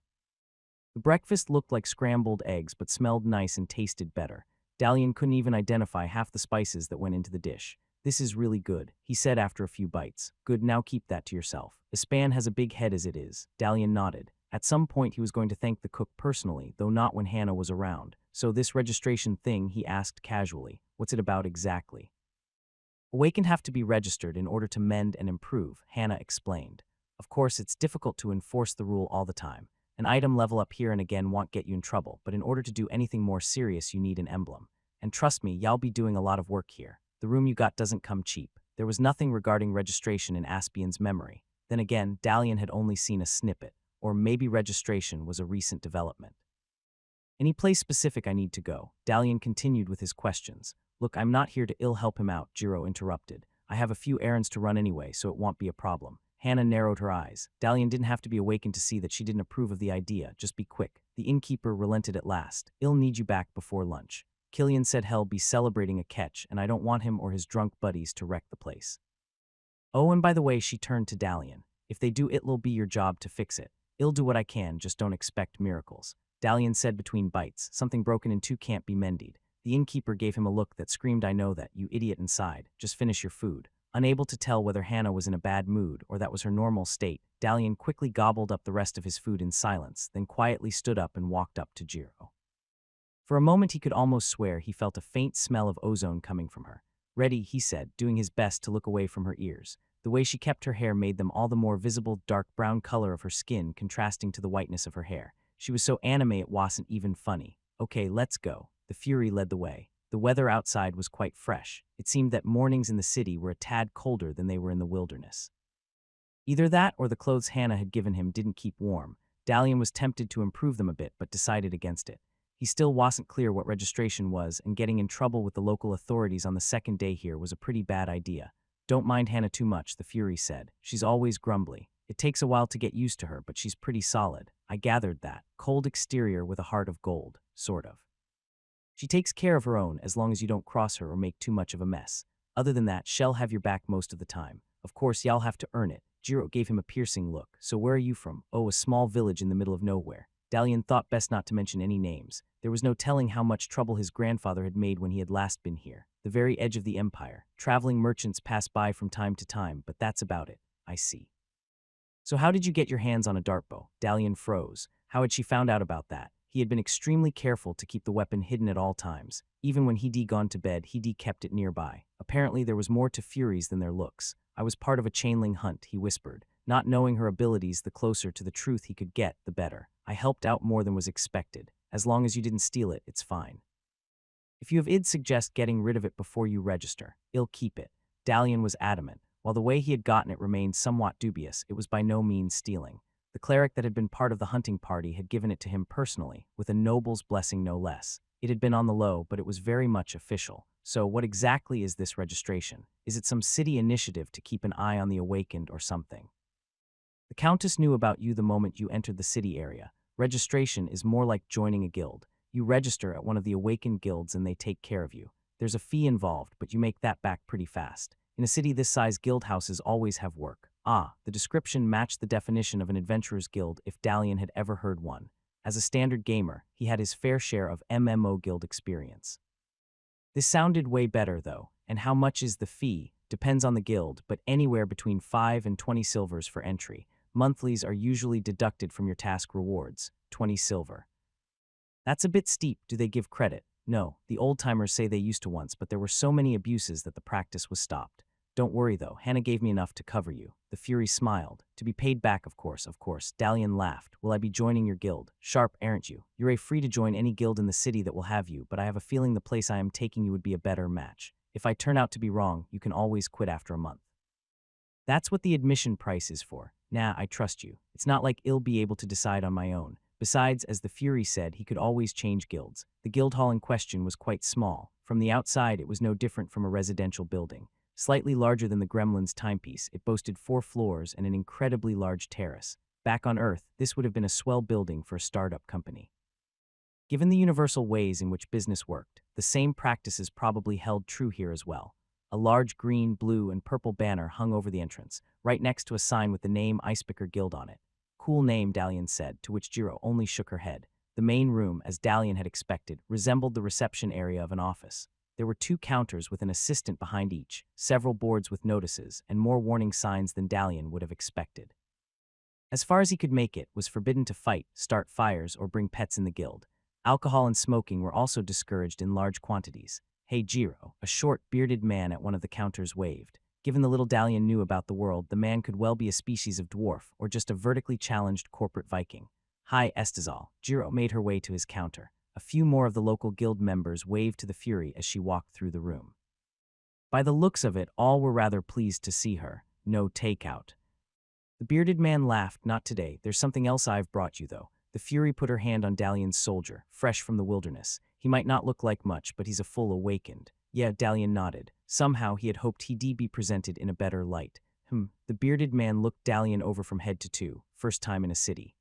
The breakfast looked like scrambled eggs but smelled nice and tasted better. Dalian couldn't even identify half the spices that went into the dish. "This is really good," he said after a few bites. "Good, now keep that to yourself. Ispan has a big head as it is." Dalian nodded. At some point he was going to thank the cook personally, though not when Hannah was around. "So this registration thing," he asked casually, "what's it about exactly?" "Awakened have to be registered in order to mend and improve," Hannah explained. "Of course, it's difficult to enforce the rule all the time. An item level up here and again won't get you in trouble, but in order to do anything more serious you need an emblem. And trust me, y'all be doing a lot of work here. The room you got doesn't come cheap." There was nothing regarding registration in Aspian's memory. Then again, Dalian had only seen a snippet, or maybe registration was a recent development. "Any place specific I need to go?" Dalian continued with his questions. "Look, I'm not here to help him out," Jiro interrupted. "I have a few errands to run anyway, so it won't be a problem." Hannah narrowed her eyes. Dalian didn't have to be awakened to see that she didn't approve of the idea. "Just be quick." The innkeeper relented at last. "I'll need you back before lunch. Killian said he'll be celebrating a catch, and I don't want him or his drunk buddies to wreck the place. Oh, and by the way," she turned to Dalian, "if they do, it'll be your job to fix it. I'll do what I can, just don't expect miracles." Dalian said between bites. Something broken in two can't be mended. The innkeeper gave him a look that screamed, I know that, you idiot, inside. Just finish your food. Unable to tell whether Hannah was in a bad mood or that was her normal state, Dalian quickly gobbled up the rest of his food in silence, then quietly stood up and walked up to Jiro. For a moment he could almost swear he felt a faint smell of ozone coming from her. Ready, he said, doing his best to look away from her ears. The way she kept her hair made them all the more visible dark brown color of her skin contrasting to the whiteness of her hair. She was so anime it wasn't even funny. Okay, let's go. The Fury led the way. The weather outside was quite fresh. It seemed that mornings in the city were a tad colder than they were in the wilderness. Either that or the clothes Hannah had given him didn't keep warm. Dalian was tempted to improve them a bit but decided against it. He still wasn't clear what registration was, and getting in trouble with the local authorities on the second day here was a pretty bad idea. Don't mind Hannah too much, the Fury said. She's always grumbly. It takes a while to get used to her, but she's pretty solid. I gathered that. Cold exterior with a heart of gold, sort of. She takes care of her own as long as you don't cross her or make too much of a mess. Other than that, she'll have your back most of the time. Of course, y'all have to earn it. Jiro gave him a piercing look. So where are you from? Oh, a small village in the middle of nowhere. Dalian thought best not to mention any names. There was no telling how much trouble his grandfather had made when he had last been here. The very edge of the empire. Traveling merchants pass by from time to time, but that's about it. I see. So how did you get your hands on a dartbow? Dalian froze. How had she found out about that? He had been extremely careful to keep the weapon hidden at all times. Even when he'd gone to bed, he'd kept it nearby. Apparently there was more to Furies than their looks. I was part of a chainling hunt, he whispered. Not knowing her abilities, the closer to the truth he could get, the better. I helped out more than was expected. As long as you didn't steal it, it's fine. If you have I'd suggest getting rid of it before you register. I'll keep it. Dalian was adamant. While the way he had gotten it remained somewhat dubious, it was by no means stealing. The cleric that had been part of the hunting party had given it to him personally, with a noble's blessing no less. It had been on the low, but it was very much official. So what exactly is this registration? Is it some city initiative to keep an eye on the awakened or something? The Countess knew about you the moment you entered the city area. Registration is more like joining a guild. You register at one of the awakened guilds and they take care of you. There's a fee involved, but you make that back pretty fast. In a city this size, guild houses always have work. The description matched the definition of an adventurer's guild if Dalian had ever heard one. As a standard gamer, he had his fair share of MMO guild experience. This sounded way better though, and how much is the fee? Depends on the guild, but anywhere between 5 and 20 silvers for entry. Monthlies are usually deducted from your task rewards, 20 silver. That's a bit steep. Do they give credit? No, the old-timers say they used to once, but there were so many abuses that the practice was stopped. Don't worry though, Hannah gave me enough to cover you. The Fury smiled. To be paid back, of course. Dalian laughed. Will I be joining your guild? Sharp, aren't you? You're free to join any guild in the city that will have you, but I have a feeling the place I am taking you would be a better match. If I turn out to be wrong, you can always quit after a month. That's what the admission price is for. Nah, I trust you. It's not like I'll be able to decide on my own. Besides, as the Fury said, he could always change guilds. The guild hall in question was quite small. From the outside, it was no different from a residential building. Slightly larger than the Gremlin's timepiece, it boasted 4 floors and an incredibly large terrace. Back on Earth, this would have been a swell building for a startup company. Given the universal ways in which business worked, the same practices probably held true here as well. A large green, blue, and purple banner hung over the entrance, right next to a sign with the name Icepicker Guild on it. Cool name, Dalian said, to which Jiro only shook her head. The main room, as Dalian had expected, resembled the reception area of an office. There were 2 counters with an assistant behind each, several boards with notices, and more warning signs than Dalian would have expected. As far as he could make it, was forbidden to fight, start fires, or bring pets in the guild. Alcohol and smoking were also discouraged in large quantities. Hey Jiro, a short, bearded man at one of the counters waved. Given the little Dalian knew about the world, the man could well be a species of dwarf, or just a vertically challenged corporate Viking. Hi, Estazal. Jiro made her way to his counter. A few more of the local guild members waved to the Fury as she walked through the room. By the looks of it, all were rather pleased to see her. No takeout. The bearded man laughed. Not today. There's something else I've brought you, though. The Fury put her hand on Dalian's soldier, fresh from the wilderness. He might not look like much, but he's a full awakened. Yeah, Dalian nodded. Somehow he had hoped he'd be presented in a better light. The bearded man looked Dalian over from head to toe. First time in a city.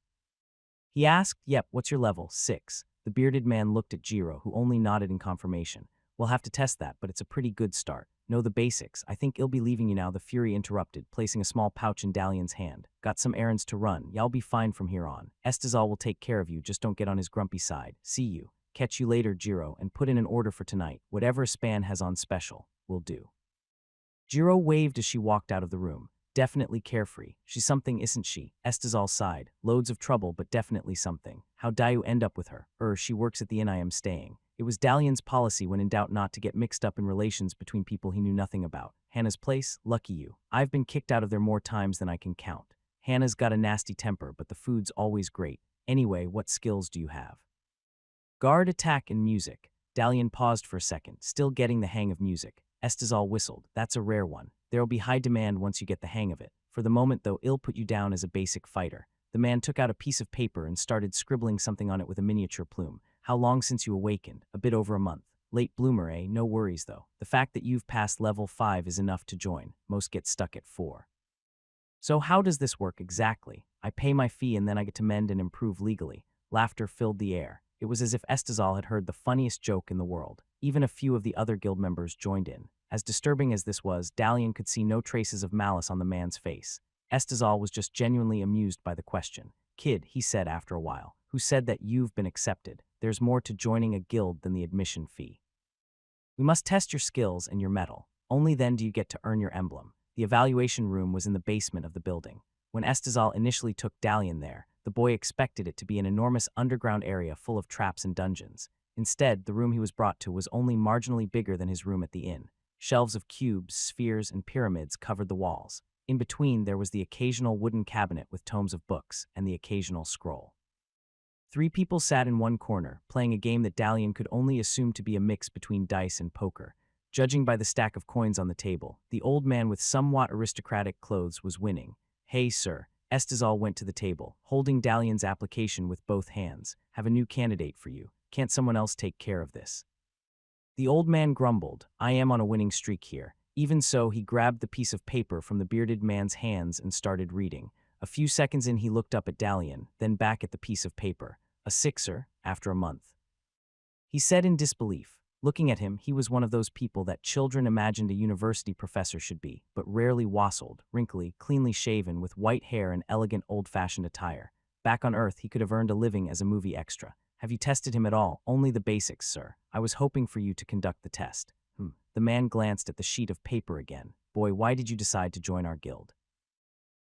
He asked, Yep, what's your level? 6. The bearded man looked at Jiro, who only nodded in confirmation. We'll have to test that, but it's a pretty good start. Know the basics. I think I'll be leaving you now, the Fury interrupted, placing a small pouch in Dalian's hand. Got some errands to run. Y'all be fine from here on. Estazal will take care of you, just don't get on his grumpy side. See you. Catch you later, Jiro, and put in an order for tonight. Whatever Span has on special, will do. Jiro waved as she walked out of the room. Definitely carefree. She's something, isn't she? Estazal sighed. Loads of trouble, but definitely something. How'd Dayu end up with her? She works at the inn I am staying. It was Dalian's policy when in doubt not to get mixed up in relations between people he knew nothing about. Hannah's place? Lucky you. I've been kicked out of there more times than I can count. Hannah's got a nasty temper, but the food's always great. Anyway, what skills do you have? Guard, attack, and music. Dalian paused for a second, still getting the hang of music. Estazal whistled. That's a rare one. There'll be high demand once you get the hang of it. For the moment, though, I'll put you down as a basic fighter. The man took out a piece of paper and started scribbling something on it with a miniature plume. How long since you awakened? A bit over a month. Late bloomer, eh? No worries, though. The fact that you've passed level 5 is enough to join. Most get stuck at 4. So how does this work exactly? I pay my fee and then I get to mend and improve legally. Laughter filled the air. It was as if Estazal had heard the funniest joke in the world. Even a few of the other guild members joined in. As disturbing as this was, Dalian could see no traces of malice on the man's face. Estazal was just genuinely amused by the question. Kid, he said after a while, who said that you've been accepted. There's more to joining a guild than the admission fee. We must test your skills and your mettle. Only then do you get to earn your emblem. The evaluation room was in the basement of the building. When Estazal initially took Dalian there, the boy expected it to be an enormous underground area full of traps and dungeons. Instead, the room he was brought to was only marginally bigger than his room at the inn. Shelves of cubes, spheres, and pyramids covered the walls. In between, there was the occasional wooden cabinet with tomes of books and the occasional scroll. 3 people sat in one corner, playing a game that Dalian could only assume to be a mix between dice and poker. Judging by the stack of coins on the table, the old man with somewhat aristocratic clothes was winning. Hey, sir. Estazal went to the table, holding Dalian's application with both hands. Have a new candidate for you. Can't someone else take care of this? The old man grumbled. I am on a winning streak here. Even so, he grabbed the piece of paper from the bearded man's hands and started reading. A few seconds in, he looked up at Dalian, then back at the piece of paper. A 6er, after a month. He said in disbelief. Looking at him, he was one of those people that children imagined a university professor should be, but rarely wassailed, wrinkly, cleanly shaven, with white hair and elegant old-fashioned attire. Back on Earth, he could have earned a living as a movie extra. Have you tested him at all? Only the basics, sir. I was hoping for you to conduct the test. The man glanced at the sheet of paper again. Boy, why did you decide to join our guild?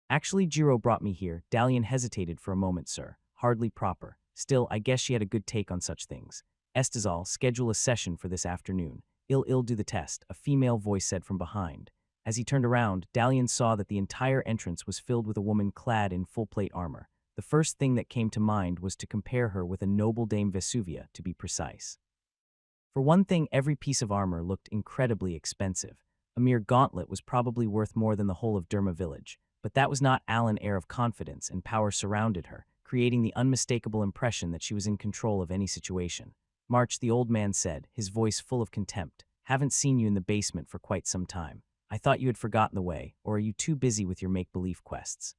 Actually, Jiro brought me here. Dalian hesitated for a moment, sir. Hardly proper. Still, I guess she had a good take on such things. Estazal, schedule a session for this afternoon. I'll do the test, a female voice said from behind. As he turned around, Dalian saw that the entire entrance was filled with a woman clad in full-plate armor. The first thing that came to mind was to compare her with a noble Dame Vesuvia, to be precise. For one thing, every piece of armor looked incredibly expensive. A mere gauntlet was probably worth more than the whole of Derma village. But that was not Alan. Air of confidence and power surrounded her, creating the unmistakable impression that she was in control of any situation. March, the old man said, his voice full of contempt. Haven't seen you in the basement for quite some time. I thought you had forgotten the way, or are you too busy with your make-believe quests?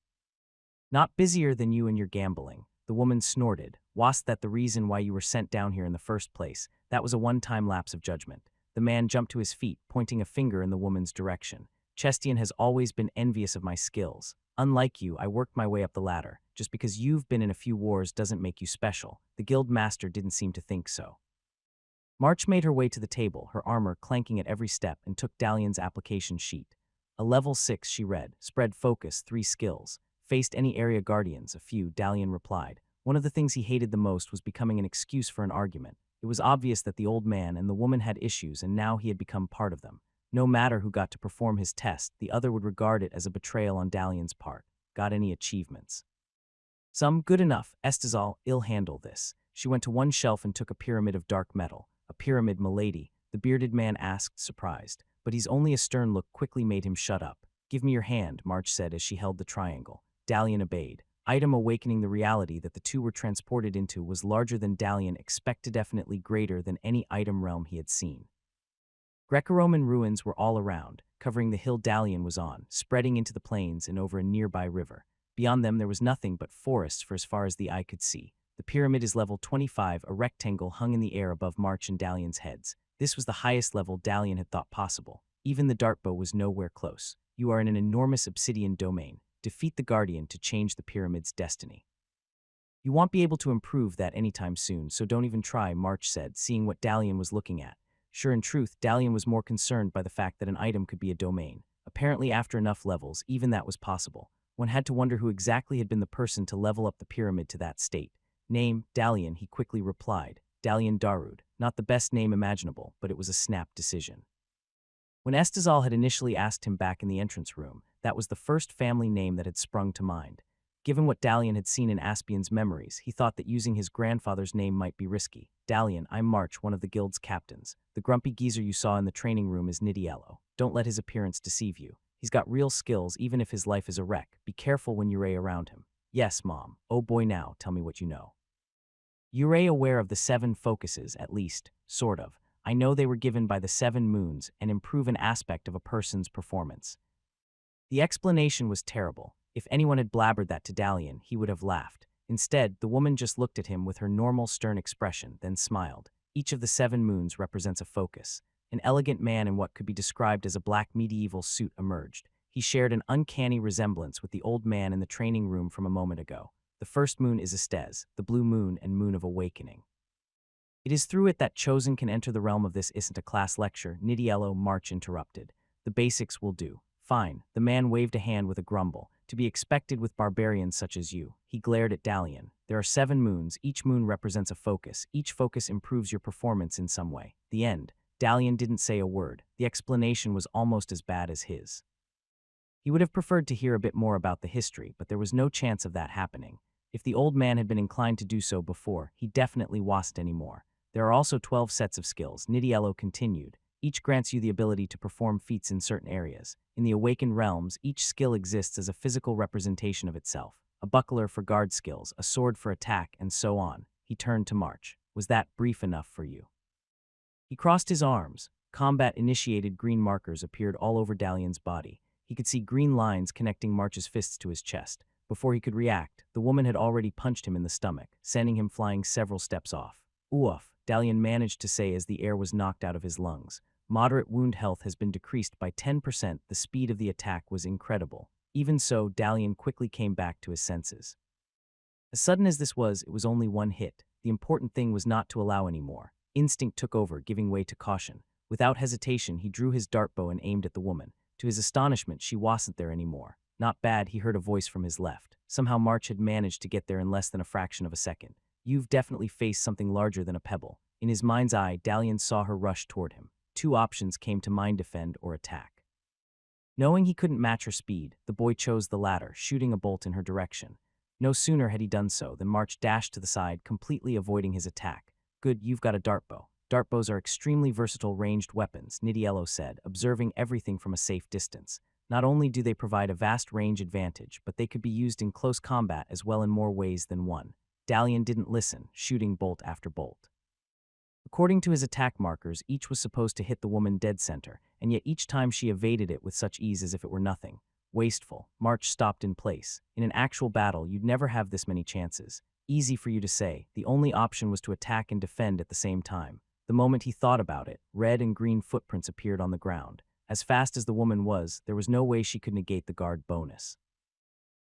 Not busier than you and your gambling. The woman snorted. Was that the reason why you were sent down here in the first place? That was a one-time lapse of judgment. The man jumped to his feet, pointing a finger in the woman's direction. Chestian has always been envious of my skills. Unlike you, I worked my way up the ladder. Just because you've been in a few wars doesn't make you special. The guild master didn't seem to think so. March made her way to the table, her armor clanking at every step, and took Dalian's application sheet. A level 6, she read. Spread focus, 3 skills. Faced any area guardians, a few, Dalian replied. One of the things he hated the most was becoming an excuse for an argument. It was obvious that the old man and the woman had issues, and now he had become part of them. No matter who got to perform his test, the other would regard it as a betrayal on Dalian's part. Got any achievements? Some. Good enough. Estazal, I'll handle this. She went to one shelf and took a pyramid of dark metal. A pyramid, milady, the bearded man asked, surprised. But he's only a stern look quickly made him shut up. Give me your hand, March said as she held the triangle. Dalian obeyed. Item awakening the reality that the two were transported into was larger than Dalian expected, definitely greater than any item realm he had seen. Greco-Roman ruins were all around, covering the hill Dalian was on, spreading into the plains and over a nearby river. Beyond them there was nothing but forests for as far as the eye could see. The pyramid is level 25, a rectangle hung in the air above March and Dalian's heads. This was the highest level Dalian had thought possible. Even the dartbow was nowhere close. You are in an enormous obsidian domain. Defeat the Guardian to change the pyramid's destiny. You won't be able to improve that anytime soon, so don't even try, March said, seeing what Dalian was looking at. Sure, in truth, Dalian was more concerned by the fact that an item could be a domain. Apparently, after enough levels, even that was possible. One had to wonder who exactly had been the person to level up the pyramid to that state. Name, Dalian, he quickly replied. Dalian Darud. Not the best name imaginable, but it was a snap decision. When Estazal had initially asked him back in the entrance room, that was the first family name that had sprung to mind. Given what Dalian had seen in Aspian's memories, he thought that using his grandfather's name might be risky. Dalian, I'm March, one of the guild's captains. The grumpy geezer you saw in the training room is Nidiello. Don't let his appearance deceive you. He's got real skills even if his life is a wreck. Be careful when you're around him. Yes, Mom. Oh boy, now, tell me what you know. You're aware of the 7 focuses, at least, sort of. I know they were given by the 7 moons and improve an aspect of a person's performance. The explanation was terrible. If anyone had blabbered that to Dalian, he would have laughed. Instead, the woman just looked at him with her normal stern expression, then smiled. Each of the 7 moons represents a focus. An elegant man in what could be described as a black medieval suit emerged. He shared an uncanny resemblance with the old man in the training room from a moment ago. The first moon is Estes, the blue moon and moon of awakening. It is through it that Chosen can enter the realm of this isn't a class lecture, Nidiello March interrupted. The basics will do. Fine, the man waved a hand with a grumble. To be expected with barbarians such as you. He glared at Dalian. There are 7 moons, each moon represents a focus. Each focus improves your performance in some way. The end. Dalian didn't say a word. The explanation was almost as bad as his. He would have preferred to hear a bit more about the history, but there was no chance of that happening. If the old man had been inclined to do so before, he definitely wasn't anymore. There are also 12 sets of skills, Nidiello continued. Each grants you the ability to perform feats in certain areas. In the awakened realms, each skill exists as a physical representation of itself. A buckler for guard skills, a sword for attack, and so on. He turned to March. Was that brief enough for you? He crossed his arms. Combat-initiated green markers appeared all over Dalian's body. He could see green lines connecting March's fists to his chest. Before he could react, the woman had already punched him in the stomach, sending him flying several steps off. Oof, Dalian managed to say as the air was knocked out of his lungs. Moderate wound health has been decreased by 10%. The speed of the attack was incredible. Even so, Dalian quickly came back to his senses. As sudden as this was, it was only one hit. The important thing was not to allow any more. Instinct took over, giving way to caution. Without hesitation, he drew his dartbow and aimed at the woman. To his astonishment, she wasn't there anymore. Not bad, he heard a voice from his left. Somehow March had managed to get there in less than a fraction of a second. You've definitely faced something larger than a pebble. In his mind's eye, Dalian saw her rush toward him. 2 options came to mind: defend or attack. Knowing he couldn't match her speed, the boy chose the latter, shooting a bolt in her direction. No sooner had he done so than March dashed to the side, completely avoiding his attack. Good, you've got a dartbow. Dartbows are extremely versatile ranged weapons, Nidiello said, observing everything from a safe distance. Not only do they provide a vast range advantage, but they could be used in close combat as well in more ways than one. Dalian didn't listen, shooting bolt after bolt. According to his attack markers, each was supposed to hit the woman dead center, and yet each time she evaded it with such ease as if it were nothing. Wasteful. March stopped in place. In an actual battle, you'd never have this many chances. Easy for you to say. The only option was to attack and defend at the same time. The moment he thought about it, red and green footprints appeared on the ground. As fast as the woman was, there was no way she could negate the guard bonus.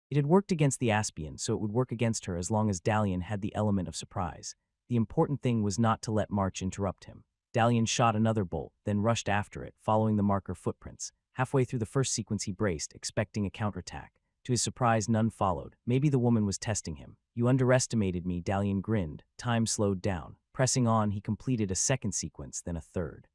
It had worked against the Aspian, so it would work against her as long as Dalian had the element of surprise. The important thing was not to let March interrupt him. Dalian shot another bolt, then rushed after it, following the marker footprints. Halfway through the first sequence he braced, expecting a counterattack. To his surprise, none followed. Maybe the woman was testing him. You underestimated me, Dalian grinned. Time slowed down. Pressing on, he completed a second sequence, then a third.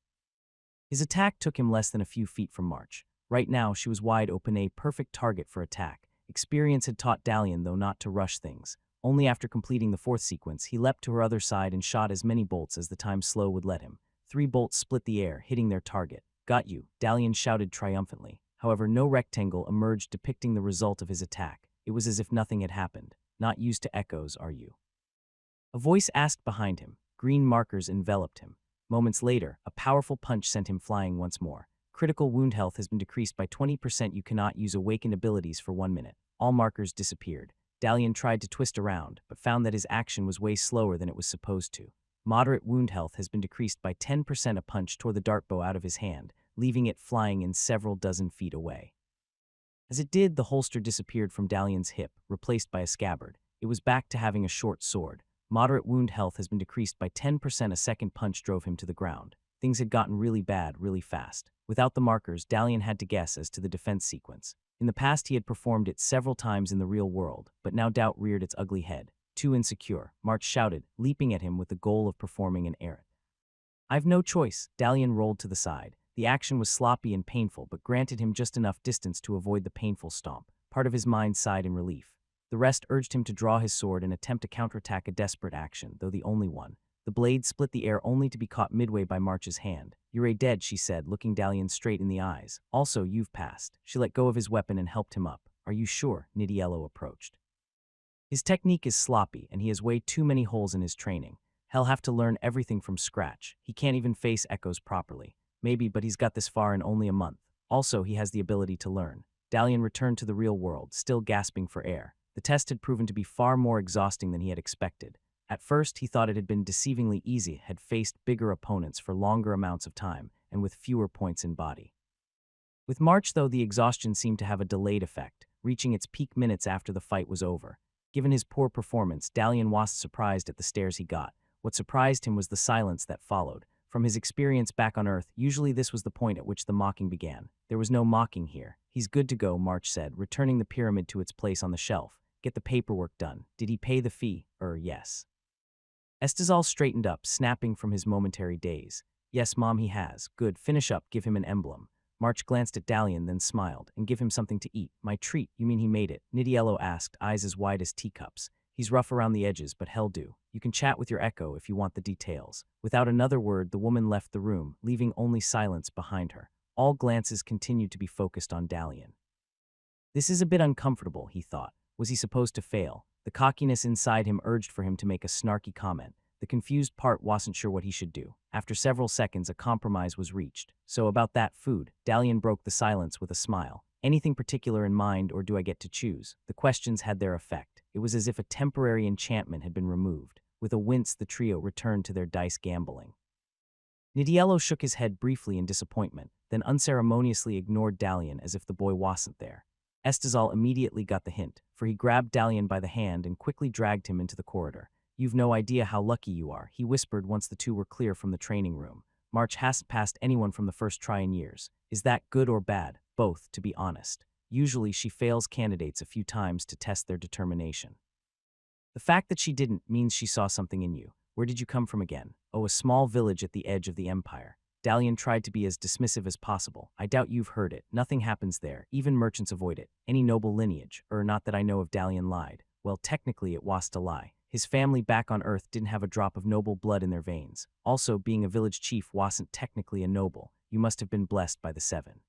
His attack took him less than a few feet from March. Right now, she was wide open, a perfect target for attack. Experience had taught Dalian, though, not to rush things. Only after completing the fourth sequence, he leapt to her other side and shot as many bolts as the time slow would let him. 3 bolts split the air, hitting their target. Got you, Dalian shouted triumphantly. However, no rectangle emerged depicting the result of his attack. It was as if nothing had happened. Not used to echoes, are you? A voice asked behind him. Green markers enveloped him. Moments later, a powerful punch sent him flying once more. Critical wound health has been decreased by 20%. You cannot use awakened abilities for 1 minute. All markers disappeared. Dalian tried to twist around, but found that his action was way slower than it was supposed to. Moderate wound health has been decreased by 10%. A punch tore the dart bow out of his hand, leaving it flying in several dozen feet away. As it did, the holster disappeared from Dalian's hip, replaced by a scabbard. It was back to having a short sword. Moderate wound health has been decreased by 10%. A second punch drove him to the ground. Things had gotten really bad, really fast. Without the markers, Dalian had to guess as to the defense sequence. In the past, he had performed it several times in the real world, but now doubt reared its ugly head. Too insecure, March shouted, leaping at him with the goal of performing an errand. "I've no choice." Dalian rolled to the side. The action was sloppy and painful, but granted him just enough distance to avoid the painful stomp. Part of his mind sighed in relief. The rest urged him to draw his sword and attempt to counterattack a desperate action, though the only one. The blade split the air only to be caught midway by March's hand. "You're dead," she said, looking Dalian straight in the eyes. "Also, you've passed." She let go of his weapon and helped him up. "Are you sure?" Nidiello approached. "His technique is sloppy, and he has way too many holes in his training. He'll have to learn everything from scratch. He can't even face echoes properly. Maybe, but he's got this far in only a month. Also, he has the ability to learn." Dalian returned to the real world, still gasping for air. The test had proven to be far more exhausting than he had expected. At first, he thought it had been deceivingly easy, had faced bigger opponents for longer amounts of time, and with fewer points in body. With March, though, the exhaustion seemed to have a delayed effect, reaching its peak minutes after the fight was over. Given his poor performance, Dalian was surprised at the stares he got. What surprised him was the silence that followed. From his experience back on Earth, usually this was the point at which the mocking began. There was no mocking here. "He's good to go," March said, returning the pyramid to its place on the shelf. "Get the paperwork done. Did he pay the fee?" Yes." Estezal straightened up, snapping from his momentary daze. "Yes, Mom, he has." "Good, finish up, give him an emblem." March glanced at Dalian, then smiled. "And give him something to eat." "My treat? You mean he made it?" Nidiello asked, eyes as wide as teacups. "He's rough around the edges, but hell do. You can chat with your echo if you want the details." Without another word, the woman left the room, leaving only silence behind her. All glances continued to be focused on Dalian. This is a bit uncomfortable, he thought. Was he supposed to fail? The cockiness inside him urged for him to make a snarky comment. The confused part wasn't sure what he should do. After several seconds, a compromise was reached. "So about that food," Dalian broke the silence with a smile. "Anything particular in mind, or do I get to choose?" The questions had their effect. It was as if a temporary enchantment had been removed. With a wince, the trio returned to their dice gambling. Nidiello shook his head briefly in disappointment, then unceremoniously ignored Dalian as if the boy wasn't there. Estezal immediately got the hint, for he grabbed Dalian by the hand and quickly dragged him into the corridor. "You've no idea how lucky you are," he whispered once the two were clear from the training room. "March hasn't passed anyone from the first try in years. Is that good or bad?" "Both, to be honest. Usually she fails candidates a few times to test their determination. The fact that she didn't means she saw something in you. Where did you come from again?" "Oh, a small village at the edge of the empire." Dalian tried to be as dismissive as possible. "I doubt you've heard it. Nothing happens there. Even merchants avoid it. Any noble lineage, not that I know of." Dalian lied. Well, technically it was a lie. His family back on Earth didn't have a drop of noble blood in their veins. Also, being a village chief wasn't technically a noble. You must have been blessed by the seven.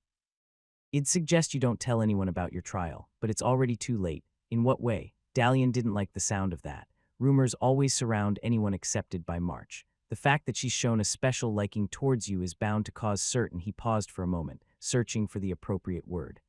"I'd suggest you don't tell anyone about your trial, but it's already too late." "In what way?" Dalian didn't like the sound of that. Rumors always surround anyone accepted by March. The fact that she's shown a special liking towards you is bound to cause certain. He paused for a moment, searching for the appropriate word.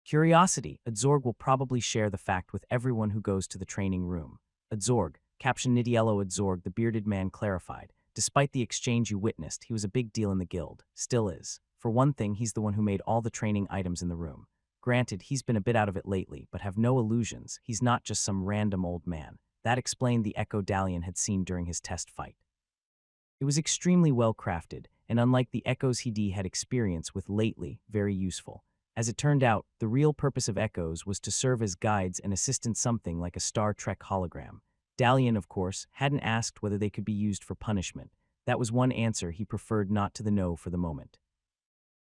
"Curiosity. Adzorg will probably share the fact with everyone who goes to the training room." "Adzorg," caption Nidiello. "Adzorg," the bearded man clarified. "Despite the exchange you witnessed, he was a big deal in the guild. Still is. For one thing, he's the one who made all the training items in the room. Granted, he's been a bit out of it lately, but have no illusions. He's not just some random old man." That explained the echo Dalian had seen during his test fight. It was extremely well crafted, and unlike the echoes he had experience with lately, very useful. As it turned out, the real purpose of echoes was to serve as guides and assistants, something like a Star Trek hologram. Dalian, of course, hadn't asked whether they could be used for punishment. That was one answer he preferred not to know for the moment.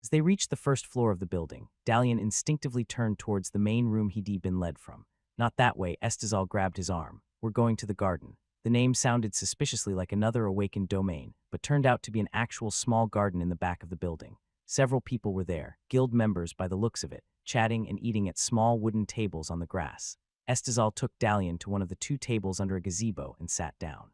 As they reached the first floor of the building, Dalian instinctively turned towards the main room he'd been led from. "Not that way," Estezal grabbed his arm. "We're going to the garden." The name sounded suspiciously like another awakened domain, but turned out to be an actual small garden in the back of the building. Several people were there, guild members by the looks of it, chatting and eating at small wooden tables on the grass. Estezal took Dalian to one of the two tables under a gazebo and sat down.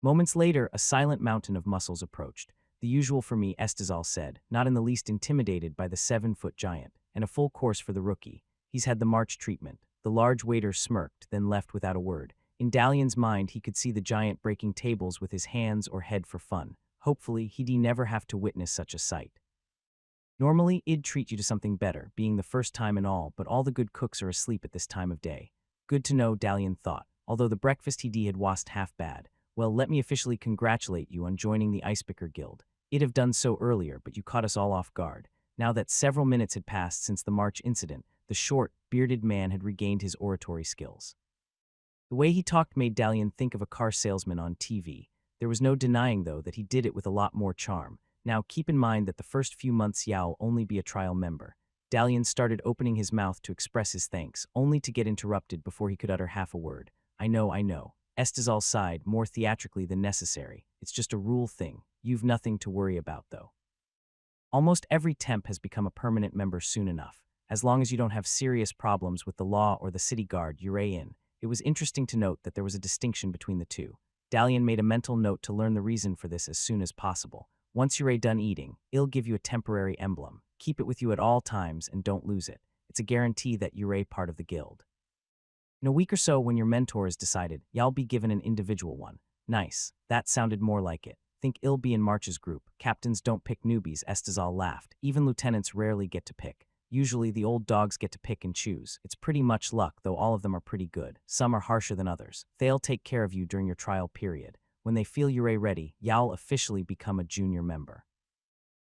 Moments later, a silent mountain of muscles approached. "The usual for me," Estezal said, not in the least intimidated by the 7-foot giant, "and a full course for the rookie. He's had the March treatment." The large waiter smirked, then left without a word. In Dalian's mind, he could see the giant breaking tables with his hands or head for fun. Hopefully, he'd never have to witness such a sight. Normally, it'd treat you to something better, being the first time and all, but all the good cooks are asleep at this time of day. Good to know, Dalian thought, although the breakfast he had wasn't half bad. Well, let me officially congratulate you on joining the Icepicker Guild. It'd have done so earlier, but you caught us all off guard. Now that several minutes had passed since the March incident, the short, bearded man had regained his oratory skills. The way he talked made Dalian think of a car salesman on TV. There was no denying, though, that he did it with a lot more charm. Now, keep in mind that the first few months Yao will only be a trial member. Dalian started opening his mouth to express his thanks, only to get interrupted before he could utter half a word. I know. Estazal sighed, more theatrically than necessary. It's just a rule thing. You've nothing to worry about, though. Almost every temp has become a permanent member soon enough, as long as you don't have serious problems with the law or the city guard you're in. It was interesting to note that there was a distinction between the two. Dalian made a mental note to learn the reason for this as soon as possible. Once you're done eating, it'll give you a temporary emblem. Keep it with you at all times and don't lose it. It's a guarantee that you're part of the guild. In a week or so, when your mentor is decided, you'll be given an individual one. Nice. That sounded more like it. Think it'll be in March's group. Captains don't pick newbies, Estazal laughed. Even lieutenants rarely get to pick. Usually the old dogs get to pick and choose. It's pretty much luck, though all of them are pretty good. Some are harsher than others. They'll take care of you during your trial period. When they feel you're ready, you'll officially become a junior member.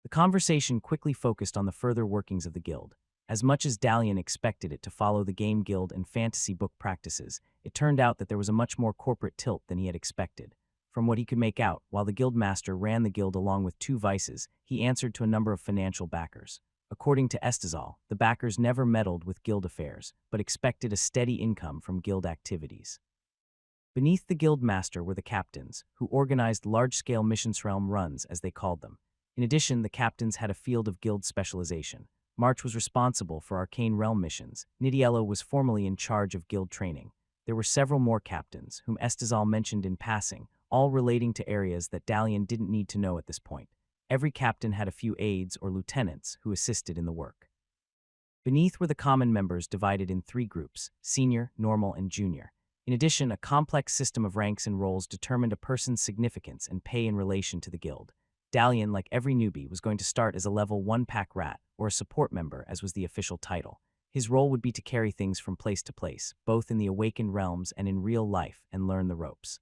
The conversation quickly focused on the further workings of the guild. As much as Dalian expected it to follow the game guild and fantasy book practices, it turned out that there was a much more corporate tilt than he had expected. From what he could make out, while the guildmaster ran the guild along with 2 vices, he answered to a number of financial backers. According to Estazal, the backers never meddled with guild affairs, but expected a steady income from guild activities. Beneath the guildmaster were the captains, who organized large-scale missions realm runs, as they called them. In addition, the captains had a field of guild specialization. March was responsible for arcane realm missions. Nidiello was formally in charge of guild training. There were several more captains, whom Estazal mentioned in passing, all relating to areas that Dalian didn't need to know at this point. Every captain had a few aides or lieutenants who assisted in the work. Beneath were the common members divided in 3 groups: senior, normal, and junior. In addition, a complex system of ranks and roles determined a person's significance and pay in relation to the guild. Dalian, like every newbie, was going to start as a level 1 pack rat, or a support member, as was the official title. His role would be to carry things from place to place, both in the awakened realms and in real life, and learn the ropes.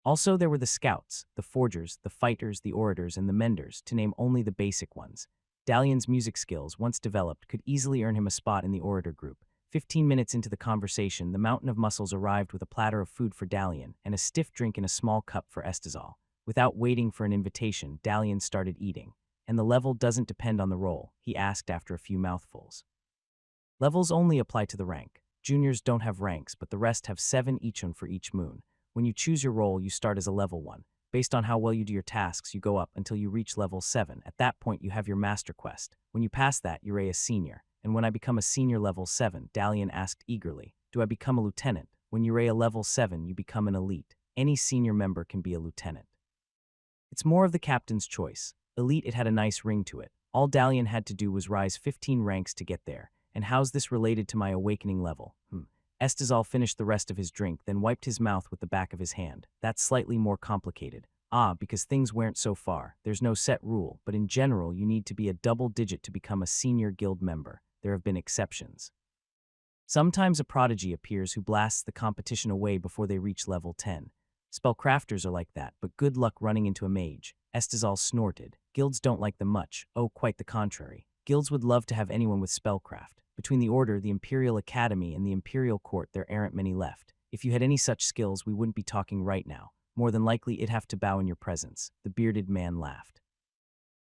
Also, there were the scouts, the forgers, the fighters, the orators, and the menders, to name only the basic ones. Dalian's music skills, once developed, could easily earn him a spot in the orator group. 15 minutes into the conversation, the mountain of muscles arrived with a platter of food for Dalian and a stiff drink in a small cup for Estazal. Without waiting for an invitation, Dalian started eating. And the level doesn't depend on the role, he asked after a few mouthfuls. Levels only apply to the rank. Juniors don't have ranks, but the rest have 7 each for each moon. When you choose your role, you start as a level 1. Based on how well you do your tasks, you go up until you reach level 7. At that point, you have your master quest. When you pass that, you're a senior. And when I become a senior level 7, Dalian asked eagerly, do I become a lieutenant? When you're a level 7, you become an elite. Any senior member can be a lieutenant. It's more of the captain's choice. Elite, it had a nice ring to it. All Dalian had to do was rise 15 ranks to get there. And how's this related to my awakening level? Estazal finished the rest of his drink, then wiped his mouth with the back of his hand. That's slightly more complicated. Because things weren't so far. There's no set rule, but in general, you need to be a double digit to become a senior guild member. There have been exceptions. Sometimes a prodigy appears who blasts the competition away before they reach level 10. Spellcrafters are like that, but good luck running into a mage. Estazal snorted. Guilds don't like them much. Oh, quite the contrary. Guilds would love to have anyone with spellcraft. Between the Order, the Imperial Academy, and the Imperial Court, there aren't many left. If you had any such skills, we wouldn't be talking right now. More than likely, it'd have to bow in your presence. The bearded man laughed.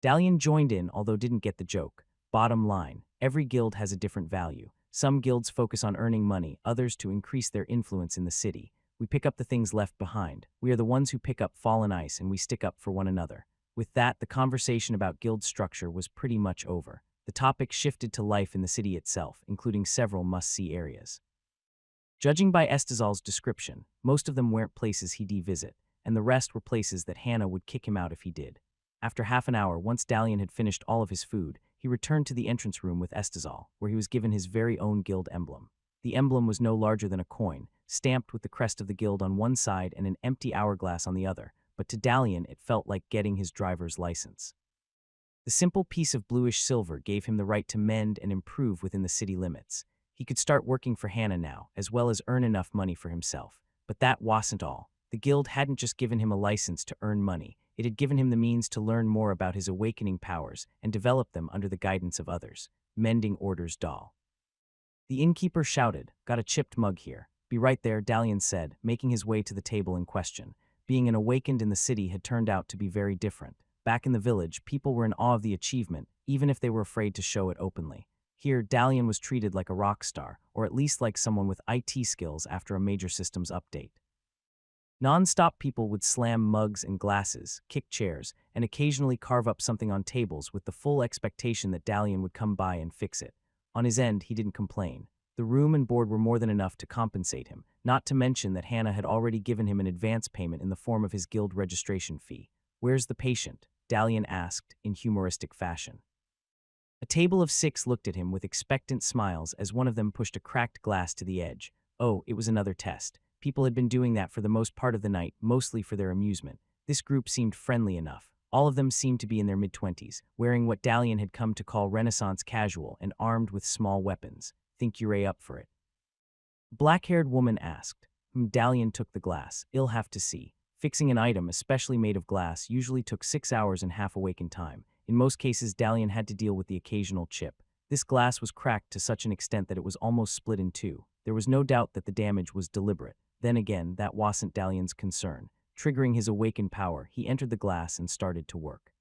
Dalian joined in, although didn't get the joke. Bottom line, every guild has a different value. Some guilds focus on earning money, others to increase their influence in the city. We pick up the things left behind. We are the ones who pick up fallen ice, and we stick up for one another. With that, the conversation about guild structure was pretty much over. The topic shifted to life in the city itself, including several must-see areas. Judging by Estazal's description, most of them weren't places he'd visit, and the rest were places that Hannah would kick him out if he did. After half an hour, once Dalian had finished all of his food, he returned to the entrance room with Estazal, where he was given his very own guild emblem. The emblem was no larger than a coin, stamped with the crest of the guild on one side and an empty hourglass on the other, but to Dalian it felt like getting his driver's license. The simple piece of bluish silver gave him the right to mend and improve within the city limits. He could start working for Hannah now, as well as earn enough money for himself. But that wasn't all. The guild hadn't just given him a license to earn money, it had given him the means to learn more about his awakening powers and develop them under the guidance of others. Mending orders doll. The innkeeper shouted, "Got a chipped mug here." "Be right there," Dalian said, making his way to the table in question. Being an awakened in the city had turned out to be very different. Back in the village, people were in awe of the achievement, even if they were afraid to show it openly. Here, Dalian was treated like a rock star, or at least like someone with IT skills after a major systems update. Non-stop people would slam mugs and glasses, kick chairs, and occasionally carve up something on tables with the full expectation that Dalian would come by and fix it. On his end, he didn't complain. The room and board were more than enough to compensate him, not to mention that Hannah had already given him an advance payment in the form of his guild registration fee. "Where's the patient?" Dalian asked, in humoristic fashion. A table of 6 looked at him with expectant smiles as one of them pushed a cracked glass to the edge. Oh, it was another test. People had been doing that for the most part of the night, mostly for their amusement. This group seemed friendly enough. All of them seemed to be in their mid-20s, wearing what Dalian had come to call Renaissance casual and armed with small weapons. "Think you're up for it?" A black-haired woman asked. Dalian took the glass. "I'll have to see." Fixing an item, especially made of glass, usually took 6 hours and half awakened time. In most cases, Dalian had to deal with the occasional chip. This glass was cracked to such an extent that it was almost split in two. There was no doubt that the damage was deliberate. Then again, that wasn't Dalian's concern. Triggering his awakened power, he entered the glass and started to work.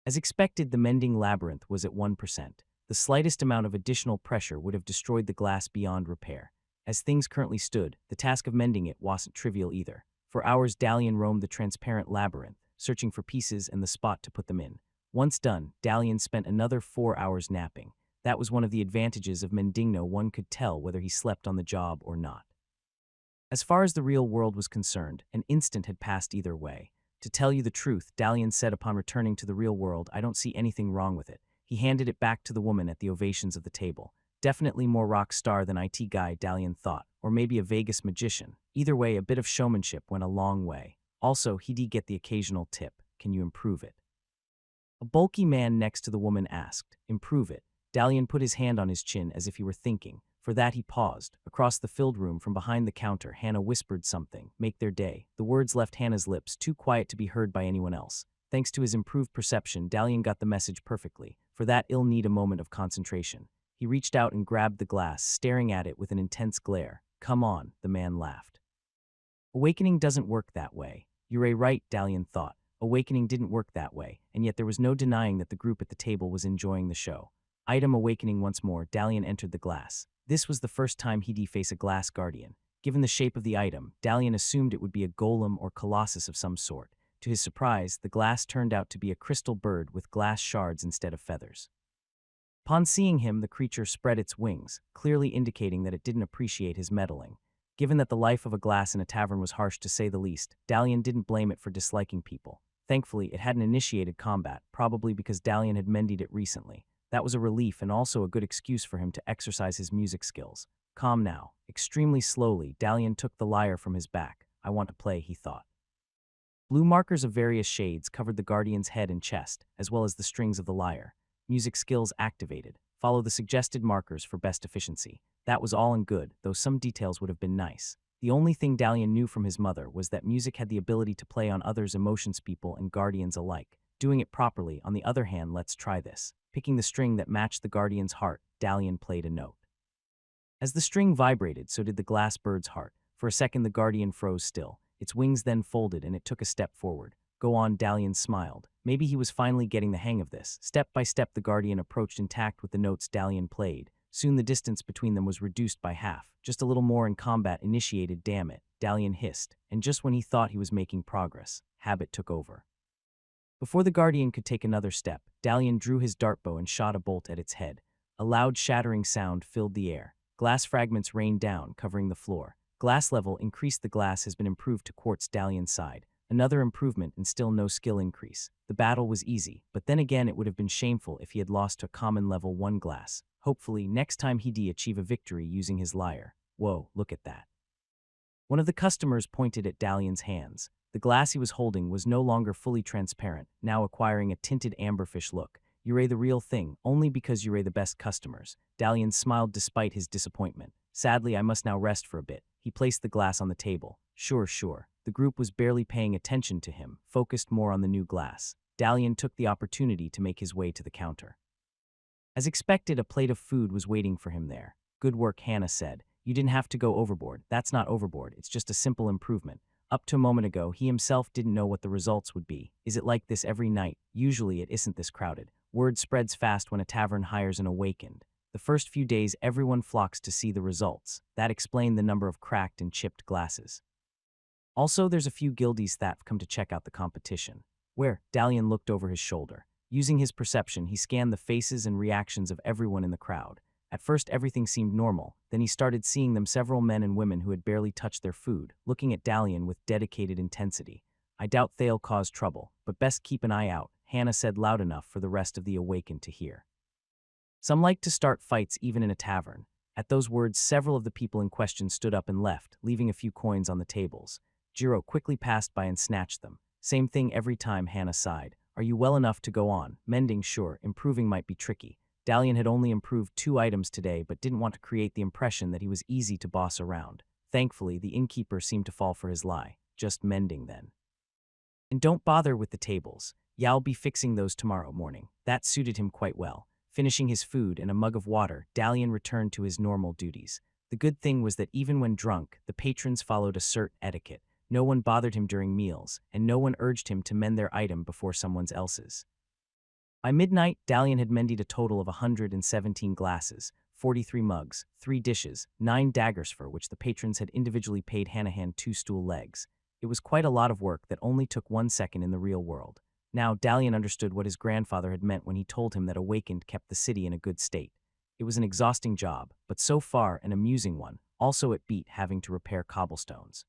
As expected, the mending labyrinth was at 1%. The slightest amount of additional pressure would have destroyed the glass beyond repair. As things currently stood, the task of mending it wasn't trivial either. For hours, Dalian roamed the transparent labyrinth, searching for pieces and the spot to put them in. Once done, Dalian spent another 4 hours napping. That was one of the advantages of Mendingno. One could tell whether he slept on the job or not. As far as the real world was concerned, an instant had passed either way. "To tell you the truth," Dalian said upon returning to the real world, "I don't see anything wrong with it." He handed it back to the woman at the ovations of the table. Definitely more rock star than IT guy, Dalian thought, or maybe a Vegas magician. Either way, a bit of showmanship went a long way. Also, he did get the occasional tip. "Can you improve it?" A bulky man next to the woman asked. "Improve it?" Dalian put his hand on his chin as if he were thinking. For that he paused. Across the filled room from behind the counter, Hannah whispered something. "Make their day." The words left Hannah's lips, too quiet to be heard by anyone else. Thanks to his improved perception, Dalian got the message perfectly. For that, he'll need a moment of concentration. He reached out and grabbed the glass, staring at it with an intense glare. "Come on," the man laughed. "Awakening doesn't work that way." "You're right," Dalian thought. Awakening didn't work that way, and yet there was no denying that the group at the table was enjoying the show. Item awakening once more, Dalian entered the glass. This was the first time he'd face a glass guardian. Given the shape of the item, Dalian assumed it would be a golem or colossus of some sort. To his surprise, the glass turned out to be a crystal bird with glass shards instead of feathers. Upon seeing him, the creature spread its wings, clearly indicating that it didn't appreciate his meddling. Given that the life of a glass in a tavern was harsh to say the least, Dalian didn't blame it for disliking people. Thankfully, it hadn't initiated combat, probably because Dalian had mended it recently. That was a relief and also a good excuse for him to exercise his music skills. Calm now. Extremely slowly, Dalian took the lyre from his back. "I want to play," he thought. Blue markers of various shades covered the guardian's head and chest, as well as the strings of the lyre. Music skills activated. Follow the suggested markers for best efficiency. That was all and good, though some details would have been nice. The only thing Dalian knew from his mother was that music had the ability to play on others' emotions, people and guardians alike. Doing it properly, on the other hand, let's try this. Picking the string that matched the guardian's heart, Dalian played a note. As the string vibrated, so did the glass bird's heart. For a second, the guardian froze still. Its wings then folded and it took a step forward. "Go on," Dalian smiled. Maybe he was finally getting the hang of this. Step by step, the guardian approached intact with the notes Dalian played. Soon the distance between them was reduced by half. Just a little more and combat initiated. "Damn it," Dalian hissed. And just when he thought he was making progress, habit took over. Before the guardian could take another step, Dalian drew his dartbow and shot a bolt at its head. A loud shattering sound filled the air. Glass fragments rained down, covering the floor. Glass level increased. The glass has been improved to quartz. Dalian sighed. Another improvement and still no skill increase. The battle was easy, but then again it would have been shameful if he had lost to common level 1 glass. Hopefully, next time he'd achieve a victory using his lyre. Whoa, look at that. One of the customers pointed at Dalian's hands. The glass he was holding was no longer fully transparent, now acquiring a tinted amberfish look. You're the real thing, only because you're the best customers. Dalian smiled despite his disappointment. Sadly, I must now rest for a bit. He placed the glass on the table. Sure. The group was barely paying attention to him, focused more on the new glass. Dalian took the opportunity to make his way to the counter. As expected, a plate of food was waiting for him there. Good work, Hannah said. You didn't have to go overboard. That's not overboard, it's just a simple improvement. Up to a moment ago, he himself didn't know what the results would be. Is it like this every night? Usually it isn't this crowded. Word spreads fast when a tavern hires an awakened. The first few days, everyone flocks to see the results. That explained the number of cracked and chipped glasses. Also, there's a few guildies that have come to check out the competition. Where? Dalian looked over his shoulder. Using his perception, he scanned the faces and reactions of everyone in the crowd. At first, everything seemed normal. Then he started seeing them, several men and women who had barely touched their food, looking at Dalian with dedicated intensity. I doubt they'll cause trouble, but best keep an eye out, Hannah said loud enough for the rest of the awakened to hear. Some like to start fights even in a tavern. At those words, several of the people in question stood up and left, leaving a few coins on the tables. Jiro quickly passed by and snatched them. Same thing every time, Hannah sighed. Are you well enough to go on? Mending, sure. Improving might be tricky. Dalian had only improved 2 items today but didn't want to create the impression that he was easy to boss around. Thankfully, the innkeeper seemed to fall for his lie. Just mending then. And don't bother with the tables. I'll be fixing those tomorrow morning. That suited him quite well. Finishing his food and a mug of water, Dalian returned to his normal duties. The good thing was that even when drunk, the patrons followed a certain etiquette. No one bothered him during meals, and no one urged him to mend their item before someone else's. By midnight, Dalian had mended a total of 117 glasses, 43 mugs, 3 dishes, 9 daggers for which the patrons had individually paid Hanahan 2 stool legs. It was quite a lot of work that only took 1 second in the real world. Now, Dalian understood what his grandfather had meant when he told him that Awakened kept the city in a good state. It was an exhausting job, but so far an amusing one. Also it beat having to repair cobblestones.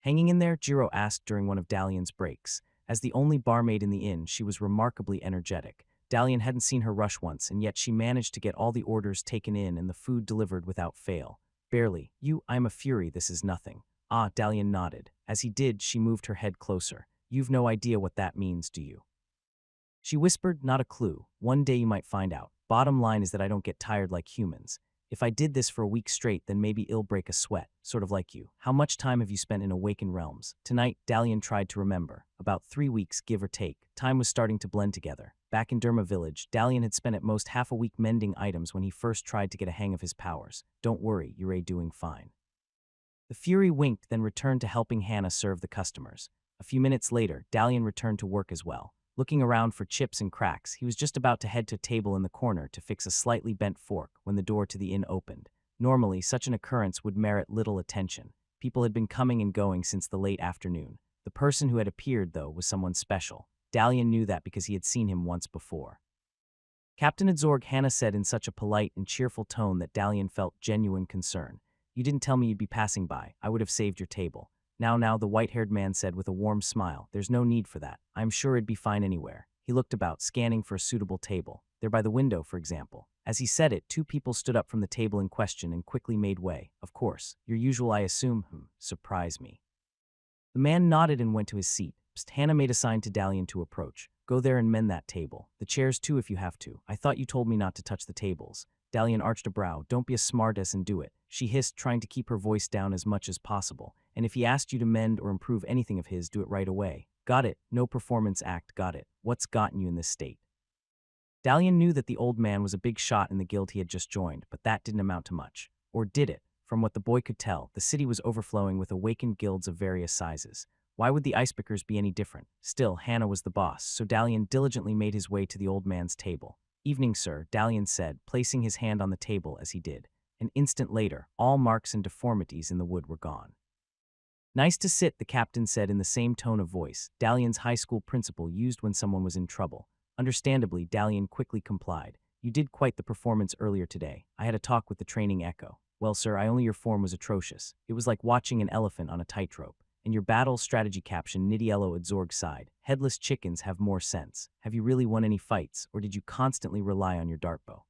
Hanging in there, Jiro asked during one of Dalian's breaks. As the only barmaid in the inn, she was remarkably energetic. Dalian hadn't seen her rush once, and yet she managed to get all the orders taken in and the food delivered without fail. Barely. I'm a fury, this is nothing. Ah, Dalian nodded. As he did, she moved her head closer. You've no idea what that means, do you? She whispered, not a clue. One day you might find out. Bottom line is that I don't get tired like humans. If I did this for a week straight, then maybe I'll break a sweat, sort of like you. How much time have you spent in Awakened Realms? Tonight, Dalian tried to remember. About 3 weeks, give or take. Time was starting to blend together. Back in Derma Village, Dalian had spent at most half a week mending items when he first tried to get a hang of his powers. Don't worry, you're doing fine. The Fury winked, then returned to helping Hannah serve the customers. A few minutes later, Dalian returned to work as well. Looking around for chips and cracks, he was just about to head to a table in the corner to fix a slightly bent fork when the door to the inn opened. Normally, such an occurrence would merit little attention. People had been coming and going since the late afternoon. The person who had appeared, though, was someone special. Dalian knew that because he had seen him once before. Captain Adzorg, Hannah said in such a polite and cheerful tone that Dalian felt genuine concern. You didn't tell me you'd be passing by. I would have saved your table. Now, the white-haired man said with a warm smile, there's no need for that. I'm sure it'd be fine anywhere. He looked about, scanning for a suitable table. There by the window, for example. As he said it, 2 people stood up from the table in question and quickly made way. Of course. Your usual, I assume. Surprise me. The man nodded and went to his seat. Psst, Hannah made a sign to Dalian to approach. Go there and mend that table. The chairs too if you have to. I thought you told me not to touch the tables. Dalian arched a brow. Don't be a smartass and do it. She hissed, trying to keep her voice down as much as possible. And if he asked you to mend or improve anything of his, do it right away. Got it. No performance act, got it. What's gotten you in this state? Dalian knew that the old man was a big shot in the guild he had just joined, but that didn't amount to much. Or did it? From what the boy could tell, the city was overflowing with awakened guilds of various sizes. Why would the Icepickers be any different? Still, Hannah was the boss, so Dalian diligently made his way to the old man's table. Evening, sir, Dalian said, placing his hand on the table as he did. An instant later, all marks and deformities in the wood were gone. Nice to sit, the captain said in the same tone of voice Dalian's high school principal used when someone was in trouble. Understandably, Dalian quickly complied. You did quite the performance earlier today. I had a talk with the training echo. Well, sir, only your form was atrocious. It was like watching an elephant on a tightrope. and your battle strategy caption Nidiello Adzorg side. Headless chickens have more sense. Have you really won any fights, or did you constantly rely on your dartbow?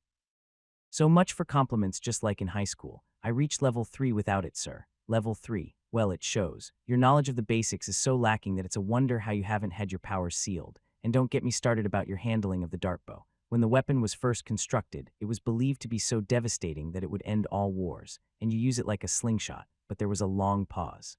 So much for compliments, just like in high school. I reached level 3 without it, sir. Level 3. Well, it shows. Your knowledge of the basics is so lacking that it's a wonder how you haven't had your powers sealed. And don't get me started about your handling of the dartbow. When the weapon was first constructed, it was believed to be so devastating that it would end all wars, and you use it like a slingshot, but there was a long pause.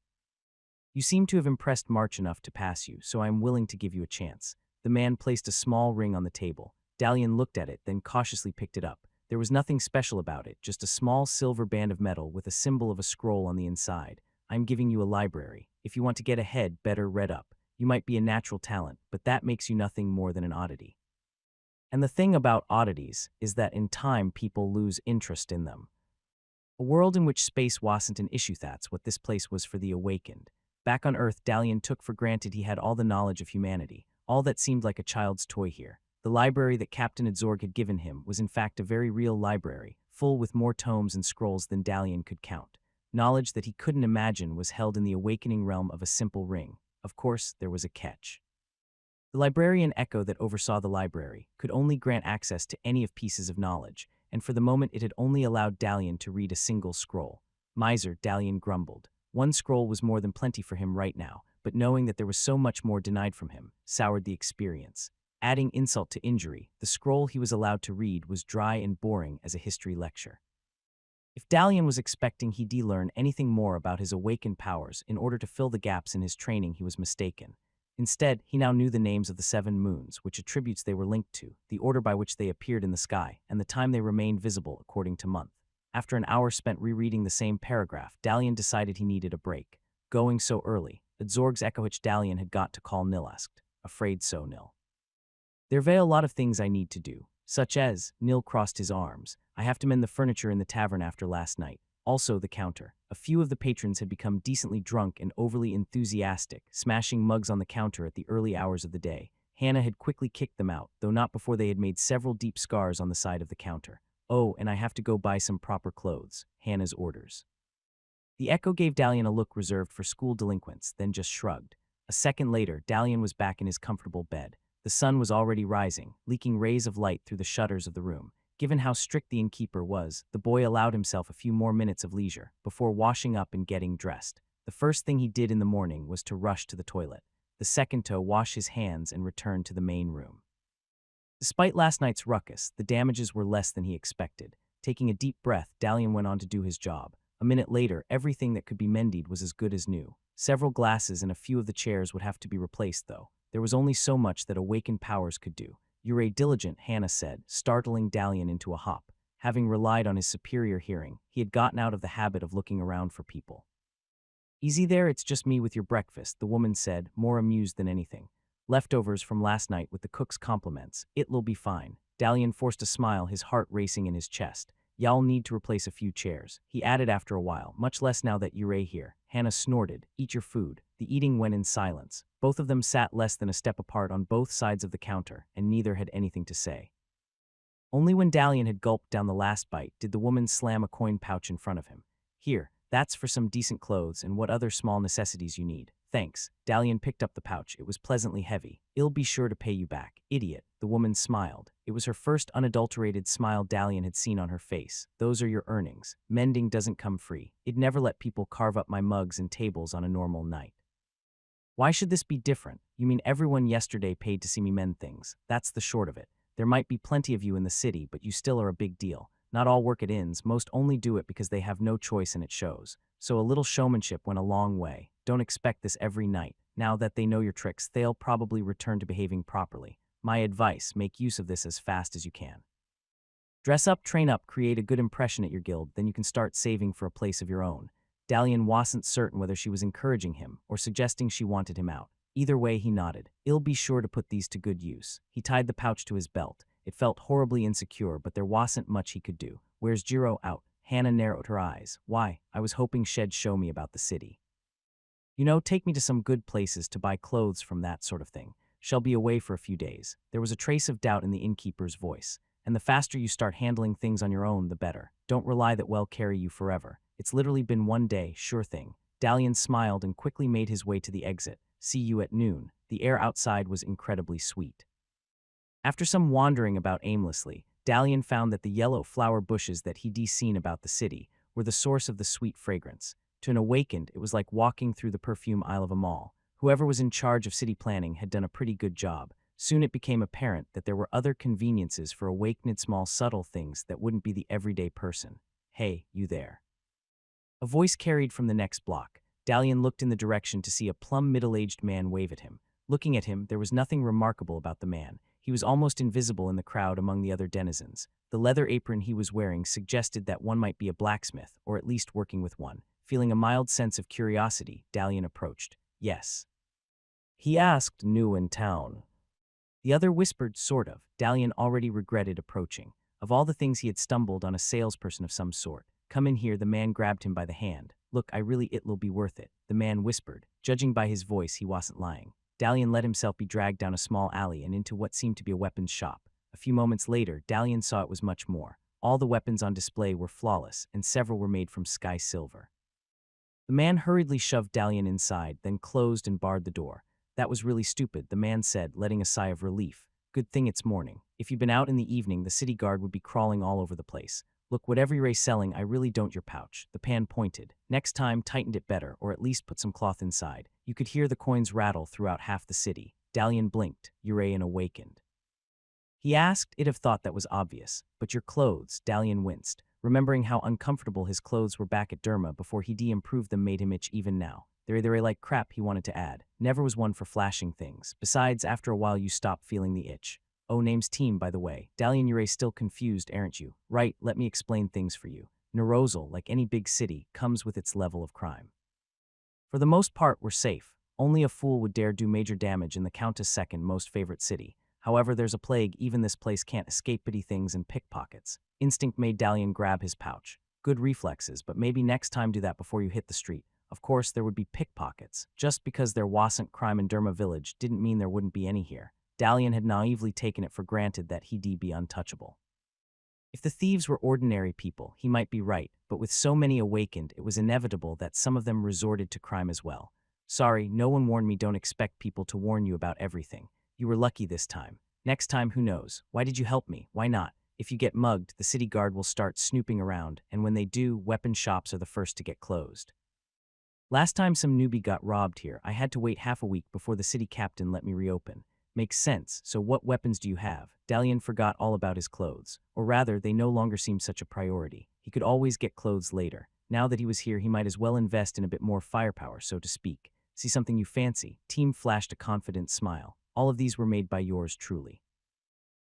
You seem to have impressed March enough to pass you, so I am willing to give you a chance. The man placed a small ring on the table. Dalian looked at it, then cautiously picked it up. There was nothing special about it, just a small silver band of metal with a symbol of a scroll on the inside. I'm giving you a library. If you want to get ahead, better read up. You might be a natural talent, but that makes you nothing more than an oddity. And the thing about oddities is that in time people lose interest in them. A world in which space wasn't an issue, that's what this place was for the awakened. Back on Earth, Dalian took for granted he had all the knowledge of humanity, all that seemed like a child's toy here. The library that Captain Adzorg had given him was in fact a very real library, full with more tomes and scrolls than Dalian could count. Knowledge that he couldn't imagine was held in the awakening realm of a simple ring. Of course, there was a catch. The librarian Echo that oversaw the library could only grant access to any of pieces of knowledge, and for the moment it had only allowed Dalian to read a single scroll. Miser, Dalian grumbled. One scroll was more than plenty for him right now, but knowing that there was so much more denied from him soured the experience. Adding insult to injury, the scroll he was allowed to read was dry and boring as a history lecture. If Dalian was expecting he'd learn anything more about his awakened powers in order to fill the gaps in his training, he was mistaken. Instead, he now knew the names of the 7 moons, which attributes they were linked to, the order by which they appeared in the sky, and the time they remained visible according to month. After an hour spent rereading the same paragraph, Dalian decided he needed a break. Going so early, Adzorg's Echohich Dalian had got to call Nil asked. Afraid so, Nil. There are a lot of things I need to do, such as, Nil crossed his arms, I have to mend the furniture in the tavern after last night. Also the counter. A few of the patrons had become decently drunk and overly enthusiastic, smashing mugs on the counter at the early hours of the day. Hannah had quickly kicked them out, though not before they had made several deep scars on the side of the counter. Oh, and I have to go buy some proper clothes. Hannah's orders. The Echo gave Dalian a look reserved for school delinquents, then just shrugged. A second later, Dalian was back in his comfortable bed. The sun was already rising, leaking rays of light through the shutters of the room. Given how strict the innkeeper was, the boy allowed himself a few more minutes of leisure before washing up and getting dressed. The first thing he did in the morning was to rush to the toilet. The second to wash his hands and return to the main room. Despite last night's ruckus, the damages were less than he expected. Taking a deep breath, Dalian went on to do his job. A minute later, everything that could be mended was as good as new. Several glasses and a few of the chairs would have to be replaced, though. There was only so much that awakened powers could do. You're a diligent, Hannah said, startling Dalian into a hop. Having relied on his superior hearing, he had gotten out of the habit of looking around for people. Easy there, it's just me with your breakfast, the woman said, more amused than anything. Leftovers from last night with the cook's compliments. It'll be fine. Dalian forced a smile, his heart racing in his chest. Y'all need to replace a few chairs, he added after a while, much less now that you're here. Hannah snorted. Eat your food. The eating went in silence. Both of them sat less than a step apart on both sides of the counter, and neither had anything to say. Only when Dalian had gulped down the last bite did the woman slam a coin pouch in front of him. Here, that's for some decent clothes and what other small necessities you need. Thanks. Dalian picked up the pouch. It was pleasantly heavy. I'll be sure to pay you back. Idiot. The woman smiled. It was her first unadulterated smile Dalian had seen on her face. Those are your earnings. Mending doesn't come free. I'd never let people carve up my mugs and tables on a normal night. Why should this be different? You mean everyone yesterday paid to see me mend things? That's the short of it. There might be plenty of you in the city, but you still are a big deal. Not all work at inns, most only do it because they have no choice and it shows. So a little showmanship went a long way. Don't expect this every night. Now that they know your tricks, they'll probably return to behaving properly. My advice, make use of this as fast as you can. Dress up, train up, create a good impression at your guild, then you can start saving for a place of your own. Dalian wasn't certain whether she was encouraging him or suggesting she wanted him out. Either way, he nodded. I'll be sure to put these to good use. He tied the pouch to his belt. It felt horribly insecure, but there wasn't much he could do. Where's Jiro out? Hannah narrowed her eyes. Why? I was hoping Shed show me about the city. You know, take me to some good places to buy clothes from, that sort of thing. Shall be away for a few days. There was a trace of doubt in the innkeeper's voice. And the faster you start handling things on your own, the better. Don't rely that we'll carry you forever. It's literally been one day, sure thing. Dalian smiled and quickly made his way to the exit. See you at noon. The air outside was incredibly sweet. After some wandering about aimlessly, Dalian found that the yellow flower bushes that he'd seen about the city were the source of the sweet fragrance. To an awakened, it was like walking through the perfume aisle of a mall. Whoever was in charge of city planning had done a pretty good job. Soon it became apparent that there were other conveniences for awakened small subtle things that wouldn't be the everyday person. Hey, you there. A voice carried from the next block. Dalian looked in the direction to see a plump middle-aged man wave at him. Looking at him, there was nothing remarkable about the man. He was almost invisible in the crowd among the other denizens. The leather apron he was wearing suggested that one might be a blacksmith, or at least working with one. Feeling a mild sense of curiosity, Dalian approached. Yes. He asked, new in town. The other whispered, sort of. Dalian already regretted approaching. Of all the things he had stumbled on a salesperson of some sort. Come in here, the man grabbed him by the hand. Look, it'll be worth it, the man whispered. Judging by his voice, he wasn't lying. Dalian let himself be dragged down a small alley and into what seemed to be a weapons shop. A few moments later, Dalian saw it was much more. All the weapons on display were flawless, and several were made from sky silver. The man hurriedly shoved Dalian inside, then closed and barred the door. That was really stupid, the man said, letting a sigh of relief. Good thing it's morning. If you'd been out in the evening, the city guard would be crawling all over the place. Look, whatever you're selling, I really don't your pouch. The pan pointed. Next time, tightened it better, or at least put some cloth inside. You could hear the coins rattle throughout half the city. Dalian blinked, Urayan awakened. He asked, it'd have thought that was obvious. But your clothes, Dalian winced, remembering how uncomfortable his clothes were back at Derma before he de-improved them made him itch even now. They're like crap, he wanted to add. Never was one for flashing things. Besides, after a while you stop feeling the itch. Oh, name's team, by the way. Dalian, you're still confused, aren't you? Right, let me explain things for you. Nerozal, like any big city, comes with its level of crime. For the most part, we're safe. Only a fool would dare do major damage in the Countess' second most favorite city. However, there's a plague, even this place can't escape petty things and pickpockets. Instinct made Dalian grab his pouch. Good reflexes, but maybe next time do that before you hit the street. Of course, there would be pickpockets. Just because there wasn't crime in Derma Village didn't mean there wouldn't be any here. Dalian had naively taken it for granted that he'd be untouchable. If the thieves were ordinary people, he might be right, but with so many awakened, it was inevitable that some of them resorted to crime as well. Sorry, no one warned me. Don't expect people to warn you about everything. You were lucky this time. Next time, who knows? Why did you help me? Why not? If you get mugged, the city guard will start snooping around, and when they do, weapon shops are the first to get closed. Last time some newbie got robbed here, I had to wait half a week before the city captain let me reopen. Makes sense, so what weapons do you have? Dalian forgot all about his clothes. Or rather, they no longer seemed such a priority. He could always get clothes later. Now that he was here, he might as well invest in a bit more firepower, so to speak. See something you fancy? Team flashed a confident smile. All of these were made by yours truly.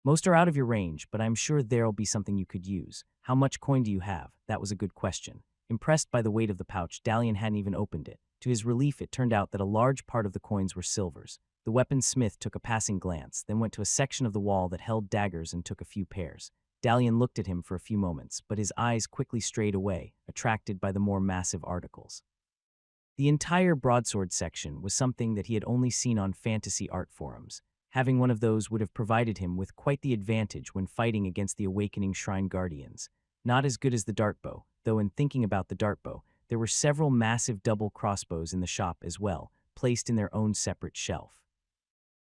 Most are out of your range, but I'm sure there'll be something you could use. How much coin do you have? That was a good question. Impressed by the weight of the pouch, Dalian hadn't even opened it. To his relief, it turned out that a large part of the coins were silvers. The weaponsmith took a passing glance, then went to a section of the wall that held daggers and took a few pairs. Dalian looked at him for a few moments, but his eyes quickly strayed away, attracted by the more massive articles. The entire broadsword section was something that he had only seen on fantasy art forums. Having one of those would have provided him with quite the advantage when fighting against the awakening shrine guardians. Not as good as the dartbow, though in thinking about the dartbow, there were several massive double crossbows in the shop as well, placed in their own separate shelf.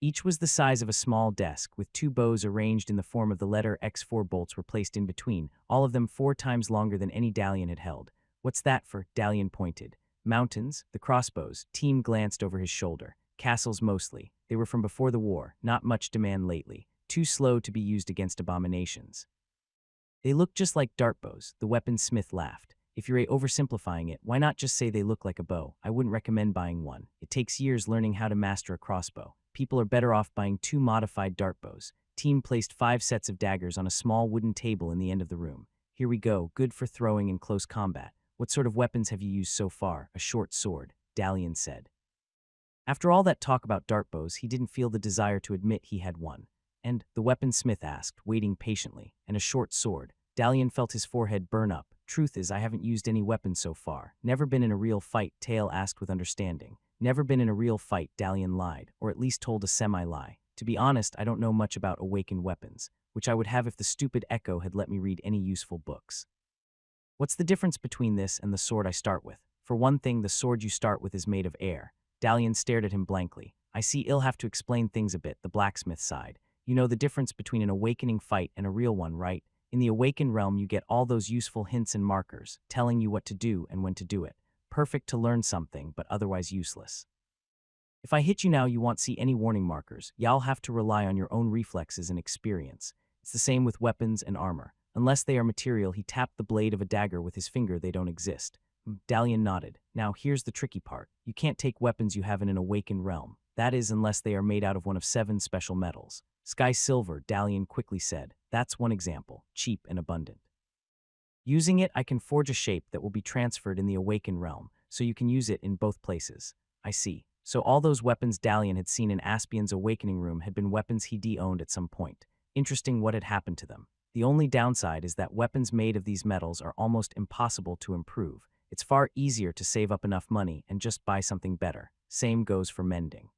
Each was the size of a small desk, with two bows arranged in the form of the letter X. 4 bolts were placed in between, all of them 4 times longer than any Dalian had held. What's that for? Dalian pointed. Mountains, the crossbows. Team glanced over his shoulder. Castles mostly. They were from before the war, not much demand lately. Too slow to be used against abominations. They look just like dartbows, the weaponsmith laughed. If you're oversimplifying it, why not just say they look like a bow? I wouldn't recommend buying one. It takes years learning how to master a crossbow. People are better off buying 2 modified dartbows. Team placed 5 sets of daggers on a small wooden table in the end of the room. Here we go, good for throwing in close combat. What sort of weapons have you used so far? A short sword, Dalian said. After all that talk about dartbows, he didn't feel the desire to admit he had one. And, the weaponsmith asked, waiting patiently, and a short sword. Dalian felt his forehead burn up. Truth is, I haven't used any weapons so far. Never been in a real fight, Tail asked with understanding. Never been in a real fight, Dalian lied, or at least told a semi-lie. To be honest, I don't know much about awakened weapons, which I would have if the stupid Echo had let me read any useful books. What's the difference between this and the sword I start with? For one thing, the sword you start with is made of air. Dalian stared at him blankly. I see I'll have to explain things a bit, the blacksmith sighed. You know the difference between an awakening fight and a real one, right? In the awakened realm, you get all those useful hints and markers, telling you what to do and when to do it. Perfect to learn something, but otherwise useless. If I hit you now, you won't see any warning markers. You'll have to rely on your own reflexes and experience. It's the same with weapons and armor. Unless they are material, he tapped the blade of a dagger with his finger, they don't exist. Dalian nodded. Now here's the tricky part. You can't take weapons you have in an awakened realm. That is, unless they are made out of one of 7 special metals. Sky silver, Dalian quickly said. That's one example, cheap and abundant. Using it, I can forge a shape that will be transferred in the awakened realm, so you can use it in both places. I see. So all those weapons Dalian had seen in Aspian's awakening room had been weapons he owned at some point. Interesting what had happened to them. The only downside is that weapons made of these metals are almost impossible to improve. It's far easier to save up enough money and just buy something better. Same goes for mending.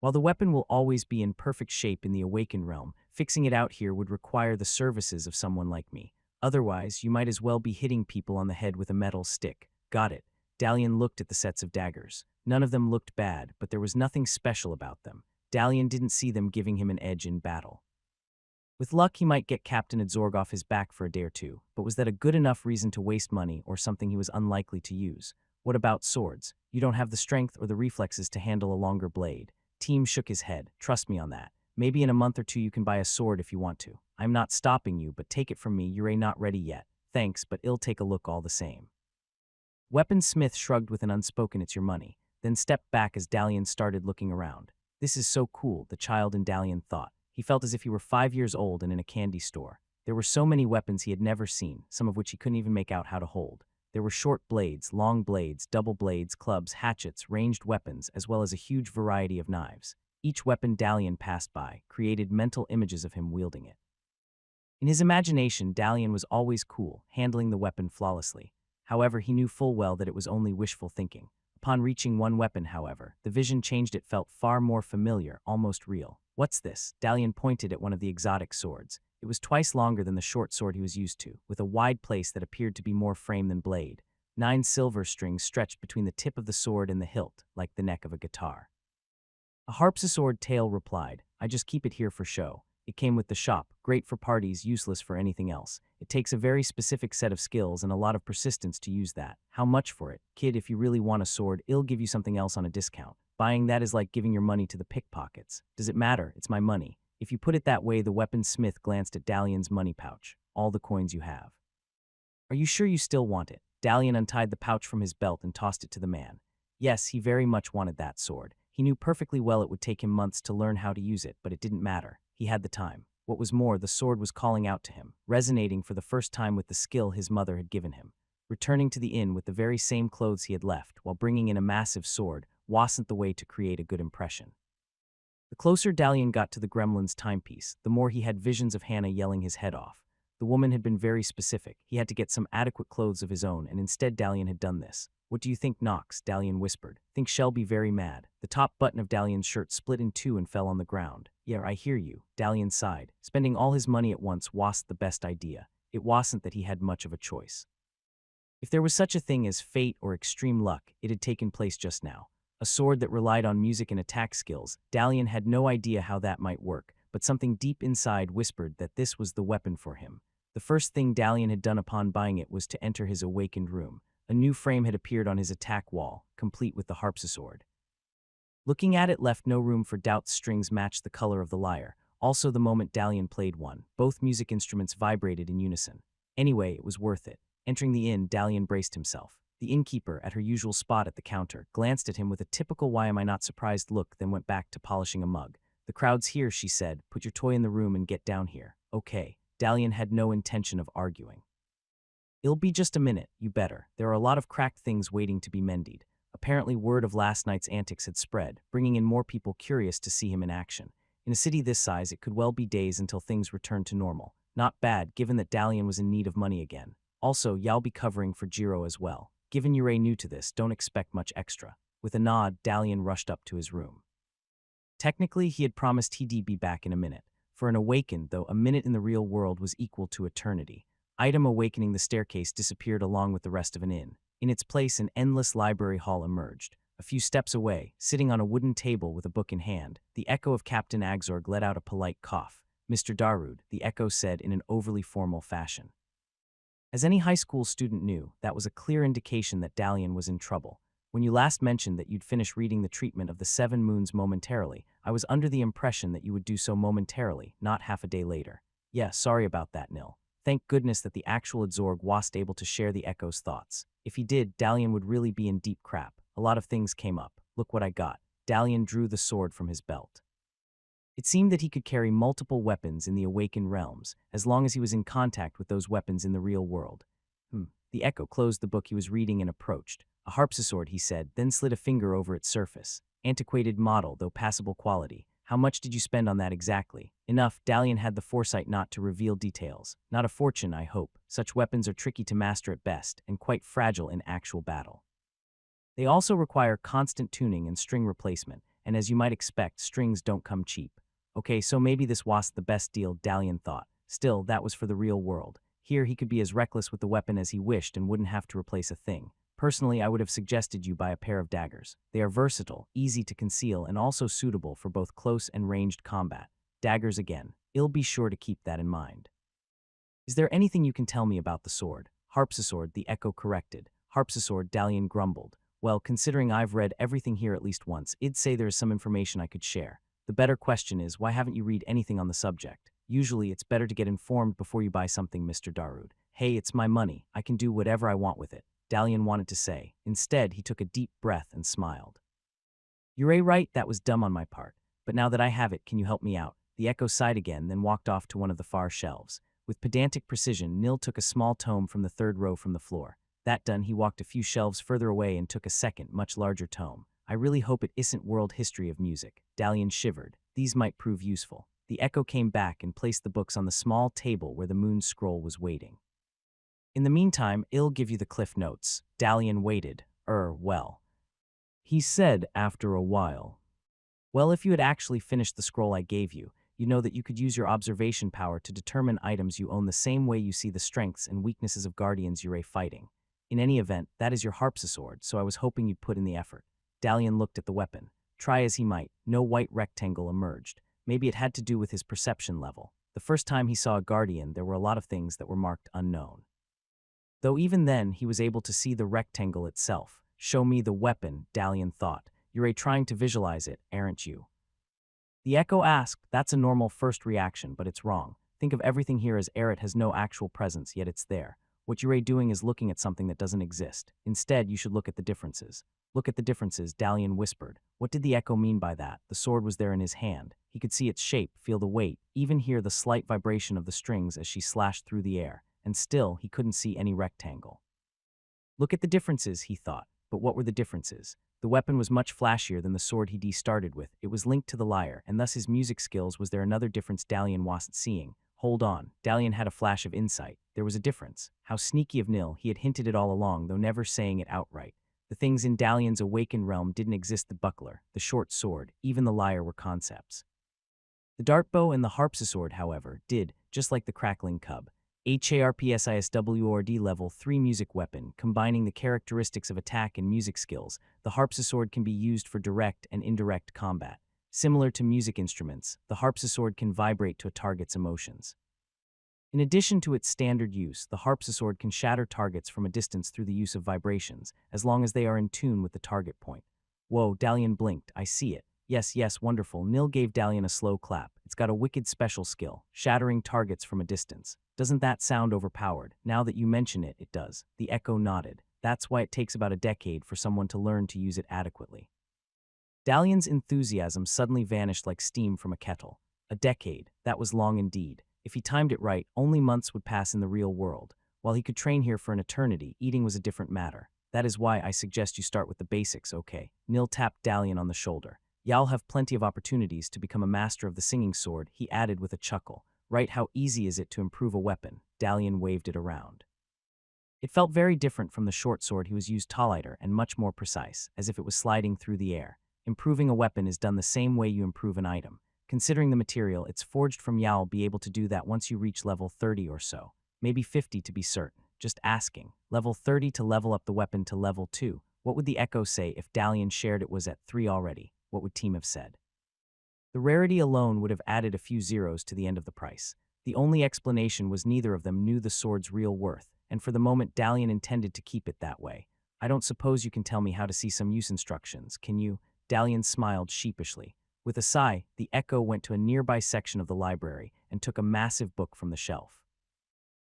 While the weapon will always be in perfect shape in the awakened realm, fixing it out here would require the services of someone like me. Otherwise, you might as well be hitting people on the head with a metal stick. Got it. Dalian looked at the sets of daggers. None of them looked bad, but there was nothing special about them. Dalian didn't see them giving him an edge in battle. With luck, he might get Captain Adzorg off his back for a day or two, but was that a good enough reason to waste money or something he was unlikely to use? What about swords? You don't have the strength or the reflexes to handle a longer blade. Team shook his head. Trust me on that. Maybe in a month or two you can buy a sword if you want to. I'm not stopping you, but take it from me, you're not ready yet. Thanks, but it'll take a look all the same. Weaponsmith shrugged with an unspoken "it's your money," then stepped back as Dalian started looking around. This is so cool, the child in Dalian thought. He felt as if he were 5 years old and in a candy store. There were so many weapons he had never seen, some of which he couldn't even make out how to hold. There were short blades, long blades, double blades, clubs, hatchets, ranged weapons, as well as a huge variety of knives. Each weapon Dalian passed by created mental images of him wielding it. In his imagination, Dalian was always cool, handling the weapon flawlessly. However, he knew full well that it was only wishful thinking. Upon reaching one weapon, however, the vision changed. It felt far more familiar, almost real. What's this? Dalian pointed at one of the exotic swords. It was twice longer than the short sword he was used to, with a wide place that appeared to be more frame than blade. 9 silver strings stretched between the tip of the sword and the hilt, like the neck of a guitar. A harpsichord tail replied, I just keep it here for show. It came with the shop, great for parties, useless for anything else. It takes a very specific set of skills and a lot of persistence to use that. How much for it? Kid, if you really want a sword, it'll give you something else on a discount. Buying that is like giving your money to the pickpockets. Does it matter? It's my money. If you put it that way, the weaponsmith glanced at Dalian's money pouch. All the coins you have. Are you sure you still want it? Dalian untied the pouch from his belt and tossed it to the man. Yes, he very much wanted that sword. He knew perfectly well it would take him months to learn how to use it, but it didn't matter. He had the time. What was more, the sword was calling out to him, resonating for the first time with the skill his mother had given him. Returning to the inn with the very same clothes he had left, while bringing in a massive sword, wasn't the way to create a good impression. The closer Dalian got to the gremlin's timepiece, the more he had visions of Hannah yelling his head off. The woman had been very specific. He had to get some adequate clothes of his own, and instead Dalian had done this. What do you think, Knox? Dalian whispered. Think she'll be very mad. The top button of Dalian's shirt split in two and fell on the ground. Yeah, I hear you. Dalian sighed. Spending all his money at once wasn't the best idea. It wasn't that he had much of a choice. If there was such a thing as fate or extreme luck, it had taken place just now. A sword that relied on music and attack skills. Dalian had no idea how that might work, but something deep inside whispered that this was the weapon for him. The first thing Dalian had done upon buying it was to enter his awakened room. A new frame had appeared on his attack wall, complete with the harpsichord. Looking at it left no room for doubt. Strings matched the color of the lyre. Also, the moment Dalian played one, both music instruments vibrated in unison. Anyway, it was worth it. Entering the inn, Dalian braced himself. The innkeeper, at her usual spot at the counter, glanced at him with a typical "why am I not surprised" look, then went back to polishing a mug. The crowd's here, she said. Put your toy in the room and get down here. Okay. Dalian had no intention of arguing. It'll be just a minute, you better. There are a lot of cracked things waiting to be mended. Apparently word of last night's antics had spread, bringing in more people curious to see him in action. In a city this size, it could well be days until things returned to normal. Not bad, given that Dalian was in need of money again. Also, y'all be covering for Jiro as well. Given you're new to this, don't expect much extra. With a nod, Dalian rushed up to his room. Technically, he had promised he'd be back in a minute. For an awakened, though, a minute in the real world was equal to eternity. Item awakening, the staircase disappeared along with the rest of an inn. In its place, an endless library hall emerged. A few steps away, sitting on a wooden table with a book in hand, the echo of Captain Agzorg let out a polite cough. "Mr. Darude," the echo said in an overly formal fashion. As any high school student knew, that was a clear indication that Dalian was in trouble. "When you last mentioned that you'd finish reading the treatment of the Seven Moons momentarily, I was under the impression that you would do so momentarily, not half a day later." "Yeah, sorry about that, Nil. Thank goodness that the actual Adzorg wasn't able to share the echo's thoughts. If he did, Dalian would really be in deep crap. A lot of things came up. Look what I got." Dalian drew the sword from his belt. It seemed that he could carry multiple weapons in the awakened realms, as long as he was in contact with those weapons in the real world. The echo closed the book he was reading and approached. "A harpsichord," he said, then slid a finger over its surface. "Antiquated model, though passable quality. How much did you spend on that exactly?" "Enough." Dalian had the foresight not to reveal details. "Not a fortune, I hope. Such weapons are tricky to master at best, and quite fragile in actual battle. They also require constant tuning and string replacement, and as you might expect, strings don't come cheap." "Okay, so maybe this wasn't the best deal," Dalian thought. Still, that was for the real world. Here he could be as reckless with the weapon as he wished and wouldn't have to replace a thing. "Personally, I would have suggested you buy a pair of daggers. They are versatile, easy to conceal, and also suitable for both close and ranged combat." "Daggers again. I'll be sure to keep that in mind." "Is there anything you can tell me about the sword?" "Harpsichord," the echo corrected. "Harpsichord," Dalian grumbled. "Well, considering I've read everything here at least once, I'd say there is some information I could share. The better question is, why haven't you read anything on the subject? Usually, it's better to get informed before you buy something, Mr. Darude." "Hey, it's my money. I can do whatever I want with it," Dalian wanted to say. Instead, he took a deep breath and smiled. "You're right, that was dumb on my part. But now that I have it, can you help me out?" The echo sighed again, then walked off to one of the far shelves. With pedantic precision, Nil took a small tome from the third row from the floor. That done, he walked a few shelves further away and took a second, much larger tome. "I really hope it isn't World History of Music." Dalian shivered. These might prove useful. The echo came back and placed the books on the small table where the moon scroll was waiting. "In the meantime, I'll give you the cliff notes." Dalian waited. Well," he said after a while. "Well, if you had actually finished the scroll I gave you, you know that you could use your observation power to determine items you own the same way you see the strengths and weaknesses of guardians you're fighting. In any event, that is your harpsichord, so I was hoping you'd put in the effort." Dalian looked at the weapon. Try as he might, no white rectangle emerged. Maybe it had to do with his perception level. The first time he saw a guardian, there were a lot of things that were marked unknown. Though even then, he was able to see the rectangle itself. "Show me the weapon," Dalian thought. "You're trying to visualize it, aren't you?" The echo asked. "That's a normal first reaction, but it's wrong. Think of everything here as Eret has no actual presence, yet it's there. What you're doing is looking at something that doesn't exist. Instead, you should look at the differences." "Look at the differences," Dalian whispered. What did the echo mean by that? The sword was there in his hand. He could see its shape, feel the weight, even hear the slight vibration of the strings as she slashed through the air. And still, he couldn't see any rectangle. "Look at the differences," he thought. But what were the differences? The weapon was much flashier than the sword he started with. It was linked to the lyre, and thus his music skills. Was there another difference Dalian wasn't seeing? Hold on. Dalian had a flash of insight. There was a difference. How sneaky of Nil, he had hinted it all along, though never saying it outright. The things in Dalian's awakened realm didn't exist. The buckler, the short sword, even the lyre were concepts. The dart bow and the harpsichord, however, did, just like the crackling cub. HARPSISWORD level 3 music weapon, combining the characteristics of attack and music skills. The harpsichord can be used for direct and indirect combat. Similar to music instruments, the harpsichord can vibrate to a target's emotions. In addition to its standard use, the harpsichord can shatter targets from a distance through the use of vibrations, as long as they are in tune with the target point. Whoa, Dalian blinked. "I see it. Yes, wonderful." Nil gave Dalian a slow clap. "It's got a wicked special skill, shattering targets from a distance. Doesn't that sound overpowered? Now that you mention it, it does." The echo nodded. "That's why it takes about a decade for someone to learn to use it adequately." Dalian's enthusiasm suddenly vanished like steam from a kettle. A decade, that was long indeed. If he timed it right, only months would pass in the real world. While he could train here for an eternity, eating was a different matter. "That is why I suggest you start with the basics, okay?" Nil tapped Dalian on the shoulder. "Y'all have plenty of opportunities to become a master of the singing sword," he added with a chuckle. "Right, how easy is it to improve a weapon?" Dalian waved it around. It felt very different from the short sword he was used to lighter and much more precise, as if it was sliding through the air. Improving a weapon is done the same way you improve an item. Considering the material it's forged from, you'll be able to do that once you reach level 30 or so. Maybe 50 to be certain. just asking. Level 30 to level up the weapon to level 2. What would the echo say if Dalian shared it was at 3 already? What would team have said? The rarity alone would have added a few zeros to the end of the price. The only explanation was neither of them knew the sword's real worth, and for the moment Dalian intended to keep it that way. I don't suppose you can tell me how to see some use instructions, can you? Dalian smiled sheepishly. With a sigh, the echo went to a nearby section of the library and took a massive book from the shelf.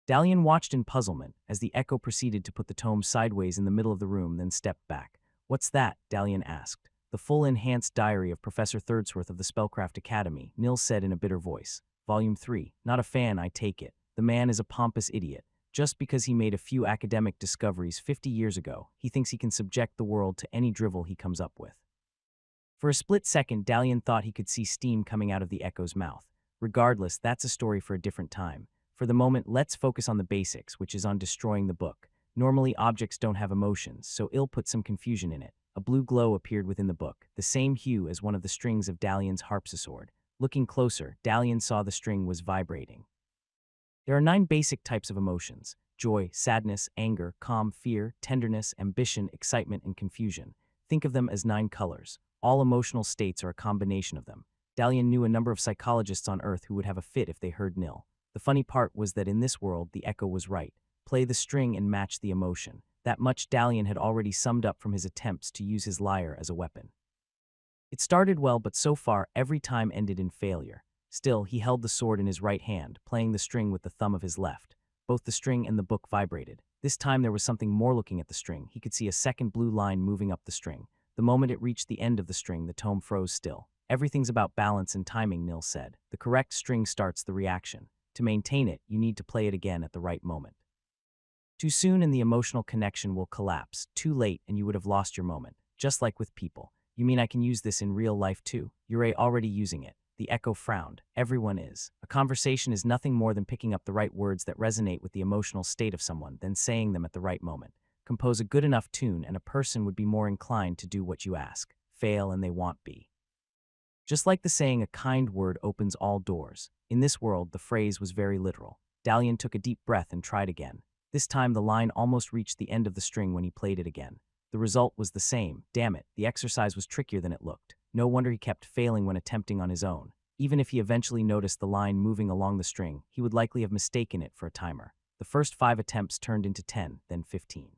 Dalian watched in puzzlement as the echo proceeded to put the tome sideways in the middle of the room, then stepped back. What's that? Dalian asked. The full enhanced diary of Professor Thirdsworth of the Spellcraft Academy, Nils said in a bitter voice. Volume 3. Not a fan, I take it. The man is a pompous idiot. Just because he made a few academic discoveries 50 years ago, he thinks he can subject the world to any drivel he comes up with. For a split second, Dalian thought he could see steam coming out of the echo's mouth. Regardless, that's a story for a different time. For the moment, let's focus on the basics, which is on destroying the book. Normally, objects don't have emotions, so I'll put some confusion in it. A blue glow appeared within the book, the same hue as one of the strings of Dalian's harpsichord. Looking closer, Dalian saw the string was vibrating. There are 9 basic types of emotions: joy, sadness, anger, calm, fear, tenderness, ambition, excitement, and confusion. Think of them as 9 colors. All emotional states are a combination of them. Dalian knew a number of psychologists on Earth who would have a fit if they heard nil. The funny part was that in this world, the echo was right. Play the string and match the emotion. That much Dalian had already summed up from his attempts to use his lyre as a weapon. It started well, but so far, every time ended in failure. Still, he held the sword in his right hand, playing the string with the thumb of his left. Both the string and the book vibrated. This time there was something more. Looking at the string, he could see a second blue line moving up the string. The moment it reached the end of the string, the tome froze still. Everything's about balance and timing, Nils said. The correct string starts the reaction. To maintain it, you need to play it again at the right moment. Too soon and the emotional connection will collapse. Too late and you would have lost your moment. Just like with people. You mean I can use this in real life too? You're already using it. The echo frowned. Everyone is. A conversation is nothing more than picking up the right words that resonate with the emotional state of someone, then saying them at the right moment. Compose a good enough tune and a person would be more inclined to do what you ask. Fail and they won't be. Just like the saying, a kind word opens all doors. In this world, the phrase was very literal. Dalian took a deep breath and tried again. This time the line almost reached the end of the string when he played it again. The result was the same. Damn it, the exercise was trickier than it looked. No wonder he kept failing when attempting on his own. Even if he eventually noticed the line moving along the string, he would likely have mistaken it for a timer. The first 5 attempts turned into 10, then 15.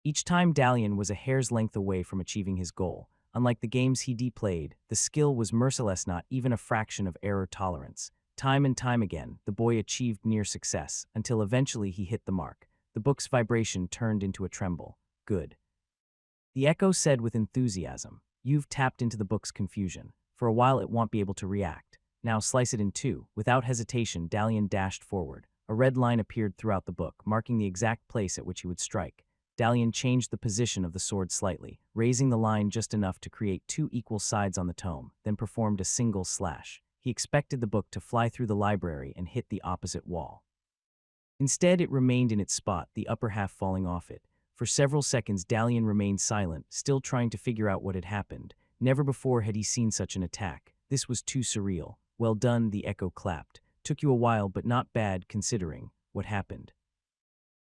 Each time Dalian was a hair's length away from achieving his goal. Unlike the games he played, the skill was merciless, not even a fraction of error tolerance. Time and time again, the boy achieved near success, until eventually he hit the mark. The book's vibration turned into a tremble. Good. The echo said with enthusiasm. You've tapped into the book's confusion. For a while it won't be able to react. Now slice it in 2. Without hesitation, Dalian dashed forward. A red line appeared throughout the book, marking the exact place at which he would strike. Dalian changed the position of the sword slightly, raising the line just enough to create 2 equal sides on the tome, then performed a single slash. He expected the book to fly through the library and hit the opposite wall. Instead, it remained in its spot, the upper half falling off it. For several seconds, Dalian remained silent, still trying to figure out what had happened. Never before had he seen such an attack. This was too surreal. Well done, the echo clapped. Took you a while, but not bad, considering. What happened?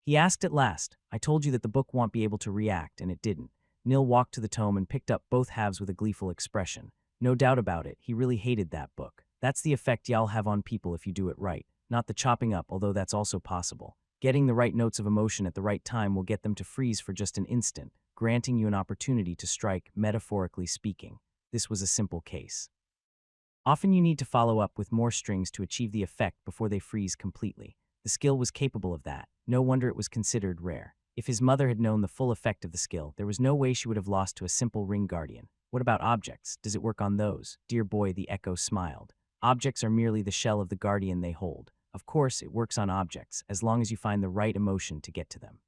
He asked at last. I told you that the book won't be able to react, and it didn't. Nil walked to the tome and picked up both halves with a gleeful expression. No doubt about it, he really hated that book. That's the effect y'all have on people if you do it right. Not the chopping up, although that's also possible. Getting the right notes of emotion at the right time will get them to freeze for just an instant, granting you an opportunity to strike, metaphorically speaking. This was a simple case. Often you need to follow up with more strings to achieve the effect before they freeze completely. The skill was capable of that. No wonder it was considered rare. If his mother had known the full effect of the skill, there was no way she would have lost to a simple ring guardian. What about objects? Does it work on those? Dear boy, the echo smiled. Objects are merely the shell of the guardian they hold. Of course, it works on objects, as long as you find the right emotion to get to them.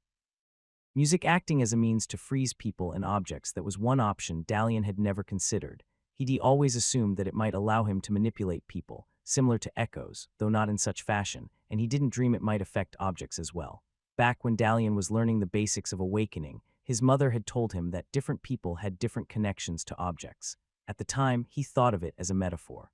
Music acting as a means to freeze people and objects, that was one option Dalian had never considered. He'd always assumed that it might allow him to manipulate people, similar to echoes, though not in such fashion, and he didn't dream it might affect objects as well. Back when Dalian was learning the basics of awakening, his mother had told him that different people had different connections to objects. At the time, he thought of it as a metaphor.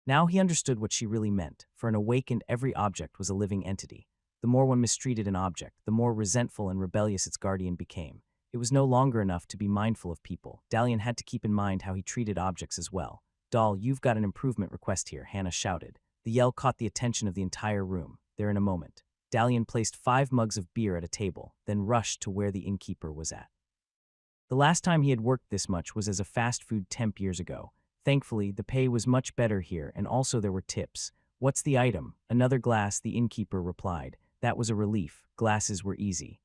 Now he understood what she really meant. For an awakened, every object was a living entity. The more one mistreated an object, the more resentful and rebellious its guardian became. It was no longer enough to be mindful of people. Dalian had to keep in mind how he treated objects as well. "Doll, you've got an improvement request here," Hannah shouted. The yell caught the attention of the entire room. There in a moment, Dalian placed 5 mugs of beer at a table, then rushed to where the innkeeper was at. The last time he had worked this much was as a fast food temp years ago. Thankfully, the pay was much better here, and also there were tips. "What's the item?" "Another glass," the innkeeper replied. That was a relief. Glasses were easy.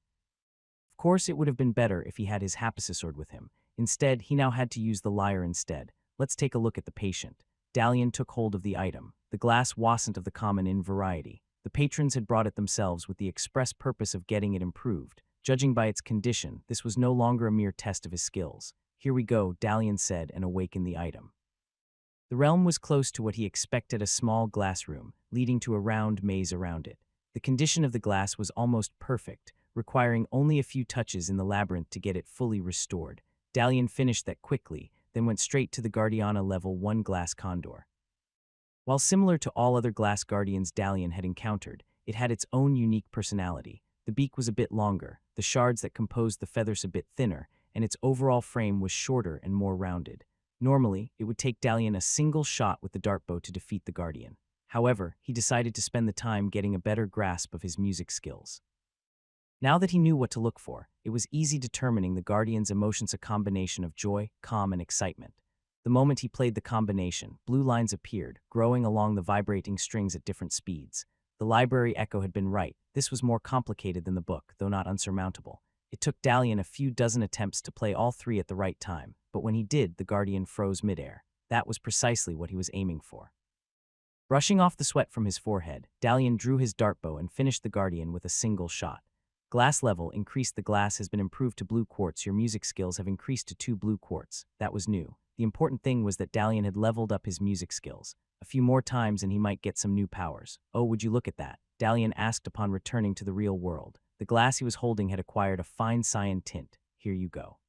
Of course, it would have been better if he had his sword with him. Instead, he now had to use the lyre instead. Let's take a look at the patient. Dalian took hold of the item. The glass wasn't of the common in variety. The patrons had brought it themselves with the express purpose of getting it improved. Judging by its condition, this was no longer a mere test of his skills. "Here we go," Dalian said, and awakened the item. The realm was close to what he expected, a small glass room, leading to a round maze around it. The condition of the glass was almost perfect, requiring only a few touches in the labyrinth to get it fully restored. Dalian finished that quickly, then went straight to the Guardiana level 1 glass condor. While similar to all other glass guardians Dalian had encountered, it had its own unique personality. The beak was a bit longer, the shards that composed the feathers a bit thinner, and its overall frame was shorter and more rounded. Normally, it would take Dalian a single shot with the dartbow to defeat the guardian. However, he decided to spend the time getting a better grasp of his music skills. Now that he knew what to look for, it was easy determining the guardian's emotions, a combination of joy, calm, and excitement. The moment he played the combination, blue lines appeared, growing along the vibrating strings at different speeds. The library echo had been right. This was more complicated than the book, though not unsurmountable. It took Dalian a few dozen attempts to play all 3 at the right time, but when he did, the guardian froze midair. That was precisely what he was aiming for. Brushing off the sweat from his forehead, Dalian drew his dartbow and finished the guardian with a single shot. Glass level increased. The glass has been improved to blue quartz. Your music skills have increased to 2 blue quartz. That was new. The important thing was that Dalian had leveled up his music skills. A few more times and he might get some new powers. "Oh, would you look at that?" Dalian asked upon returning to the real world. The glass he was holding had acquired a fine cyan tint. "Here you go."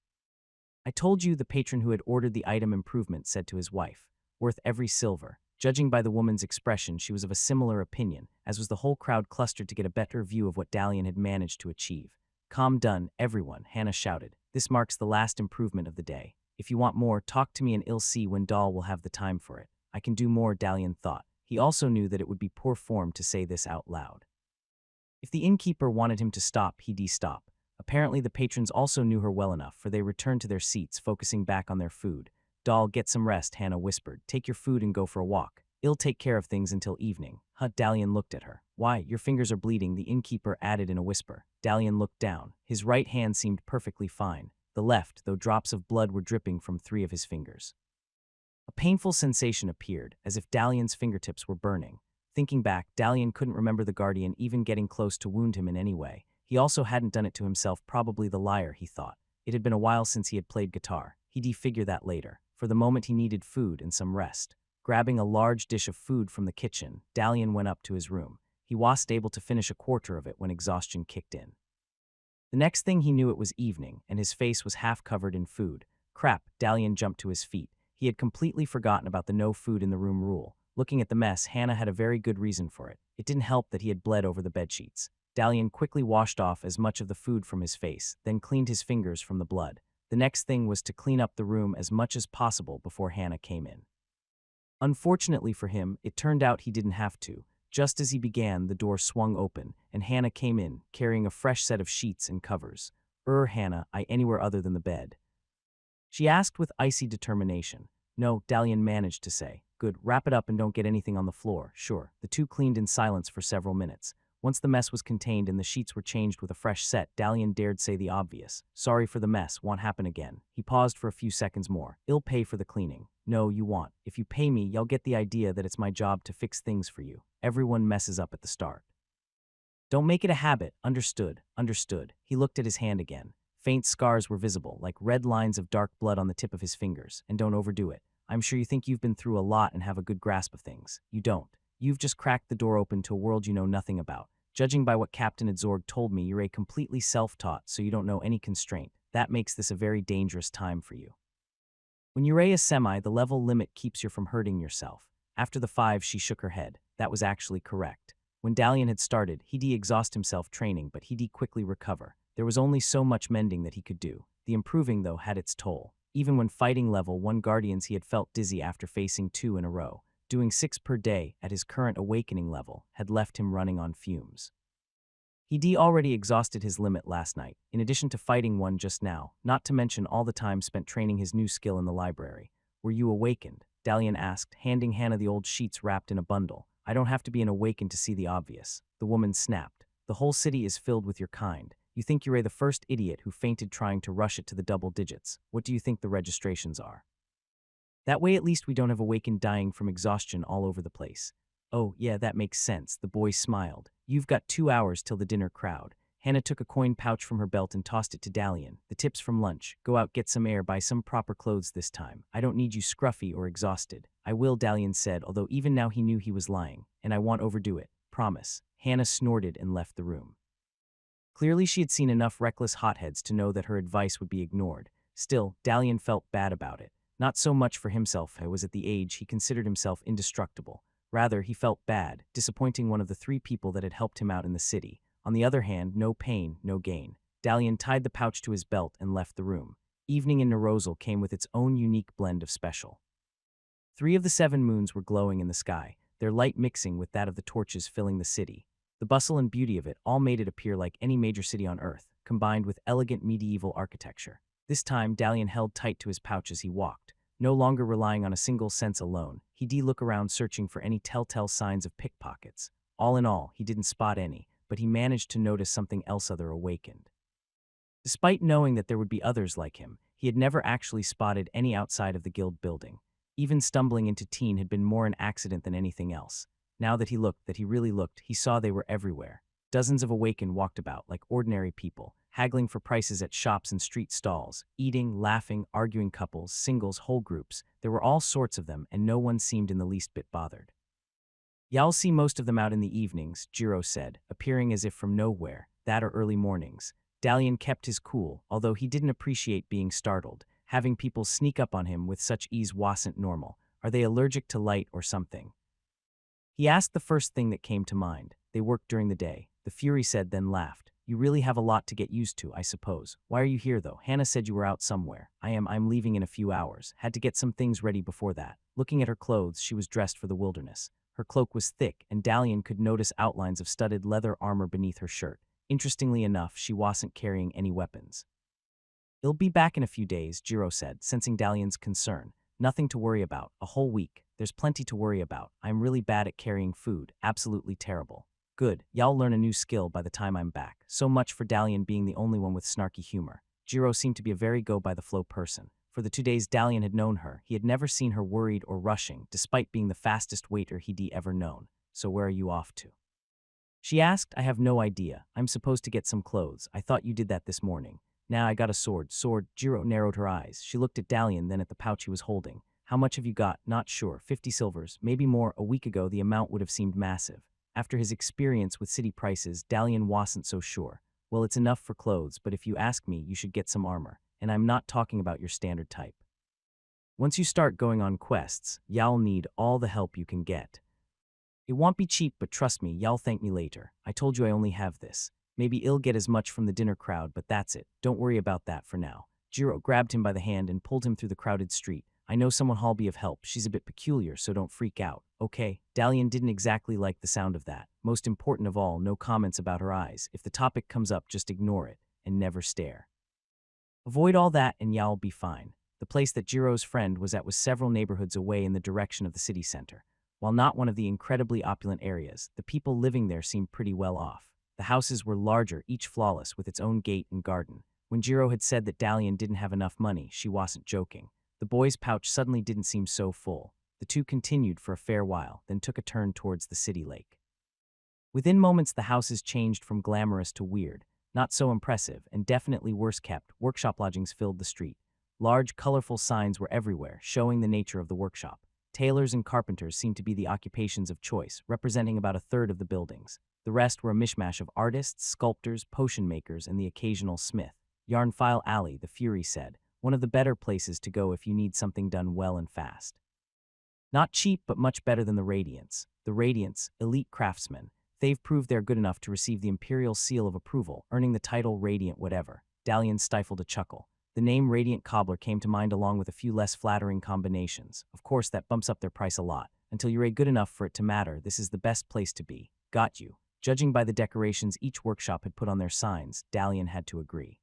"I told you," the patron who had ordered the item improvement said to his wife. "Worth every silver." Judging by the woman's expression, she was of a similar opinion, as was the whole crowd clustered to get a better view of what Dalian had managed to achieve. "Calm down, everyone," Hannah shouted. "This marks the last improvement of the day. If you want more, talk to me and I'll see when Doll will have the time for it." "I can do more," Dalian thought. He also knew that it would be poor form to say this out loud. If the innkeeper wanted him to stop, he'd stop. Apparently the patrons also knew her well enough, for they returned to their seats, focusing back on their food. "Doll, get some rest," Hannah whispered. "Take your food and go for a walk. I'll take care of things until evening." Dalian looked at her. "Why, your fingers are bleeding," the innkeeper added in a whisper. Dalian looked down. His right hand seemed perfectly fine. The left, though drops of blood were dripping from 3 of his fingers. A painful sensation appeared, as if Dalian's fingertips were burning. Thinking back, Dalian couldn't remember the guardian even getting close to wound him in any way. He also hadn't done it to himself, probably the lyre, he thought. It had been a while since he had played guitar. He'd figure that later. For the moment he needed food and some rest. Grabbing a large dish of food from the kitchen, Dalian went up to his room. He wasn't able to finish a quarter of it when exhaustion kicked in. The next thing he knew, it was evening, and his face was half covered in food. Crap, Dalian jumped to his feet. He had completely forgotten about the no food in the room rule. Looking at the mess, Hannah had a very good reason for it. It didn't help that he had bled over the bedsheets. Dalian quickly washed off as much of the food from his face, then cleaned his fingers from the blood. The next thing was to clean up the room as much as possible before Hannah came in. Unfortunately for him, it turned out he didn't have to. Just as he began, the door swung open, and Hannah came in, carrying a fresh set of sheets and covers. Hannah, anywhere other than the bed?" she asked with icy determination. "No," Dalian managed to say. "Good, wrap it up and don't get anything on the floor." "Sure." The two cleaned in silence for several minutes. Once the mess was contained and the sheets were changed with a fresh set, Dalian dared say the obvious. "Sorry for the mess, won't happen again." He paused for a few seconds more. "I'll pay for the cleaning." "No, you won't. If you pay me, you'll get the idea that it's my job to fix things for you. Everyone messes up at the start. Don't make it a habit." "Understood, understood." He looked at his hand again. Faint scars were visible, like red lines of dark blood on the tip of his fingers. "And don't overdo it. I'm sure you think you've been through a lot and have a good grasp of things. You don't. You've just cracked the door open to a world you know nothing about. Judging by what Captain Adzorg told me, you're a completely self-taught, so you don't know any constraint. That makes this a very dangerous time for you. When you're a semi, the level limit keeps you from hurting yourself." After the 5, she shook her head. That was actually correct. When Dalian had started, he'd exhaust himself training, but he'd quickly recover. There was only so much mending that he could do. The improving, though, had its toll. Even when fighting level 1 guardians, he had felt dizzy after facing 2 in a row. Doing 6 per day at his current awakening level had left him running on fumes. He'd already exhausted his limit last night, in addition to fighting 1 just now, not to mention all the time spent training his new skill in the library. "Were you awakened?" Dalian asked, handing Hannah the old sheets wrapped in a bundle. "I don't have to be an awakened to see the obvious." The woman snapped. "The whole city is filled with your kind. You think you're the first idiot who fainted trying to rush it to the double digits. What do you think the registrations are? That way at least we don't have awakened dying from exhaustion all over the place." "Oh, yeah, that makes sense." The boy smiled. "You've got 2 hours till the dinner crowd." Hannah took a coin pouch from her belt and tossed it to Dalian. "The tips from lunch. Go out, get some air, buy some proper clothes this time. I don't need you scruffy or exhausted." "I will," Dalian said, although even now he knew he was lying. "And I won't overdo it. Promise." Hannah snorted and left the room. Clearly she had seen enough reckless hotheads to know that her advice would be ignored. Still, Dalian felt bad about it. Not so much for himself, he was at the age he considered himself indestructible. Rather, he felt bad, disappointing one of the 3 people that had helped him out in the city. On the other hand, no pain, no gain. Dalian tied the pouch to his belt and left the room. Evening in Nerozal came with its own unique blend of special. 3 of the 7 moons were glowing in the sky, their light mixing with that of the torches filling the city. The bustle and beauty of it all made it appear like any major city on Earth, combined with elegant medieval architecture. This time, Dalian held tight to his pouch as he walked. No longer relying on a single sense alone, he'd look around searching for any telltale signs of pickpockets. All in all, he didn't spot any, but he managed to notice something else other awakened. Despite knowing that there would be others like him, he had never actually spotted any outside of the guild building. Even stumbling into teen had been more an accident than anything else. Now that he really looked, he saw they were everywhere. Dozens of awakened walked about like ordinary people, haggling for prices at shops and street stalls, eating, laughing, arguing, couples, singles, whole groups. There were all sorts of them, and no one seemed in the least bit bothered. "Y'all see most of them out in the evenings," Jiro said, appearing as if from nowhere, that or early mornings. Dalian kept his cool, although he didn't appreciate being startled. Having people sneak up on him with such ease wasn't normal. Are they allergic to light or something? He asked the first thing that came to mind. "They work during the day," the Fury said, then laughed. "You really have a lot to get used to, I suppose. Why are you here, though?" "Hannah said you were out somewhere." I'm leaving in a few hours. Had to get some things ready before that." Looking at her clothes, she was dressed for the wilderness. Her cloak was thick, and Dalian could notice outlines of studded leather armor beneath her shirt. Interestingly enough, she wasn't carrying any weapons. "He'll be back in a few days," Jiro said, sensing Dalian's concern. "Nothing to worry about. A whole week. There's plenty to worry about. I'm really bad at carrying food. Absolutely terrible." "Good. Y'all learn a new skill by the time I'm back." So much for Dalian being the only one with snarky humor. Jiro seemed to be a very go-by-the-flow person. For the 2 days Dalian had known her, he had never seen her worried or rushing, despite being the fastest waiter he'd ever known. "So where are you off to?" she asked. "I have no idea. I'm supposed to get some clothes. I thought you did that this morning." "Nah, I got a sword." "Sword?" Jiro narrowed her eyes. She looked at Dalian, then at the pouch he was holding. "How much have you got?" "Not sure. 50 silvers, maybe more." A week ago, the amount would have seemed massive. After his experience with city prices, Dalian wasn't so sure. "Well, it's enough for clothes, but if you ask me, you should get some armor. And I'm not talking about your standard type. Once you start going on quests, y'all need all the help you can get. It won't be cheap, but trust me, y'all thank me later. I told you I only have this. Maybe I'll get as much from the dinner crowd, but that's it. Don't worry about that for now." Jiro grabbed him by the hand and pulled him through the crowded street. "I know someone who'll be of help. She's a bit peculiar, so don't freak out, okay?" Dalian didn't exactly like the sound of that. Most important of all, no comments about her eyes. If the topic comes up, just ignore it and never stare. Avoid all that and y'all be fine. The place that Jiro's friend was at was several neighborhoods away in the direction of the city center. While not one of the incredibly opulent areas, the people living there seemed pretty well off. The houses were larger, each flawless, with its own gate and garden. When Jiro had said that Dalian didn't have enough money, she wasn't joking. The boy's pouch suddenly didn't seem so full. The two continued for a fair while, then took a turn towards the city lake. Within moments, the houses changed from glamorous to weird, not so impressive, and definitely worse kept. Workshop lodgings filled the street. Large, colorful signs were everywhere, showing the nature of the workshop. Tailors and carpenters seemed to be the occupations of choice, representing about a third of the buildings. The rest were a mishmash of artists, sculptors, potion makers, and the occasional smith. Yarnfile Alley, the Fury said, one of the better places to go if you need something done well and fast. Not cheap, but much better than the Radiance. The Radiance, elite craftsmen. They've proved they're good enough to receive the imperial seal of approval, earning the title Radiant whatever. Dalian stifled a chuckle. The name Radiant Cobbler came to mind along with a few less flattering combinations. Of course, that bumps up their price a lot. Until you're good enough for it to matter, this is the best place to be. Got you. Judging by the decorations each workshop had put on their signs, Dalian had to agree.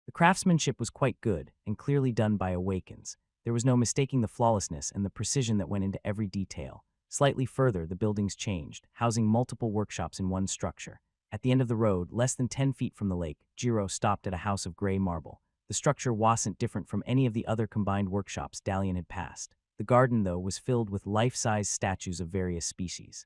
The craftsmanship was quite good, and clearly done by Awakens. There was no mistaking the flawlessness and the precision that went into every detail. Slightly further, the buildings changed, housing multiple workshops in one structure. At the end of the road, less than 10 feet from the lake, Jiro stopped at a house of gray marble. The structure wasn't different from any of the other combined workshops Dalian had passed. The garden, though, was filled with life-size statues of various species.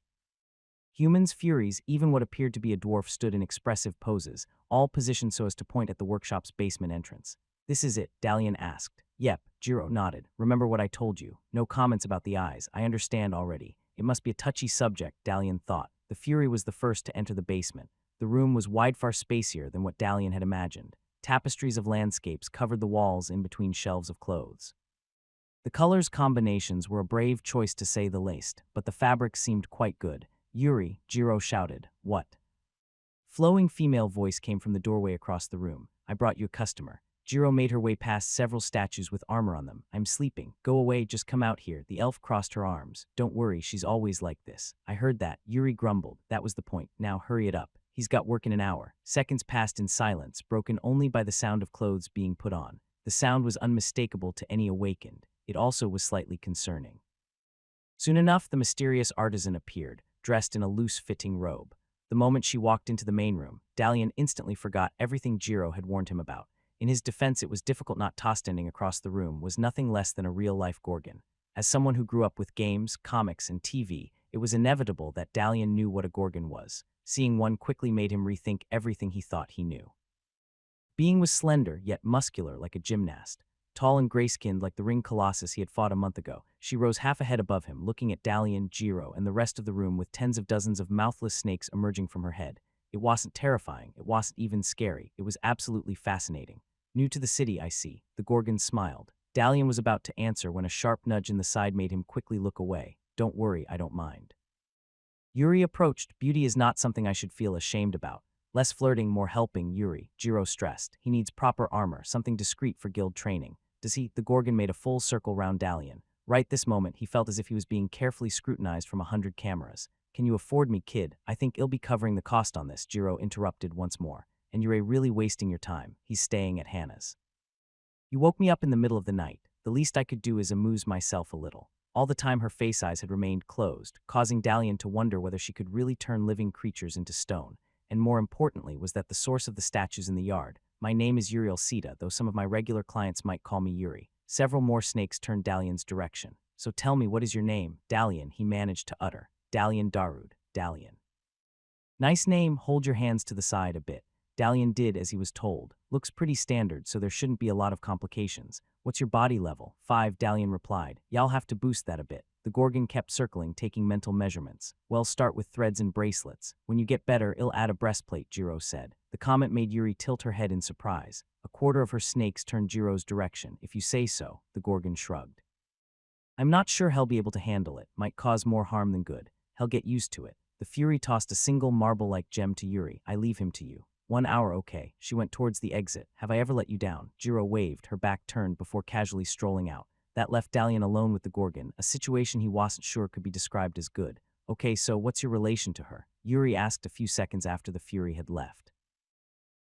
Humans, furies, even what appeared to be a dwarf stood in expressive poses, all positioned so as to point at the workshop's basement entrance. "This is it?" Dalian asked. "Yep," Jiro nodded. "Remember what I told you? No comments about the eyes. I understand already. It must be a touchy subject," Dalian thought. The fury was the first to enter the basement. The room was far spacier than what Dalian had imagined. Tapestries of landscapes covered the walls in between shelves of clothes. The colors combinations were a brave choice to say the least, but the fabrics seemed quite good. "Yuri," Jiro shouted. "What?" Flowing female voice came from the doorway across the room. "I brought you a customer." Jiro made her way past several statues with armor on them. "I'm sleeping. Go away, just come out here." The elf crossed her arms. "Don't worry, she's always like this." "I heard that," Yuri grumbled. "That was the point. Now hurry it up. He's got work in an hour." Seconds passed in silence, broken only by the sound of clothes being put on. The sound was unmistakable to any awakened. It also was slightly concerning. Soon enough, the mysterious artisan appeared, dressed in a loose-fitting robe. The moment she walked into the main room, Dalian instantly forgot everything Jiro had warned him about. In his defense, it was difficult not to standing across the room was nothing less than a real-life Gorgon. As someone who grew up with games, comics, and TV, it was inevitable that Dalian knew what a Gorgon was. Seeing one quickly made him rethink everything he thought he knew. Being was slender, yet muscular like a gymnast. Tall and gray-skinned like the ring colossus he had fought a month ago, she rose half a head above him, looking at Dalian, Jiro, and the rest of the room with tens of dozens of mouthless snakes emerging from her head. It wasn't terrifying, it wasn't even scary, it was absolutely fascinating. "New to the city, I see." The Gorgon smiled. Dalian was about to answer when a sharp nudge in the side made him quickly look away. "Don't worry, I don't mind." Yuri approached. "Beauty is not something I should feel ashamed about." "Less flirting, more helping, Yuri," Jiro stressed. "He needs proper armor, something discreet for guild training." "Does he?" The Gorgon made a full circle round Dalian. Right this moment, he felt as if he was being carefully scrutinized from 100 cameras. "Can you afford me, kid? I think I'll be covering the cost on this," Jiro interrupted once more. "And you're really wasting your time. He's staying at Hannah's." "You woke me up in the middle of the night. The least I could do is amuse myself a little." All the time her face eyes had remained closed, causing Dalian to wonder whether she could really turn living creatures into stone. And more importantly was that the source of the statues in the yard. "My name is Uriel Sita, though some of my regular clients might call me Yuri." Several more snakes turned Dalian's direction. "So tell me, what is your name?" "Dalian," he managed to utter. "Dalian Darud, Dalian." "Nice name, hold your hands to the side a bit." Dalian did as he was told. "Looks pretty standard, so there shouldn't be a lot of complications." "What's your body level?" 5, Dalian replied. "Y'all have to boost that a bit." The Gorgon kept circling, taking mental measurements. "Well, start with threads and bracelets. When you get better, I'll add a breastplate," Jiro said. The comment made Yuri tilt her head in surprise. A quarter of her snakes turned Jiro's direction. "If you say so," the Gorgon shrugged. "I'm not sure he'll be able to handle it. Might cause more harm than good. He'll get used to it." The Fury tossed a single marble-like gem to Yuri. "I leave him to you." 1 hour, okay." She went towards the exit. "Have I ever let you down?" Jiro waved, her back turned before casually strolling out. That left Dalian alone with the Gorgon, a situation he wasn't sure could be described as good. "Okay, so what's your relation to her?" Yuri asked a few seconds after the Fury had left.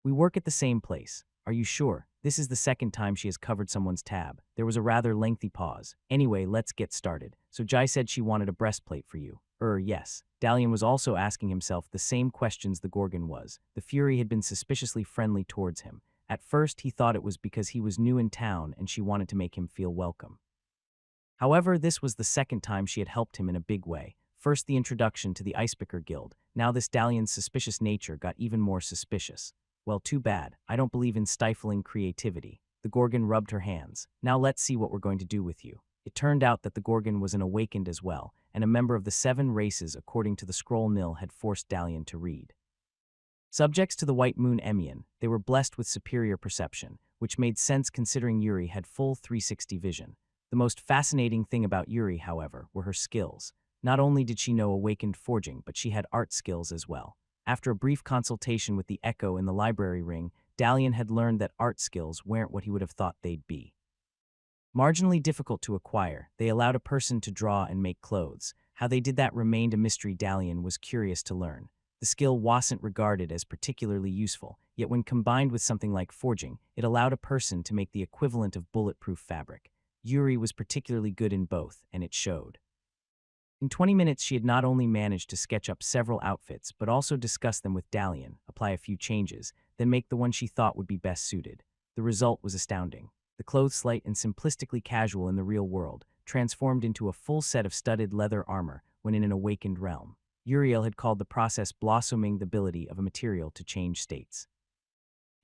"We work at the same place." "Are you sure?" This is the second time she has covered someone's tab. There was a rather lengthy pause. "Anyway, let's get started. So Jai said she wanted a breastplate for you." Yes." Dalian was also asking himself the same questions the Gorgon was. The Fury had been suspiciously friendly towards him. At first, he thought it was because he was new in town and she wanted to make him feel welcome. However, this was the second time she had helped him in a big way. First, the introduction to the Icepicker Guild. Now this Dalian's suspicious nature got even more suspicious. "Well, too bad. I don't believe in stifling creativity." The Gorgon rubbed her hands. "Now let's see what we're going to do with you." It turned out that the Gorgon was an awakened as well, and a member of the 7 races according to the scroll Nil had forced Dalian to read. Subjects to the White Moon Emion, they were blessed with superior perception, which made sense considering Yuri had full 360 vision. The most fascinating thing about Yuri, however, were her skills. Not only did she know awakened forging, but she had art skills as well. After a brief consultation with the echo in the library ring, Dalian had learned that art skills weren't what he would have thought they'd be. Marginally difficult to acquire, they allowed a person to draw and make clothes. How they did that remained a mystery. Dalian was curious to learn. The skill wasn't regarded as particularly useful, yet when combined with something like forging, it allowed a person to make the equivalent of bulletproof fabric. Yuri was particularly good in both, and it showed. In 20 minutes, she had not only managed to sketch up several outfits, but also discuss them with Dalian, apply a few changes, then make the one she thought would be best suited. The result was astounding. The clothes, slight and simplistically casual in the real world, transformed into a full set of studded leather armor when in an awakened realm. Uriel had called the process blossoming the ability of a material to change states.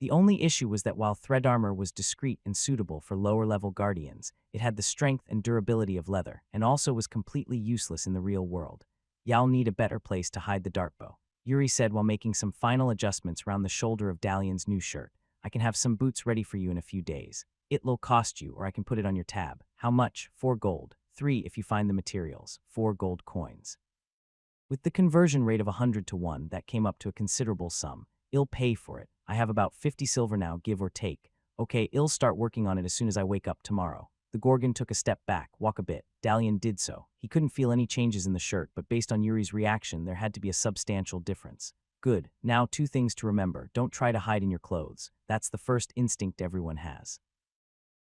The only issue was that while thread armor was discreet and suitable for lower-level guardians, it had the strength and durability of leather, and also was completely useless in the real world. "Y'all need a better place to hide the dartbow," Yuri said while making some final adjustments round the shoulder of Dalian's new shirt. "I can have some boots ready for you in a few days. It'll cost you, or I can put it on your tab." "How much?" "4 gold. 3 if you find the materials. 4 gold coins." With the conversion rate of 100 to 1, that came up to a considerable sum. "I'll pay for it. I have about 50 silver now, give or take." "Okay, I'll start working on it as soon as I wake up tomorrow." The Gorgon took a step back. "Walk a bit." Dalian did so. He couldn't feel any changes in the shirt, but based on Yuri's reaction, there had to be a substantial difference. "Good. Now 2 things to remember. Don't try to hide in your clothes. That's the first instinct everyone has.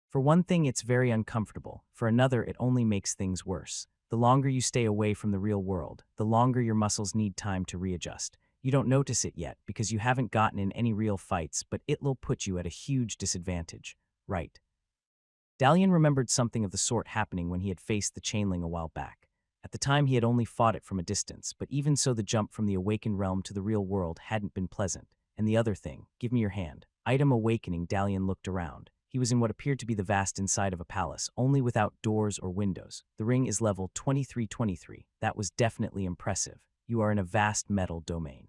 For one thing, it's very uncomfortable. For another, it only makes things worse. The longer you stay away from the real world, the longer your muscles need time to readjust. You don't notice it yet because you haven't gotten in any real fights, but it'll put you at a huge disadvantage. Right." Dalian remembered something of the sort happening when he had faced the chainling a while back. At the time, he had only fought it from a distance, but even so, the jump from the awakened realm to the real world hadn't been pleasant. And the other thing, "Give me your hand." Item awakening. Dalian looked around. He was in what appeared to be the vast inside of a palace, only without doors or windows. The ring is level 2323. That was definitely impressive. You are in a vast metal domain.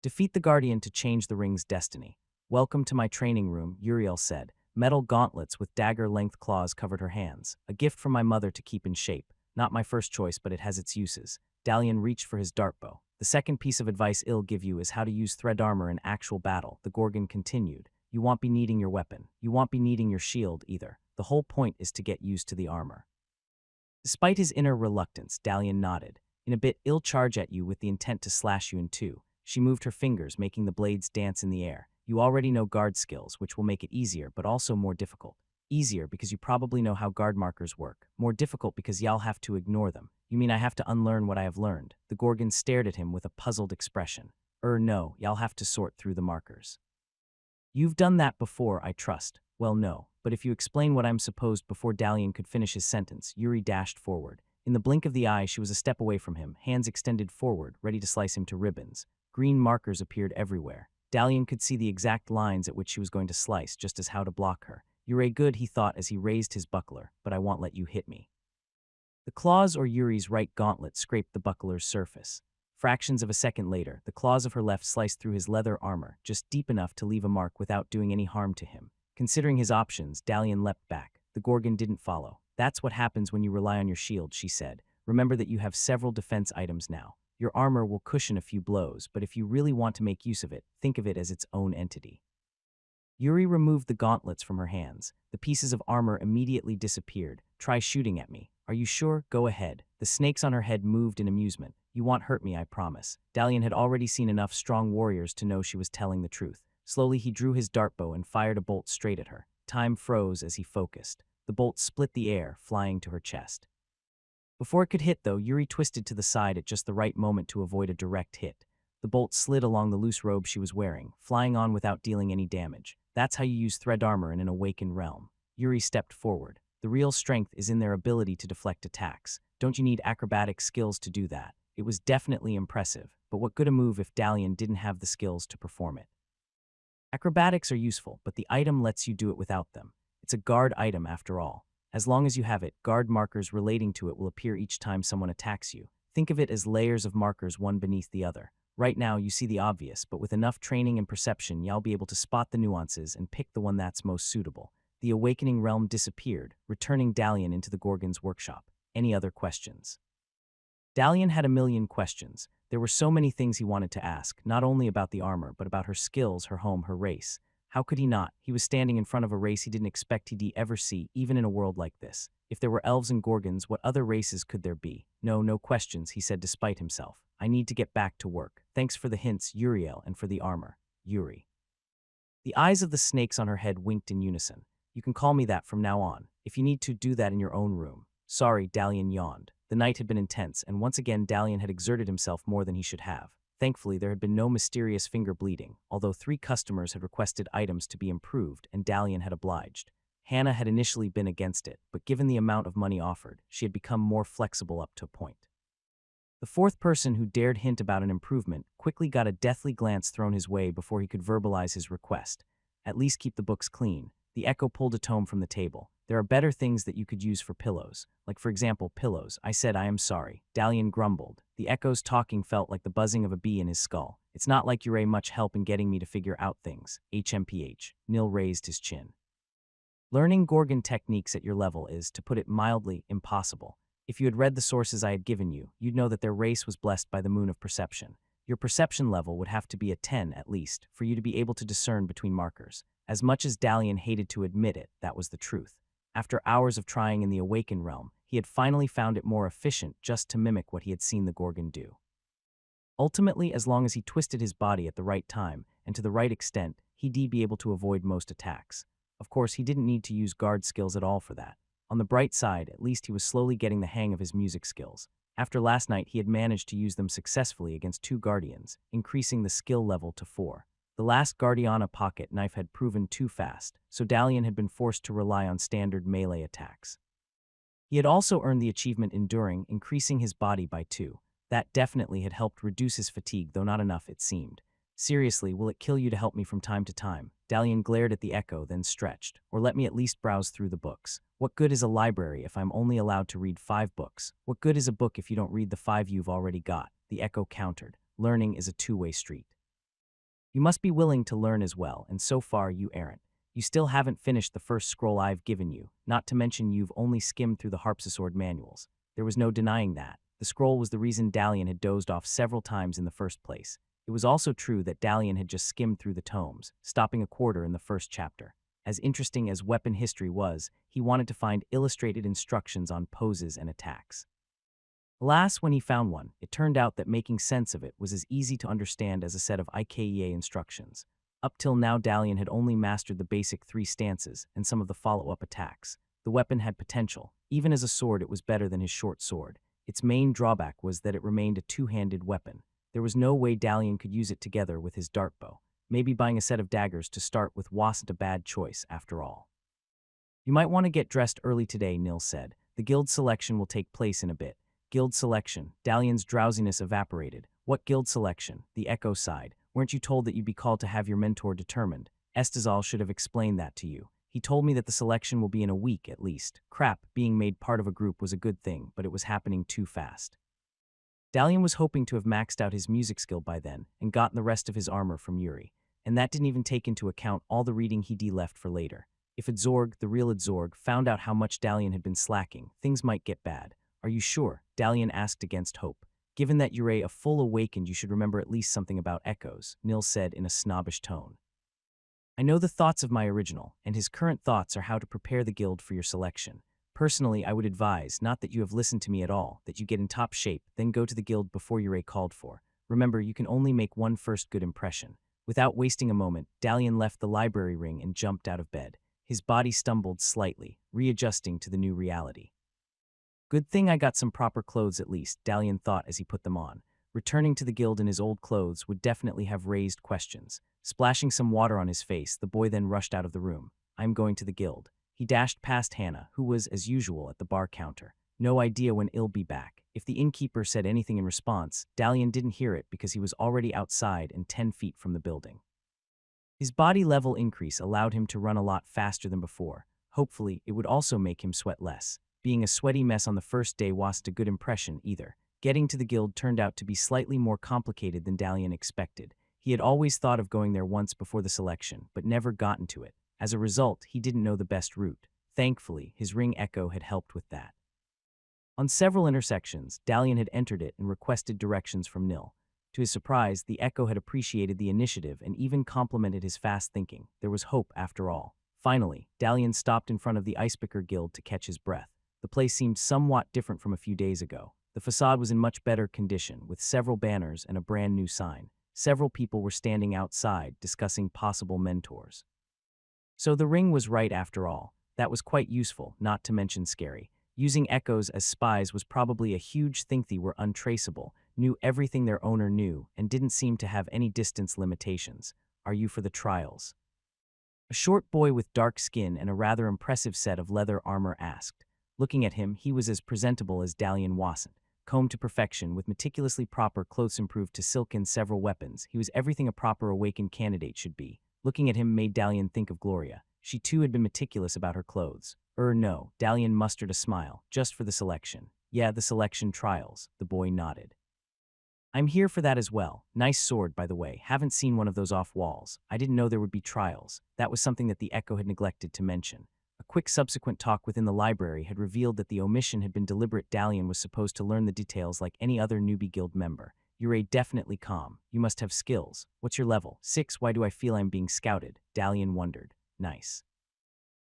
Defeat the Guardian to change the ring's destiny. "Welcome to my training room," Uriel said. Metal gauntlets with dagger-length claws covered her hands. "A gift from my mother to keep in shape. Not my first choice, but it has its uses." Dalian reached for his dartbow. "The second piece of advice I'll give you is how to use thread armor in actual battle," the Gorgon continued. "You won't be needing your weapon. You won't be needing your shield either. The whole point is to get used to the armor." Despite his inner reluctance, Dalian nodded. "In a bit, I'll charge at you with the intent to slash you in two." She moved her fingers, making the blades dance in the air. "You already know guard skills, which will make it easier, but also more difficult. Easier because you probably know how guard markers work. More difficult because y'all have to ignore them." "You mean I have to unlearn what I have learned?" The Gorgon stared at him with a puzzled expression. No, y'all have to sort through the markers." "You've done that before, I trust." "Well, no, but if you explain what I'm supposed." Before Dalian could finish his sentence, Yuri dashed forward. In the blink of the eye, she was a step away from him, hands extended forward, ready to slice him to ribbons. Green markers appeared everywhere. Dalian could see the exact lines at which she was going to slice, just as how to block her. "You're good," he thought as he raised his buckler, "but I won't let you hit me." The claws or Yuri's right gauntlet scraped the buckler's surface. Fractions of a second later, the claws of her left sliced through his leather armor, just deep enough to leave a mark without doing any harm to him. Considering his options, Dalian leapt back. The Gorgon didn't follow. "That's what happens when you rely on your shield," she said. "Remember that you have several defense items now. Your armor will cushion a few blows, but if you really want to make use of it, think of it as its own entity." Yuri removed the gauntlets from her hands. The pieces of armor immediately disappeared. "Try shooting at me." "Are you sure? Go ahead." The snakes on her head moved in amusement. "You won't hurt me, I promise." Dalian had already seen enough strong warriors to know she was telling the truth. Slowly, he drew his dartbow and fired a bolt straight at her. Time froze as he focused. The bolt split the air, flying to her chest. Before it could hit, though, Yuri twisted to the side at just the right moment to avoid a direct hit. The bolt slid along the loose robe she was wearing, flying on without dealing any damage. "That's how you use thread armor in an awakened realm." Yuri stepped forward. "The real strength is in their ability to deflect attacks. Don't you need acrobatic skills to do that?" It was definitely impressive, but what good a move if Dalian didn't have the skills to perform it? Acrobatics are useful, but the item lets you do it without them. It's a guard item after all. As long as you have it, guard markers relating to it will appear each time someone attacks you. Think of it as layers of markers one beneath the other. Right now, you see the obvious, but with enough training and perception, you'll be able to spot the nuances and pick the one that's most suitable. The awakening realm disappeared, returning Dalian into the Gorgon's workshop. Any other questions? Dalian had a million questions. There were so many things he wanted to ask, not only about the armor, but about her skills, her home, her race. How could he not? He was standing in front of a race he didn't expect he'd ever see, even in a world like this. If there were elves and gorgons, what other races could there be? No, no questions, he said despite himself. I need to get back to work. Thanks for the hints, Uriel, and for the armor. Yuri. The eyes of the snakes on her head winked in unison. You can call me that from now on. If you need to, do that in your own room. Sorry, Dalian yawned. The night had been intense, and once again Dalian had exerted himself more than he should have. Thankfully, there had been no mysterious finger bleeding, although 3 customers had requested items to be improved, and Dalian had obliged. Hannah had initially been against it, but given the amount of money offered, she had become more flexible up to a point. The 4th person who dared hint about an improvement quickly got a deathly glance thrown his way before he could verbalize his request. At least keep the books clean. The Echo pulled a tome from the table. There are better things that you could use for pillows. Like, for example, pillows. I said I am sorry. Dalian grumbled. The Echo's talking felt like the buzzing of a bee in his skull. It's not like you're much help in getting me to figure out things. HMPH. Nil raised his chin. Learning Gorgon techniques at your level is, to put it mildly, impossible. If you had read the sources I had given you, you'd know that their race was blessed by the moon of perception. Your perception level would have to be a 10 at least for you to be able to discern between markers. As much as Dalian hated to admit it, that was the truth. After hours of trying in the Awakened realm, he had finally found it more efficient just to mimic what he had seen the Gorgon do. Ultimately, as long as he twisted his body at the right time and to the right extent, he'd be able to avoid most attacks. Of course, he didn't need to use guard skills at all for that. On the bright side, at least he was slowly getting the hang of his music skills. After last night, he had managed to use them successfully against 2 guardians, increasing the skill level to 4. The last Guardiana pocket knife had proven too fast, so Dalian had been forced to rely on standard melee attacks. He had also earned the achievement Enduring, increasing his body by 2. That definitely had helped reduce his fatigue, though not enough, it seemed. Seriously, will it kill you to help me from time to time? Dalian glared at the Echo, then stretched. Or let me at least browse through the books. What good is a library if I'm only allowed to read 5 books? What good is a book if you don't read the 5 you've already got? The Echo countered. Learning is a 2-way street. You must be willing to learn as well, and so far you aren't. You still haven't finished the first scroll I've given you, not to mention you've only skimmed through the Harpsichord manuals. There was no denying that. The scroll was the reason Dalian had dozed off several times in the first place. It was also true that Dalian had just skimmed through the tomes, stopping a quarter in the first chapter. As interesting as weapon history was, he wanted to find illustrated instructions on poses and attacks. Alas, when he found one, it turned out that making sense of it was as easy to understand as a set of IKEA instructions. Up till now, Dalian had only mastered the basic 3 stances and some of the follow-up attacks. The weapon had potential. Even as a sword, it was better than his short sword. Its main drawback was that it remained a 2-handed weapon. There was no way Dalian could use it together with his dart bow. Maybe buying a set of daggers to start with wasn't a bad choice, after all. You might want to get dressed early today, Nil said. The guild selection will take place in a bit. Guild selection. Dalian's drowsiness evaporated. What guild selection? The Echo sighed. Weren't you told that you'd be called to have your mentor determined? Estazal should have explained that to you. He told me that the selection will be in a week at least. Crap, being made part of a group was a good thing, but it was happening too fast. Dalian was hoping to have maxed out his music skill by then and gotten the rest of his armor from Yuri, and that didn't even take into account all the reading he'd left for later. If Adzorg, the real Adzorg, found out how much Dalian had been slacking, things might get bad. Are you sure? Dalian asked against hope. Given that you're a full awakened, you should remember at least something about echoes, Nil said in a snobbish tone. I know the thoughts of my original, and his current thoughts are how to prepare the guild for your selection. Personally, I would advise, not that you have listened to me at all, that you get in top shape, then go to the guild before you're called for. Remember, you can only make one first good impression. Without wasting a moment, Dalian left the library ring and jumped out of bed. His body stumbled slightly, readjusting to the new reality. Good thing I got some proper clothes at least, Dalian thought as he put them on. Returning to the guild in his old clothes would definitely have raised questions. Splashing some water on his face, the boy then rushed out of the room. I'm going to the guild. He dashed past Hannah, who was, as usual, at the bar counter. No idea when he'll be back. If the innkeeper said anything in response, Dalian didn't hear it because he was already outside and 10 feet from the building. His body level increase allowed him to run a lot faster than before. Hopefully, it would also make him sweat less. Being a sweaty mess on the first day wasn't a good impression either. Getting to the guild turned out to be slightly more complicated than Dalian expected. He had always thought of going there once before the selection, but never gotten to it. As a result, he didn't know the best route. Thankfully, his ring Echo had helped with that. On several intersections, Dalian had entered it and requested directions from Nil. To his surprise, the Echo had appreciated the initiative and even complimented his fast thinking. There was hope after all. Finally, Dalian stopped in front of the Icepicker Guild to catch his breath. The place seemed somewhat different from a few days ago. The facade was in much better condition, with several banners and a brand new sign. Several people were standing outside, discussing possible mentors. So the ring was right after all. That was quite useful, not to mention scary. Using echoes as spies was probably a huge thing. They were untraceable, knew everything their owner knew, and didn't seem to have any distance limitations. Are you for the trials? A short boy with dark skin and a rather impressive set of leather armor asked. Looking at him, he was as presentable as Dalian wasn't. Combed to perfection, with meticulously proper clothes improved to silk and several weapons, he was everything a proper awakened candidate should be. Looking at him made Dalian think of Gloria. She too had been meticulous about her clothes. No, Dalian mustered a smile, just for the selection. Yeah, the selection trials, the boy nodded. I'm here for that as well. Nice sword, by the way. Haven't seen one of those off walls. I didn't know there would be trials. That was something that the Echo had neglected to mention. A quick subsequent talk within the library had revealed that the omission had been deliberate. Dalian was supposed to learn the details like any other newbie guild member. You're definitely calm. You must have skills. What's your level? 6. Why do I feel I'm being scouted? Dalian wondered. Nice.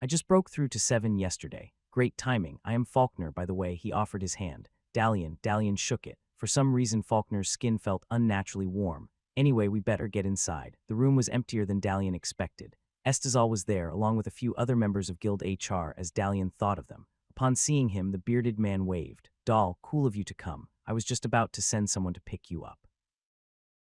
I just broke through to 7 yesterday. Great timing. I am Faulkner, by the way. He offered his hand. Dalian shook it. For some reason, Faulkner's skin felt unnaturally warm. Anyway, we better get inside. The room was emptier than Dalian expected. Estezal was there, along with a few other members of Guild HR, as Dalian thought of them. Upon seeing him, the bearded man waved. Doll, cool of you to come. I was just about to send someone to pick you up.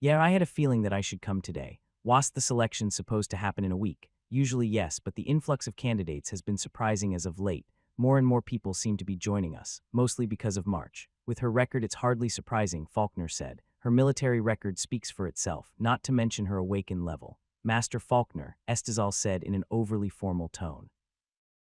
Yeah, I had a feeling that I should come today. Was the selection supposed to happen in a week? Usually yes, but the influx of candidates has been surprising as of late. More and more people seem to be joining us, mostly because of March. With her record, it's hardly surprising, Faulkner said. Her military record speaks for itself, not to mention her awakened level. Master Faulkner, Estezal said in an overly formal tone.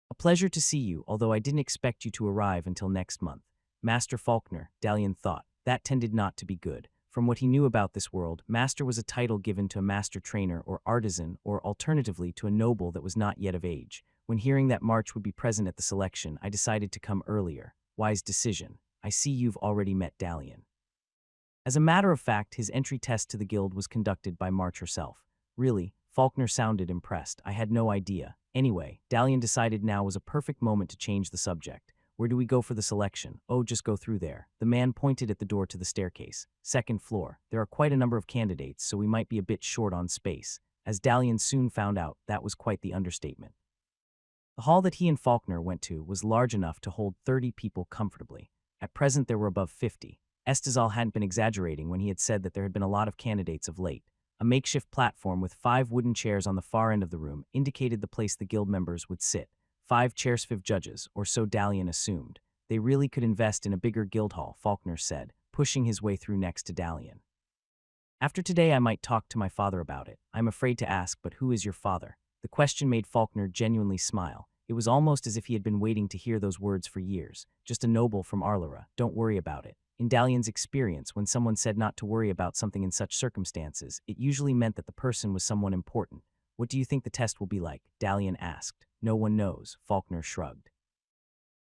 A pleasure to see you, although I didn't expect you to arrive until next month. Master Faulkner, Dalian thought. That tended not to be good. From what he knew about this world, master was a title given to a master trainer or artisan, or alternatively to a noble that was not yet of age. When hearing that March would be present at the selection, I decided to come earlier. Wise decision. I see you've already met Dalian. As a matter of fact, his entry test to the guild was conducted by March herself. Really, Faulkner sounded impressed. I had no idea. Anyway, Dalian decided now was a perfect moment to change the subject. Where do we go for the selection? Oh, just go through there. The man pointed at the door to the staircase. 2nd floor. There are quite a number of candidates, so we might be a bit short on space. As Dalian soon found out, that was quite the understatement. The hall that he and Faulkner went to was large enough to hold 30 people comfortably. At present, there were above 50. Estezal hadn't been exaggerating when he had said that there had been a lot of candidates of late. A makeshift platform with 5 wooden chairs on the far end of the room indicated the place the guild members would sit. 5 chairs, 5 judges, or so Dalian assumed. They really could invest in a bigger guild hall, Faulkner said, pushing his way through next to Dalian. After today, I might talk to my father about it. I'm afraid to ask, but who is your father? The question made Faulkner genuinely smile. It was almost as if he had been waiting to hear those words for years. Just a noble from Arlara. Don't worry about it. In Dalian's experience, when someone said not to worry about something in such circumstances, it usually meant that the person was someone important. What do you think the test will be like? Dalian asked. No one knows, Faulkner shrugged.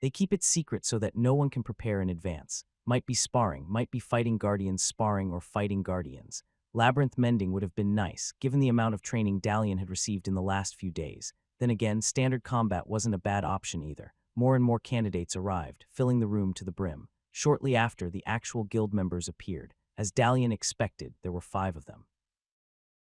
They keep it secret so that no one can prepare in advance. Might be sparring, might be fighting guardians sparring or fighting guardians. Labyrinth mending would have been nice, given the amount of training Dalian had received in the last few days. Then again, standard combat wasn't a bad option either. More and more candidates arrived, filling the room to the brim. Shortly after, the actual guild members appeared. As Dalian expected, there were 5 of them.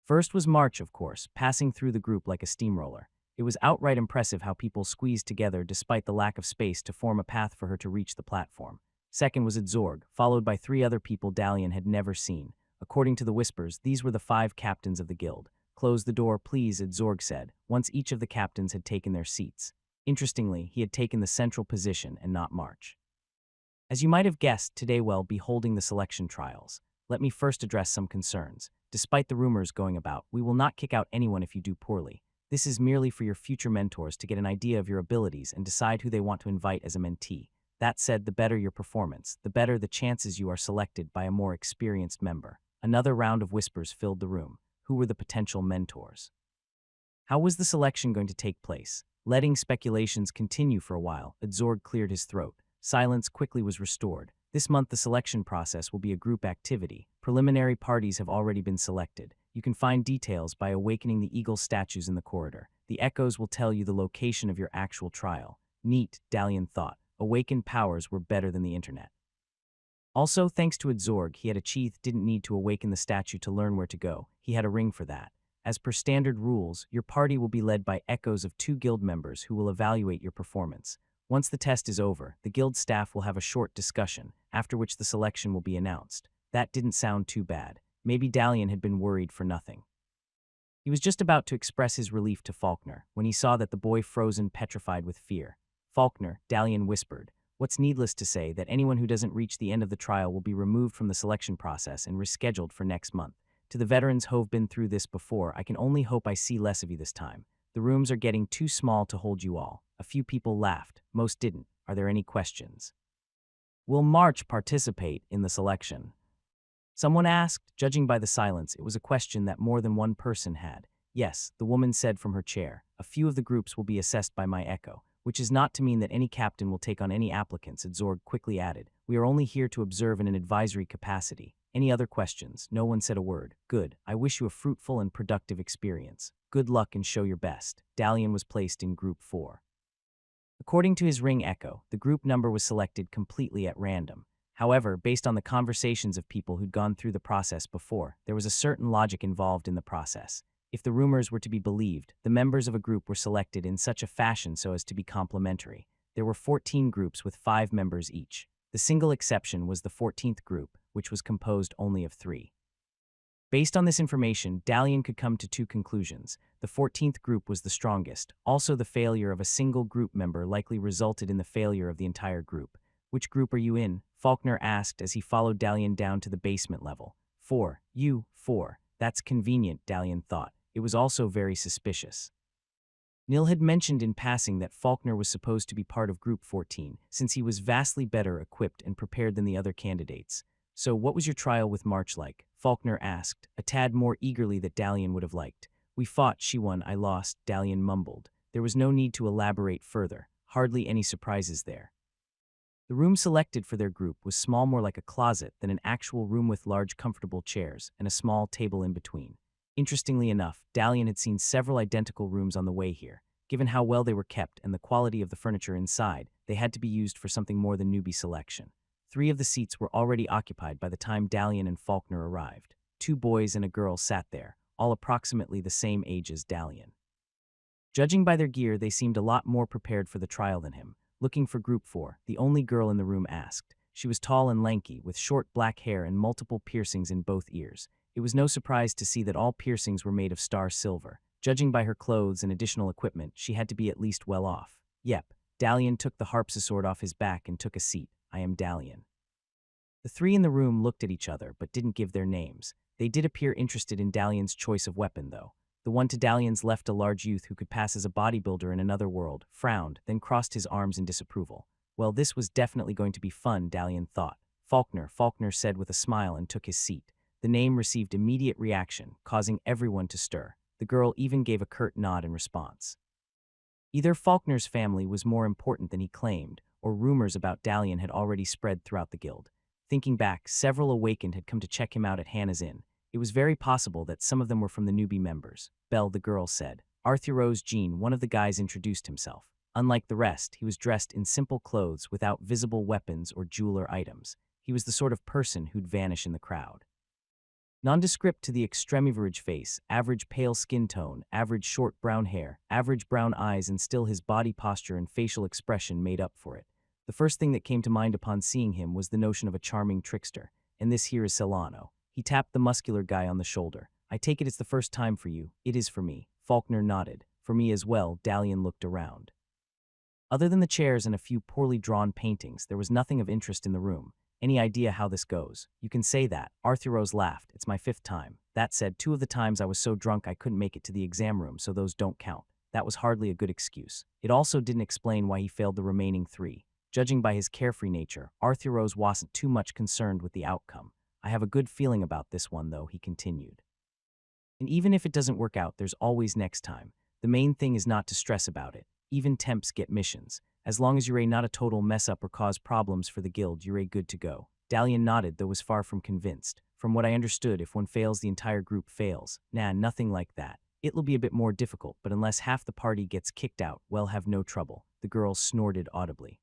First was March, of course, passing through the group like a steamroller. It was outright impressive how people squeezed together despite the lack of space to form a path for her to reach the platform. Second was Adzorg, followed by 3 other people Dalian had never seen. According to the whispers, these were the 5 captains of the guild. Close the door, please, Adzorg said, once each of the captains had taken their seats. Interestingly, he had taken the central position and not March. As you might have guessed, today we'll be holding the selection trials. Let me first address some concerns. Despite the rumors going about, we will not kick out anyone if you do poorly. This is merely for your future mentors to get an idea of your abilities and decide who they want to invite as a mentee. That said, the better your performance, the better the chances you are selected by a more experienced member. Another round of whispers filled the room. Who were the potential mentors? How was the selection going to take place? Letting speculations continue for a while, Adzorg cleared his throat. Silence quickly was restored. This month the selection process will be a group activity. Preliminary parties have already been selected. You can find details by awakening the eagle statues in the corridor. The echoes will tell you the location of your actual trial. Neat, Dalian thought. Awakened powers were better than the internet. Also, thanks to Adzorg, he had achieved didn't need to awaken the statue to learn where to go. He had a ring for that. As per standard rules, your party will be led by echoes of 2 guild members who will evaluate your performance. Once the test is over, the guild staff will have a short discussion, after which the selection will be announced. That didn't sound too bad. Maybe Dalian had been worried for nothing. He was just about to express his relief to Faulkner when he saw that the boy frozen petrified with fear. Faulkner, Dalian whispered, "What's needless to say that anyone who doesn't reach the end of the trial will be removed from the selection process and rescheduled for next month. To the veterans who've been through this before, I can only hope I see less of you this time. The rooms are getting too small to hold you all." A few people laughed. Most didn't. Are there any questions? Will March participate in the selection? Someone asked. Judging by the silence, it was a question that more than one person had. Yes, the woman said from her chair. A few of the groups will be assessed by my echo, which is not to mean that any captain will take on any applicants, Adzorg quickly added. We are only here to observe in an advisory capacity. Any other questions? No one said a word. Good. I wish you a fruitful and productive experience. Good luck and show your best. Dalian was placed in Group 4. According to his ring echo, the group number was selected completely at random. However, based on the conversations of people who'd gone through the process before, there was a certain logic involved in the process. If the rumors were to be believed, the members of a group were selected in such a fashion so as to be complementary. There were 14 groups with 5 members each. The single exception was the 14th group, which was composed only of 3. Based on this information, Dalian could come to 2 conclusions. The 14th group was the strongest. Also, the failure of a single group member likely resulted in the failure of the entire group. Which group are you in? Faulkner asked as he followed Dalian down to the basement level. 4. You, 4. That's convenient, Dalian thought. It was also very suspicious. Nil had mentioned in passing that Faulkner was supposed to be part of Group 14, since he was vastly better equipped and prepared than the other candidates. So what was your trial with March like? Faulkner asked, a tad more eagerly than Dalian would have liked. We fought, she won, I lost, Dalian mumbled. There was no need to elaborate further. Hardly any surprises there. The room selected for their group was small, more like a closet than an actual room, with large comfortable chairs and a small table in between. Interestingly enough, Dalian had seen several identical rooms on the way here. Given how well they were kept and the quality of the furniture inside, they had to be used for something more than newbie selection. 3 of the seats were already occupied by the time Dalian and Faulkner arrived. 2 boys and a girl sat there, all approximately the same age as Dalian. Judging by their gear, they seemed a lot more prepared for the trial than him. Looking for Group 4, the only girl in the room asked. She was tall and lanky, with short black hair and multiple piercings in both ears. It was no surprise to see that all piercings were made of star silver. Judging by her clothes and additional equipment, she had to be at least well off. Yep. Dalian took the harpsichord off his back and took a seat. I am Dalian. The 3 in the room looked at each other but didn't give their names. They did appear interested in Dalian's choice of weapon, though. The one to Dalian's left, a large youth who could pass as a bodybuilder in another world, frowned, then crossed his arms in disapproval. Well, this was definitely going to be fun, Dalian thought. Faulkner said with a smile and took his seat. The name received immediate reaction, causing everyone to stir. The girl even gave a curt nod in response. Either Faulkner's family was more important than he claimed, or rumors about Dalian had already spread throughout the guild. Thinking back, several awakened had come to check him out at Hannah's Inn. It was very possible that some of them were from the newbie members. Belle, the girl, said. Arthuros Jean, one of the guys, introduced himself. Unlike the rest, he was dressed in simple clothes without visible weapons or jeweler items. He was the sort of person who'd vanish in the crowd. Nondescript to the extreme, average face, average pale skin tone, average short brown hair, average brown eyes, and still his body posture and facial expression made up for it. The first thing that came to mind upon seeing him was the notion of a charming trickster. And this here is Solano. He tapped the muscular guy on the shoulder. I take it it's the first time for you. It is for me. Faulkner nodded. For me as well. Dalian looked around. Other than the chairs and a few poorly drawn paintings, there was nothing of interest in the room. Any idea how this goes? You can say that. Arthuros laughed. It's my 5th time. That said, 2 of the times I was so drunk I couldn't make it to the exam room, so those don't count. That was hardly a good excuse. It also didn't explain why he failed the remaining 3. Judging by his carefree nature, Arthuros wasn't too much concerned with the outcome. I have a good feeling about this one, though, he continued. And even if it doesn't work out, there's always next time. The main thing is not to stress about it. Even temps get missions. As long as you're not a total mess-up or cause problems for the guild, you're good to go. Dalian nodded, though was far from convinced. From what I understood, if one fails, the entire group fails. Nah, nothing like that. It'll be a bit more difficult, but unless half the party gets kicked out, we'll have no trouble. The girl snorted audibly.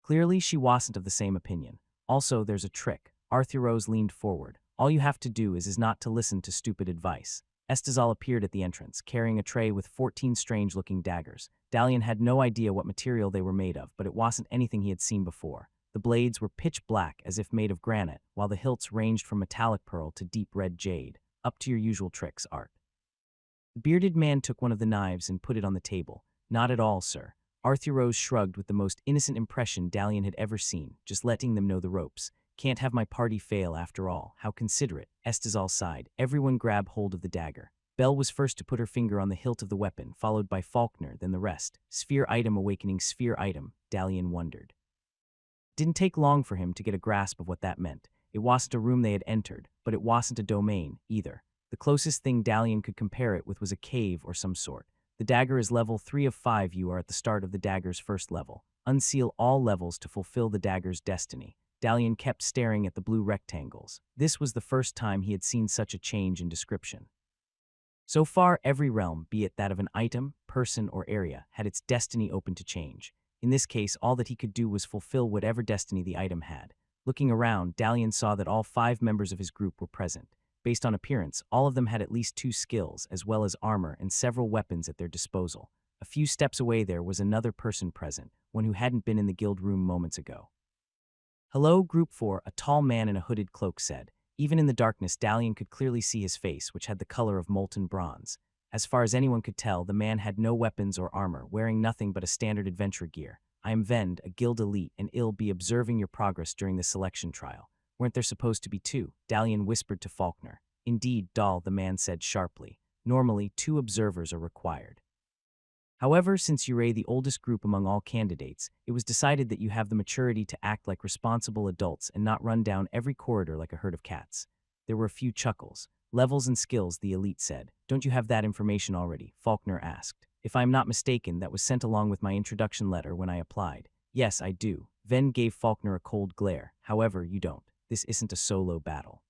Clearly, she wasn't of the same opinion. Also, there's a trick. Arthuros leaned forward. All you have to do is not to listen to stupid advice. Estazal appeared at the entrance, carrying a tray with 14 strange-looking daggers. Dalian had no idea what material they were made of, but it wasn't anything he had seen before. The blades were pitch black, as if made of granite, while the hilts ranged from metallic pearl to deep red jade. Up to your usual tricks, Art. The bearded man took one of the knives and put it on the table. Not at all, sir. Arthuros shrugged with the most innocent impression Dalian had ever seen, just letting them know the ropes. Can't have my party fail after all. How considerate. Estazal sighed. Everyone grabbed hold of the dagger. Belle was first to put her finger on the hilt of the weapon, followed by Faulkner, then the rest. Sphere item awakening sphere item, Dalian wondered. Didn't take long for him to get a grasp of what that meant. It wasn't a room they had entered, but it wasn't a domain, either. The closest thing Dalian could compare it with was a cave or some sort. The dagger is level 3 of 5. You are at the start of the dagger's first level. Unseal all levels to fulfill the dagger's destiny. Dalian kept staring at the blue rectangles. This was the first time he had seen such a change in description. So far, every realm, be it that of an item, person, or area, had its destiny open to change. In this case, all that he could do was fulfill whatever destiny the item had. Looking around, Dalian saw that all 5 members of his group were present. Based on appearance, all of them had at least 2 skills, as well as armor and several weapons at their disposal. A few steps away there was another person present, one who hadn't been in the guild room moments ago. Hello, Group 4, a tall man in a hooded cloak said. Even in the darkness, Dalian could clearly see his face, which had the color of molten bronze. As far as anyone could tell, the man had no weapons or armor, wearing nothing but a standard adventure gear. I am Vend, a guild elite, and I'll be observing your progress during the selection trial. Weren't there supposed to be 2? Dalian whispered to Faulkner. Indeed, Dahl, the man said sharply. Normally, 2 observers are required. However, since you're the oldest group among all candidates, it was decided that you have the maturity to act like responsible adults and not run down every corridor like a herd of cats. There were a few chuckles. Levels and skills, the elite said. Don't you have that information already? Faulkner asked. If I'm not mistaken, that was sent along with my introduction letter when I applied. Yes, I do. Ven gave Faulkner a cold glare. However, you don't. This isn't a solo battle.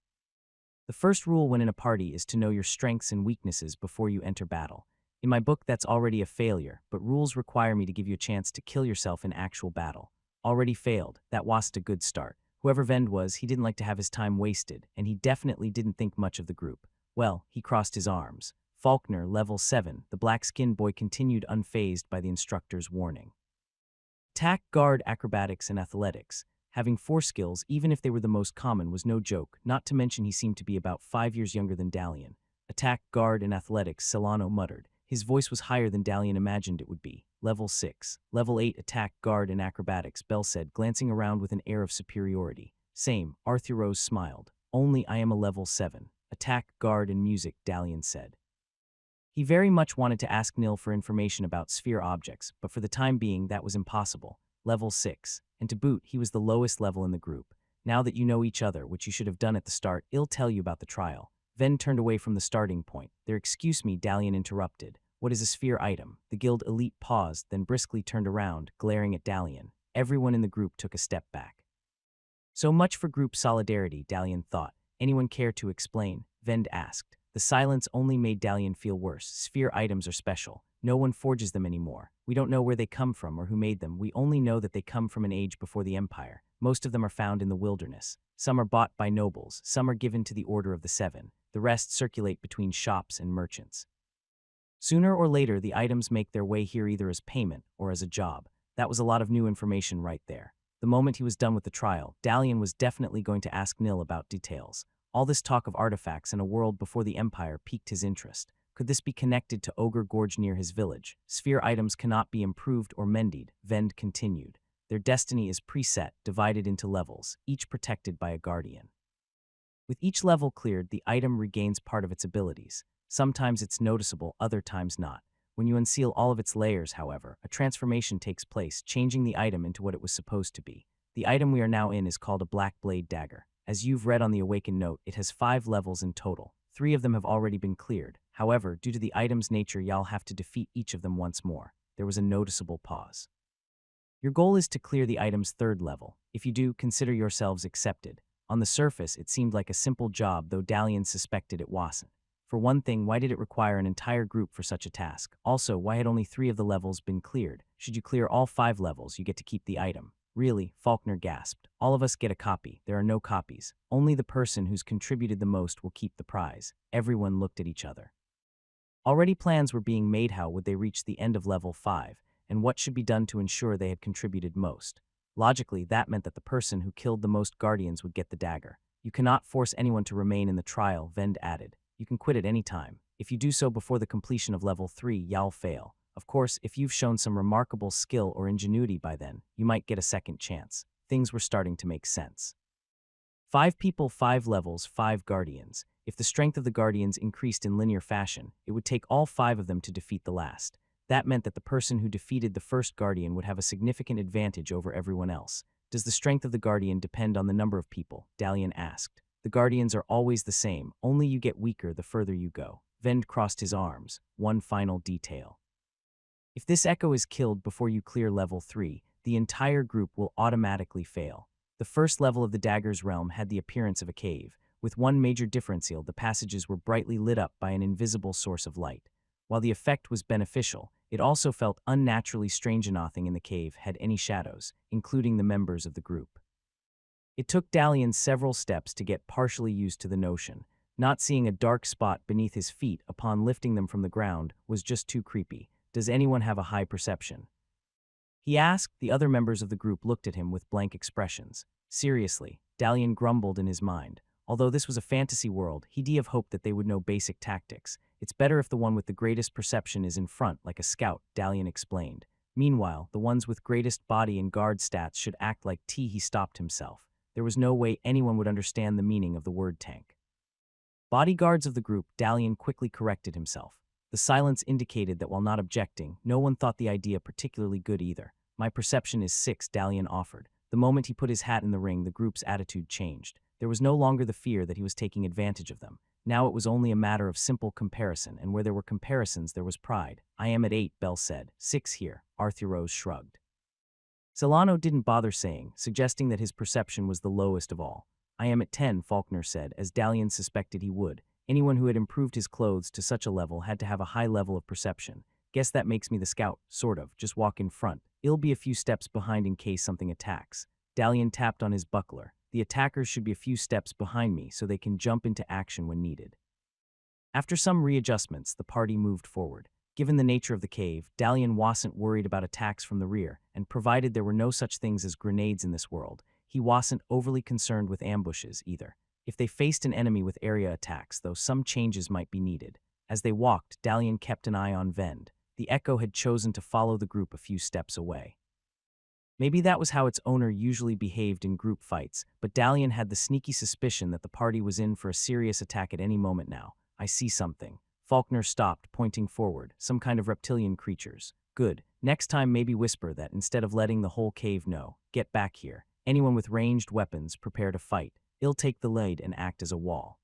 The first rule when in a party is to know your strengths and weaknesses before you enter battle. In my book, that's already a failure, but rules require me to give you a chance to kill yourself in actual battle. Already failed. That wasn't a good start. Whoever Vend was, he didn't like to have his time wasted, and he definitely didn't think much of the group. Well, he crossed his arms. Faulkner, level 7, the black-skinned boy continued unfazed by the instructor's warning. Attack, guard, acrobatics, and athletics. Having 4 skills, even if they were the most common, was no joke, not to mention he seemed to be about 5 years younger than Dalian. Attack, guard, and athletics, Solano muttered. His voice was higher than Dalian imagined it would be. Level 6. Level 8, attack, guard, and acrobatics, Bell said, glancing around with an air of superiority. Same, Arthuros smiled. Only I am a level 7. Attack, guard, and music, Dalian said. He very much wanted to ask Nil for information about sphere objects, but for the time being, that was impossible. Level 6. And to boot, he was the lowest level in the group. Now that you know each other, which you should have done at the start, I'll tell you about the trial. Ven turned away from the starting point. Excuse me, Dalian interrupted. What is a sphere item? The guild elite paused, then briskly turned around, glaring at Dalian. Everyone in the group took a step back. So much for group solidarity, Dalian thought. Anyone care to explain? Vend asked. The silence only made Dalian feel worse. Sphere items are special. No one forges them anymore. We don't know where they come from or who made them. We only know that they come from an age before the Empire. Most of them are found in the wilderness. Some are bought by nobles. Some are given to the Order of the Seven. The rest circulate between shops and merchants. Sooner or later, the items make their way here either as payment or as a job. That was a lot of new information right there. The moment he was done with the trial, Dalian was definitely going to ask Nil about details. All this talk of artifacts in a world before the Empire piqued his interest. Could this be connected to Ogre Gorge near his village? Sphere items cannot be improved or mended, Vend continued. Their destiny is preset, divided into levels, each protected by a guardian. With each level cleared, the item regains part of its abilities. Sometimes it's noticeable, other times not. When you unseal all of its layers, however, a transformation takes place, changing the item into what it was supposed to be. The item we are now in is called a Black Blade Dagger. As you've read on the Awakened note, it has 5 levels in total. 3 of them have already been cleared. However, due to the item's nature, y'all have to defeat each of them once more. There was a noticeable pause. Your goal is to clear the item's third level. If you do, consider yourselves accepted. On the surface, it seemed like a simple job, though Dalian suspected it wasn't. For one thing, why did it require an entire group for such a task? Also, why had only 3 of the levels been cleared? Should you clear all 5 levels, you get to keep the item. Really, Faulkner gasped. All of us get a copy. There are no copies. Only the person who's contributed the most will keep the prize. Everyone looked at each other. Already plans were being made how would they reach the end of level 5, and what should be done to ensure they had contributed most. Logically, that meant that the person who killed the most guardians would get the dagger. You cannot force anyone to remain in the trial, Vend added. You can quit at any time. If you do so before the completion of level 3, you'll fail. Of course, if you've shown some remarkable skill or ingenuity by then, you might get a second chance. Things were starting to make sense. 5 people, 5 levels, 5 guardians. If the strength of the guardians increased in linear fashion, it would take all 5 of them to defeat the last. That meant that the person who defeated the first guardian would have a significant advantage over everyone else. Does the strength of the guardian depend on the number of people? Dalian asked. The guardians are always the same, only you get weaker the further you go. Vend crossed his arms. One final detail. If this echo is killed before you clear level 3, the entire group will automatically fail. The first level of the Dagger's realm had the appearance of a cave. With one major differential, the passages were brightly lit up by an invisible source of light. While the effect was beneficial, it also felt unnaturally strange. Nothing in the cave had any shadows, including the members of the group. It took Dalian several steps to get partially used to the notion. Not seeing a dark spot beneath his feet upon lifting them from the ground was just too creepy. Does anyone have a high perception? He asked. The other members of the group looked at him with blank expressions. Seriously, Dalian grumbled in his mind. Although this was a fantasy world, he'd have hoped that they would know basic tactics. It's better if the one with the greatest perception is in front, like a scout, Dalian explained. Meanwhile, the ones with greatest body and guard stats should act like T. He stopped himself. There was no way anyone would understand the meaning of the word tank. Bodyguards of the group, Dalian quickly corrected himself. The silence indicated that while not objecting, no one thought the idea particularly good either. My perception is 6, Dalian offered. The moment he put his hat in the ring, the group's attitude changed. There was no longer the fear that he was taking advantage of them. Now it was only a matter of simple comparison, and where there were comparisons, there was pride. I am at 8, Bell said. 6 here, Arthuros shrugged. Solano didn't bother saying, suggesting that his perception was the lowest of all. I am at 10, Faulkner said, as Dalian suspected he would. Anyone who had improved his clothes to such a level had to have a high level of perception. Guess that makes me the scout, sort of, just walk in front. I'll be a few steps behind in case something attacks. Dalian tapped on his buckler. The attackers should be a few steps behind me so they can jump into action when needed. After some readjustments, the party moved forward. Given the nature of the cave, Dalian wasn't worried about attacks from the rear, and provided there were no such things as grenades in this world, he wasn't overly concerned with ambushes either. If they faced an enemy with area attacks, though, some changes might be needed. As they walked, Dalian kept an eye on Vend. The Echo had chosen to follow the group a few steps away. Maybe that was how its owner usually behaved in group fights, but Dalian had the sneaky suspicion that the party was in for a serious attack at any moment now. I see something. Faulkner stopped, pointing forward. Some kind of reptilian creatures. Good. Next time maybe whisper that instead of letting the whole cave know. Get back here. Anyone with ranged weapons, prepare to fight. I'll take the lead and act as a wall.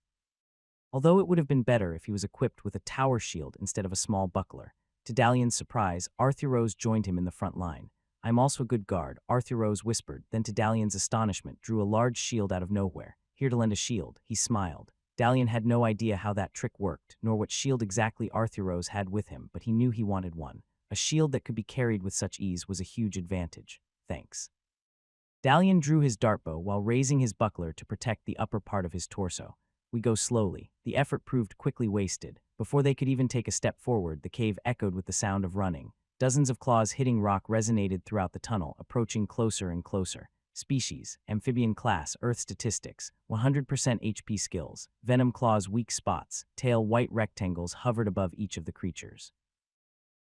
Although it would have been better if he was equipped with a tower shield instead of a small buckler. To Dalian's surprise, Arthuros joined him in the front line. I'm also a good guard, Arthuros whispered, then to Dalian's astonishment, drew a large shield out of nowhere. Here to lend a shield, he smiled. Dalian had no idea how that trick worked, nor what shield exactly Arthuros had with him, but he knew he wanted one. A shield that could be carried with such ease was a huge advantage. Thanks. Dalian drew his dartbow while raising his buckler to protect the upper part of his torso. We go slowly. The effort proved quickly wasted. Before they could even take a step forward, the cave echoed with the sound of running. Dozens of claws hitting rock resonated throughout the tunnel, approaching closer and closer. Species, amphibian class, earth statistics, 100% HP skills, venom claws weak spots, tail white rectangles hovered above each of the creatures.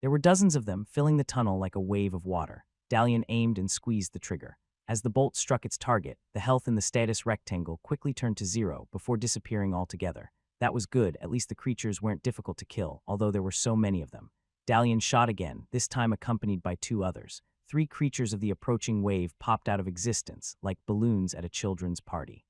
There were dozens of them, filling the tunnel like a wave of water. Dalian aimed and squeezed the trigger. As the bolt struck its target, the health in the status rectangle quickly turned to 0 before disappearing altogether. That was good, at least the creatures weren't difficult to kill, although there were so many of them. Dalian shot again, this time accompanied by 2 others. 3 creatures of the approaching wave popped out of existence, like balloons at a children's party.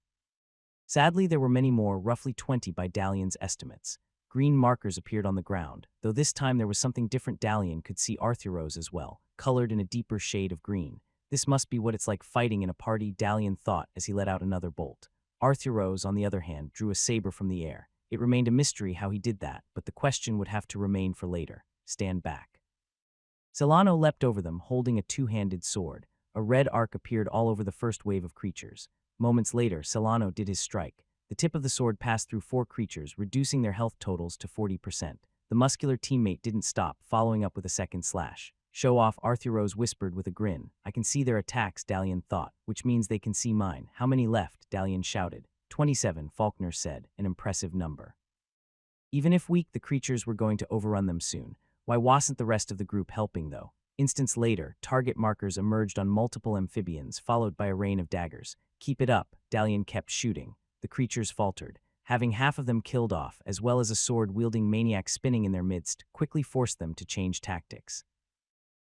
Sadly, there were many more, roughly 20 by Dalian's estimates. Green markers appeared on the ground, though this time there was something different. Dalian could see Arthuros as well, colored in a deeper shade of green. This must be what it's like fighting in a party, Dalian thought as he let out another bolt. Arthuros, on the other hand, drew a saber from the air. It remained a mystery how he did that, but the question would have to remain for later. Stand back. Solano leapt over them, holding a two-handed sword. A red arc appeared all over the first wave of creatures. Moments later, Solano did his strike. The tip of the sword passed through 4 creatures, reducing their health totals to 40%. The muscular teammate didn't stop, following up with a second slash. Show off, Arthuros whispered with a grin. I can see their attacks, Dalian thought, which means they can see mine. How many left? Dalian shouted. 27, Faulkner said, an impressive number. Even if weak, the creatures were going to overrun them soon. Why wasn't the rest of the group helping, though? Instants later, target markers emerged on multiple amphibians, followed by a rain of daggers. Keep it up, Dalian kept shooting. The creatures faltered. Having half of them killed off, as well as a sword-wielding maniac spinning in their midst, quickly forced them to change tactics.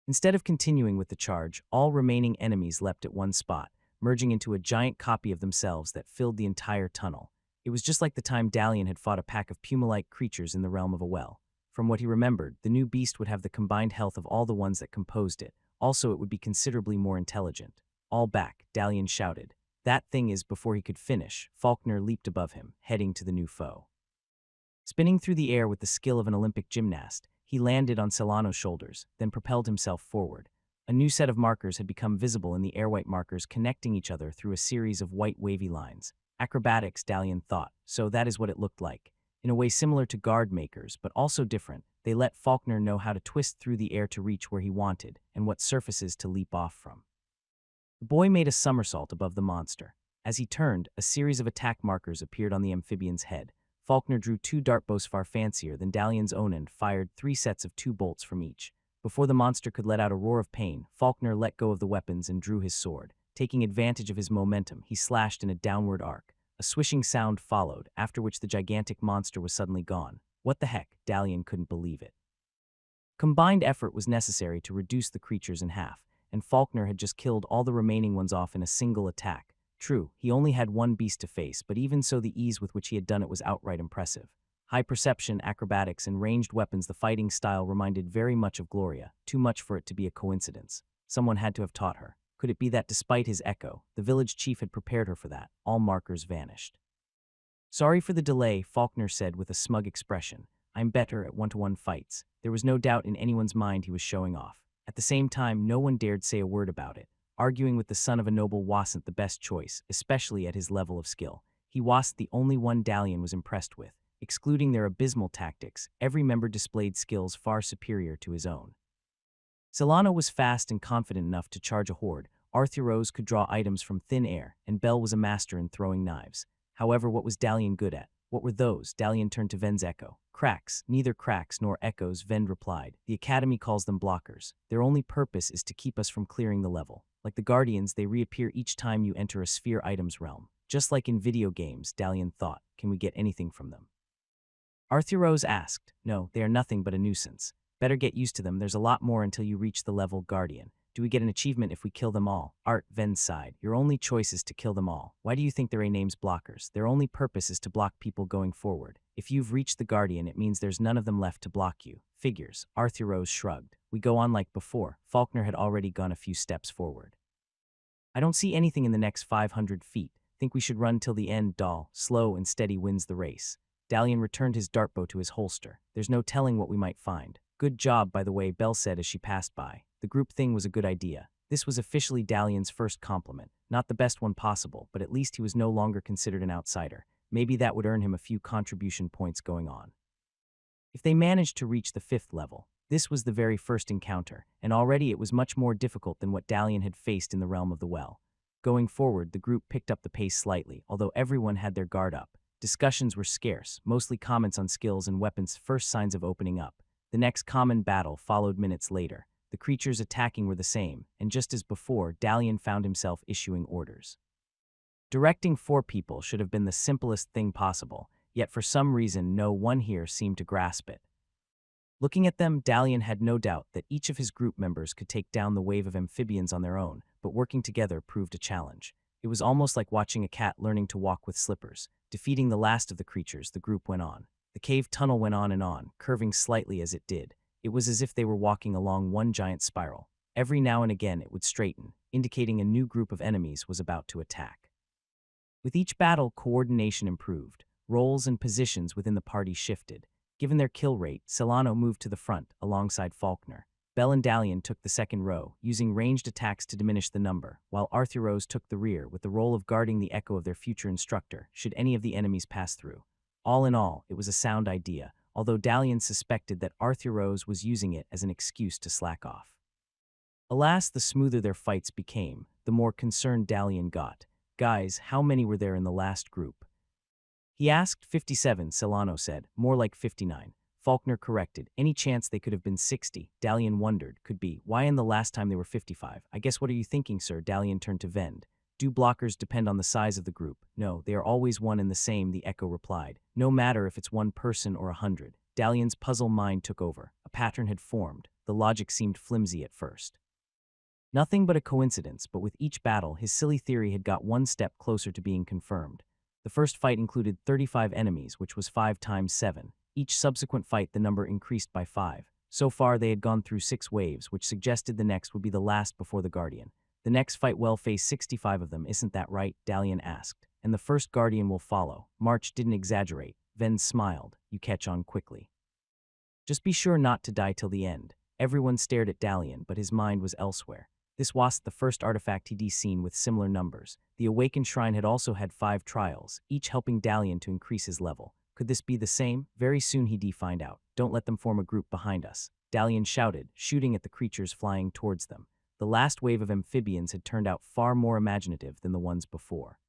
Instead of continuing with the charge, all remaining enemies leapt at one spot, merging into a giant copy of themselves that filled the entire tunnel. It was just like the time Dalian had fought a pack of puma-like creatures in the realm of a well. From what he remembered, the new beast would have the combined health of all the ones that composed it. Also, it would be considerably more intelligent. All back, Dalian shouted. That thing is, before he could finish, Faulkner leaped above him, heading to the new foe. Spinning through the air with the skill of an Olympic gymnast, he landed on Solano's shoulders, then propelled himself forward. A new set of markers had become visible in the airwhite markers connecting each other through a series of white wavy lines. Acrobatics, Dalian thought, so that is what it looked like. In a way similar to guard makers, but also different, they let Faulkner know how to twist through the air to reach where he wanted, and what surfaces to leap off from. The boy made a somersault above the monster. As he turned, a series of attack markers appeared on the amphibian's head. Faulkner drew 2 dartbows far fancier than Dalian's own and fired 3 sets of 2 bolts from each. Before the monster could let out a roar of pain, Faulkner let go of the weapons and drew his sword. Taking advantage of his momentum, he slashed in a downward arc. A swishing sound followed, after which the gigantic monster was suddenly gone. What the heck? Dalian couldn't believe it. Combined effort was necessary to reduce the creatures in half, and Faulkner had just killed all the remaining ones off in a single attack. True, he only had one beast to face, but even so the ease with which he had done it was outright impressive. High perception, acrobatics, and ranged weapons, the fighting style reminded very much of Gloria, too much for it to be a coincidence. Someone had to have taught her. Could it be that despite his echo, the village chief had prepared her for that? All markers vanished. Sorry for the delay, Faulkner said with a smug expression. I'm better at one-to-one fights. There was no doubt in anyone's mind he was showing off. At the same time, no one dared say a word about it. Arguing with the son of a noble wasn't the best choice, especially at his level of skill. He wasn't the only one Dalian was impressed with. Excluding their abysmal tactics, every member displayed skills far superior to his own. Solano was fast and confident enough to charge a horde. Arthuros could draw items from thin air, and Bell was a master in throwing knives. However, what was Dalian good at? What were those? Dalian turned to Ven's echo. Cracks. Neither cracks nor echoes, Ven replied. The Academy calls them blockers. Their only purpose is to keep us from clearing the level. Like the Guardians, they reappear each time you enter a sphere items realm. Just like in video games, Dalian thought. Can we get anything from them? Arthuros asked. No, they are nothing but a nuisance. Better get used to them, there's a lot more until you reach the level Guardian. Do we get an achievement if we kill them all? Ven sighed. Your only choice is to kill them all. Why do you think their name's blockers? Their only purpose is to block people going forward. If you've reached the Guardian, it means there's none of them left to block you. Figures. Arthuros shrugged. We go on like before. Faulkner had already gone a few steps forward. I don't see anything in the next 500 feet. Think we should run till the end, doll. Slow and steady wins the race. Dalian returned his dartbow to his holster. There's no telling what we might find. Good job, by the way, Belle said as she passed by. The group thing was a good idea. This was officially Dalian's first compliment. Not the best one possible, but at least he was no longer considered an outsider. Maybe that would earn him a few contribution points going on. If they managed to reach the 5th level, this was the very first encounter, and already it was much more difficult than what Dalian had faced in the realm of the well. Going forward, the group picked up the pace slightly, although everyone had their guard up. Discussions were scarce, mostly comments on skills and weapons, first signs of opening up. The next common battle followed minutes later. The creatures attacking were the same, and just as before, Dalian found himself issuing orders. Directing 4 people should have been the simplest thing possible, yet for some reason no one here seemed to grasp it. Looking at them, Dalian had no doubt that each of his group members could take down the wave of amphibians on their own, but working together proved a challenge. It was almost like watching a cat learning to walk with slippers. Defeating the last of the creatures, the group went on. The cave tunnel went on, curving slightly as it did. It was as if they were walking along one giant spiral. Every now and again it would straighten, indicating a new group of enemies was about to attack. With each battle, coordination improved. Roles and positions within the party shifted. Given their kill rate, Solano moved to the front, alongside Faulkner. Bell and Dalian took the second row, using ranged attacks to diminish the number, while Arthuros took the rear with the role of guarding the echo of their future instructor, should any of the enemies pass through. All in all, it was a sound idea, although Dalian suspected that Arthuros was using it as an excuse to slack off. Alas, the smoother their fights became, the more concerned Dalian got. Guys, how many were there in the last group? He asked. 57, Solano said. More like 59. Faulkner corrected. Any chance they could have been 60? Dalian wondered. Could be. Why in the last time they were 55? I guess what are you thinking, sir? Dalian turned to Vend. Do blockers depend on the size of the group? No, they are always one and the same, the echo replied. No matter if it's one person or 100. Dalian's puzzle mind took over. A pattern had formed. The logic seemed flimsy at first. Nothing but a coincidence, but with each battle, his silly theory had got one step closer to being confirmed. The first fight included 35 enemies, which was 5 times 7. Each subsequent fight, the number increased by 5. So far, they had gone through 6 waves, which suggested the next would be the last before the Guardian. The next fight will face 65 of them, isn't that right? Dalian asked. And the first Guardian will follow. March didn't exaggerate. Ven smiled. You catch on quickly. Just be sure not to die till the end. Everyone stared at Dalian, but his mind was elsewhere. This was the first artifact he'd seen with similar numbers. The Awakened Shrine had also had 5 trials, each helping Dalian to increase his level. Could this be the same? Very soon he'd find out. Don't let them form a group behind us. Dalian shouted, shooting at the creatures flying towards them. The last wave of amphibians had turned out far more imaginative than the ones before.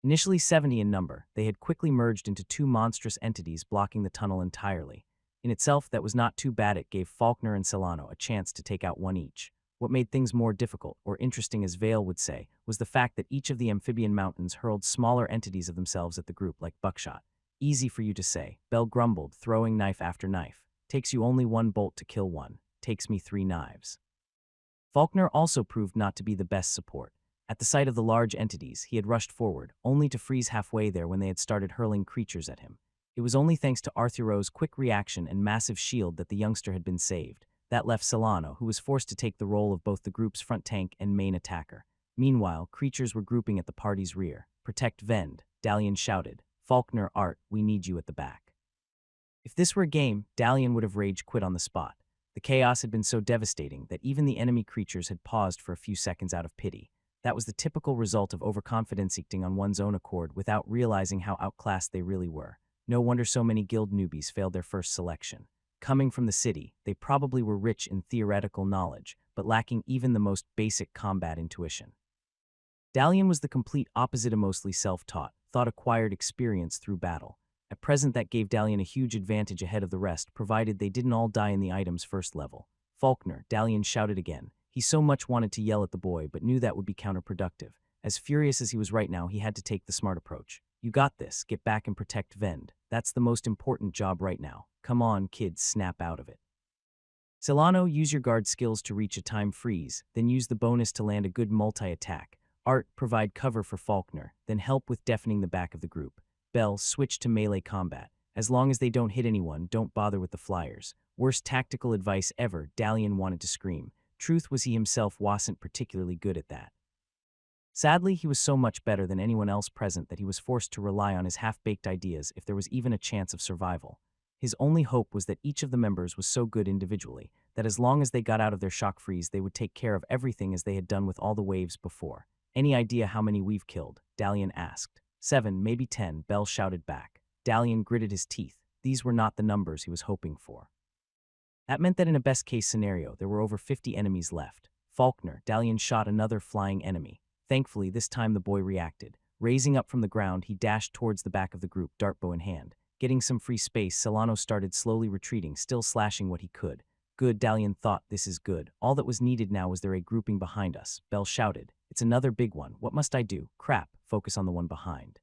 Initially 70 in number, they had quickly merged into 2 monstrous entities blocking the tunnel entirely. In itself, that was not too bad. It gave Faulkner and Solano a chance to take out one each. What made things more difficult, or interesting as Vale would say, was the fact that each of the amphibian mountains hurled smaller entities of themselves at the group like buckshot. Easy for you to say, Bell grumbled, throwing knife after knife. Takes you only 1 bolt to kill one. Takes me 3 knives. Faulkner also proved not to be the best support. At the sight of the large entities, he had rushed forward, only to freeze halfway there when they had started hurling creatures at him. It was only thanks to Arthuros' quick reaction and massive shield that the youngster had been saved. That left Solano, who was forced to take the role of both the group's front tank and main attacker. Meanwhile, creatures were grouping at the party's rear. Protect Vend, Dalian shouted. Faulkner, Art, we need you at the back. If this were a game, Dalian would have rage quit on the spot. The chaos had been so devastating that even the enemy creatures had paused for a few seconds out of pity. That was the typical result of overconfidence acting on one's own accord without realizing how outclassed they really were. No wonder so many guild newbies failed their first selection. Coming from the city, they probably were rich in theoretical knowledge, but lacking even the most basic combat intuition. Dalian was the complete opposite of mostly self-taught, thought-acquired experience through battle. At present, that gave Dalian a huge advantage ahead of the rest, provided they didn't all die in the item's first level. Faulkner, Dalian shouted again. He so much wanted to yell at the boy, but knew that would be counterproductive. As furious as he was right now, he had to take the smart approach. You got this. Get back and protect Vend. That's the most important job right now. Come on, kids, snap out of it. Solano, use your guard skills to reach a time freeze, then use the bonus to land a good multi-attack. Art, provide cover for Faulkner, then help with deafening the back of the group. Bell, switch to melee combat. As long as they don't hit anyone, don't bother with the flyers. Worst tactical advice ever, Dalian wanted to scream. Truth was he himself wasn't particularly good at that. Sadly, he was so much better than anyone else present that he was forced to rely on his half-baked ideas if there was even a chance of survival. His only hope was that each of the members was so good individually that as long as they got out of their shock freeze, they would take care of everything as they had done with all the waves before. Any idea how many we've killed? Dalian asked. 7, maybe 10, Bell shouted back. Dalian gritted his teeth. These were not the numbers he was hoping for. That meant that in a best-case scenario, there were over 50 enemies left. Faulkner, Dalian shot another flying enemy. Thankfully, this time the boy reacted. Raising up from the ground, he dashed towards the back of the group, dartbow in hand. Getting some free space, Solano started slowly retreating, still slashing what he could. Good, Dalian thought, this is good. All that was needed now was there a grouping behind us. Bell shouted. It's another big one. What must I do? Crap. Focus on the one behind.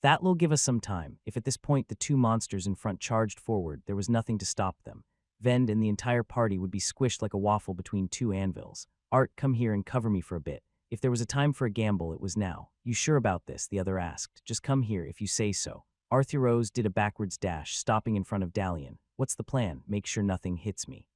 That'll give us some time. If at this point the 2 monsters in front charged forward, there was nothing to stop them. Vend and the entire party would be squished like a waffle between 2 anvils. Art, come here and cover me for a bit. If there was a time for a gamble, it was now. You sure about this? The other asked. Just come here if you say so. Arthuros did a backwards dash, stopping in front of Dalian. What's the plan? Make sure nothing hits me.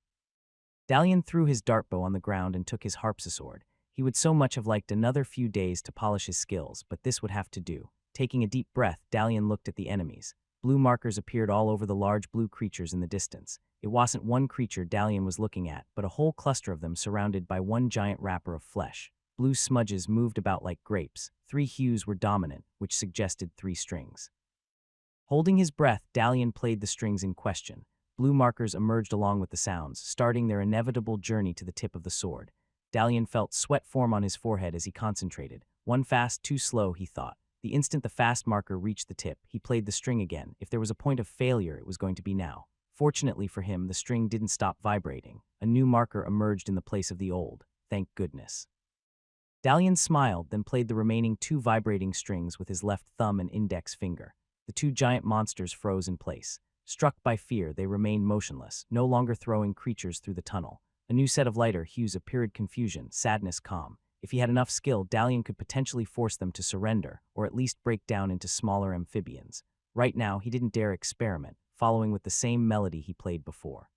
Dalian threw his dartbow on the ground and took his harpsichord. He would so much have liked another few days to polish his skills, but this would have to do. Taking a deep breath, Dalian looked at the enemies. Blue markers appeared all over the large blue creatures in the distance. It wasn't one creature Dalian was looking at, but a whole cluster of them surrounded by one giant wrapper of flesh. Blue smudges moved about like grapes. 3 hues were dominant, which suggested 3 strings. Holding his breath, Dalian played the strings in question. Blue markers emerged along with the sounds, starting their inevitable journey to the tip of the sword. Dalian felt sweat form on his forehead as he concentrated. One fast, 2 slow, he thought. The instant the fast marker reached the tip, he played the string again. If there was a point of failure, it was going to be now. Fortunately for him, the string didn't stop vibrating. A new marker emerged in the place of the old. Thank goodness. Dalian smiled, then played the remaining 2 vibrating strings with his left thumb and index finger. The 2 giant monsters froze in place. Struck by fear, they remained motionless, no longer throwing creatures through the tunnel. A new set of lighter hues appeared: confusion, sadness, calm. If he had enough skill, Dalian could potentially force them to surrender, or at least break down into smaller amphibians. Right now, he didn't dare experiment, following with the same melody he played before.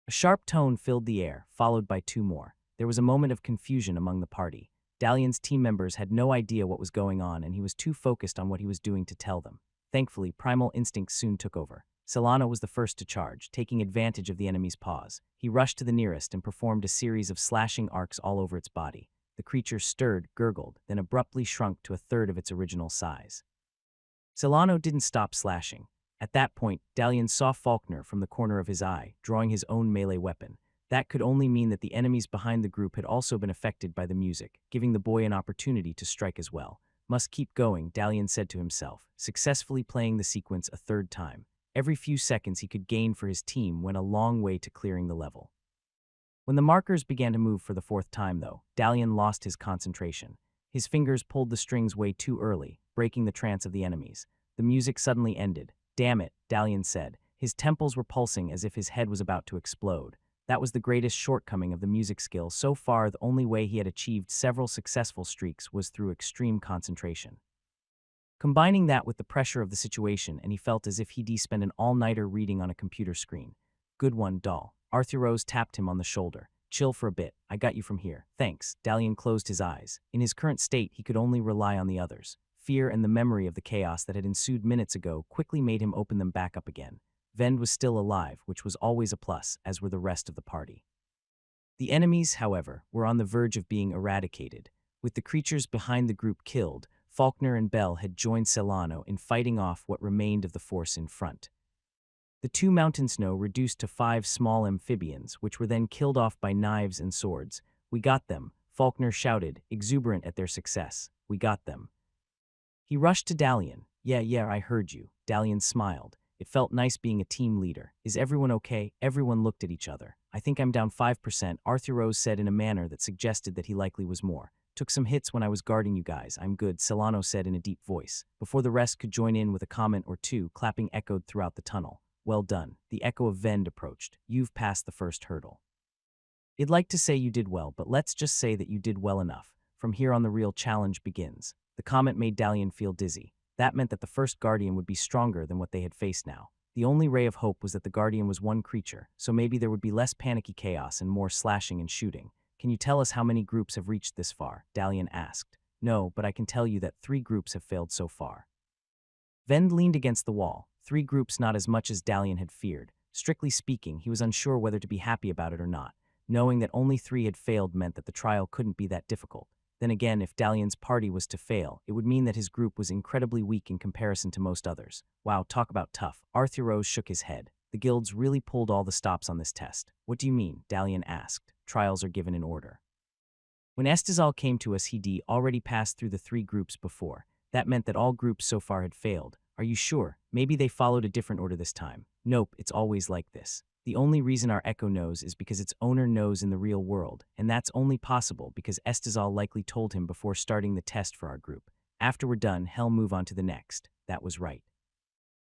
A sharp tone filled the air, followed by 2 more. There was a moment of confusion among the party. Dalian's team members had no idea what was going on, and he was too focused on what he was doing to tell them. Thankfully, primal instinct soon took over. Solano was the first to charge, taking advantage of the enemy's pause. He rushed to the nearest and performed a series of slashing arcs all over its body. The creature stirred, gurgled, then abruptly shrunk to a third of its original size. Solano didn't stop slashing. At that point, Dalian saw Faulkner from the corner of his eye, drawing his own melee weapon. That could only mean that the enemies behind the group had also been affected by the music, giving the boy an opportunity to strike as well. Must keep going, Dalian said to himself, successfully playing the sequence a 3rd time. Every few seconds he could gain for his team went a long way to clearing the level. When the markers began to move for the 4th time, though, Dalian lost his concentration. His fingers pulled the strings way too early, breaking the trance of the enemies. The music suddenly ended. Damn it, Dalian said. His temples were pulsing as if his head was about to explode. That was the greatest shortcoming of the music skill. So far, the only way he had achieved several successful streaks was through extreme concentration. Combining that with the pressure of the situation, and he felt as if he'd spend an all-nighter reading on a computer screen. Good one, doll. Arthur Rose tapped him on the shoulder. Chill for a bit. I got you from here. Thanks. Dalian closed his eyes. In his current state, he could only rely on the others. Fear and the memory of the chaos that had ensued minutes ago quickly made him open them back up again. Vend was still alive, which was always a plus, as were the rest of the party. The enemies, however, were on the verge of being eradicated. With the creatures behind the group killed, Faulkner and Bell had joined Solano in fighting off what remained of the force in front. The 2 mountain snow reduced to 5 small amphibians, which were then killed off by knives and swords. We got them, Faulkner shouted, exuberant at their success. We got them. He rushed to Dalian. Yeah, I heard you. Dalian smiled. It felt nice being a team leader. Is everyone okay? Everyone looked at each other. I think I'm down 5%, Arthur Rose said in a manner that suggested that he likely was more. Took some hits when I was guarding you guys. I'm good, Solano said in a deep voice. Before the rest could join in with a comment or two, clapping echoed throughout the tunnel. Well done. The echo of Vend approached. You've passed the first hurdle. I'd like to say you did well, but let's just say that you did well enough. From here on the real challenge begins. The comment made Dalian feel dizzy. That meant that the first Guardian would be stronger than what they had faced now. The only ray of hope was that the Guardian was one creature, so maybe there would be less panicky chaos and more slashing and shooting. Can you tell us how many groups have reached this far? Dalian asked. No, but I can tell you that 3 groups have failed so far. Vend leaned against the wall. 3 groups, not as much as Dalian had feared. Strictly speaking, he was unsure whether to be happy about it or not. Knowing that only 3 had failed meant that the trial couldn't be that difficult. Then again, if Dalian's party was to fail, it would mean that his group was incredibly weak in comparison to most others. Wow, talk about tough. Arthur Rose shook his head. The guilds really pulled all the stops on this test. What do you mean? Dalian asked. Trials are given in order. When Estizal came to us, he'd already passed through the 3 groups before. That meant that all groups so far had failed. Are you sure? Maybe they followed a different order this time. Nope, it's always like this. The only reason our Echo knows is because its owner knows in the real world, and that's only possible because Estizal likely told him before starting the test for our group. After we're done, he'll move on to the next. That was right.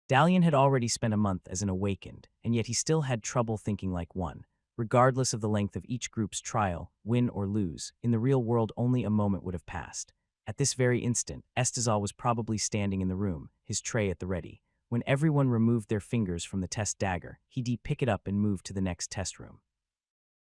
Dalian had already spent a month as an awakened, and yet he still had trouble thinking like one. Regardless of the length of each group's trial, win or lose, in the real world only a moment would have passed. At this very instant, Estizal was probably standing in the room, his tray at the ready. When everyone removed their fingers from the test dagger, he'd pick it up and move to the next test room.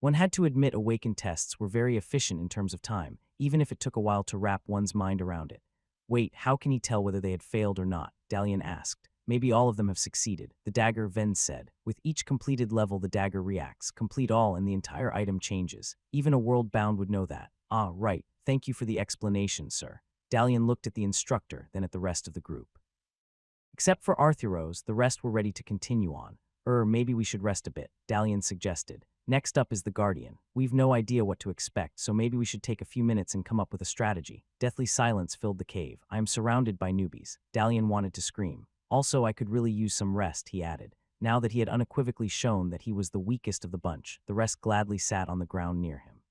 One had to admit awakened tests were very efficient in terms of time, even if it took a while to wrap one's mind around it. Wait, how can he tell whether they had failed or not? Dalian asked. Maybe all of them have succeeded, the dagger Ven said. With each completed level the dagger reacts, complete all and the entire item changes. Even a world-bound would know that. Ah, right. Thank you for the explanation, sir. Dalian looked at the instructor, then at the rest of the group. Except for Arthuros, the rest were ready to continue on. Maybe we should rest a bit, Dalian suggested. Next up is the Guardian. We've no idea what to expect, so maybe we should take a few minutes and come up with a strategy. Deathly silence filled the cave. I am surrounded by newbies. Dalian wanted to scream. Also, I could really use some rest, he added. Now that he had unequivocally shown that he was the weakest of the bunch, the rest gladly sat on the ground near him.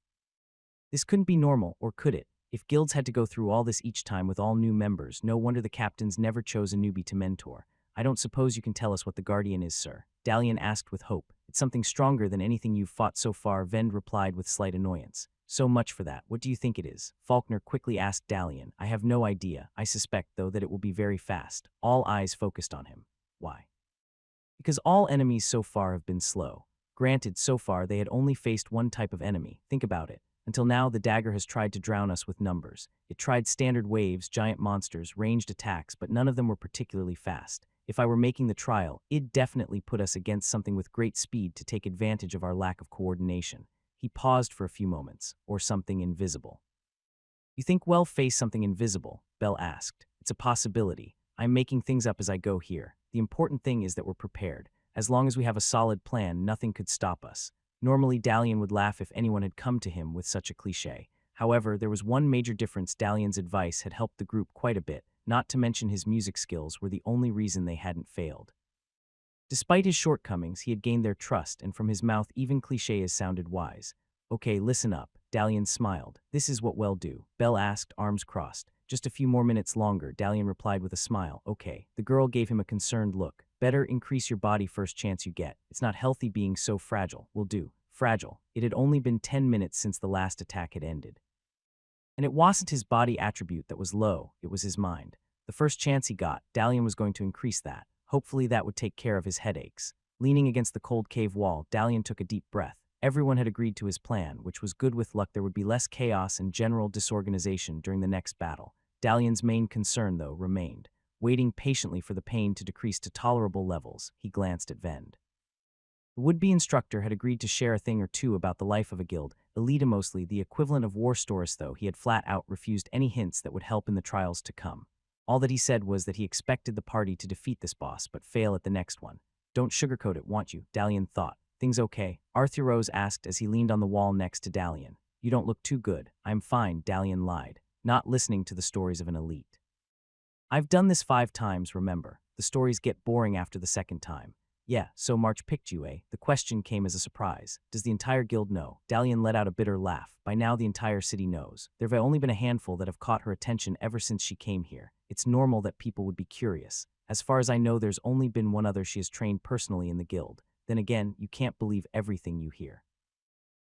This couldn't be normal, or could it? If guilds had to go through all this each time with all new members, no wonder the captains never chose a newbie to mentor. I don't suppose you can tell us what the Guardian is, sir? Dalian asked with hope. It's something stronger than anything you've fought so far, Vend replied with slight annoyance. So much for that. What do you think it is? Faulkner quickly asked Dalian. I have no idea. I suspect, though, that it will be very fast. All eyes focused on him. Why? Because all enemies so far have been slow. Granted, so far they had only faced one type of enemy. Think about it. Until now, the dagger has tried to drown us with numbers. It tried standard waves, giant monsters, ranged attacks, but none of them were particularly fast. If I were making the trial, it'd definitely put us against something with great speed to take advantage of our lack of coordination. He paused for a few moments. Or something invisible. You think we'll face something invisible? Bell asked. It's a possibility. I'm making things up as I go here. The important thing is that we're prepared. As long as we have a solid plan, nothing could stop us. Normally, Dalian would laugh if anyone had come to him with such a cliché. However, there was one major difference. Dalian's advice had helped the group quite a bit, not to mention his music skills were the only reason they hadn't failed. Despite his shortcomings, he had gained their trust, and from his mouth even clichés sounded wise. Okay, listen up. Dalian smiled. This is what we'll do. Bell asked, arms crossed. Just a few more minutes longer, Dalian replied with a smile. Okay. The girl gave him a concerned look. Better increase your body first chance you get. It's not healthy being so fragile. Will do. Fragile. It had only been 10 minutes since the last attack had ended. And it wasn't his body attribute that was low, it was his mind. The first chance he got, Dalian was going to increase that. Hopefully that would take care of his headaches. Leaning against the cold cave wall, Dalian took a deep breath. Everyone had agreed to his plan, which was good. With luck there would be less chaos and general disorganization during the next battle. Dalian's main concern, though, remained. Waiting patiently for the pain to decrease to tolerable levels, he glanced at Vend. The would-be instructor had agreed to share a thing or two about the life of a guild, Elita mostly, the equivalent of War Storis, though he had flat out refused any hints that would help in the trials to come. All that he said was that he expected the party to defeat this boss but fail at the next one. Don't sugarcoat it, want you? Dalian thought. Things okay? Arthuros asked as he leaned on the wall next to Dalian. You don't look too good. I'm fine, Dalian lied, not listening to the stories of an elite. I've done this 5 times, remember. The stories get boring after the second time. Yeah, so March picked you, eh? The question came as a surprise. Does the entire guild know? Dalian let out a bitter laugh. By now the entire city knows. There have only been a handful that have caught her attention ever since she came here. It's normal that people would be curious. As far as I know, there's only been one other she has trained personally in the guild. Then again, you can't believe everything you hear.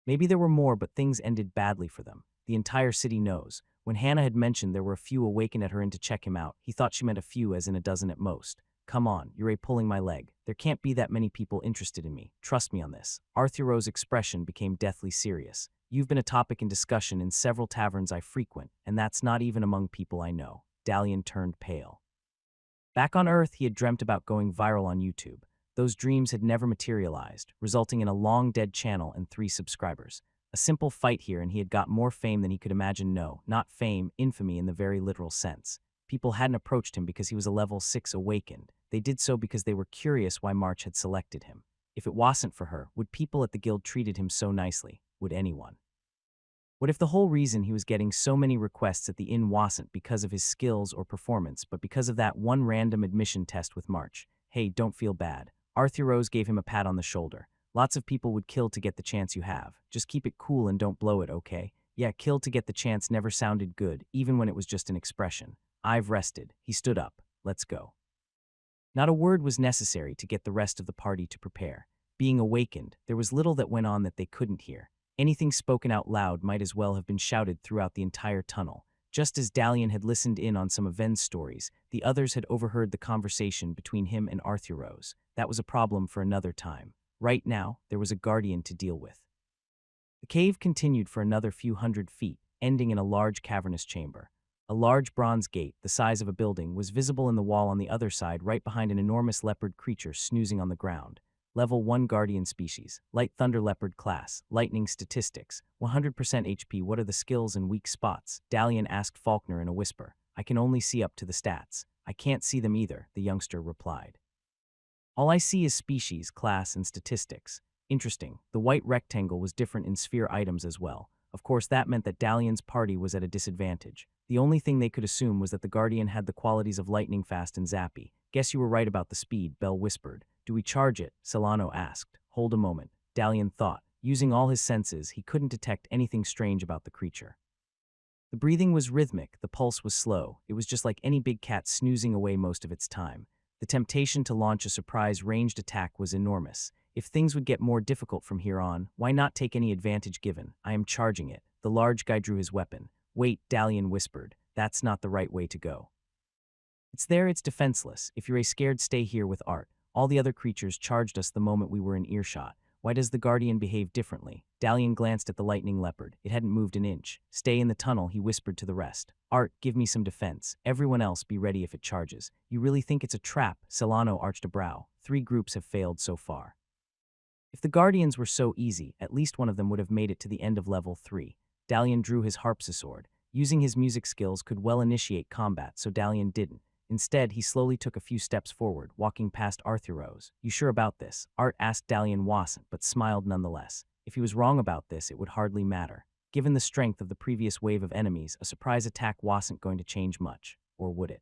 Maybe there were more, but things ended badly for them. The entire city knows. When Hannah had mentioned there were a few awakened at her inn to check him out, he thought she meant a few, as in a dozen at most. Come on, you're pulling my leg. There can't be that many people interested in me. Trust me on this. Arthuro's expression became deathly serious. You've been a topic in discussion in several taverns I frequent, and that's not even among people I know. Dalian turned pale. Back on Earth, he had dreamt about going viral on YouTube. Those dreams had never materialized, resulting in a long-dead channel and 3 subscribers. A simple fight here and he had got more fame than he could imagine. No, not fame, infamy in the very literal sense. People hadn't approached him because he was a level 6 awakened. They did so because they were curious why March had selected him. If it wasn't for her, would people at the guild treated him so nicely? Would anyone? What if the whole reason he was getting so many requests at the inn wasn't because of his skills or performance, but because of that one random admission test with March? Hey, don't feel bad. Arthuros gave him a pat on the shoulder. Lots of people would kill to get the chance you have. Just keep it cool and don't blow it, okay? Yeah, kill to get the chance never sounded good, even when it was just an expression. I've rested. He stood up. Let's go. Not a word was necessary to get the rest of the party to prepare. Being awakened, there was little that went on that they couldn't hear. Anything spoken out loud might as well have been shouted throughout the entire tunnel. Just as Dalian had listened in on some of Ven's stories, the others had overheard the conversation between him and Arthuros. That was a problem for another time. Right now, there was a guardian to deal with. The cave continued for another few hundred feet, ending in a large cavernous chamber. A large bronze gate, the size of a building, was visible in the wall on the other side, right behind an enormous leopard creature snoozing on the ground. Level 1 Guardian Species, Light Thunder Leopard Class, Lightning Statistics, 100% HP. What are the skills and weak spots? Dalian asked Faulkner in a whisper. I can only see up to the stats. I can't see them either, the youngster replied. All I see is species, class, and statistics. Interesting, the white rectangle was different in sphere items as well. Of course, that meant that Dalian's party was at a disadvantage. The only thing they could assume was that the Guardian had the qualities of lightning fast and zappy. Guess you were right about the speed, Bell whispered. Do we charge it? Solano asked. Hold a moment, Dalian thought. Using all his senses, he couldn't detect anything strange about the creature. The breathing was rhythmic, the pulse was slow. It was just like any big cat snoozing away most of its time. The temptation to launch a surprise ranged attack was enormous. If things would get more difficult from here on, why not take any advantage given? I am charging it. The large guy drew his weapon. Wait, Dalian whispered. That's not the right way to go. It's there, it's defenseless. If you're scared, stay here with Art. All the other creatures charged us the moment we were in earshot. Why does the Guardian behave differently? Dalian glanced at the lightning leopard. It hadn't moved an inch. Stay in the tunnel, he whispered to the rest. Art, give me some defense. Everyone else be ready if it charges. You really think it's a trap? Solano arched a brow. 3 groups have failed so far. If the Guardians were so easy, at least one of them would have made it to the end of level 3. Dalian drew his harpsichord. Using his music skills could well initiate combat, so Dalian didn't. Instead, he slowly took a few steps forward, walking past Arthuros. You sure about this? Art asked. Dalian wasn't, but smiled nonetheless. If he was wrong about this, it would hardly matter. Given the strength of the previous wave of enemies, a surprise attack wasn't going to change much. Or would it?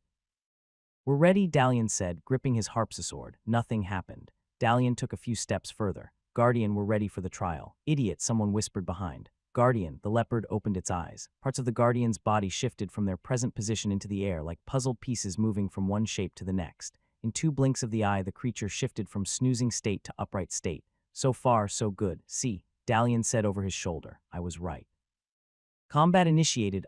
We're ready, Dalian said, gripping his harpsichord. Nothing happened. Dalian took a few steps further. Guardian, we're ready for the trial. Idiot, someone whispered behind. Guardian, the leopard opened its eyes. Parts of the Guardian's body shifted from their present position into the air like puzzle pieces moving from one shape to the next. In 2 blinks of the eye, the creature shifted from snoozing state to upright state. So far, so good. See, Dalian said over his shoulder. I was right. Combat initiated.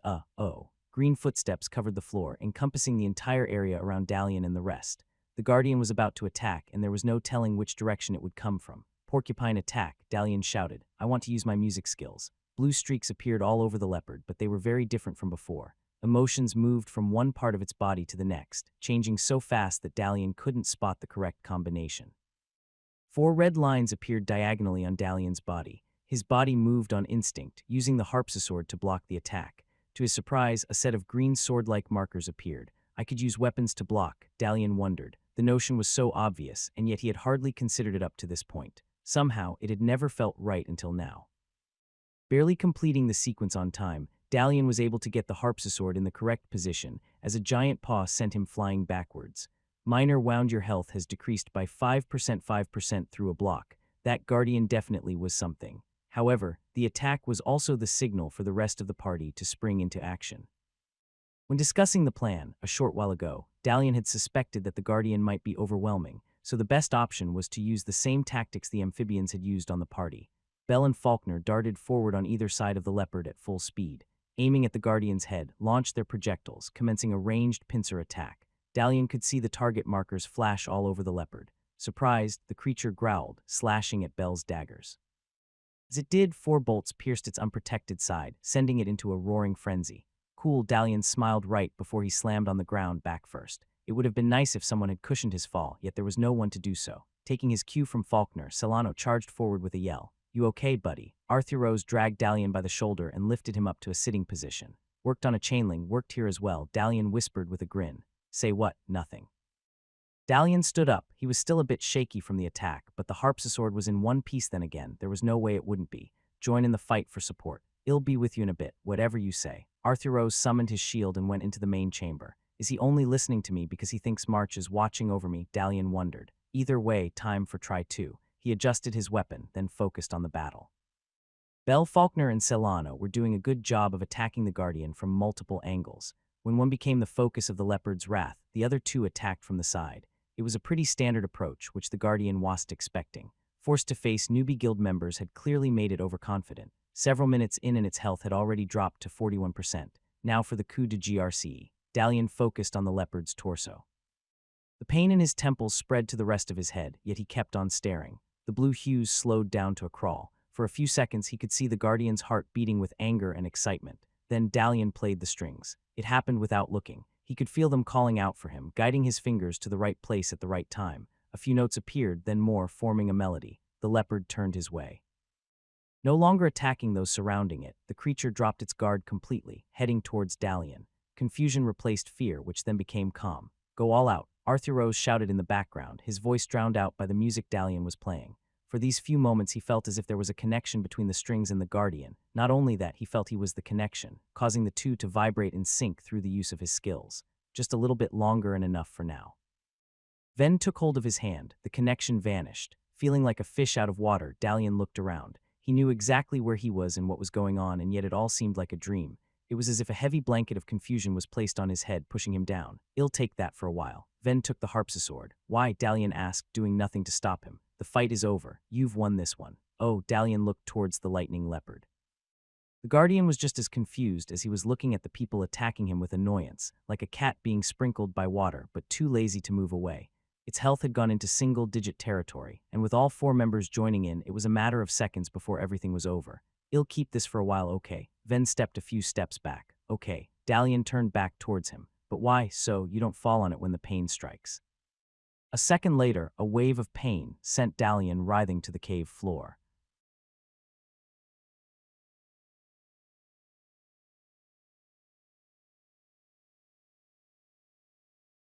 Green footsteps covered the floor, encompassing the entire area around Dalian and the rest. The Guardian was about to attack, and there was no telling which direction it would come from. Porcupine attack, Dalian shouted. I want to use my music skills. Blue streaks appeared all over the leopard, but they were very different from before. Emotions moved from one part of its body to the next, changing so fast that Dalian couldn't spot the correct combination. 4 red lines appeared diagonally on Dalian's body. His body moved on instinct, using the harpsichord to block the attack. To his surprise, a set of green sword-like markers appeared. I could use weapons to block, Dalian wondered. The notion was so obvious, and yet he had hardly considered it up to this point. Somehow, it had never felt right until now. Barely completing the sequence on time, Dalian was able to get the harpsichord in the correct position as a giant paw sent him flying backwards. Minor wound, your health has decreased by 5% through a block. That Guardian definitely was something. However, the attack was also the signal for the rest of the party to spring into action. When discussing the plan, a short while ago, Dalian had suspected that the Guardian might be overwhelming, so the best option was to use the same tactics the amphibians had used on the party. Bell and Faulkner darted forward on either side of the leopard at full speed. Aiming at the Guardian's head, launched their projectiles, commencing a ranged pincer attack. Dalian could see the target markers flash all over the leopard. Surprised, the creature growled, slashing at Bell's daggers. As it did, 4 bolts pierced its unprotected side, sending it into a roaring frenzy. Cool, Dalian smiled right before he slammed on the ground back first. It would have been nice if someone had cushioned his fall, yet there was no one to do so. Taking his cue from Faulkner, Solano charged forward with a yell. You okay, buddy? Arthuros dragged Dalian by the shoulder and lifted him up to a sitting position. Worked on a chainling, worked here as well, Dalian whispered with a grin. Say what? Nothing. Dalian stood up. He was still a bit shaky from the attack, but the harpsichord was in one piece then again. There was no way it wouldn't be. Join in the fight for support. I'll be with you in a bit, whatever you say. Arthuros summoned his shield and went into the main chamber. Is he only listening to me because he thinks March is watching over me? Dalian wondered. Either way, time for try 2. He adjusted his weapon, then focused on the battle. Bell, Faulkner, and Solano were doing a good job of attacking the Guardian from multiple angles. When one became the focus of the leopard's wrath, the other 2 attacked from the side. It was a pretty standard approach, which the Guardian wasn't expecting. Forced to face newbie guild members had clearly made it overconfident. Several minutes in and its health had already dropped to 41%. Now for the coup de GRCE. Dalian focused on the leopard's torso. The pain in his temples spread to the rest of his head, yet he kept on staring. The blue hues slowed down to a crawl. For a few seconds, he could see the Guardian's heart beating with anger and excitement. Then Dalian played the strings. It happened without looking. He could feel them calling out for him, guiding his fingers to the right place at the right time. A few notes appeared, then more, forming a melody. The leopard turned his way. No longer attacking those surrounding it, the creature dropped its guard completely, heading towards Dalian. Confusion replaced fear, which then became calm. "Go all out," Arthuros shouted in the background, his voice drowned out by the music Dalian was playing. For these few moments he felt as if there was a connection between the strings and the Guardian. Not only that, he felt he was the connection, causing the two to vibrate in sync through the use of his skills. Just a little bit longer and enough for now. Ven took hold of his hand. The connection vanished. Feeling like a fish out of water, Dalian looked around. He knew exactly where he was and what was going on, and yet it all seemed like a dream. It was as if a heavy blanket of confusion was placed on his head, pushing him down. "I'll take that for a while." Ven took the harpsichord. "Why?" Dalian asked, doing nothing to stop him. "The fight is over. You've won this one." "Oh," Dalian looked towards the lightning leopard. The Guardian was just as confused as he was looking at the people attacking him with annoyance, like a cat being sprinkled by water, but too lazy to move away. Its health had gone into single-digit territory, and with all 4 members joining in, it was a matter of seconds before everything was over. "I'll keep this for a while, okay?" Ven stepped a few steps back. "Okay." Dalian turned back towards him. "But why? So you don't fall on it when the pain strikes." A second later, a wave of pain sent Dalian writhing to the cave floor.